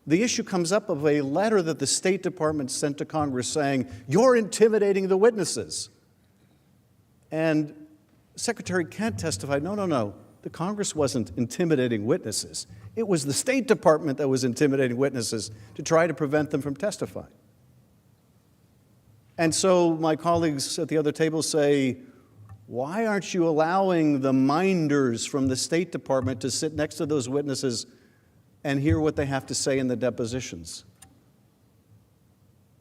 the issue comes up of a letter that the State Department sent to Congress saying, you're intimidating the witnesses. And Secretary Kent testified, no, the Congress wasn't intimidating witnesses. It was the State Department that was intimidating witnesses to try to prevent them from testifying. And so my colleagues at the other table say, why aren't you allowing the minders from the State Department to sit next to those witnesses and hear what they have to say in the depositions?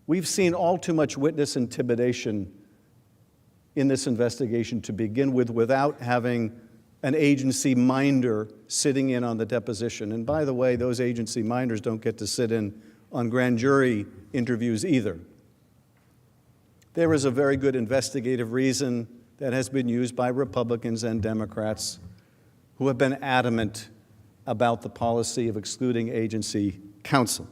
We've seen all too much witness intimidation in this investigation to begin with without having an agency minder sitting in on the deposition. And by the way, those agency minders don't get to sit in on grand jury interviews either. There is a very good investigative reason that has been used by Republicans and Democrats who have been adamant about the policy of excluding agency counsel.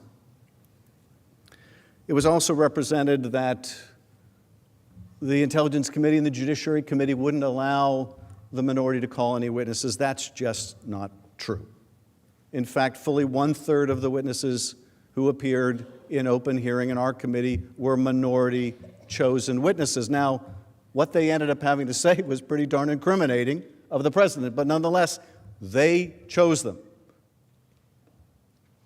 It was also represented that the Intelligence Committee and the Judiciary Committee wouldn't allow the minority to call any witnesses. That's just not true. In fact, fully 1/3 of the witnesses who appeared in open hearing in our committee were minority-chosen witnesses. Now, what they ended up having to say was pretty darn incriminating of the president, but nonetheless, they chose them.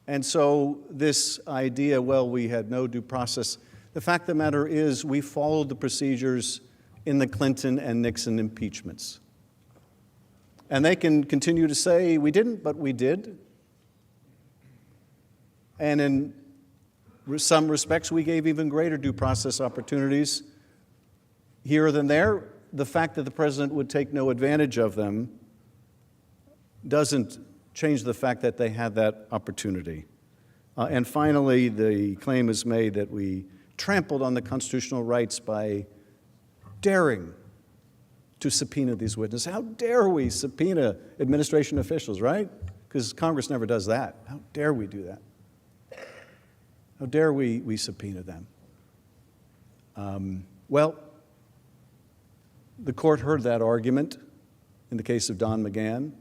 And so this idea, well, we had no due process, the fact of the matter is we followed the procedures in the Clinton and Nixon impeachments. And they can continue to say we didn't, but we did. And in some respects, we gave even greater due process opportunities here than there. The fact that the president would take no advantage of them doesn't change the fact that they had that opportunity. And finally, the claim is made that we trampled on the constitutional rights by daring to subpoena these witnesses. How dare we subpoena administration officials, right? Because Congress never does that. How dare we do that? How dare we subpoena them? Well, the court heard that argument in the case of Don McGahn,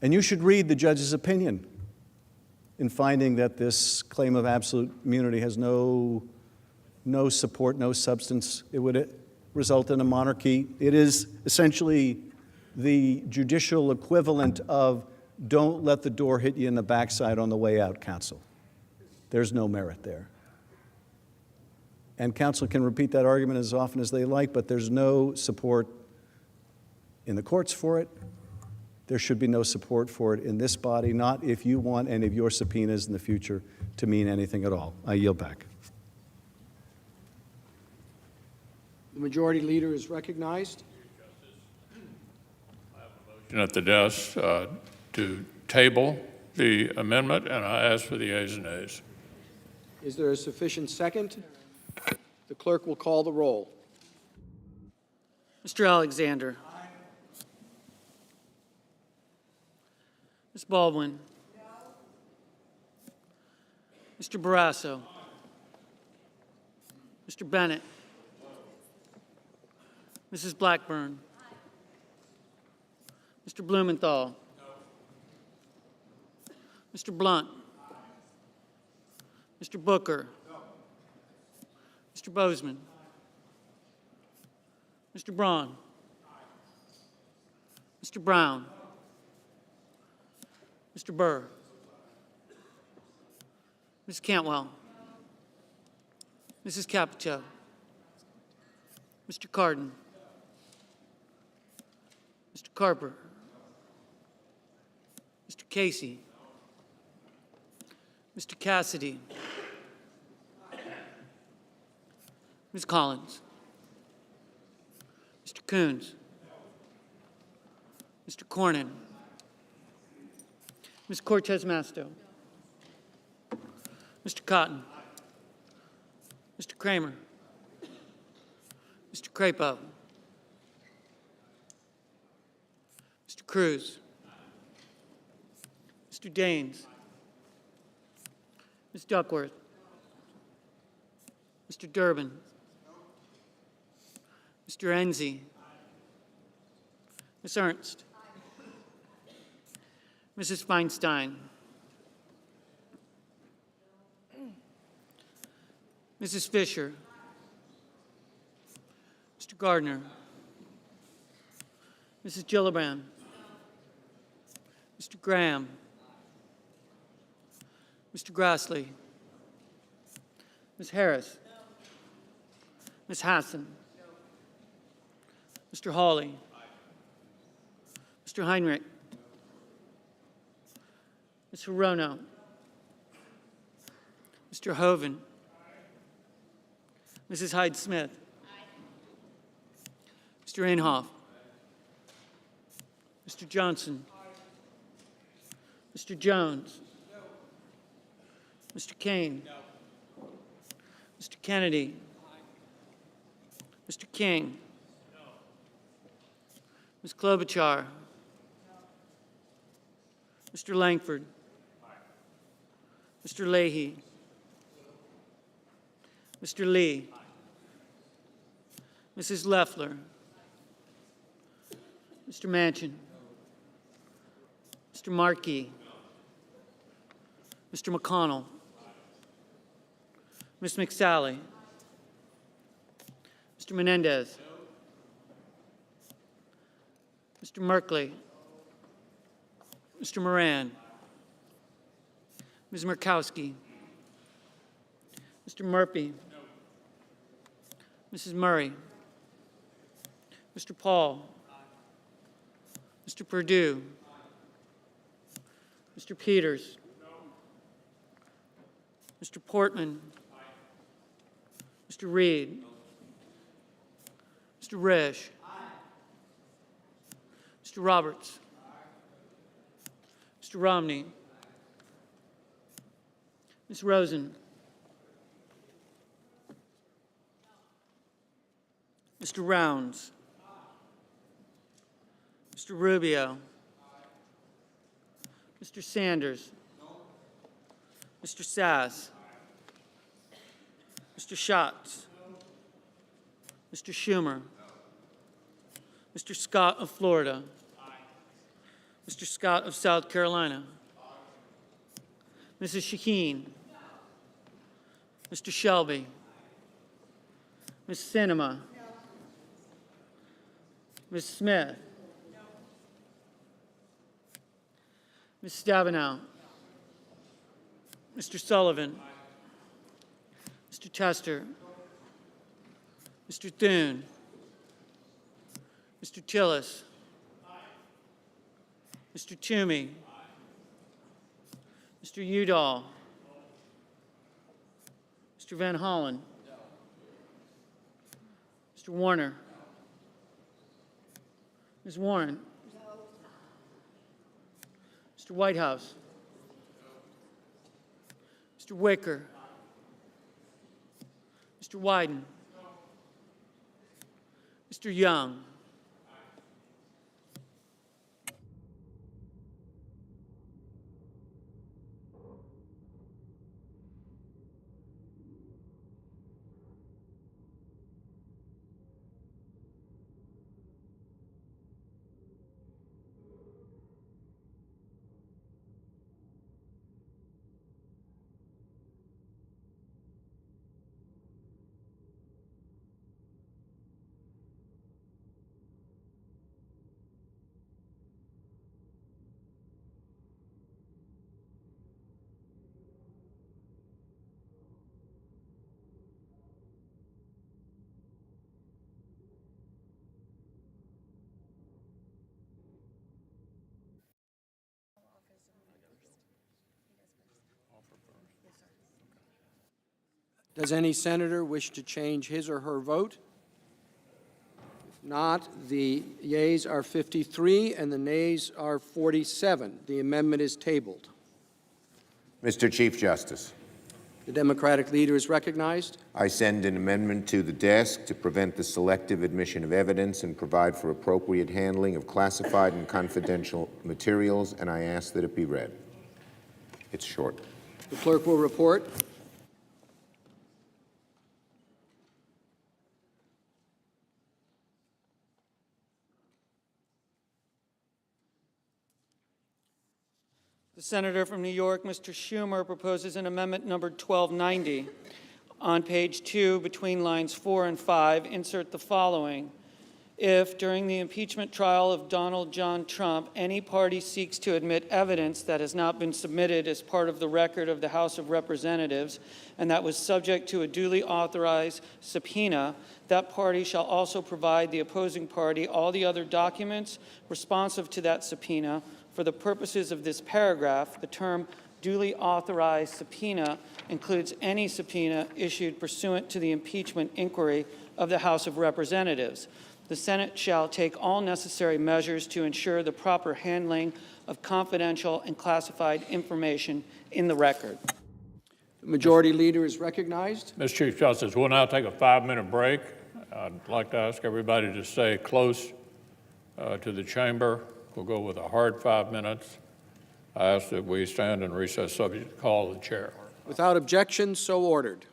and you should read the judge's opinion in finding that this claim of absolute immunity has no support, no substance. It would result in a monarchy. It is essentially the judicial equivalent of don't let the door hit you in the backside on the way out, counsel. There's no merit there. And counsel can repeat that argument as often as they like, but there's no support in the courts for it. There should be no support for it in this body, not if you want any of your subpoenas in the future to mean anything at all. I yield back. The Majority Leader is recognized. At the desk to table the amendment, and I ask for the ayes and nays. Is there a sufficient second? The clerk will call the roll. Mr. Alexander. Ms. Baldwin. Mr. Barrasso. Mr. Bennett. Mrs. Blackburn. Mr. Blumenthal. Mr. Blunt. Mr. Booker. Mr. Bozeman. Mr. Braun. Mr. Brown. Mr. Burr. Ms. Cantwell. Mrs. Capito. Mr. Cardin. Mr. Carper. Mr. Casey. Mr. Cassidy. Ms. Collins. Mr. Coons. Mr. Cornyn. Ms. Cortez Masto. Mr. Cotton. Mr. Kramer. Mr. Crapo. Mr. Cruz. Mr. Daines. Ms. Duckworth. Mr. Durbin. Mr. Enzi. Ms. Ernst. Mrs. Feinstein. Mrs. Fisher. Mr. Gardner. Mrs. Gillibrand. Mr. Graham. Mr. Grassley. Ms. Harris. Ms. Hassan. Mr. Hawley. Mr. Heinrich. Ms. Hirono. Mr. Hoven. Mrs. Hyde-Smith. Mr. Inhofe. Mr. Johnson. Mr. Jones. Mr. Kane. Mr. Kennedy. Mr. King. Ms. Klobuchar. Mr. Langford. Mr. Leahy. Mr. Lee. Mrs. Loeffler. Mr. Manchin. Mr. Markey. Mr. McConnell. Ms. McSally. Mr. Menendez. Mr. Merkley. Mr. Moran. Ms. Murkowski. Mr. Murphy. Mrs. Murray. Mr. Paul. Mr. Perdue. Mr. Peters. Mr. Portman. Mr. Reed. Mr. Risch. Mr. Roberts. Mr. Romney. Ms. Rosen. Mr. Rounds. Mr. Rubio. Mr. Sanders. Mr. Sass. Mr. Schatz. Mr. Schumer. Mr. Scott of Florida. Mr. Scott of South Carolina. Mrs. Shaheen. Mr. Shelby. Ms. Sinema. Ms. Smith. Ms. Stabenow. Mr. Sullivan. Mr. Tester. Mr. Thune. Mr. Tillis. Mr. Toomey. Mr. Udall. Mr. Van Hollen. Mr. Warner. Ms. Warren. Mr. Whitehouse. Mr. Wicker. Mr. Wyden. Mr. Young. Does any senator wish to change his or her vote? If not, the yeas are 53 and the nays are 47. The amendment is tabled. Mr. Chief Justice, The Democratic leader is recognized. I send an amendment to the desk to prevent the selective admission of evidence and provide for appropriate handling of classified and confidential materials, and I ask that it be read. It's short. The clerk will report. The senator from New York, Mr. Schumer, proposes an amendment number 1290. On page 2, between lines 4 and 5, insert the following. If, during the impeachment trial of Donald John Trump, any party seeks to admit evidence that has not been submitted as part of the record of the House of Representatives and that was subject to a duly authorized subpoena, that party shall also provide the opposing party all the other documents responsive to that subpoena. For the purposes of this paragraph, the term duly authorized subpoena includes any subpoena issued pursuant to the impeachment inquiry of the House of Representatives. The Senate shall take all necessary measures to ensure the proper handling of confidential and classified information in the record. The majority leader is recognized. Mr. Chief Justice, we'll now take a 5-minute break. I'd like to ask everybody to stay close to the chamber. We'll go with a hard 5 minutes. I ask that we stand in recess subject to call of the chair. Without objection, so ordered.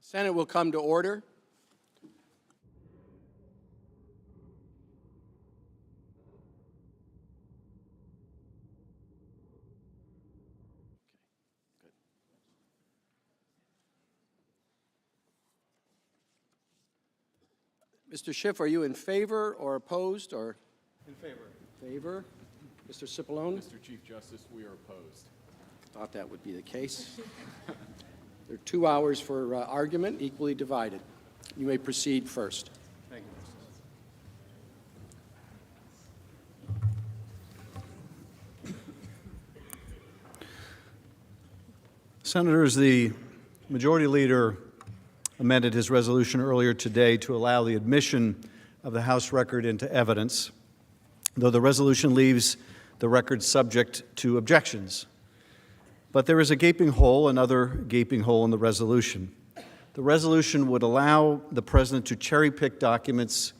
The Senate will come to order. Mr. Schiff, are you in favor or opposed or? In favor. Favor. Mr. Cipollone? Mr. Chief Justice, we are opposed. Thought that would be the case. There are 2 hours for argument, equally divided. You may proceed first. Thank you, Senators, the Majority Leader amended his resolution earlier today to allow the admission of the House record into evidence, though the resolution leaves the record subject to objections. But there is a gaping hole, another gaping hole in the resolution. The resolution would allow the President to cherry-pick documents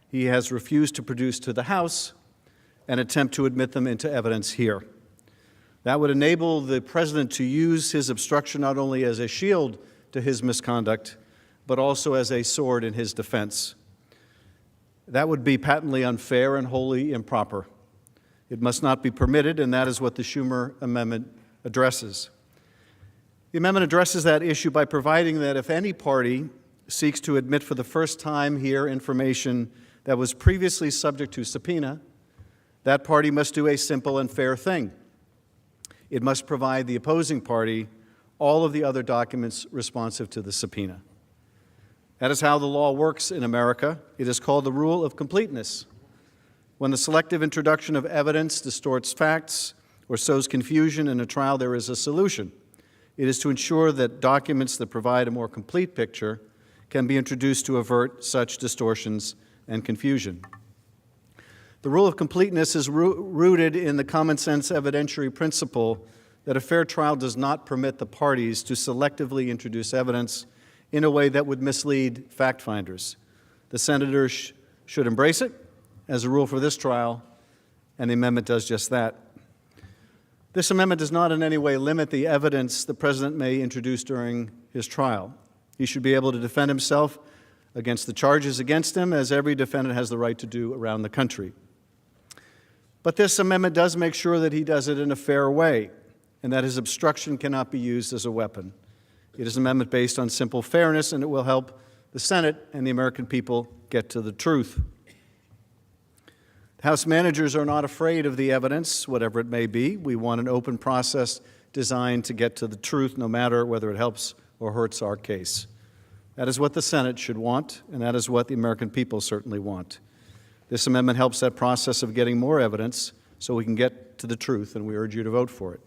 he has refused to produce to the House and attempt to admit them into evidence here. That would enable the President to use his obstruction not only as a shield to his misconduct, but also as a sword in his defense. That would be patently unfair and wholly improper. It must not be permitted, and that is what the Schumer Amendment addresses. The amendment addresses that issue by providing that if any party seeks to admit for the first time here information that was previously subject to subpoena, that party must do a simple and fair thing. It must provide the opposing party all of the other documents responsive to the subpoena. That is how the law works in America. It is called the rule of completeness. When the selective introduction of evidence distorts facts or sows confusion in a trial, there is a solution. It is to ensure that documents that provide a more complete picture can be introduced to avert such distortions and confusion. The rule of completeness is rooted in the common sense evidentiary principle that a fair trial does not permit the parties to selectively introduce evidence in a way that would mislead fact finders. The senators should embrace it as a rule for this trial, and the amendment does just that. This amendment does not in any way limit the evidence the President may introduce during his trial. He should be able to defend himself against the charges against him, as every defendant has the right to do around the country. But this amendment does make sure that he does it in a fair way, and that his obstruction cannot be used as a weapon. It is an amendment based on simple fairness, and it will help the Senate and the American people get to the truth. House managers are not afraid of the evidence, whatever it may be. We want an open process designed to get to the truth, no matter whether it helps or hurts our case. That is what the Senate should want, and that is what the American people certainly want. This amendment helps that process of getting more evidence so we can get to the truth, and we urge you to vote for it.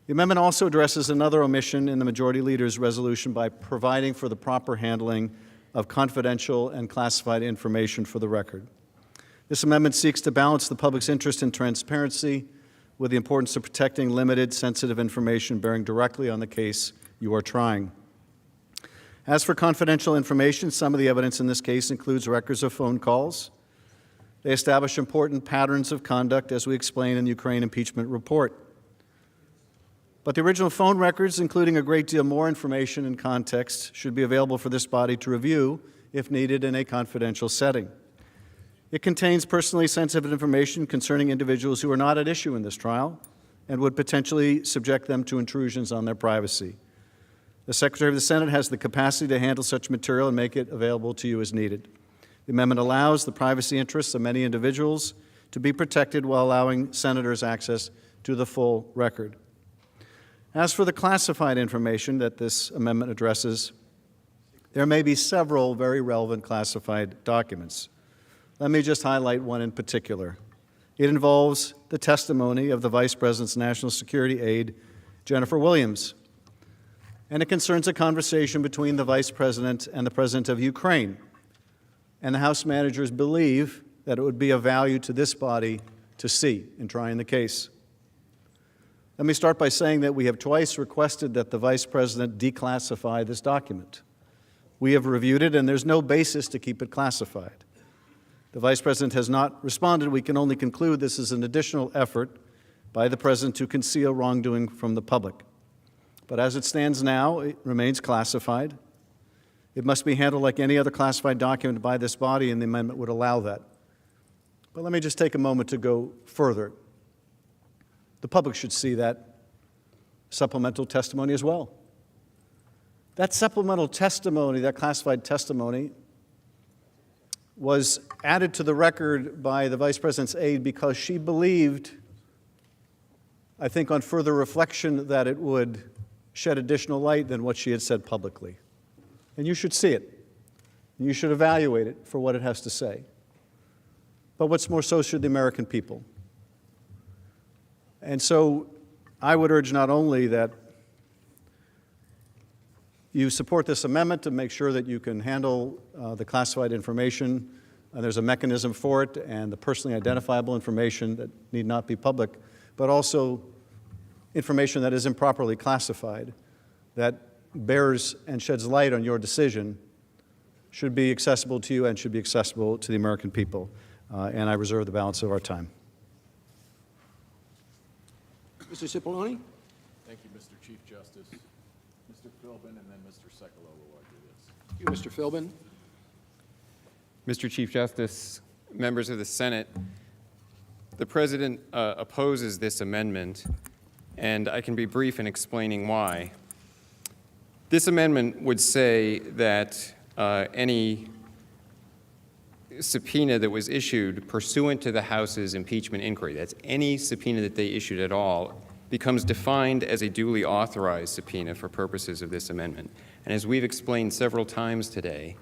The amendment also addresses another omission in the Majority Leader's resolution by providing for the proper handling of confidential and classified information for the record. This amendment seeks to balance the public's interest in transparency with the importance of protecting limited, sensitive information bearing directly on the case you are trying. As for confidential information, some of the evidence in this case includes records of phone calls. They establish important patterns of conduct, as we explain in the Ukraine impeachment report. But the original phone records, including a great deal more information and context, should be available for this body to review if needed in a confidential setting. It contains personally sensitive information concerning individuals who are not at issue in this trial and would potentially subject them to intrusions on their privacy. The Secretary of the Senate has the capacity to handle such material and make it available to you as needed. The amendment allows the privacy interests of many individuals to be protected while allowing senators access to the full record. As for the classified information that this amendment addresses, there may be several very relevant classified documents. Let me just highlight one in particular. It involves the testimony of the Vice President's National Security aide, Jennifer Williams, and it concerns a conversation between the Vice President and the President of Ukraine. And the House managers believe that it would be of value to this body to see in trying the case. Let me start by saying that we have twice requested that the Vice President declassify this document. We have reviewed it, and there's no basis to keep it classified. The Vice President has not responded. We can only conclude this is an additional effort by the President to conceal wrongdoing from the public. But as it stands now, it remains classified. It must be handled like any other classified document by this body, and the amendment would allow that. But let me just take a moment to go further. The public should see that supplemental testimony as well. That supplemental testimony, that classified testimony, was added to the record by the Vice President's aide because she believed, I think on further reflection, that it would shed additional light than what she had said publicly. And you should see it. You should evaluate it for what it has to say. But what's more, so should the American people. And so I would urge not only that you support this amendment to make sure that you can handle the classified information, and there's a mechanism for it, and the personally identifiable information that need not be public, but also information that is improperly classified, that bears and sheds light on your decision, should be accessible to you and should be accessible to the American people. And I reserve the balance of our time. Mr. Cipollone? Thank you, Mr. Chief Justice. Mr. Philbin, and then Mr. Sekulow will argue this. Thank you, Mr. Philbin. Mr. Chief Justice, members of the Senate, the President opposes this amendment, and I can be brief in explaining why. This amendment would say that any subpoena that was issued pursuant to the House's impeachment inquiry, that's any subpoena that they issued at all, becomes defined as a duly authorized subpoena for purposes of this amendment. And as we've explained several times today,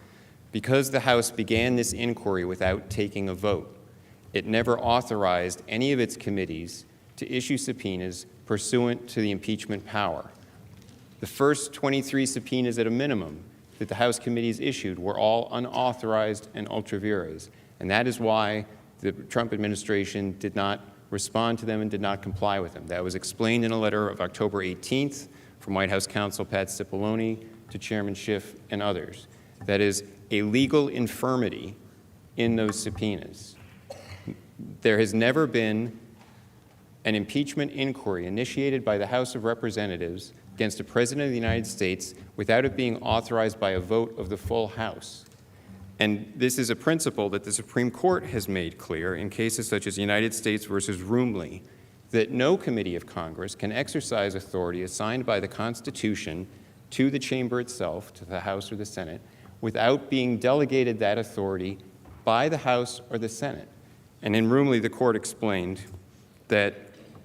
because the House began this inquiry without taking a vote, it never authorized any of its committees to issue subpoenas pursuant to the impeachment power. The first 23 subpoenas at a minimum that the House committees issued were all unauthorized and ultra vires, and that is why the Trump administration did not respond to them and did not comply with them. That was explained in a letter of October 18th from White House counsel Pat Cipollone to Chairman Schiff and others. That is a legal infirmity in those subpoenas. There has never been an impeachment inquiry initiated by the House of Representatives against a President of the United States without it being authorized by a vote of the full House. And this is a principle that the Supreme Court has made clear in cases such as United States versus Roomley, that no committee of Congress can exercise authority assigned by the Constitution to the chamber itself, to the House or the Senate, without being delegated that authority by the House or the Senate. And in Roomley, the court explained that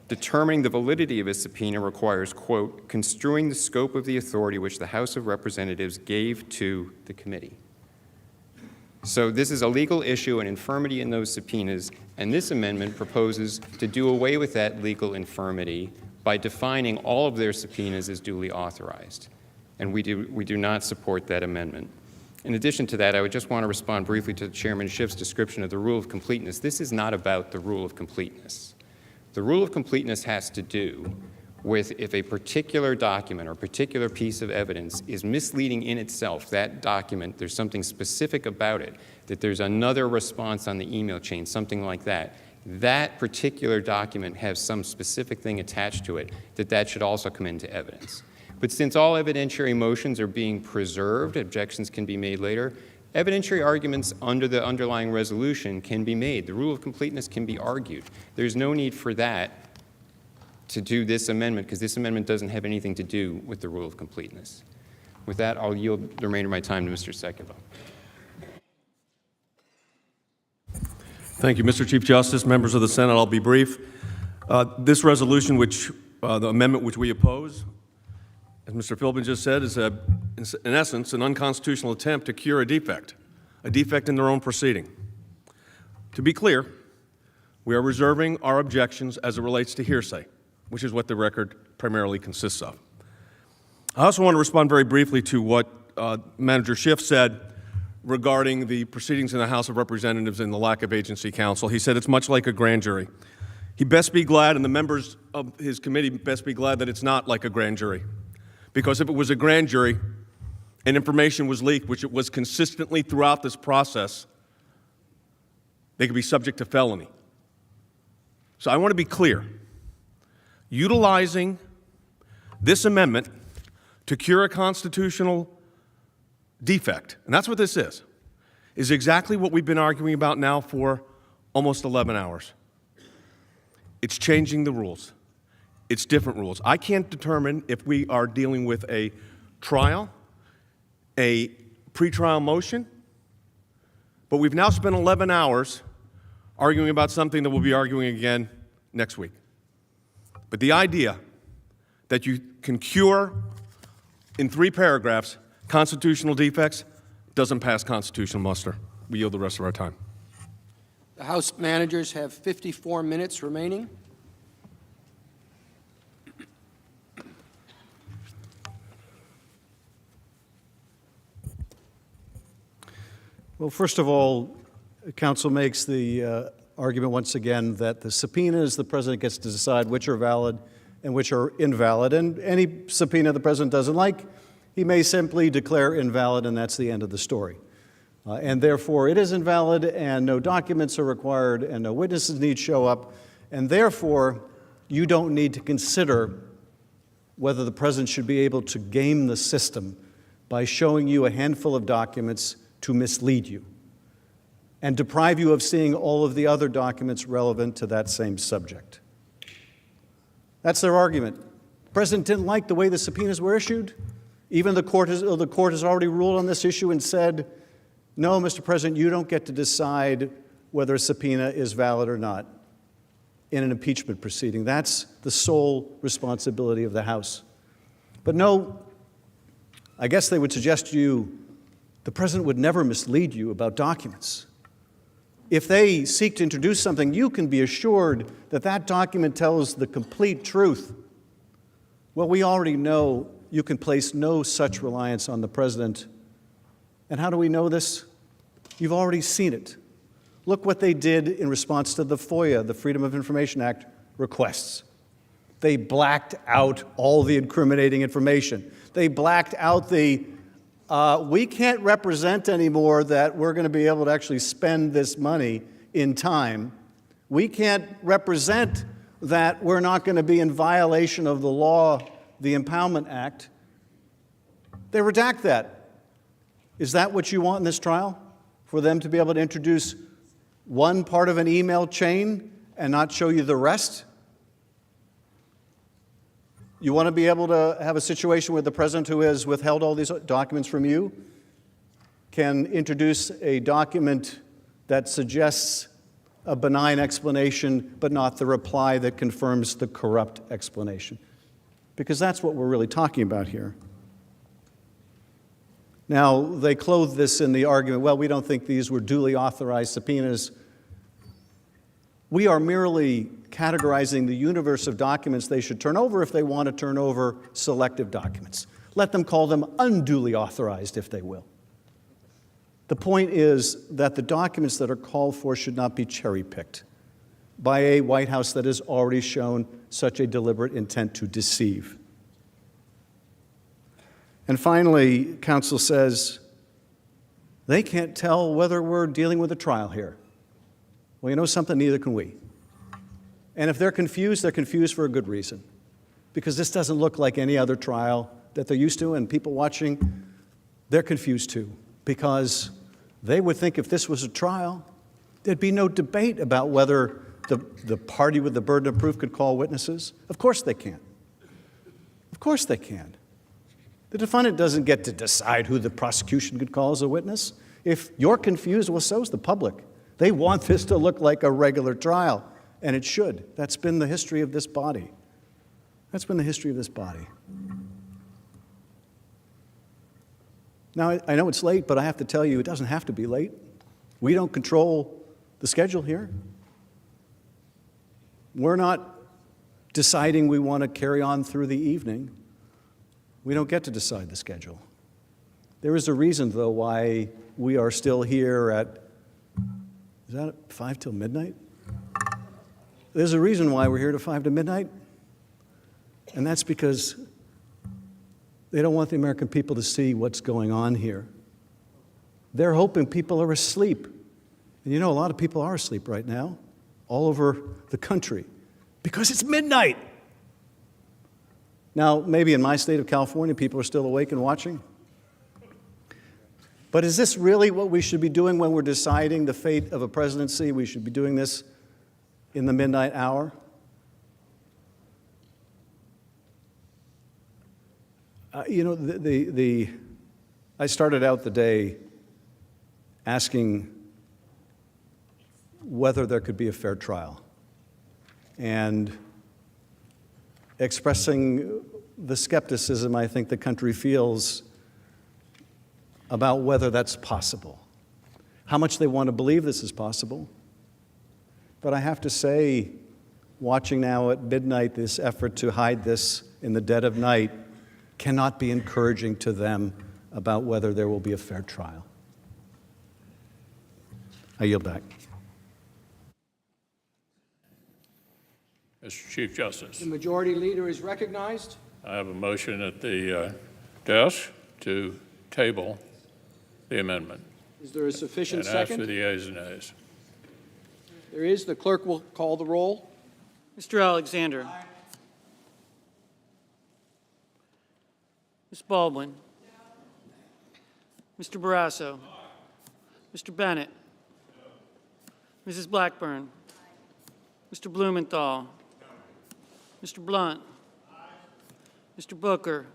determining the validity of a subpoena requires, quote, construing the scope of the authority which the House of Representatives gave to the committee. So this is a legal issue, an infirmity in those subpoenas, and this amendment proposes to do away with that legal infirmity by defining all of their subpoenas as duly authorized. And we do not support that amendment. In addition to that, I would just want to respond briefly to Chairman Schiff's description of the rule of completeness. This is not about the rule of completeness. The rule of completeness has to do with if a particular document or particular piece of evidence is misleading in itself, that document, there's something specific about it, that there's another response on the email chain, something like that. That particular document has some specific thing attached to it, that should also come into evidence. But since all evidentiary motions are being preserved, objections can be made later, evidentiary arguments under the underlying resolution can be made. The rule of completeness can be argued. There's no need for that to do this amendment, because this amendment doesn't have anything to do with the rule of completeness. With that, I'll yield the remainder of my time to Mr. Sekulow. Thank you, Mr. Chief Justice, members of the Senate. I'll be brief. This resolution, the amendment which we oppose, as Mr. Philbin just said, is in essence an unconstitutional attempt to cure a defect in their own proceeding. To be clear, we are reserving our objections as it relates to hearsay, which is what the record primarily consists of. I also want to respond very briefly to what Manager Schiff said regarding the proceedings in the House of Representatives and the lack of agency counsel. He said it's much like a grand jury. He best be glad, and the members of his committee best be glad, that it's not like a grand jury. Because if it was a grand jury and information was leaked, which it was consistently throughout this process, they could be subject to felony. So I want to be clear. Utilizing this amendment to cure a constitutional defect, and that's what this is exactly what we've been arguing about now for almost 11 hours. It's changing the rules. It's different rules. I can't determine if we are dealing with a trial, a pretrial motion, but we've now spent 11 hours arguing about something that we'll be arguing again next week. But the idea that you can cure in 3 paragraphs constitutional defects doesn't pass constitutional muster. We yield the rest of our time. The House managers have 54 minutes remaining. Well, first of all, counsel makes the argument once again that the subpoenas, the president gets to decide which are valid and which are invalid. And any subpoena the president doesn't like, he may simply declare invalid, and that's the end of the story. And therefore, it is invalid, and no documents are required, and no witnesses need show up. And therefore, you don't need to consider whether the president should be able to game the system by showing you a handful of documents to mislead you and deprive you of seeing all of the other documents relevant to that same subject. That's their argument. The president didn't like the way the subpoenas were issued. Even the court has already ruled on this issue and said, no, Mr. President, you don't get to decide whether a subpoena is valid or not in an impeachment proceeding. That's the sole responsibility of the House. But no, I guess they would suggest to you the president would never mislead you about documents. If they seek to introduce something, you can be assured that that document tells the complete truth. Well, we already know you can place no such reliance on the president. And how do we know this? You've already seen it. Look what they did in response to the FOIA, the Freedom of Information Act requests. They blacked out all the incriminating information. They blacked out the we can't represent anymore that we're going to be able to actually spend this money in time. We can't represent that we're not going to be in violation of the law, the Impoundment Act. They redact that. Is that what you want in this trial? For them to be able to introduce one part of an email chain and not show you the rest? You want to be able to have a situation where the president, who has withheld all these documents from you, can introduce a document that suggests a benign explanation, but not the reply that confirms the corrupt explanation. Because that's what we're really talking about here. Now, they clothe this in the argument, well, we don't think these were duly authorized subpoenas. We are merely categorizing the universe of documents they should turn over if they want to turn over selective documents. Let them call them unduly authorized, if they will. The point is that the documents that are called for should not be cherry-picked by a White House that has already shown such a deliberate intent to deceive. And finally, counsel says, they can't tell whether we're dealing with a trial here. Well, you know something? Neither can we. And if they're confused for a good reason. Because this doesn't look like any other trial that they're used to, and people watching, they're confused too. Because they would think if this was a trial, there'd be no debate about whether the party with the burden of proof could call witnesses. Of course they can. Of course they can. The defendant doesn't get to decide who the prosecution could call as a witness. If you're confused, well, so's the public. They want this to look like a regular trial, and it should. That's been the history of this body. That's been the history of this body. Now, I know it's late, but I have to tell you, it doesn't have to be late. We don't control the schedule here. We're not deciding we want to carry on through the evening. We don't get to decide the schedule. There is a reason, though, why we are still here at, is that 5 till midnight? There's a reason why we're here to 5 to midnight, and that's because they don't want the American people to see what's going on here. They're hoping people are asleep. And you know, a lot of people are asleep right now, all over the country, because it's midnight. Now, maybe in my state of California, people are still awake and watching. But is this really what we should be doing when we're deciding the fate of a presidency? We should be doing this in the midnight hour? I started out the day asking whether there could be a fair trial and expressing the skepticism I think the country feels about whether that's possible, how much they want to believe this is possible. But I have to say, watching now at midnight this effort to hide this in the dead of night cannot be encouraging to them about whether there will be a fair trial. I yield back. Mr. Chief Justice, The majority leader is recognized. I have a motion at the desk to table the amendment. Is there a sufficient And ask second? for the ayes and nays. There is. The clerk will call the roll. Mr. Alexander. Ms. Baldwin. Mr. Barrasso. Mr. Bennett. Mrs. Blackburn. Mr. Blumenthal. Mr. Blunt. Mr. Booker.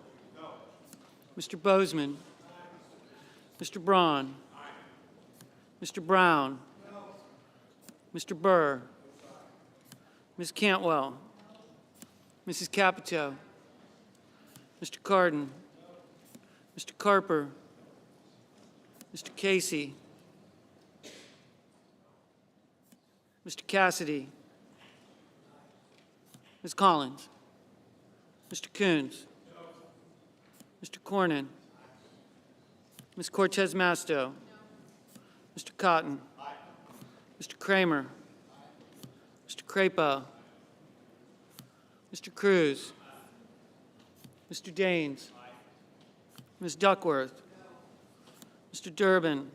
Mr. Bozeman. Mr. Braun. Mr. Brown. Mr. Burr. Ms. Cantwell. Mrs. Capito. Mr. Cardin. Mr. Carper. Mr. Casey. Mr. Cassidy. Ms. Collins. Mr. Coons. Mr. Cornyn. Ms. Cortez Masto. Mr. Cotton. Mr. Kramer. Mr. Crapo. Mr. Cruz. Mr. Daines. Ms. Duckworth. Mr. Durbin.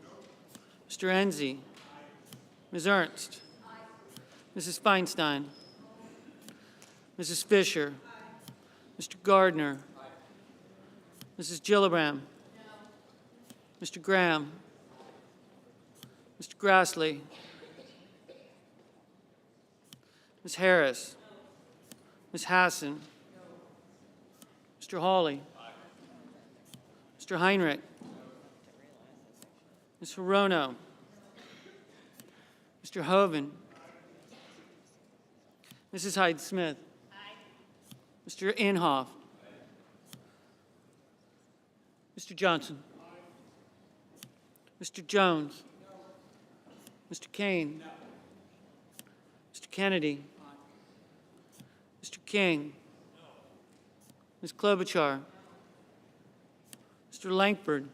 Mr. Enzi. Ms. Ernst. Mrs. Feinstein. Mrs. Fisher. Mr. Gardner. Mrs. Gillibrand. Mr. Graham. Mr. Grassley. Ms. Harris. Ms. Hassan. Mr. Hawley. Mr. Heinrich. Ms. Hirono. Mr. Hoven. Mrs. Hyde-Smith. Mr. Inhofe. Mr. Johnson. Mr. Jones. Mr. Kane. Mr. Kennedy. Mr. King. Ms. Klobuchar. Mr. Lankford.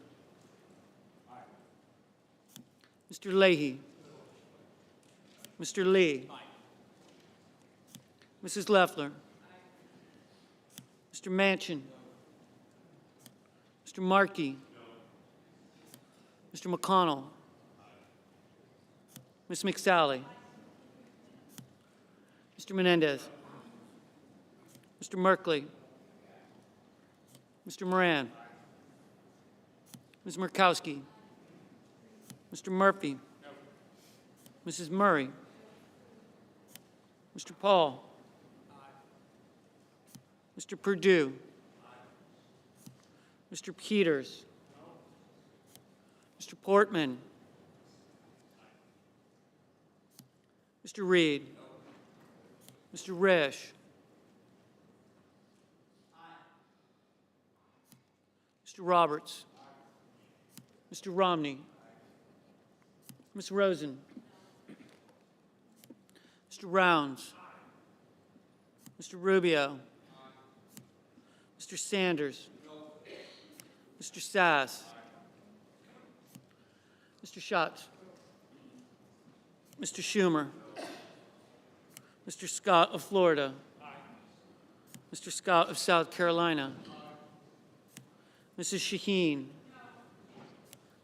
Mr. Leahy. Mr. Lee. Mrs. Loeffler. Mr. Manchin. Mr. Markey. Mr. McConnell. Ms. McSally. Mr. Menendez. Mr. Merkley. Mr. Moran. Ms. Murkowski. Mr. Murphy. Mrs. Murray. Mr. Paul. Mr. Perdue. Mr. Peters. Mr. Portman. Mr. Reed. Mr. Risch. Mr. Roberts. Mr. Romney. Ms. Rosen. Mr. Rounds. Mr. Rubio. Mr. Sanders. Mr. Sass. Mr. Schatz. Mr. Schumer. Mr. Scott of Florida. Mr. Scott of South Carolina. Mrs. Shaheen.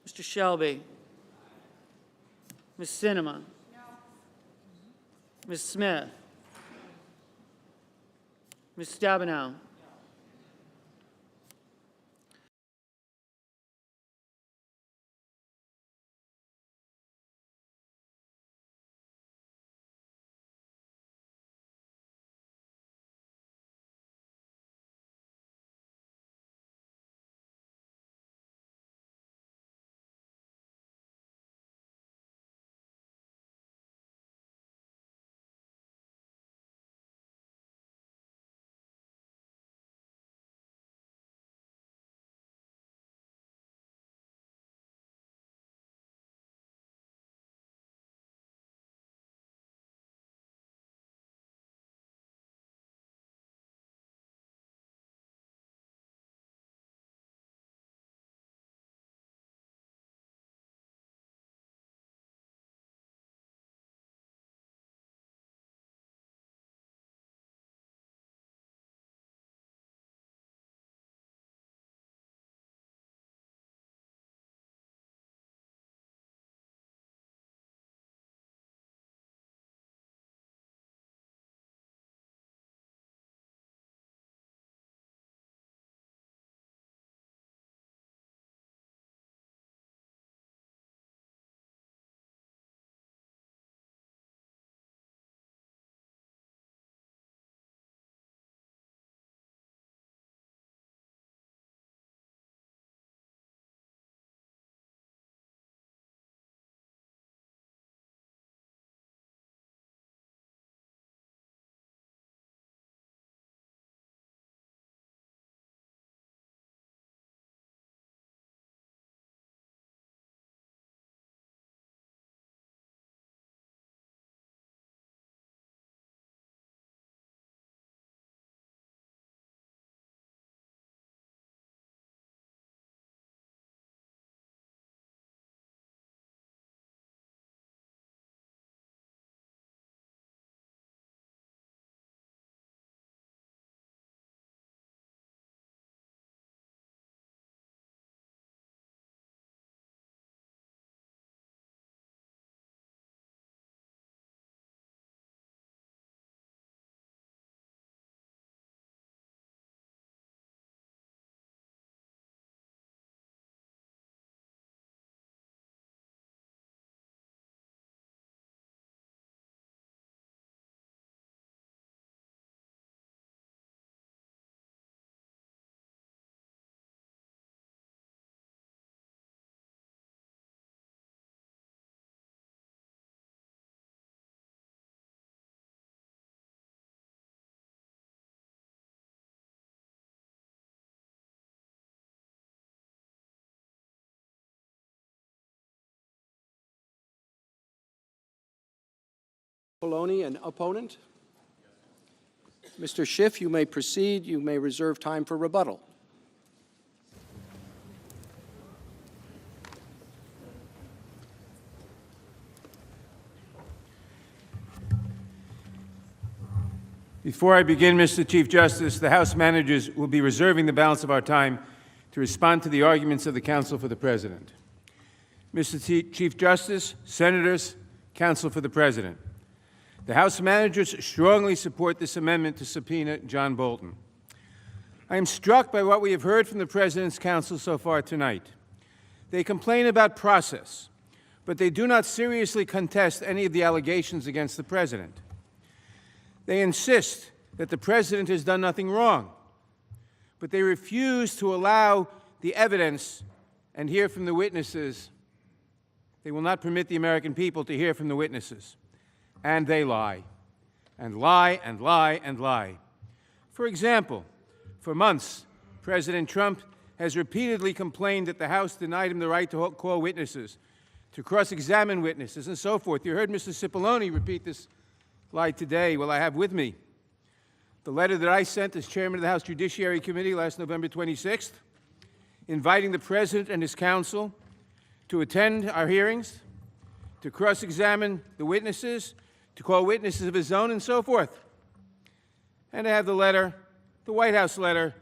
Mr. Shelby. Ms. Sinema. Ms. Smith. Ms. Stabenow. Poloni, an opponent? Mr. Schiff, you may proceed. You may reserve time for rebuttal. Before I begin, Mr. Chief Justice, the House managers will be reserving the balance of our time to respond to the arguments of the Counsel for the President. Mr. Chief Justice, Senators, Counsel for the President, the House managers strongly support this amendment to subpoena John Bolton. I am struck by what we have heard from the President's counsel so far tonight. They complain about process, but they do not seriously contest any of the allegations against the President. They insist that the President has done nothing wrong, but they refuse to allow the evidence and hear from the witnesses. They will not permit the American people to hear from the witnesses. And they lie, and lie, and lie, and lie. For example, for months, President Trump has repeatedly complained that the House denied him the right to call witnesses, to cross-examine witnesses, and so forth. You heard Mr. Cipollone repeat this lie today. Well, I have with me the letter that I sent as chairman of the House Judiciary Committee last November 26th, inviting the President and his counsel to attend our hearings, to cross-examine the witnesses, to call witnesses of his own, and so forth. And I have the letter, the White House letter,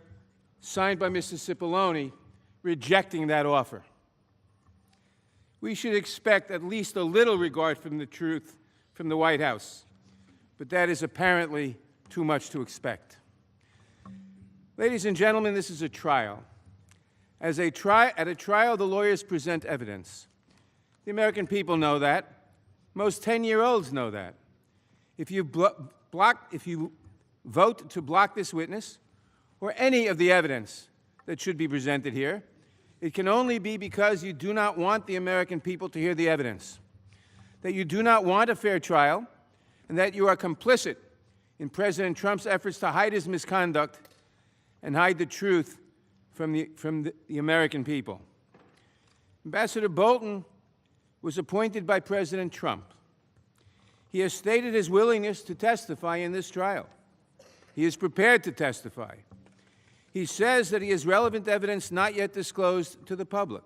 signed by Mr. Cipollone, rejecting that offer. We should expect at least a little regard from the truth from the White House, but that is apparently too much to expect. Ladies and gentlemen, this is a trial. At a trial, the lawyers present evidence. The American people know that. Most 10-year-olds know that. If you vote to block this witness or any of the evidence that should be presented here, it can only be because you do not want the American people to hear the evidence, that you do not want a fair trial, and that you are complicit in President Trump's efforts to hide his misconduct and hide the truth from the American people. Ambassador Bolton was appointed by President Trump. He has stated his willingness to testify in this trial. He is prepared to testify. He says that he has relevant evidence not yet disclosed to the public.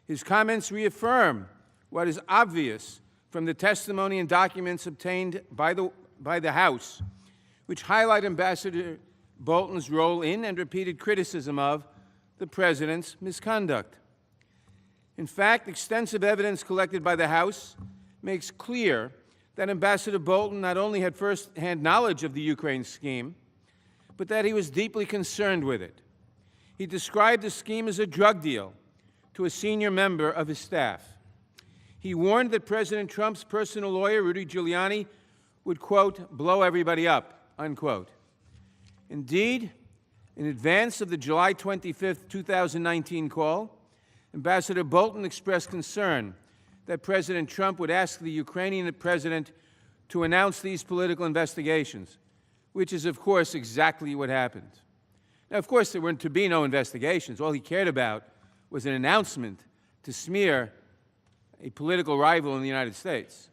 His comments reaffirm what is obvious from the testimony and documents obtained by the House, which highlight Ambassador Bolton's role in and repeated criticism of the President's misconduct. In fact, extensive evidence collected by the House makes clear that Ambassador Bolton not only had first-hand knowledge of the Ukraine scheme, but that he was deeply concerned with it. He described the scheme as a drug deal to a senior member of his staff. He warned that President Trump's personal lawyer, Rudy Giuliani, would, quote, blow everybody up, unquote. Indeed, in advance of the July 25, 2019 call, Ambassador Bolton expressed concern that President Trump would ask the Ukrainian president to announce these political investigations, which is, of course, exactly what happened. Now, of course, there were to be no investigations. All he cared about was an announcement to smear a political rival in the United States.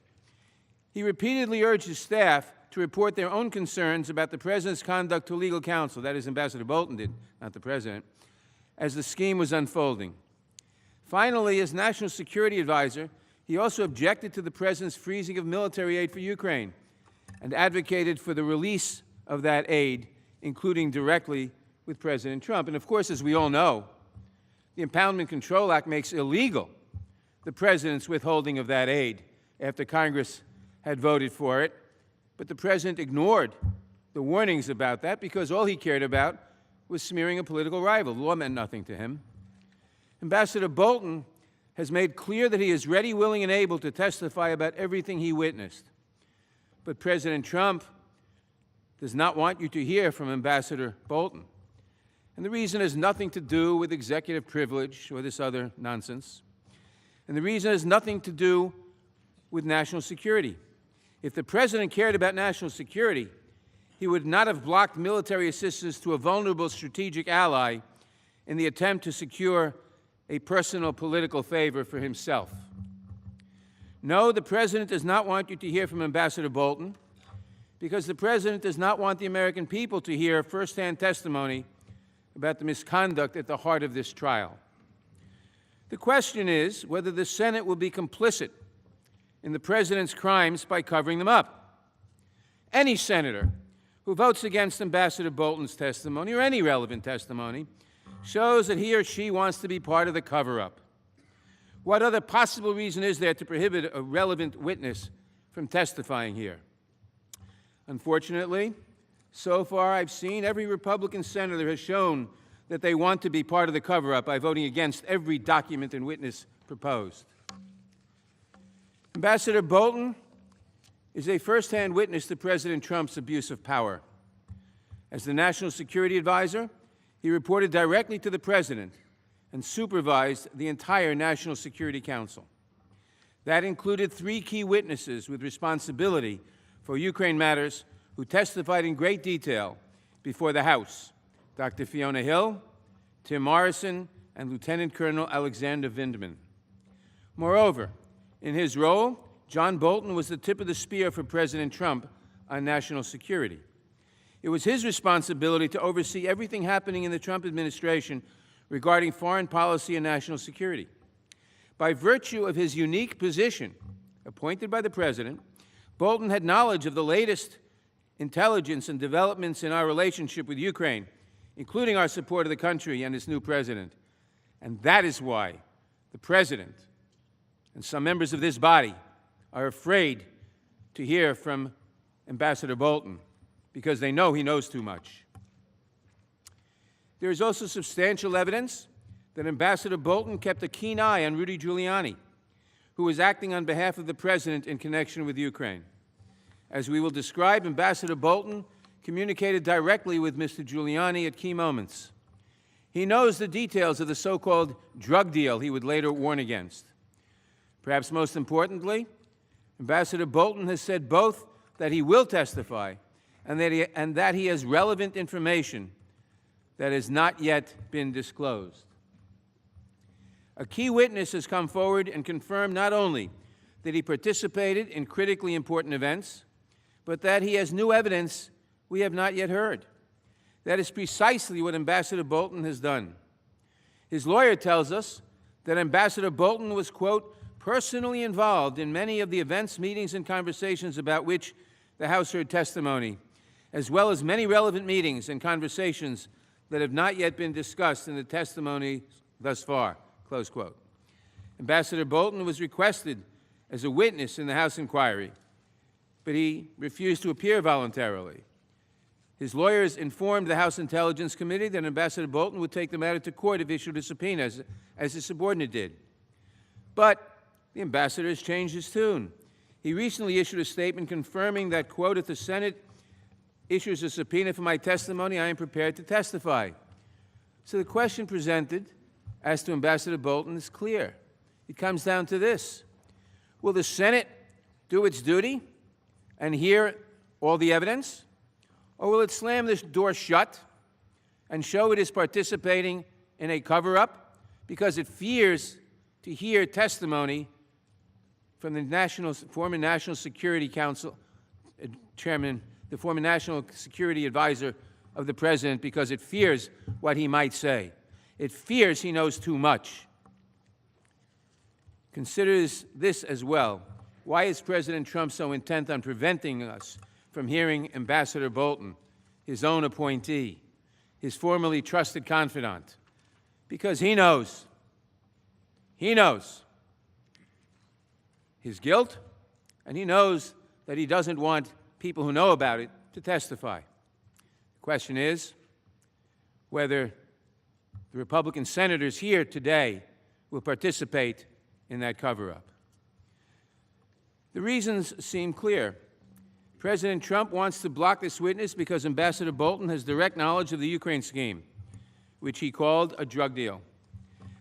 He repeatedly urged his staff to report their own concerns about the President's conduct to legal counsel, that is, Ambassador Bolton did, not the President, as the scheme was unfolding. Finally, as National Security Advisor, he also objected to the President's freezing of military aid for Ukraine and advocated for the release of that aid, including directly with President Trump. And of course, as we all know, the Impoundment Control Act makes illegal the President's withholding of that aid after Congress had voted for it. But the President ignored the warnings about that because all he cared about was smearing a political rival. The law meant nothing to him. Ambassador Bolton has made clear that he is ready, willing, and able to testify about everything he witnessed. But President Trump does not want you to hear from Ambassador Bolton. And the reason has nothing to do with executive privilege or this other nonsense. And the reason has nothing to do with national security. If the President cared about national security, he would not have blocked military assistance to a vulnerable strategic ally in the attempt to secure a personal political favor for himself. No, the President does not want you to hear from Ambassador Bolton because the President does not want the American people to hear firsthand testimony about the misconduct at the heart of this trial. The question is whether the Senate will be complicit in the President's crimes by covering them up. Any senator who votes against Ambassador Bolton's testimony or any relevant testimony shows that he or she wants to be part of the cover-up. What other possible reason is there to prohibit a relevant witness from testifying here? Unfortunately, so far I've seen every Republican senator has shown that they want to be part of the cover-up by voting against every document and witness proposed. Ambassador Bolton is a first-hand witness to President Trump's abuse of power. As the National Security Advisor, he reported directly to the President and supervised the entire National Security Council. That included 3 key witnesses with responsibility for Ukraine matters who testified in great detail before the House: Dr. Fiona Hill, Tim Morrison, and Lieutenant Colonel Alexander Vindman. Moreover, in his role, John Bolton was the tip of the spear for President Trump on national security. It was his responsibility to oversee everything happening in the Trump administration regarding foreign policy and national security. By virtue of his unique position, appointed by the President, Bolton had knowledge of the latest intelligence and developments in our relationship with Ukraine, including our support of the country and its new President. And that is why the President and some members of this body are afraid to hear from Ambassador Bolton, because they know he knows too much. There is also substantial evidence that Ambassador Bolton kept a keen eye on Rudy Giuliani, who was acting on behalf of the President in connection with Ukraine. As we will describe, Ambassador Bolton communicated directly with Mr. Giuliani at key moments. He knows the details of the so-called drug deal he would later warn against. Perhaps most importantly, Ambassador Bolton has said both that he will testify and that he has relevant information that has not yet been disclosed. A key witness has come forward and confirmed not only that he participated in critically important events, but that he has new evidence we have not yet heard. That is precisely what Ambassador Bolton has done. His lawyer tells us that Ambassador Bolton was, quote, personally involved in many of the events, meetings, and conversations about which the House heard testimony, as well as many relevant meetings and conversations that have not yet been discussed in the testimony thus far, close quote. Ambassador Bolton was requested as a witness in the House inquiry, but he refused to appear voluntarily. His lawyers informed the House Intelligence Committee that Ambassador Bolton would take the matter to court if issued a subpoena, as his subordinate did. But the ambassador has changed his tune. He recently issued a statement confirming that, quote, if the Senate issues a subpoena for my testimony, I am prepared to testify. So the question presented as to Ambassador Bolton is clear. It comes down to this. Will the Senate do its duty and hear all the evidence? Or will it slam this door shut and show it is participating in a cover-up because it fears to hear testimony from the former National Security Council Chairman, the former National Security Advisor of the President, because it fears what he might say. It fears he knows too much. Consider this as well. Why is President Trump so intent on preventing us from hearing Ambassador Bolton, his own appointee, his formerly trusted confidant? Because he knows his guilt, and he knows that he doesn't want people who know about it to testify. The question is whether the Republican senators here today will participate in that cover-up. The reasons seem clear. President Trump wants to block this witness because Ambassador Bolton has direct knowledge of the Ukraine scheme, which he called a drug deal.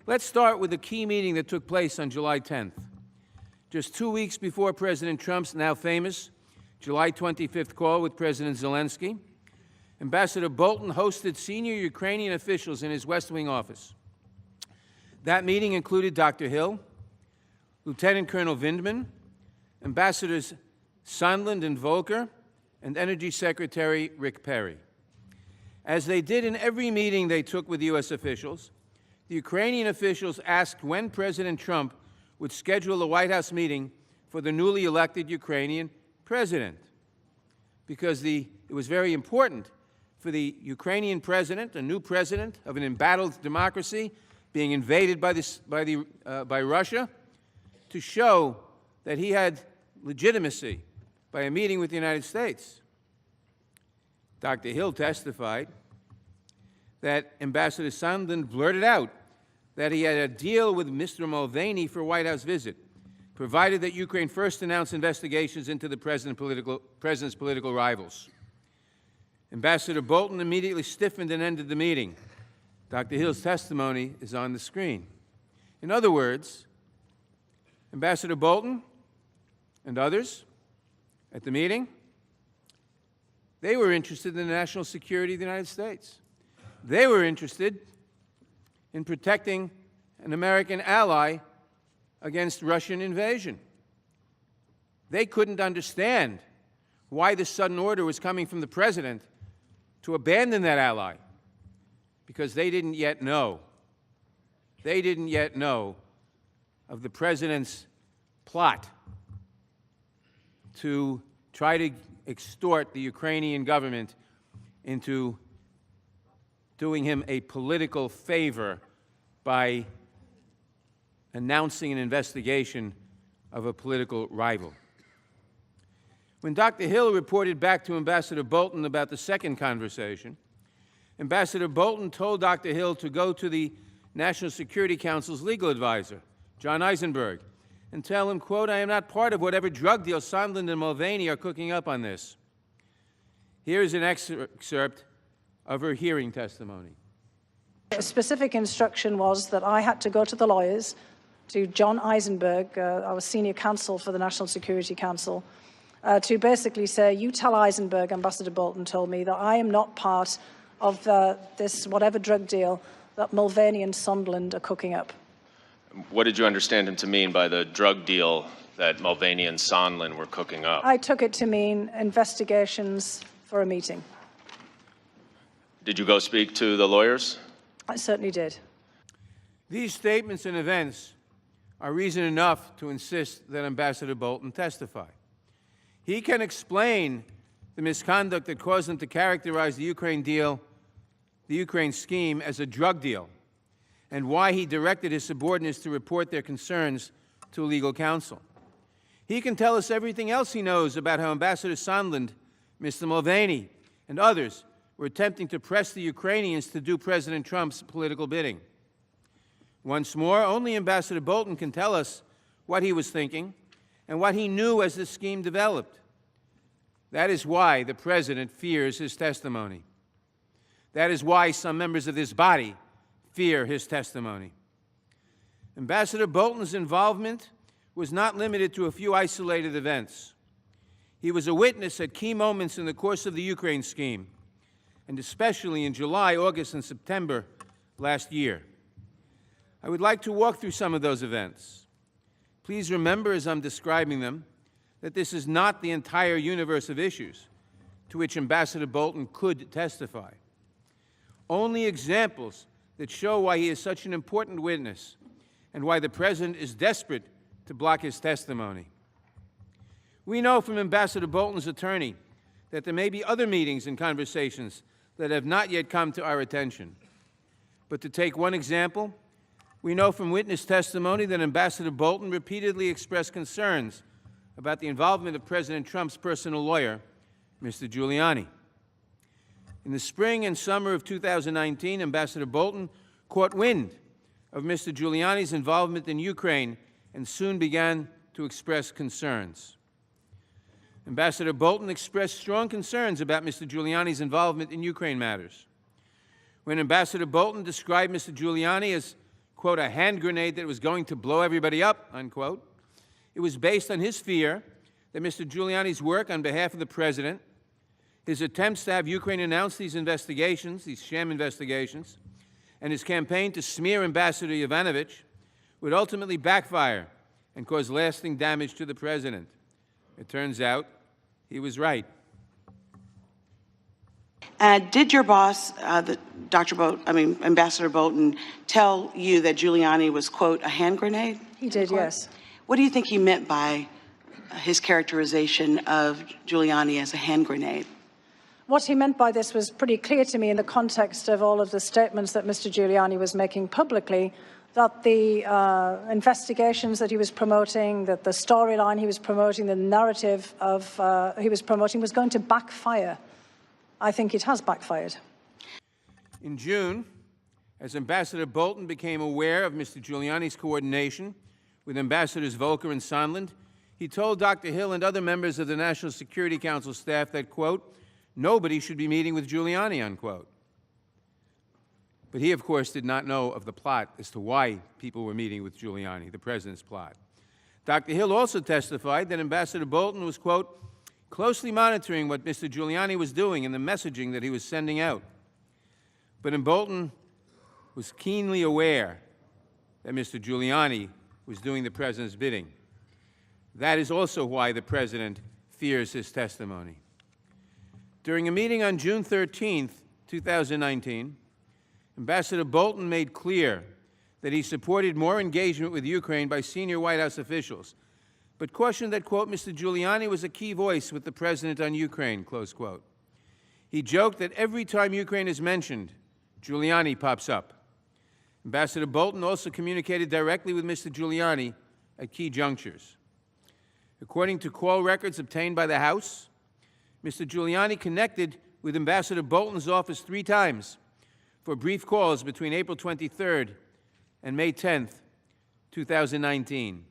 Let's start with the key meeting that took place on July 10th. Just 2 weeks before President Trump's now famous July 25th call with President Zelensky, Ambassador Bolton hosted senior Ukrainian officials in his West Wing office. That meeting included Dr. Hill, Lieutenant Colonel Vindman, Ambassadors Sondland and Volker, and Energy Secretary Rick Perry. As they did in every meeting they took with U.S. officials, the Ukrainian officials asked when President Trump would schedule a White House meeting for the newly elected Ukrainian president, because it was very important for the Ukrainian president, a new president of an embattled democracy being invaded by Russia, to show that he had legitimacy by a meeting with the United States. Dr. Hill testified that Ambassador Sondland blurted out that he had a deal with Mr. Mulvaney for a White House visit, provided that Ukraine first announced investigations into the president's political rivals. Ambassador Bolton immediately stiffened and ended the meeting. Dr. Hill's testimony is on the screen. In other words, Ambassador Bolton and others at the meeting, they were interested in the national security of the United States. They were interested in protecting an American ally against Russian invasion. They couldn't understand why this sudden order was coming from the president to abandon that ally, because they didn't yet know. They didn't yet know of the president's plot to try to extort the Ukrainian government into doing him a political favor by announcing an investigation of a political rival. When Dr. Hill reported back to Ambassador Bolton about the second conversation, Ambassador Bolton told Dr. Hill to go to the National Security Council's legal advisor, John Eisenberg, and tell him, quote, "I am not part of whatever drug deal Sondland and Mulvaney are cooking up on this." Here is an excerpt of her hearing testimony. A specific instruction was that I had to go to the lawyers, to John Eisenberg, our senior counsel for the National Security Council, to basically say, you tell Eisenberg, Ambassador Bolton told me, that I am not part of this whatever drug deal that Mulvaney and Sondland are cooking up. What did you understand him to mean by the drug deal that Mulvaney and Sondland were cooking up? I took it to mean investigations for a meeting. Did you go speak to the lawyers? I certainly did. These statements and events are reason enough to insist that Ambassador Bolton testify. He can explain the misconduct that caused him to characterize the Ukraine deal, the Ukraine scheme, as a drug deal, and why he directed his subordinates to report their concerns to legal counsel. He can tell us everything else he knows about how Ambassador Sondland, Mr. Mulvaney, and others were attempting to press the Ukrainians to do President Trump's political bidding. Once more, only Ambassador Bolton can tell us what he was thinking and what he knew as the scheme developed. That is why the President fears his testimony. That is why some members of this body fear his testimony. Ambassador Bolton's involvement was not limited to a few isolated events. He was a witness at key moments in the course of the Ukraine scheme, and especially in July, August, and September last year. I would like to walk through some of those events. Please remember, as I'm describing them, that this is not the entire universe of issues to which Ambassador Bolton could testify. Only examples that show why he is such an important witness and why the President is desperate to block his testimony. We know from Ambassador Bolton's attorney that there may be other meetings and conversations that have not yet come to our attention. But to take one example, we know from witness testimony that Ambassador Bolton repeatedly expressed concerns about the involvement of President Trump's personal lawyer, Mr. Giuliani. In the spring and summer of 2019, Ambassador Bolton caught wind of Mr. Giuliani's involvement in Ukraine and soon began to express concerns. Ambassador Bolton expressed strong concerns about Mr. Giuliani's involvement in Ukraine matters. When Ambassador Bolton described Mr. Giuliani as, quote, a hand grenade that was going to blow everybody up, unquote, it was based on his fear that Mr. Giuliani's work on behalf of the President, his attempts to have Ukraine announce these investigations, these sham investigations, and his campaign to smear Ambassador Yovanovitch would ultimately backfire and cause lasting damage to the President. It turns out he was right. Did your boss, Ambassador Bolton, tell you that Giuliani was, quote, a hand grenade? He did, yes. What do you think he meant by his characterization of Giuliani as a hand grenade? What he meant by this was pretty clear to me in the context of all of the statements that Mr. Giuliani was making publicly, that the investigations that he was promoting, that the storyline he was promoting, the narrative of he was promoting was going to backfire. I think it has backfired. In June, as Ambassador Bolton became aware of Mr. Giuliani's coordination with Ambassadors Volker and Sondland, he told Dr. Hill and other members of the National Security Council staff that, quote, nobody should be meeting with Giuliani, unquote. But he, of course, did not know of the plot as to why people were meeting with Giuliani, the president's plot. Dr. Hill also testified that Ambassador Bolton was, quote, closely monitoring what Mr. Giuliani was doing and the messaging that he was sending out. But Bolton was keenly aware that Mr. Giuliani was doing the president's bidding. That is also why the president fears his testimony. During a meeting on June 13, 2019, Ambassador Bolton made clear that he supported more engagement with Ukraine by senior White House officials, but cautioned that, quote, Mr. Giuliani was a key voice with the president on Ukraine, close quote. He joked that every time Ukraine is mentioned, Giuliani pops up. Ambassador Bolton also communicated directly with Mr. Giuliani at key junctures. According to call records obtained by the House, Mr. Giuliani connected with Ambassador Bolton's office 3 times for brief calls between April 23rd and May 10th, 2019.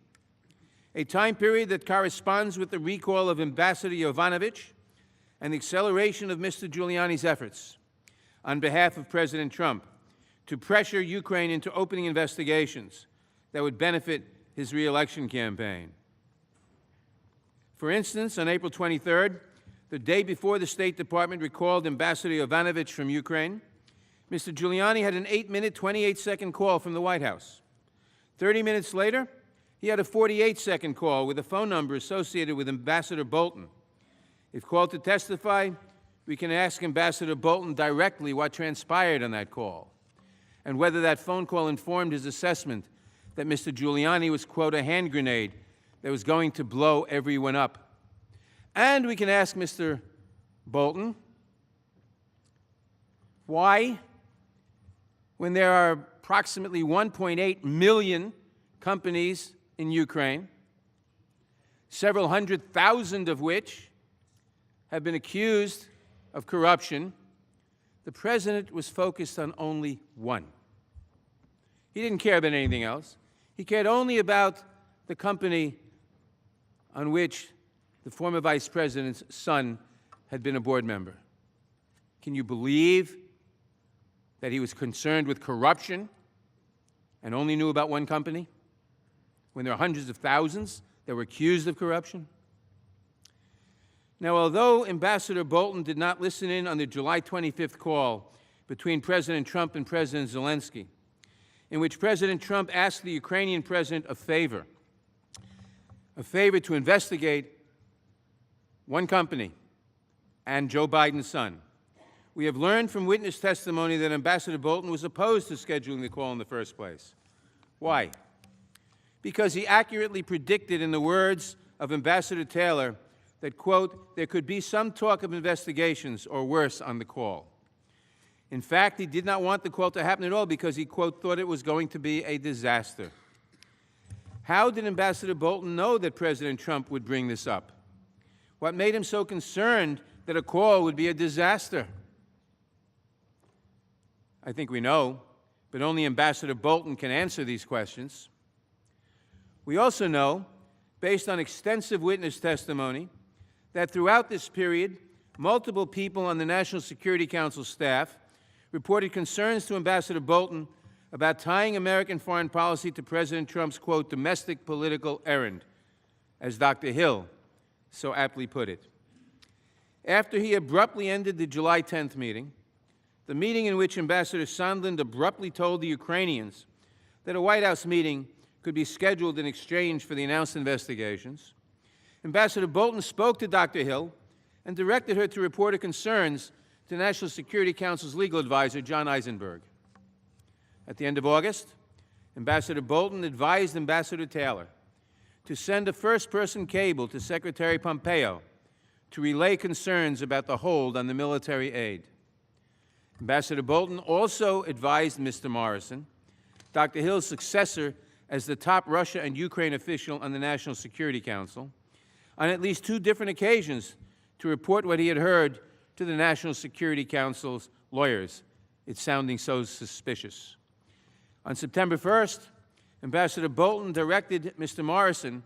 A time period that corresponds with the recall of Ambassador Yovanovitch and the acceleration of Mr. Giuliani's efforts on behalf of President Trump to pressure Ukraine into opening investigations that would benefit his re-election campaign. For instance, on April 23rd, the day before the State Department recalled Ambassador Yovanovitch from Ukraine, Mr. Giuliani had an 8-minute, 28-second call from the White House. 30 minutes later, he had a 48-second call with a phone number associated with Ambassador Bolton. If called to testify, we can ask Ambassador Bolton directly what transpired on that call and whether that phone call informed his assessment that Mr. Giuliani was, quote, a hand grenade that was going to blow everyone up. And we can ask Mr. Bolton why, when there are approximately 1.8 million companies in Ukraine, several 100,000 of which have been accused of corruption, the president was focused on only one. He didn't care about anything else. He cared only about the company on which the former vice president's son had been a board member. Can you believe that he was concerned with corruption and only knew about one company when there are hundreds of thousands that were accused of corruption? Now, although Ambassador Bolton did not listen in on the July 25th call between President Trump and President Zelensky, in which President Trump asked the Ukrainian president a favor to investigate one company and Joe Biden's son, we have learned from witness testimony that Ambassador Bolton was opposed to scheduling the call in the first place. Why? Because he accurately predicted, in the words of Ambassador Taylor, that, quote, there could be some talk of investigations or worse on the call. In fact, he did not want the call to happen at all because he, quote, thought it was going to be a disaster. How did Ambassador Bolton know that President Trump would bring this up? What made him so concerned that a call would be a disaster? I think we know, but only Ambassador Bolton can answer these questions. We also know, based on extensive witness testimony, that throughout this period, multiple people on the National Security Council staff reported concerns to Ambassador Bolton about tying American foreign policy to President Trump's, quote, domestic political errand, as Dr. Hill so aptly put it. After he abruptly ended the July 10th meeting, the meeting in which Ambassador Sondland abruptly told the Ukrainians that a White House meeting could be scheduled in exchange for the announced investigations, Ambassador Bolton spoke to Dr. Hill and directed her to report her concerns to National Security Council's legal advisor, John Eisenberg. At the end of August, Ambassador Bolton advised Ambassador Taylor to send a first-person cable to Secretary Pompeo to relay concerns about the hold on the military aid. Ambassador Bolton also advised Mr. Morrison, Dr. Hill's successor as the top Russia and Ukraine official on the National Security Council, on at least 2 different occasions to report what he had heard to the National Security Council's lawyers. It's sounding so suspicious. On September 1st, Ambassador Bolton directed Mr. Morrison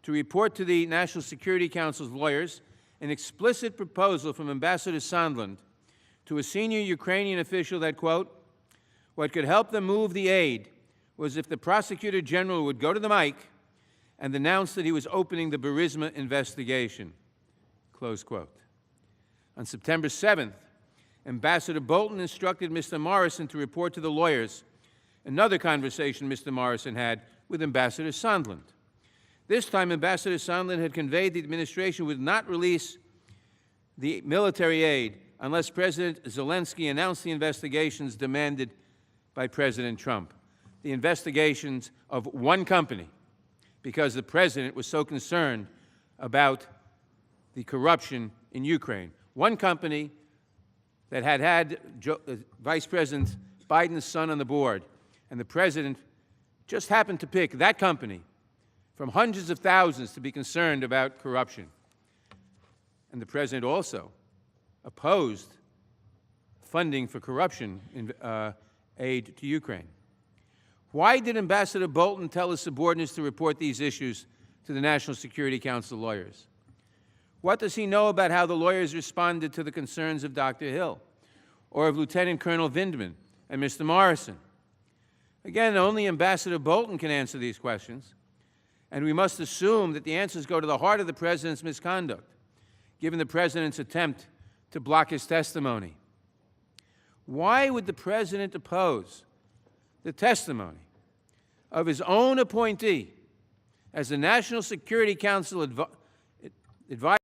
to report to the National Security Council's lawyers an explicit proposal from Ambassador Sondland to a senior Ukrainian official that, quote, what could help them move the aid was if the prosecutor general would go to the mic and announce that he was opening the Burisma investigation, close quote. On September 7th, Ambassador Bolton instructed Mr. Morrison to report to the lawyers another conversation Mr. Morrison had with Ambassador Sondland. This time, Ambassador Sondland had conveyed the administration would not release the military aid unless President Zelensky announced the investigations demanded by President Trump. The investigations of one company, because the president was so concerned about the corruption in Ukraine. One company that had Vice President Biden's son on the board, and the president just happened to pick that company from hundreds of thousands to be concerned about corruption. And the president also opposed funding for corruption in aid to Ukraine. Why did Ambassador Bolton tell his subordinates to report these issues to the National Security Council lawyers? What does he know about how the lawyers responded to the concerns of Dr. Hill or of Lieutenant Colonel Vindman and Mr. Morrison? Again, only Ambassador Bolton can answer these questions, and we must assume that the answers go to the heart of the president's misconduct, given the president's attempt to block his testimony. Why would the president oppose the testimony of his own appointee as the National Security Council advisor